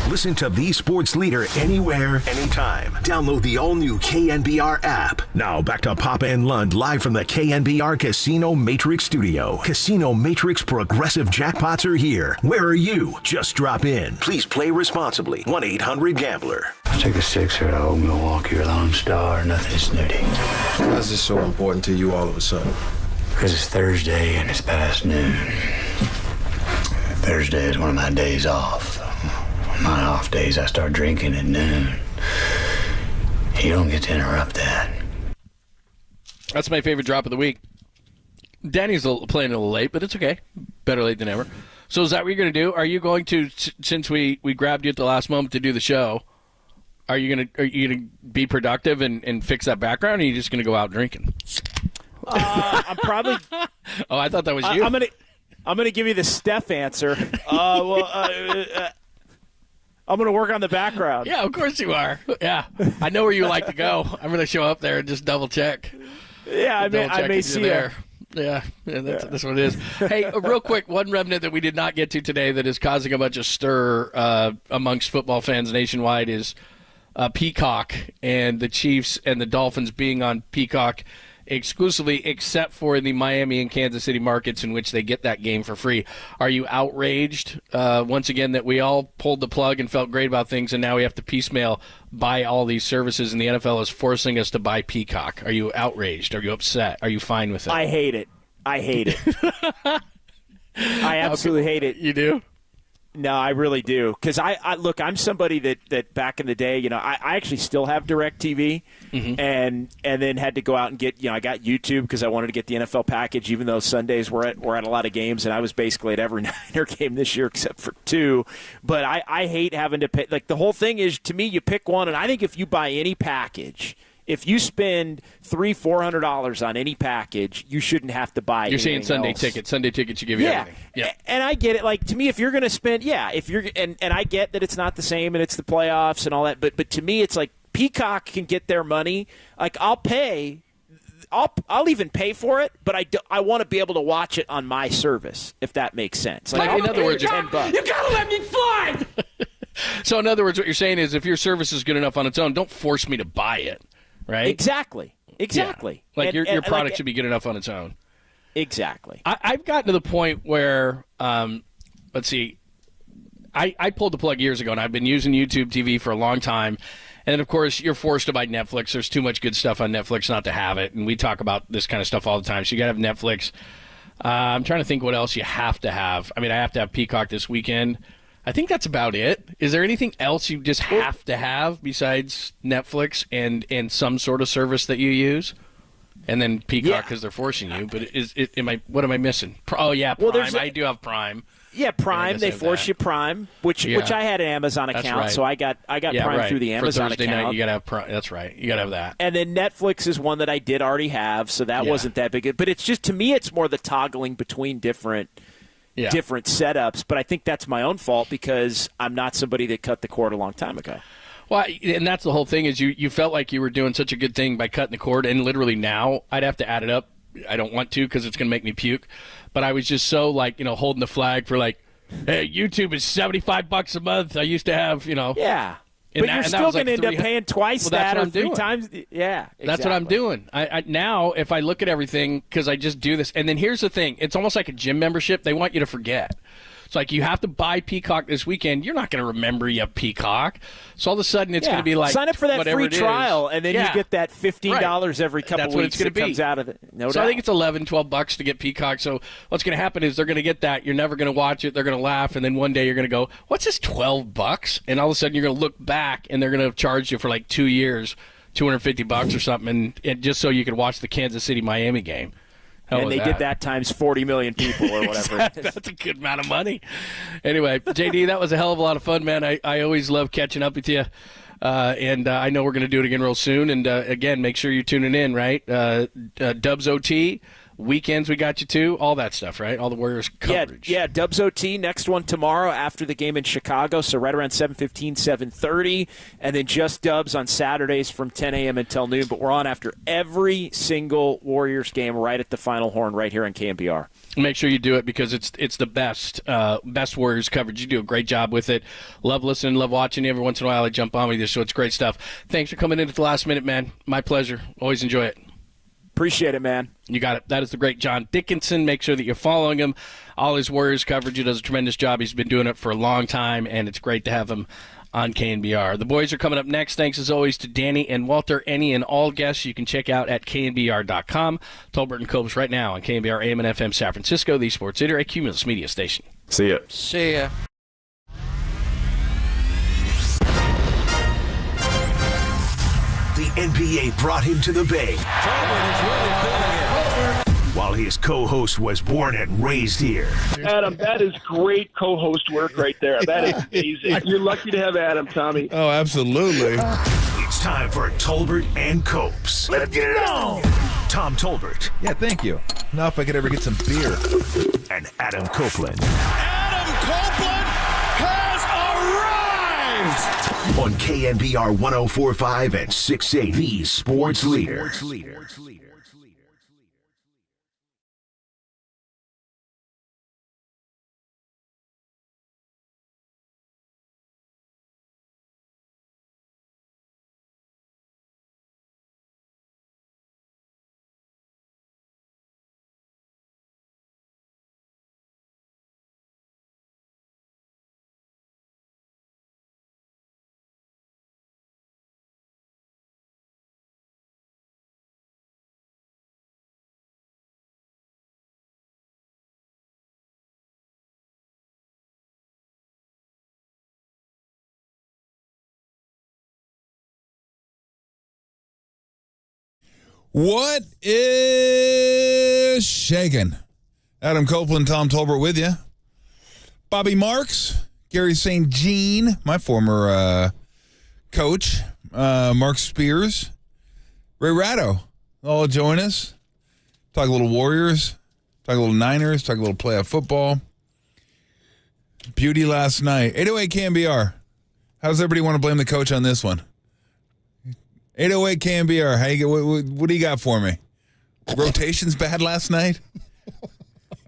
[SPEAKER 1] Listen to the sports leader anywhere, anytime. Download the all-new KNBR app. Now back to Papa and Lund live from the KNBR Casino Matrix Studio. Casino Matrix Progressive Jackpots are here. Where are you? Just drop in. Please play responsibly. 1-800-GAMBLER.
[SPEAKER 7] I take a sixer to old Milwaukee or Lone Star, nothing snooty.
[SPEAKER 11] Why is this so important to you all of a sudden?
[SPEAKER 7] Because it's Thursday and it's past noon. Thursday is one of my days off. On my off days, I start drinking at noon. You don't get to interrupt that.
[SPEAKER 13] That's my favorite drop of the week. Danny's playing a little late, but it's okay. Better late than ever. So is that what you're going to do? Are you going to, since we grabbed you at the last moment to do the show, are you going to be productive and fix that background, or are you just going to go out drinking?
[SPEAKER 3] I'm probably.
[SPEAKER 13] Oh, I thought that was you.
[SPEAKER 3] I'm gonna give you the Steph answer. I'm going to work on the background.
[SPEAKER 13] Yeah, of course you are. Yeah, I know where you like to go. I'm going to show up there and just double check.
[SPEAKER 3] Yeah, I may see
[SPEAKER 13] there. Yeah, that's what it is. Hey, real quick, one remnant that we did not get to today that is causing a bunch of stir amongst football fans nationwide is Peacock and the Chiefs and the Dolphins being on Peacock exclusively, except for the Miami and Kansas City markets in which they get that game for free. Are you outraged once again that we all pulled the plug and felt great about things, and now we have to piecemeal buy all these services, and the NFL is forcing us to buy Peacock? Are you outraged? Are you upset? Are you fine with it?
[SPEAKER 3] I hate it. I absolutely hate it.
[SPEAKER 13] You do?
[SPEAKER 3] No, I really do. Because I look, I'm somebody that back in the day, I actually still have DirecTV, and then had to go out and get, I got YouTube because I wanted to get the NFL package, even though Sundays we're at a lot of games, and I was basically at every Niner game this year except for 2. But I hate having to pay. Like, the whole thing is, to me, you pick one, and I think if you buy any package, if you spend $300-$400 on any package, you shouldn't have to buy.
[SPEAKER 13] You're saying Sunday
[SPEAKER 3] else.
[SPEAKER 13] tickets. Sunday tickets, you give you everything.
[SPEAKER 3] Yeah, and I get it. Like, to me, if you're going to spend, if you're, and I get that it's not the same and it's the playoffs and all that, but to me, it's like Peacock can get their money. Like, I'll even pay for it, but I want to be able to watch it on my service, if that makes sense. Like,
[SPEAKER 13] in other words,
[SPEAKER 3] $10.
[SPEAKER 9] You gotta let me fly.
[SPEAKER 13] So in other words, what you're saying is, if your service is good enough on its own, don't force me to buy it. Right?
[SPEAKER 3] Exactly.
[SPEAKER 13] Yeah. Like, your product should be good enough on its own.
[SPEAKER 3] Exactly.
[SPEAKER 13] I've gotten to the point where, let's see, I pulled the plug years ago, and I've been using YouTube TV for a long time. And then, of course, you're forced to buy Netflix. There's too much good stuff on Netflix not to have it. And we talk about this kind of stuff all the time. So you got to have Netflix. I'm trying to think what else you have to have. I mean, I have to have Peacock this weekend. I think that's about it. Is there anything else you just have to have besides Netflix and some sort of service that you use? And then Peacock because they're forcing you. But what am I missing? Oh, yeah, Prime. Well, I do have Prime.
[SPEAKER 3] Yeah, Prime. They force you Prime, which I had an Amazon account,
[SPEAKER 13] right.
[SPEAKER 3] so I got Prime through the Amazon
[SPEAKER 13] For Thursday
[SPEAKER 3] account.
[SPEAKER 13] Night, you got to have Prime. That's right. You got to have that.
[SPEAKER 3] And then Netflix is one that I did already have, so that wasn't that big. But it's just, to me, it's more the toggling between different setups. But I think that's my own fault because I'm not somebody that cut the cord a long time ago.
[SPEAKER 13] Well, and that's the whole thing is you felt like you were doing such a good thing by cutting the cord, and literally now I'd have to add it up. I don't want to because it's going to make me puke. But I was just so holding the flag for hey, YouTube is $75 a month. I used to have,
[SPEAKER 3] Yeah. But you're still going to end up paying twice that or 3 times. Yeah, exactly.
[SPEAKER 13] That's what I'm doing. I now, if I look at everything, because I just do this, and then here's the thing. It's almost like a gym membership. They want you to forget. It's like you have to buy Peacock this weekend. You're not going to remember you have Peacock. So all of a sudden it's going to be like
[SPEAKER 3] sign up for that free trial, and then you get that $15 every couple
[SPEAKER 13] That's
[SPEAKER 3] weeks
[SPEAKER 13] what it's gonna
[SPEAKER 3] that comes out of it. No doubt.
[SPEAKER 13] I think it's $11-$12 to get Peacock. So what's going to happen is they're going to get that. You're never going to watch it. They're going to laugh, and then one day you're going to go, "What's this $12?" And all of a sudden you're going to look back, and they're going to charge you for 2 years, $250 or something, and just so you can watch the Kansas City Miami game.
[SPEAKER 3] And they did that times 40 million people or whatever.
[SPEAKER 13] Exactly. That's a good amount of money. Anyway, JD, that was a hell of a lot of fun, man. I always love catching up with you. And I know we're going to do it again real soon. And, again, make sure you're tuning in, right? Dubs OT, Weekends we got you too. All that stuff, right? All the Warriors coverage.
[SPEAKER 3] Yeah. Dubs OT, next one tomorrow after the game in Chicago, so right around 7:15, 7:30. And then just Dubs on Saturdays from 10 a.m. until noon. But we're on after every single Warriors game right at the Final Horn right here on KNBR.
[SPEAKER 13] Make sure you do it because it's the best Warriors coverage. You do a great job with it. Love listening, love watching. Every once in a while I jump on with you, so it's great stuff. Thanks for coming in at the last minute, man. My pleasure. Always enjoy it.
[SPEAKER 3] Appreciate it, man.
[SPEAKER 13] You got it. That is the great John Dickinson. Make sure that you're following him. All his Warriors coverage. He does a tremendous job. He's been doing it for a long time, and it's great to have him on KNBR. The boys are coming up next. Thanks, as always, to Danny and Walter. Any and all guests you can check out at knbr.com. Tolbert and Cobes right now on KNBR AM and FM San Francisco, the sports leader, a Cumulus media station.
[SPEAKER 14] See ya.
[SPEAKER 23] See ya.
[SPEAKER 1] The NBA brought him to the Bay. While his co-host was born and raised here.
[SPEAKER 8] Adam, that is great co-host work right there. That is amazing. You're lucky to have Adam, Tommy.
[SPEAKER 15] Oh, absolutely.
[SPEAKER 1] It's time for Tolbert and Copes. Let's get it on! Tom Tolbert.
[SPEAKER 15] Yeah, thank you. Now if I could ever get some beer.
[SPEAKER 1] And Adam Copeland.
[SPEAKER 9] Adam Copeland has arrived!
[SPEAKER 1] On KNBR 104.5 and 680, the sports leader.
[SPEAKER 15] What is shaking? Adam Copeland, Tom Tolbert with you. Bobby Marks, Gary St. Jean, my former coach, Mark Spears, Ray Ratto, all join us. Talk a little Warriors, talk a little Niners, talk a little playoff football. Beauty last night. 808 KNBR. How does everybody want to blame the coach on this one? 808 KNBR. How you get? What do you got for me? Rotations bad last night?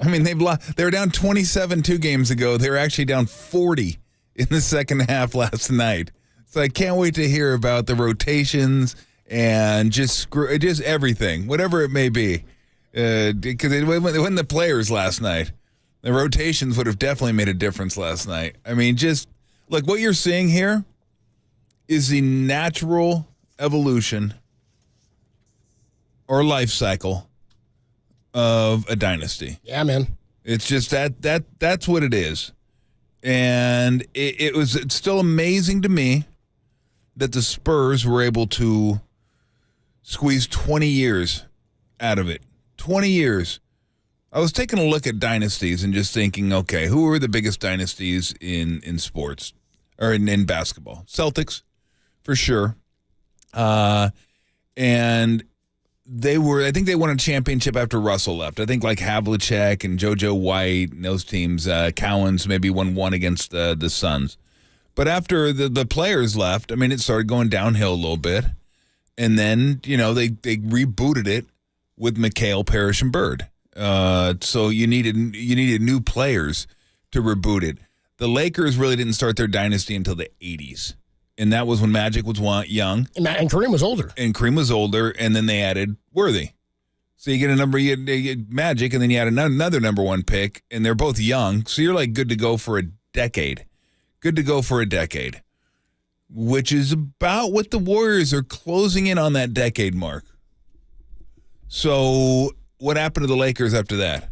[SPEAKER 15] I mean, they were down 27 2 games ago. They were actually down 40 in the second half last night. So I can't wait to hear about the rotations and just everything, whatever it may be. Because it wasn't the players last night. The rotations would have definitely made a difference last night. I mean, just look, what you're seeing here is the natural evolution or life cycle of a dynasty.
[SPEAKER 4] Yeah, man.
[SPEAKER 15] It's just that's what it is. And it's still amazing to me that the Spurs were able to squeeze 20 years out of it. 20 years. I was taking a look at dynasties and just thinking, okay, who are the biggest dynasties in sports or in basketball? Celtics, for sure. And I think they won a championship after Russell left. I think like Havlicek and JoJo White and those teams, Cowens maybe won one against the Suns. But after the players left, I mean, it started going downhill a little bit. And then, they rebooted it with McHale, Parrish, and Bird. So you needed new players to reboot it. The Lakers really didn't start their dynasty until the 80s. And that was when Magic was young.
[SPEAKER 4] And Kareem was older.
[SPEAKER 15] And then they added Worthy. So you get you get Magic, and then you add another number one pick, and they're both young. So you're like good to go for a decade. Which is about what the Warriors are closing in on that decade mark. So what happened to the Lakers after that?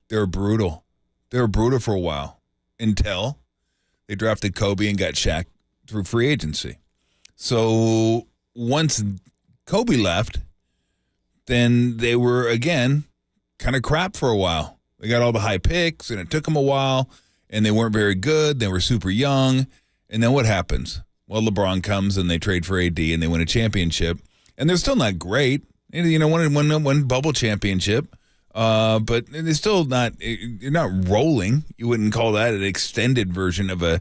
[SPEAKER 15] They were brutal. They were brutal for a while until they drafted Kobe and got Shaq through free agency. So once Kobe left, then they were, again, kind of crap for a while. They got all the high picks, and it took them a while, and they weren't very good. They were super young. And then what happens? Well, LeBron comes, and they trade for AD, and they win a championship. And they're still not great. One bubble championship. But it's still not. You're not rolling. You wouldn't call that an extended version of a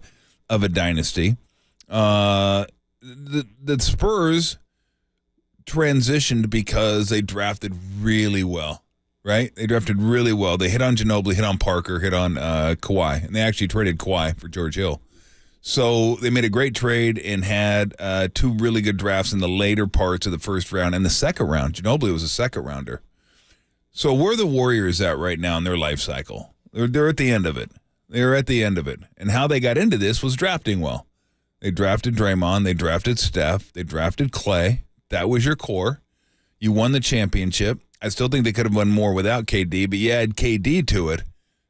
[SPEAKER 15] dynasty. The Spurs transitioned because they drafted really well, right? They drafted really well. They hit on Ginobili, hit on Parker, hit on Kawhi, and they actually traded Kawhi for George Hill. So they made a great trade and had two really good drafts in the later parts of the first round and the second round. Ginobili was a second rounder. So where are the Warriors at right now in their life cycle? They're at the end of it. They're at the end of it. And how they got into this was drafting well. They drafted Draymond. They drafted Steph. They drafted Clay. That was your core. You won the championship. I still think they could have won more without KD, but you add KD to it,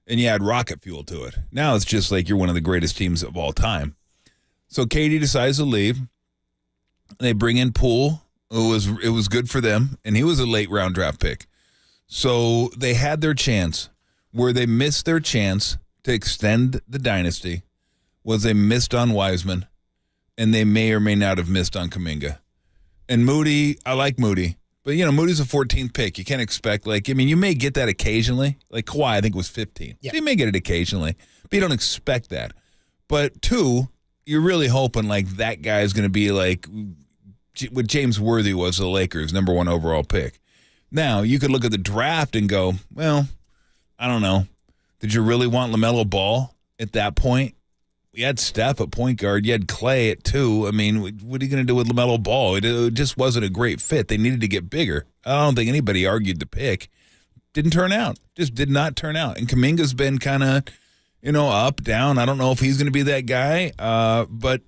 [SPEAKER 15] and you add rocket fuel to it. Now it's just like you're one of the greatest teams of all time. So KD decides to leave. They bring in Poole. It was good for them, and he was a late-round draft pick. So they had their chance. Where they missed their chance to extend the dynasty was they missed on Wiseman, and they may or may not have missed on Kuminga. And Moody, I like Moody. But, Moody's a 14th pick. You can't expect, you may get that occasionally. Like Kawhi, I think, was 15. Yeah. So you may get it occasionally, but you don't expect that. But, 2, you're really hoping, that guy is going to be what James Worthy was to the Lakers, number 1 overall pick. Now, you could look at the draft and go, well, I don't know. Did you really want LaMelo Ball at that point? You had Steph at point guard. You had Clay at 2. I mean, what are you going to do with LaMelo Ball? It just wasn't a great fit. They needed to get bigger. I don't think anybody argued the pick. Didn't turn out. Just did not turn out. And Kuminga's been kind of, up, down. I don't know if he's going to be that guy. But,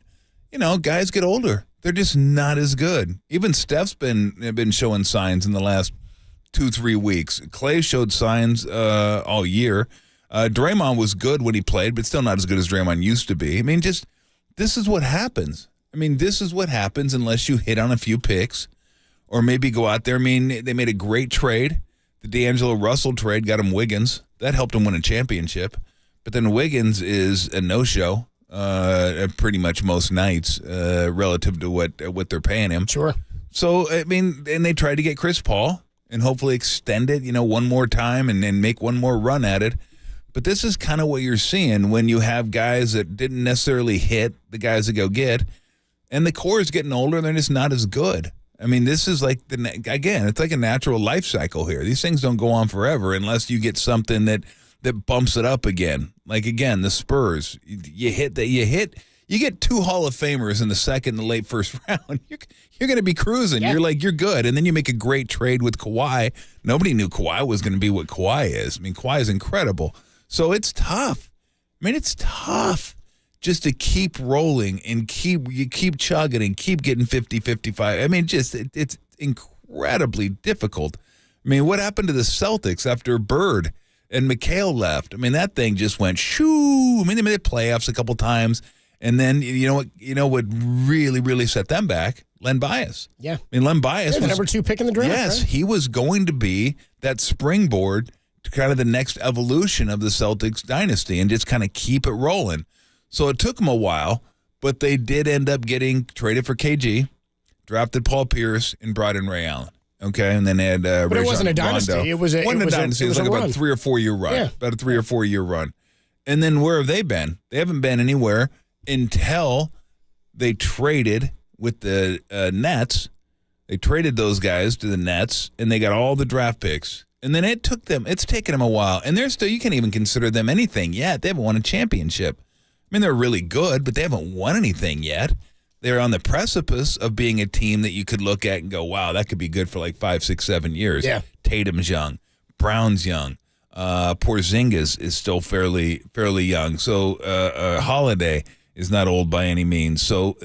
[SPEAKER 15] guys get older. They're just not as good. Even Steph's been showing signs in the last 2-3 weeks. Clay showed signs all year. Draymond was good when he played, but still not as good as Draymond used to be. I mean, this is what happens. This is what happens unless you hit on a few picks or maybe go out there. They made a great trade. The D'Angelo Russell trade got him Wiggins. That helped him win a championship. But then Wiggins is a no-show pretty much most nights relative to what they're paying him.
[SPEAKER 4] Sure.
[SPEAKER 15] So, and they tried to get Chris Paul and hopefully extend it, one more time and make one more run at it. But this is kind of what you're seeing when you have guys that didn't necessarily hit the guys that go get, and the core is getting older and they're just not as good. This is it's like a natural life cycle here. These things don't go on forever unless you get something that bumps it up again. Like, again, the Spurs, you get 2 Hall of Famers in the second and late first round. You're going to be cruising. Yeah. You're good. And then you make a great trade with Kawhi. Nobody knew Kawhi was going to be what Kawhi is. Kawhi is incredible. So it's tough. It's tough just to keep rolling and keep chugging and keep getting 50, 55. It's incredibly difficult. What happened to the Celtics after Bird and McHale left? That thing just went shoo. They made the playoffs a couple times. And then, what really, really set them back? Len Bias.
[SPEAKER 4] Yeah.
[SPEAKER 15] Len Bias
[SPEAKER 4] was the number 2 pick in the draft.
[SPEAKER 15] Yes,
[SPEAKER 4] right?
[SPEAKER 15] He was going to be that springboard to kind of the next evolution of the Celtics dynasty and just kind of keep it rolling. So it took them a while, but they did end up getting traded for KG, drafted Paul Pierce, and brought in Ray Allen. Okay, and then they had
[SPEAKER 4] but it wasn't a dynasty.
[SPEAKER 15] Rondo.
[SPEAKER 4] It was a
[SPEAKER 15] dynasty. It was like
[SPEAKER 4] run.
[SPEAKER 15] about a 3 or 4 year run.
[SPEAKER 4] Yeah.
[SPEAKER 15] About a 3 or 4 year run. And then where have they been? They haven't been anywhere until they traded with the Nets. They traded those guys to the Nets, and they got all the draft picks. And then it's taken them a while. And you can't even consider them anything yet. They haven't won a championship. They're really good, but they haven't won anything yet. They're on the precipice of being a team that you could look at and go, wow, that could be good for 5, 6, 7 years.
[SPEAKER 4] Yeah.
[SPEAKER 15] Tatum's young. Brown's young. Porzingis is still fairly young. So Holiday is not old by any means. So,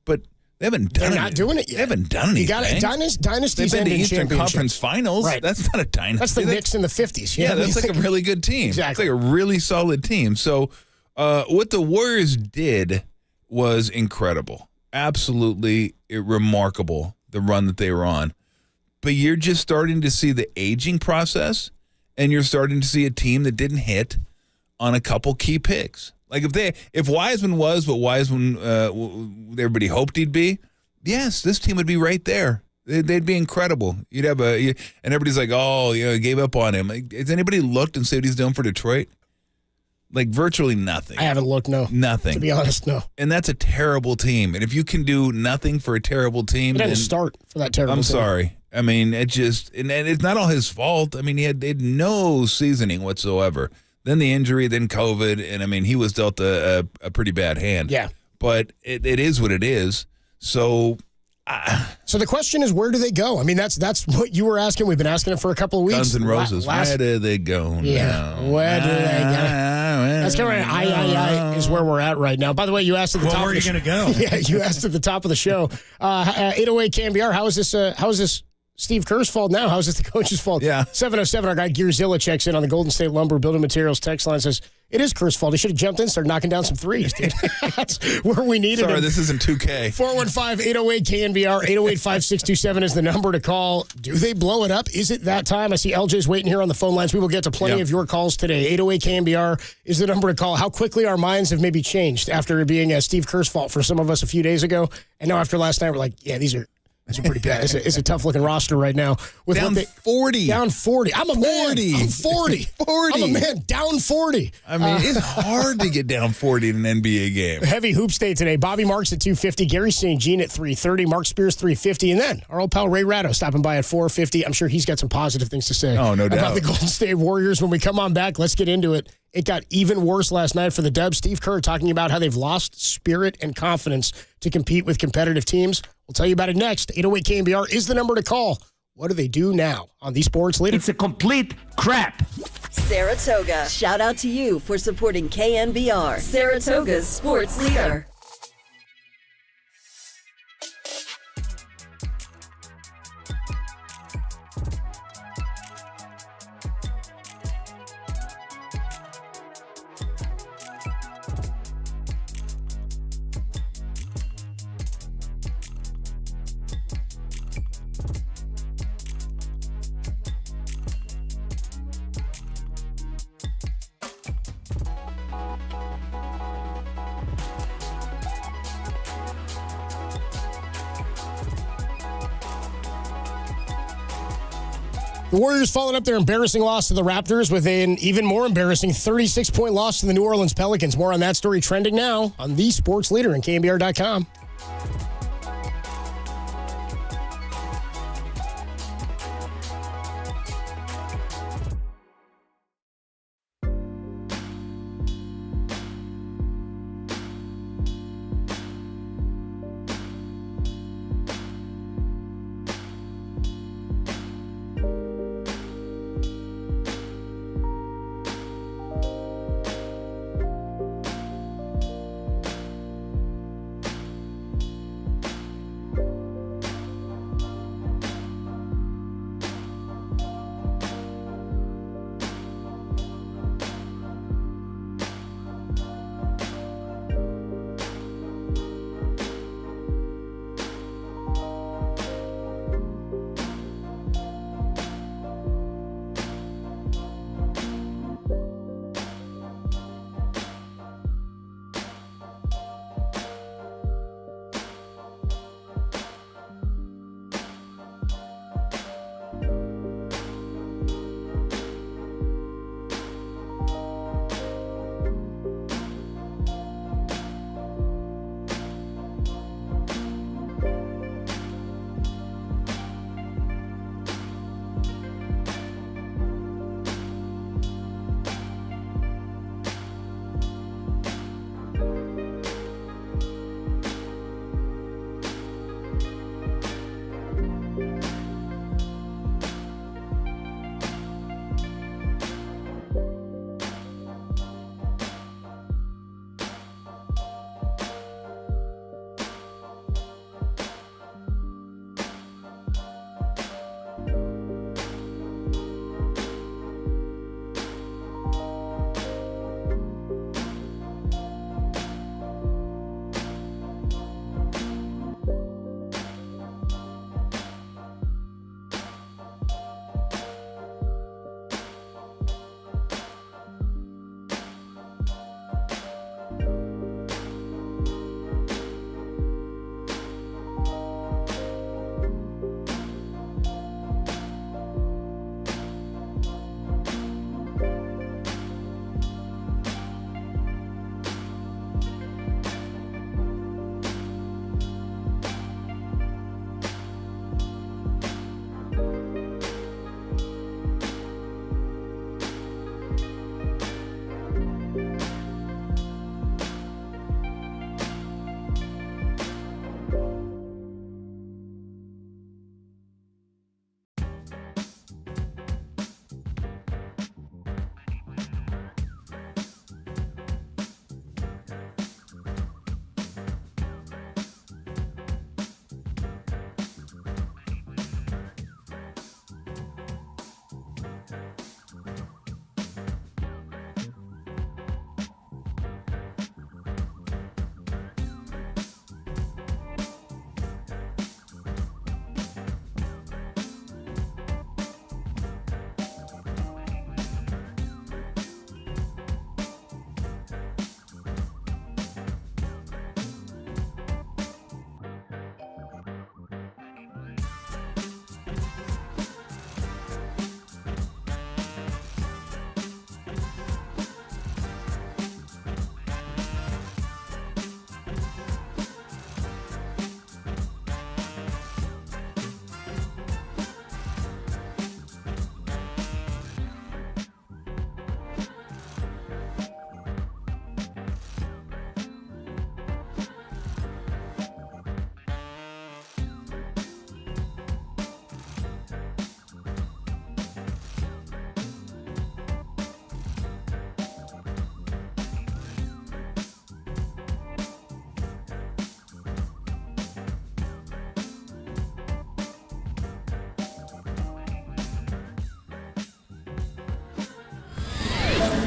[SPEAKER 15] but they haven't done it.
[SPEAKER 4] They're not doing it yet.
[SPEAKER 15] They haven't done anything.
[SPEAKER 4] You got it. Dynasties
[SPEAKER 15] They've been to Eastern
[SPEAKER 4] championships.
[SPEAKER 15] Conference Finals.
[SPEAKER 4] Right.
[SPEAKER 15] That's not a dynasty.
[SPEAKER 4] That's the Knicks in the 50s.
[SPEAKER 15] Yeah, that's like a really good team.
[SPEAKER 4] Exactly.
[SPEAKER 15] It's like a really solid team. So what the Warriors did was incredible. Absolutely remarkable, the run that they were on. But you're just starting to see the aging process, and you're starting to see a team that didn't hit on a couple key picks. If Wiseman was what Wiseman everybody hoped he'd be, yes, this team would be right there. They'd be incredible. You'd have and everybody's like, oh, he gave up on him. Like, has anybody looked and see what he's doing for Detroit? Like virtually nothing.
[SPEAKER 10] I haven't looked, no.
[SPEAKER 15] Nothing.
[SPEAKER 10] To be honest, no.
[SPEAKER 15] And that's a terrible team. And if you can do nothing for a terrible team,
[SPEAKER 10] It didn't start for that terrible team.
[SPEAKER 15] I'm sorry. I mean, and it's not all his fault. I mean, he had no seasoning whatsoever. Then the injury, then COVID, and I mean, he was dealt a pretty bad hand.
[SPEAKER 10] Yeah.
[SPEAKER 15] But it is what it is. So
[SPEAKER 10] the question is, where do they go? I mean, that's what you were asking. We've been asking it for a couple of weeks.
[SPEAKER 15] Guns N' Roses. Where do they go now?
[SPEAKER 10] Where do they go? That's kind of I is where we're at right now. By the way, you asked at the top.
[SPEAKER 19] Where are you going to go?
[SPEAKER 10] Yeah, you asked at the top of the show. 808 KNBR. How is this Steve Kerr's fault now? How is this the coach's fault?
[SPEAKER 15] Yeah.
[SPEAKER 10] 707. Our guy Gearzilla checks in on the Golden State Lumber Building Materials text line. Says it is Kerr's fault. He should have jumped in, and started knocking down some threes, dude. That's where we needed him.
[SPEAKER 15] Sorry, this isn't 2K.
[SPEAKER 10] 415-808-KNBR. 808-5627 is the number to call. Do they blow it up? Is it that time? I see LJ's waiting here on the phone lines. We will get to plenty of your calls today. 808-KNBR is the number to call. How quickly our minds have maybe changed after it being Steve Kerr's fault for some of us a few days ago. And now after last night, we're like, yeah, these are pretty bad. It's a tough-looking roster right now. With
[SPEAKER 15] down 40.
[SPEAKER 10] Down 40. I'm a man.
[SPEAKER 15] 40.
[SPEAKER 10] I'm 40.
[SPEAKER 15] 40.
[SPEAKER 10] I'm a man. Down 40.
[SPEAKER 15] I mean, it's hard to get down 40 in an NBA game.
[SPEAKER 10] Heavy Hoops Day today. Bobby Marks at 250. Gary St. Jean at 330. Mark Spears 350. And then our old pal Ray Ratto stopping by at 450. I'm sure he's got some positive things to say
[SPEAKER 15] no doubt.
[SPEAKER 10] about the Golden State Warriors. When we come on back, let's get into it. It got even worse last night for the Dubs. Steve Kerr talking about how they've lost spirit and confidence to compete with competitive teams. We'll tell you about it next. 808 KNBR is the number to call. What do they do now on the Sports Leader?
[SPEAKER 19] It's a complete crap.
[SPEAKER 22] Saratoga. Shout out to you for supporting KNBR, Saratoga's sports leader.
[SPEAKER 10] The Warriors followed up their embarrassing loss to the Raptors with an even more embarrassing 36-point loss to the New Orleans Pelicans. More on that story trending now on the Sports Leader and KNBR.com.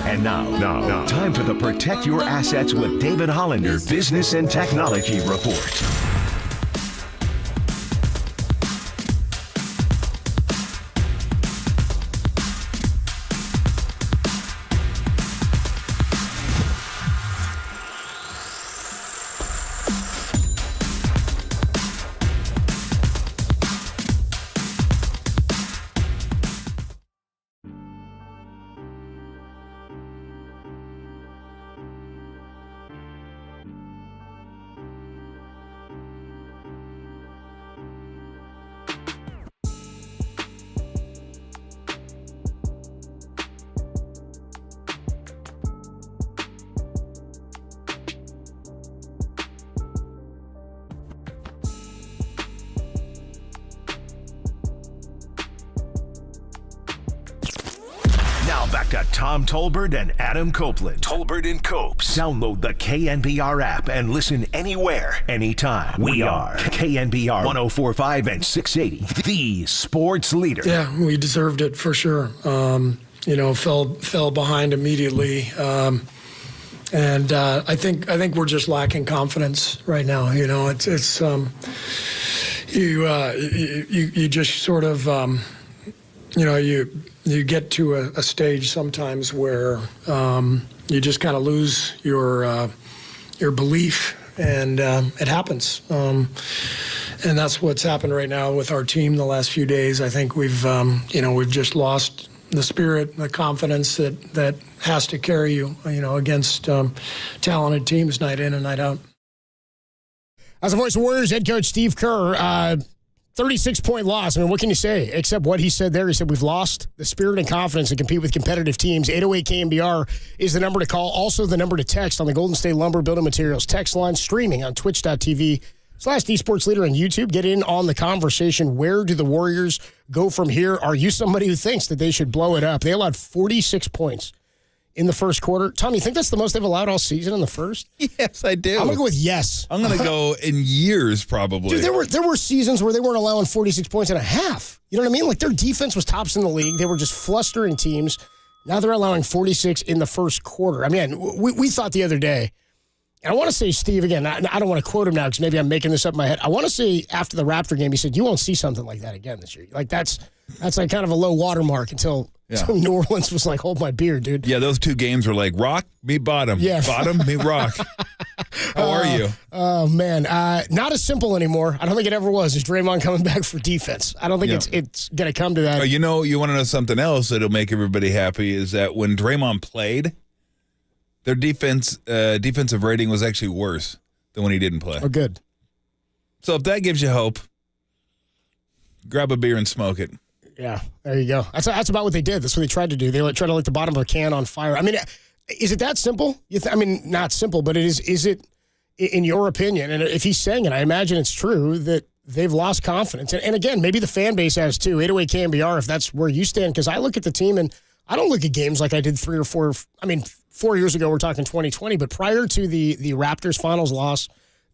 [SPEAKER 1] And now, time for the Protect Your Assets with David Hollander Business and Technology Report. Now back to Tom Tolbert and Adam Copeland. Tolbert and Copes. Download the KNBR app and listen anywhere, anytime. We are KNBR 104.5 and 680, the sports leader.
[SPEAKER 12] Yeah, we deserved it for sure. Fell behind immediately. And I think we're just lacking confidence right now. You just sort of, you get to a stage sometimes where you just kind of lose your belief, and it happens. And that's what's happened right now with our team the last few days. I think we've just lost the spirit, the confidence that has to carry you, against talented teams night in and night out.
[SPEAKER 10] As the voice of Warriors head coach Steve Kerr, 36-point loss. I mean, what can you say except what he said there? He said, we've lost the spirit and confidence to compete with competitive teams. 808 KNBR is the number to call. Also the number to text on the Golden State Lumber Building Materials text line, streaming on twitch.tv/esportsleader on YouTube. Get in on the conversation. Where do the Warriors go from here? Are you somebody who thinks that they should blow it up? They allowed 46 points in the first quarter. Tom, you think that's the most they've allowed all season in the first?
[SPEAKER 15] Yes, I do.
[SPEAKER 10] I'm going to go with yes.
[SPEAKER 15] I'm going to go in years, probably.
[SPEAKER 10] Dude, there were seasons where they weren't allowing 46 points and a half. You know what I mean? Like, their defense was tops in the league. They were just flustering teams. Now they're allowing 46 in the first quarter. I mean, we thought the other day, and I want to say, Steve, again, I don't want to quote him now because maybe I'm making this up in my head. I want to say after the Raptor game, he said, you won't see something like that again this year. Like, that's like kind of a low watermark until New Orleans was like, hold my beer, dude.
[SPEAKER 15] Yeah, those two games were like rock, meet bottom.
[SPEAKER 10] Yeah.
[SPEAKER 15] Bottom, meet rock. How are you?
[SPEAKER 10] Oh, man. Not as simple anymore. I don't think it ever was. Is Draymond coming back for defense? I don't think it's going to come to that.
[SPEAKER 15] You want to know something else that'll make everybody happy is that when Draymond played, their defensive rating was actually worse than when he didn't play.
[SPEAKER 10] Oh, good.
[SPEAKER 15] So if that gives you hope, grab a beer and smoke it.
[SPEAKER 10] Yeah, there you go. That's about what they did. That's what they tried to do. They tried to light the bottom of a can on fire. I mean, is it that simple? Not simple, but is it, in your opinion, and if he's saying it, I imagine it's true, that they've lost confidence. And again, maybe the fan base has too. 808 KNBR, if that's where you stand, because I look at the team and I don't look at games like I did 3 or 4. 4 years ago, we're talking 2020, but prior to the Raptors finals loss,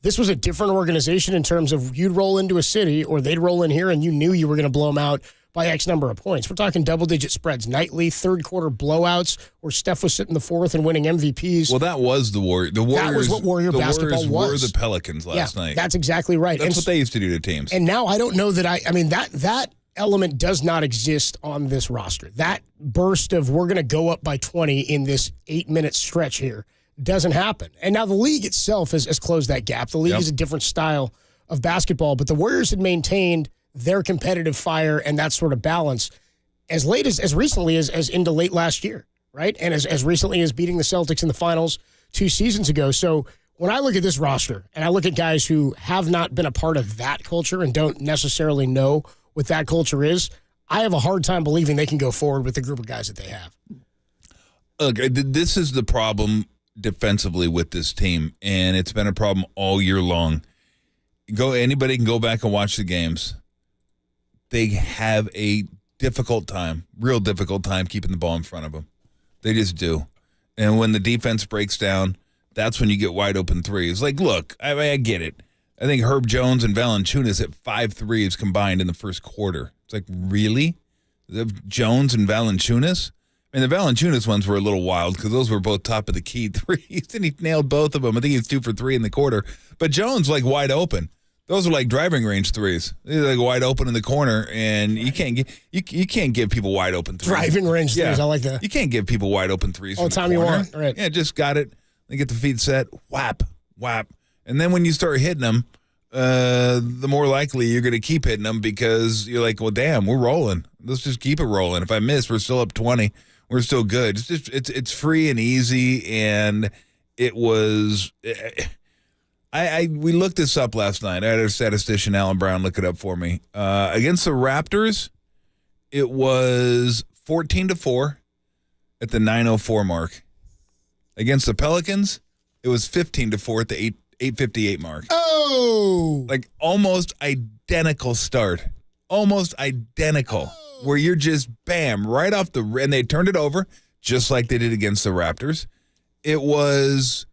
[SPEAKER 10] this was a different organization in terms of you'd roll into a city or they'd roll in here and you knew you were going to blow them out by X number of points. We're talking double-digit spreads nightly, third-quarter blowouts where Steph was sitting the fourth and winning MVPs.
[SPEAKER 15] Well, that was the Warriors. That
[SPEAKER 10] was what Warrior basketball
[SPEAKER 15] was. Were the Pelicans last night.
[SPEAKER 10] That's exactly right.
[SPEAKER 15] That's what they used to do to teams.
[SPEAKER 10] And now I don't know that that element does not exist on this roster. That burst of we're going to go up by 20 in this 8-minute stretch here doesn't happen. And now the league itself has closed that gap. The league is a different style of basketball, but the Warriors had maintained their competitive fire and that sort of balance as recently as into late last year, right? And as recently as beating the Celtics in the finals 2 seasons ago. So when I look at this roster and I look at guys who have not been a part of that culture and don't necessarily know what that culture is, I have a hard time believing they can go forward with the group of guys that they have.
[SPEAKER 15] Look, this is the problem defensively with this team, and it's been a problem all year long. Anybody can go back and watch the games. They have a real difficult time keeping the ball in front of them. They just do. And when the defense breaks down, that's when you get wide open threes. Like, look, I get it. I think Herb Jones and Valanciunas hit 5 threes combined in the first quarter. It's like, really? Jones and Valanciunas? And the Valanciunas ones were a little wild because those were both top of the key threes, and he nailed both of them. I think he's 2 for 3 in the quarter. But Jones, like, wide open. Those are like driving range threes. They're like wide open in the corner, and you can't give people wide open threes.
[SPEAKER 10] Driving range threes, I like that.
[SPEAKER 15] You can't give people wide open threes.
[SPEAKER 10] All the time you want, right?
[SPEAKER 15] Yeah, just got it. They get the feet set, whap, whap. And then when you start hitting them, the more likely you're going to keep hitting them because you're like, well, damn, we're rolling. Let's just keep it rolling. If I miss, we're still up 20. We're still good. It's free and easy, and it was. We looked this up last night. I had a statistician, Alan Brown, look it up for me. Against the Raptors, it was 14-4 at the 9:04 mark. Against the Pelicans, it was 15-4 at the 8:58 mark.
[SPEAKER 10] Oh,
[SPEAKER 15] like almost identical start, almost identical. Where you're just bam right off the and they turned it over just like they did against the Raptors. It was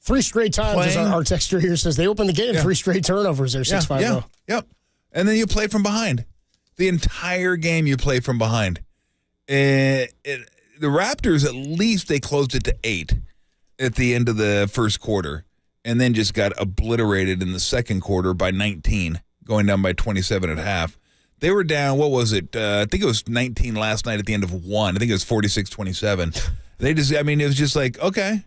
[SPEAKER 10] 3 straight times, as our texter here says. They opened the game, 3 straight turnovers there, 6-5-0.
[SPEAKER 15] Yep. And then you play from behind. The entire game you play from behind. The Raptors, at least they closed it to 8 at the end of the first quarter and then just got obliterated in the second quarter by 19, going down by 27 at half. They were down, what was it? I think it was 19 last night at the end of 1. I think it was 46-27. It was just like, okay.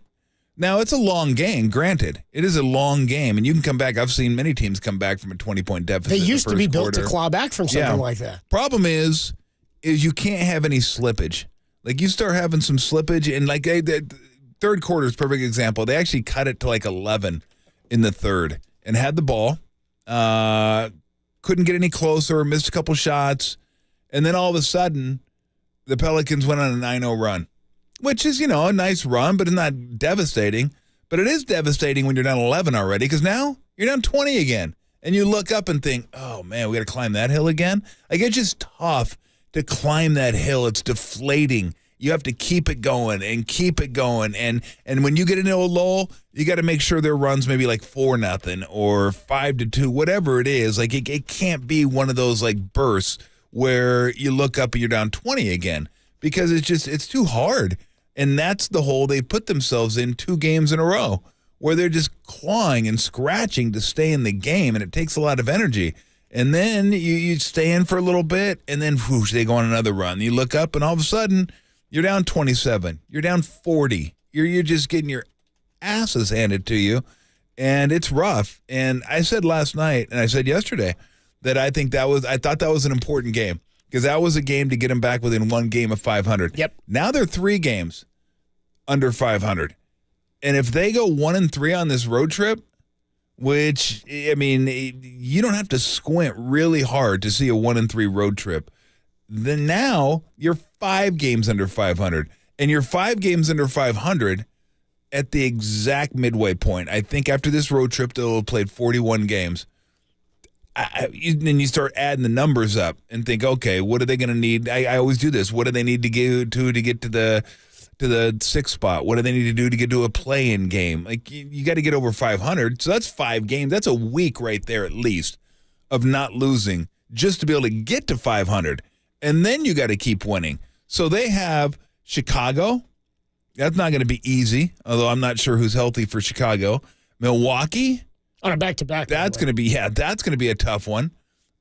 [SPEAKER 15] Now, it's a long game, granted. It is a long game, and you can come back. I've seen many teams come back from a 20-point deficit.
[SPEAKER 10] They used to be built
[SPEAKER 15] quarter.
[SPEAKER 10] to claw back from something like that.
[SPEAKER 15] Problem is you can't have any slippage. Like, you start having some slippage, and like the third quarter is a perfect example. They actually cut it to like 11 in the third and had the ball. Couldn't get any closer, missed a couple shots, and then all of a sudden, the Pelicans went on a 9-0 run, which is, a nice run, but it's not devastating. But it is devastating when you're down 11 already because now you're down 20 again. And you look up and think, oh, man, we got to climb that hill again? Like, it's just tough to climb that hill. It's deflating. You have to keep it going and keep it going. And when you get into a lull, you got to make sure their runs maybe like 4-0 or 5-2, whatever it is. Like, it can't be one of those, like, bursts where you look up and you're down 20 again because it's too hard. And that's the hole they put themselves in 2 games in a row where they're just clawing and scratching to stay in the game, and it takes a lot of energy. And then you stay in for a little bit, and then whoosh, they go on another run. You look up, and all of a sudden, you're down 27. You're down 40. You're just getting your asses handed to you, and it's rough. And I said last night, and I said yesterday, that I thought that was an important game because that was a game to get them back within 1 game of 500.
[SPEAKER 10] Yep.
[SPEAKER 15] Now they're 3 games under 500. And if they go 1-3 on this road trip, which, I mean, you don't have to squint really hard to see a 1-3 road trip, then now you're 5 games under 500. And you're 5 games under 500 at the exact midway point. I think after this road trip, they'll have played 41 games. Then you start adding the numbers up and think, okay, what are they going to need? I always do this. What do they need to get to the 6th spot? What do they need to do to get to a play-in game? Like, you got to get over 500. So that's 5 games. That's a week right there at least of not losing just to be able to get to 500. And then you got to keep winning. So they have Chicago. That's not going to be easy, although I'm not sure who's healthy for Chicago. Milwaukee.
[SPEAKER 10] On a back-to-back.
[SPEAKER 15] That's going to be a tough one.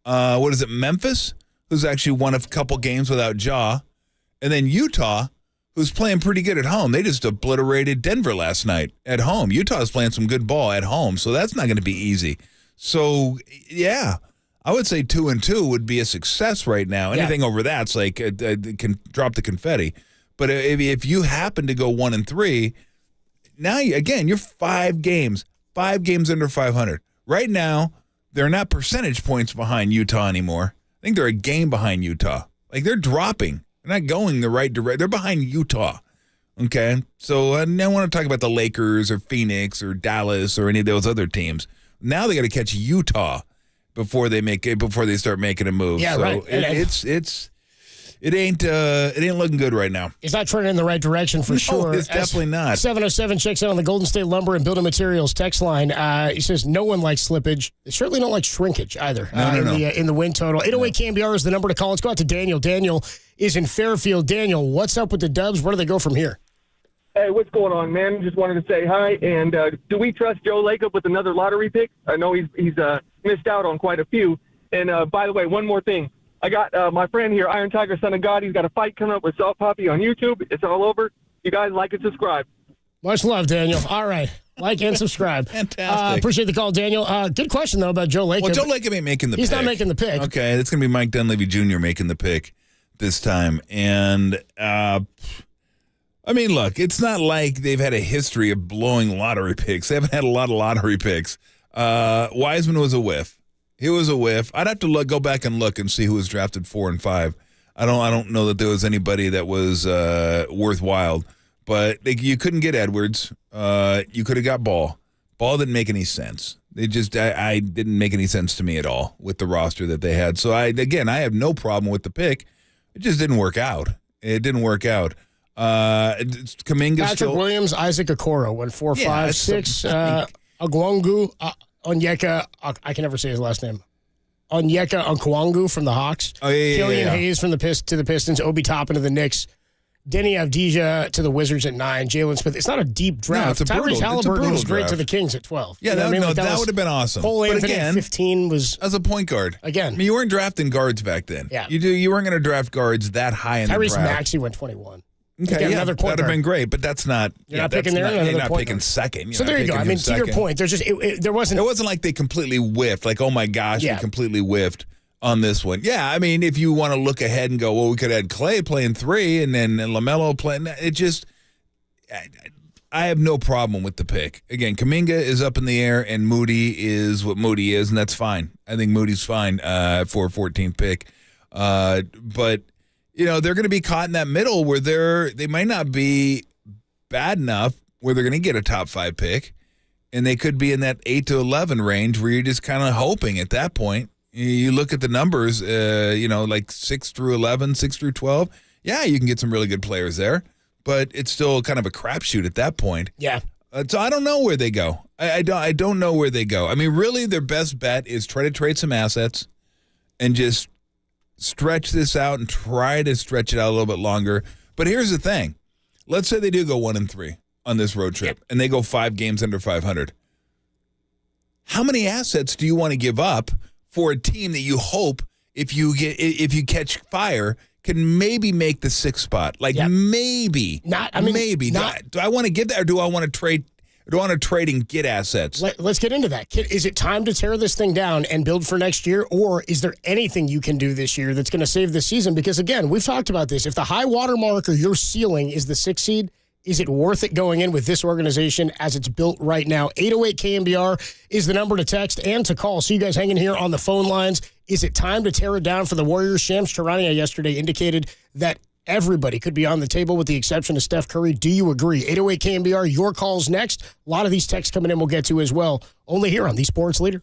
[SPEAKER 15] What is it, Memphis, who's actually won a couple games without Ja. And then Utah, who's playing pretty good at home. They just obliterated Denver last night at home. Utah's playing some good ball at home, so that's not going to be easy. So, yeah, I would say 2-2 would be a success right now. Anything over that's like can drop the confetti. But if you happen to go 1-3, now, again, you're 5 games under 500. Right now, they're not percentage points behind Utah anymore. I think they're a game behind Utah. Like, they're dropping. They're not going the right direction. They're behind Utah. Okay? So I don't want to talk about the Lakers or Phoenix or Dallas or any of those other teams. Now they got to catch Utah before they start making a move.
[SPEAKER 10] Yeah,
[SPEAKER 15] so
[SPEAKER 10] right.
[SPEAKER 15] It ain't looking good right now.
[SPEAKER 10] It's not trending in the right direction for sure.
[SPEAKER 15] It's definitely not.
[SPEAKER 10] 707 checks in on the Golden State Lumber and Building Materials text line. He says no one likes slippage. They certainly don't like shrinkage either.
[SPEAKER 15] No.
[SPEAKER 10] In the win total. 808 KNBR is the number to call. Let's go out to Daniel. Daniel is in Fairfield. Daniel, what's up with the Dubs? Where do they go from here?
[SPEAKER 8] Hey, what's going on, man? Just wanted to say hi. And do we trust Joe Lacob with another lottery pick? I know he's missed out on quite a few. And by the way, one more thing. I got my friend here, Iron Tiger, Son of God. He's got a fight coming up with Salt Poppy on YouTube. It's all over. You guys like and subscribe.
[SPEAKER 10] Much love, Daniel. All right. Like and subscribe.
[SPEAKER 15] Fantastic.
[SPEAKER 10] Appreciate the call, Daniel. Good question, though, about Joe Lacob.
[SPEAKER 15] Well, Joe Lacob ain't making the pick.
[SPEAKER 10] He's not making the pick.
[SPEAKER 15] Okay, it's going to be Mike Dunleavy Jr. making the pick this time. And, I mean, look, it's not like they've had a history of blowing lottery picks. They haven't had a lot of lottery picks. Wiseman was a whiff. He was a whiff. I'd have to go back and look and see who was drafted 4 and 5. I don't know that there was anybody that was worthwhile. But you couldn't get Edwards. You could have got Ball. Ball didn't make any sense. They just I didn't make any sense to me at all with the roster that they had. So I have no problem with the pick. It just didn't work out. It didn't work out. Kuminga
[SPEAKER 10] Patrick
[SPEAKER 15] still,
[SPEAKER 10] Williams, Isaac Okoro went 4, 5, 6. Agwangu, Onyeka. I can never say his last name. Onyeka Okwangu from the Hawks.
[SPEAKER 15] Oh yeah.
[SPEAKER 10] Killian Hayes from the Pistons. Obi Toppin to the Knicks. Denny Avdija to the Wizards at 9. Jalen Smith. It's not a deep draft. Tyrese Halliburton was great to the Kings at 12.
[SPEAKER 15] Yeah, that would have been awesome.
[SPEAKER 10] Cole
[SPEAKER 15] but
[SPEAKER 10] Anthony
[SPEAKER 15] again,
[SPEAKER 10] at 15 was
[SPEAKER 15] as a point guard.
[SPEAKER 10] Again,
[SPEAKER 15] I mean, you weren't drafting guards back then.
[SPEAKER 10] Yeah,
[SPEAKER 15] you weren't going to draft guards that high in the draft.
[SPEAKER 10] Tyrese Maxey went 21.
[SPEAKER 15] Okay, another point that'd have been great, but that's not.
[SPEAKER 10] You're not picking there.
[SPEAKER 15] You're not picking second.
[SPEAKER 10] So there you go. I mean, to your point, there's just there wasn't.
[SPEAKER 15] It wasn't like they completely whiffed. Like, oh my gosh, we completely whiffed on this one. Yeah, I mean, if you want to look ahead and go, well, we could have had Clay playing 3 and then LaMelo playing. It just, I have no problem with the pick. Again, Kuminga is up in the air, and Moody is what Moody is, and that's fine. I think Moody's fine for a 14th pick. But they're going to be caught in that middle where they might not be bad enough where they're going to get a top 5 pick, and they could be in that 8 to 11 range where you're just kind of hoping at that point. You look at the numbers, like 6 through 11, 6 through 12. Yeah, you can get some really good players there, but it's still kind of a crapshoot at that point.
[SPEAKER 10] Yeah.
[SPEAKER 15] So I don't know where they go. I don't know where they go. I mean, really, their best bet is try to trade some assets and just stretch this out and try to stretch it out a little bit longer. But here's the thing. Let's say they do go 1 and 3 on this road trip, and they go 5 games under 500. How many assets do you want to give up for a team that you hope if you catch fire can maybe make the 6th spot? Like maybe. Maybe. Do I want to give that, or do I want to trade? Or do I want to trade and get assets?
[SPEAKER 10] Let's get into that. Is it time to tear this thing down and build for next year, or is there anything you can do this year that's going to save the season? Because again, we've talked about this. If the high water mark or your ceiling is the 6th seed, is it worth it going in with this organization as it's built right now? 808 KNBR is the number to text and to call. So you guys hanging here on the phone lines. Is it time to tear it down for the Warriors? Shams Charania yesterday indicated that everybody could be on the table with the exception of Steph Curry. Do you agree? 808 KNBR, your call's next. A lot of these texts coming in we'll get to as well. Only here on the Sports Leader.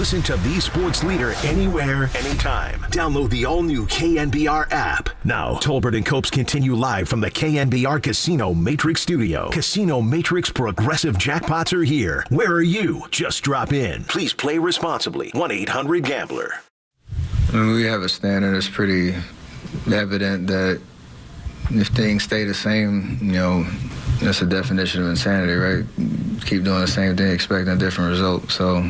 [SPEAKER 1] Listen to the sports leader anywhere, anytime. Download the all-new KNBR app. Now, Tolbert and Copes continue live from the KNBR Casino Matrix Studio. Casino Matrix Progressive Jackpots are here. Where are you? Just drop in. Please play responsibly. 1-800-GAMBLER.
[SPEAKER 18] We have a standard. It's pretty evident that if things stay the same, that's a definition of insanity, right? Keep doing the same thing, expecting a different result. So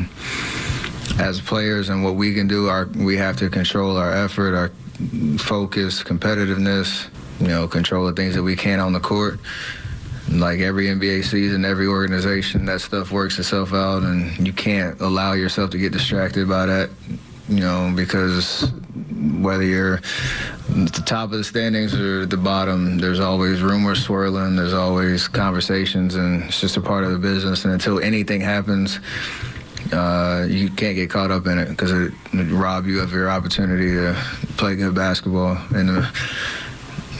[SPEAKER 18] as players and what we can do, we have to control our effort, our focus, competitiveness, control the things that we can on the court. Like every NBA season, every organization, that stuff works itself out, and you can't allow yourself to get distracted by that, because whether you're at the top of the standings or at the bottom, there's always rumors swirling, there's always conversations, and it's just a part of the business. And until anything happens, you can't get caught up in it because it rob you of your opportunity to play good basketball. And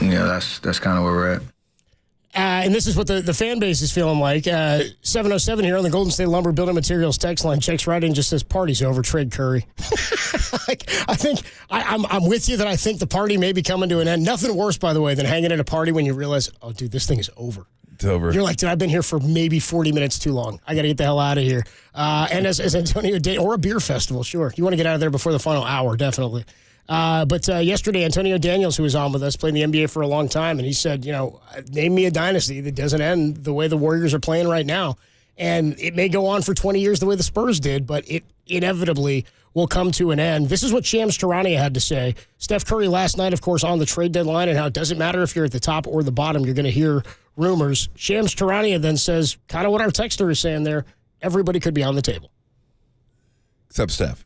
[SPEAKER 18] that's kind of where we're at.
[SPEAKER 10] And this is what the fan base is feeling like. 707 here on the Golden State Lumber Building Materials text line checks right in, just says party's over, trade Curry. I'm with you that I think the party may be coming to an end. Nothing worse, by the way, than hanging at a party when you realize, oh, dude, this thing is over.
[SPEAKER 15] It's over. You're
[SPEAKER 10] like, dude, I've been here for maybe 40 minutes too long. I got to get the hell out of here. And as Antonio or a beer festival, sure. You want to get out of there before the final hour, definitely. But yesterday, Antonio Daniels, who was on with us, played in the NBA for a long time, and he said, name me a dynasty that doesn't end the way the Warriors are playing right now. And it may go on for 20 years the way the Spurs did, but it inevitably will come to an end. This is what Shams Charania had to say. Steph Curry last night, of course, on the trade deadline, and how it doesn't matter if you're at the top or the bottom, you're going to hear rumors. Shams Charania then says, kind of what our texter is saying there, everybody could be on the table.
[SPEAKER 15] Except Steph.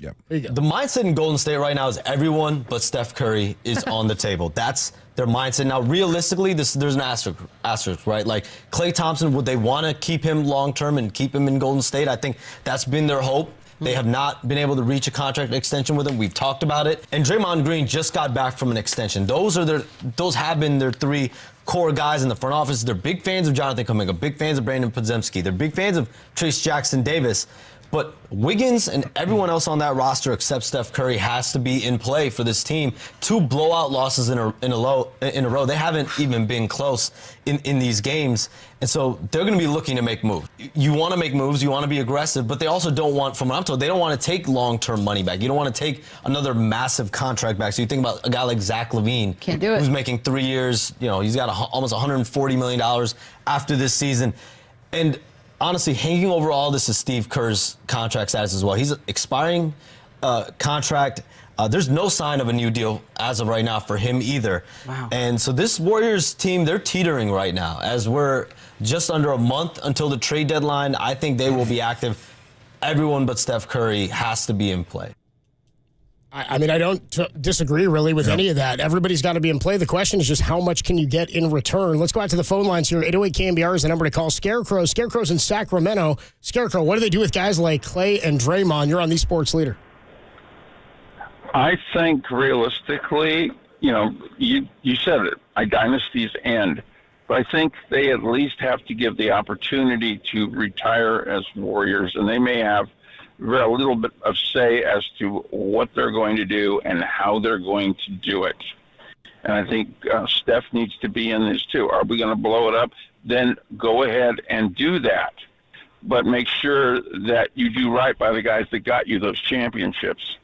[SPEAKER 2] Yep. There you go. The mindset in Golden State right now is everyone but Steph Curry is on the table. That's their mindset. Now, realistically, there's an asterisk, right? Like Klay Thompson, would they want to keep him long-term and keep him in Golden State? I think that's been their hope. They have not been able to reach a contract extension with him. We've talked about it. And Draymond Green just got back from an extension. Those have been their three core guys in the front office. They're big fans of Jonathan Kuminga, big fans of Brandon Podziemski. They're big fans of Trace Jackson-Davis. But Wiggins and everyone else on that roster except Steph Curry has to be in play for this team. 2 blowout losses in a row. They haven't even been close in these games. And so they're going to be looking to make moves. You want to make moves. You want to be aggressive. But they also don't want, from what I'm told, they don't want to take long-term money back. You don't want to take another massive contract back. So you think about a guy like Zach LaVine.
[SPEAKER 23] Can't do it.
[SPEAKER 2] Who's making 3 years. He's got almost $140 million after this season. And honestly, hanging over all this is Steve Kerr's contract status as well. He's expiring contract. There's no sign of a new deal as of right now for him either.
[SPEAKER 23] Wow.
[SPEAKER 2] And so this Warriors team, they're teetering right now. As we're just under a month until the trade deadline, I think they will be active. Everyone but Steph Curry has to be in play.
[SPEAKER 10] I mean, I don't disagree really with any of that. Everybody's got to be in play. The question is just how much can you get in return? Let's go out to the phone lines here. 808 KNBR is the number to call. Scarecrow's in Sacramento. Scarecrow, what do they do with guys like Klay and Draymond? You're on the Sports Leader.
[SPEAKER 5] I think realistically, you said it, dynasties end. But I think they at least have to give the opportunity to retire as Warriors, and they may have a little bit of say as to what they're going to do and how they're going to do it. And I think Steph needs to be in this too. Are we going to blow it up? Then go ahead and do that. But make sure that you do right by the guys that got you those championships.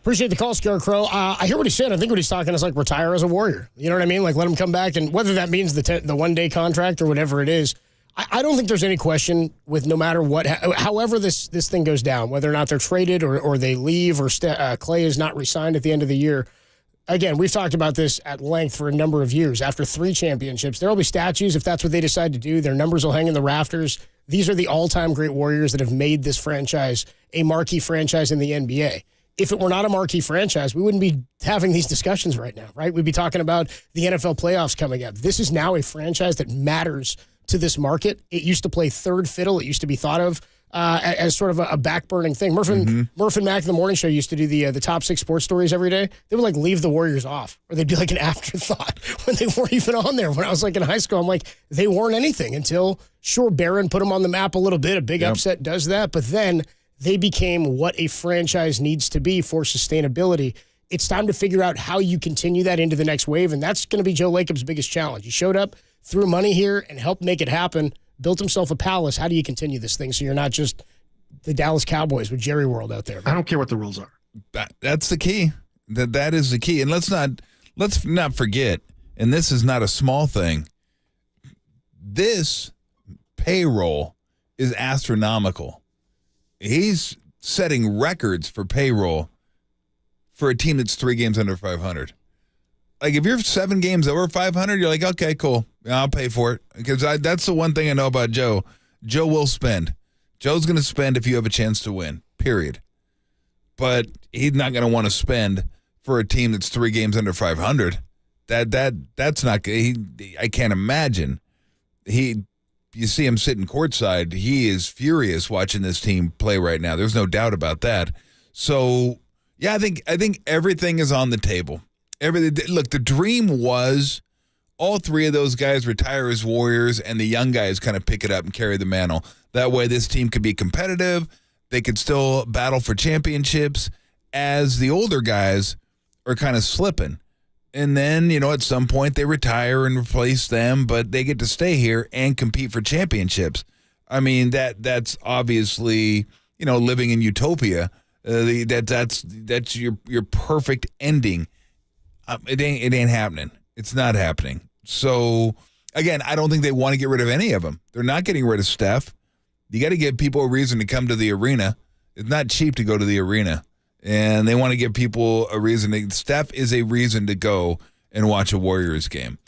[SPEAKER 10] Appreciate the call, Scarecrow. I hear what he said. I think what he's talking is like retire as a Warrior. You know what I mean? Like let him come back, and whether that means the one-day contract or whatever it is, I don't think there's any question with no matter what, however this thing goes down, whether or not they're traded or they leave or Klay is not re-signed at the end of the year. Again, we've talked about this at length for a number of years. After 3 championships, there will be statues if that's what they decide to do. Their numbers will hang in the rafters. These are the all-time great Warriors that have made this franchise a marquee franchise in the NBA. If it were not a marquee franchise, we wouldn't be having these discussions right now, right? We'd be talking about the NFL playoffs coming up. This is now a franchise that matters to this market. It used to play third fiddle. It used to be thought of as sort of a back-burning thing. Murph and Mac in the morning show used to do the top 6 sports stories every day. They would like leave the Warriors off, or they'd be like an afterthought when they weren't even on there. When I was like in high school, I'm like, they weren't anything until, sure, Barron put them on the map a little bit. A big upset does that, but then they became what a franchise needs to be for sustainability. It's time to figure out how you continue that into the next wave, and that's going to be Joe Lacob's biggest challenge. He showed up, threw money here, and helped make it happen, built himself a palace. How do you continue this thing so you're not just the Dallas Cowboys with Jerry World out there?
[SPEAKER 17] I don't care what the rules are.
[SPEAKER 15] That's the key. That is the key. And let's not forget, and this is not a small thing, this payroll is astronomical. He's setting records for payroll for a team that's 3 games under 500. Like, if you're 7 games over 500, you're like, okay, cool. I'll pay for it. Because that's the one thing I know about Joe. Joe will spend. Joe's going to spend if you have a chance to win, period. But he's not going to want to spend for a team that's 3 games under 500. That's not good. I can't imagine. You see him sitting courtside. He is furious watching this team play right now. There's no doubt about that. So, yeah, I think everything is on the table. Look, the dream was all 3 of those guys retire as Warriors and the young guys kind of pick it up and carry the mantle. That way this team could be competitive. They could still battle for championships as the older guys are kind of slipping. And then, at some point they retire and replace them, but they get to stay here and compete for championships. I mean, that's obviously, living in utopia. That's your perfect ending. It ain't happening. It's not happening. So again, I don't think they want to get rid of any of them. They're not getting rid of Steph. You got to give people a reason to come to the arena. It's not cheap to go to the arena, and they want to give people a reason. Steph is a reason to go and watch a Warriors game.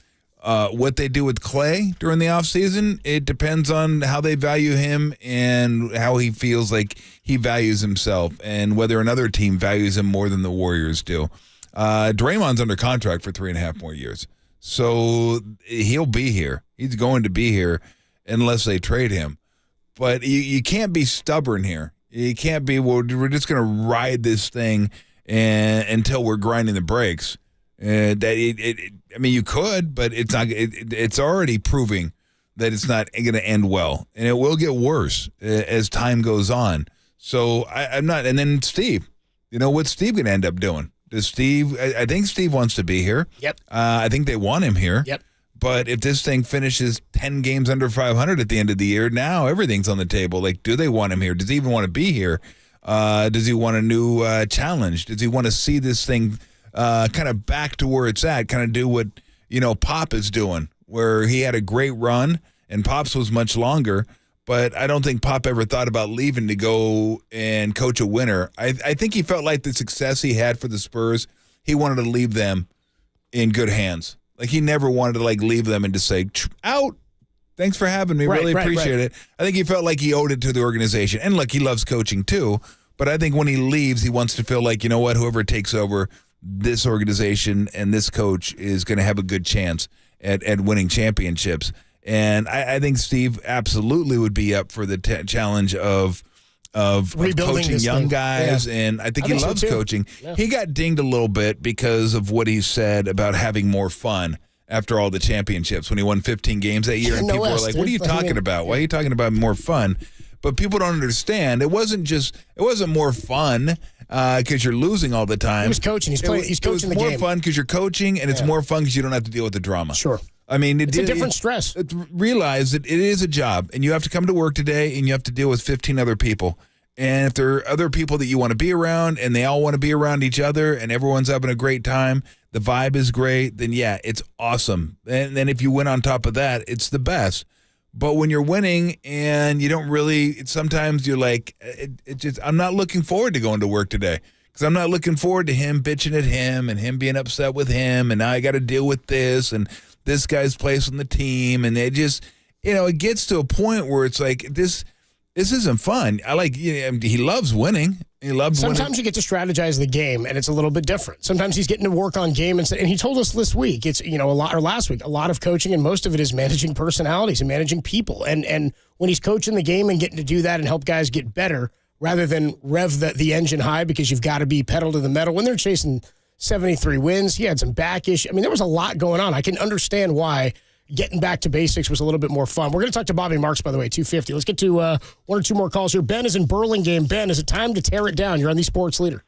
[SPEAKER 15] What they do with Clay during the offseason, it depends on how they value him and how he feels like he values himself and whether another team values him more than the Warriors do. Draymond's under contract for 3.5 more years. So he'll be here. He's going to be here unless they trade him. But you can't be stubborn here. You can't be, well, we're just going to ride this thing until we're grinding the brakes. I mean, you could, but it's not. It's already proving that it's not going to end well, and it will get worse as time goes on. So I'm not. And then Steve, what's Steve going to end up doing? Does Steve? I think Steve wants to be here.
[SPEAKER 10] Yep.
[SPEAKER 15] I think they want him here.
[SPEAKER 10] Yep.
[SPEAKER 15] But if this thing finishes 10 games under 500 at the end of the year, now everything's on the table. Like, do they want him here? Does he even want to be here? Does he want a new challenge? Does he want to see this thing kind of back to where it's at, kind of do what, Pop is doing, where he had a great run and Pop's was much longer, but I don't think Pop ever thought about leaving to go and coach a winner. I think he felt like the success he had for the Spurs, he wanted to leave them in good hands. Like, he never wanted to, leave them and just say, out. Thanks for having me. Really appreciate it. I think he felt like he owed it to the organization. And, look, he loves coaching too. But I think when he leaves, he wants to feel like, whoever takes over this organization and this coach is going to have a good chance at winning championships. And I think Steve absolutely would be up for the challenge of coaching young guys, yeah. And I think he loves coaching. Yeah. He got dinged a little bit because of what he said about having more fun after all the championships when he won 15 games that year, and people were like, what are you talking about? Why are you talking about more fun? But people don't understand. It wasn't more fun because you're losing all the time.
[SPEAKER 10] He was coaching. He's coaching the game.
[SPEAKER 15] It's more fun because you're coaching, and it's more fun because you don't have to deal with the drama.
[SPEAKER 10] Sure.
[SPEAKER 15] I mean,
[SPEAKER 10] it's a different stress.
[SPEAKER 15] Realize that it is a job, and you have to come to work today, and you have to deal with 15 other people. And if there are other people that you want to be around, and they all want to be around each other, and everyone's having a great time, the vibe is great, then yeah, it's awesome. And then if you win on top of that, it's the best. But when you're winning and you don't really, sometimes you're like, I'm not looking forward to going to work today. Because I'm not looking forward to him bitching at him and him being upset with him, and now I got to deal with this and this guy's place on the team, and they just, it gets to a point where it's like this isn't fun. He loves winning. He loves winning.
[SPEAKER 10] Sometimes you get to strategize the game, and it's a little bit different. Sometimes he's getting to work on game, and he told us this week, it's last week, a lot of coaching, and most of it is managing personalities and managing people. And when he's coaching the game and getting to do that and help guys get better, rather than rev the engine high because you've got to be pedal to the metal. When they're chasing 73 wins, he had some back issue. I mean, there was a lot going on. I can understand why getting back to basics was a little bit more fun. We're going to talk to Bobby Marks, by the way, 250. Let's get to one or two more calls here. Ben is in Burlingame. Ben, is it time to tear it down? You're on the Sports Leader.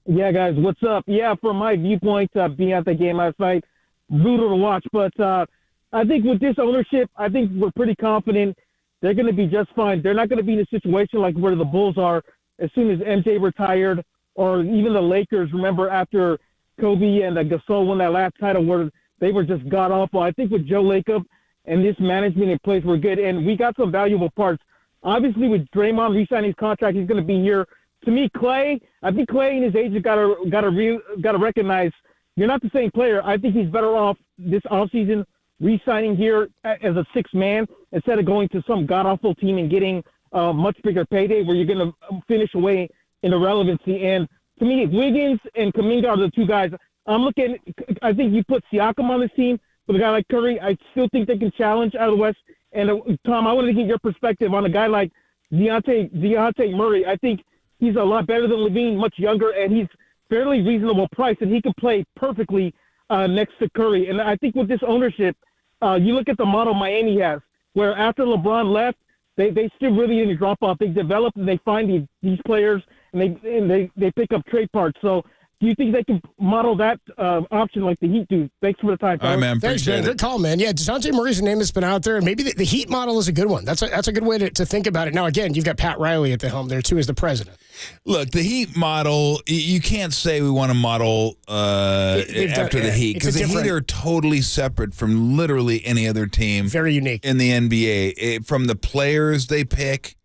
[SPEAKER 8] Yeah, guys, what's up? Yeah, from my viewpoint, being at the game last night, brutal to watch. But I think with this ownership, I think we're pretty confident they're going to be just fine. They're not going to be in a situation like where the Bulls are as soon as MJ retired, or even the Lakers. Remember after Kobe and Gasol won that last title where they were just god-awful. I think with Joe Lacob and this management in place, we're good. And we got some valuable parts. Obviously, with Draymond re-signing his contract, he's going to be here. To me, I think Clay and his agent got to recognize you're not the same player. I think he's better off this offseason re-signing here as a sixth man instead of going to some god-awful team and getting a much bigger payday where you're going to finish away in irrelevancy. And to me, Wiggins and Kuminga are the two guys. I think you put Siakam on this team with a guy like Curry. I still think they can challenge out of the West. And Tom, I wanted to get your perspective on a guy like Dejounte Murray. I think he's a lot better than Levine, much younger, and he's fairly reasonable price, and he can play perfectly next to Curry. And I think with this ownership, you look at the model Miami has, where after LeBron left, they still really didn't drop off. They develop and they find these players, and they pick up trade parts. So do you think they can model that option like the Heat do? Thanks for the time.
[SPEAKER 15] All right, man.
[SPEAKER 10] Thanks,
[SPEAKER 15] Appreciate
[SPEAKER 10] man.
[SPEAKER 15] it.
[SPEAKER 10] Good call, man. Yeah, DeJounte Murray's a name that's been out there, and maybe the Heat model is a good one. That's a good way to think about it. Now, again, you've got Pat Riley at the helm there, too, as the president.
[SPEAKER 15] Look, the Heat model, you can't say we want to model after the Heat, because the Heat are totally separate from literally any other team.
[SPEAKER 10] Very unique.
[SPEAKER 15] In the NBA. From the players they pick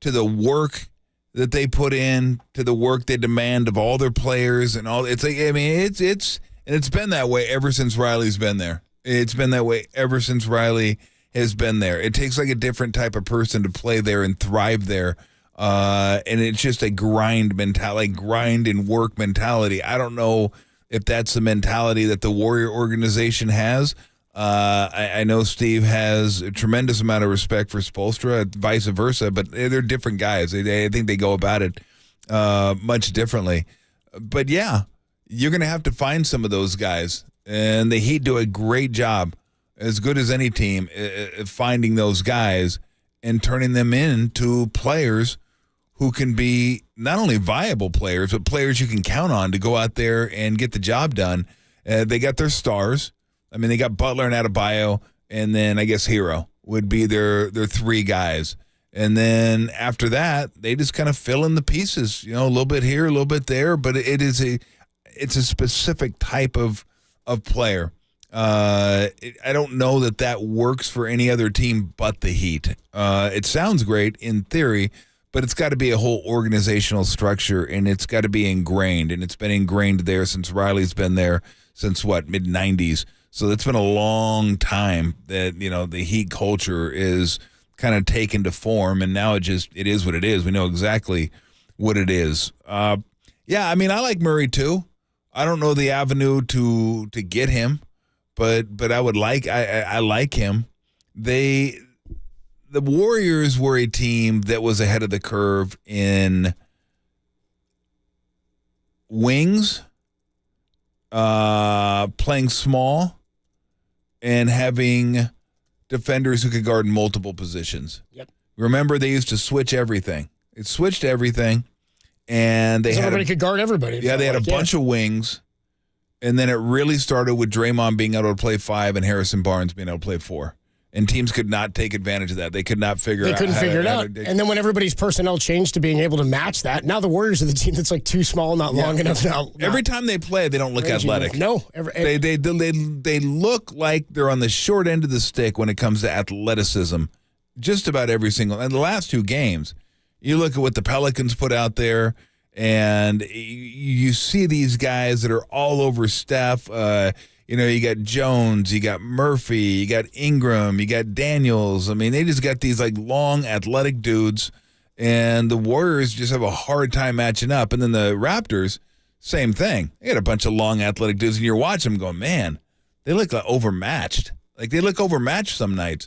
[SPEAKER 15] to the work that they put in to the work they demand of all their players and all. It's like, I mean, it's been that way ever since Riley's been there. It's been that way ever since Riley has been there. It takes like a different type of person to play there and thrive there. And it's just a grind mentality, grind and work mentality. I don't know if that's the mentality that the Warrior organization has. I know Steve has a tremendous amount of respect for Spoelstra, vice versa, but they're different guys. I think they go about it much differently. But yeah, you're going to have to find some of those guys, and the Heat do a great job, as good as any team, finding those guys and turning them into players who can be not only viable players, but players you can count on to go out there and get the job done. They got their stars. I mean, they got Butler and Adebayo, and then I guess Hero would be their three guys. And then after that, they just kind of fill in the pieces, a little bit here, a little bit there. But it's a specific type of player. I don't know that works for any other team but the Heat. It sounds great in theory, but it's got to be a whole organizational structure, and it's got to be ingrained. And it's been ingrained there since Riley's been there since, mid-'90s. So it's been a long time that, the Heat culture is kind of taken to form, and now it is what it is. We know exactly what it is. Yeah, I mean, I like Murray too. I don't know the avenue to get him, but I like him. The Warriors were a team that was ahead of the curve in wings, playing small, and having defenders who could guard multiple positions.
[SPEAKER 10] Yep.
[SPEAKER 15] Remember, they used to switch everything. It switched everything, and
[SPEAKER 10] everybody could guard everybody.
[SPEAKER 15] Yeah, they had a bunch of wings, and then it really started with Draymond being able to play 5 and Harrison Barnes being able to play 4. And teams could not take advantage of that. They could not figure out.
[SPEAKER 10] They couldn't figure it out. And then when everybody's personnel changed to being able to match that, now the Warriors are the team that's like too small, not long enough.
[SPEAKER 15] Every time they play, they don't look athletic.
[SPEAKER 10] No.
[SPEAKER 15] They look like they're on the short end of the stick when it comes to athleticism. Just about every single. And the last 2 games, you look at what the Pelicans put out there, and you see these guys that are all over Steph. You got Jones, you got Murphy, you got Ingram, you got Daniels. I mean, they just got these long athletic dudes, and the Warriors just have a hard time matching up. And then the Raptors, same thing. They got a bunch of long athletic dudes, and you're watching them going, man, they look overmatched. Like they look overmatched some nights.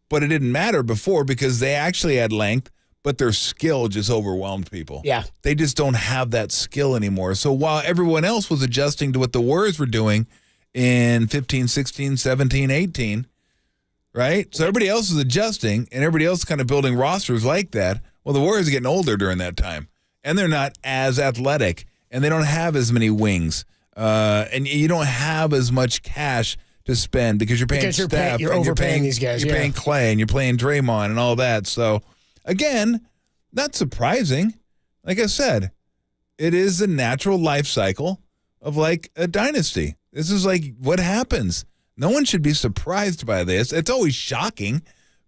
[SPEAKER 15] But it didn't matter before because they actually had length, but their skill just overwhelmed people.
[SPEAKER 10] Yeah.
[SPEAKER 15] They just don't have that skill anymore. So while everyone else was adjusting to what the Warriors were doing, in 15, 16, 17, 18, right? So everybody else is adjusting, and everybody else is kind of building rosters like that. Well, the Warriors are getting older during that time, and they're not as athletic, and they don't have as many wings, and you don't have as much cash to spend because you're paying Steph,
[SPEAKER 10] you're overpaying these guys.
[SPEAKER 15] You're paying Clay, and you're paying Draymond and all that. So, again, not surprising. Like I said, it is the natural life cycle of like a dynasty. This is like what happens. No one should be surprised by this. It's always shocking,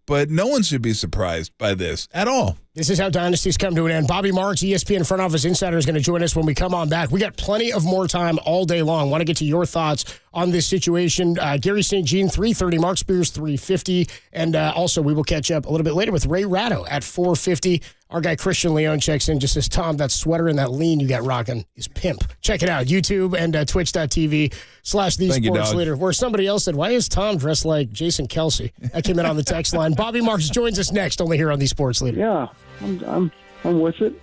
[SPEAKER 15] but no one should be surprised by this at all.
[SPEAKER 10] This is how dynasties come to an end. Bobby Marks, ESPN Front Office Insider, is going to join us when we come on back. We got plenty of more time all day long. Want to get to your thoughts on this situation. Gary St. Jean, 3:30. Mark Spears, 3:50. And also, we will catch up a little bit later with Ray Ratto at 4:50. Our guy Christian Leone checks in, just says, Tom, that sweater and that lean you got rocking is pimp. Check it out, YouTube and twitch.tv/thesportsleader, where somebody else said, why is Tom dressed like Jason Kelsey? That came in on the text line. Bobby Marks joins us next, only here on The Sports Leader.
[SPEAKER 17] Yeah, I'm with it.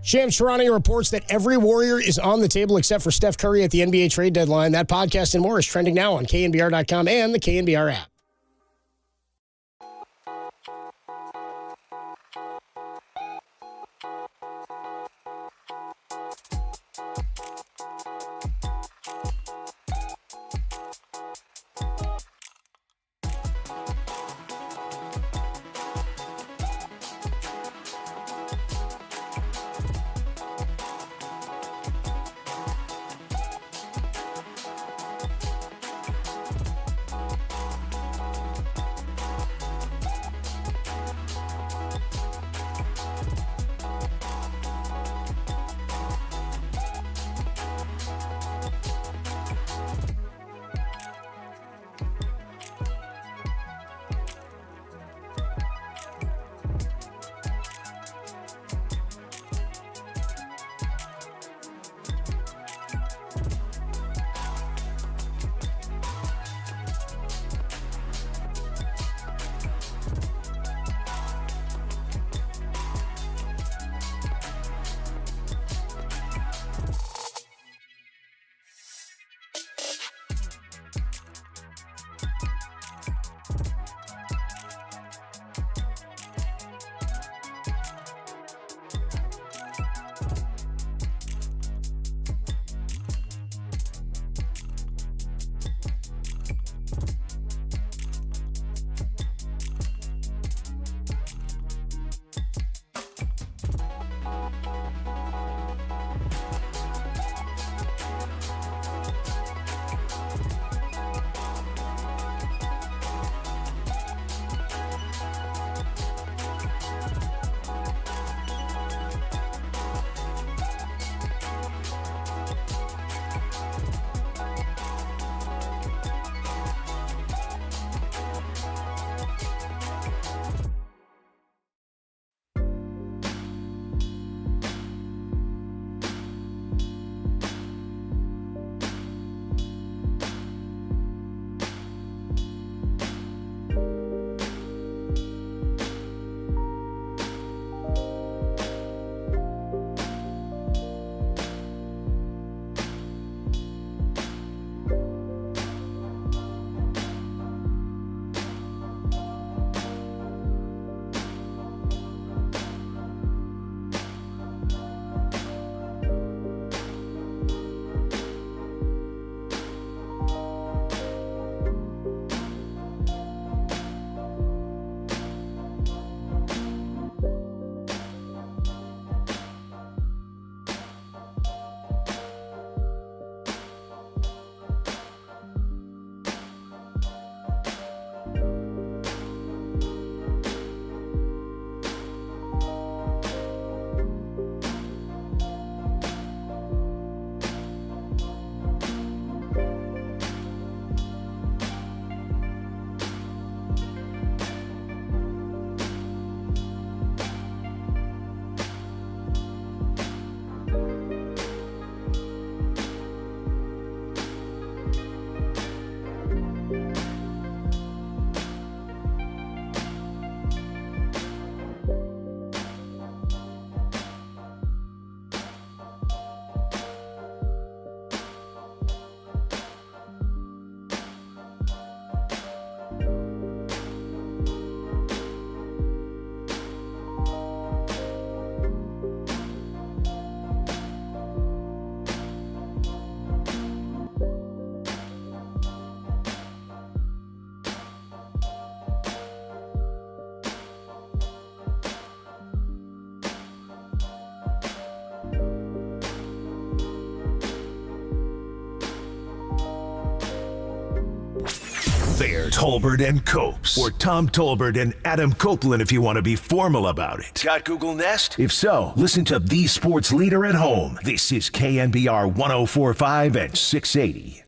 [SPEAKER 10] Shams Charania reports that every Warrior is on the table except for Steph Curry at the NBA trade deadline. That podcast and more is trending now on KNBR.com and the KNBR app.
[SPEAKER 1] They're Tolbert and Copes, or Tom Tolbert and Adam Copeland if you want to be formal about it. Got Google Nest? If so, listen to the sports leader at home. This is KNBR 104.5 and 680.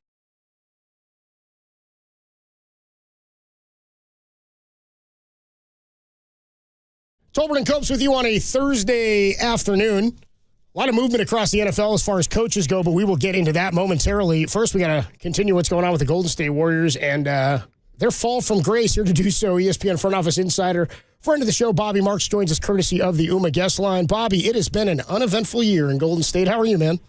[SPEAKER 10] Tolbert and Copes with you on a Thursday afternoon. A lot of movement across the NFL as far as coaches go, but we will get into that momentarily. First, we got to continue what's going on with the Golden State Warriors and their fall from grace. Here to do so, ESPN front office insider, friend of the show, Bobby Marks, joins us courtesy of the UMA guest line. Bobby, it has been an uneventful year in Golden State. How are you, man?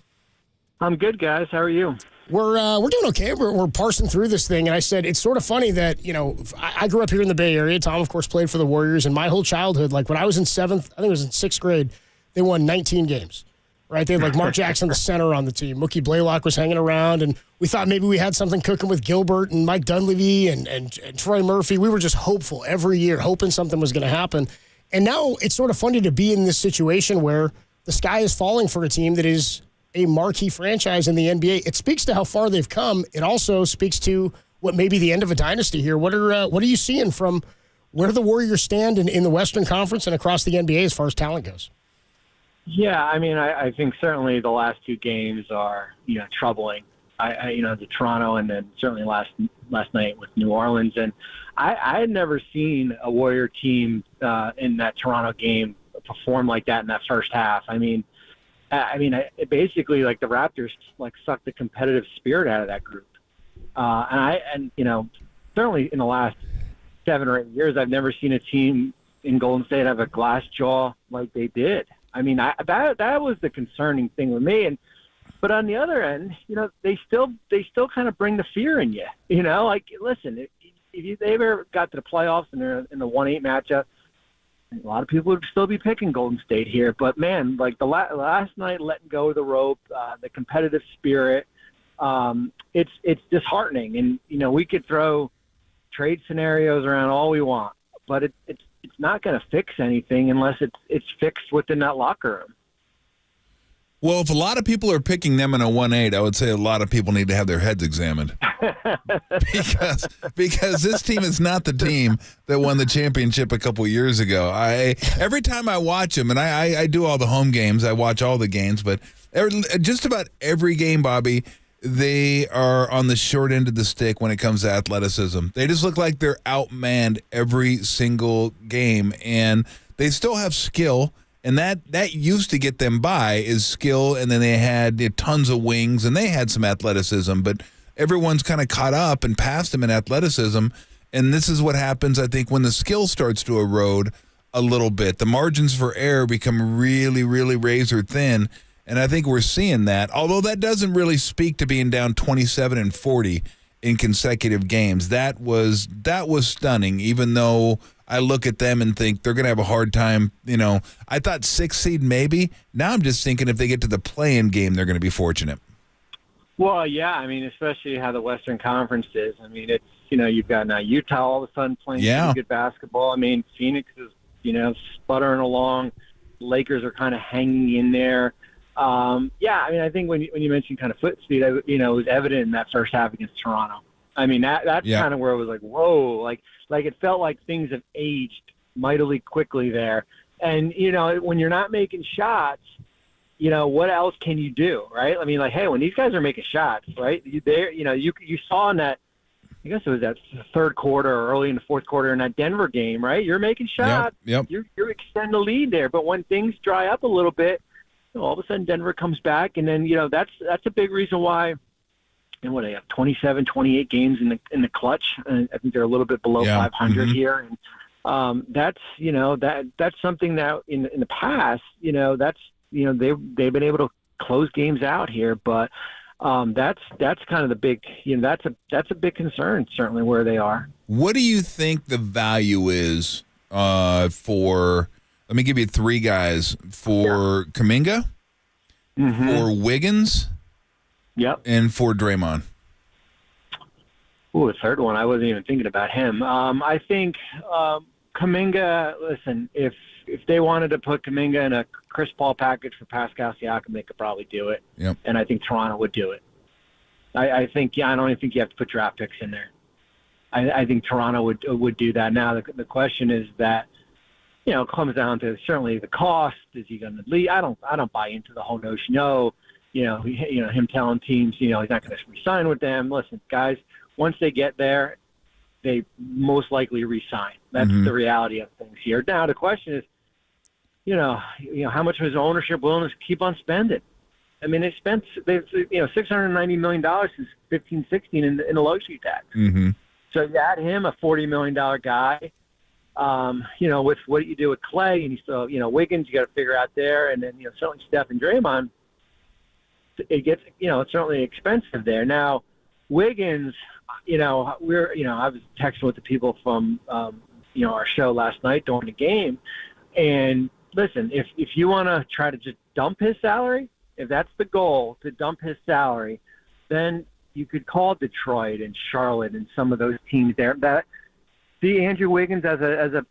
[SPEAKER 17] I'm good, guys. How are you?
[SPEAKER 10] We're doing okay. We're parsing through this thing, and I said it's sort of funny that, you know, I grew up here in the Bay Area. Tom, of course, played for the Warriors, and my whole childhood, like when I was in I think it was in 6th grade, they won 19 games. Right, they had like Mark Jackson, the center on the team. Mookie Blaylock was hanging around, and we thought maybe we had something cooking with Gilbert and Mike Dunleavy and Troy Murphy. We were just hopeful every year, hoping something was going to happen. And now it's sort of funny to be in this situation where the sky is falling for a team that is a marquee franchise in the NBA. It speaks to how far they've come. It also speaks to what may be the end of a dynasty here. What are you seeing from where the Warriors stand in the Western Conference and across the NBA as far as talent goes?
[SPEAKER 17] Yeah, I mean, I think certainly the last two games are, troubling. The Toronto and then certainly last night with New Orleans. And I had never seen a Warrior team in that Toronto game perform like that in that first half. Basically, like the Raptors, like sucked the competitive spirit out of that group. Certainly in the last 7 or 8 years, I've never seen a team in Golden State have a glass jaw like they did. That was the concerning thing with me. But on the other end, they still kind of bring the fear in you. Listen, if they ever got to the playoffs and they're in the 1-8 matchup, a lot of people would still be picking Golden State here. But man, like the last night, letting go of the rope, the competitive spirit, it's disheartening. And we could throw trade scenarios around all we want, but it's not going to fix anything unless it's fixed within that locker room.
[SPEAKER 15] Well, if a lot of people are picking them in a 1-8, I would say a lot of people need to have their heads examined. because this team is not the team that won the championship a couple years ago. Every time I watch them, and I do all the home games, I watch all the games, but just about every game, Bobby, they are on the short end of the stick when it comes to athleticism. They just look like they're outmanned every single game, and they still have skill, and that used to get them by is skill, and then they had tons of wings, and they had some athleticism, but everyone's kind of caught up and passed them in athleticism, and this is what happens, I think, when the skill starts to erode a little bit. The margins for error become really, really razor thin, and I think we're seeing that, although that doesn't really speak to being down 27 and 40 in consecutive games. That was stunning, even though I look at them and think they're going to have a hard time. I thought 6th seed maybe. Now I'm just thinking if they get to the play-in game, they're going to be fortunate.
[SPEAKER 17] Well, yeah, especially how the Western Conference is. It's, you've got now Utah all of a sudden playing pretty good basketball. Phoenix is, sputtering along. Lakers are kind of hanging in there. I think when you mentioned kind of foot speed, it was evident in that first half against Toronto. That's kind of where it was like, whoa, like it felt like things have aged mightily quickly there. And, when you're not making shots, what else can you do, right? Hey, when these guys are making shots, right, you saw in that, I guess it was that third quarter or early in the fourth quarter in that Denver game, right? You're making shots.
[SPEAKER 15] Yep.
[SPEAKER 17] You're extending the lead there. But when things dry up a little bit, all of a sudden Denver comes back, and then that's a big reason why. And what they have 27, 28 games in the clutch. I think they're a little bit below 500 here, and that's something that in the past, they've been able to close games out here, but that's kind of the big, that's a big concern certainly where they are.
[SPEAKER 15] What do you think the value is for? Let me give you 3 guys for Kuminga, for Wiggins, and for Draymond.
[SPEAKER 17] Ooh, the third one, I wasn't even thinking about him. I think Kuminga, listen, if they wanted to put Kuminga in a Chris Paul package for Pascal Siakam, they could probably do it.
[SPEAKER 15] Yep.
[SPEAKER 17] And I think Toronto would do it. I don't even think you have to put draft picks in there. I think Toronto would do that. Now the question is that, you know, it comes down to certainly the cost. Is he going to leave? I don't buy into the whole notion. Him telling teams, he's not going to re-sign with them. Listen, guys, once they get there, they most likely re-sign. That's the reality of things here. Now the question is, how much was ownership willing to keep on spending? I mean, they spent $690 million since 15-16 in the luxury tax.
[SPEAKER 15] Mm-hmm.
[SPEAKER 17] So you add him, a $40 million guy. With what you do with Clay, and you still, Wiggins, you got to figure out there, and then certainly Steph and Draymond. It gets, it's certainly expensive there. Now, Wiggins, I was texting with the people from, our show last night during the game, and listen, if you want to try to just dump his salary, if that's the goal, to dump his salary, then you could call Detroit and Charlotte and some of those teams there that see Andrew Wiggins as a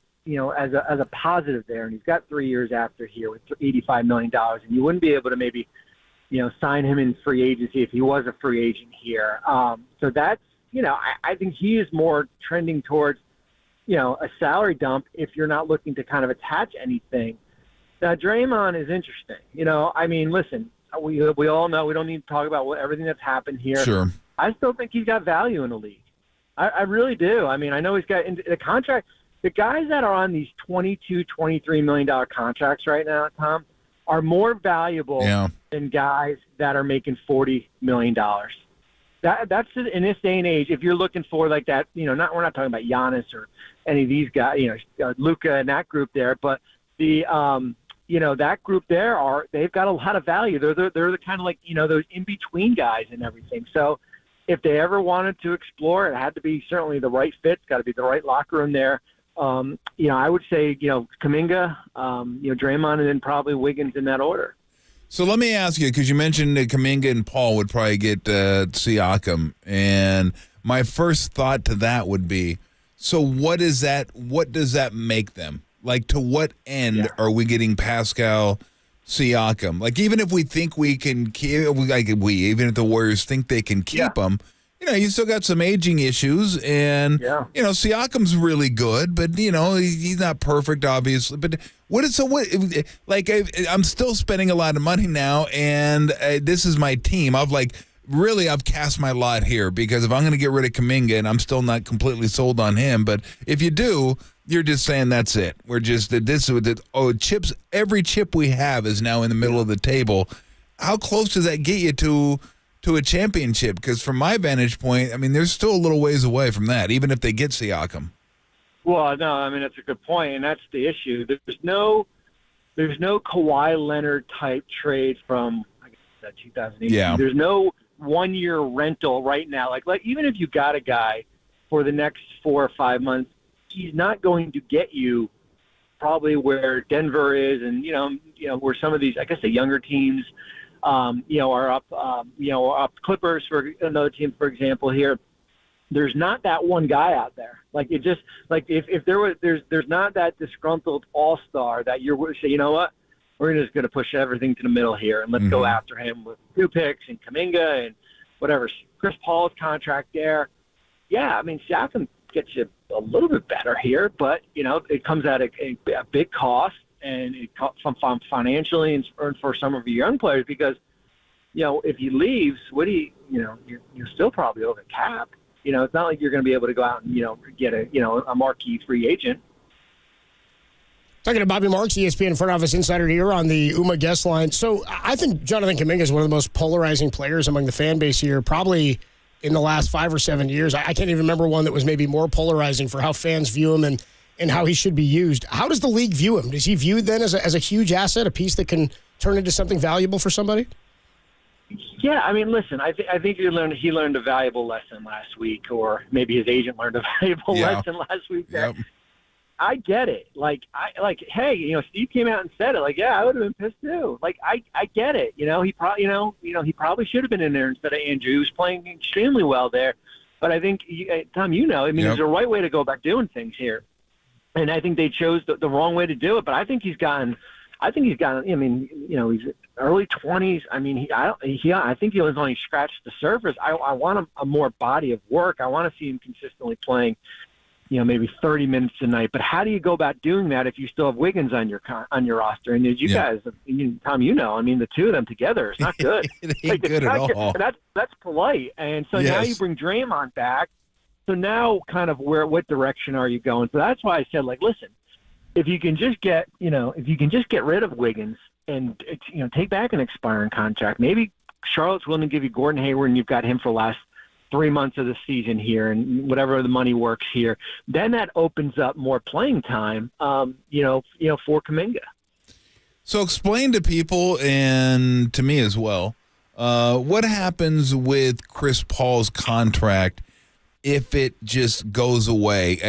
[SPEAKER 17] positive there, and he's got 3 years after here with $85 million, and you wouldn't be able to maybe, sign him in free agency if he was a free agent here. So that's, I think he is more trending towards, a salary dump if you're not looking to kind of attach anything. Now, Draymond is interesting. Listen, we all know we don't need to talk about everything that's happened here.
[SPEAKER 15] Sure.
[SPEAKER 17] I still think he's got value in the league. I really do. I mean, I know he's got the contract. The guys that are on these $22, $23 million contracts right now, Tom, are more valuable than guys that are making $40 million. That's in this day and age. If you're looking for like that, we're not talking about Giannis or any of these guys, Luka and that group there, but the that group there they've got a lot of value. They're the kind of like those in between guys and everything. So if they ever wanted to explore, it had to be certainly the right fit. It's got to be the right locker room there. I would say, Kuminga, Draymond, and then probably Wiggins in that order.
[SPEAKER 15] So let me ask you, because you mentioned that Kuminga and Paul would probably get Siakam, and my first thought to that would be, so what does that make them? Like, to what end are we getting Pascal Siakam? Like, even if we think we can keep, even if the Warriors think they can keep him, you still got some aging issues, and Siakam's really good, but he's not perfect, obviously. But I'm still spending a lot of money now, and this is my team. I've cast my lot here, because if I'm going to get rid of Kuminga, and I'm still not completely sold on him, but if you do, you're just saying that's it. We're just chips. Every chip we have is now in the middle of the table. How close does that get you to a championship? Because from my vantage point, I mean, there's still a little ways away from that, even if they get Siakam.
[SPEAKER 17] Well, no, I mean, that's a good point, and that's the issue. There's no Kawhi Leonard type trade from, I guess, that 2018.
[SPEAKER 15] Yeah.
[SPEAKER 17] There's no 1 year rental right now. Like even if you got a guy for the next 4 or 5 months, he's not going to get you probably where Denver is, and where some of these, I guess, the younger teams, are up. Up Clippers for another team, for example. Here, there's not that one guy out there. Like, it just, like, if there's not that disgruntled all-star that you're say, you know what, we're just going to push everything to the middle here and let's go after him with 2 picks and Kuminga and whatever. Chris Paul's contract there. Yeah, I mean, Siakam gets you a little bit better here, but it comes at a big cost, and it comes from financially and for some of your young players, because if he leaves, you're still probably over cap. It's not like you're going to be able to go out and get a marquee free agent.
[SPEAKER 10] Talking to Bobby Marks, ESPN front office insider here on the UMA guest line. So I think Jonathan Kuminga is one of the most polarizing players among the fan base here, probably in the last 5 or 7 years. I can't even remember one that was maybe more polarizing for how fans view him and how he should be used. How does the league view him? Is he viewed then as a huge asset, a piece that can turn into something valuable for somebody?
[SPEAKER 17] Yeah, I mean, listen, I think he learned a valuable lesson last week, or maybe his agent learned a valuable lesson last week.
[SPEAKER 15] Yep.
[SPEAKER 17] I get it. Hey, Steve came out and said it. Like, yeah, I would have been pissed too. Like, I get it. He probably should have been in there instead of Andrew. He was playing extremely well there. But I think, Tom, there's a right way to go about doing things here. And I think they chose the wrong way to do it. But I think he's gotten I think he's got. I mean, he's early 20s. I mean, I think he'll only scratched the surface. I want a more body of work. I want to see him consistently playing, maybe 30 minutes a night. But how do you go about doing that if you still have Wiggins on your roster? And as you guys, Tom, I mean, the two of them together is not good.
[SPEAKER 15] It ain't good at all.
[SPEAKER 17] And that's polite. And so now you bring Draymond back. So now, kind of what direction are you going? So that's why I said, listen, if you can just get rid of Wiggins and take back an expiring contract, maybe Charlotte's willing to give you Gordon Hayward, and you've got him for the last 3 months of the season here, and whatever the money works here, then that opens up more playing time, for Kuminga.
[SPEAKER 15] So explain to people and to me as well, what happens with Chris Paul's contract if it just goes away?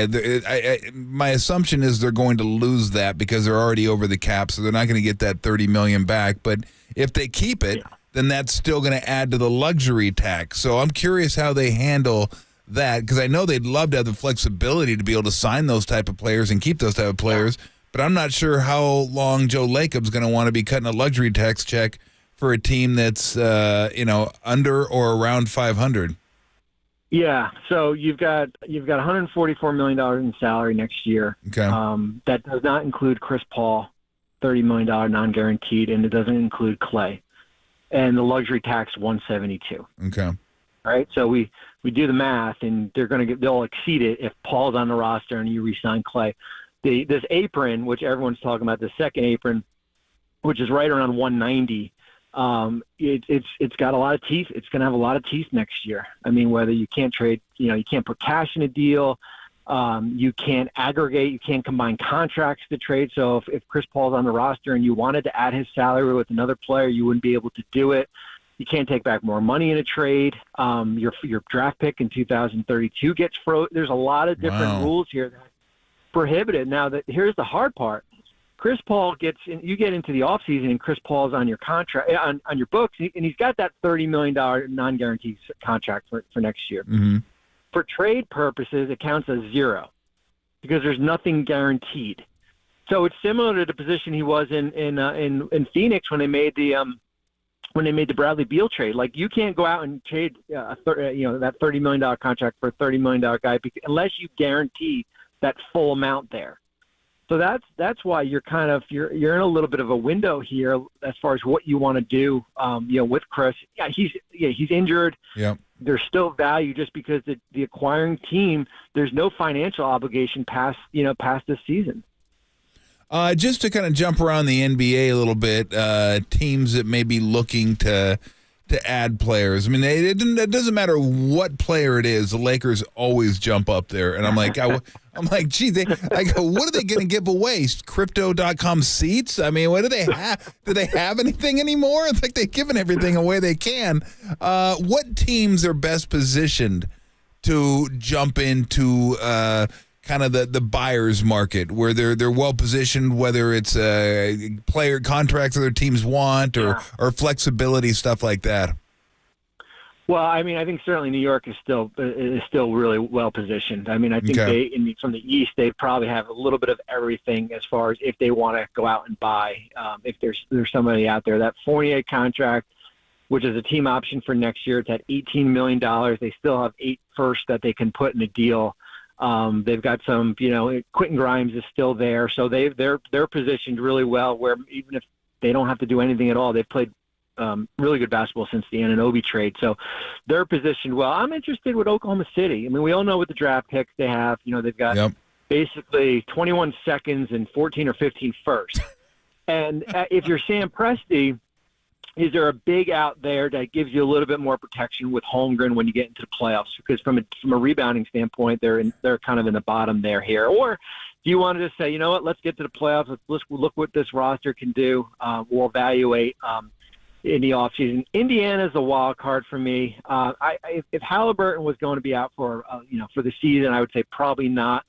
[SPEAKER 15] My assumption is they're going to lose that because they're already over the cap, so they're not going to get that $30 million back. But if they keep it, then that's still going to add to the luxury tax. So I'm curious how they handle that, because I know they'd love to have the flexibility to be able to sign those type of players and keep those type of players, but I'm not sure how long Joe Lacob's going to want to be cutting a luxury tax check for a team that's under or around 500.
[SPEAKER 17] Yeah, so you've got $144 million in salary next year.
[SPEAKER 15] Okay.
[SPEAKER 17] That does not include Chris Paul, $30 million non-guaranteed, and it doesn't include Clay. And the luxury tax $172.
[SPEAKER 15] Okay.
[SPEAKER 17] All right, so we do the math, and they'll exceed it if Paul's on the roster and you re-sign Clay. This apron, which everyone's talking about, the second apron, which is right around 190. It's got a lot of teeth. It's going to have a lot of teeth next year. I mean, whether you can't trade, you can't put cash in a deal, you can't aggregate, you can't combine contracts to trade. So if Chris Paul's on the roster and you wanted to add his salary with another player, you wouldn't be able to do it. You can't take back more money in a trade. Your draft pick in 2032 gets frozen. There's a lot of different rules here that prohibit it. Now, here's the hard part. Chris Paul you get into the offseason and Chris Paul's on your contract, on your books, and he's got that $30 million non-guaranteed contract for next year.
[SPEAKER 15] Mm-hmm.
[SPEAKER 17] For trade purposes, it counts as zero because there's nothing guaranteed. So it's similar to the position he was in Phoenix when they made the Bradley Beal trade. Like, you can't go out and trade that $30 million contract for a $30 million guy unless you guarantee that full amount there. So that's why you're in a little bit of a window here as far as what you want to do. With Chris, he's injured.
[SPEAKER 15] Yeah.
[SPEAKER 17] There's still value just because the acquiring team, there's no financial obligation past this season.
[SPEAKER 15] Just to kind of jump around the NBA a little bit, teams that may be looking to add players. I mean, it doesn't matter what player it is. The Lakers always jump up there, and I'm like, gee, what are they going to give away? Crypto.com seats? I mean, what do they have? Do they have anything anymore? It's like they've given everything away they can. What teams are best positioned to jump into kind of the buyer's market, where they're well positioned, whether it's player contracts other teams want or flexibility, stuff like that?
[SPEAKER 17] Well, I mean, I think certainly New York is still really well positioned. I mean, I think from the East, they probably have a little bit of everything as far as if they want to go out and buy. If there's somebody out there, that Fournier contract, which is a team option for next year, it's at $18 million. They still have 8 firsts that they can put in a deal. They've got some, Quentin Grimes is still there, so they're positioned really well. Where even if they don't have to do anything at all, they've played really good basketball since the Anunoby trade, so they're positioned well. I'm interested with Oklahoma City. I mean, we all know what the draft picks they have. They've got basically 21 seconds and 14 or 15 firsts. And if you're Sam Presti, is there a big out there that gives you a little bit more protection with Holmgren when you get into the playoffs? Because from a rebounding standpoint, they're kind of in the bottom there here. Or do you want to just say, you know what, let's get to the playoffs. Let's look what this roster can do. We'll evaluate in the offseason. Indiana's a wild card for me. If Halliburton was going to be out for the season, I would say probably not.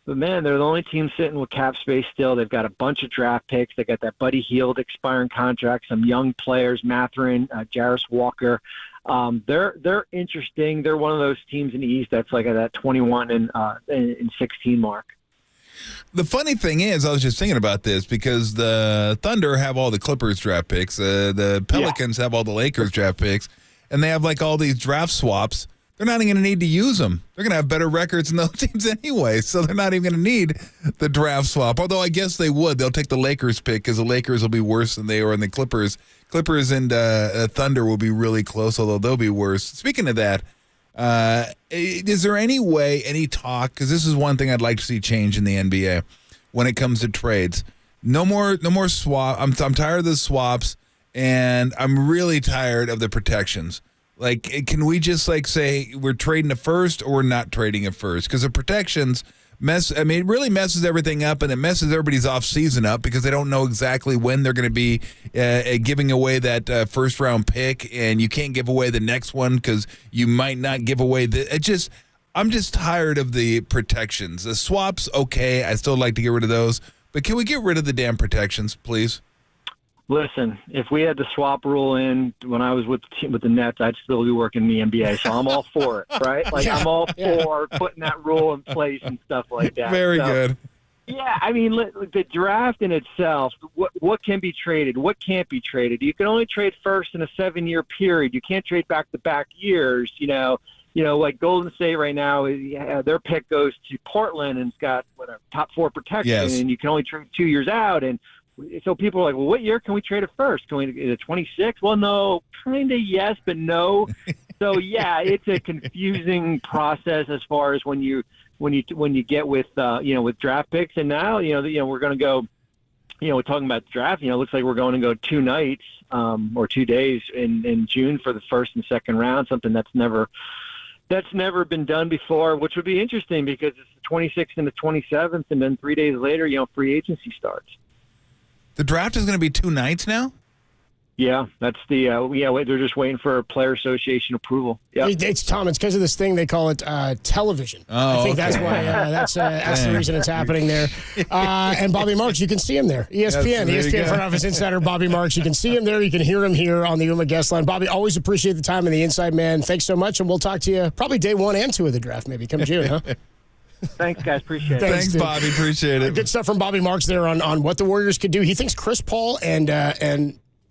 [SPEAKER 17] But, man, they're the only team sitting with cap space still. They've got a bunch of draft picks. They got that Buddy Hield expiring contract, some young players, Mathurin, Jarris Walker. They're interesting. They're one of those teams in the East that's like at that 21 and 16 mark.
[SPEAKER 15] The funny thing is, I was just thinking about this because the Thunder have all the Clippers draft picks, the Pelicans have all the Lakers draft picks, and they have like all these draft swaps. They're not even going to need to use them. They're going to have better records than those teams anyway, so they're not even going to need the draft swap. Although I guess they would. They'll take the Lakers pick because the Lakers will be worse than they are, and the Clippers and Thunder will be really close, although they'll be worse. Speaking of that, is there any talk, because this is one thing I'd like to see change in the NBA when it comes to trades. No more swap. I'm tired of the swaps, and I'm really tired of the protections. Like, can we just say we're trading a first or we're not trading a first? Because the protections it really messes everything up, and it messes everybody's off season up because they don't know exactly when they're going to be giving away that first round pick, and you can't give away the next one because you might not give away I'm just tired of the protections. The swaps, okay, I still like to get rid of those, but can we get rid of the damn protections, please?
[SPEAKER 17] Listen, if we had the swap rule in when I was with the Nets, I'd still be working in the NBA. So I'm all for it, right? I'm all for putting that rule in place and stuff like that.
[SPEAKER 15] Very good.
[SPEAKER 17] Yeah, I mean, the draft in itself, what can be traded, what can't be traded. You can only trade first in a 7-year period. You can't trade back-to-back years. Like Golden State right now, their pick goes to Portland and it's got top 4 protection, and you can only trade 2 years out. And so people are like, well, what year can we trade it first? Can we, is it 26? Well, no, kind of yes, but no. So yeah, it's a confusing process as far as when you get with with draft picks. And now we're going to go. We're talking about the draft. It looks like we're going to go 2 nights or 2 days in June for the first and second round. Something that's never been done before, which would be interesting because it's the 26th and the 27th, and then 3 days later, free agency starts.
[SPEAKER 15] The draft is going to be 2 nights now?
[SPEAKER 17] Yeah, that's the they're just waiting for player association approval. Yeah,
[SPEAKER 10] it's because of this thing they call it television.
[SPEAKER 15] Oh,
[SPEAKER 10] I think
[SPEAKER 15] okay.
[SPEAKER 10] that's why that's the reason it's happening there. And Bobby Marks, you can see him there. ESPN front office insider Bobby Marks. You can see him there. You can hear him here on the Uma guest line. Bobby, always appreciate the time and the insight, man. Thanks so much, and we'll talk to you probably day 1 and 2 of the draft, maybe come June, huh?
[SPEAKER 17] Thanks, guys. Appreciate it.
[SPEAKER 15] Thanks, Bobby. Appreciate it.
[SPEAKER 10] Good stuff from Bobby Marks there on what the Warriors could do. He thinks Chris Paul and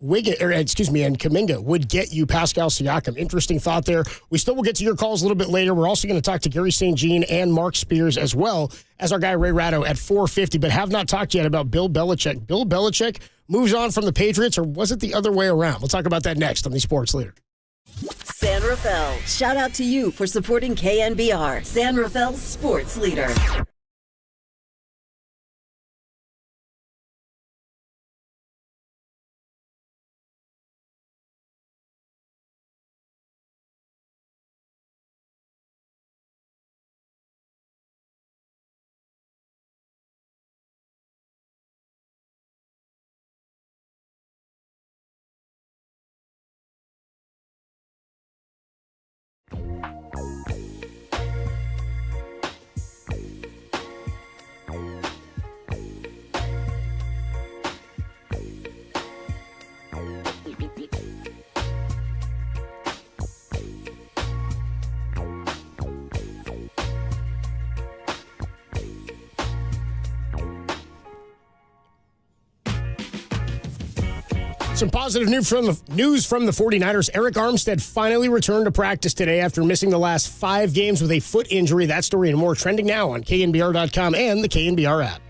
[SPEAKER 10] Kuminga would get you Pascal Siakam. Interesting thought there. We still will get to your calls a little bit later. We're also going to talk to Gary St. Jean and Mark Spears as well as our guy Ray Ratto at 4:50, but have not talked yet about Bill Belichick. Bill Belichick moves on from the Patriots, or was it the other way around? We'll talk about that next on the Sports Leader.
[SPEAKER 22] San Rafael, shout out to you for supporting KNBR, San Rafael's sports leader.
[SPEAKER 10] Some positive news from the 49ers. Eric Armstead finally returned to practice today after missing the last 5 games with a foot injury. That story and more trending now on KNBR.com and the KNBR app.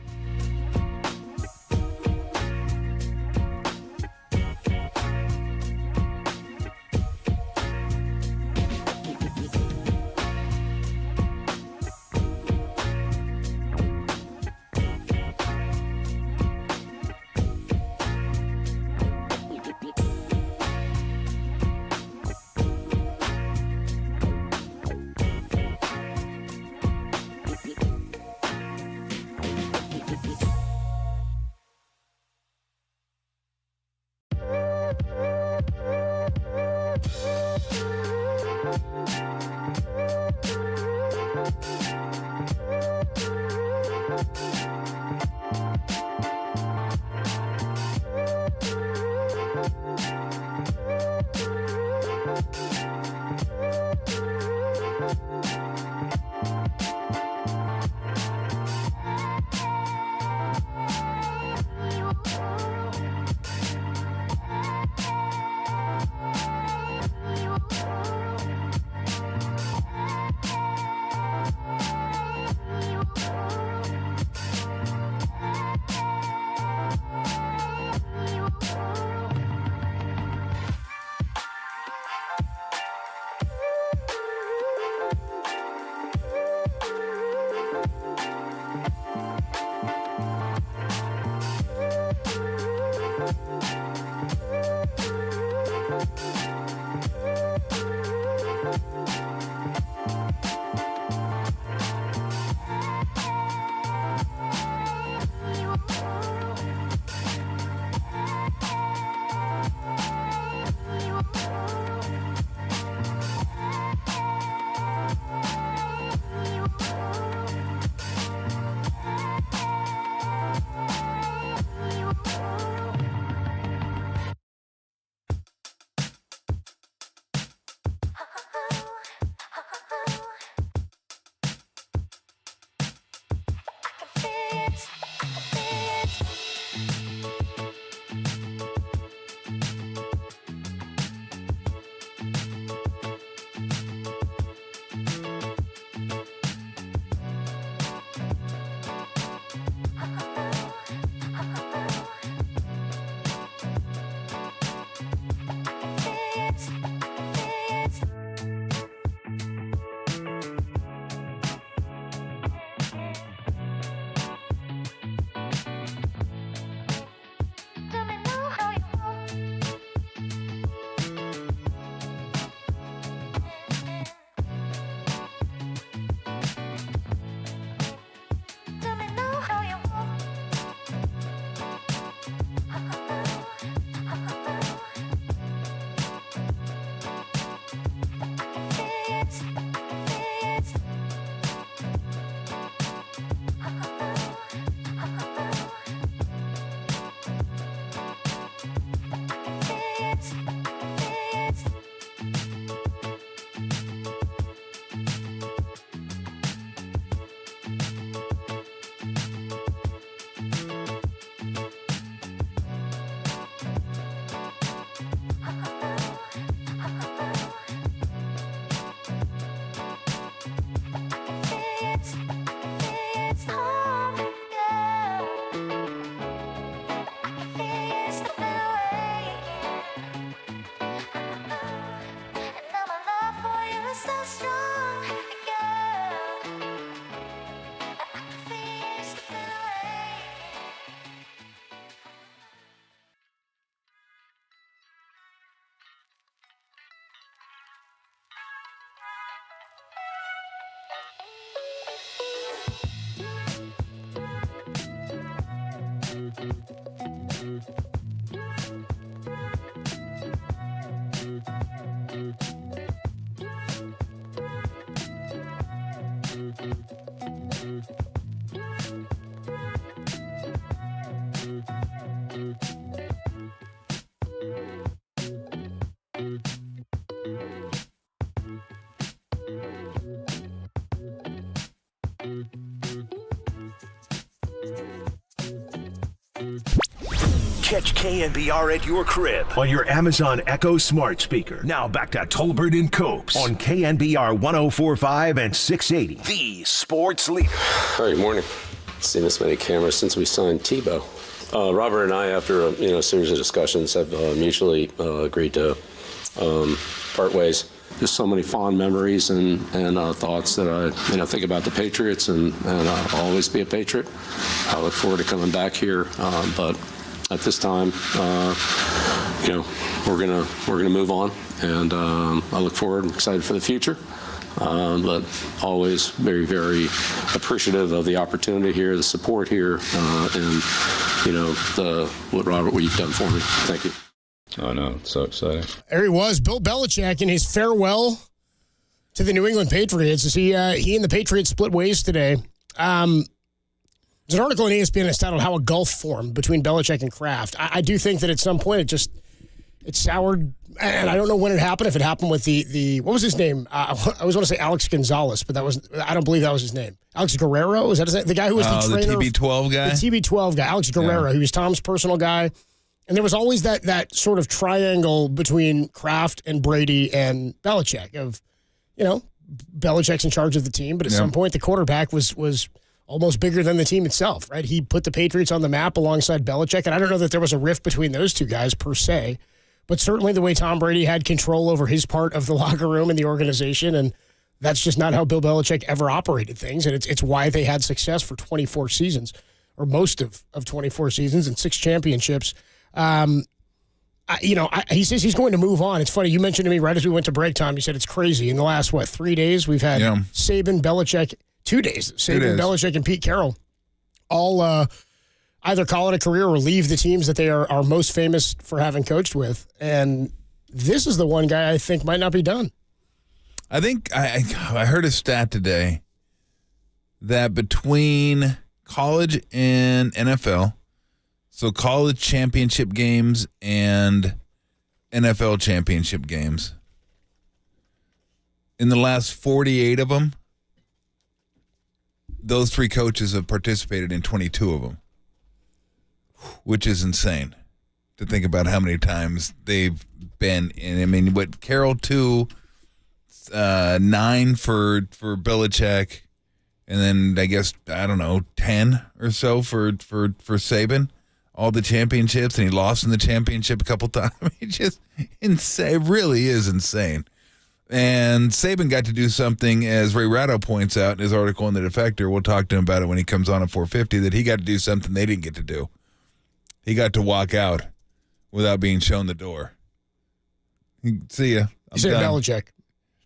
[SPEAKER 1] Catch KNBR at your crib on your Amazon Echo smart speaker. Now back to Tolbert and Copes on KNBR 104.5 and 680. The sports leader.
[SPEAKER 19] All right, morning. Seen this many cameras since we signed Tebow. Robert and I, after a series of discussions, have mutually agreed to part ways. Just so many fond memories and thoughts that I think about the Patriots and I'll always be a Patriot. I look forward to coming back here, but at this time, we're gonna move on, and I look forward and excited for the future. But always very, very appreciative of the opportunity here, the support here, and what you've done for me. Thank you. Oh no, it's so exciting.
[SPEAKER 10] There he was, Bill Belichick, in his farewell to the New England Patriots. As he and the Patriots split ways today. There's an article on ESPN that's titled "How a Gulf Formed Between Belichick and Kraft." I do think that at some point it soured, and I don't know when it happened. If it happened with the what was his name? I always want to say Alex Gonzalez, but I don't believe that was his name. Alex Guerrero, is that his name? The guy who was the trainer,
[SPEAKER 15] the TB12 guy.
[SPEAKER 10] The TB12 guy, Alex Guerrero. Yeah. He was Tom's personal guy, and there was always that sort of triangle between Kraft and Brady and Belichick. Of Belichick's in charge of the team, but at some point the quarterback was almost bigger than the team itself, right? He put the Patriots on the map alongside Belichick, and I don't know that there was a rift between those two guys per se, but certainly the way Tom Brady had control over his part of the locker room and the organization, and that's just not how Bill Belichick ever operated things, and it's why they had success for 24 seasons, or most of 24 seasons and 6 championships. He says he's going to move on. It's funny, you mentioned to me right as we went to break time, you said it's crazy. In the last, 3 days, we've had Saban, Belichick, 2 days. Saban, Belichick, and Pete Carroll all either call it a career or leave the teams that they are most famous for having coached with. And this is the one guy I think might not be done.
[SPEAKER 15] I think I heard a stat today that between college and NFL, so college championship games and NFL championship games, in the last 48 of them, those 3 coaches have participated in 22 of them, which is insane to think about how many times they've been in. I mean, what, Carroll 2, 9 for Belichick, and then I guess, 10 or so for Saban, all the championships, and he lost in the championship a couple times. I mean, just insane. It really is insane. And Saban got to do something, as Ray Ratto points out in his article in The Defector, we'll talk to him about it when he comes on at 4:50, that he got to do something they didn't get to do. He got to walk out without being shown the door. See ya.
[SPEAKER 10] You said Belichick.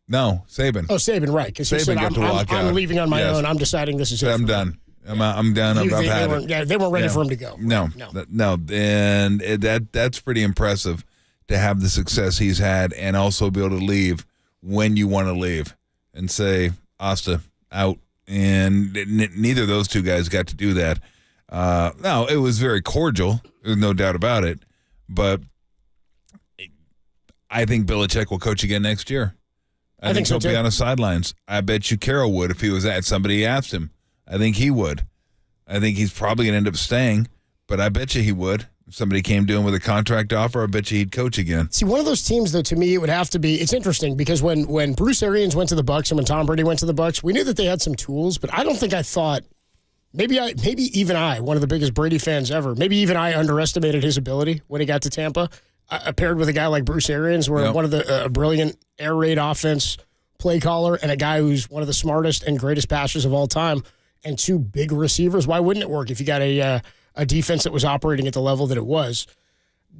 [SPEAKER 15] No, Saban.
[SPEAKER 10] Oh, Saban, right. Because he said, I'm leaving on my own. I'm deciding this is it.
[SPEAKER 15] I'm done. I'm done. I've had it.
[SPEAKER 10] They weren't ready for him to go.
[SPEAKER 15] No. And that's pretty impressive to have the success he's had and also be able to leave when you want to leave and say, Asta, out. And neither of those two guys got to do that. No, it was very cordial. There's no doubt about it. But I think Belichick will coach again next year. I think he'll be on the sidelines. I bet you Carroll would if he was at somebody asked him. I think he would. I think he's probably going to end up staying, but I bet you he would. If somebody came to him with a contract offer, I bet you he'd coach again.
[SPEAKER 10] See, one of those teams, though, to me, it would have to be, it's interesting because when Bruce Arians went to the Bucs and when Tom Brady went to the Bucs, we knew that they had some tools, but I don't think I thought, maybe even I, one of the biggest Brady fans ever, maybe even I underestimated his ability when he got to Tampa, paired with a guy like Bruce Arians, where one of the brilliant air raid offense play caller and a guy who's one of the smartest and greatest passers of all time, and 2 big receivers. Why wouldn't it work if you got a defense that was operating at the level that it was?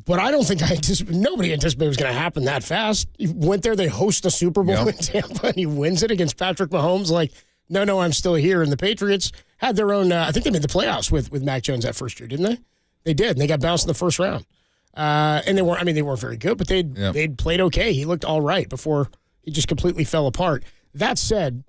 [SPEAKER 10] But I don't think nobody anticipated it was going to happen that fast. He went there, they host a Super Bowl in Tampa, and he wins it against Patrick Mahomes. Like, no, I'm still here. And the Patriots had their own, I think they made the playoffs with Mac Jones that first year, didn't they? They did, and they got bounced in the first round. And they weren't very good, but they'd played okay. He looked all right before he just completely fell apart. That said,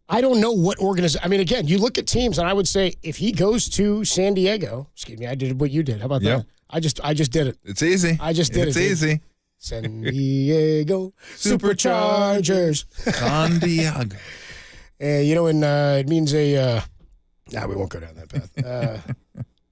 [SPEAKER 10] I don't know what organization. I mean, again, you look at teams, and I would say if he goes to San Diego, excuse me, I did what you did. How about that? I just did it.
[SPEAKER 15] It's easy.
[SPEAKER 10] I just did
[SPEAKER 15] it. It's
[SPEAKER 10] dude.
[SPEAKER 15] easy.
[SPEAKER 10] San Diego Superchargers.
[SPEAKER 15] San Diego.
[SPEAKER 10] And it means a. We won't go down that path.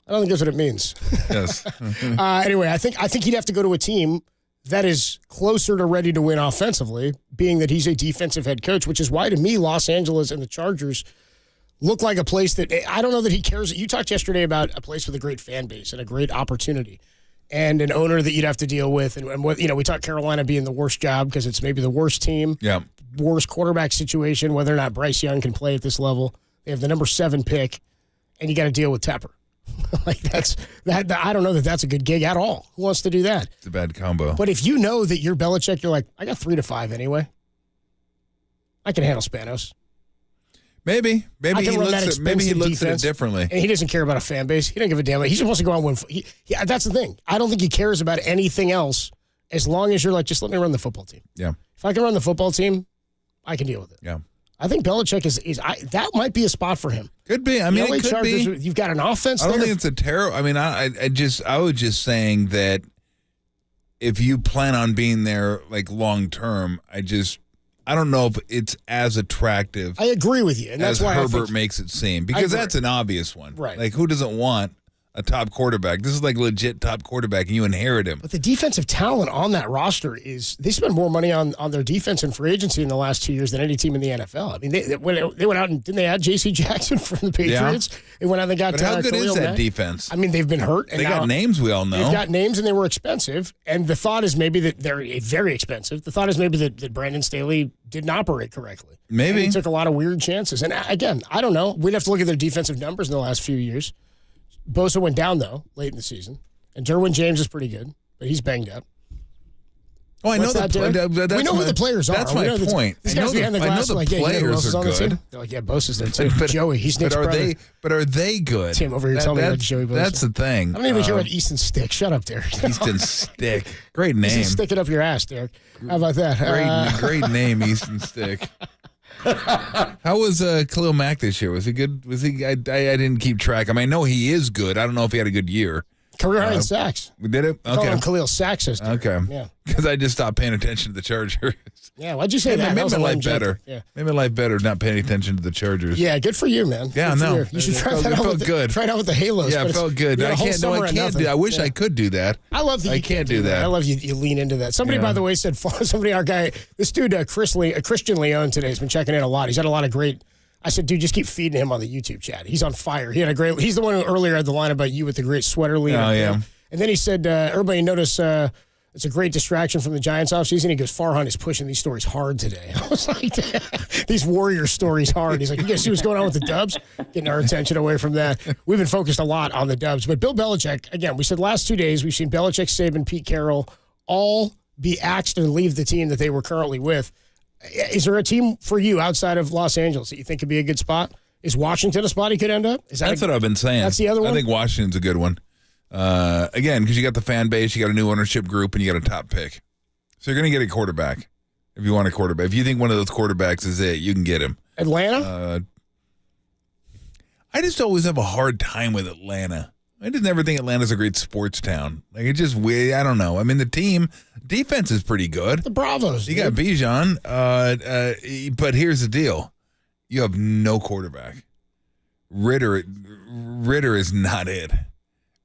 [SPEAKER 10] I don't think that's what it means.
[SPEAKER 15] Yes.
[SPEAKER 10] Anyway, I think he'd have to go to a team that is closer to ready to win offensively, being that he's a defensive head coach, which is why, to me, Los Angeles and the Chargers look like a place that I don't know that he cares. You talked yesterday about a place with a great fan base and a great opportunity and an owner that you'd have to deal with. And what, we talked Carolina being the worst job because it's maybe the worst team, worst quarterback situation, whether or not Bryce Young can play at this level. They have the number 7 pick, and you got to deal with Tepper. I don't know that that's a good gig at all. Who wants to do that?
[SPEAKER 15] It's a bad combo.
[SPEAKER 10] But if you know that you're Belichick, you're like, I got 3 to 5 anyway. I can handle Spanos.
[SPEAKER 15] Maybe he looks at it differently.
[SPEAKER 10] And he doesn't care about a fan base. He doesn't give a damn. He just wants to go out and win. That's the thing. I don't think he cares about anything else as long as you're like, just let me run the football team.
[SPEAKER 15] Yeah.
[SPEAKER 10] If I can run the football team, I can deal with it.
[SPEAKER 15] Yeah.
[SPEAKER 10] I think Belichick that might be a spot for him.
[SPEAKER 15] Could be. I mean,
[SPEAKER 10] LA
[SPEAKER 15] it could
[SPEAKER 10] Chargers,
[SPEAKER 15] be.
[SPEAKER 10] You've got an offense
[SPEAKER 15] I don't
[SPEAKER 10] there.
[SPEAKER 15] think it's a terrible. I mean, I was just saying that if you plan on being there like long term, I don't know if it's as attractive.
[SPEAKER 10] I agree with you, and that's why
[SPEAKER 15] Herbert makes it seem, because that's an obvious one.
[SPEAKER 10] Right.
[SPEAKER 15] Like, who doesn't want a top quarterback? This is like legit top quarterback, and you inherit him.
[SPEAKER 10] But the defensive talent on that roster they spend more money on their defense and free agency in the last 2 years than any team in the NFL. I mean, they went out and didn't they add J.C. Jackson from the Patriots? Yeah. They went out and they got.
[SPEAKER 15] But how good is that defense?
[SPEAKER 10] I mean, they've been hurt. And
[SPEAKER 15] they got names we all know.
[SPEAKER 10] They've got names, and they were expensive. And the thought is maybe that they're very expensive. The thought is maybe that Brandon Staley didn't operate correctly.
[SPEAKER 15] Maybe
[SPEAKER 10] he took a lot of weird chances. And again, I don't know. We'd have to look at their defensive numbers in the last few years. Bosa went down, though, late in the season. And Derwin James is pretty good, but he's banged up.
[SPEAKER 15] Oh, I know
[SPEAKER 10] that. We know who the players are.
[SPEAKER 15] That's my point.
[SPEAKER 10] These guys behind the glass are like, yeah,
[SPEAKER 15] players are good.
[SPEAKER 10] They're like, yeah, Bosa's there, too. Joey, he's Nick's brother.
[SPEAKER 15] But are they good?
[SPEAKER 10] Tim over here telling me about Joey Bosa.
[SPEAKER 15] That's the thing.
[SPEAKER 10] I don't even hear about Easton Stick. Shut up, Derek.
[SPEAKER 15] Easton Stick. Great name.
[SPEAKER 10] Easton Stick it up your ass, Derek. How about that?
[SPEAKER 15] Great name, Easton Stick. How was Khalil Mack this year? Was he good? Was he? I didn't keep track. I mean, I know he is good. I don't know if he had a good year.
[SPEAKER 10] Career high in sacks.
[SPEAKER 15] We did it? Okay.
[SPEAKER 10] Call him Khalil Sacks.
[SPEAKER 15] Okay.
[SPEAKER 10] Yeah.
[SPEAKER 15] Because I just stopped paying attention to the Chargers.
[SPEAKER 10] Yeah, why'd you say that?
[SPEAKER 15] Made my life better.
[SPEAKER 10] Yeah.
[SPEAKER 15] Made my life better not paying attention to the Chargers.
[SPEAKER 10] Yeah, good for you, man.
[SPEAKER 15] Yeah, no.
[SPEAKER 10] You should try that out. Try it out with the Halos.
[SPEAKER 15] Yeah, it felt good. I can't do. I wish I could do that.
[SPEAKER 10] I love that.
[SPEAKER 15] I can't do that.
[SPEAKER 10] I love you lean into that. Somebody, by the way, said our guy, this dude, Christian Leone today has been checking in a lot. He's had a lot of great. I said, dude, just keep feeding him on the YouTube chat. He's on fire. He's the one who earlier had the line about you with the great sweater leader.
[SPEAKER 15] Oh, yeah.
[SPEAKER 10] And then he said, everybody notice it's a great distraction from the Giants offseason. He goes, Farhan is pushing these stories hard today. I was like, these Warrior stories hard. He's like, you guys see what's going on with the Dubs? Getting our attention away from that. We've been focused a lot on the Dubs. But Bill Belichick, again, we said last 2 days, we've seen Belichick, Saban, Pete Carroll all be axed and leave the team that they were currently with. Is there a team for you outside of Los Angeles that you think could be a good spot? Is Washington a spot he could end up?
[SPEAKER 15] That's what I've been saying.
[SPEAKER 10] That's the other one?
[SPEAKER 15] I think Washington's a good one. Again, because you got the fan base, you got a new ownership group, and you got a top pick. So you're going to get a quarterback if you want a quarterback. If you think one of those quarterbacks is it, you can get him.
[SPEAKER 10] Atlanta?
[SPEAKER 15] I just always have a hard time with Atlanta. I just never think Atlanta's a great sports town. Like, it's just weird. I don't know. I mean, the defense is pretty good.
[SPEAKER 10] The Bravos.
[SPEAKER 15] You got Bijan. But here's the deal. You have no quarterback. Ritter is not it.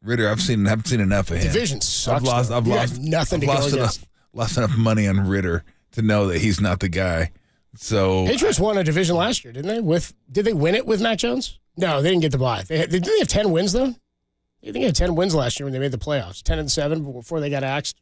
[SPEAKER 15] Ritter, I've seen enough of him.
[SPEAKER 10] Division sucks.
[SPEAKER 15] I've lost enough money on Ritter to know that he's not the guy. So
[SPEAKER 10] Patriots won a division last year, didn't they? Did they win it with Mac Jones? No, they didn't get the bye. Did they have 10 wins though? I think they had 10 wins last year when they made the playoffs. 10-7 before they got axed.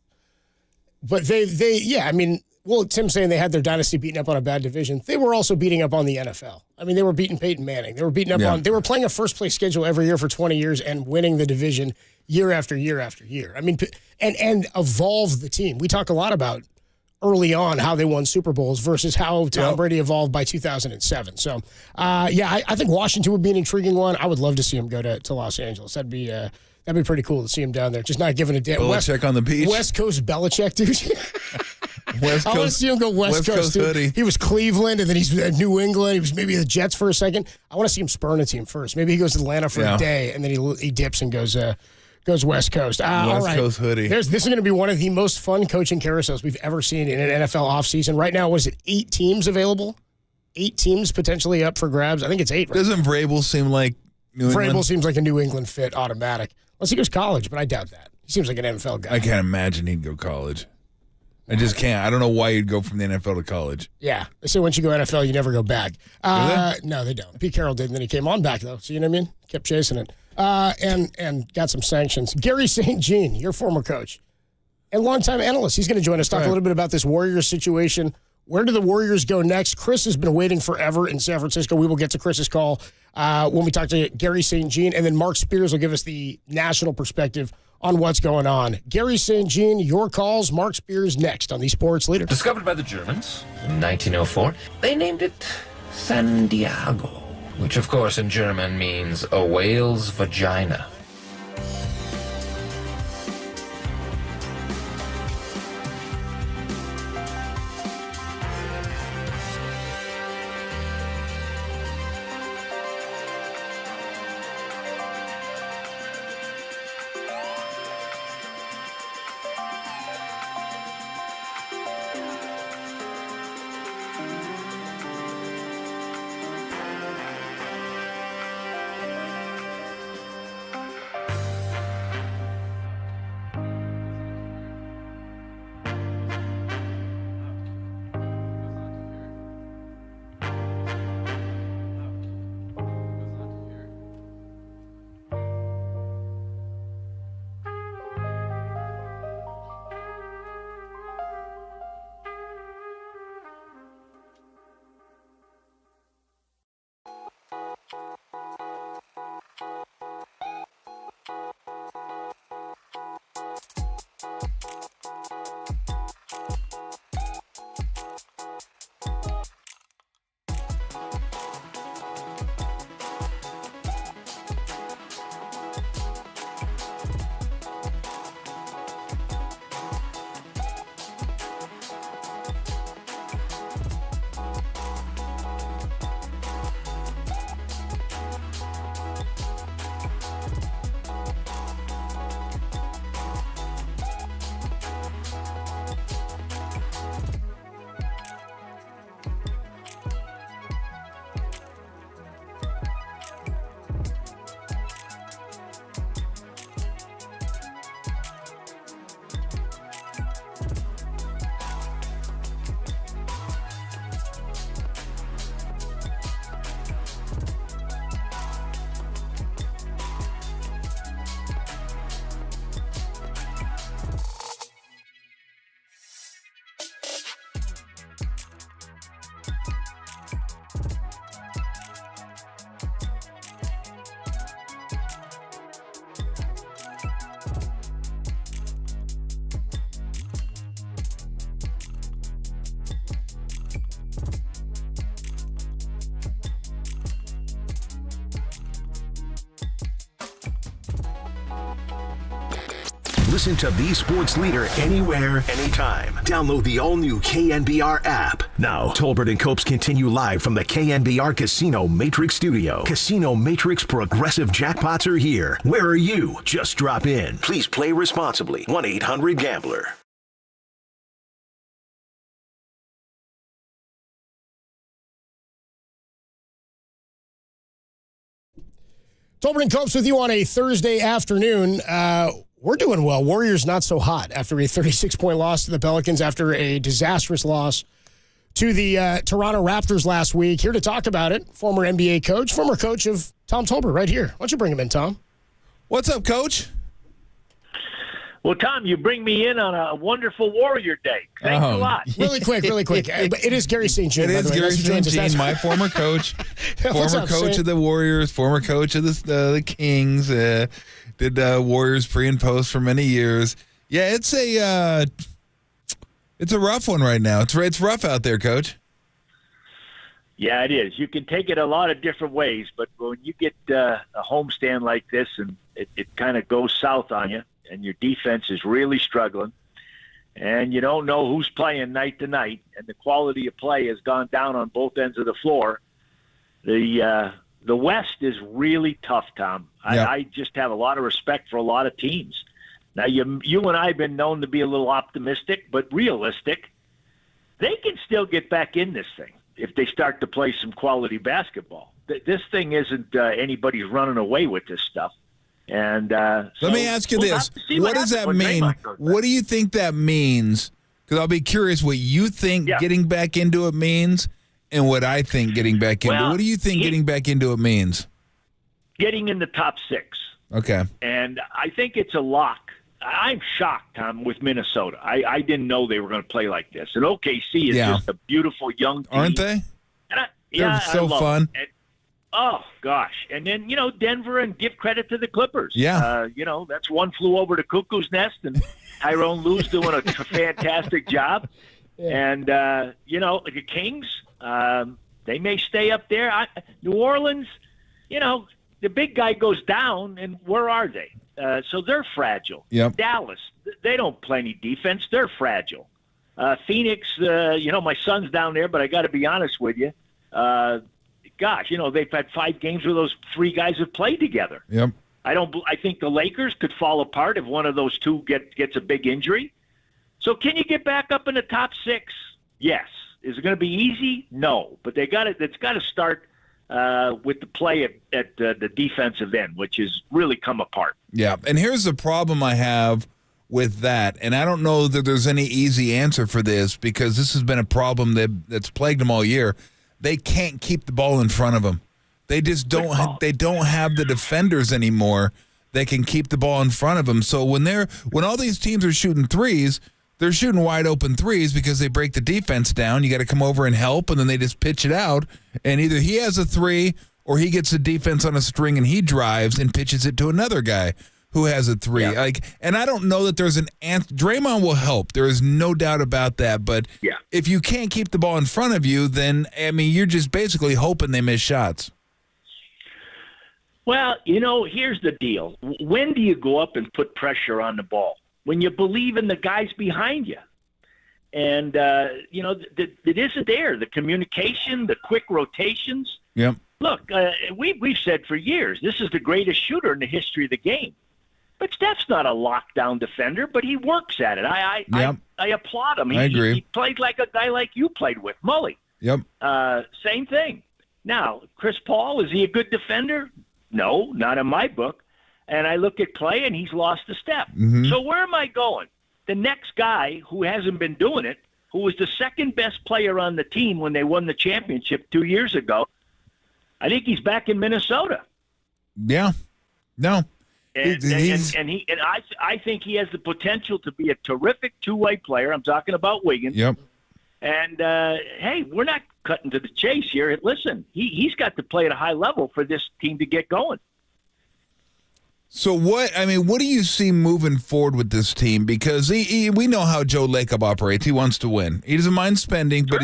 [SPEAKER 10] But Tim's saying they had their dynasty beaten up on a bad division. They were also beating up on the NFL. I mean, they were beating Peyton Manning. They were beating up on. They were playing a first place schedule every year for 20 years and winning the division year after year after year. I mean, and evolved the team. We talk a lot about early on how they won Super Bowls versus how Tom Brady evolved by 2007. So, I think Washington would be an intriguing one. I would love to see him go to Los Angeles. That'd be pretty cool to see him down there. Just not giving a damn.
[SPEAKER 15] Belichick on the beach.
[SPEAKER 10] West Coast Belichick, dude.
[SPEAKER 15] West
[SPEAKER 10] I want to
[SPEAKER 15] Coast-
[SPEAKER 10] see him go West Coast
[SPEAKER 15] Coast hoodie.
[SPEAKER 10] He was Cleveland, and then he's at New England. He was maybe the Jets for a second. I want to see him spurn a team first. Maybe he goes to Atlanta for a day, and then he dips and goes West Coast. All right.
[SPEAKER 15] Coast hoodie.
[SPEAKER 10] This is going to be one of the most fun coaching carousels we've ever seen in an NFL offseason. Right now, was it 8 teams available? 8 teams potentially up for grabs. I think it's 8. Right?
[SPEAKER 15] Doesn't Vrabel seem like New England?
[SPEAKER 10] Vrabel seems like a New England fit, automatic. Unless he goes college, but I doubt that. He seems like an NFL guy.
[SPEAKER 15] I can't imagine he'd go college. I just can't. I don't know why you'd go from the NFL to college.
[SPEAKER 10] Yeah. They say once you go NFL, you never go back. No, they don't. Pete Carroll did, and then he came on back, though. So, you know what I mean? Kept chasing it. And got some sanctions. Gary St. Jean, your former coach and longtime analyst. He's going to join us, talk a little bit about this Warriors situation. Where do the Warriors go next? Chris has been waiting forever in San Francisco. We will get to Chris's call when we talk to Gary St. Jean, and then Mark Spears will give us the national perspective on what's going on. Gary St. Jean, your calls. Mark Spears next on the Sports Leader.
[SPEAKER 6] Discovered by the Germans in 1904, they named it San Diego, which of course in German means a whale's vagina.
[SPEAKER 1] Listen to the Sports Leader anywhere, anytime. Download the all-new KNBR app. Now, Tolbert and Copes continue live from the KNBR Casino Matrix Studio. Casino Matrix Progressive Jackpots are here. Where are you? Just drop in. Please play responsibly. 1-800-GAMBLER.
[SPEAKER 10] Tolbert and Copes with you on a Thursday afternoon. We're doing well. Warriors not so hot after a 36-point loss to the Pelicans after a disastrous loss to the Toronto Raptors last week. Here to talk about it, former NBA coach, former coach of Tom Tolbert right here. Why don't you bring him in, Tom?
[SPEAKER 15] What's up, Coach?
[SPEAKER 20] Well, Tom, you bring me in on a wonderful Warrior Day. Thanks a lot.
[SPEAKER 10] Really quick. It is Gary St. Jean.
[SPEAKER 15] It is Gary St. Jean, my former coach, former coach of the Warriors, former coach of the Kings. Did Warriors pre and post for many years. Yeah, it's a rough one right now. It's rough out there, Coach.
[SPEAKER 20] Yeah, it is. You can take it a lot of different ways, but when you get a homestand like this and it kind of goes south on you, and your defense is really struggling, and you don't know who's playing night to night, and the quality of play has gone down on both ends of the floor. The West is really tough, Tom.
[SPEAKER 15] Yeah.
[SPEAKER 20] I just have a lot of respect for a lot of teams. Now, you and I have been known to be a little optimistic, but realistic. They can still get back in this thing if they start to play some quality basketball. This thing isn't anybody's running away with this stuff. And
[SPEAKER 15] let me ask you this. What does that mean? What do you think that means? Because I'll be curious what you think getting back into it means and what I think getting back into it. What do you think getting back into it means? Getting in the top 6. Okay. And I think it's a lock. I'm shocked, Tom, with Minnesota. I didn't know they were going to play like this. And OKC is just a beautiful young team. Aren't they? They're so fun. Oh, gosh. And then, Denver, and give credit to the Clippers. Yeah. That's one flew over to Cuckoo's Nest, and Tyrone Lue's doing a fantastic job. Yeah. And, the Kings, they may stay up there. New Orleans, the big guy goes down, and where are they? So they're fragile. Yep. Dallas, they don't play any defense. They're fragile. Phoenix, my son's down there, but I got to be honest with you. They've had 5 games where those 3 guys have played together. Yep. I think the Lakers could fall apart if one of those 2 gets a big injury. So can you get back up in the top 6? Yes. Is it going to be easy? No. But it's got to start with the play at the defensive end, which has really come apart. Yeah. And here's the problem I have with that. And I don't know that there's any easy answer for this because this has been a problem that's plagued them all year. They can't keep the ball in front of them. They just don't. They don't have the defenders anymore that can keep the ball in front of them. So when all these teams are shooting threes, they're shooting wide open threes because they break the defense down. You got to come over and help, and then they just pitch it out. And either he has a 3 or he gets the defense on a string and he drives and pitches it to another guy who has a 3. Yeah. And I don't know that there's an answer. Draymond will help. There is no doubt about that. But if you can't keep the ball in front of you, then, you're just basically hoping they miss shots. Well, here's the deal. When do you go up and put pressure on the ball? When you believe in the guys behind you. And, it isn't there. The communication, the quick rotations. Yep. Look, we've said for years, this is the greatest shooter in the history of the game. But Steph's not a lockdown defender, but he works at it. I applaud him. I agree. He played like a guy like you played with, Mully. Yep. Same thing. Now, Chris Paul, is he a good defender? No, not in my book. And I look at Clay, and he's lost a step. Mm-hmm. So where am I going? The next guy who hasn't been doing it, who was the second best player on the team when they won the championship 2 years ago, I think he's back in Minnesota. Yeah. No. And I think he has the potential to be a terrific two-way player. I'm talking about Wiggins. Yep. And, hey, we're not cutting to the chase here. Listen, he's got to play at a high level for this team to get going. So what do you see moving forward with this team? Because we know how Joe Lacob operates. He wants to win. He doesn't mind spending, sure.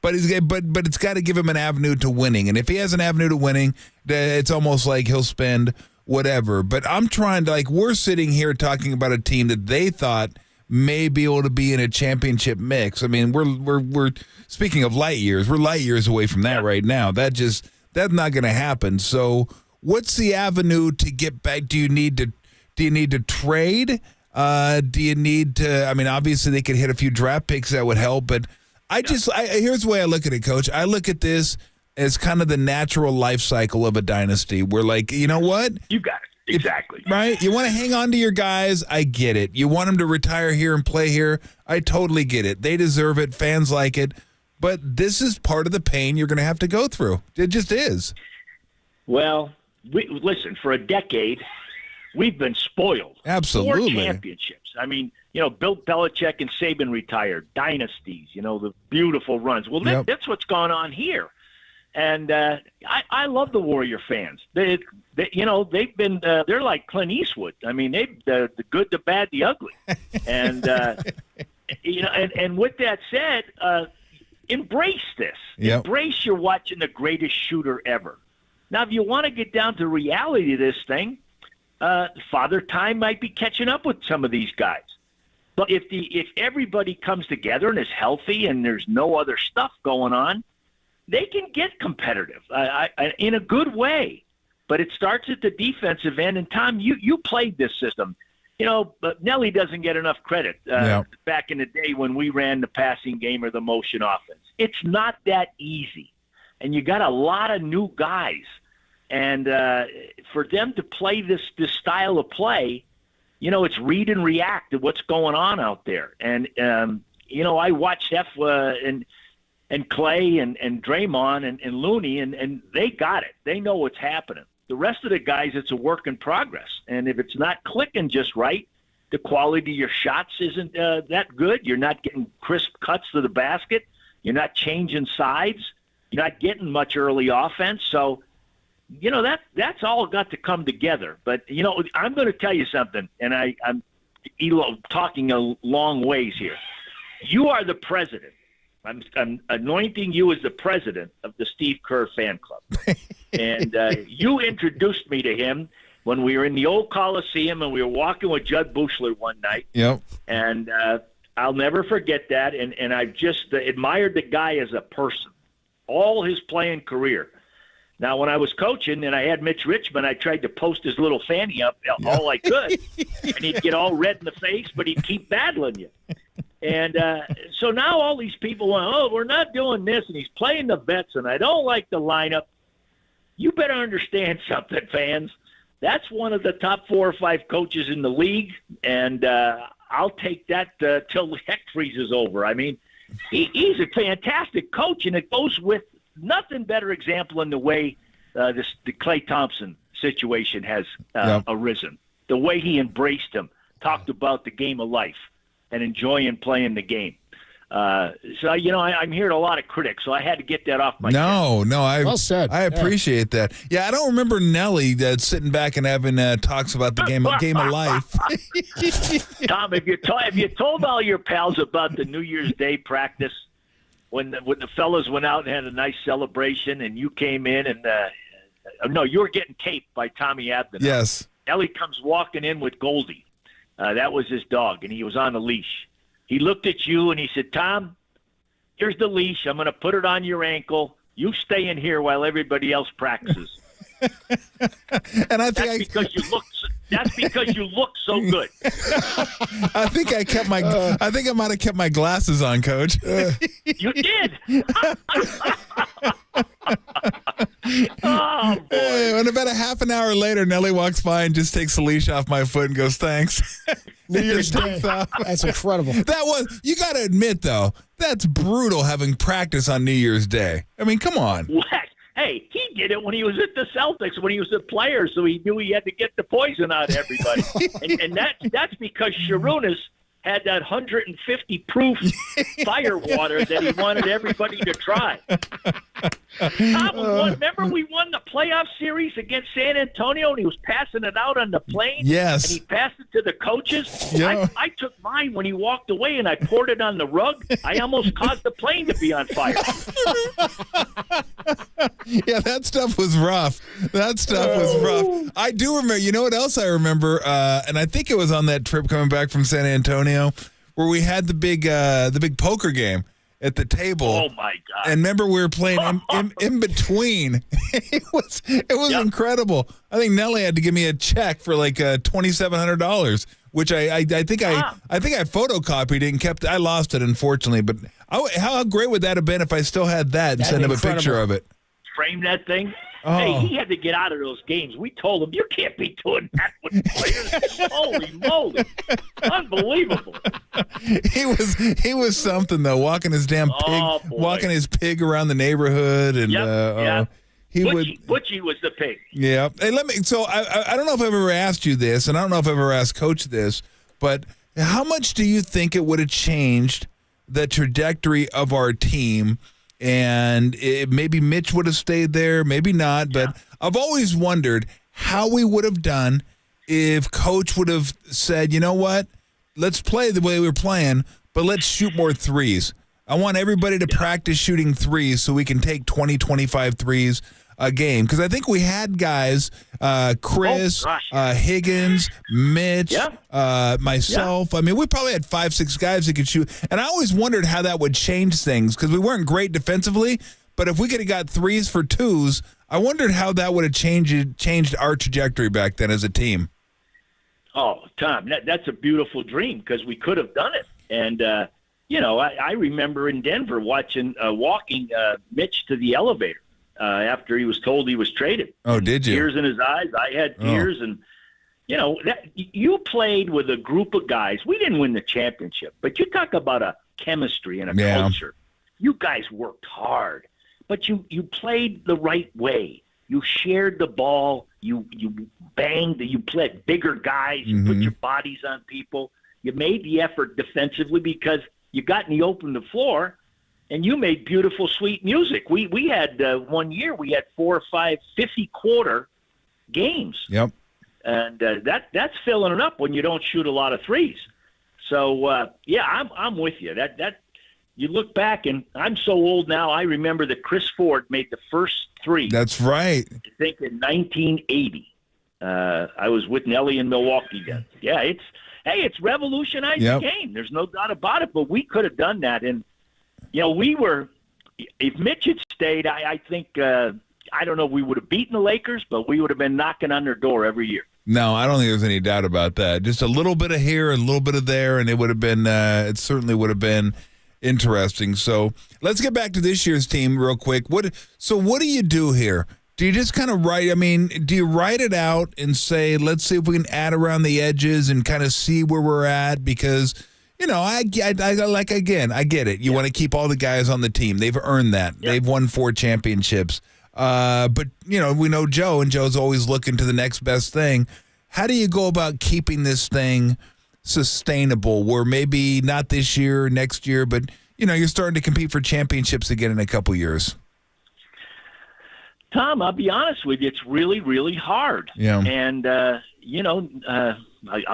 [SPEAKER 15] but it's got to give him an avenue to winning. And if he has an avenue to winning, it's almost like he'll spend whatever. But I'm trying to, we're sitting here talking about a team that they thought may be able to be in a championship mix. We're speaking of light years. We're light years away from that right now. That's not going to happen. So what's the avenue to get back? Do you need to trade? Do you need to? Obviously they could hit a few draft picks that would help. But here's the way I look at it, Coach. I look at this as kind of the natural life cycle of a dynasty. We're like, you know what? You got it. Exactly. Right? You want to hang on to your guys. I get it. You want them to retire here and play here. I totally get it. They deserve it. Fans like it. But this is part of the pain you're going to have to go through. It just is. Well, listen, for a decade, we've been spoiled. Absolutely. 4 championships. Bill Belichick and Saban retired. Dynasties, the beautiful runs. Well, that's what's gone on here. And I love the Warrior fans. They've been they're like Clint Eastwood. The good, the bad, the ugly. And and with that said, embrace this. Yep. Embrace you're watching the greatest shooter ever. Now, if you want to get down to reality of this thing, Father Time might be catching up with some of these guys.
[SPEAKER 20] But if everybody comes together and is healthy and there's no other stuff going on, they can get competitive in a good way. But it starts at the defensive end. And, Tom, you played this system. But Nelly doesn't get enough credit back in the day when we ran the passing game or the motion offense. It's not that easy. And you got a lot of new guys. And for them to play this style of play, it's read and react to what's going on out there. And, I watched Steph and Clay and Draymond and Looney, and they got it. They know what's happening. The rest of the guys, it's a work in progress. And if it's not clicking just right, the quality of your shots isn't that good. You're not getting crisp cuts to the basket. You're not changing sides. You're not getting much early offense. So, that's all got to come together. But, I'm going to tell you something, and I'm talking a long ways here. You are the president. I'm anointing you as the president of the Steve Kerr fan club. And you introduced me to him when we were in the old Coliseum and we were walking with Judd Buechler one night.
[SPEAKER 15] Yep.
[SPEAKER 20] And I'll never forget that. And I've just admired the guy as a person, all his playing career. Now, when I was coaching and I had Mitch Richmond, I tried to post his little fanny up all I could. And he'd get all red in the face, but he'd keep battling you. And so now all these people want, we're not doing this, and he's playing the vets, and I don't like the lineup. You better understand something, fans. That's one of the top 4 or 5 coaches in the league, and I'll take that till the heck freezes over. I mean, he's a fantastic coach, and it goes with nothing better example in the way the Klay Thompson situation has arisen. The way he embraced him, talked about the game of life, and enjoying playing the game. So, I'm hearing a lot of critics, so I had to get that off my chest.
[SPEAKER 10] Well said.
[SPEAKER 15] I appreciate that. Yeah, I don't remember Nelly sitting back and having talks about the game of life.
[SPEAKER 20] Tom, have you told all your pals about the New Year's Day practice when the fellas went out and had a nice celebration and you came in and you were getting taped by Tommy Abden.
[SPEAKER 15] Yes.
[SPEAKER 20] Nelly comes walking in with Goldie. That was his dog, and he was on a leash. He looked at you, and he said, Tom, here's the leash. I'm going to put it on your ankle. You stay in here while everybody else practices.
[SPEAKER 15] And
[SPEAKER 20] that's because you look so good.
[SPEAKER 15] I think I might have kept my glasses on, Coach.
[SPEAKER 20] You did. Oh, boy.
[SPEAKER 15] And about a half an hour later, Nelly walks by and just takes the leash off my foot and goes, thanks.
[SPEAKER 10] New Year's Day. That's incredible.
[SPEAKER 15] You got to admit, though, that's brutal having practice on New Year's Day. I mean, come on.
[SPEAKER 20] What? Hey, he did it when he was at the Celtics, when he was a player, so he knew he had to get the poison out of everybody. and that's because Sharunas had that 150 proof fire water that he wanted everybody to try. Tom, remember we won the playoff series against San Antonio, and he was passing it out on the plane?
[SPEAKER 15] Yes.
[SPEAKER 20] And he passed it to the coaches?
[SPEAKER 15] Yeah.
[SPEAKER 20] I took mine when he walked away, and I poured it on the rug. I almost caused the plane to be on fire.
[SPEAKER 15] Yeah, that stuff was rough. I do remember. You know what else I remember? And I think it was on that trip coming back from San Antonio where we had the big poker game at the table.
[SPEAKER 20] Oh my God!
[SPEAKER 15] And remember we were playing in between. It was incredible. I think Nelly had to give me a check for like $2,700, which I think I photocopied it and kept. I lost it unfortunately, but how great would that have been if I still had that and sent him a picture of it?
[SPEAKER 20] Frame that thing.
[SPEAKER 15] Oh.
[SPEAKER 20] Hey, he had to get out of those games. We told him, you can't be doing that with players. Holy moly. Unbelievable.
[SPEAKER 15] He was something, though, walking his pig around the neighborhood. And
[SPEAKER 20] Butchie was the pig.
[SPEAKER 15] Yeah. Hey, so I don't know if I've ever asked you this, and I don't know if I've ever asked Coach this, but how much do you think it would have changed the trajectory of our team? And maybe Mitch would have stayed there, maybe not. But I've always wondered how we would have done if Coach would have said, you know what, let's play the way we're playing, but let's shoot more threes. I want everybody to practice shooting threes so we can take 20, 25 threes a game. Because I think we had guys, Chris, Higgins, Mitch, myself. I mean, we probably had 5, 6 guys that could shoot. And I always wondered how that would change things because we weren't great defensively. But if we could have got threes for twos, I wondered how that would have changed our trajectory back then as a team.
[SPEAKER 20] Oh, Tom, that's a beautiful dream because we could have done it. And, I remember in Denver walking Mitch to the elevator after he was told he was traded.
[SPEAKER 15] Oh, did you?
[SPEAKER 20] Tears in his eyes. I had tears. And, you played with a group of guys. We didn't win the championship, but you talk about a chemistry and a culture. You guys worked hard, but you played the right way. You shared the ball. You banged. You played bigger guys. You put your bodies on people. You made the effort defensively because you got in the open floor, and you made beautiful, sweet music. We had 1 year we had 4 or 5 50-quarter games.
[SPEAKER 15] Yep.
[SPEAKER 20] And that's filling it up when you don't shoot a lot of threes. So I'm with you. That you look back, and I'm so old now. I remember that Chris Ford made the first 3.
[SPEAKER 15] That's right.
[SPEAKER 20] I think in 1980. I was with Nelly in Milwaukee then. Yeah, it's revolutionized the game. There's no doubt about it. But we could have done that, and we were. If Mitch had stayed, I think I don't know if we would have beaten the Lakers, but we would have been knocking on their door every year.
[SPEAKER 15] No, I don't think there's any doubt about that. Just a little bit of here, a little bit of there, and it would have been. It certainly would have been interesting. So let's get back to this year's team real quick. What do you do here? Do you just kind of do you write it out and say, let's see if we can add around the edges and kind of see where we're at? Because, I get it. You want to keep all the guys on the team. They've earned that. Yep. They've won 4 championships. But, we know Joe, and Joe's always looking to the next best thing. How do you go about keeping this thing sustainable where maybe not this year, next year, but, you're starting to compete for championships again in a couple years?
[SPEAKER 20] Tom, I'll be honest with you, it's really, really hard.
[SPEAKER 15] Yeah.
[SPEAKER 20] And, I'll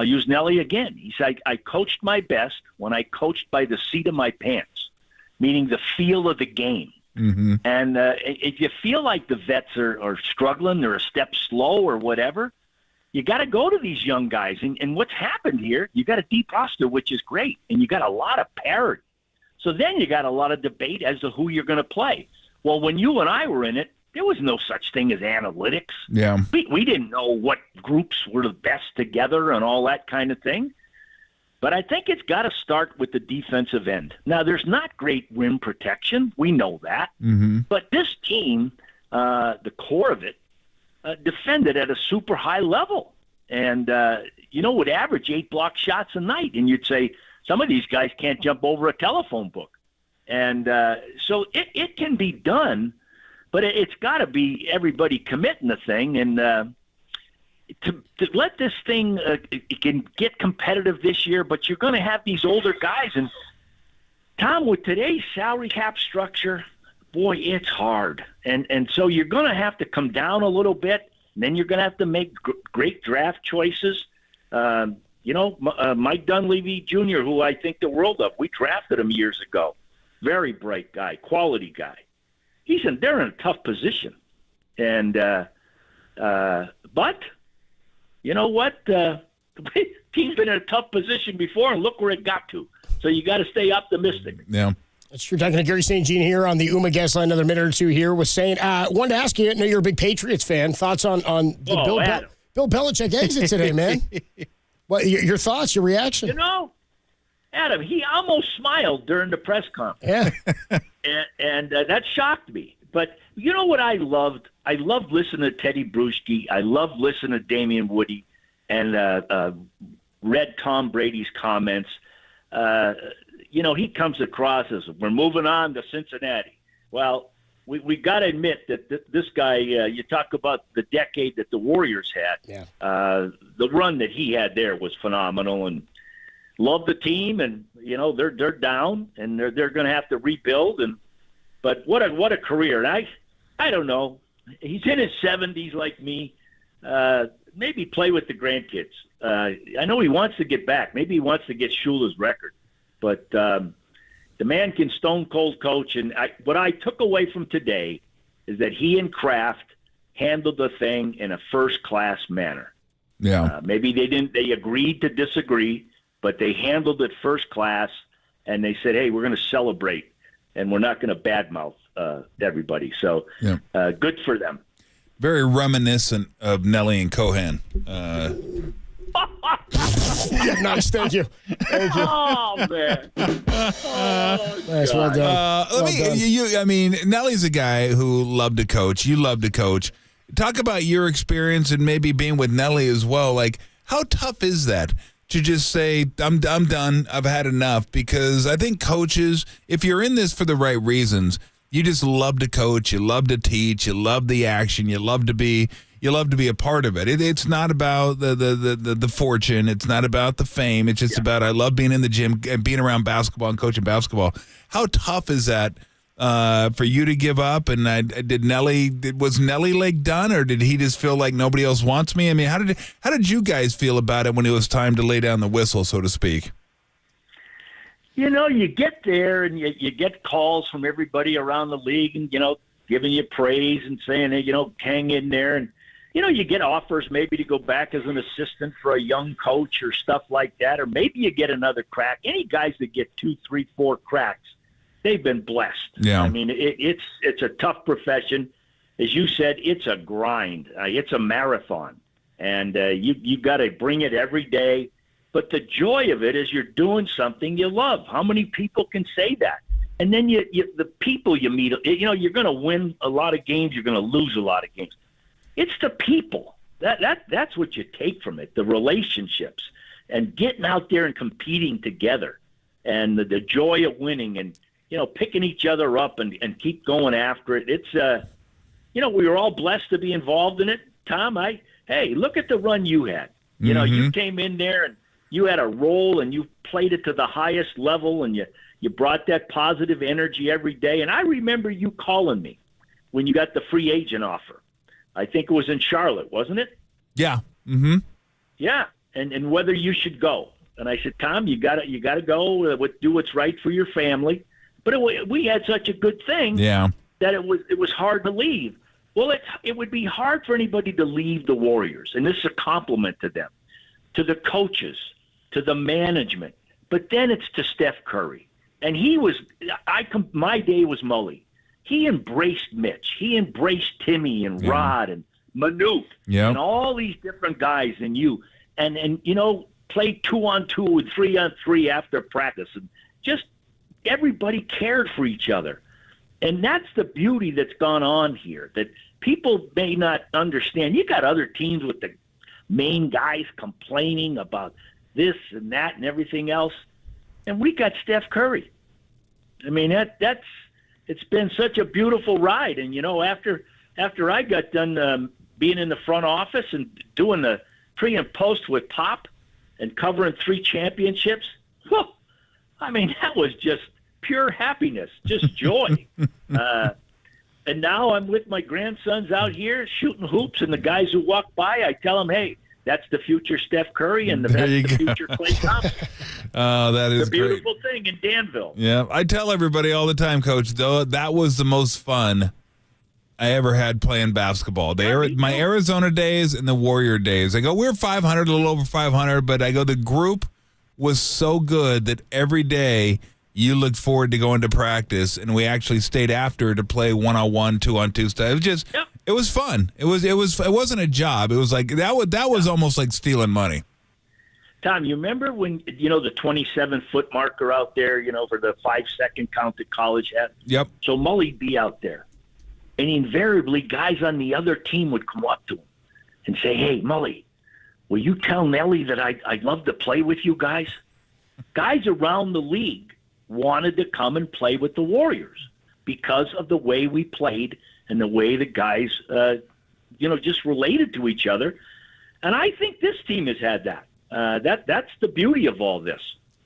[SPEAKER 20] use Nelly again. He said, I coached my best when I coached by the seat of my pants, meaning the feel of the game.
[SPEAKER 15] Mm-hmm.
[SPEAKER 20] And if you feel like the vets are struggling, they're a step slow or whatever, you got to go to these young guys. And what's happened here, you got a deep roster, which is great, and you got a lot of parity. So then you got a lot of debate as to who you're going to play. Well, when you and I were in it, there was no such thing as analytics.
[SPEAKER 15] Yeah.
[SPEAKER 20] We didn't know what groups were the best together and all that kind of thing. But I think it's got to start with the defensive end. Now, there's not great rim protection. We know that.
[SPEAKER 15] Mm-hmm.
[SPEAKER 20] But this team, the core of it, defended at a super high level. And, would average 8 block shots a night. And you'd say, some of these guys can't jump over a telephone book. And so it can be done. But it's got to be everybody committing the thing, and to let this thing it can get competitive this year. But you're going to have these older guys, and Tom, with today's salary cap structure, boy, it's hard, and so you're going to have to come down a little bit. And then you're going to have to make great draft choices. Mike Dunleavy Jr., who I think the world of, we drafted him years ago. Very bright guy, quality guy. They're in a tough position, and but you know what? The team's been in a tough position before, and look where it got to. So you got to stay optimistic.
[SPEAKER 15] Yeah,
[SPEAKER 10] that's true. Talking to Gary St. Jean here on the UMA guest line. Another minute or two here with saying. Wanted to ask you. I know you're a big Patriots fan. Thoughts on the Bill Belichick exit today, man? What your thoughts? Your reaction?
[SPEAKER 20] Adam, he almost smiled during the press conference.
[SPEAKER 10] Yeah.
[SPEAKER 20] and that shocked me. But you know what I loved? I loved listening to Teddy Bruschi. I loved listening to Damian Woody and read Tom Brady's comments. He comes across as, we're moving on to Cincinnati. Well, we got to admit that this guy, you talk about the decade that the Warriors had.
[SPEAKER 10] Yeah.
[SPEAKER 20] The run that he had there was phenomenal, and love the team, and they're down, and they're going to have to rebuild. But what a career! And I don't know. He's in his 70s like me. Maybe play with the grandkids. I know he wants to get back. Maybe he wants to get Shula's record. But The man can stone cold coach. And what I took away from today is that he and Kraft handled the thing in a first-class manner.
[SPEAKER 15] Yeah.
[SPEAKER 20] Maybe they agreed to disagree, but they handled it first class, and they said, hey, we're going to celebrate, and we're not going to badmouth everybody. So good for them.
[SPEAKER 15] Very reminiscent of Nelly and Cohen.
[SPEAKER 10] Nice, thank you. Thank you.
[SPEAKER 20] Oh, man.
[SPEAKER 10] Nice, well done.
[SPEAKER 15] Nelly's a guy who loved to coach. You love to coach. Talk about your experience and maybe being with Nelly as well. Like, how tough is that to just say, I'm done, I've had enough? Because I think coaches, if you're in this for the right reasons, you just love to coach, you love to teach, you love the action, you love to be a part of it. It's not about the fortune, it's not about the fame, it's just about I love being in the gym and being around basketball and coaching basketball. How tough is that for you to give up? And was Nelly like done, or did he just feel like nobody else wants me? I mean, how did you guys feel about it when it was time to lay down the whistle, so to speak?
[SPEAKER 20] You get there and you get calls from everybody around the league and, giving you praise and saying, hey, hang in there. And, you get offers maybe to go back as an assistant for a young coach or stuff like that, or maybe you get another crack. Any guys that get 2, 3, 4 cracks, they've been blessed.
[SPEAKER 15] Yeah.
[SPEAKER 20] I mean, it's a tough profession. As you said, it's a grind. It's a marathon. And you got to bring it every day. But the joy of it is you're doing something you love. How many people can say that? And then the people you meet, you're going to win a lot of games. You're going to lose a lot of games. It's the people. That's what you take from it, the relationships. And getting out there and competing together. And the joy of winning and, picking each other up and keep going after it. It's, we were all blessed to be involved in it. Tom, hey, look at the run you had. You came in there and you had a role and you played it to the highest level and you brought that positive energy every day. And I remember you calling me when you got the free agent offer. I think it was in Charlotte, wasn't it?
[SPEAKER 15] Yeah. Mm-hmm.
[SPEAKER 20] Yeah. And whether you should go. And I said, Tom, you gotta go, do what's right for your family. But we had such a good thing that it was hard to leave. Well, it would be hard for anybody to leave the Warriors, and this is a compliment to them, to the coaches, to the management. But then it's to Steph Curry, and my day was Mully. He embraced Mitch, he embraced Timmy and Rod and Manute and all these different guys, and played 2-on-2 and 3-on-3 after practice, and just everybody cared for each other. And that's the beauty that's gone on here that people may not understand. You got other teams with the main guys complaining about this and that and everything else. And we got Steph Curry. I mean, it's been such a beautiful ride. And, after I got done being in the front office and doing the pre and post with Pop and covering 3 championships, that was just pure happiness, just joy. And now I'm with my grandsons out here shooting hoops, and the guys who walk by, I tell them, hey, that's the future Steph Curry, and that's the future Klay Thompson.
[SPEAKER 15] That is
[SPEAKER 20] a beautiful thing in Danville.
[SPEAKER 15] Yeah, I tell everybody all the time, Coach, though, that was the most fun I ever had playing basketball. My Arizona days and the Warrior days. I go, we're 500, a little over 500, but I go, the group was so good that every day you looked forward to going to practice, and we actually stayed after to play 1-on-1, 2-on-2 stuff. It was just, it was fun. It wasn't a job. It was like that was almost like stealing money.
[SPEAKER 20] Tom, you remember when the 27-foot marker out there, for the 5-second count that college had?
[SPEAKER 15] Yep.
[SPEAKER 20] So Mully'd be out there, and invariably guys on the other team would come up to him and say, "Hey, Mully, will you tell Nelly that I'd love to play with you guys?" Guys around the league wanted to come and play with the Warriors because of the way we played and the way the guys, just related to each other. And I think this team has had that. That's the beauty of all this.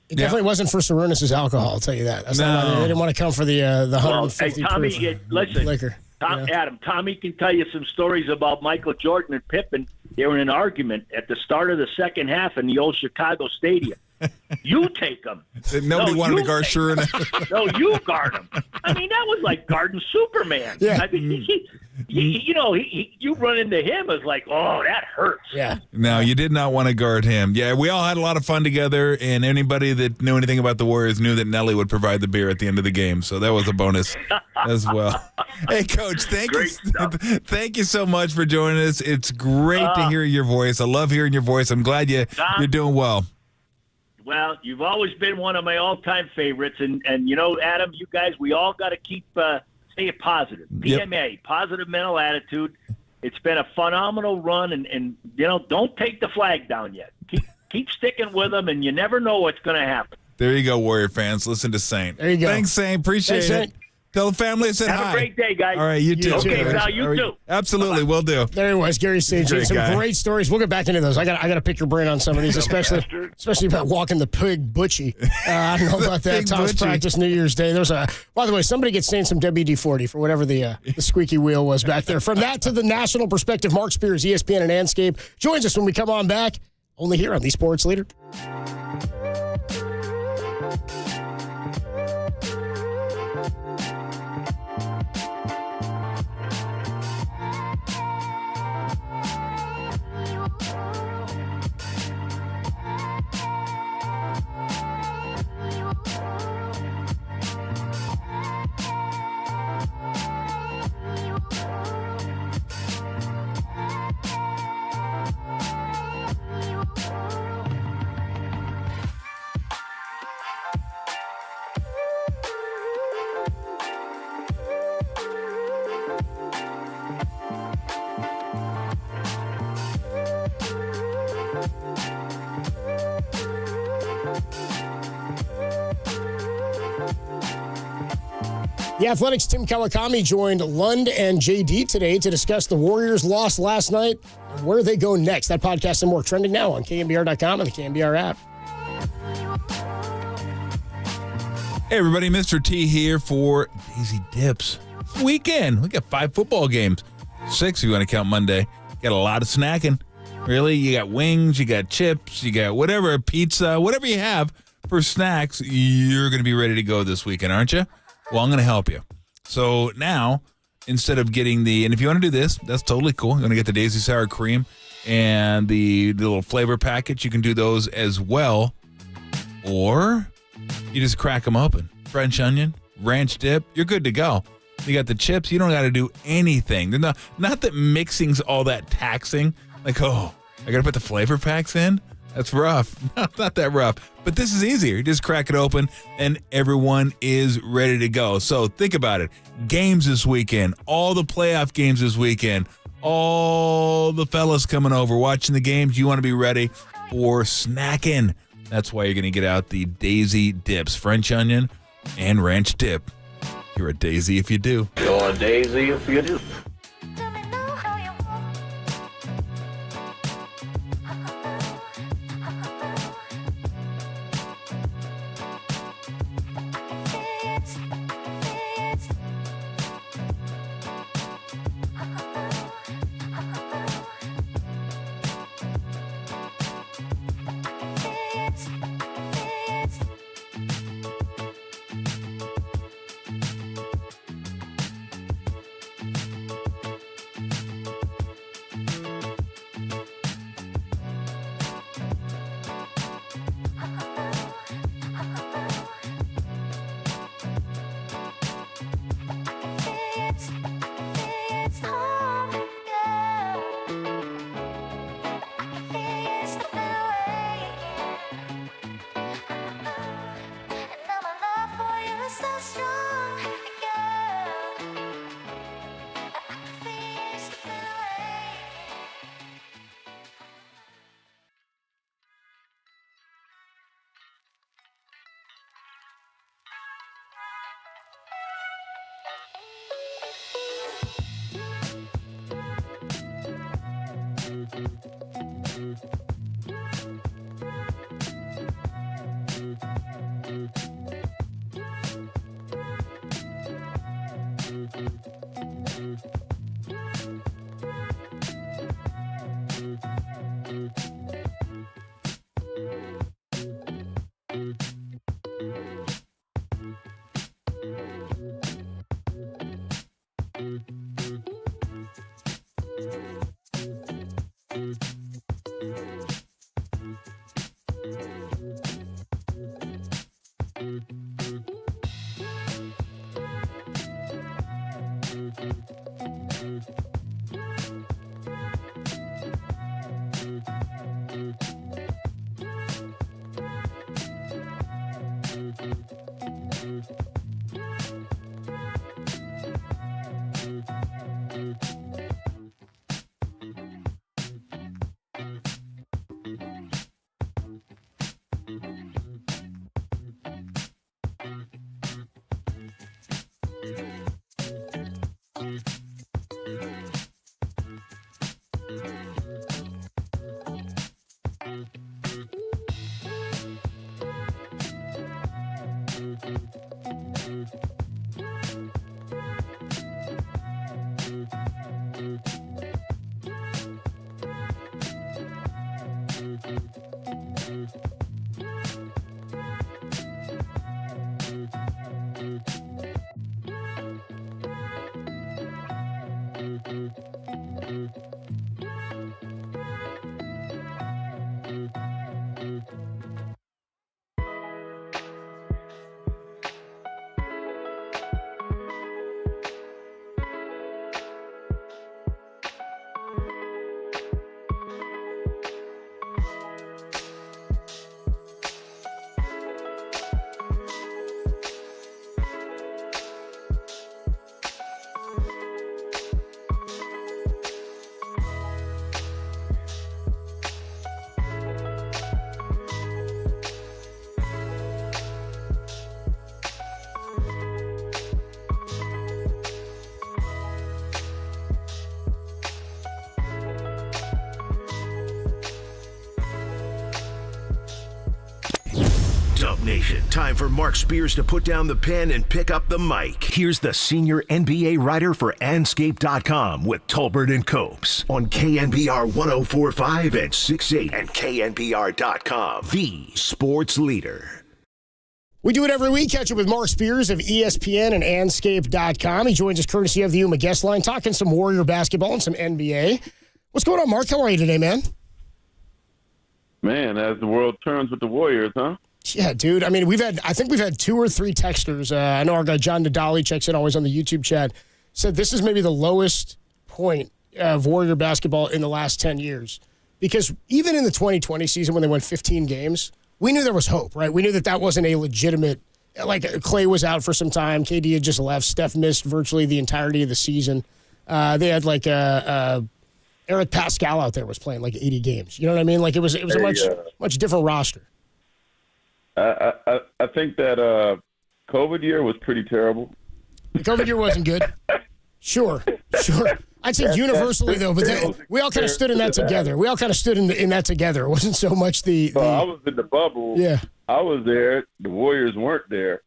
[SPEAKER 10] It definitely wasn't for Sarunas' alcohol, I'll tell you that. They didn't want to come for the 150
[SPEAKER 20] Tommy, listen,
[SPEAKER 10] liquor.
[SPEAKER 20] Tommy can tell you some stories about Michael Jordan and Pippen. They were in an argument at the start of the second half in the old Chicago Stadium. You take them.
[SPEAKER 15] Nobody wanted to guard
[SPEAKER 20] take
[SPEAKER 15] Shurin.
[SPEAKER 20] No, you guard him. I mean, that was like guarding Superman.
[SPEAKER 10] Yeah.
[SPEAKER 20] I mean, you run into him as like, oh, that hurts.
[SPEAKER 10] Yeah.
[SPEAKER 15] No, you did not want to guard him. Yeah, we all had a lot of fun together, and anybody that knew anything about the Warriors knew that Nelly would provide the beer at the end of the game, so that was a bonus as well. Hey, Coach, thank you so much for joining us. It's great to hear your voice. I love hearing your voice. I'm glad you're doing well.
[SPEAKER 20] Well, you've always been one of my all-time favorites, and Adam, you guys, we all got to keep stay positive. PMA, positive mental attitude. It's been a phenomenal run, and don't take the flag down yet. Keep sticking with them, and you never know what's going to happen.
[SPEAKER 15] There you go, Warrior fans. Listen to Saint.
[SPEAKER 10] There you go.
[SPEAKER 15] Thanks, Saint. Appreciate it.
[SPEAKER 10] Saint.
[SPEAKER 15] Tell the family I said hi.
[SPEAKER 20] Have a great day, guys.
[SPEAKER 15] All right, you too.
[SPEAKER 20] Okay, Sal, you too.
[SPEAKER 15] Absolutely, we'll do.
[SPEAKER 10] There he was, Gary St. John. Some
[SPEAKER 15] guy.
[SPEAKER 10] great stories. We'll get back into those. I got to pick your brain on some of these, especially about walking the pig butchie. I don't know about that. Tom's practice New Year's Day. By the way, somebody gets saying some WD-40 for whatever the squeaky wheel was back there. From that to the national perspective, Mark Spears, ESPN and Anscape, joins us when we come on back. Only here on the Sports Leader. The Athletics' Tim Kawakami joined Lund and JD today to discuss the Warriors' loss last night and where they go next. That podcast and more trending now on KNBR.com and the KNBR app.
[SPEAKER 15] Hey, everybody. Mr. T here for Daisy Dips. It's weekend. We got 5 football games. 6 if you want to count Monday. Got a lot of snacking. Really, you got wings, you got chips, you got whatever, pizza, whatever you have for snacks, you're going to be ready to go this weekend, aren't you? Well, I'm going to help you. So now, instead of getting and if you want to do this, that's totally cool. You're going to get the Daisy Sour Cream and the little flavor package. You can do those as well. Or you just crack them open. French onion, ranch dip, you're good to go. You got the chips. You don't got to do anything. They're not that mixing's all that taxing. Like, I got to put the flavor packs in? That's rough. Not that rough. But this is easier. You just crack it open, and everyone is ready to go. So think about it. Games this weekend. All the playoff games this weekend. All the fellas coming over, watching the games. You want to be ready for snacking. That's why you're going to get out the Daisy Dips. French onion and ranch dip. You're a Daisy if you do.
[SPEAKER 20] You're a Daisy if you do.
[SPEAKER 1] Dub Nation, time for Mark Spears to put down the pen and pick up the mic. Here's the senior NBA writer for Anscape.com with Tolbert and Copes on KNBR 104.5 and 6.8 and KNBR.com, the sports leader.
[SPEAKER 10] We do it every week. Catch up with Mark Spears of ESPN and Anscape.com. He joins us courtesy of the Yuma guest line, talking some Warrior basketball and some NBA. What's going on, Mark? How are you today, man?
[SPEAKER 11] Man, as the world turns with the Warriors, huh?
[SPEAKER 10] Yeah, dude. I mean, I think we've had 2 or 3 texters. I know our guy John Nadali checks in always on the YouTube chat. Said this is maybe the lowest point of Warrior basketball in the last 10 years. Because even in the 2020 season when they won 15 games, we knew there was hope, right? We knew that wasn't a legitimate, like Clay was out for some time. KD had just left. Steph missed virtually the entirety of the season. They had Eric Pascal out there was playing like 80 games. You know what I mean? Like it was a much different roster.
[SPEAKER 11] I think that COVID year was pretty terrible.
[SPEAKER 10] The COVID year wasn't good. Sure. I'd say universally, though, but we all kind of stood in that together. We all kind of stood in that together. It wasn't so much the
[SPEAKER 11] I was in the bubble.
[SPEAKER 10] Yeah.
[SPEAKER 11] I was there. The Warriors weren't there.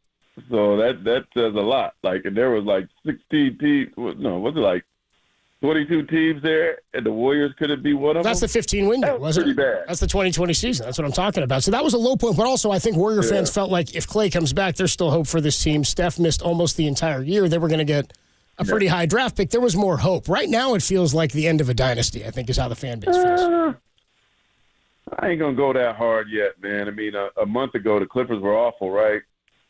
[SPEAKER 11] So that says a lot. Like, and there was like 16 teams. No, was it like 22 teams there, and the Warriors couldn't be one of them?
[SPEAKER 10] That's the 15 window, wasn't it?
[SPEAKER 11] Bad.
[SPEAKER 10] That's the 2020 season. That's what I'm talking about. So that was a low point, but also I think Warrior fans felt like if Clay comes back, there's still hope for this team. Steph missed almost the entire year. They were going to get a pretty high draft pick. There was more hope. Right now it feels like the end of a dynasty, I think, is how the fan base feels.
[SPEAKER 11] I ain't going to go that hard yet, man. I mean, a month ago, the Clippers were awful, right?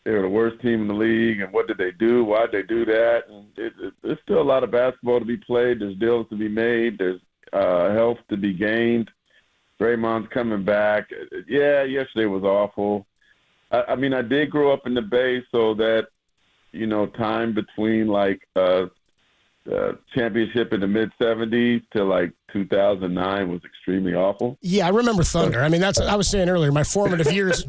[SPEAKER 11] They were the worst team in the league, and what did they do? Why did they do that? And there's still a lot of basketball to be played. There's deals to be made. There's health to be gained. Draymond's coming back. Yeah, yesterday was awful. I mean, I did grow up in the Bay, so that, you know, time between, like, championship in the mid-'70s to, like, 2009 was extremely awful.
[SPEAKER 10] Yeah, I remember Thunder. I mean, that's I was saying earlier. My formative years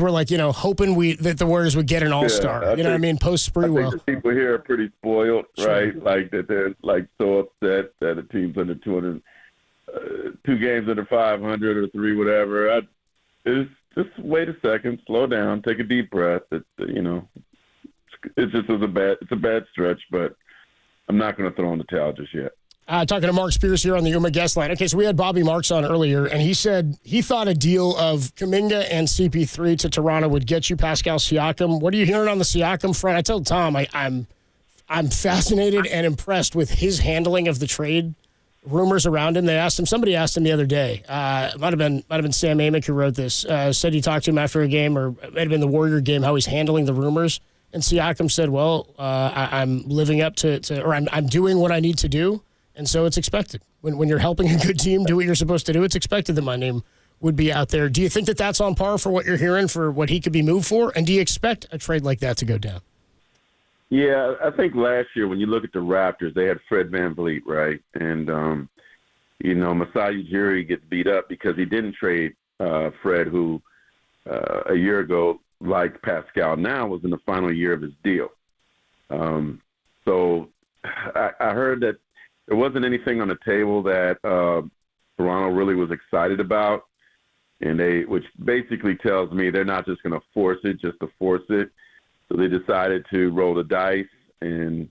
[SPEAKER 10] were like, you know, hoping that the Warriors would get an All-Star. You know what I mean? Post Sprewell.
[SPEAKER 11] I think the people here are pretty spoiled, right? Like that they're like so upset that a team's under 200, 2 games under 500 or 3, whatever. It's just wait a second, slow down, take a deep breath. It just was a bad stretch, but I'm not going to throw in the towel just yet.
[SPEAKER 10] Talking to Mark Spears here on the Yuma guest line. Okay, so we had Bobby Marks on earlier, and he said he thought a deal of Kuminga and CP3 to Toronto would get you Pascal Siakam. What are you hearing on the Siakam front? I told Tom I'm fascinated and impressed with his handling of the trade rumors around him. Somebody asked him the other day. It might have been Sam Amick who wrote this. Said he talked to him after a game, or it might have been the Warrior game, how he's handling the rumors. And Siakam said, "Well, I'm living up to or I'm doing what I need to do." And so it's expected. When you're helping a good team do what you're supposed to do, it's expected that my name would be out there. Do you think that that's on par for what you're hearing for what he could be moved for? And do you expect a trade like that to go down?
[SPEAKER 11] Yeah, I think last year when you look at the Raptors, they had Fred VanVleet, right? And, Masai Ujiri gets beat up because he didn't trade Fred, who a year ago, like Pascal now, was in the final year of his deal. So I heard that there wasn't anything on the table that Toronto really was excited about, which basically tells me they're not just going to force it just to force it. So they decided to roll the dice and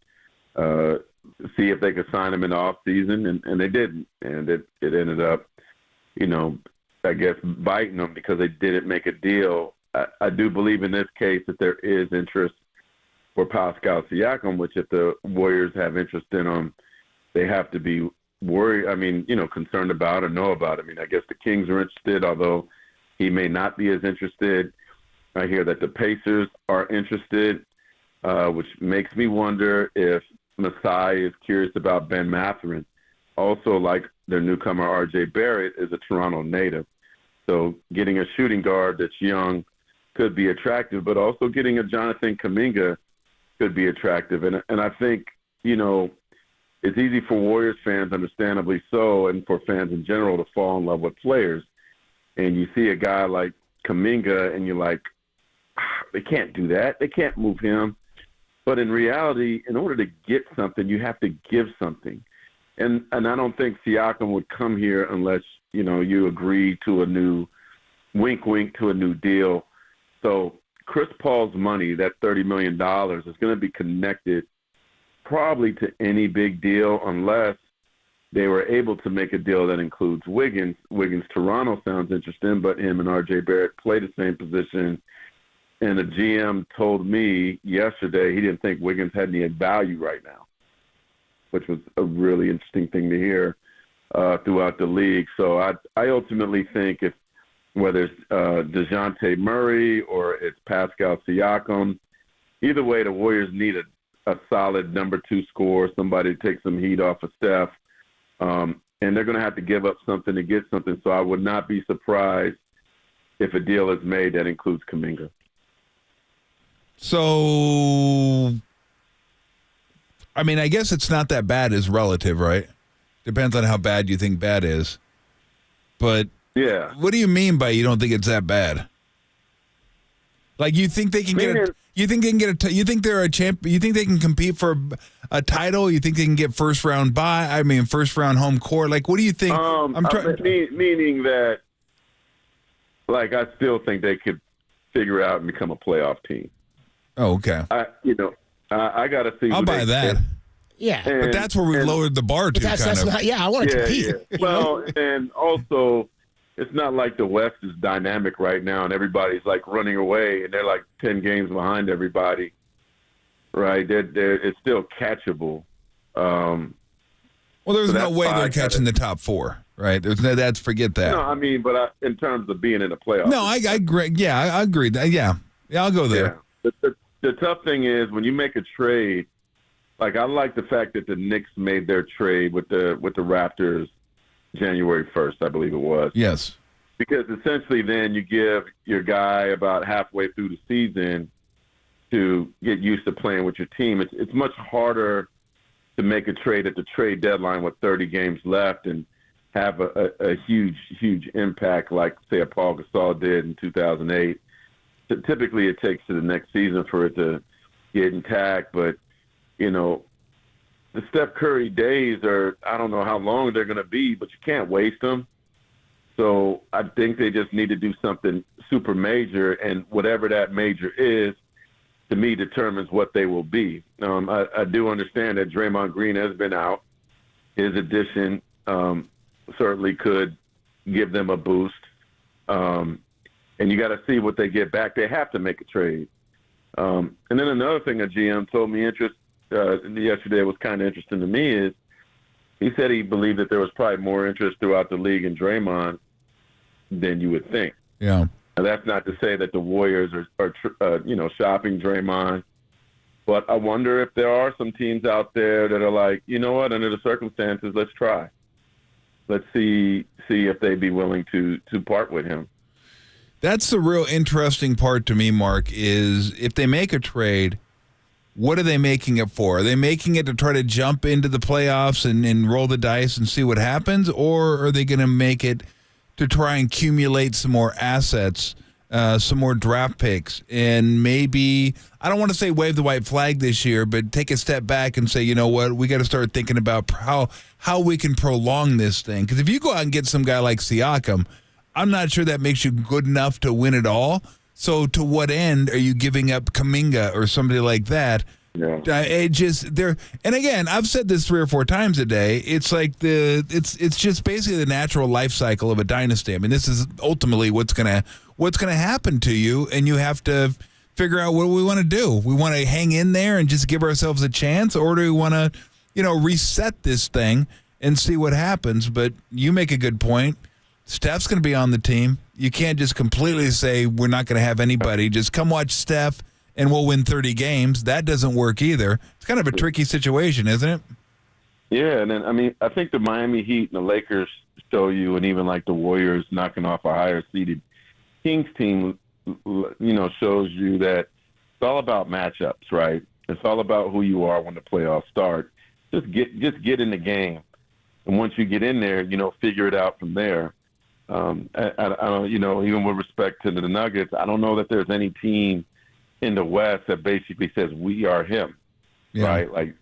[SPEAKER 11] see if they could sign him in the off season, and they didn't. And it ended up, I guess, biting them because they didn't make a deal. I do believe in this case that there is interest for Pascal Siakam, which if the Warriors have interest in him, they have to be worried. I mean, concerned about or know about. I mean, I guess the Kings are interested, although he may not be as interested. I hear that the Pacers are interested, which makes me wonder if Masai is curious about Ben Mathurin. Also, like their newcomer R.J. Barrett is a Toronto native. So getting a shooting guard that's young could be attractive, but also getting a Jonathan Kuminga could be attractive. And I think, it's easy for Warriors fans, understandably so, and for fans in general to fall in love with players. And you see a guy like Kuminga and you're like, they can't do that. They can't move him. But in reality, in order to get something, you have to give something. And I don't think Siakam would come here unless, you agree to a new wink to a new deal. So Chris Paul's money, that $30 million, is going to be connected probably to any big deal unless they were able to make a deal that includes Wiggins. Toronto sounds interesting, but him and R.J. Barrett play the same position. And the GM told me yesterday he didn't think Wiggins had any value right now, which was a really interesting thing to hear throughout the league. So I ultimately think whether it's DeJounte Murray or it's Pascal Siakam, either way, the Warriors need a solid number 2 scorer, somebody to take some heat off of Steph. And they're going to have to give up something to get something. So I would not be surprised if a deal is made that includes Kuminga.
[SPEAKER 15] So, I mean, I guess it's not that bad is relative, right? Depends on how bad you think bad is. But
[SPEAKER 11] yeah,
[SPEAKER 15] what do you mean by you don't think it's that bad? Like, you think they can get you think they can get you think they're a champ? You think they can compete for a title? You think they can get first round home court? Like, what do you think?
[SPEAKER 11] Meaning that, like, I still think they could figure out and become a playoff team.
[SPEAKER 15] Oh, okay.
[SPEAKER 11] I got to see.
[SPEAKER 15] I'll buy that.
[SPEAKER 10] Yeah,
[SPEAKER 15] but that's where we lowered the bar to.
[SPEAKER 10] That's not. Yeah, I want to compete.
[SPEAKER 11] Yeah. Well, and also, it's not like the West is dynamic right now, and everybody's like running away, and they're like 10 games behind everybody. Right? It's still catchable.
[SPEAKER 15] Well, there's no way they're catching the top 4, right? Forget that.
[SPEAKER 11] No, I mean, but in terms of being in the playoffs.
[SPEAKER 15] No, I agree. Yeah, I agree. Yeah, I'll go there.
[SPEAKER 11] Yeah. The tough thing is when you make a trade. Like, I like the fact that the Knicks made their trade with the Raptors January 1st, I believe it was.
[SPEAKER 15] Yes.
[SPEAKER 11] Because essentially then you give your guy about halfway through the season to get used to playing with your team. It's much harder to make a trade at the trade deadline with 30 games left and have a huge impact like, say, a Paul Gasol did in 2008. So typically it takes to the next season for it to get intact, but the Steph Curry days I don't know how long they're going to be, but you can't waste them. So I think they just need to do something super major, and whatever that major is, to me, determines what they will be. I do understand that Draymond Green has been out. His addition certainly could give them a boost. And you got to see what they get back. They have to make a trade. And then another thing a GM told me yesterday was kind of interesting to me is he said he believed that there was probably more interest throughout the league in Draymond than you would think.
[SPEAKER 15] Yeah.
[SPEAKER 11] And that's not to say that the Warriors are shopping Draymond, but I wonder if there are some teams out there that are like, you know what, under the circumstances, let's try. Let's see if they'd be willing to part with him.
[SPEAKER 15] That's the real interesting part to me, Mark, is if they make a trade, what are they making it for? Are they making it to try to jump into the playoffs and roll the dice and see what happens? Or are they going to make it to try and accumulate some more assets, some more draft picks, and maybe, I don't want to say wave the white flag this year, but take a step back and say, you know what, we got to start thinking about how we can prolong this thing. Because if you go out and get some guy like Siakam, I'm not sure that makes you good enough to win it all. So to what end are you giving up Kuminga or somebody like that?
[SPEAKER 11] Yeah.
[SPEAKER 15] And again, I've said this 3 or 4 times a day. It's like it's just basically the natural life cycle of a dynasty. I mean, this is ultimately what's gonna happen to you, and you have to figure out what we want to do. We want to hang in there and just give ourselves a chance, or do we want to, reset this thing and see what happens. But you make a good point. Steph's going to be on the team. You can't just completely say we're not going to have anybody. Just come watch Steph and we'll win 30 games. That doesn't work either. It's kind of a tricky situation, isn't it?
[SPEAKER 11] Yeah, and then, I think the Miami Heat and the Lakers show you, and even like the Warriors knocking off a higher seeded Kings team, shows you that it's all about matchups, right? It's all about who you are when the playoffs start. Just get in the game, and once you get in there, figure it out from there. I don't, even with respect to the Nuggets, I don't know that there's any team in the West that basically says we are him, right? Like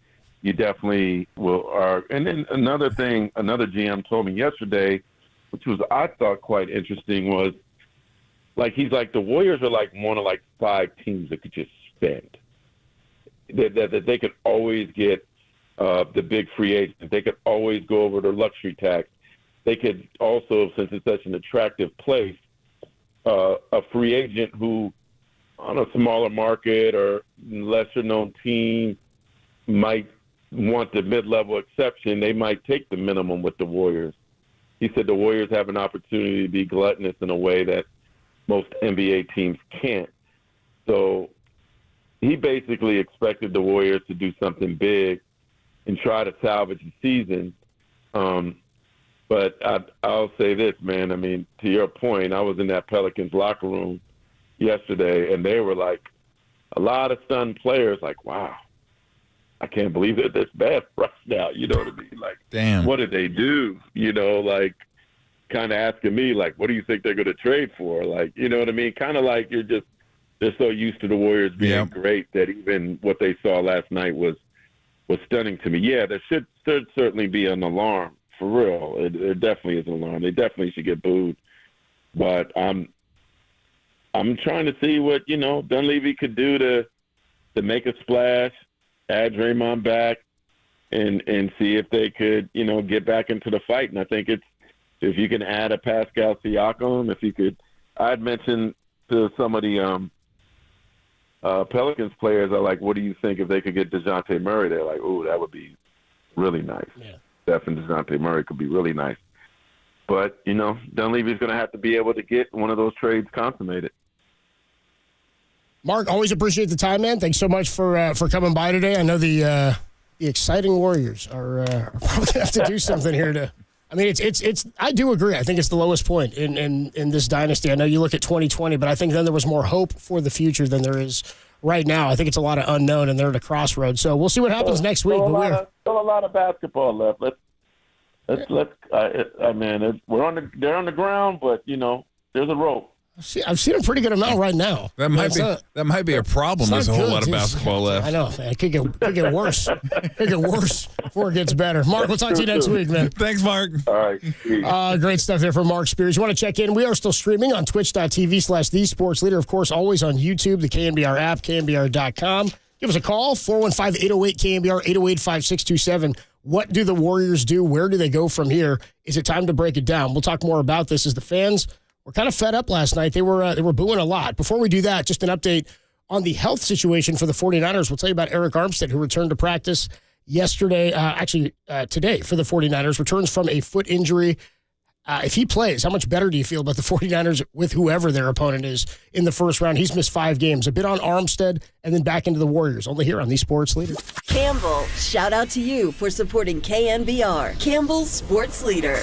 [SPEAKER 11] you definitely are. And then another thing, another GM told me yesterday, which was I thought quite interesting, was like he's like the Warriors are like one of like 5 teams that could just spend. That they could always get the big free agent. They could always go over their luxury tax. They could also, since it's such an attractive place, a free agent who on a smaller market or lesser known team might want the mid-level exception. They might take the minimum with the Warriors. He said the Warriors have an opportunity to be gluttonous in a way that most NBA teams can't. So he basically expected the Warriors to do something big and try to salvage the season. But I'll say this, man. To your point, I was in that Pelicans locker room yesterday, and they were like a lot of stunned players, like, wow, I can't believe they're this bad right now. You know what I mean? Like,
[SPEAKER 15] damn,
[SPEAKER 11] what did they do? Like kind of asking me, like, what do you think they're going to trade for? Like, you know what I mean? Kind of like they're so used to the Warriors being great that even what they saw last night was stunning to me. Yeah, there should certainly be an alarm, for real. It definitely is an alarm. They definitely should get booed. But I'm trying to see what, Dunleavy could do to make a splash, add Draymond back, and see if they could, get back into the fight. And I think if you can add a Pascal Siakam, I had mentioned to some of the Pelicans players, are like, what do you think if they could get DeJounte Murray? They're like, ooh, that would be really nice. Yeah. Steph and DeJounte Murray could be really nice. But, Dunleavy's going to have to be able to get one of those trades consummated.
[SPEAKER 10] Mark, always appreciate the time, man. Thanks so much for coming by today. I know the exciting Warriors are probably going to have to do something here to. It's. I do agree. I think it's the lowest point in this dynasty. I know you look at 2020, but I think then there was more hope for the future than there is right now. I think it's a lot of unknown, and they're at a crossroads. So we'll see what happens next week.
[SPEAKER 11] Still a lot of basketball left. They're on the ground, but there's a rope.
[SPEAKER 10] I've seen a pretty good amount right now.
[SPEAKER 15] That might be a problem. There's a whole lot of basketball left.
[SPEAKER 10] I know, man. It could get worse. It could get worse before it gets better. Mark, we'll talk to you next week, man.
[SPEAKER 15] Thanks, Mark.
[SPEAKER 11] All right.
[SPEAKER 10] Great stuff there from Mark Spears. You want to check in? We are still streaming on twitch.tv/thesportsleader. Of course, always on YouTube, the KNBR app, KNBR.com. Give us a call, 415-808-KNBR, 808-5627. What do the Warriors do? Where do they go from here? Is it time to break it down? We'll talk more about this as the fans were kind of fed up last night. They were booing a lot. Before we do that, just an update on the health situation for the 49ers. We'll tell you about Eric Armstead, who returned to practice yesterday, today for the 49ers, returns from a foot injury. If he plays, how much better do you feel about the 49ers with whoever their opponent is in the first round? He's missed 5 games. A bit on Armstead and then back into the Warriors, only here on the Sports Leader.
[SPEAKER 22] Campbell, shout out to you for supporting KNBR, Campbell's Sports Leader.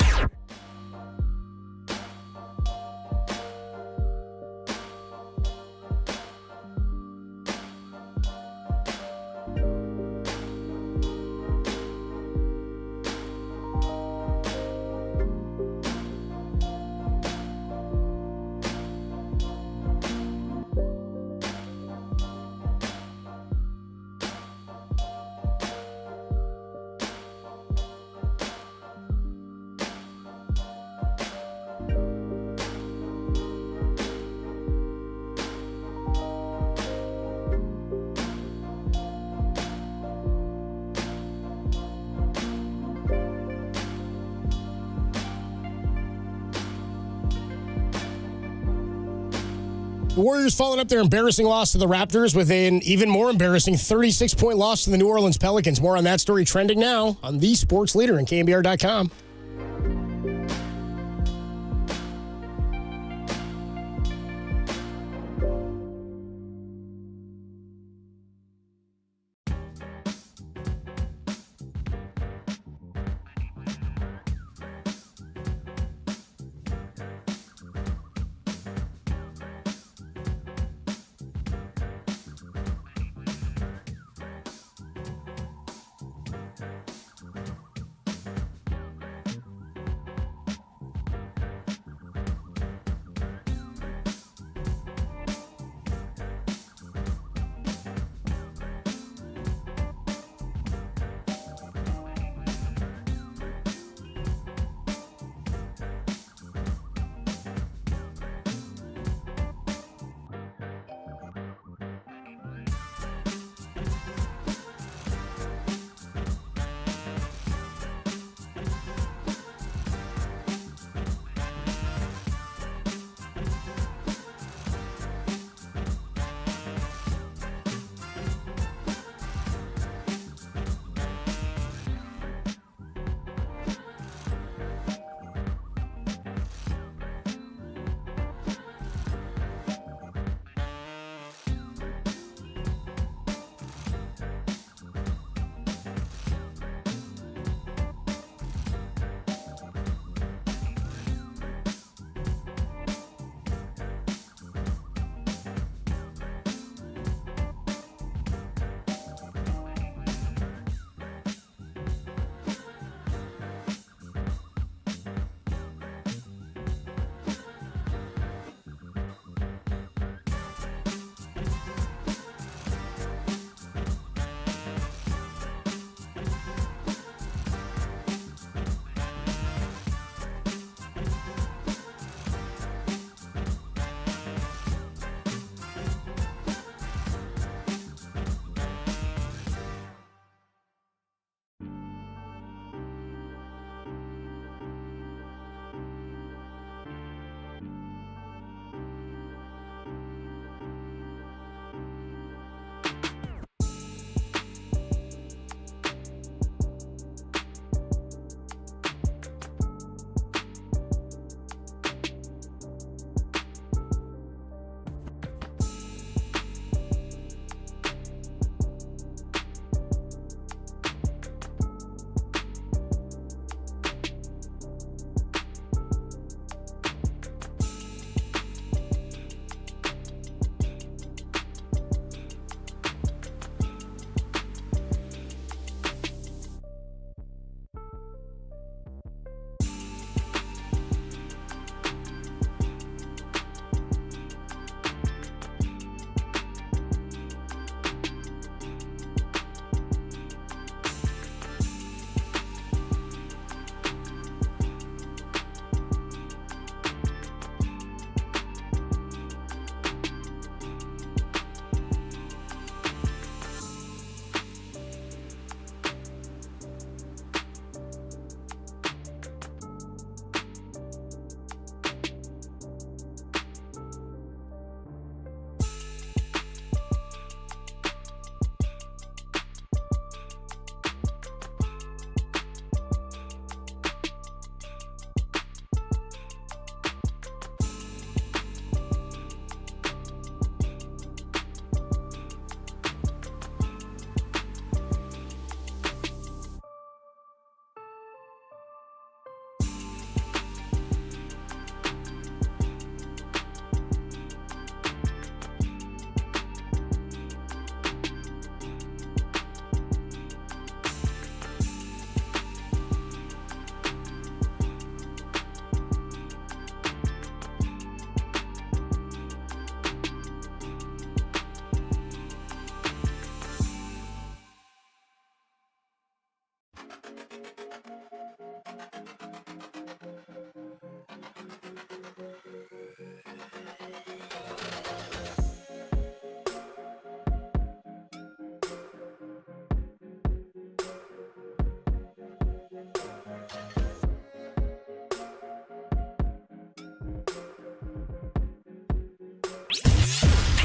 [SPEAKER 10] The Warriors followed up their embarrassing loss to the Raptors with an even more embarrassing 36-point loss to the New Orleans Pelicans. More on that story trending now on the Sports Leader and KNBR.com.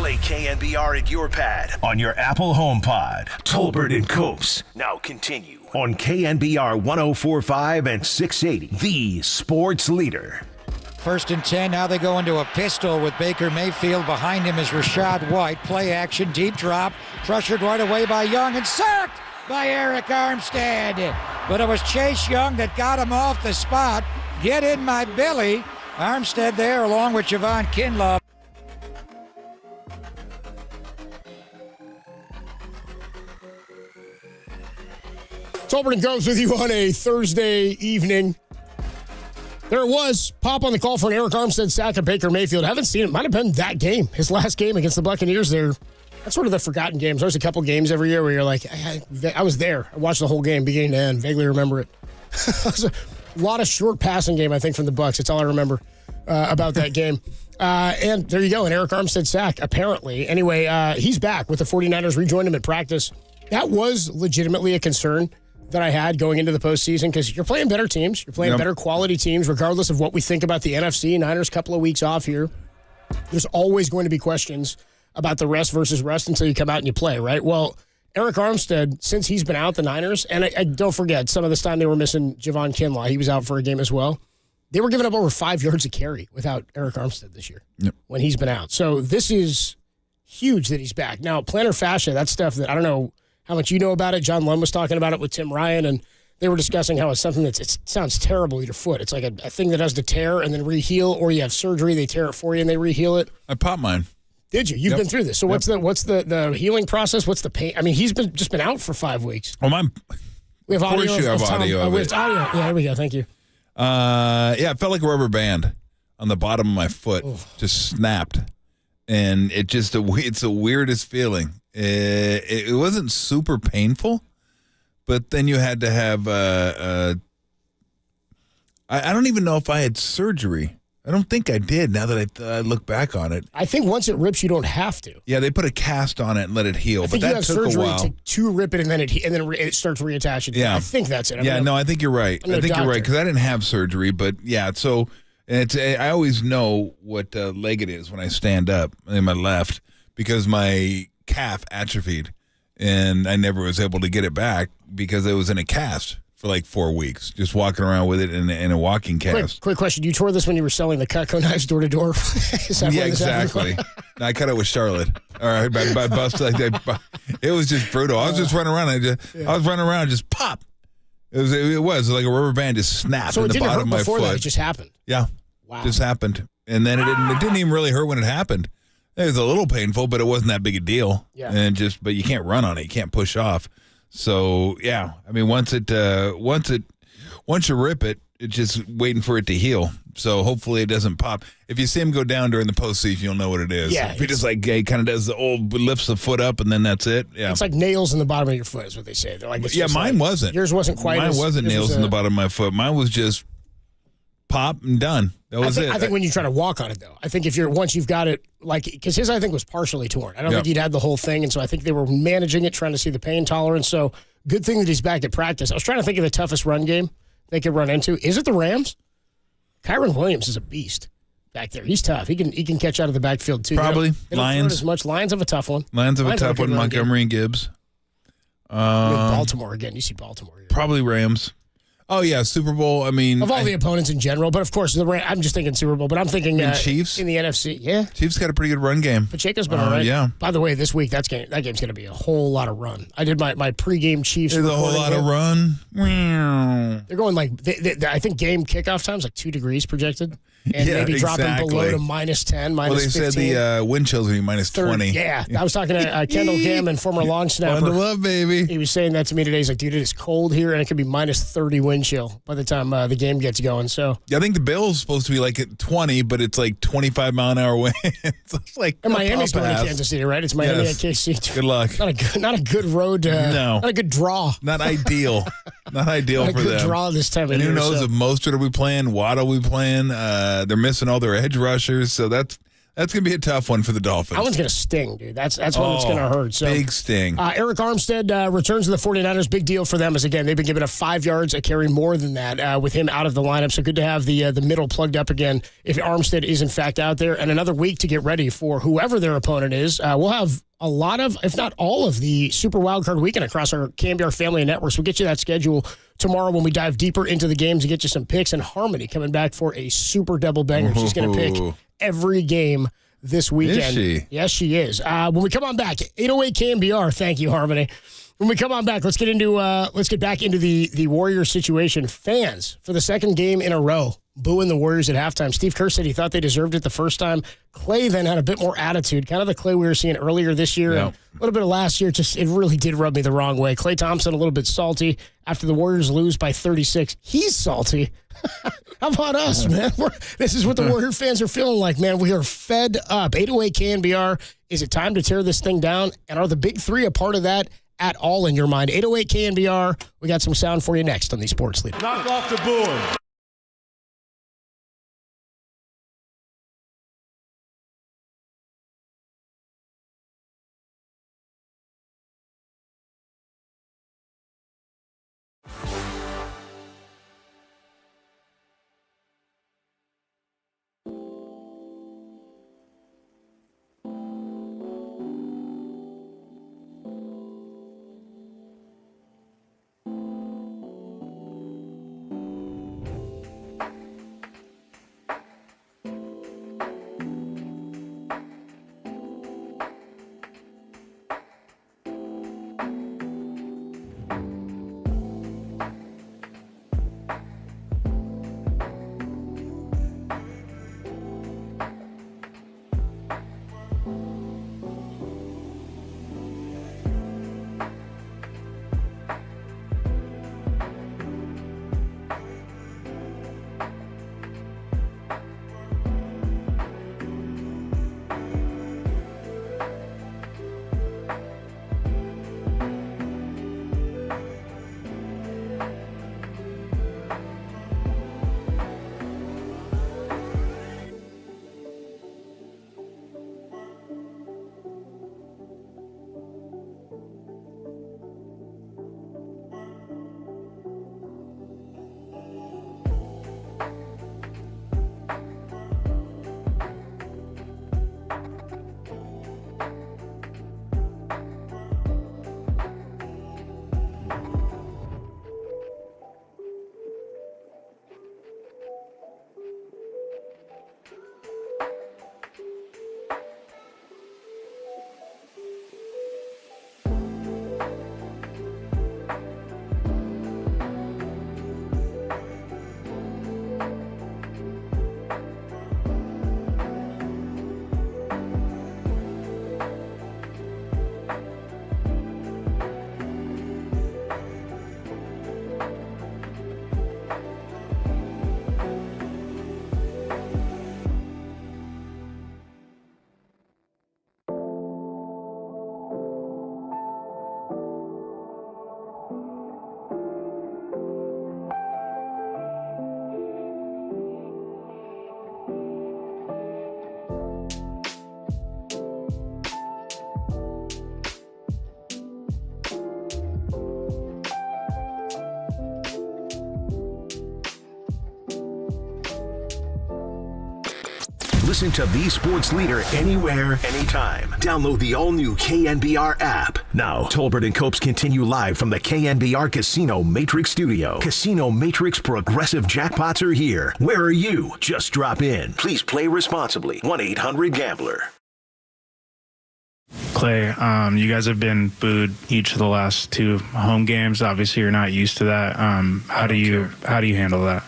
[SPEAKER 1] Play KNBR at your pad on your Apple HomePod. Tolbert and Copes now continue on KNBR 104.5 and 680, the sports leader.
[SPEAKER 7] 1st and 10. Now they go into a pistol with Baker Mayfield. Behind him is Rashad White. Play action, deep drop. Pressured right away by Young and sacked by Eric Armstead. But it was Chase Young that got him off the spot. Get in my belly. Armstead there along with Javon Kinlaw.
[SPEAKER 10] Tolbert and Copes with you on a Thursday evening. There it was. Pop on the call for an Eric Armstead sack of Baker Mayfield. I haven't seen it. Might have been that game. His last game against the Buccaneers there. That's sort of the forgotten games. There's a couple games every year where you're like, I was there. I watched the whole game beginning to end. Vaguely remember it. It was a lot of short passing game, I think, from the Bucs. That's all I remember about that game. And there you go, an Eric Armstead sack, apparently. Anyway, he's back with the 49ers, rejoined him at practice. That was legitimately a concern that I had going into the postseason because you're playing better teams. You're playing better quality teams, regardless of what we think about the NFC. Niners, couple of weeks off here. There's always going to be questions about the rest versus rest until you come out and you play, right? Well, Eric Armstead, since he's been out, the Niners, and I don't forget, some of this time they were missing Javon Kinlaw. He was out for a game as well. They were giving up over 5 yards a carry without Eric Armstead this year when he's been out. So this is huge that he's back. Now, plantar fascia, that's stuff that I don't know how much you know about it. John Lund was talking about it with Tim Ryan, and they were discussing how it's something that it sounds terrible with your foot. It's like a thing that has to tear and then reheal, or you have surgery, they tear it for you and they reheal it.
[SPEAKER 15] I popped mine.
[SPEAKER 10] Did you? You've been through this. So what's the healing process? What's the pain? I mean, he's just been out for 5 weeks.
[SPEAKER 15] Well,
[SPEAKER 10] we have audio.
[SPEAKER 15] Of course you have audio of it.
[SPEAKER 10] Yeah, there we go. Thank you.
[SPEAKER 15] It felt like a rubber band on the bottom of my foot. Just snapped. And it's the weirdest feeling. It wasn't super painful, but then you had to have I don't even know if I had surgery. I don't think I did now that I look back on it.
[SPEAKER 10] I think once it rips, you don't have to.
[SPEAKER 15] Yeah, they put a cast on it and let it heal.
[SPEAKER 10] I think
[SPEAKER 15] but
[SPEAKER 10] you
[SPEAKER 15] that
[SPEAKER 10] have
[SPEAKER 15] took
[SPEAKER 10] surgery
[SPEAKER 15] a while.
[SPEAKER 10] to rip it and then it starts reattaching.
[SPEAKER 15] Yeah.
[SPEAKER 10] I think that's it.
[SPEAKER 15] I think you're right. I think you're right because I didn't have surgery, but yeah. So I always know what leg it is when I stand up in my left because my calf atrophied and I never was able to get it back because it was in a cast for like 4 weeks, just walking around with it in a walking cast.
[SPEAKER 10] Quick question. You tore this when you were selling the Cutco knives door to door?
[SPEAKER 15] Yeah, exactly. I cut it with Charlotte. All right, by bust like that. It was just brutal. I was just running around. I was running around, just pop. It was like a rubber band just snapped
[SPEAKER 10] so
[SPEAKER 15] at the bottom of my foot.
[SPEAKER 10] Before that, it just happened.
[SPEAKER 15] Yeah.
[SPEAKER 10] Wow.
[SPEAKER 15] Just happened. And then it didn't even really hurt when it happened. It was a little painful, but it wasn't that big a deal.
[SPEAKER 10] Yeah.
[SPEAKER 15] But you can't run on it. You can't push off. So yeah, I mean, once you rip it, it's just waiting for it to heal. So hopefully it doesn't pop. If you see him go down during the postseason, you'll know what it is.
[SPEAKER 10] Yeah,
[SPEAKER 15] if he just he kind of does lifts the foot up and then that's it. Yeah,
[SPEAKER 10] it's like nails in the bottom of your foot is what they say. They're like,
[SPEAKER 15] mine wasn't.
[SPEAKER 10] Yours wasn't quite.
[SPEAKER 15] Mine wasn't nails in the bottom of my foot. Mine was just pop and done. That was it.
[SPEAKER 10] I think when you try to walk on it, though, I think once you've got it, because his, I think, was partially torn. I don't think he'd had the whole thing, and so I think they were managing it, trying to see the pain tolerance. So good thing that he's back at practice. I was trying to think of the toughest run game they could run into. Is it the Rams? Kyron Williams is a beast back there. He's tough. He can catch out of the backfield, too.
[SPEAKER 15] Probably.
[SPEAKER 10] They don't throw it as much. Lions have a tough one.
[SPEAKER 15] Lions have a tough one. Montgomery and Gibbs.
[SPEAKER 10] Baltimore again. You see Baltimore here.
[SPEAKER 15] Probably Rams. Oh, yeah, Super Bowl. I mean,
[SPEAKER 10] of all the opponents in general, but of course, I'm just thinking Super Bowl, but I'm thinking
[SPEAKER 15] Chiefs
[SPEAKER 10] in the NFC. Yeah.
[SPEAKER 15] Chiefs got a pretty good run game.
[SPEAKER 10] Pacheco's been all right.
[SPEAKER 15] Yeah.
[SPEAKER 10] By the way, this week, that game's going to be a whole lot of run. I did my pregame Chiefs.
[SPEAKER 15] There's a whole lot of run.
[SPEAKER 10] They're going I think game kickoff time's like 2 degrees projected. And maybe dropping below to -10, -15.
[SPEAKER 15] Well, they said the wind chill's going to be -20.
[SPEAKER 10] Yeah. I was talking to Kendall Gammon, former long snapper.
[SPEAKER 15] Bundle up, baby.
[SPEAKER 10] He was saying that to me today. He's like, dude, it is cold here, and it could be -30 wind chill by the time the game gets going. So
[SPEAKER 15] yeah, I think the Bills supposed to be like at 20, but it's like 25-mile-an-hour winds. It's like
[SPEAKER 10] and Miami's going to Kansas City, right? It's Miami at KC.
[SPEAKER 15] Good luck.
[SPEAKER 10] Not a good road.
[SPEAKER 15] No.
[SPEAKER 10] Not a good draw.
[SPEAKER 15] Not ideal. Not ideal
[SPEAKER 10] not
[SPEAKER 15] for them.
[SPEAKER 10] A good draw this time of
[SPEAKER 15] year.
[SPEAKER 10] And
[SPEAKER 15] who knows if Mostert will be playing, Waddle will be playing. They're missing all their edge rushers, so that's That's going to be a tough one for the Dolphins.
[SPEAKER 10] That one's going to sting, dude. That's one that's going to hurt. So,
[SPEAKER 15] big sting.
[SPEAKER 10] Eric Armstead returns to the 49ers. Big deal for them, as again, they've been given a 5 yards a carry more than that with him out of the lineup. So good to have the middle plugged up again if Armstead is in fact out there. And another week to get ready for whoever their opponent is. We'll have a lot of, if not all of, the Super Wildcard Weekend across our KNBR family of networks. We'll get you that schedule tomorrow when we dive deeper into the games and get you some picks. And Harmony coming back for a super double banger. She's going to pick every game this weekend.
[SPEAKER 15] Is she?
[SPEAKER 10] Yes, she is. When we come on back, 808 KNBR. Thank you, Harmony. When we come on back, let's get back into the Warriors situation. Fans for the second game in a row booing the Warriors at halftime. Steve Kerr said he thought they deserved it the first time. Clay then had a bit more attitude, kind of the Clay we were seeing earlier this year. And a little bit of last year. Just it really did rub me the wrong way. Klay Thompson a little bit salty after the Warriors lose by 36. He's salty. How about us, man? This is what the Warrior fans are feeling like, man. We are fed up. 808 KNBR. Is it time to tear this thing down? And are the big three a part of that at all in your mind? 808 KNBR. We got some sound for you next on the Sports Leader.
[SPEAKER 9] Knock off the booing.
[SPEAKER 1] Listen to the Sports Leader anywhere, anytime. Download the all-new KNBR app. Now, Tolbert and Copes continue live from the KNBR Casino Matrix Studio. Casino Matrix Progressive Jackpots are here. Where are you? Just drop in. Please play responsibly. 1-800-GAMBLER.
[SPEAKER 3] Clay, you guys have been booed each of the last two home games. Obviously, you're not used to that. How do you handle that?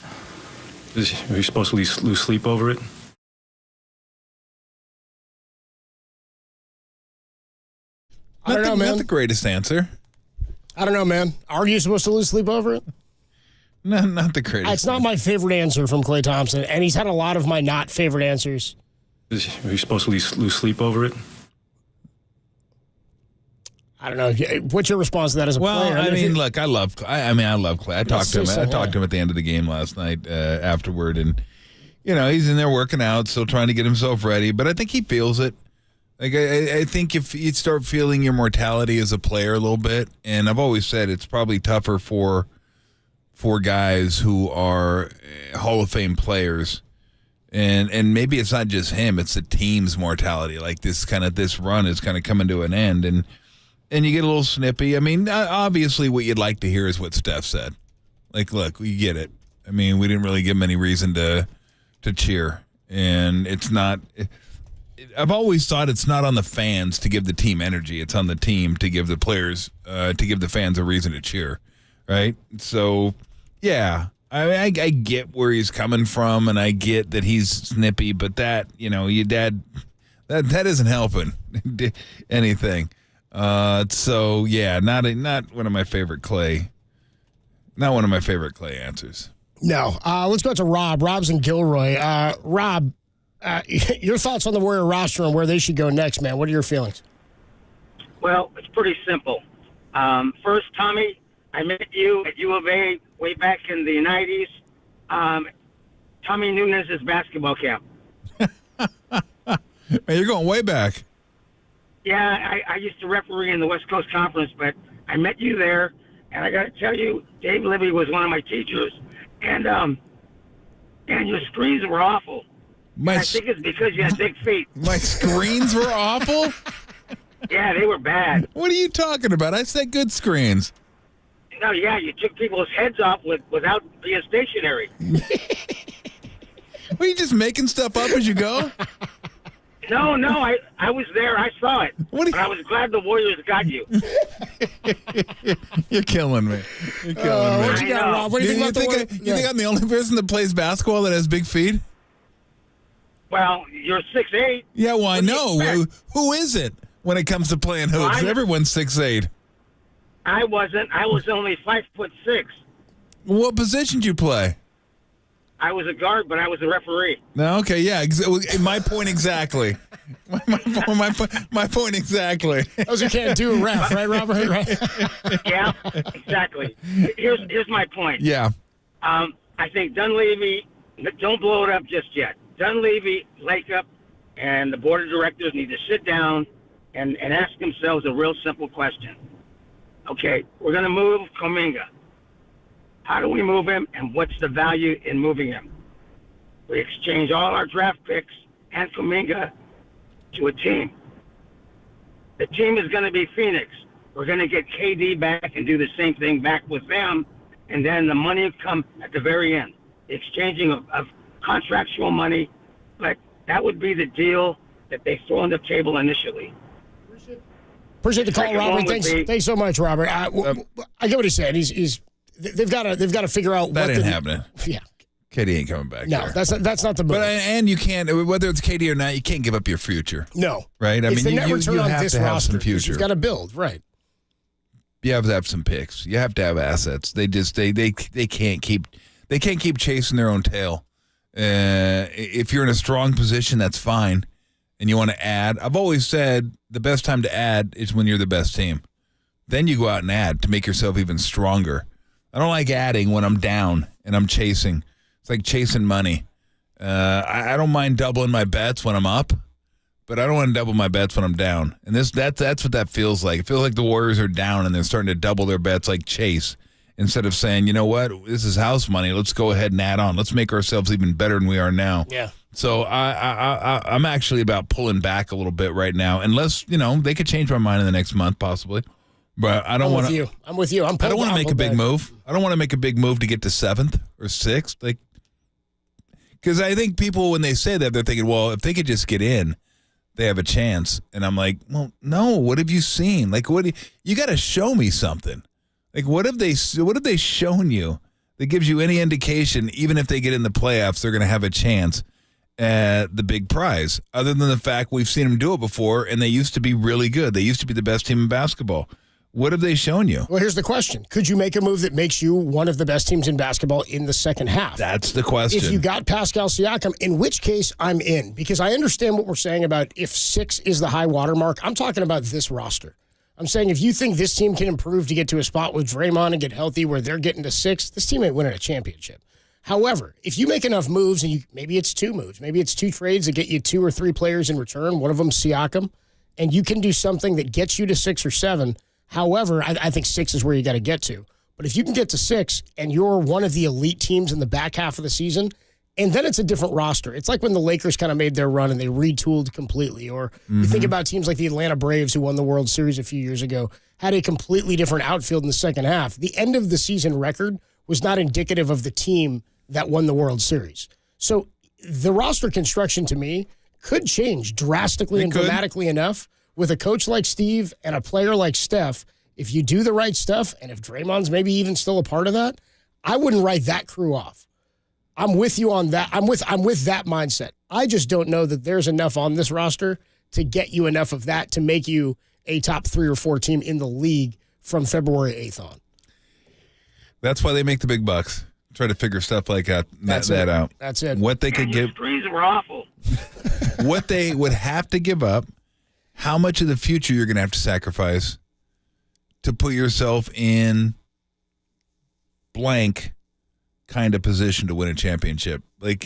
[SPEAKER 16] Are you supposed to lose sleep over it?
[SPEAKER 10] I don't know, man.
[SPEAKER 15] Not the greatest answer.
[SPEAKER 10] I don't know, man. Are you supposed to lose sleep over it?
[SPEAKER 15] No, not the greatest.
[SPEAKER 10] It's not my favorite answer from Klay Thompson, and he's had a lot of my not favorite answers.
[SPEAKER 16] Are you supposed to lose sleep over it?
[SPEAKER 10] I don't know. What's your response to that as a player?
[SPEAKER 15] Look, I love Klay. I talked to him. I talked to him at the end of the game last night afterward, and he's in there working out, still trying to get himself ready. But I think he feels it. Like I think if you start feeling your mortality as a player a little bit, and I've always said it's probably tougher for guys who are Hall of Fame players, and maybe it's not just him; it's the team's mortality. Like this run is kind of coming to an end, and you get a little snippy. I mean, obviously, what you'd like to hear is what Steph said. Like, look, we get it. I mean, we didn't really give him any reason to cheer, and it's not. I've always thought it's not on the fans to give the team energy. It's on the team to give the players, to give the fans a reason to cheer, right? So, yeah, I get where he's coming from, and I get that he's snippy, but that, your dad, that isn't helping anything. So, yeah, not one of my favorite Clay. Not one of my favorite Clay answers.
[SPEAKER 10] No. Let's go to Rob. Rob's in Gilroy. Rob, your thoughts on the Warrior roster and where they should go next, man. What are your feelings?
[SPEAKER 13] Well, it's pretty simple. First, Tommy, I met you at U of A way back in the 90s. Tommy Nunes' basketball camp.
[SPEAKER 15] Man, you're going way back.
[SPEAKER 13] Yeah, I used to referee in the West Coast Conference, but I met you there, and I got to tell you, Dave Libby was one of my teachers, and your screens were awful. I think it's because you had big feet.
[SPEAKER 15] My screens were awful?
[SPEAKER 13] Yeah, they were bad.
[SPEAKER 15] What are you talking about? I said good screens.
[SPEAKER 13] No, yeah, you took people's heads off without being stationary.
[SPEAKER 15] Were you just making stuff up as you go?
[SPEAKER 13] No, I was there. I saw it. But I was glad the Warriors got you.
[SPEAKER 15] You're killing me. You're killing me.
[SPEAKER 10] What you got, Rob? What do you think about
[SPEAKER 15] you think I'm the only person that plays basketball that has big feet?
[SPEAKER 13] Well, you're 6'8".
[SPEAKER 15] Yeah, well, I know. Who is it when it comes to playing hoops? Everyone's 6'8".
[SPEAKER 13] I wasn't. I was only 5'6".
[SPEAKER 15] What position did you play?
[SPEAKER 13] I was a guard, but I was a referee.
[SPEAKER 15] No, okay, yeah. My point exactly. my point exactly.
[SPEAKER 10] Those who can't do a ref, right, Robert? Right?
[SPEAKER 13] Yeah, exactly. Here's my point.
[SPEAKER 15] Yeah.
[SPEAKER 13] I think Dunleavy, don't blow it up just yet. Dunleavy, Lakeup, and the board of directors need to sit down and ask themselves a real simple question. Okay, we're going to move Kuminga. How do we move him, and what's the value in moving him? We exchange all our draft picks and Kuminga to a team. The team is going to be Phoenix. We're going to get KD back and do the same thing back with them, and then the money will come at the very end. The exchanging of contractual money, but that would be the deal that they throw on the table initially.
[SPEAKER 10] Appreciate the call, Robert. Thanks so much, Robert. I get what he's saying. They've got to figure out
[SPEAKER 15] that ain't happening.
[SPEAKER 10] Yeah,
[SPEAKER 15] KD ain't coming back.
[SPEAKER 10] No,
[SPEAKER 15] there.
[SPEAKER 10] that's not the move.
[SPEAKER 15] But and you can't, whether it's KD or not, you can't give up your future.
[SPEAKER 10] No,
[SPEAKER 15] right? I
[SPEAKER 10] mean,
[SPEAKER 15] you have to have some future.
[SPEAKER 10] You've got to build, right?
[SPEAKER 15] You have to have some picks. You have to have assets. They can't keep chasing their own tail. If you're in a strong position, that's fine, and you want to add. I've always said the best time to add is when you're the best team. Then you go out and add to make yourself even stronger. I don't like adding when I'm down and I'm chasing. It's like chasing money. I don't mind doubling my bets when I'm up, but I don't want to double my bets when I'm down. And that's what that feels like. It feels like the Warriors are down and they're starting to double their bets like Chase instead of saying, you know what, this is house money. Let's go ahead and add on. Let's make ourselves even better than we are now.
[SPEAKER 10] Yeah.
[SPEAKER 15] So I'm actually about pulling back a little bit right now, unless, they could change my mind in the next month possibly. But I don't want to.
[SPEAKER 10] I'm with you. I
[SPEAKER 15] don't want to make a big move. I don't want to make a big move to get to 7th or 6th. Because I think people, when they say that, they're thinking, well, if they could just get in, they have a chance. And I'm like, well, no. What have you seen? You got to show me something. What have they shown you that gives you any indication, even if they get in the playoffs, they're going to have a chance at the big prize? Other than the fact we've seen them do it before, and they used to be really good. They used to be the best team in basketball. What have they shown you?
[SPEAKER 10] Well, here's the question. Could you make a move that makes you one of the best teams in basketball in the second half?
[SPEAKER 15] That's the question.
[SPEAKER 10] If you got Pascal Siakam, in which case I'm in. Because I understand what we're saying about if 6 is the high water mark. I'm talking about this roster. I'm saying if you think this team can improve to get to a spot with Draymond and get healthy where they're getting to 6, this team ain't winning a championship. However, if you make enough moves, and maybe it's 2 moves, maybe it's 2 trades that get you 2 or 3 players in return, one of them Siakam, and you can do something that gets you to 6 or 7. However, I think 6 is where you got to get to. But if you can get to 6 and you're one of the elite teams in the back half of the season, and then it's a different roster. It's like when the Lakers kind of made their run and they retooled completely. Or you think about teams like the Atlanta Braves who won the World Series a few years ago, had a completely different outfield in the second half. The end of the season record was not indicative of the team that won the World Series. So the roster construction to me could change drastically and dramatically enough with a coach like Steve and a player like Steph. If you do the right stuff, and if Draymond's maybe even still a part of that, I wouldn't write that crew off. I'm with you on that. I'm with that mindset. I just don't know that there's enough on this roster to get you enough of that to make you a top 3 or 4 team in the league from February 8th on.
[SPEAKER 15] That's why they make the big bucks. Try to figure stuff like that out.
[SPEAKER 10] That's it.
[SPEAKER 15] What they could give.
[SPEAKER 13] Screens were awful.
[SPEAKER 15] What they would have to give up, how much of the future you're going to have to sacrifice to put yourself in blank kind of position to win a championship. Like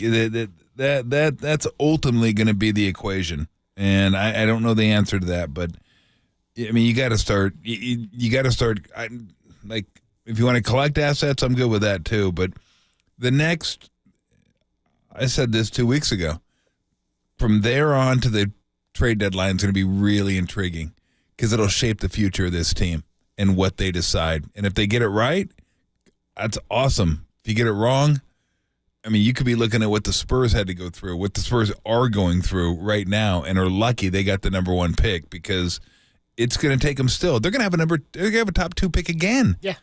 [SPEAKER 15] that's ultimately going to be the equation. And I don't know the answer to that, but I mean, you got to start. You got to start. Like, if you want to collect assets, I'm good with that too. But the next, I said this 2 weeks ago. From there on to the trade deadline is going to be really intriguing because it'll shape the future of this team and what they decide. And if they get it right, that's awesome. If you get it wrong, I mean, you could be looking at what the Spurs had to go through, what the Spurs are going through right now, and are lucky they got the number 1 pick because it's going to take them still. They're going to have a top 2 pick again.
[SPEAKER 10] Yeah.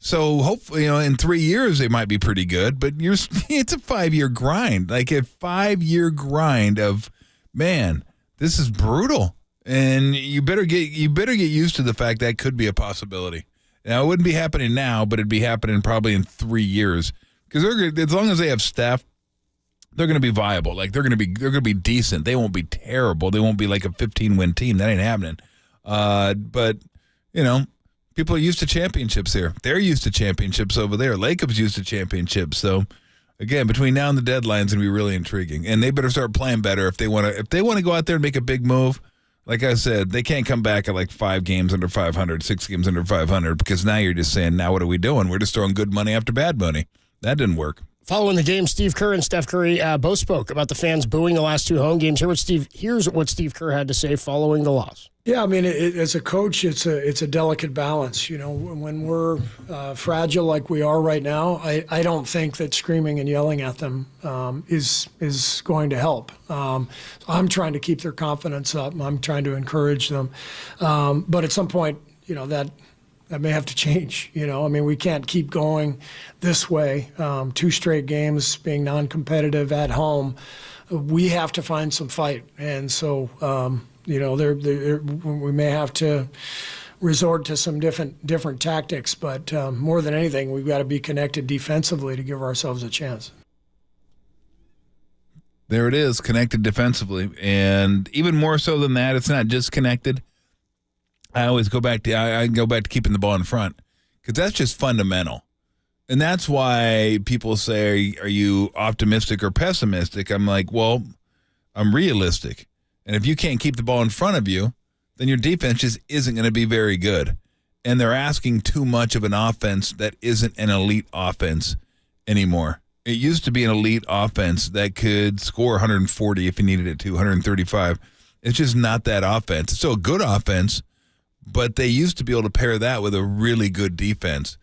[SPEAKER 15] So hopefully, in 3 years they might be pretty good, but it's a 5-year grind, like a 5-year grind of, man, this is brutal, and you better get used to the fact that could be a possibility. Now, it wouldn't be happening now, but it'd be happening probably in 3 years because as long as they have Steph, they're going to be viable. Like they're going to be decent. They won't be terrible. They won't be like a 15-win team. That ain't happening. But people are used to championships here. They're used to championships over there. Lacob's used to championships. So again, between now and the deadline, it's going to be really intriguing. And they better start playing better if they want to go out there and make a big move. Like I said, they can't come back at like 5 games under 500, 6 games under 500, because now you're just saying, now what are we doing? We're just throwing good money after bad money. That didn't work.
[SPEAKER 10] Following the game, Steve Kerr and Steph Curry both spoke about the fans booing the last 2 home games. Here's what Steve Kerr had to say following the loss.
[SPEAKER 12] Yeah, I mean, as a coach, it's a delicate balance. When we're fragile like we are right now, I don't think that screaming and yelling at them is going to help. I'm trying to keep their confidence up. I'm trying to encourage them. But at some point, that may have to change. I mean, we can't keep going this way. 2 straight games being non-competitive at home. We have to find some fight, and so. We may have to resort to some different tactics, but more than anything, we've got to be connected defensively to give ourselves a chance.
[SPEAKER 15] There it is, connected defensively, and even more so than that, it's not just connected. I always go back to keeping the ball in front because that's just fundamental, and that's why people say, "Are you optimistic or pessimistic?" I'm like, well, I'm realistic. And if you can't keep the ball in front of you, then your defense just isn't going to be very good. And they're asking too much of an offense that isn't an elite offense anymore. It used to be an elite offense that could score 140 if you needed it to, 135. It's just not that offense. It's still a good offense, but they used to be able to pair that with a really good defense.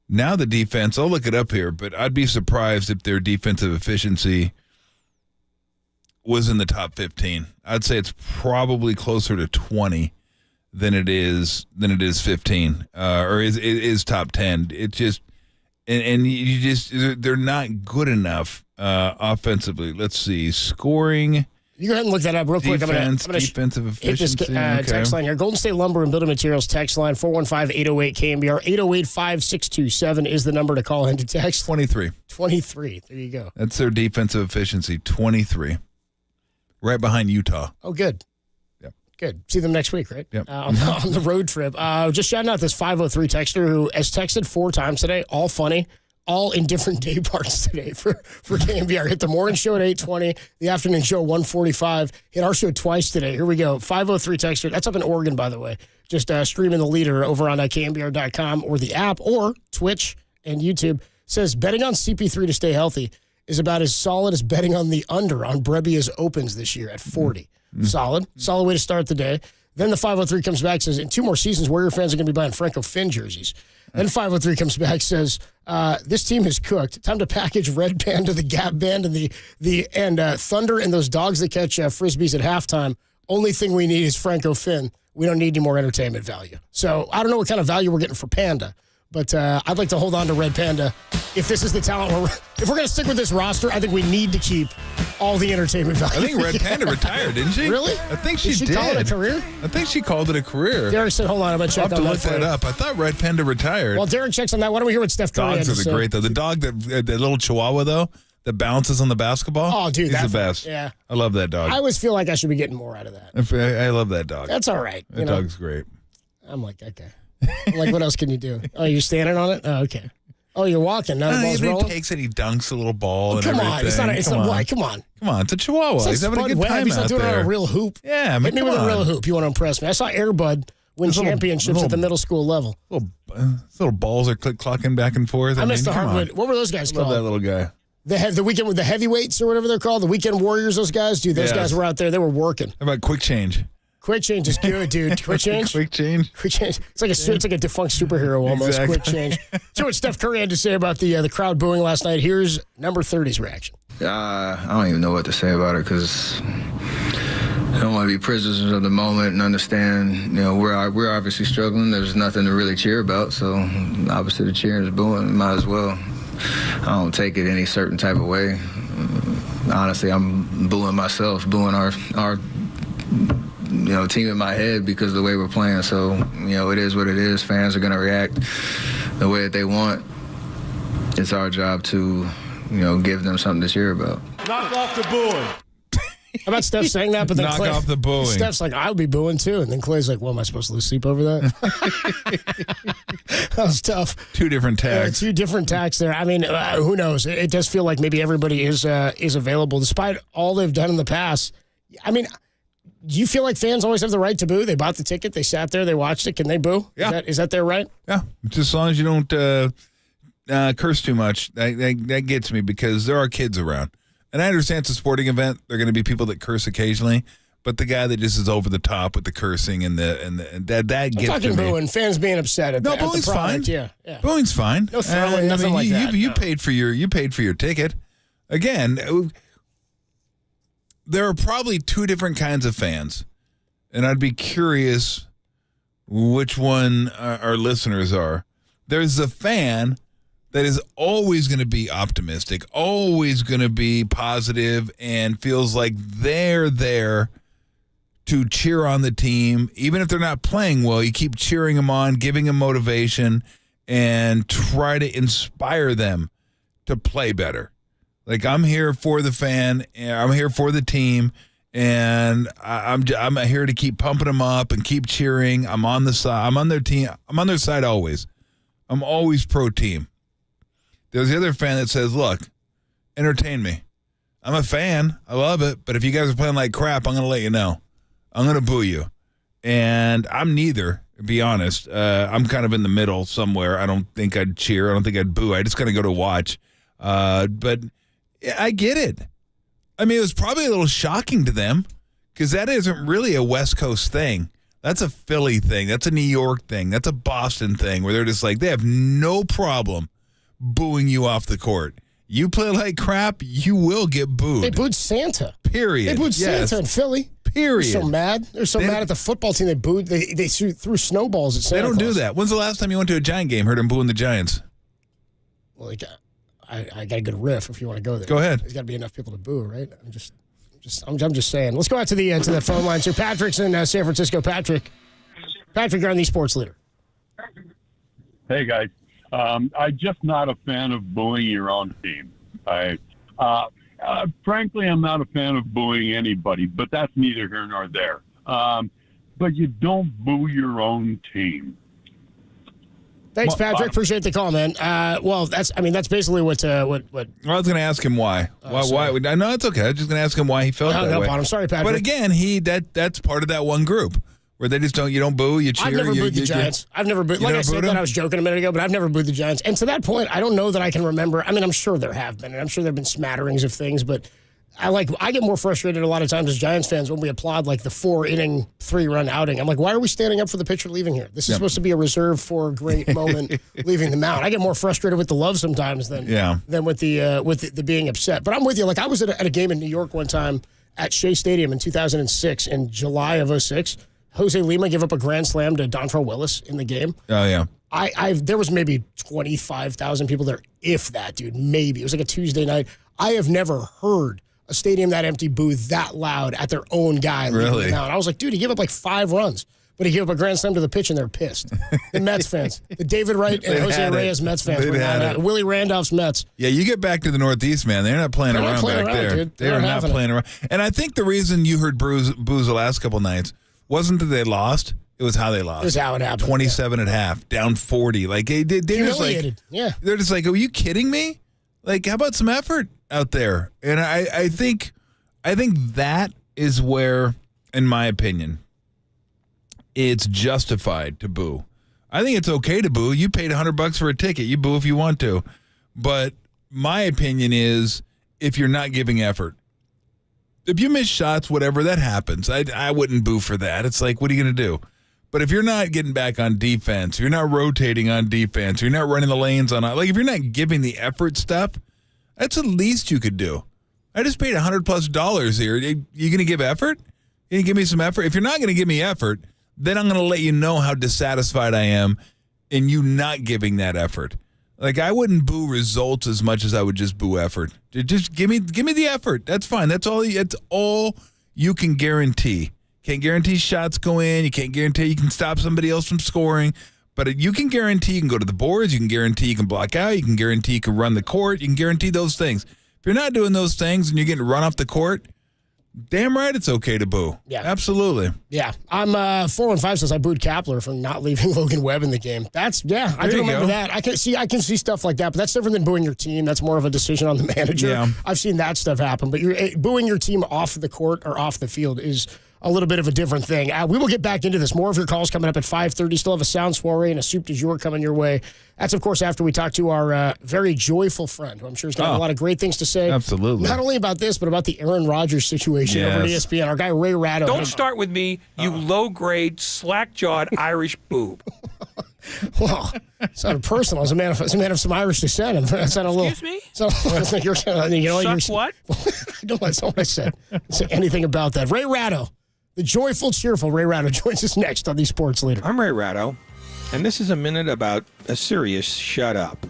[SPEAKER 15] Now the defense, I'll look it up here, but I'd be surprised if their defensive efficiency was in the top 15. I'd say it's probably closer to 20 than it is 15, or is top 10. It just and you just they're not good enough offensively. Let's see, scoring.
[SPEAKER 10] You go ahead and look that up real quick.
[SPEAKER 15] Defensive efficiency.
[SPEAKER 10] Hit this text line here. Golden State Lumber and Building Materials text line 415-808-KNBR. 808-5627 is the number to call in to text.
[SPEAKER 15] 23.
[SPEAKER 10] There you go.
[SPEAKER 15] That's their defensive efficiency. 23. Right behind Utah.
[SPEAKER 10] Oh, good.
[SPEAKER 15] Yep.
[SPEAKER 10] Good. See them next week, right?
[SPEAKER 15] Yep.
[SPEAKER 10] On the road trip. Just shouting out this 503 texter who has texted 4 times today, all funny, all in different day parts today for KNBR. Hit the morning show at 8:20, the afternoon show 1:45. Hit our show twice today. Here we go. 503 texter. That's up in Oregon, by the way. Just streaming the leader over on KNBR.com or the app or Twitch and YouTube. Says betting on CP3 to stay healthy is about as solid as betting on the under on Brebbia's opens this year at 40. Solid way to start the day. Then the 503 comes back, says, in 2 more seasons, Warrior fans are going to be buying Franco Finn jerseys. Then 503 comes back, says, this team is cooked. Time to package Red Panda, the Gap Band, and the Thunder and those dogs that catch frisbees at halftime. Only thing we need is Franco Finn. We don't need any more entertainment value. So I don't know what kind of value we're getting for Panda, but I'd like to hold on to Red Panda. If this is the talent, if we're going to stick with this roster, I think we need to keep all the entertainment value.
[SPEAKER 15] I think Red Panda retired, didn't she?
[SPEAKER 10] Really?
[SPEAKER 15] I think she did.
[SPEAKER 10] Did she call it a career?
[SPEAKER 15] I think she called it a career.
[SPEAKER 10] Derek said, hold on, I'm going to check on that.
[SPEAKER 15] I'll have to look that up. I thought Red Panda retired.
[SPEAKER 10] Well, Derek checks on that. Why don't we hear what Steph Curry had to say?
[SPEAKER 15] Dogs are great, though. The dog, the little Chihuahua, though, that bounces on the basketball.
[SPEAKER 10] Oh, dude.
[SPEAKER 15] He's the best.
[SPEAKER 10] Yeah.
[SPEAKER 15] I love that dog.
[SPEAKER 10] I always feel like I should be getting more out of that.
[SPEAKER 15] I love that dog.
[SPEAKER 10] That's all right.
[SPEAKER 15] That dog's great.
[SPEAKER 10] I'm like, okay. I'm like, what else can you do? Oh, you're standing on it? Oh, okay. Oh, you're walking. Now the ball's rolling?
[SPEAKER 15] He takes it, he dunks a little ball and
[SPEAKER 10] everything.
[SPEAKER 15] Come on. Come on, it's a Chihuahua. He's having a good time
[SPEAKER 10] He's not
[SPEAKER 15] out
[SPEAKER 10] doing
[SPEAKER 15] there.
[SPEAKER 10] it on a real hoop.
[SPEAKER 15] Yeah,
[SPEAKER 10] Hit me with a real hoop. You want to impress me. I saw Air Bud win championships at the middle school level.
[SPEAKER 15] Little balls are click-clocking back and forth.
[SPEAKER 10] I missed the hardwood. What were those guys called?
[SPEAKER 15] Love that little guy.
[SPEAKER 10] The weekend with the heavyweights or whatever they're called, the weekend warriors, those guys. Dude, those guys were out there. They were working.
[SPEAKER 15] How about quick change?
[SPEAKER 10] Quick change is good, dude. Quick change.
[SPEAKER 15] Quick change.
[SPEAKER 10] Quick change. It's like a defunct superhero almost.
[SPEAKER 15] Exactly.
[SPEAKER 10] Quick change. So what Steph Curry had to say about the crowd booing last night. Here's number 30's reaction.
[SPEAKER 18] I don't even know what to say about it because I don't want to be prisoners of the moment and understand, we're obviously struggling. There's nothing to really cheer about, so obviously the cheering is booing. Might as well. I don't take it any certain type of way. Honestly, I'm booing myself, booing our team in my head because of the way we're playing. So, it is what it is. Fans are going to react the way that they want. It's our job to, give them something to cheer about.
[SPEAKER 9] Knock off the booing.
[SPEAKER 10] How about Steph saying that? But then
[SPEAKER 15] Knock
[SPEAKER 10] Clay,
[SPEAKER 15] off the booing.
[SPEAKER 10] Steph's like, I'll be booing too. And then Clay's like, well, am I supposed to lose sleep over that? That was tough.
[SPEAKER 15] 2 different tags.
[SPEAKER 10] 2 different tags there. I mean, who knows? It does feel like maybe everybody is available despite all they've done in the past. I mean, do you feel like fans always have the right to boo? They bought the ticket, they sat there, they watched it. Can they boo?
[SPEAKER 15] Yeah.
[SPEAKER 10] Is that their right?
[SPEAKER 15] Yeah, just as long as you don't curse too much. That gets me because there are kids around. And I understand it's a sporting event. There are going to be people that curse occasionally. But the guy that just is over the top with the cursing and that gets
[SPEAKER 10] I'm talking
[SPEAKER 15] to me.
[SPEAKER 10] booing, fans being upset at the
[SPEAKER 15] booing's
[SPEAKER 10] product.
[SPEAKER 15] fine.
[SPEAKER 10] Yeah.
[SPEAKER 15] Booing's fine.
[SPEAKER 10] No throwing, nothing like that.
[SPEAKER 15] You paid for your ticket. Again, there are probably 2 different kinds of fans, and I'd be curious which one our listeners are. There's a fan that is always going to be optimistic, always going to be positive, and feels like they're there to cheer on the team. Even if they're not playing well, you keep cheering them on, giving them motivation, and try to inspire them to play better. Like, I'm here for the fan, and I'm here for the team, and I'm here to keep pumping them up and keep cheering. I'm on the side. I'm on their team. I'm on their side always. I'm always pro team. There's the other fan that says, look, entertain me. I'm a fan. I love it. But if you guys are playing like crap, I'm going to let you know. I'm going to boo you. And I'm neither, to be honest. I'm kind of in the middle somewhere. I don't think I'd cheer. I don't think I'd boo. I just kind of go to watch. But I get it. I mean, it was probably a little shocking to them because that isn't really a West Coast thing. That's a Philly thing. That's a New York thing. That's a Boston thing where they're just like, they have no problem booing you off the court. You play like crap, you will get booed.
[SPEAKER 10] They booed Santa.
[SPEAKER 15] Period.
[SPEAKER 10] They booed Santa in Philly.
[SPEAKER 15] Period.
[SPEAKER 10] They're so mad. They're so mad at the football team. They booed. They threw snowballs at Santa
[SPEAKER 15] They don't
[SPEAKER 10] Claus.
[SPEAKER 15] do that. When's the last time you went to a Giant game? Heard them booing the Giants.
[SPEAKER 10] Well, I got a good riff if you want to go there.
[SPEAKER 15] Go ahead.
[SPEAKER 10] There's got to be enough people to boo, right? I'm just saying. Let's go out to the phone lines here. Patrick's in San Francisco. Patrick, you're on the Sports Leader.
[SPEAKER 4] Hey guys, I'm just not a fan of booing your own team. Frankly, I'm not a fan of booing anybody, but that's neither here nor there. But you don't boo your own team.
[SPEAKER 10] Thanks, Patrick. Appreciate the call, man. Well, that's basically what. I
[SPEAKER 15] was going to ask him why. Why? No, it's okay. I was just going to ask him why he felt that way.
[SPEAKER 10] I'm sorry, Patrick.
[SPEAKER 15] But again, that's part of that one group where they just you don't boo, you cheer.
[SPEAKER 10] I've never booed the Giants. I've never booed. Like I said that, I was joking a minute ago, but I've never booed the Giants. And to that point, I don't know that I can remember. I mean, I'm sure there have been, and I'm sure there have been smatterings of things, but I get more frustrated a lot of times as Giants fans when we applaud like the 4-inning, 3-run outing. I'm like, why are we standing up for the pitcher leaving here? This is supposed to be a reserve for a great moment leaving the mound. I get more frustrated with the love sometimes than with the being upset. But I'm with you. Like I was at a game in New York one time at Shea Stadium in 2006 in July of 2006. Jose Lima gave up a grand slam to Dontrelle Willis in the game.
[SPEAKER 15] Oh yeah.
[SPEAKER 10] There was maybe 25,000 people there, if that, dude. Maybe it was like a Tuesday night. I have never heard a stadium that empty boo that loud at their own guy.
[SPEAKER 15] Really?
[SPEAKER 10] I was like, dude, he gave up like 5 runs, but he gave up a grand slam to the pitch, and they're pissed. The Mets fans, the David Wright and Jose Reyes Mets fans, Willie Randolph's Mets.
[SPEAKER 15] Yeah, you get back to the Northeast, man. They're not playing around back there.
[SPEAKER 10] Dude.
[SPEAKER 15] They're not playing around. And I think the reason you heard boos the last couple nights wasn't that they lost. It was how they lost.
[SPEAKER 10] It was how it happened.
[SPEAKER 15] 27 at half, down 40. Like they just like, they're just like, are you kidding me? Like, how about some effort out there? And I think that is where, in my opinion, it's justified to boo. I think it's okay to boo. You paid $100 for a ticket. You boo if you want to. But my opinion is, if you're not giving effort, if you miss shots, whatever, that happens. I wouldn't boo for that. It's like, what are you going to do? But if you're not getting back on defense, you're not rotating on defense, you're not running the lanes if you're not giving the effort stuff, that's the least you could do. I just paid $100+ here. You going to give effort? You going to give me some effort? If you're not going to give me effort, then I'm going to let you know how dissatisfied I am in you not giving that effort. Like, I wouldn't boo results as much as I would just boo effort. Just give me the effort. That's fine. That's all you can guarantee. Can't guarantee shots go in. You can't guarantee you can stop somebody else from scoring. But you can guarantee you can go to the boards. You can guarantee you can block out. You can guarantee you can run the court. You can guarantee those things. If you're not doing those things and you're getting run off the court, damn right it's okay to boo.
[SPEAKER 10] Yeah.
[SPEAKER 15] Absolutely.
[SPEAKER 10] Yeah. I'm 4-5 says I booed Kapler for not leaving Logan Webb in the game. I can remember that. I can see stuff like that, but that's different than booing your team. That's more of a decision on the manager.
[SPEAKER 15] Yeah.
[SPEAKER 10] I've seen that stuff happen, but booing your team off the court or off the field is a little bit of a different thing. We will get back into this. More of your calls coming up at 5:30. Still have a sound soiree and a soup du jour coming your way. That's, of course, after we talk to our very joyful friend, who I'm sure is going to have a lot of great things to say.
[SPEAKER 15] Absolutely.
[SPEAKER 10] Not only about this, but about the Aaron Rodgers situation over at ESPN. Our guy, Ray Ratto.
[SPEAKER 14] Don't start with me, you low-grade, slack-jawed Irish boob.
[SPEAKER 10] Well, it sounded personal. As a man of some Irish descent.
[SPEAKER 14] Excuse me?
[SPEAKER 10] What? No, that's not what I said. I didn't say anything about that. Ray Ratto. The joyful, cheerful Ray Ratto joins us next on the Sports Leader.
[SPEAKER 14] I'm Ray Ratto, and this is a minute about a serious shut up.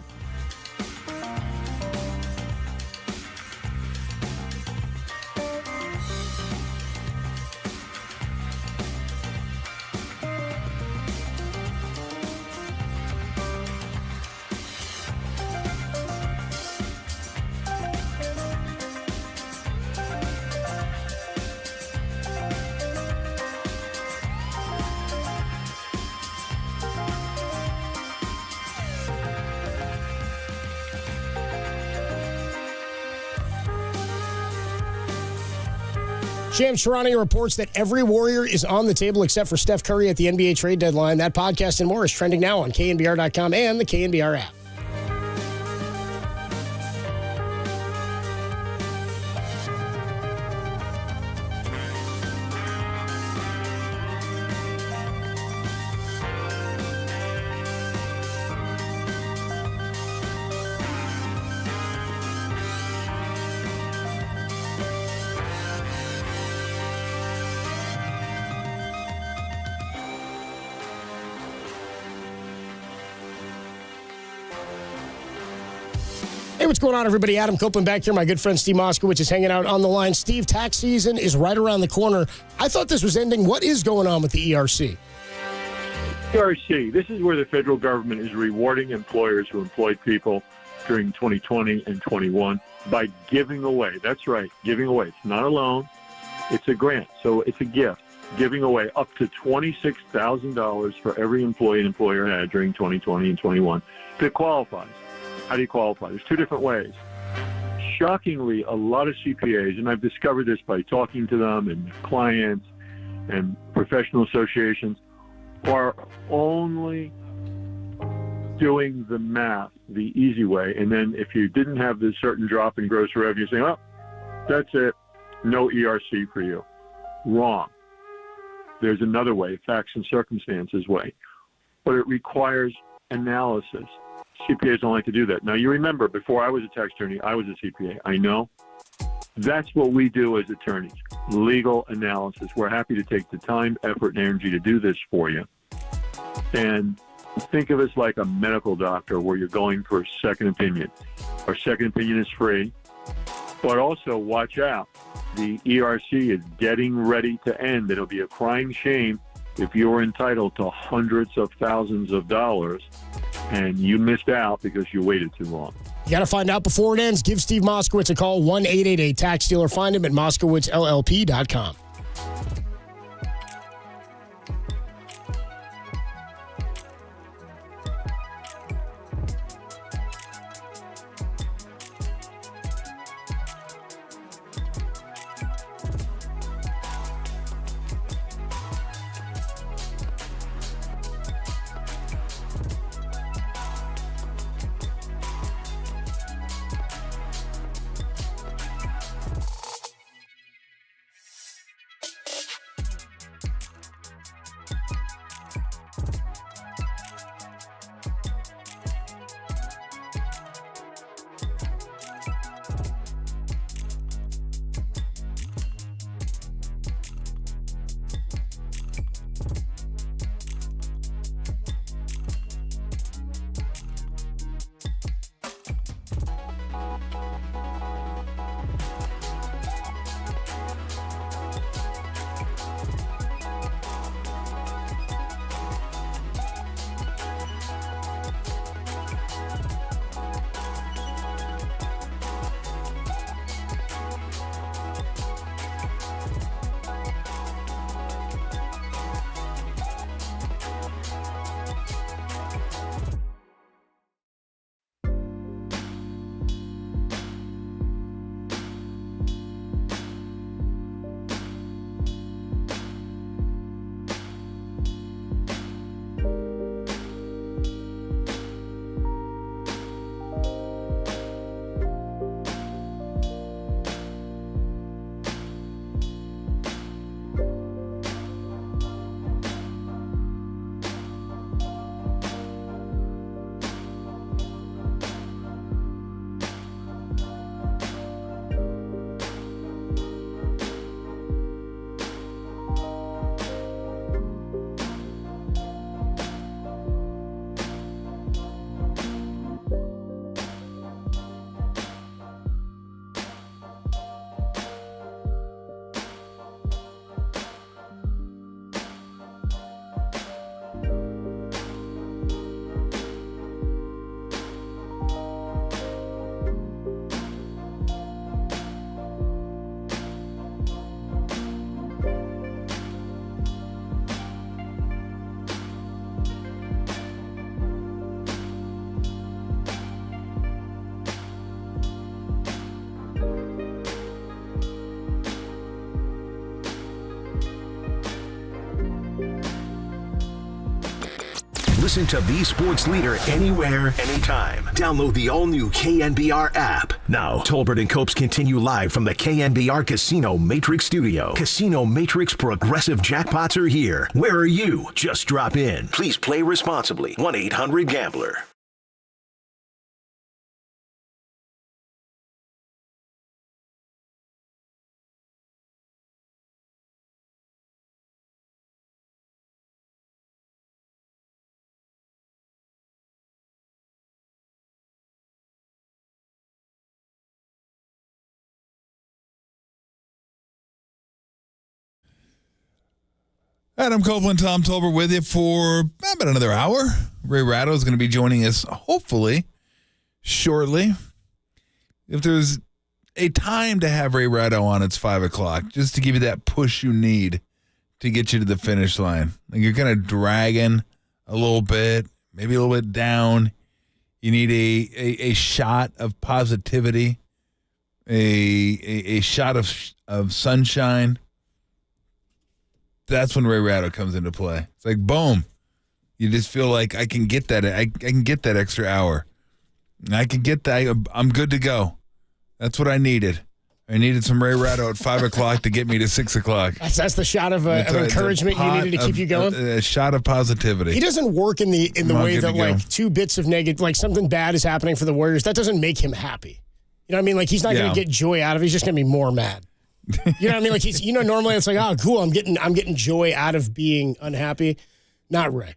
[SPEAKER 10] Shams Charania reports that every Warrior is on the table except for Steph Curry at the NBA trade deadline. That podcast and more is trending now on KNBR.com and the KNBR app. Hey, what's going on, everybody? Adam Copeland back here. My good friend Steve Moskowitz is hanging out on the line. Steve, tax season is right around the corner. I thought this was ending. What is going on with the ERC?
[SPEAKER 21] ERC, this is where the federal government is rewarding employers who employed people during 2020 and 21 by giving away. That's right, giving away. It's not a loan. It's a grant. So it's a gift. giving away up to $26,000 for every employee an employer had during 2020 and 21 if it qualifies. How do you qualify? There's two different ways. Shockingly, a lot of CPAs, and I've discovered this by talking to them and clients and professional associations, are only doing the math the easy way. And then if you didn't have this certain drop in gross revenue, saying, oh, that's it, no ERC for you. Wrong. There's another way, facts and circumstances way, but it requires analysis. CPAs don't like to do that. Now, you remember, before I was a tax attorney, I was a CPA. I know. That's what we do as attorneys, legal analysis. We're happy to take the time, effort, and energy to do this for you. And think of us like a medical doctor where you're going for a second opinion. Our second opinion is free, but also watch out. The ERC is getting ready to end. It'll be a crying shame if you're entitled to hundreds of thousands of dollars and you missed out because you waited too long.
[SPEAKER 10] You got to find out before it ends. Give Steve Moskowitz a call, 1-888-TAX-DEALER. Find him at MoskowitzLLP.com.
[SPEAKER 1] Listen to the sports leader anywhere, anytime. Download the all-new KNBR app. Now, Tolbert and Copes continue live from the KNBR Casino Matrix Studio. Casino Matrix Progressive Jackpots are here. Where are you? Just drop in. Please play responsibly. 1-800-GAMBLER.
[SPEAKER 15] Adam Copeland, Tom Tolbert with you for about another hour. Ray Ratto is going to be joining us, hopefully, shortly. If there's a time to have Ray Ratto on, it's 5 o'clock, just to give you that push you need to get you to the finish line. Like you're kind of dragging a little bit, maybe a little bit down. You need a shot of positivity, a shot of sunshine. That's when Ray Ratto comes into play. It's like boom, you just feel like I can get that. I can get that extra hour. I can get that. I'm good to go. That's what I needed. I needed some Ray Ratto at 5 o'clock to get me to 6 o'clock.
[SPEAKER 10] That's the shot of encouragement you needed to keep you going.
[SPEAKER 15] A shot of positivity.
[SPEAKER 10] He doesn't work in the way that like 2 bits of negative, like something bad is happening for the Warriors. That doesn't make him happy. You know what I mean? Like he's not going to get joy out of it. He's just going to be more mad. You know what I mean? Like he's, normally it's like, oh, cool. I'm getting joy out of being unhappy. Not Ray.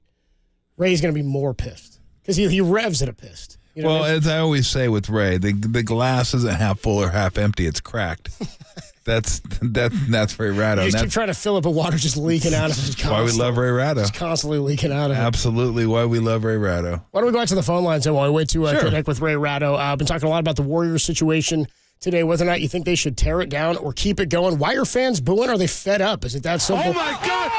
[SPEAKER 10] Ray's going to be more pissed because he revs at a pissed. You know
[SPEAKER 15] as I always say with Ray, the glass isn't half full or half empty; it's cracked. that's Ray Ratto.
[SPEAKER 10] You just keep trying to fill up a water just leaking out of it.
[SPEAKER 15] Why we love Ray Ratto.
[SPEAKER 10] It's constantly leaking out of it.
[SPEAKER 15] Absolutely, why we love Ray Ratto.
[SPEAKER 10] Why don't we go out to the phone lines and while we wait to connect with Ray Ratto? I've been talking a lot about the Warriors situation today, whether or not you think they should tear it down or keep it going. Why are fans booing? Are they fed up? Is it that simple?
[SPEAKER 9] Oh, my God!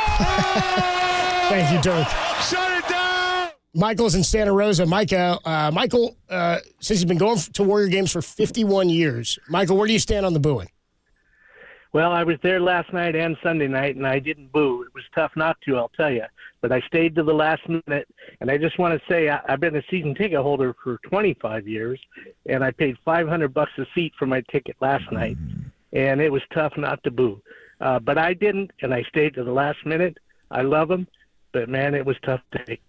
[SPEAKER 10] Thank you, Dirk.
[SPEAKER 9] Shut it down!
[SPEAKER 10] Michael's in Santa Rosa. Michael says he's been going to Warrior games for 51 years. Michael, where do you stand on the booing?
[SPEAKER 2] Well, I was there last night and Sunday night, and I didn't boo. It was tough not to, I'll tell you. But I stayed to the last minute, and I just want to say I've been a season ticket holder for 25 years, and I paid $500 a seat for my ticket last night, and it was tough not to boo. But I didn't, and I stayed to the last minute. I love them, but, man, it was tough to take.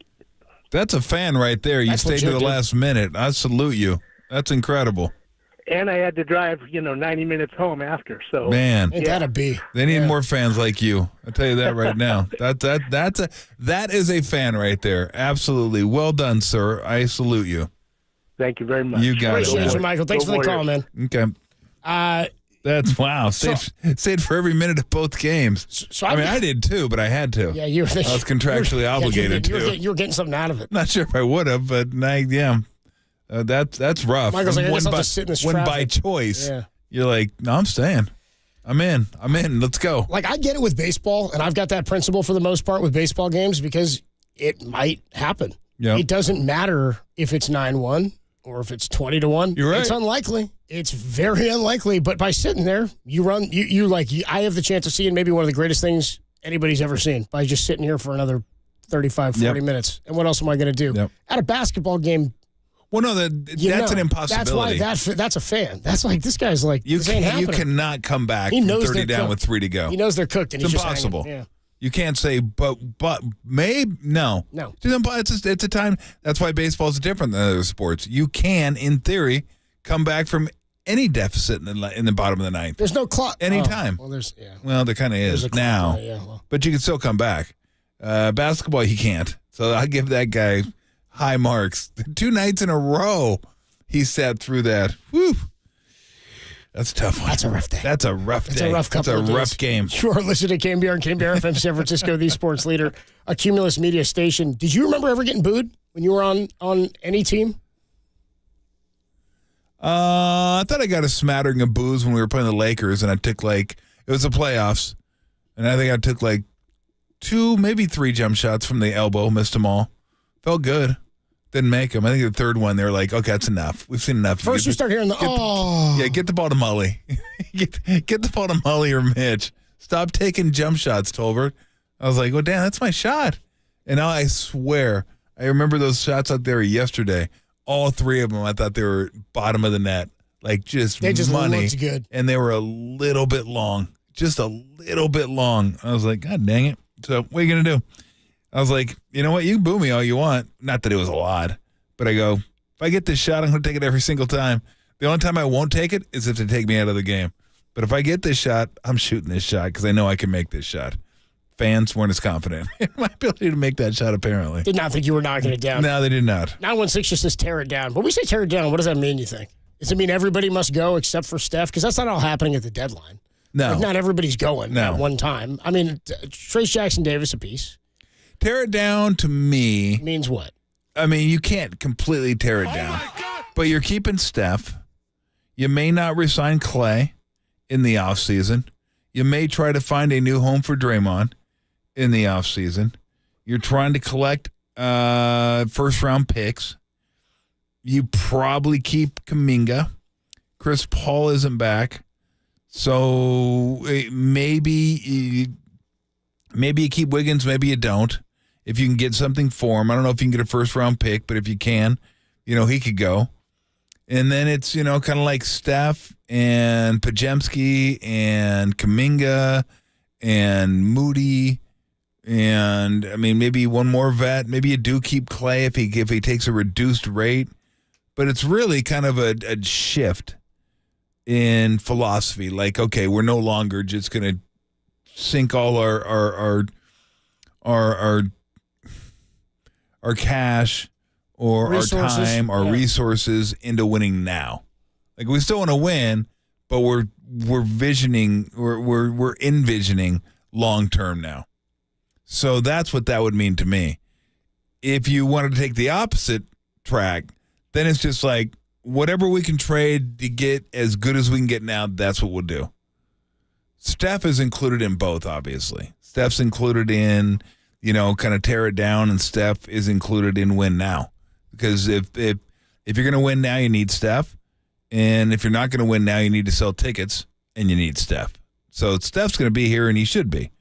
[SPEAKER 15] That's a fan right there. You stayed to the last minute. I salute you. That's incredible.
[SPEAKER 2] And I had to drive, 90 minutes home after. So
[SPEAKER 15] man,
[SPEAKER 10] ain't that a B?
[SPEAKER 15] They need more fans like you. I'll tell you that right now. That is a fan right there. Absolutely. Well done, sir. I salute you.
[SPEAKER 2] Thank you very much.
[SPEAKER 15] You got
[SPEAKER 10] Appreciate
[SPEAKER 15] it.
[SPEAKER 10] you, Michael. Thanks for the call, man.
[SPEAKER 15] Okay. That's wow. Stayed for every minute of both games.
[SPEAKER 10] So
[SPEAKER 15] I did too, but I had to.
[SPEAKER 10] Yeah, I
[SPEAKER 15] was contractually obligated to.
[SPEAKER 10] You were getting something out of it.
[SPEAKER 15] Not sure if I would have, but that's rough.
[SPEAKER 10] Michael's like, I guess I'll just sit in this
[SPEAKER 15] when
[SPEAKER 10] traffic.
[SPEAKER 15] by choice, you're like, no, I'm staying. I'm in. Let's go.
[SPEAKER 10] Like I get it with baseball, and I've got that principle for the most part with baseball games because it might happen.
[SPEAKER 15] Yep.
[SPEAKER 10] It doesn't matter if it's 9-1 or if it's 20-1.
[SPEAKER 15] You're right.
[SPEAKER 10] It's unlikely. It's very unlikely. But by sitting there, I have the chance of seeing maybe one of the greatest things anybody's ever seen by just sitting here for another 35, 40 minutes. And what else am I going to do?
[SPEAKER 15] Yep.
[SPEAKER 10] At a basketball game.
[SPEAKER 15] Well, no, that's an impossibility.
[SPEAKER 10] That's why that's a fan. That's like, this guy's like,
[SPEAKER 15] you
[SPEAKER 10] this ain't happening.
[SPEAKER 15] You cannot come back
[SPEAKER 10] He
[SPEAKER 15] from
[SPEAKER 10] knows
[SPEAKER 15] 30 down
[SPEAKER 10] cooked.
[SPEAKER 15] with 3 to go.
[SPEAKER 10] He knows they're cooked. And
[SPEAKER 15] it's
[SPEAKER 10] he's
[SPEAKER 15] impossible.
[SPEAKER 10] Just hanging. Yeah.
[SPEAKER 15] You can't say, but maybe, no. It's a time. That's why baseball is different than other sports. You can, in theory, come back from any deficit in the bottom of the ninth.
[SPEAKER 10] There's no clock.
[SPEAKER 15] Anytime. Well, there kind of is now. But you can still come back. Basketball, you can't. So I give that guy high marks. 2 nights in a row, he sat through that. Whew. That's a tough one.
[SPEAKER 10] That's a rough day.
[SPEAKER 15] That's a rough day.
[SPEAKER 10] It's a rough couple of days.
[SPEAKER 15] Rough game.
[SPEAKER 10] Sure, listen to KNBR and KNBR FM San Francisco, the sports leader, a Cumulus media station. Did you remember ever getting booed when you were on any team?
[SPEAKER 15] I thought I got a smattering of boos when we were playing the Lakers, and I took it was the playoffs, and I think I took 2, maybe 3 jump shots from the elbow, missed them all. Felt good. Didn't make them. I think the third one, they were like, okay, that's enough. We've seen enough.
[SPEAKER 10] First you start hearing get
[SPEAKER 15] the ball to Mully. get the ball to Mully or Mitch. Stop taking jump shots, Tolbert. I was like, well, damn, that's my shot. And now I swear, I remember those shots out there yesterday. All 3 of them, I thought they were bottom of the net. Like just money.
[SPEAKER 10] Looked good.
[SPEAKER 15] And they were a little bit long. Just a little bit long. I was like, God dang it. So what are you going to do? I was like, you know what? You can boo me all you want. Not that it was a lot. But I go, if I get this shot, I'm going to take it every single time. The only time I won't take it is if they take me out of the game. But if I get this shot, I'm shooting this shot because I know I can make this shot. Fans weren't as confident in my ability to make that shot, apparently.
[SPEAKER 10] Did not think you were knocking it down.
[SPEAKER 15] No, they did not.
[SPEAKER 10] 916 just says tear it down. But we say tear it down. What does that mean, you think? Does it mean everybody must go except for Steph? Because that's not all happening at the deadline.
[SPEAKER 15] No.
[SPEAKER 10] Not everybody's going at one time. I mean, Trace Jackson Davis apiece.
[SPEAKER 15] Tear it down to me
[SPEAKER 10] means what?
[SPEAKER 15] I mean, you can't completely tear it down. But you're keeping Steph. You may not resign Clay in the offseason. You may try to find a new home for Draymond. in the offseason. You're trying to collect first-round picks. You probably keep Kuminga. Chris Paul isn't back. So maybe you keep Wiggins, maybe you don't. If you can get something for him. I don't know if you can get a first-round pick, but if you can, he could go. And then it's, kind of like Steph and Pajemski and Kuminga and Moody and, maybe one more vet. Maybe you do keep Clay if he takes a reduced rate. But it's really kind of a shift in philosophy. Like, okay, we're no longer just going to sink all our cash or resources, our time, our resources into winning now. Like, we still want to win, but we're envisioning long term now. So that's what that would mean to me. If you wanted to take the opposite track, then it's just like whatever we can trade to get as good as we can get now, that's what we'll do. Steph is included in both, obviously. Steph's included in, kind of tear it down, and Steph is included in win now. Because if you're going to win now, you need Steph. And if you're not going to win now, you need to sell tickets, and you need Steph. So Steph's going to be here, and he should be.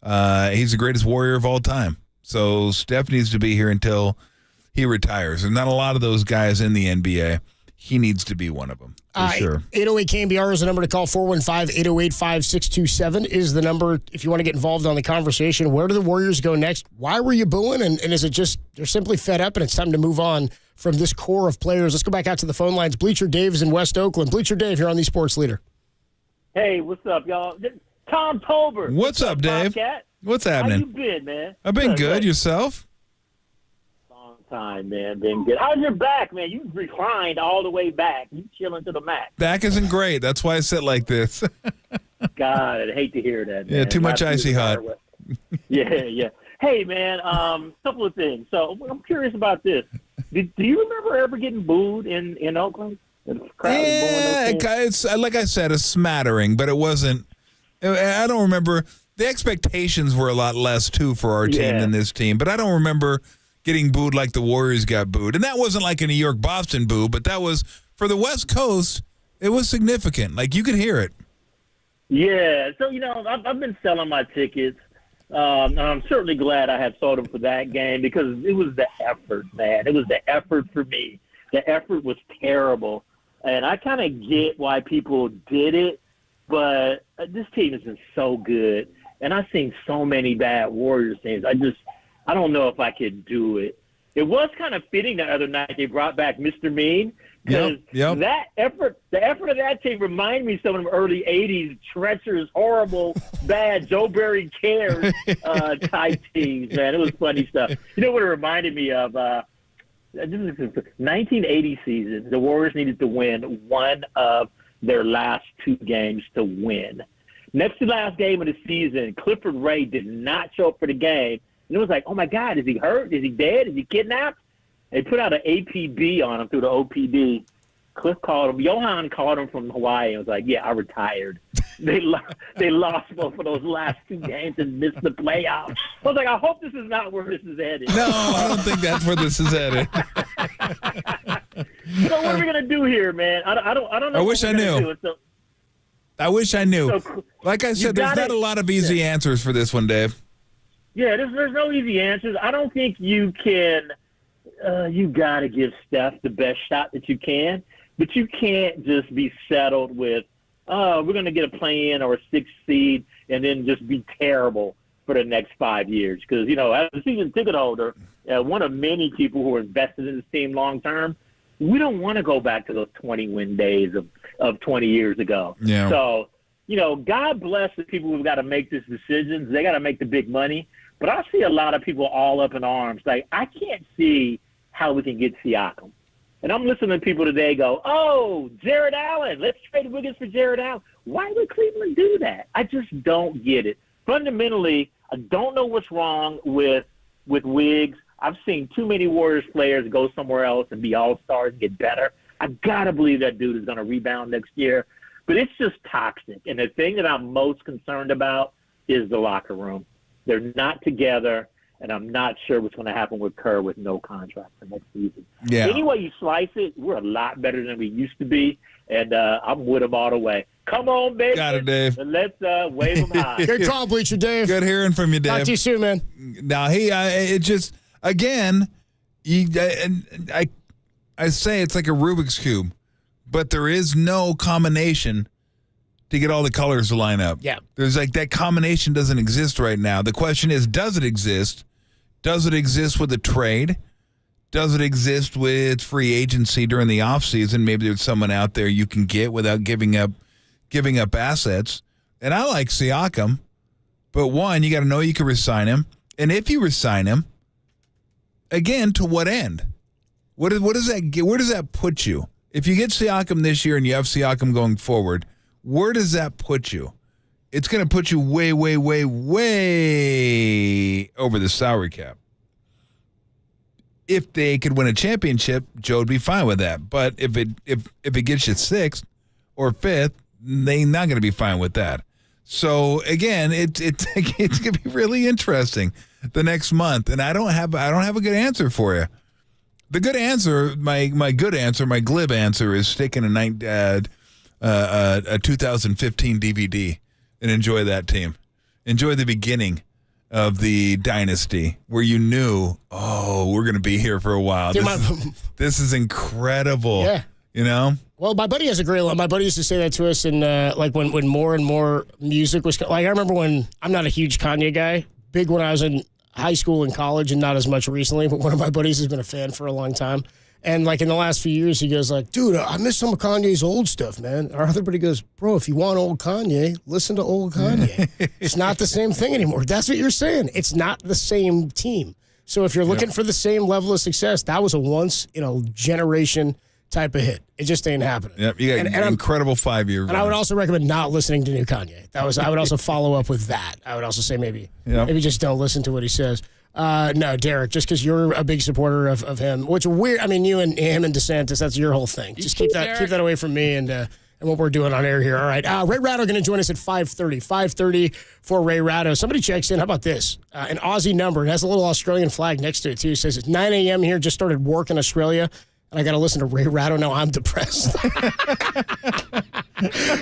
[SPEAKER 15] He's the greatest Warrior of all time. So Steph needs to be here until he retires. There's not a lot of those guys in the NBA. He needs to be one of them, for sure. 808
[SPEAKER 10] KNBR is the number to call. 415-808-5627 is the number if you want to get involved on the conversation. Where do the Warriors go next? Why were you booing? And is it just they're simply fed up and it's time to move on from this core of players? Let's go back out to the phone lines. Bleacher Dave is in West Oakland. Bleacher Dave here on the Sports Leader.
[SPEAKER 5] Hey, what's up, y'all? Tom Tolbert.
[SPEAKER 15] What's up, Dave?
[SPEAKER 5] Bobcat?
[SPEAKER 15] What's happening?
[SPEAKER 5] How you been, man?
[SPEAKER 15] I've been good. Yourself?
[SPEAKER 5] Time, man. Been good. How's your back, man? You reclined all the way back. You chilling to the max.
[SPEAKER 15] Back isn't great. That's why I sit like this.
[SPEAKER 5] God, I hate to hear that, man.
[SPEAKER 15] Yeah, too much icy hot.
[SPEAKER 5] Yeah. Hey, man, couple of things. So I'm curious about this. Do you remember ever getting booed in Oakland?
[SPEAKER 15] Yeah, it's like I said, a smattering, but it wasn't. I don't remember. The expectations were a lot less, too, for our team than this team. But I don't remember getting booed like the Warriors got booed. And that wasn't like a New York-Boston boo, but that was, for the West Coast, it was significant. Like, you could hear it.
[SPEAKER 5] Yeah. So, I've been selling my tickets. And I'm certainly glad I had sold them for that game because it was the effort, man. It was the effort for me. The effort was terrible. And I kind of get why people did it, but this team has been so good. And I've seen so many bad Warriors teams. I don't know if I could do it. It was kind of fitting the other night they brought back Mr. Mean because that effort, the effort of that team reminded me of some of them early 80s treacherous, horrible, bad Joe Barry Cares type teams, man. It was funny stuff. You know what it reminded me of? This is the 1980 season. The Warriors needed to win one of their last two games to win. Next to last game of the season, Clifford Ray did not show up for the game. And it was like, oh, my God, is he hurt? Is he dead? Is he kidnapped? They put out an APB on him through the OPD. Cliff called him. Johan called him from Hawaii and was like, yeah, I retired. They lost both of those last two games and missed the playoffs. I was like, I hope this is not where this is headed.
[SPEAKER 15] No, I don't think that's where this is headed.
[SPEAKER 5] So what are we going to do here, man? I don't know.
[SPEAKER 15] I wish I knew. I wish I knew. Like I said, there's not a lot of easy answers for this one, Dave.
[SPEAKER 5] Yeah, there's no easy answers. I don't think you can you got to give Steph the best shot that you can, but you can't just be settled with, we're going to get a play-in or a sixth seed and then just be terrible for the next 5 years. Because, as a season ticket holder, one of many people who are invested in this team long-term, we don't want to go back to those 20-win days of 20 years ago.
[SPEAKER 15] Yeah.
[SPEAKER 5] So, God bless the people who've got to make these decisions. They got to make the big money. But I see a lot of people all up in arms. Like, I can't see how we can get Siakam. And I'm listening to people today go, oh, Jared Allen, let's trade Wiggins for Jared Allen. Why would Cleveland do that? I just don't get it. Fundamentally, I don't know what's wrong with Wiggs. I've seen too many Warriors players go somewhere else and be all-stars and get better. I got to believe that dude is going to rebound next year. But it's just toxic. And the thing that I'm most concerned about is the locker room. They're not together, and I'm not sure what's going to happen with Kerr with no contract for next season.
[SPEAKER 15] Yeah.
[SPEAKER 5] Any way you slice it, we're a lot better than we used to be, and I'm with them all the way. Come on, baby.
[SPEAKER 15] Got it, Dave.
[SPEAKER 5] And let's wave them high.
[SPEAKER 10] Good call, Bleacher Dave.
[SPEAKER 15] Good hearing from you, Dave.
[SPEAKER 10] Talk to you soon, man.
[SPEAKER 15] Now, it just, again, I say it's like a Rubik's Cube, but there is no combination to get all the colors to line up.
[SPEAKER 10] Yeah.
[SPEAKER 15] There's like that combination doesn't exist right now. The question is, does it exist? Does it exist with a trade? Does it exist with free agency during the offseason? Maybe there's someone out there you can get without giving up assets. And I like Siakam, but one, you got to know you can resign him. And if you resign him, again, to what end? What does that get? Where does that put you? If you get Siakam this year and you have Siakam going forward, where does that put you? It's going to put you way, way, way, way over the salary cap. If they could win a championship, Joe would be fine with that. But if it gets you sixth or fifth, they're not going to be fine with that. So again, it's going to be really interesting the next month, and I don't have a good answer for you. The good answer, my glib answer, is sticking a 2015 DVD and enjoy that team. Enjoy the beginning of the dynasty where you knew, we're going to be here for a while.
[SPEAKER 10] Dude,
[SPEAKER 15] this is incredible.
[SPEAKER 10] Yeah.
[SPEAKER 15] You know?
[SPEAKER 10] Well, my buddy has a great line. My buddy used to say that to us, and like when more and more music was like, I remember when I'm not a huge Kanye guy, big when I was in high school and college, and not as much recently. But one of my buddies has been a fan for a long time, and like in the last few years, he goes like, "Dude, I miss some of Kanye's old stuff, man." Our other buddy goes, "Bro, if you want old Kanye, listen to old Kanye. It's not the same thing anymore." That's what you're saying. It's not the same team. So if you're looking for the same level of success, that was a once in a generation type of hit. It just ain't happening.
[SPEAKER 15] Yep, you got an incredible 5-year.
[SPEAKER 10] And I would also recommend not listening to new Kanye. I would also follow up with that. I would also say maybe just don't listen to what he says. No, Derek, just because you're a big supporter of him, which weird. I mean, you and him and DeSantis, that's your whole thing. Just keep that away from me and what we're doing on air here. All right, Ray Ratto going to join us at 5:30. 5:30 for Ray Ratto. Somebody checks in. How about this? An Aussie number. It has a little Australian flag next to it too. It says it's 9 a.m. here. Just started work in Australia. And I got to listen to Ray Ratto. Now I'm depressed.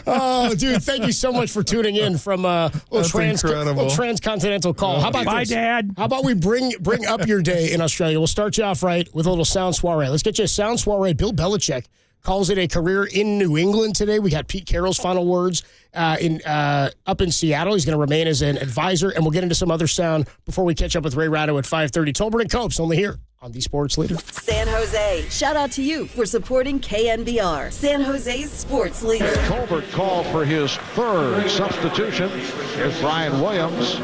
[SPEAKER 10] Oh, dude, thank you so much for tuning in from a little transcontinental call. How about
[SPEAKER 14] Bye,
[SPEAKER 10] this?
[SPEAKER 14] Dad.
[SPEAKER 10] How about we bring up your day in Australia? We'll start you off right with a little sound soiree. Let's get you a sound soiree. Bill Belichick calls it a career in New England today. We got Pete Carroll's final words up in Seattle. He's going to remain as an advisor, and we'll get into some other sound before we catch up with Ray Ratto at 5:30. Tolbert and Copes, only here on the Sports Leader.
[SPEAKER 22] San Jose, shout out to you for supporting KNBR, San Jose's sports leader.
[SPEAKER 8] Tolbert called for his third substitution. Here's Brian Williams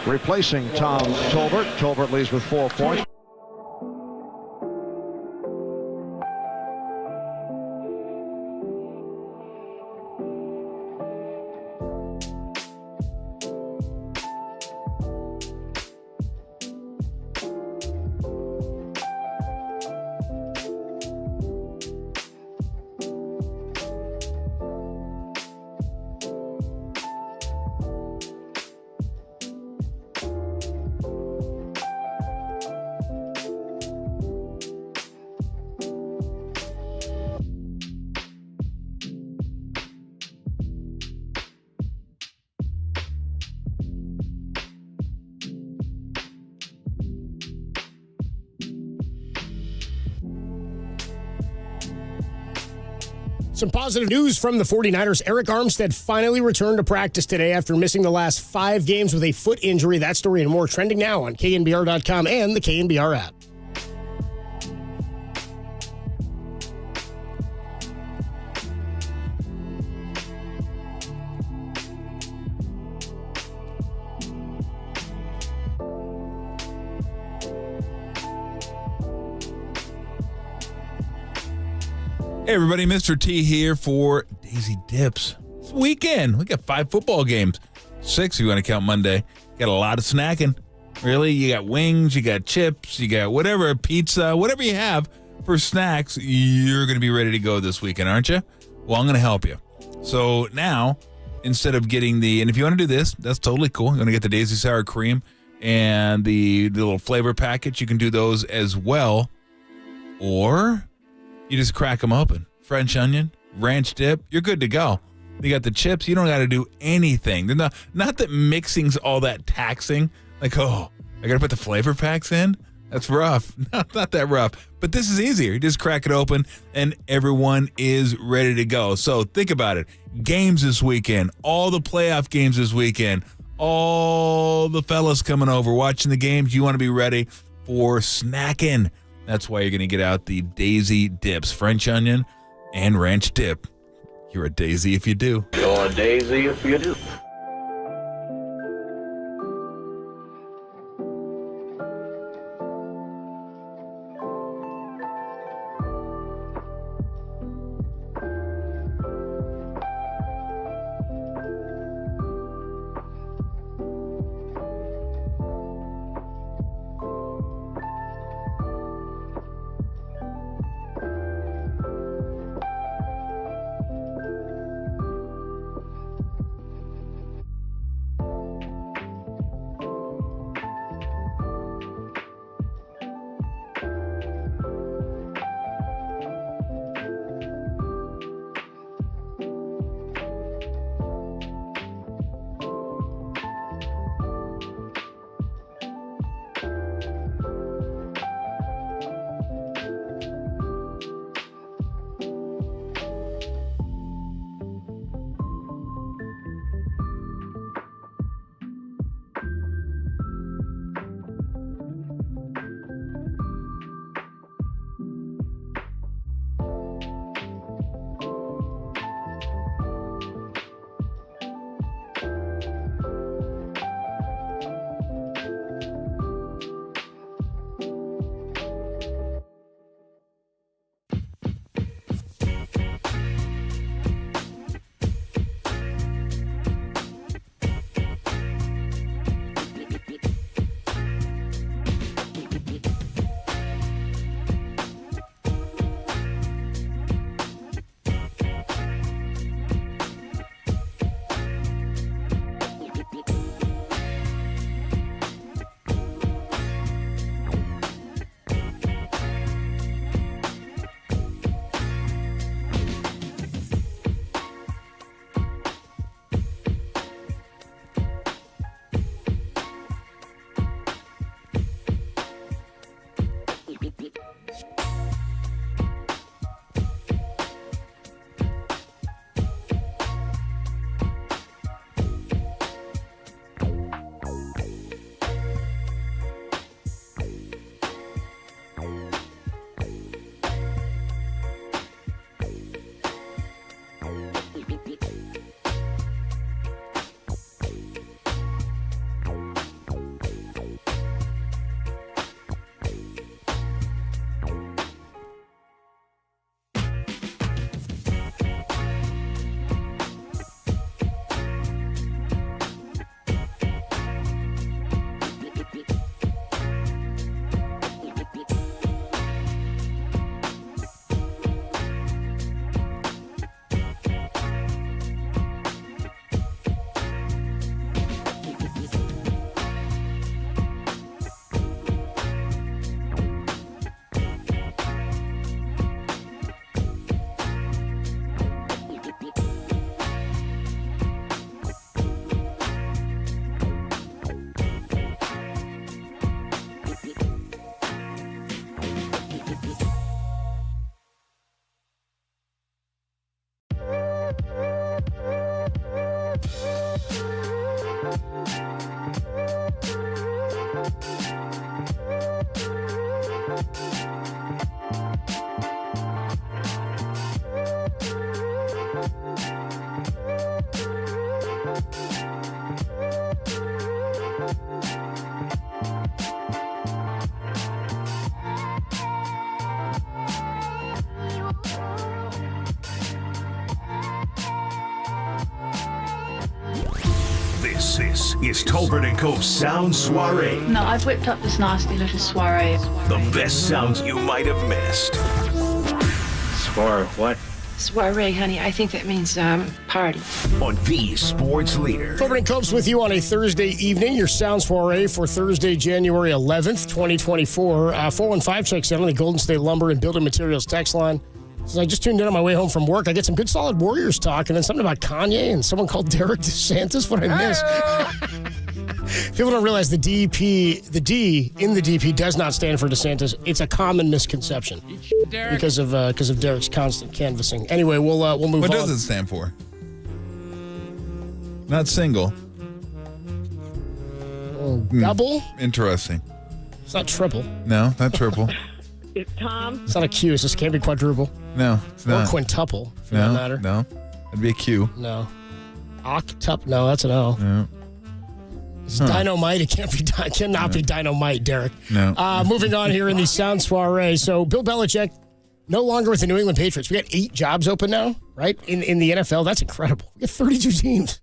[SPEAKER 8] replacing Tom Tolbert. Tolbert leads with 4 points.
[SPEAKER 10] Some positive news from the 49ers. Eric Armstead finally returned to practice today after missing the last 5 games with a foot injury. That story and more trending now on KNBR.com and the KNBR app.
[SPEAKER 15] Hey, everybody, Mr. T here for Daisy Dips. It's weekend. We got 5 football games. 6 if you want to count Monday. Got a lot of snacking. Really, you got wings, you got chips, you got whatever, pizza, whatever you have for snacks, you're going to be ready to go this weekend, aren't you? Well, I'm going to help you. So now, instead of getting and if you want to do this, that's totally cool. You want to get the Daisy Sour Cream and the little flavor package, you can do those as well. Or you just crack them open. French onion, ranch dip, you're good to go. You got the chips, you don't got to do anything. They're not that mixing's all that taxing. Like, oh, I got to put the flavor packs in? That's rough. Not that rough. But this is easier. You just crack it open, and everyone is ready to go. So think about it. Games this weekend. All the playoff games this weekend. All the fellas coming over, watching the games. You want to be ready for snacking. That's why you're going to get out the Daisy Dips. French onion and ranch dip. You're a daisy if you do.
[SPEAKER 17] You're a daisy if you do.
[SPEAKER 1] This is Tolbert & Cope's Sound Soiree.
[SPEAKER 19] No, I've whipped up this nasty little soiree.
[SPEAKER 1] The best sounds you might have missed.
[SPEAKER 20] Soiree what?
[SPEAKER 19] Soiree, honey. I think that means party.
[SPEAKER 1] On the Sports Leader.
[SPEAKER 10] Tobin and Copes with you on a Thursday evening. Your Sound Soiree for Thursday, January 11th, 2024. 415 checks in on the Golden State Lumber and Building Materials text line. So I just tuned in on my way home from work. I get some good solid Warriors talk and then something about Kanye and someone called Derek DeSantis. What I missed. People don't realize the D in the DP does not stand for DeSantis. It's a common misconception because of Derek's constant canvassing. Anyway, we'll move on.
[SPEAKER 15] What does it stand for? Not single.
[SPEAKER 10] Double?
[SPEAKER 15] Interesting.
[SPEAKER 10] It's not triple.
[SPEAKER 15] No, not triple.
[SPEAKER 6] It's Tom.
[SPEAKER 10] It's not a Q. It just can't be quadruple.
[SPEAKER 15] No, it's not.
[SPEAKER 10] Or quintuple, for
[SPEAKER 15] no,
[SPEAKER 10] that matter.
[SPEAKER 15] No, that'd be a Q.
[SPEAKER 10] No. Octuple. No, that's an O.
[SPEAKER 15] No.
[SPEAKER 10] It's dynamite. It cannot be dynamite, Derek.
[SPEAKER 15] No.
[SPEAKER 10] Moving on here in the Sound Soiree. So Bill Belichick, no longer with the New England Patriots. We got 8 jobs open now, right? In the NFL. That's incredible. We got 32 teams.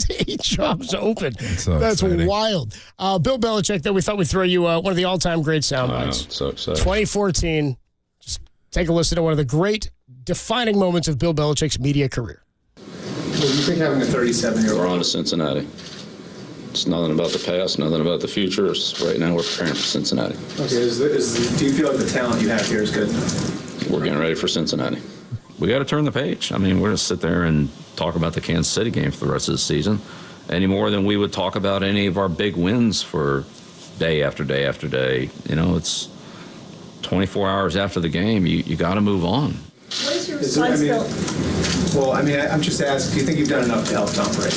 [SPEAKER 10] 8 jobs open. That's wild. Bill Belichick, though, we thought we'd throw you one of the all-time great sound bites.
[SPEAKER 11] So excited.
[SPEAKER 10] 2014. Just take a listen to one of the great defining moments of Bill Belichick's media career.
[SPEAKER 11] What do you think having a 37-year-old? We're on to Cincinnati. It's nothing about the past, nothing about the future. It's right now we're preparing for Cincinnati.
[SPEAKER 23] Okay, do you feel like the talent you have here is good enough?
[SPEAKER 11] We're getting ready for Cincinnati. We got to turn the page. I mean, we're going to sit there and talk about the Kansas City game for the rest of the season any more than we would talk about any of our big wins for day after day after day. You know, it's 24 hours after the game. You got to move on.
[SPEAKER 23] What is your responsibility? I'm just asking, do you think you've done enough to help Tom Brady?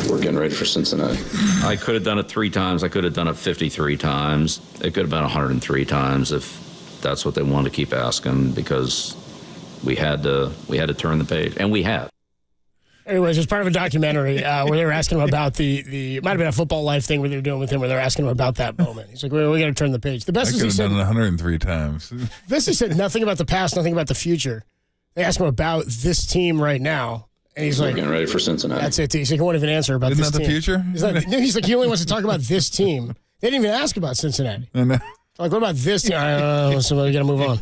[SPEAKER 11] We're getting ready for Cincinnati. I could have done it 3 times. I could have done it 53 times. It could have been 103 times if that's what they wanted to keep asking, because we had to turn the page, and we have.
[SPEAKER 10] Anyways, it's part of a documentary where they were asking him about it might have been a Football Life thing where they were doing with him, where they're asking him about that moment. He's like, we got to turn the page. The best is he said,
[SPEAKER 15] done it 103 times.
[SPEAKER 10] Best he said nothing about the past, nothing about the future. They asked him about this team right now, and he's
[SPEAKER 11] We're
[SPEAKER 10] like,
[SPEAKER 11] getting ready for Cincinnati.
[SPEAKER 10] That's it. He's like, I won't even answer about
[SPEAKER 15] Isn't
[SPEAKER 10] this
[SPEAKER 15] that the
[SPEAKER 10] team.
[SPEAKER 15] future?
[SPEAKER 10] He's like, he only wants to talk about this team. They didn't even ask about Cincinnati.
[SPEAKER 15] I know.
[SPEAKER 10] Like, what about this team? I don't know, so we got to move on.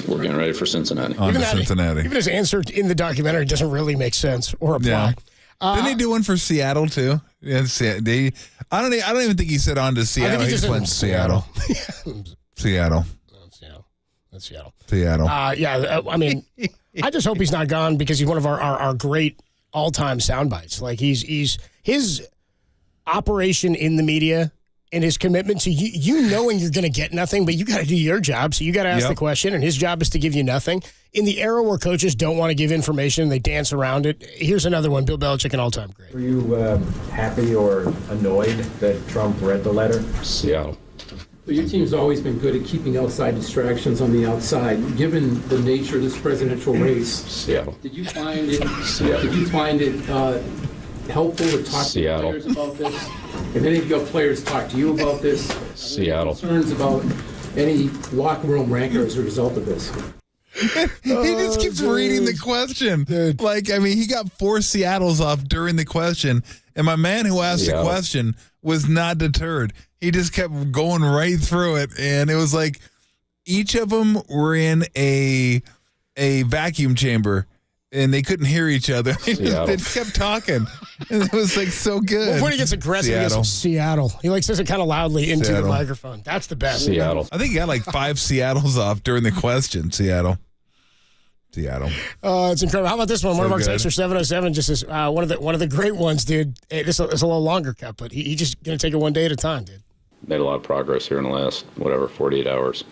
[SPEAKER 11] We're getting ready for Cincinnati.
[SPEAKER 15] On to Cincinnati.
[SPEAKER 10] Even his answer in the documentary doesn't really make sense or apply.
[SPEAKER 15] Yeah. Didn't he do one for Seattle too? Yeah, I don't even think he said on to Seattle. He just went Seattle. Seattle.
[SPEAKER 10] That's Seattle.
[SPEAKER 15] Seattle.
[SPEAKER 10] I mean, I just hope he's not gone, because he's one of our great all-time sound bites. Like he's his operation in the media and his commitment to you knowing you're going to get nothing, but you got to do your job. So you got to ask the question, and his job is to give you nothing. In the era where coaches don't want to give information and they dance around it, here's another one. Bill Belichick, an all-time great.
[SPEAKER 24] Were you happy or annoyed that Trump read the letter?
[SPEAKER 11] Seattle.
[SPEAKER 25] Well, your team's always been good at keeping outside distractions on the outside. Given the nature of this presidential race,
[SPEAKER 11] Seattle.
[SPEAKER 25] Did you find it helpful to talk to your players about this? If any of your players talk to you about this?
[SPEAKER 11] Seattle.
[SPEAKER 25] Concerns about any locker room rancor as a result of this?
[SPEAKER 15] He just keeps reading the question. Like, I mean, he got 4 Seattles off during the question, and my man who asked the question was not deterred. He just kept going right through it, and it was like each of them were in a vacuum chamber, and they couldn't hear each other. They just kept talking, and it was like so good.
[SPEAKER 10] Well, when he gets aggressive, he gets Seattle. He says it kind of loudly into the microphone. That's the best.
[SPEAKER 15] Seattle. I think he got like 5 Seattles off during the question. Seattle.
[SPEAKER 10] It's incredible. How about this one? One of our texters, 707, just is one of the great ones, dude. Hey, this is a little longer cut, but he just going to take it one day at a time, dude.
[SPEAKER 11] Made a lot of progress here in the last, 48 hours.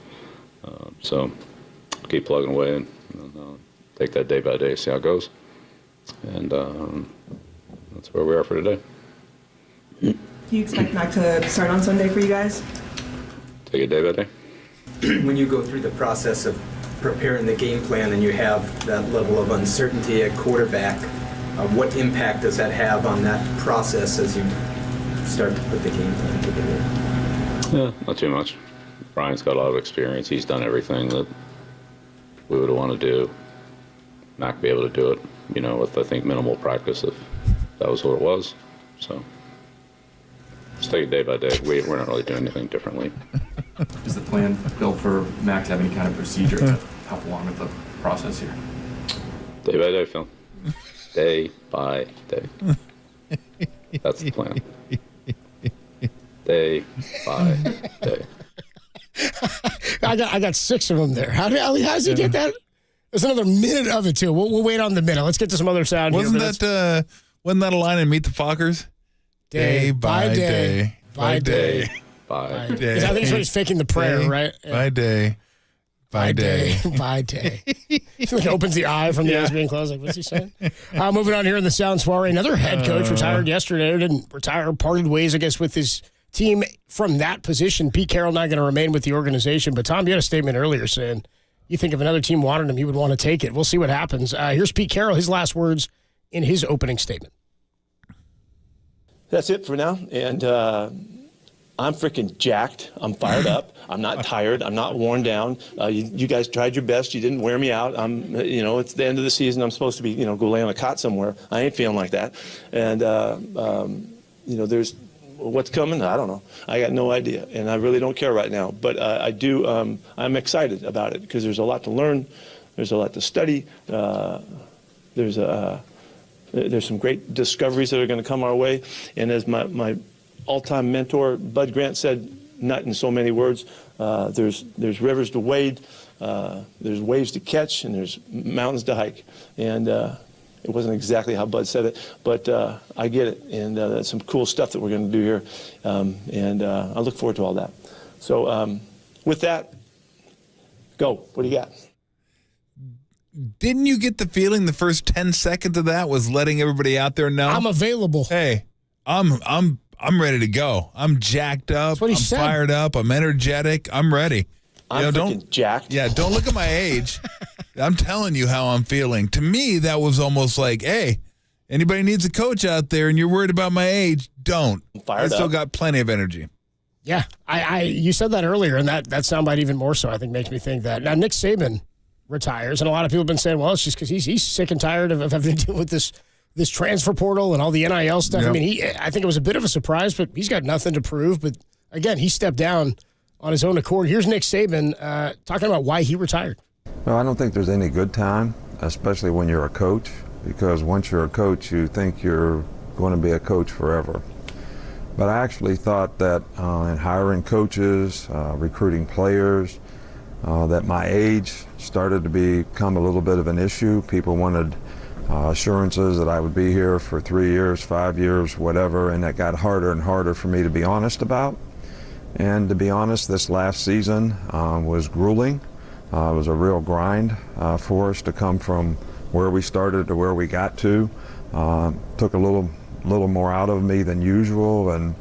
[SPEAKER 11] So keep plugging away and take that day by day, see how it goes. And that's where we are for today.
[SPEAKER 26] Do you expect Mac to start on Sunday for you guys?
[SPEAKER 11] Take it day by day.
[SPEAKER 24] When you go through the process of preparing the game plan and you have that level of uncertainty at quarterback, what impact does that have on that process as you start to put the game plan together?
[SPEAKER 11] Not too much. Brian's got a lot of experience. He's done everything that we would want to do. Not be able to do it, with, I think, minimal practice, if that was what it was. So just take it day by day. We're not really doing anything differently.
[SPEAKER 27] Is the plan, Bill, for Mac to have any kind of procedure to help along with the process here?
[SPEAKER 11] Day by day, Phil. Day by day. That's the plan. Day by day.
[SPEAKER 10] I got 6 of them there. How does he get that? There's another minute of it, too. We'll wait on the minute. Let's get to some other sound
[SPEAKER 15] wasn't
[SPEAKER 10] here.
[SPEAKER 15] Wasn't that a line in Meet the Fockers? Day by day. By day.
[SPEAKER 11] By
[SPEAKER 10] day. I think it's when he's faking the prayer, right?
[SPEAKER 15] By day. By day.
[SPEAKER 10] By day. He like opens the eye from the eyes being closed. Like, what's he saying? Moving on here in the Sound Soiree. Another head coach retired yesterday. Didn't retire. Parted ways, I guess, with his team from that position. Pete Carroll not going to remain with the organization. But, Tom, you had a statement earlier saying you think if another team wanted him, he would want to take it. We'll see what happens. Here's Pete Carroll, his last words in his opening statement.
[SPEAKER 3] That's it for now. And I'm freaking jacked. I'm fired up. I'm not tired. I'm not worn down. You guys tried your best. You didn't wear me out. It's the end of the season. I'm supposed to be, go lay on a cot somewhere. I ain't feeling like that. And, there's what's coming. I don't know. I got no idea. And I really don't care right now. But I do. I'm excited about it because there's a lot to learn. There's a lot to study. There's some great discoveries that are going to come our way. And as my all-time mentor, Bud Grant, said, not in so many words, there's rivers to wade, there's waves to catch, and there's mountains to hike. And it wasn't exactly how Bud said it, but I get it. And that's some cool stuff that we're going to do here. And I look forward to all that. So with that, go. What do you got?
[SPEAKER 15] Didn't you get the feeling the first 10 seconds of that was letting everybody out there know?
[SPEAKER 10] I'm available.
[SPEAKER 15] Hey, I'm ready to go. I'm jacked up.
[SPEAKER 10] That's what he said.
[SPEAKER 15] Fired up. I'm energetic. I'm ready.
[SPEAKER 3] I'm jacked.
[SPEAKER 15] Yeah, don't look at my age. I'm telling you how I'm feeling. To me, that was almost like, hey, anybody needs a coach out there and you're worried about my age, don't. I still got plenty of energy.
[SPEAKER 10] Yeah, you said that earlier, and that soundbite even more so, I think, makes me think that. Now, Nick Saban retires, and a lot of people have been saying, well, it's just because he's sick and tired of having to deal with this transfer portal and all the NIL stuff. Yep. I mean, I think it was a bit of a surprise, but he's got nothing to prove. But, again, he stepped down on his own accord. Here's Nick Saban talking about why he retired.
[SPEAKER 6] Well, I don't think there's any good time, especially when you're a coach, because once you're a coach, you think you're going to be a coach forever. But I actually thought that in hiring coaches, recruiting players, that my age started to become a little bit of an issue. People wanted assurances that I would be here for 3 years, 5 years, whatever, and that got harder and harder for me to be honest about. And to be honest, this last season was grueling. It was a real grind for us to come from where we started to where we got to. Took a little more out of me than usual, and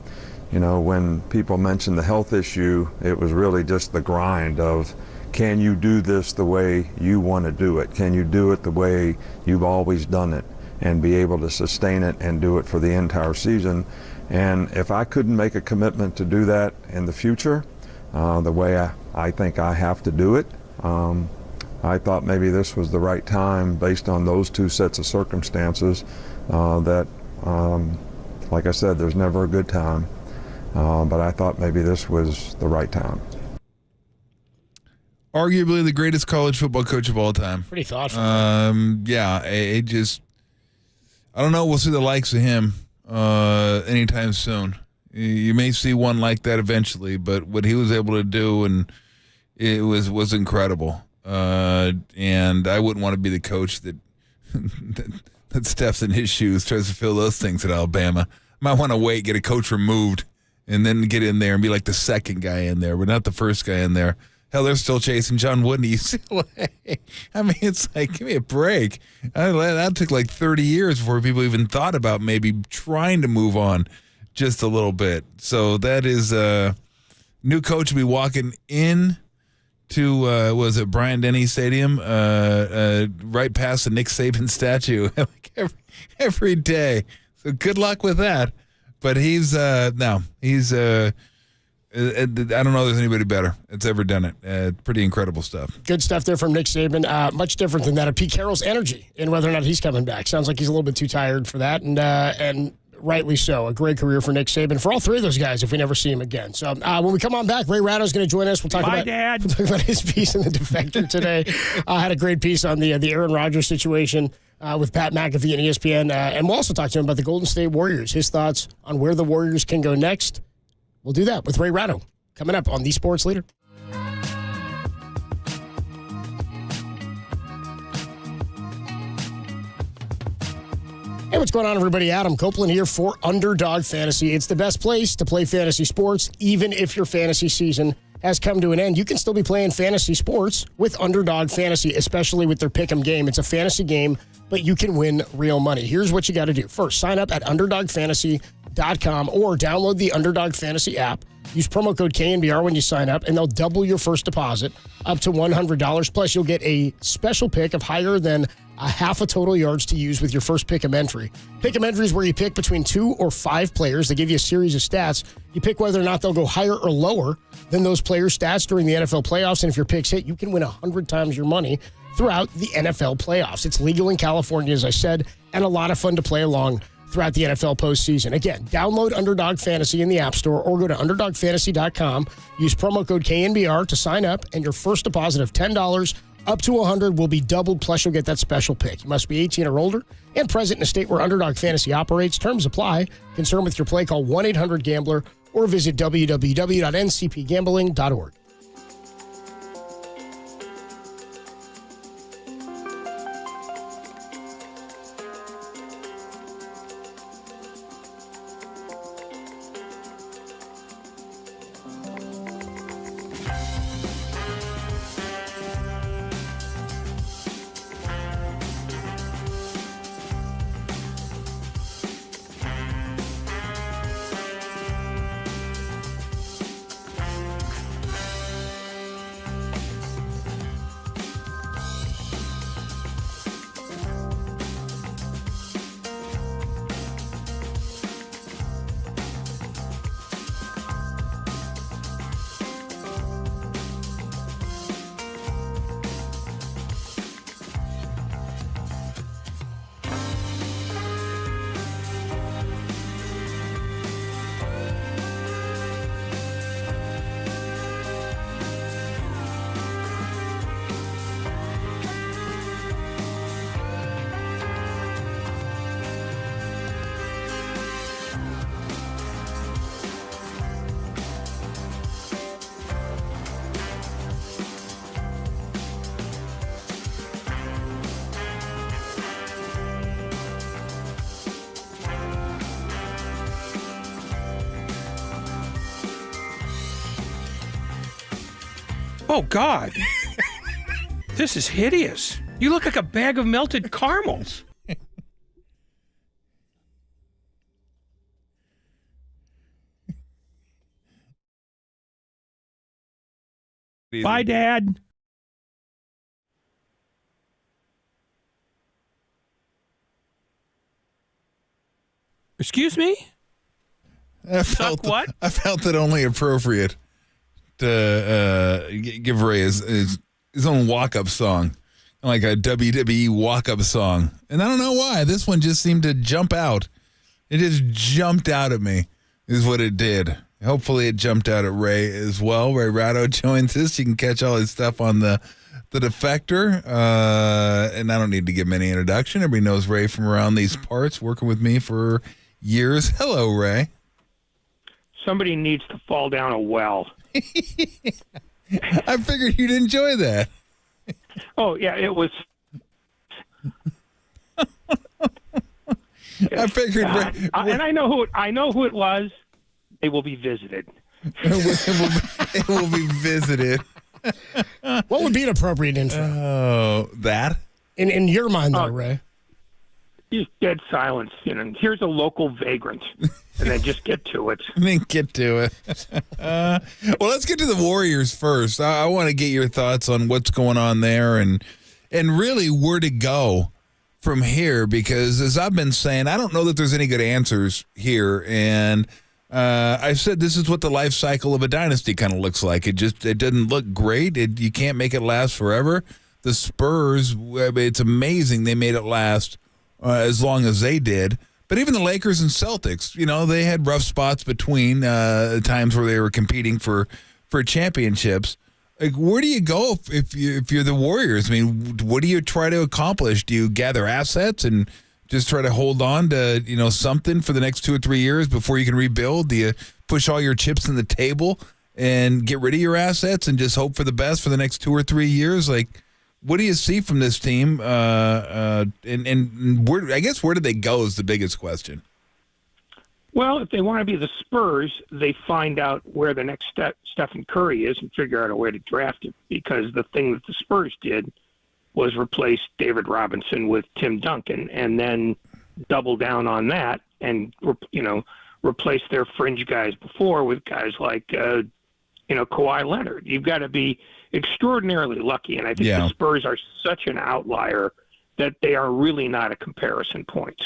[SPEAKER 6] when people mentioned the health issue, it was really just the grind of, can you do this the way you want to do it? Can you do it the way you've always done it and be able to sustain it and do it for the entire season? And if I couldn't make a commitment to do that in the future, the way I think I have to do it, I thought maybe this was the right time based on those two sets of circumstances that, like I said, there's never a good time. But I thought maybe this was the right time.
[SPEAKER 15] Arguably the greatest college football coach of all time.
[SPEAKER 10] Pretty thoughtful.
[SPEAKER 15] Yeah, I don't know. We'll see the likes of him anytime soon. You may see one like that eventually, but what he was able to do, and it was incredible. And I wouldn't want to be the coach that steps in his shoes, tries to fill those things at Alabama. Might want to wait, get a coach removed, and then get in there and be like the second guy in there, but not the first guy in there. Hell, they're still chasing John Wooden at UCLA. I mean, it's like, give me a break. That took like 30 years before people even thought about maybe trying to move on just a little bit. So that is a new coach will be walking in to, was it Bryant Denny Stadium, right past the Nick Saban statue like every day. So good luck with that. But he's I don't know if there's anybody better that's ever done it. Pretty incredible stuff.
[SPEAKER 10] Good stuff there from Nick Saban. Much different than that of Pete Carroll's energy and whether or not he's coming back. Sounds like he's a little bit too tired for that. And rightly so. A great career for Nick Saban. For all three of those guys, if we never see him again. So when we come on back, Ray Ratto's going to join us. We'll talk about his piece in the Defector today. Had a great piece on the Aaron Rodgers situation with Pat McAfee and ESPN. And we'll also talk to him about the Golden State Warriors, his thoughts on where the Warriors can go next. We'll do that with Ray Ratto coming up on The Sports Leader. Hey, what's going on, everybody? Adam Copeland here for Underdog Fantasy. It's the best place to play fantasy sports, even if your fantasy season has come to an end. You can still be playing fantasy sports with Underdog Fantasy, especially with their Pick'em game. It's a fantasy game, but you can win real money. Here's what you got to do. First, sign up at UnderdogFantasy.com or download the Underdog Fantasy app. Use promo code KNBR when you sign up, and they'll double your first deposit up to $100. Plus, you'll get a special pick of higher than a half a total yards to use with your first Pick'em entry. Pick'em entry is where you pick between 2 or 5 players. They give you a series of stats. You pick whether or not they'll go higher or lower than those players' stats during the NFL playoffs. And if your picks hit, you can win 100 times your money throughout the NFL playoffs. It's legal in California, as I said, and a lot of fun to play along throughout the NFL postseason. Again, download Underdog Fantasy in the App Store or go to UnderdogFantasy.com. Use promo code KNBR to sign up, and your first deposit of $10 up to $100 will be doubled, plus you'll get that special pick. You must be 18 or older and present in a state where Underdog Fantasy operates. Terms apply. Concerned with your play, call 1-800-GAMBLER or visit www.ncpgambling.org.
[SPEAKER 4] Oh, God. This is hideous. You look like a bag of melted caramels. Bye, Dad. Excuse me?
[SPEAKER 15] I felt it only appropriate to give Ray his own walk-up song, like a WWE walk-up song. And I don't know why. This one just seemed to jump out. It just jumped out at me, is what it did. Hopefully it jumped out at Ray as well. Ray Ratto joins us. You can catch all his stuff on the Defector. And I don't need to give him any introduction. Everybody knows Ray from around these parts, working with me for years. Hello, Ray.
[SPEAKER 4] Somebody needs to fall down a well.
[SPEAKER 15] I figured you'd enjoy that.
[SPEAKER 4] Oh, yeah, it was.
[SPEAKER 15] I figured.
[SPEAKER 4] And I know who it was. They will be visited.
[SPEAKER 15] It will be visited.
[SPEAKER 10] What would be an appropriate intro?
[SPEAKER 15] Oh, that?
[SPEAKER 10] In your mind, though, Ray?
[SPEAKER 4] Just dead silence. Here's a local vagrant. And then just get to it.
[SPEAKER 15] Well, let's get to the Warriors first. I want to get your thoughts on what's going on there and really where to go from here, because as I've been saying, I don't know that there's any good answers here. And I said this is what the life cycle of a dynasty kind of looks like. It doesn't look great. You can't make it last forever. The Spurs, it's amazing they made it last as long as they did. But even the Lakers and Celtics, they had rough spots between times where they were competing for championships. Like, where do you go if you're the Warriors? I mean, what do you try to accomplish? Do you gather assets and just try to hold on to, something for the next 2 or 3 years before you can rebuild? Do you push all your chips on the table and get rid of your assets and just hope for the best for the next 2 or 3 years? Like, what do you see from this team? And where, I guess, where do they go is the biggest question.
[SPEAKER 4] Well, if they want to be the Spurs, they find out where the next Stephen Curry is and figure out a way to draft him, because the thing that the Spurs did was replace David Robinson with Tim Duncan and then double down on that and, replace their fringe guys before with guys like, Kawhi Leonard. You've got to be extraordinarily lucky, and I think the Spurs are such an outlier that they are really not a comparison point.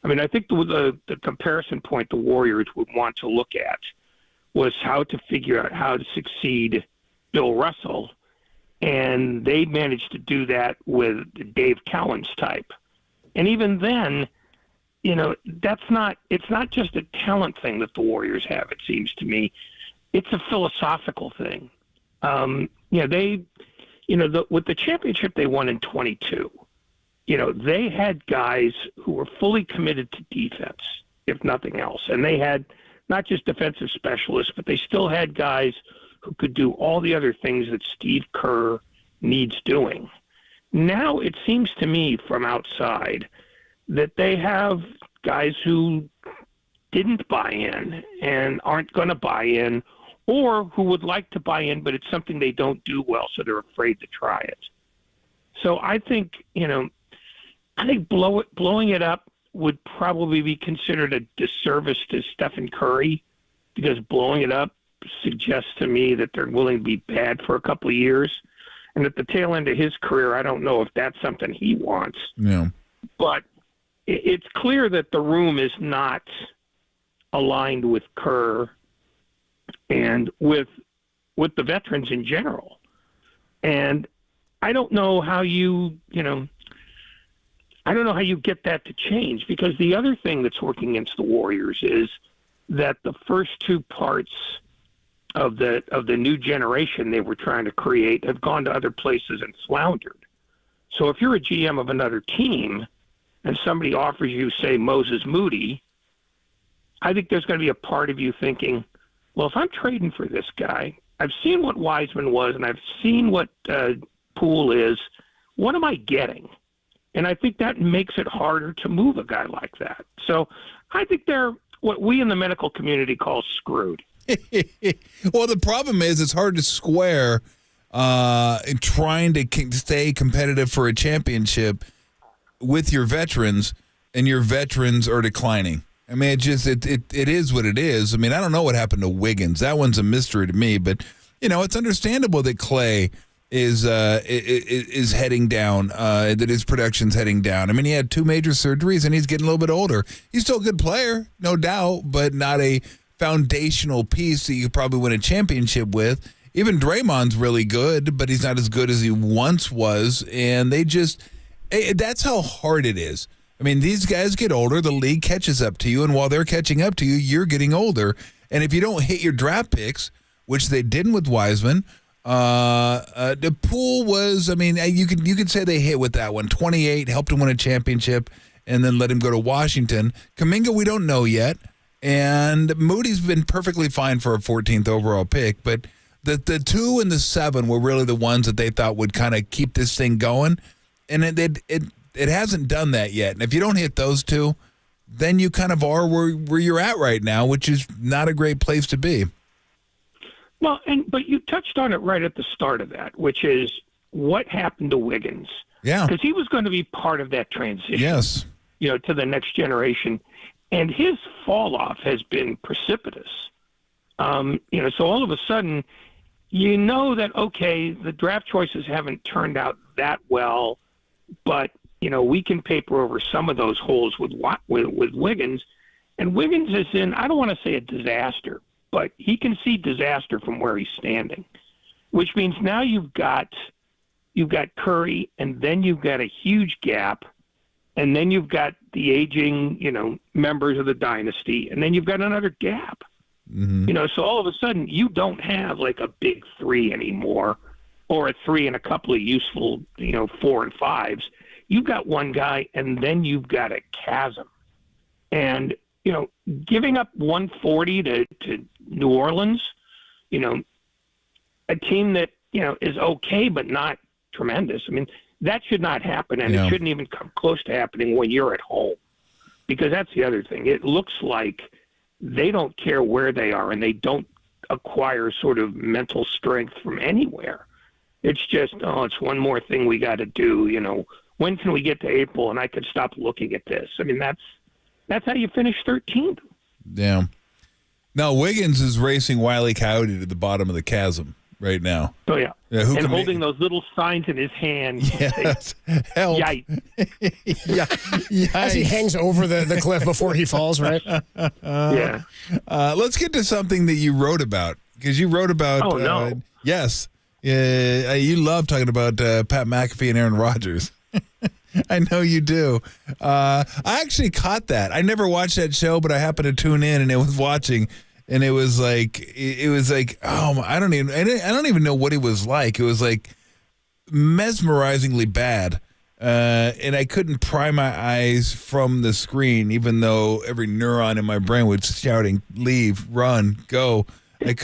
[SPEAKER 4] I mean, I think the comparison point the Warriors would want to look at was how to figure out how to succeed Bill Russell, and they managed to do that with Dave Cowens type. And even then, it's not just a talent thing that the Warriors have, it seems to me. It's a philosophical thing. With the championship they won in 22, they had guys who were fully committed to defense, if nothing else. And they had not just defensive specialists, but they still had guys who could do all the other things that Steve Kerr needs doing. Now it seems to me from outside that they have guys who didn't buy in and aren't going to buy in, or who would like to buy in, but it's something they don't do well, so they're afraid to try it. So I think, blowing it up would probably be considered a disservice to Stephen Curry, because blowing it up suggests to me that they're willing to be bad for a couple of years. And at the tail end of his career, I don't know if that's something he wants.
[SPEAKER 15] Yeah.
[SPEAKER 4] But it's clear that the room is not aligned with Kerr and with the veterans in general. And I don't know how you get that to change, because the other thing that's working against the Warriors is that the first two parts of the new generation they were trying to create have gone to other places and floundered. So if you're a GM of another team and somebody offers you, say, Moses Moody, I think there's going to be a part of you thinking, well, if I'm trading for this guy, I've seen what Wiseman was and I've seen what Poole is, what am I getting? And I think that makes it harder to move a guy like that. So I think they're what we in the medical community call screwed.
[SPEAKER 15] Well, the problem is it's hard to square trying to stay competitive for a championship with your veterans, and your veterans are declining. I mean, it is what it is. I mean, I don't know what happened to Wiggins. That one's a mystery to me, but it's understandable that Clay is heading down, that his production's heading down. I mean, he had 2 major surgeries, and he's getting a little bit older. He's still a good player, no doubt, but not a foundational piece that you probably win a championship with. Even Draymond's really good, but he's not as good as he once was, and that's how hard it is. I mean, these guys get older, the league catches up to you, and while they're catching up to you, you're getting older. And if you don't hit your draft picks, which they didn't with Wiseman, the Poole was, I mean, you could say they hit with that one. 28, helped him win a championship, and then let him go to Washington. Kuminga, we don't know yet. And Moody's been perfectly fine for a 14th overall pick, but the 2 and the 7 were really the ones that they thought would kind of keep this thing going, and it hasn't done that yet. And if you don't hit those 2, then you kind of are where you're at right now, which is not a great place to be.
[SPEAKER 4] Well, but you touched on it right at the start of that, which is what happened to Wiggins.
[SPEAKER 15] Yeah,
[SPEAKER 4] because he was going to be part of that transition.
[SPEAKER 15] Yes,
[SPEAKER 4] to the next generation. And his fall off has been precipitous. So all of a sudden, that, okay, the draft choices haven't turned out that well, but, we can paper over some of those holes with Wiggins. And Wiggins is in, I don't want to say a disaster, but he can see disaster from where he's standing, which means now you've got Curry, and then you've got a huge gap, and then you've got the aging, members of the dynasty, and then you've got another gap.
[SPEAKER 15] Mm-hmm.
[SPEAKER 4] So all of a sudden you don't have like a big three anymore, or a three and a couple of useful, 4 and 5s. You've got one guy, and then you've got a chasm. And, giving up 140 to New Orleans, a team that, is okay but not tremendous. I mean, that should not happen, and it shouldn't even come close to happening when you're at home, because that's the other thing. It looks like they don't care where they are, and they don't acquire sort of mental strength from anywhere. It's just, it's one more thing we got to do. When can we get to April and I could stop looking at this? I mean, that's how you finish 13th.
[SPEAKER 15] Yeah. Now Wiggins is racing Wile E. Coyote to the bottom of the chasm right now.
[SPEAKER 4] Oh, yeah.
[SPEAKER 15] Who
[SPEAKER 4] and holding those little signs in his hand.
[SPEAKER 15] Yes. Help.
[SPEAKER 4] Yikes.
[SPEAKER 10] As he hangs over the cliff before he falls, right?
[SPEAKER 4] Yeah.
[SPEAKER 15] Let's get to something that you wrote about, because you wrote about.
[SPEAKER 4] Oh, no.
[SPEAKER 15] Yes. You love talking about Pat McAfee and Aaron Rodgers. I know you do. I actually caught that. I never watched that show, but I happened to tune in, and it was watching, and it was like, I don't even know what it was like. It was like mesmerizingly bad, and I couldn't pry my eyes from the screen, even though every neuron in my brain was shouting, "Leave, run, go." I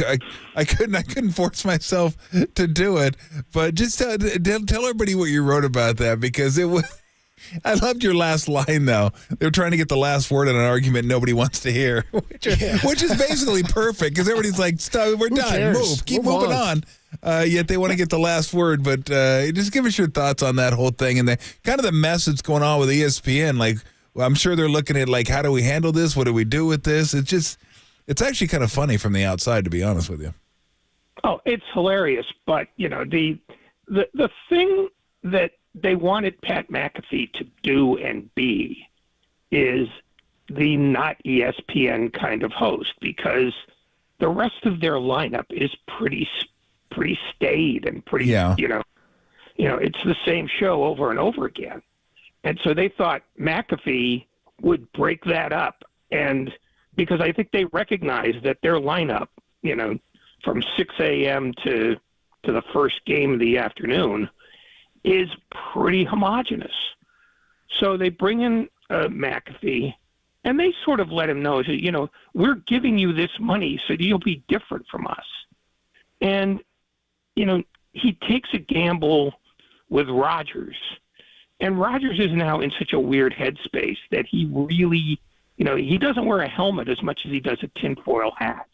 [SPEAKER 15] couldn't force myself to do it, but just tell everybody what you wrote about that, because it was. I loved your last line, though. They were trying to get the last word in an argument nobody wants to hear, which is basically perfect, because everybody's like, "Stop, we're done.
[SPEAKER 10] Cares?
[SPEAKER 15] Keep moving on." Yet they want to get the last word. But just give us your thoughts on that whole thing and the kind of the mess that's going on with ESPN. Like, well, I'm sure they're looking at like, how do we handle this? What do we do with this? It's actually kind of funny from the outside, to be honest with you.
[SPEAKER 4] Oh, it's hilarious. But, the thing that they wanted Pat McAfee to do and be is the not ESPN kind of host, because the rest of their lineup is pretty staid and pretty, it's the same show over and over again. And so they thought McAfee would break that up, and because I think they recognize that their lineup, from 6 a.m. to the first game of the afternoon is pretty homogenous. So they bring in McAfee, and they sort of let him know, we're giving you this money so you'll be different from us. And, he takes a gamble with Rodgers. And Rodgers is now in such a weird headspace that he really, he doesn't wear a helmet as much as he does a tinfoil hat.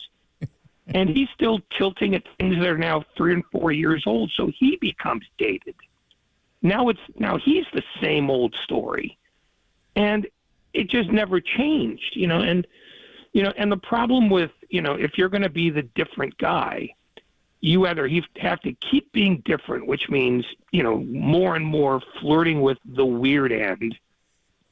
[SPEAKER 4] And he's still tilting at things that are now 3 and 4 years old, so he becomes dated. Now he's the same old story. And it just never changed, and the problem with, if you're going to be the different guy, you either have to keep being different, which means, more and more flirting with the weird end,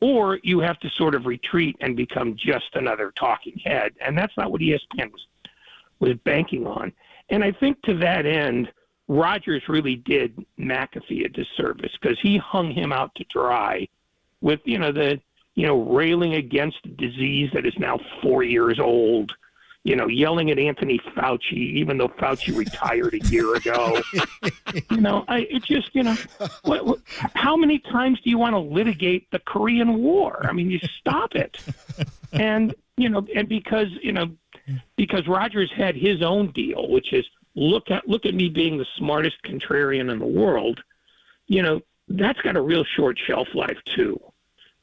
[SPEAKER 4] or you have to sort of retreat and become just another talking head. And that's not what ESPN was banking on. And I think to that end, Rodgers really did McAfee a disservice, because he hung him out to dry with, railing against a disease that is now 4 years old, yelling at Anthony Fauci, even though Fauci retired a year ago. How many times do you want to litigate the Korean War? I mean, you stop it. And, and because Rodgers had his own deal, which is look at me being the smartest contrarian in the world, that's got a real short shelf life too.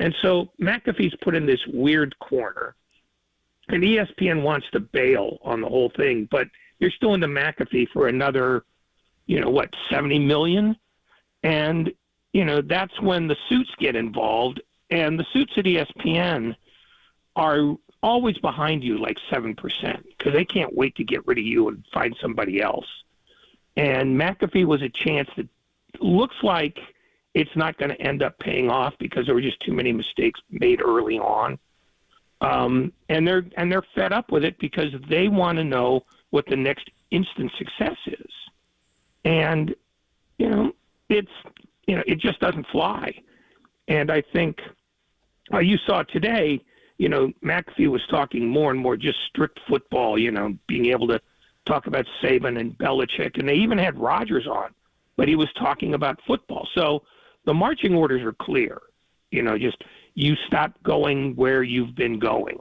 [SPEAKER 4] And so McAfee's put in this weird corner, and ESPN wants to bail on the whole thing, but you're still into McAfee for another, $70 million? And, that's when the suits get involved, and the suits at ESPN are always behind you like 7%, because they can't wait to get rid of you and find somebody else. And McAfee was a chance that looks like it's not going to end up paying off, because there were just too many mistakes made early on. And they're fed up with it, because they want to know what the next instant success is. And, it just doesn't fly. And I think You saw today, McAfee was talking more and more just strict football, being able to talk about Saban and Belichick, and they even had Rodgers on, but he was talking about football. So the marching orders are clear, just you stop going where you've been going.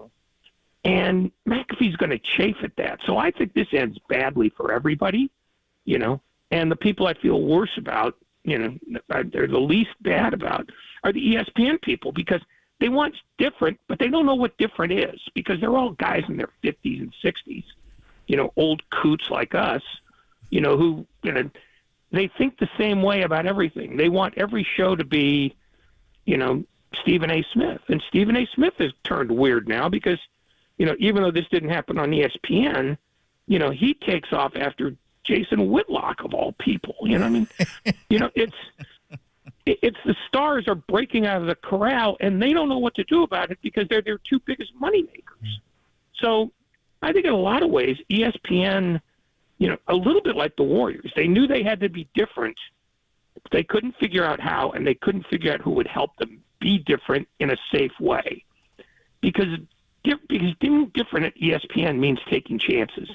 [SPEAKER 4] And McAfee's going to chafe at that. So I think this ends badly for everybody, and the people I feel worse about, they're the least bad about are the ESPN people, because they want different, but they don't know what different is, because they're all guys in their 50s and 60s, old coots like us, who, they think the same way about everything. They want every show to be, Stephen A. Smith. And Stephen A. Smith has turned weird now because, even though this didn't happen on ESPN, he takes off after Jason Whitlock of all people. It's the stars are breaking out of the corral, and they don't know what to do about it because they're their two biggest money makers. So I think in a lot of ways, ESPN, a little bit like the Warriors, they knew they had to be different. They couldn't figure out how, and they couldn't figure out who would help them be different in a safe way. Because being different at ESPN means taking chances,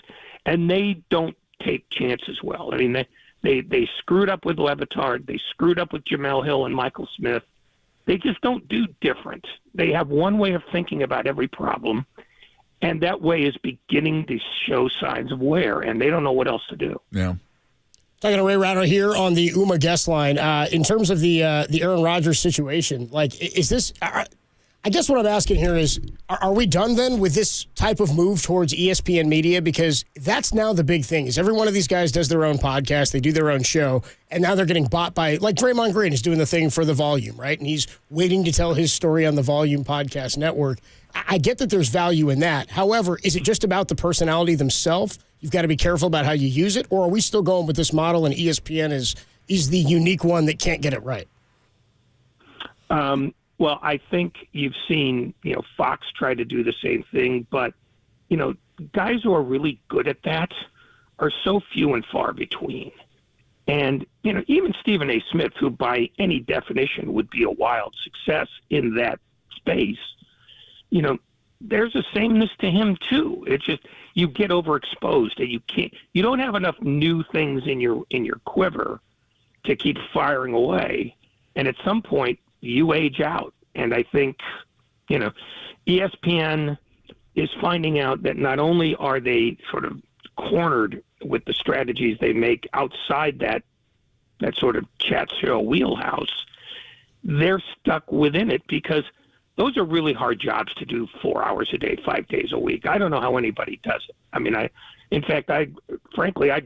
[SPEAKER 4] and they don't take chances well. I mean, they screwed up with Levitard. They screwed up with Jamel Hill and Michael Smith. They just don't do different. They have one way of thinking about every problem, and that way is beginning to show signs of wear, and they don't know what else to do.
[SPEAKER 15] Yeah.
[SPEAKER 10] Talking to Ray Ratner here on the UMA guest line. In terms of the Aaron Rodgers situation, is this? I guess what I'm asking here is, are we done then with this type of move towards ESPN media? Because that's now the big thing. Is every one of these guys does their own podcast, they do their own show, and now they're getting bought by, like Draymond Green is doing the thing for the Volume, right? And he's waiting to tell his story on the Volume podcast network. I get that there's value in that. However, is it just about the personality themselves? You've got to be careful about how you use it, or are we still going with this model and ESPN is the unique one that can't get it right?
[SPEAKER 4] Well, I think you've seen, Fox try to do the same thing, but, guys who are really good at that are so few and far between. And, even Stephen A. Smith, who by any definition would be a wild success in that space, there's a sameness to him too. It's just you get overexposed and you don't have enough new things in your quiver to keep firing away. And at some point you age out. And I think, ESPN is finding out that not only are they sort of cornered with the strategies they make outside that sort of chat show wheelhouse, they're stuck within it because those are really hard jobs to do 4 hours a day, 5 days a week. I don't know how anybody does it. I mean, I'd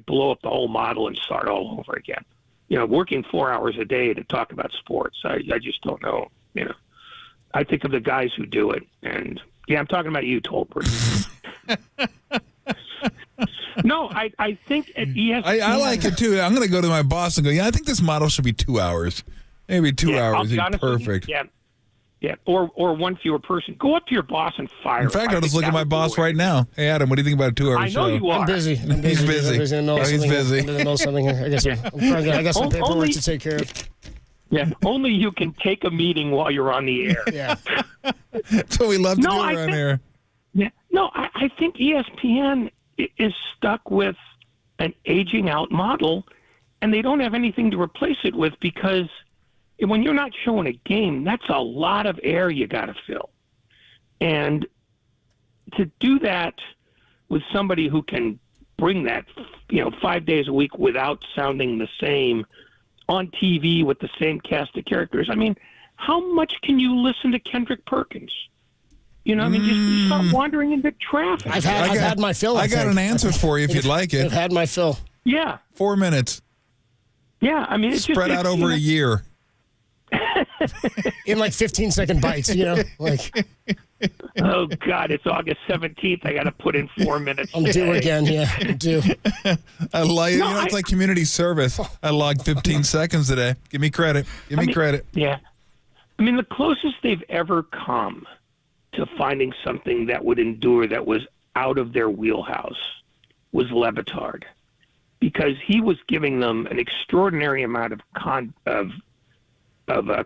[SPEAKER 4] blow up the whole model and start all over again. Working 4 hours a day to talk about sports, I just don't know. I think of the guys who do it, and I'm talking about you, Tolbert. No, I think at ESPN, I like
[SPEAKER 15] it too. I'm going to go to my boss and go, I think this model should be 2 hours, maybe 2 hours. Perfect.
[SPEAKER 4] Yeah, or one fewer person. Go up to your boss and fire him.
[SPEAKER 15] In fact, I'll just look at my boss right now. Hey, Adam, what do you think about a 2 hour show?
[SPEAKER 4] I know you are.
[SPEAKER 10] I'm busy.
[SPEAKER 15] He's busy.
[SPEAKER 10] He's busy. I'm know something here. I got some paperwork to take care of.
[SPEAKER 4] Yeah, only you can take a meeting while you're on the air.
[SPEAKER 10] Yeah.
[SPEAKER 15] That's what we love to do around here.
[SPEAKER 4] Yeah. No, I think ESPN is stuck with an aging out model, and they don't have anything to replace it with because when you're not showing a game, that's a lot of air you got to fill. And to do that with somebody who can bring that, 5 days a week without sounding the same on TV with the same cast of characters. I mean, how much can you listen to Kendrick Perkins? Just start wandering into traffic.
[SPEAKER 10] I've had my fill.
[SPEAKER 15] I got an answer for you if you'd like it.
[SPEAKER 10] I've had my fill.
[SPEAKER 4] Yeah.
[SPEAKER 15] 4 minutes.
[SPEAKER 4] Yeah, I mean, it's
[SPEAKER 15] spread out over a year.
[SPEAKER 10] In 15-second bites,
[SPEAKER 4] Oh God, it's August 17th. I got to put in 4 minutes.
[SPEAKER 10] I'm due again. Yeah, I'm due.
[SPEAKER 15] I like it. It's like community service. I logged 15 seconds today. Give me credit. Give me credit.
[SPEAKER 4] Yeah. I mean, the closest they've ever come to finding something that would endure that was out of their wheelhouse was Levitard, because he was giving them an extraordinary amount of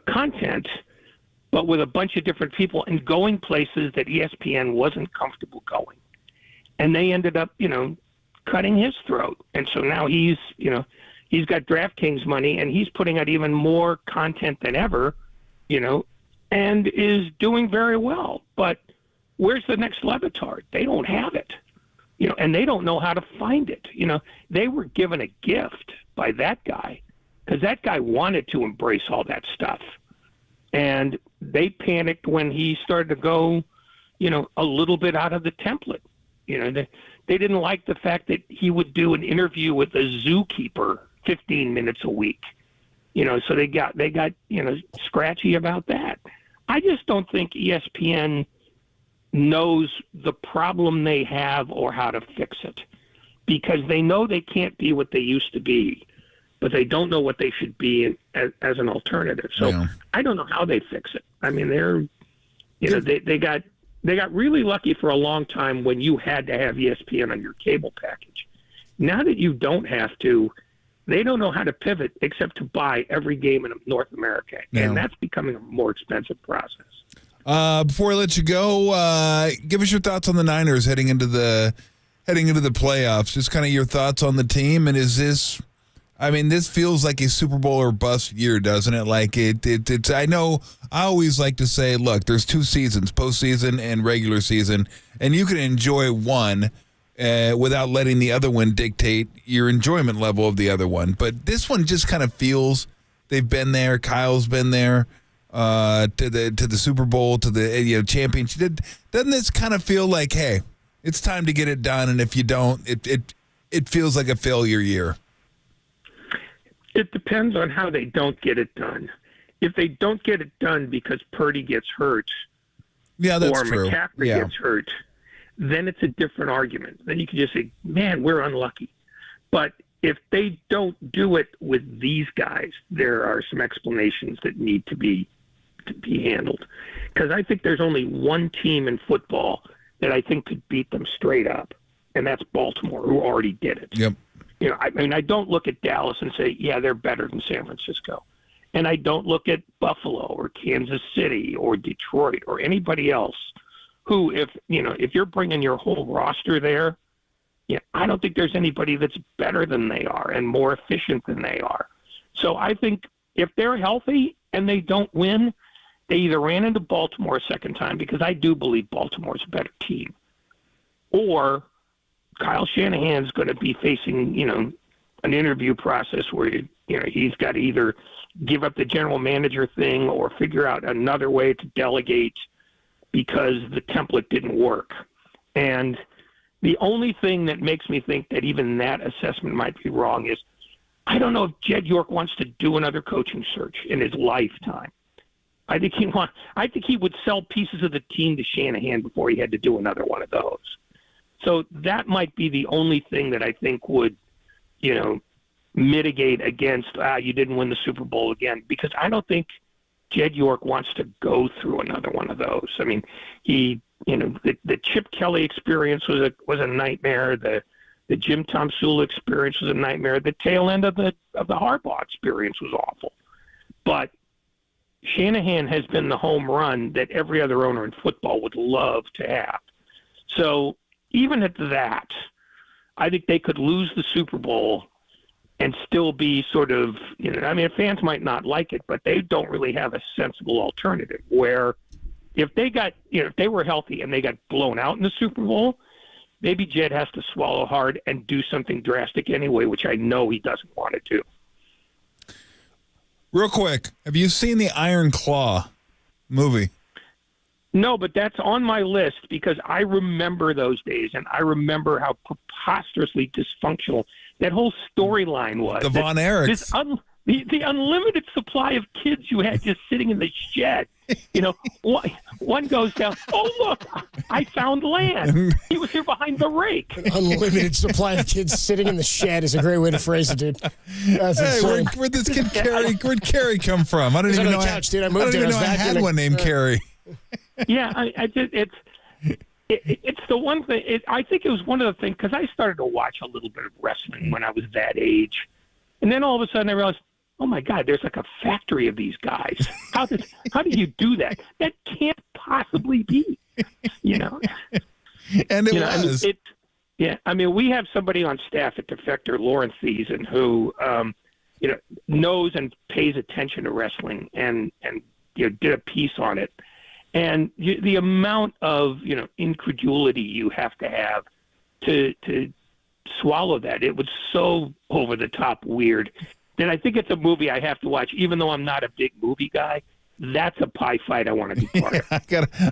[SPEAKER 4] content but with a bunch of different people and going places that ESPN wasn't comfortable going. And they ended up, cutting his throat. And so now he's got DraftKings money and he's putting out even more content than ever, and is doing very well. But where's the next Levitard? They don't have it, and they don't know how to find it. They were given a gift by that guy because that guy wanted to embrace all that stuff. And they panicked when he started to go, a little bit out of the template. They didn't like the fact that he would do an interview with a zookeeper 15 minutes a week. So they got scratchy about that. I just don't think ESPN knows the problem they have or how to fix it, because they know they can't be what they used to be, but they don't know what they should be as an alternative. So I don't know how they fix it. I mean, they got really lucky for a long time when you had to have ESPN on your cable package. Now that you don't have to, they don't know how to pivot except to buy every game in North America, and that's becoming a more expensive process.
[SPEAKER 15] Before I let you go, give us your thoughts on the Niners heading into the playoffs. Just kind of your thoughts on the team, and is this? I mean, this feels like a Super Bowl or bust year, doesn't it? Like it's. I know. I always like to say, look, there's two seasons, postseason and regular season, and you can enjoy one without letting the other one dictate your enjoyment level of the other one. But this one just kind of feels they've been there. Kyle's been there to the Super Bowl, to the championship. Doesn't this kind of feel like, hey, it's time to get it done? And if you don't, it feels like a failure year.
[SPEAKER 4] It depends on how they don't get it done. If they don't get it done because Purdy gets hurt,
[SPEAKER 15] that's
[SPEAKER 4] or
[SPEAKER 15] true.
[SPEAKER 4] McCaffrey gets hurt, then it's a different argument. Then you can just say, man, we're unlucky. But if they don't do it with these guys, there are some explanations that need to be handled. Because I think there's only one team in football that I think could beat them straight up, and that's Baltimore, who already did it.
[SPEAKER 15] Yep.
[SPEAKER 4] I don't look at Dallas and say, yeah, they're better than San Francisco. And I don't look at Buffalo or Kansas City or Detroit or anybody else who, if you're bringing your whole roster there, I don't think there's anybody that's better than they are and more efficient than they are. So I think if they're healthy and they don't win, they either ran into Baltimore a second time, because I do believe Baltimore's a better team, or Kyle Shanahan's going to be facing, an interview process where, he's got to either give up the general manager thing or figure out another way to delegate because the template didn't work. And the only thing that makes me think that even that assessment might be wrong is I don't know if Jed York wants to do another coaching search in his lifetime. I think he would sell pieces of the team to Shanahan before he had to do another one of those. So that might be the only thing that I think would, mitigate against, you didn't win the Super Bowl again, because I don't think Jed York wants to go through another one of those. I mean, the Chip Kelly experience was a nightmare. The Jim Tomsula experience was a nightmare. The tail end of the Harbaugh experience was awful. But Shanahan has been the home run that every other owner in football would love to have. So even at that, I think they could lose the Super Bowl and still be sort of, fans might not like it, but they don't really have a sensible alternative. Where if they got, if they were healthy and they got blown out in the Super Bowl, maybe Jed has to swallow hard and do something drastic anyway, which I know he doesn't want to do.
[SPEAKER 15] Real quick, have you seen the Iron Claw movie?
[SPEAKER 4] No, but that's on my list because I remember those days, and I remember how preposterously dysfunctional that whole storyline was.
[SPEAKER 15] The Von Erichs.
[SPEAKER 4] The unlimited supply of kids you had just sitting in the shed. One goes down, oh, look, I found land. He was here behind the rake.
[SPEAKER 10] An unlimited supply of kids sitting in the shed is a great way to phrase it, dude. That's
[SPEAKER 15] where'd this kid where'd Carrie come from? I don't even know. I had one named Carrie.
[SPEAKER 4] Yeah, it's the one thing. I think it was one of the things, because I started to watch a little bit of wrestling when I was that age. And then all of a sudden I realized, oh my God, there's like a factory of these guys. How do you do that? That can't possibly be, you know.
[SPEAKER 15] And it was.
[SPEAKER 4] I mean, we have somebody on staff at Defector, Lawrence Thiessen, who, knows and pays attention to wrestling and did a piece on it. And the amount of, incredulity you have to swallow that, it was so over the top weird. And I think it's a movie I have to watch, even though I'm not a big movie guy. That's a pie fight I want to be part of.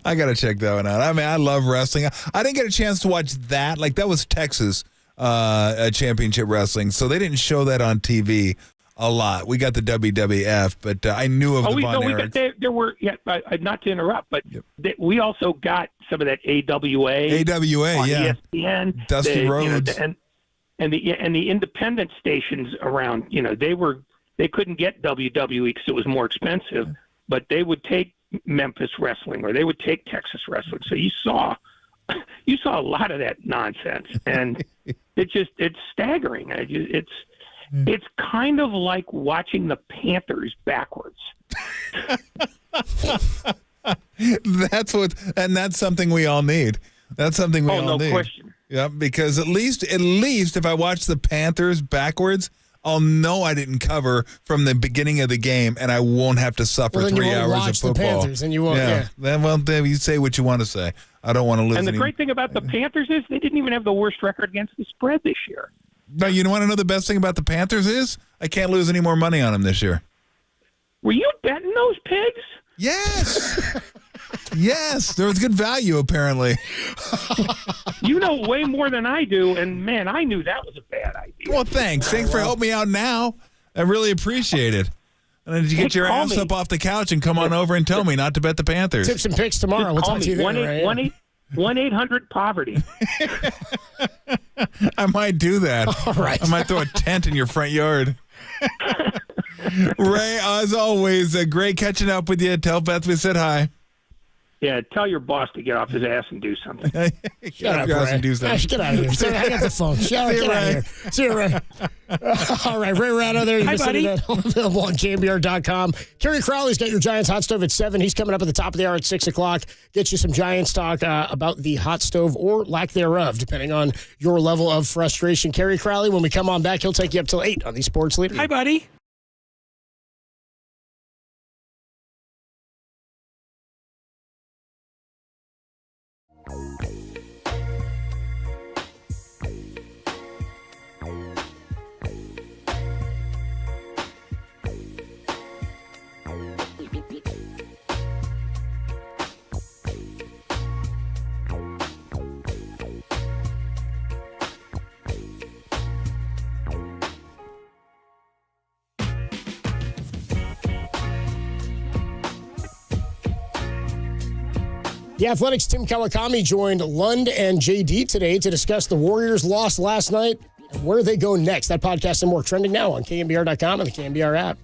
[SPEAKER 15] I gotta check that one out. I mean, I love wrestling. I didn't get a chance to watch that. Like, that was Texas championship wrestling, so they didn't show that on TV a lot. We got the WWF, but I knew of the Von Erichs.
[SPEAKER 4] There were, not to interrupt, but we also got some of that AWA on ESPN,
[SPEAKER 15] Dusty Rhodes,
[SPEAKER 4] and the independent stations around. They couldn't get WWE because it was more expensive. But they would take Memphis wrestling or they would take Texas wrestling. So you saw a lot of that nonsense, and it's staggering. It's kind of like watching the Panthers backwards.
[SPEAKER 15] That's something we all need. That's something we all need.
[SPEAKER 4] No question.
[SPEAKER 15] Yeah, because at least if I watch the Panthers backwards, I'll know I didn't cover from the beginning of the game, and I won't have to suffer 3 hours of football.
[SPEAKER 10] The Panthers, and you won't. Yeah.
[SPEAKER 15] Well, you say what you want to say. I don't want to lose.
[SPEAKER 4] And the great thing about the Panthers is they didn't even have the worst record against the spread this year.
[SPEAKER 15] No, you want to know the best thing about the Panthers is? I can't lose any more money on them this year.
[SPEAKER 4] Were you betting those pigs?
[SPEAKER 15] Yes. Yes, there was good value, apparently.
[SPEAKER 4] You know way more than I do, and, man, I knew that was a bad idea.
[SPEAKER 15] Well, thanks. Thanks for helping me out now. I really appreciate it. And then did you get your ass up off the couch and come on over and tell me not to bet the Panthers?
[SPEAKER 10] Tips and picks tomorrow. We'll talk to you then.
[SPEAKER 4] 1-800-POVERTY.
[SPEAKER 15] I might do that.
[SPEAKER 10] All right.
[SPEAKER 15] I might throw a tent in your front yard. Ray, as always, great catching up with you. Tell Beth we said hi.
[SPEAKER 4] Yeah, tell your boss to get off his ass and do something.
[SPEAKER 10] Get out of here. Hang up the phone. Get out of here. See you, Ray. All right, Ray Ratto there.
[SPEAKER 4] Hi, buddy.
[SPEAKER 10] Available on KNBR.com. Kerry Crowley's got your Giants hot stove at 7. He's coming up at the top of the hour at 6 o'clock. Get you some Giants talk about the hot stove or lack thereof, depending on your level of frustration. Kerry Crowley, when we come on back, he'll take you up till 8 on the Sports Leader.
[SPEAKER 4] Hi, buddy.
[SPEAKER 10] The Athletics' Tim Kawakami joined Lund and JD today to discuss the Warriors' loss last night and where they go next. That podcast and more trending now on KNBR.com and the KNBR app.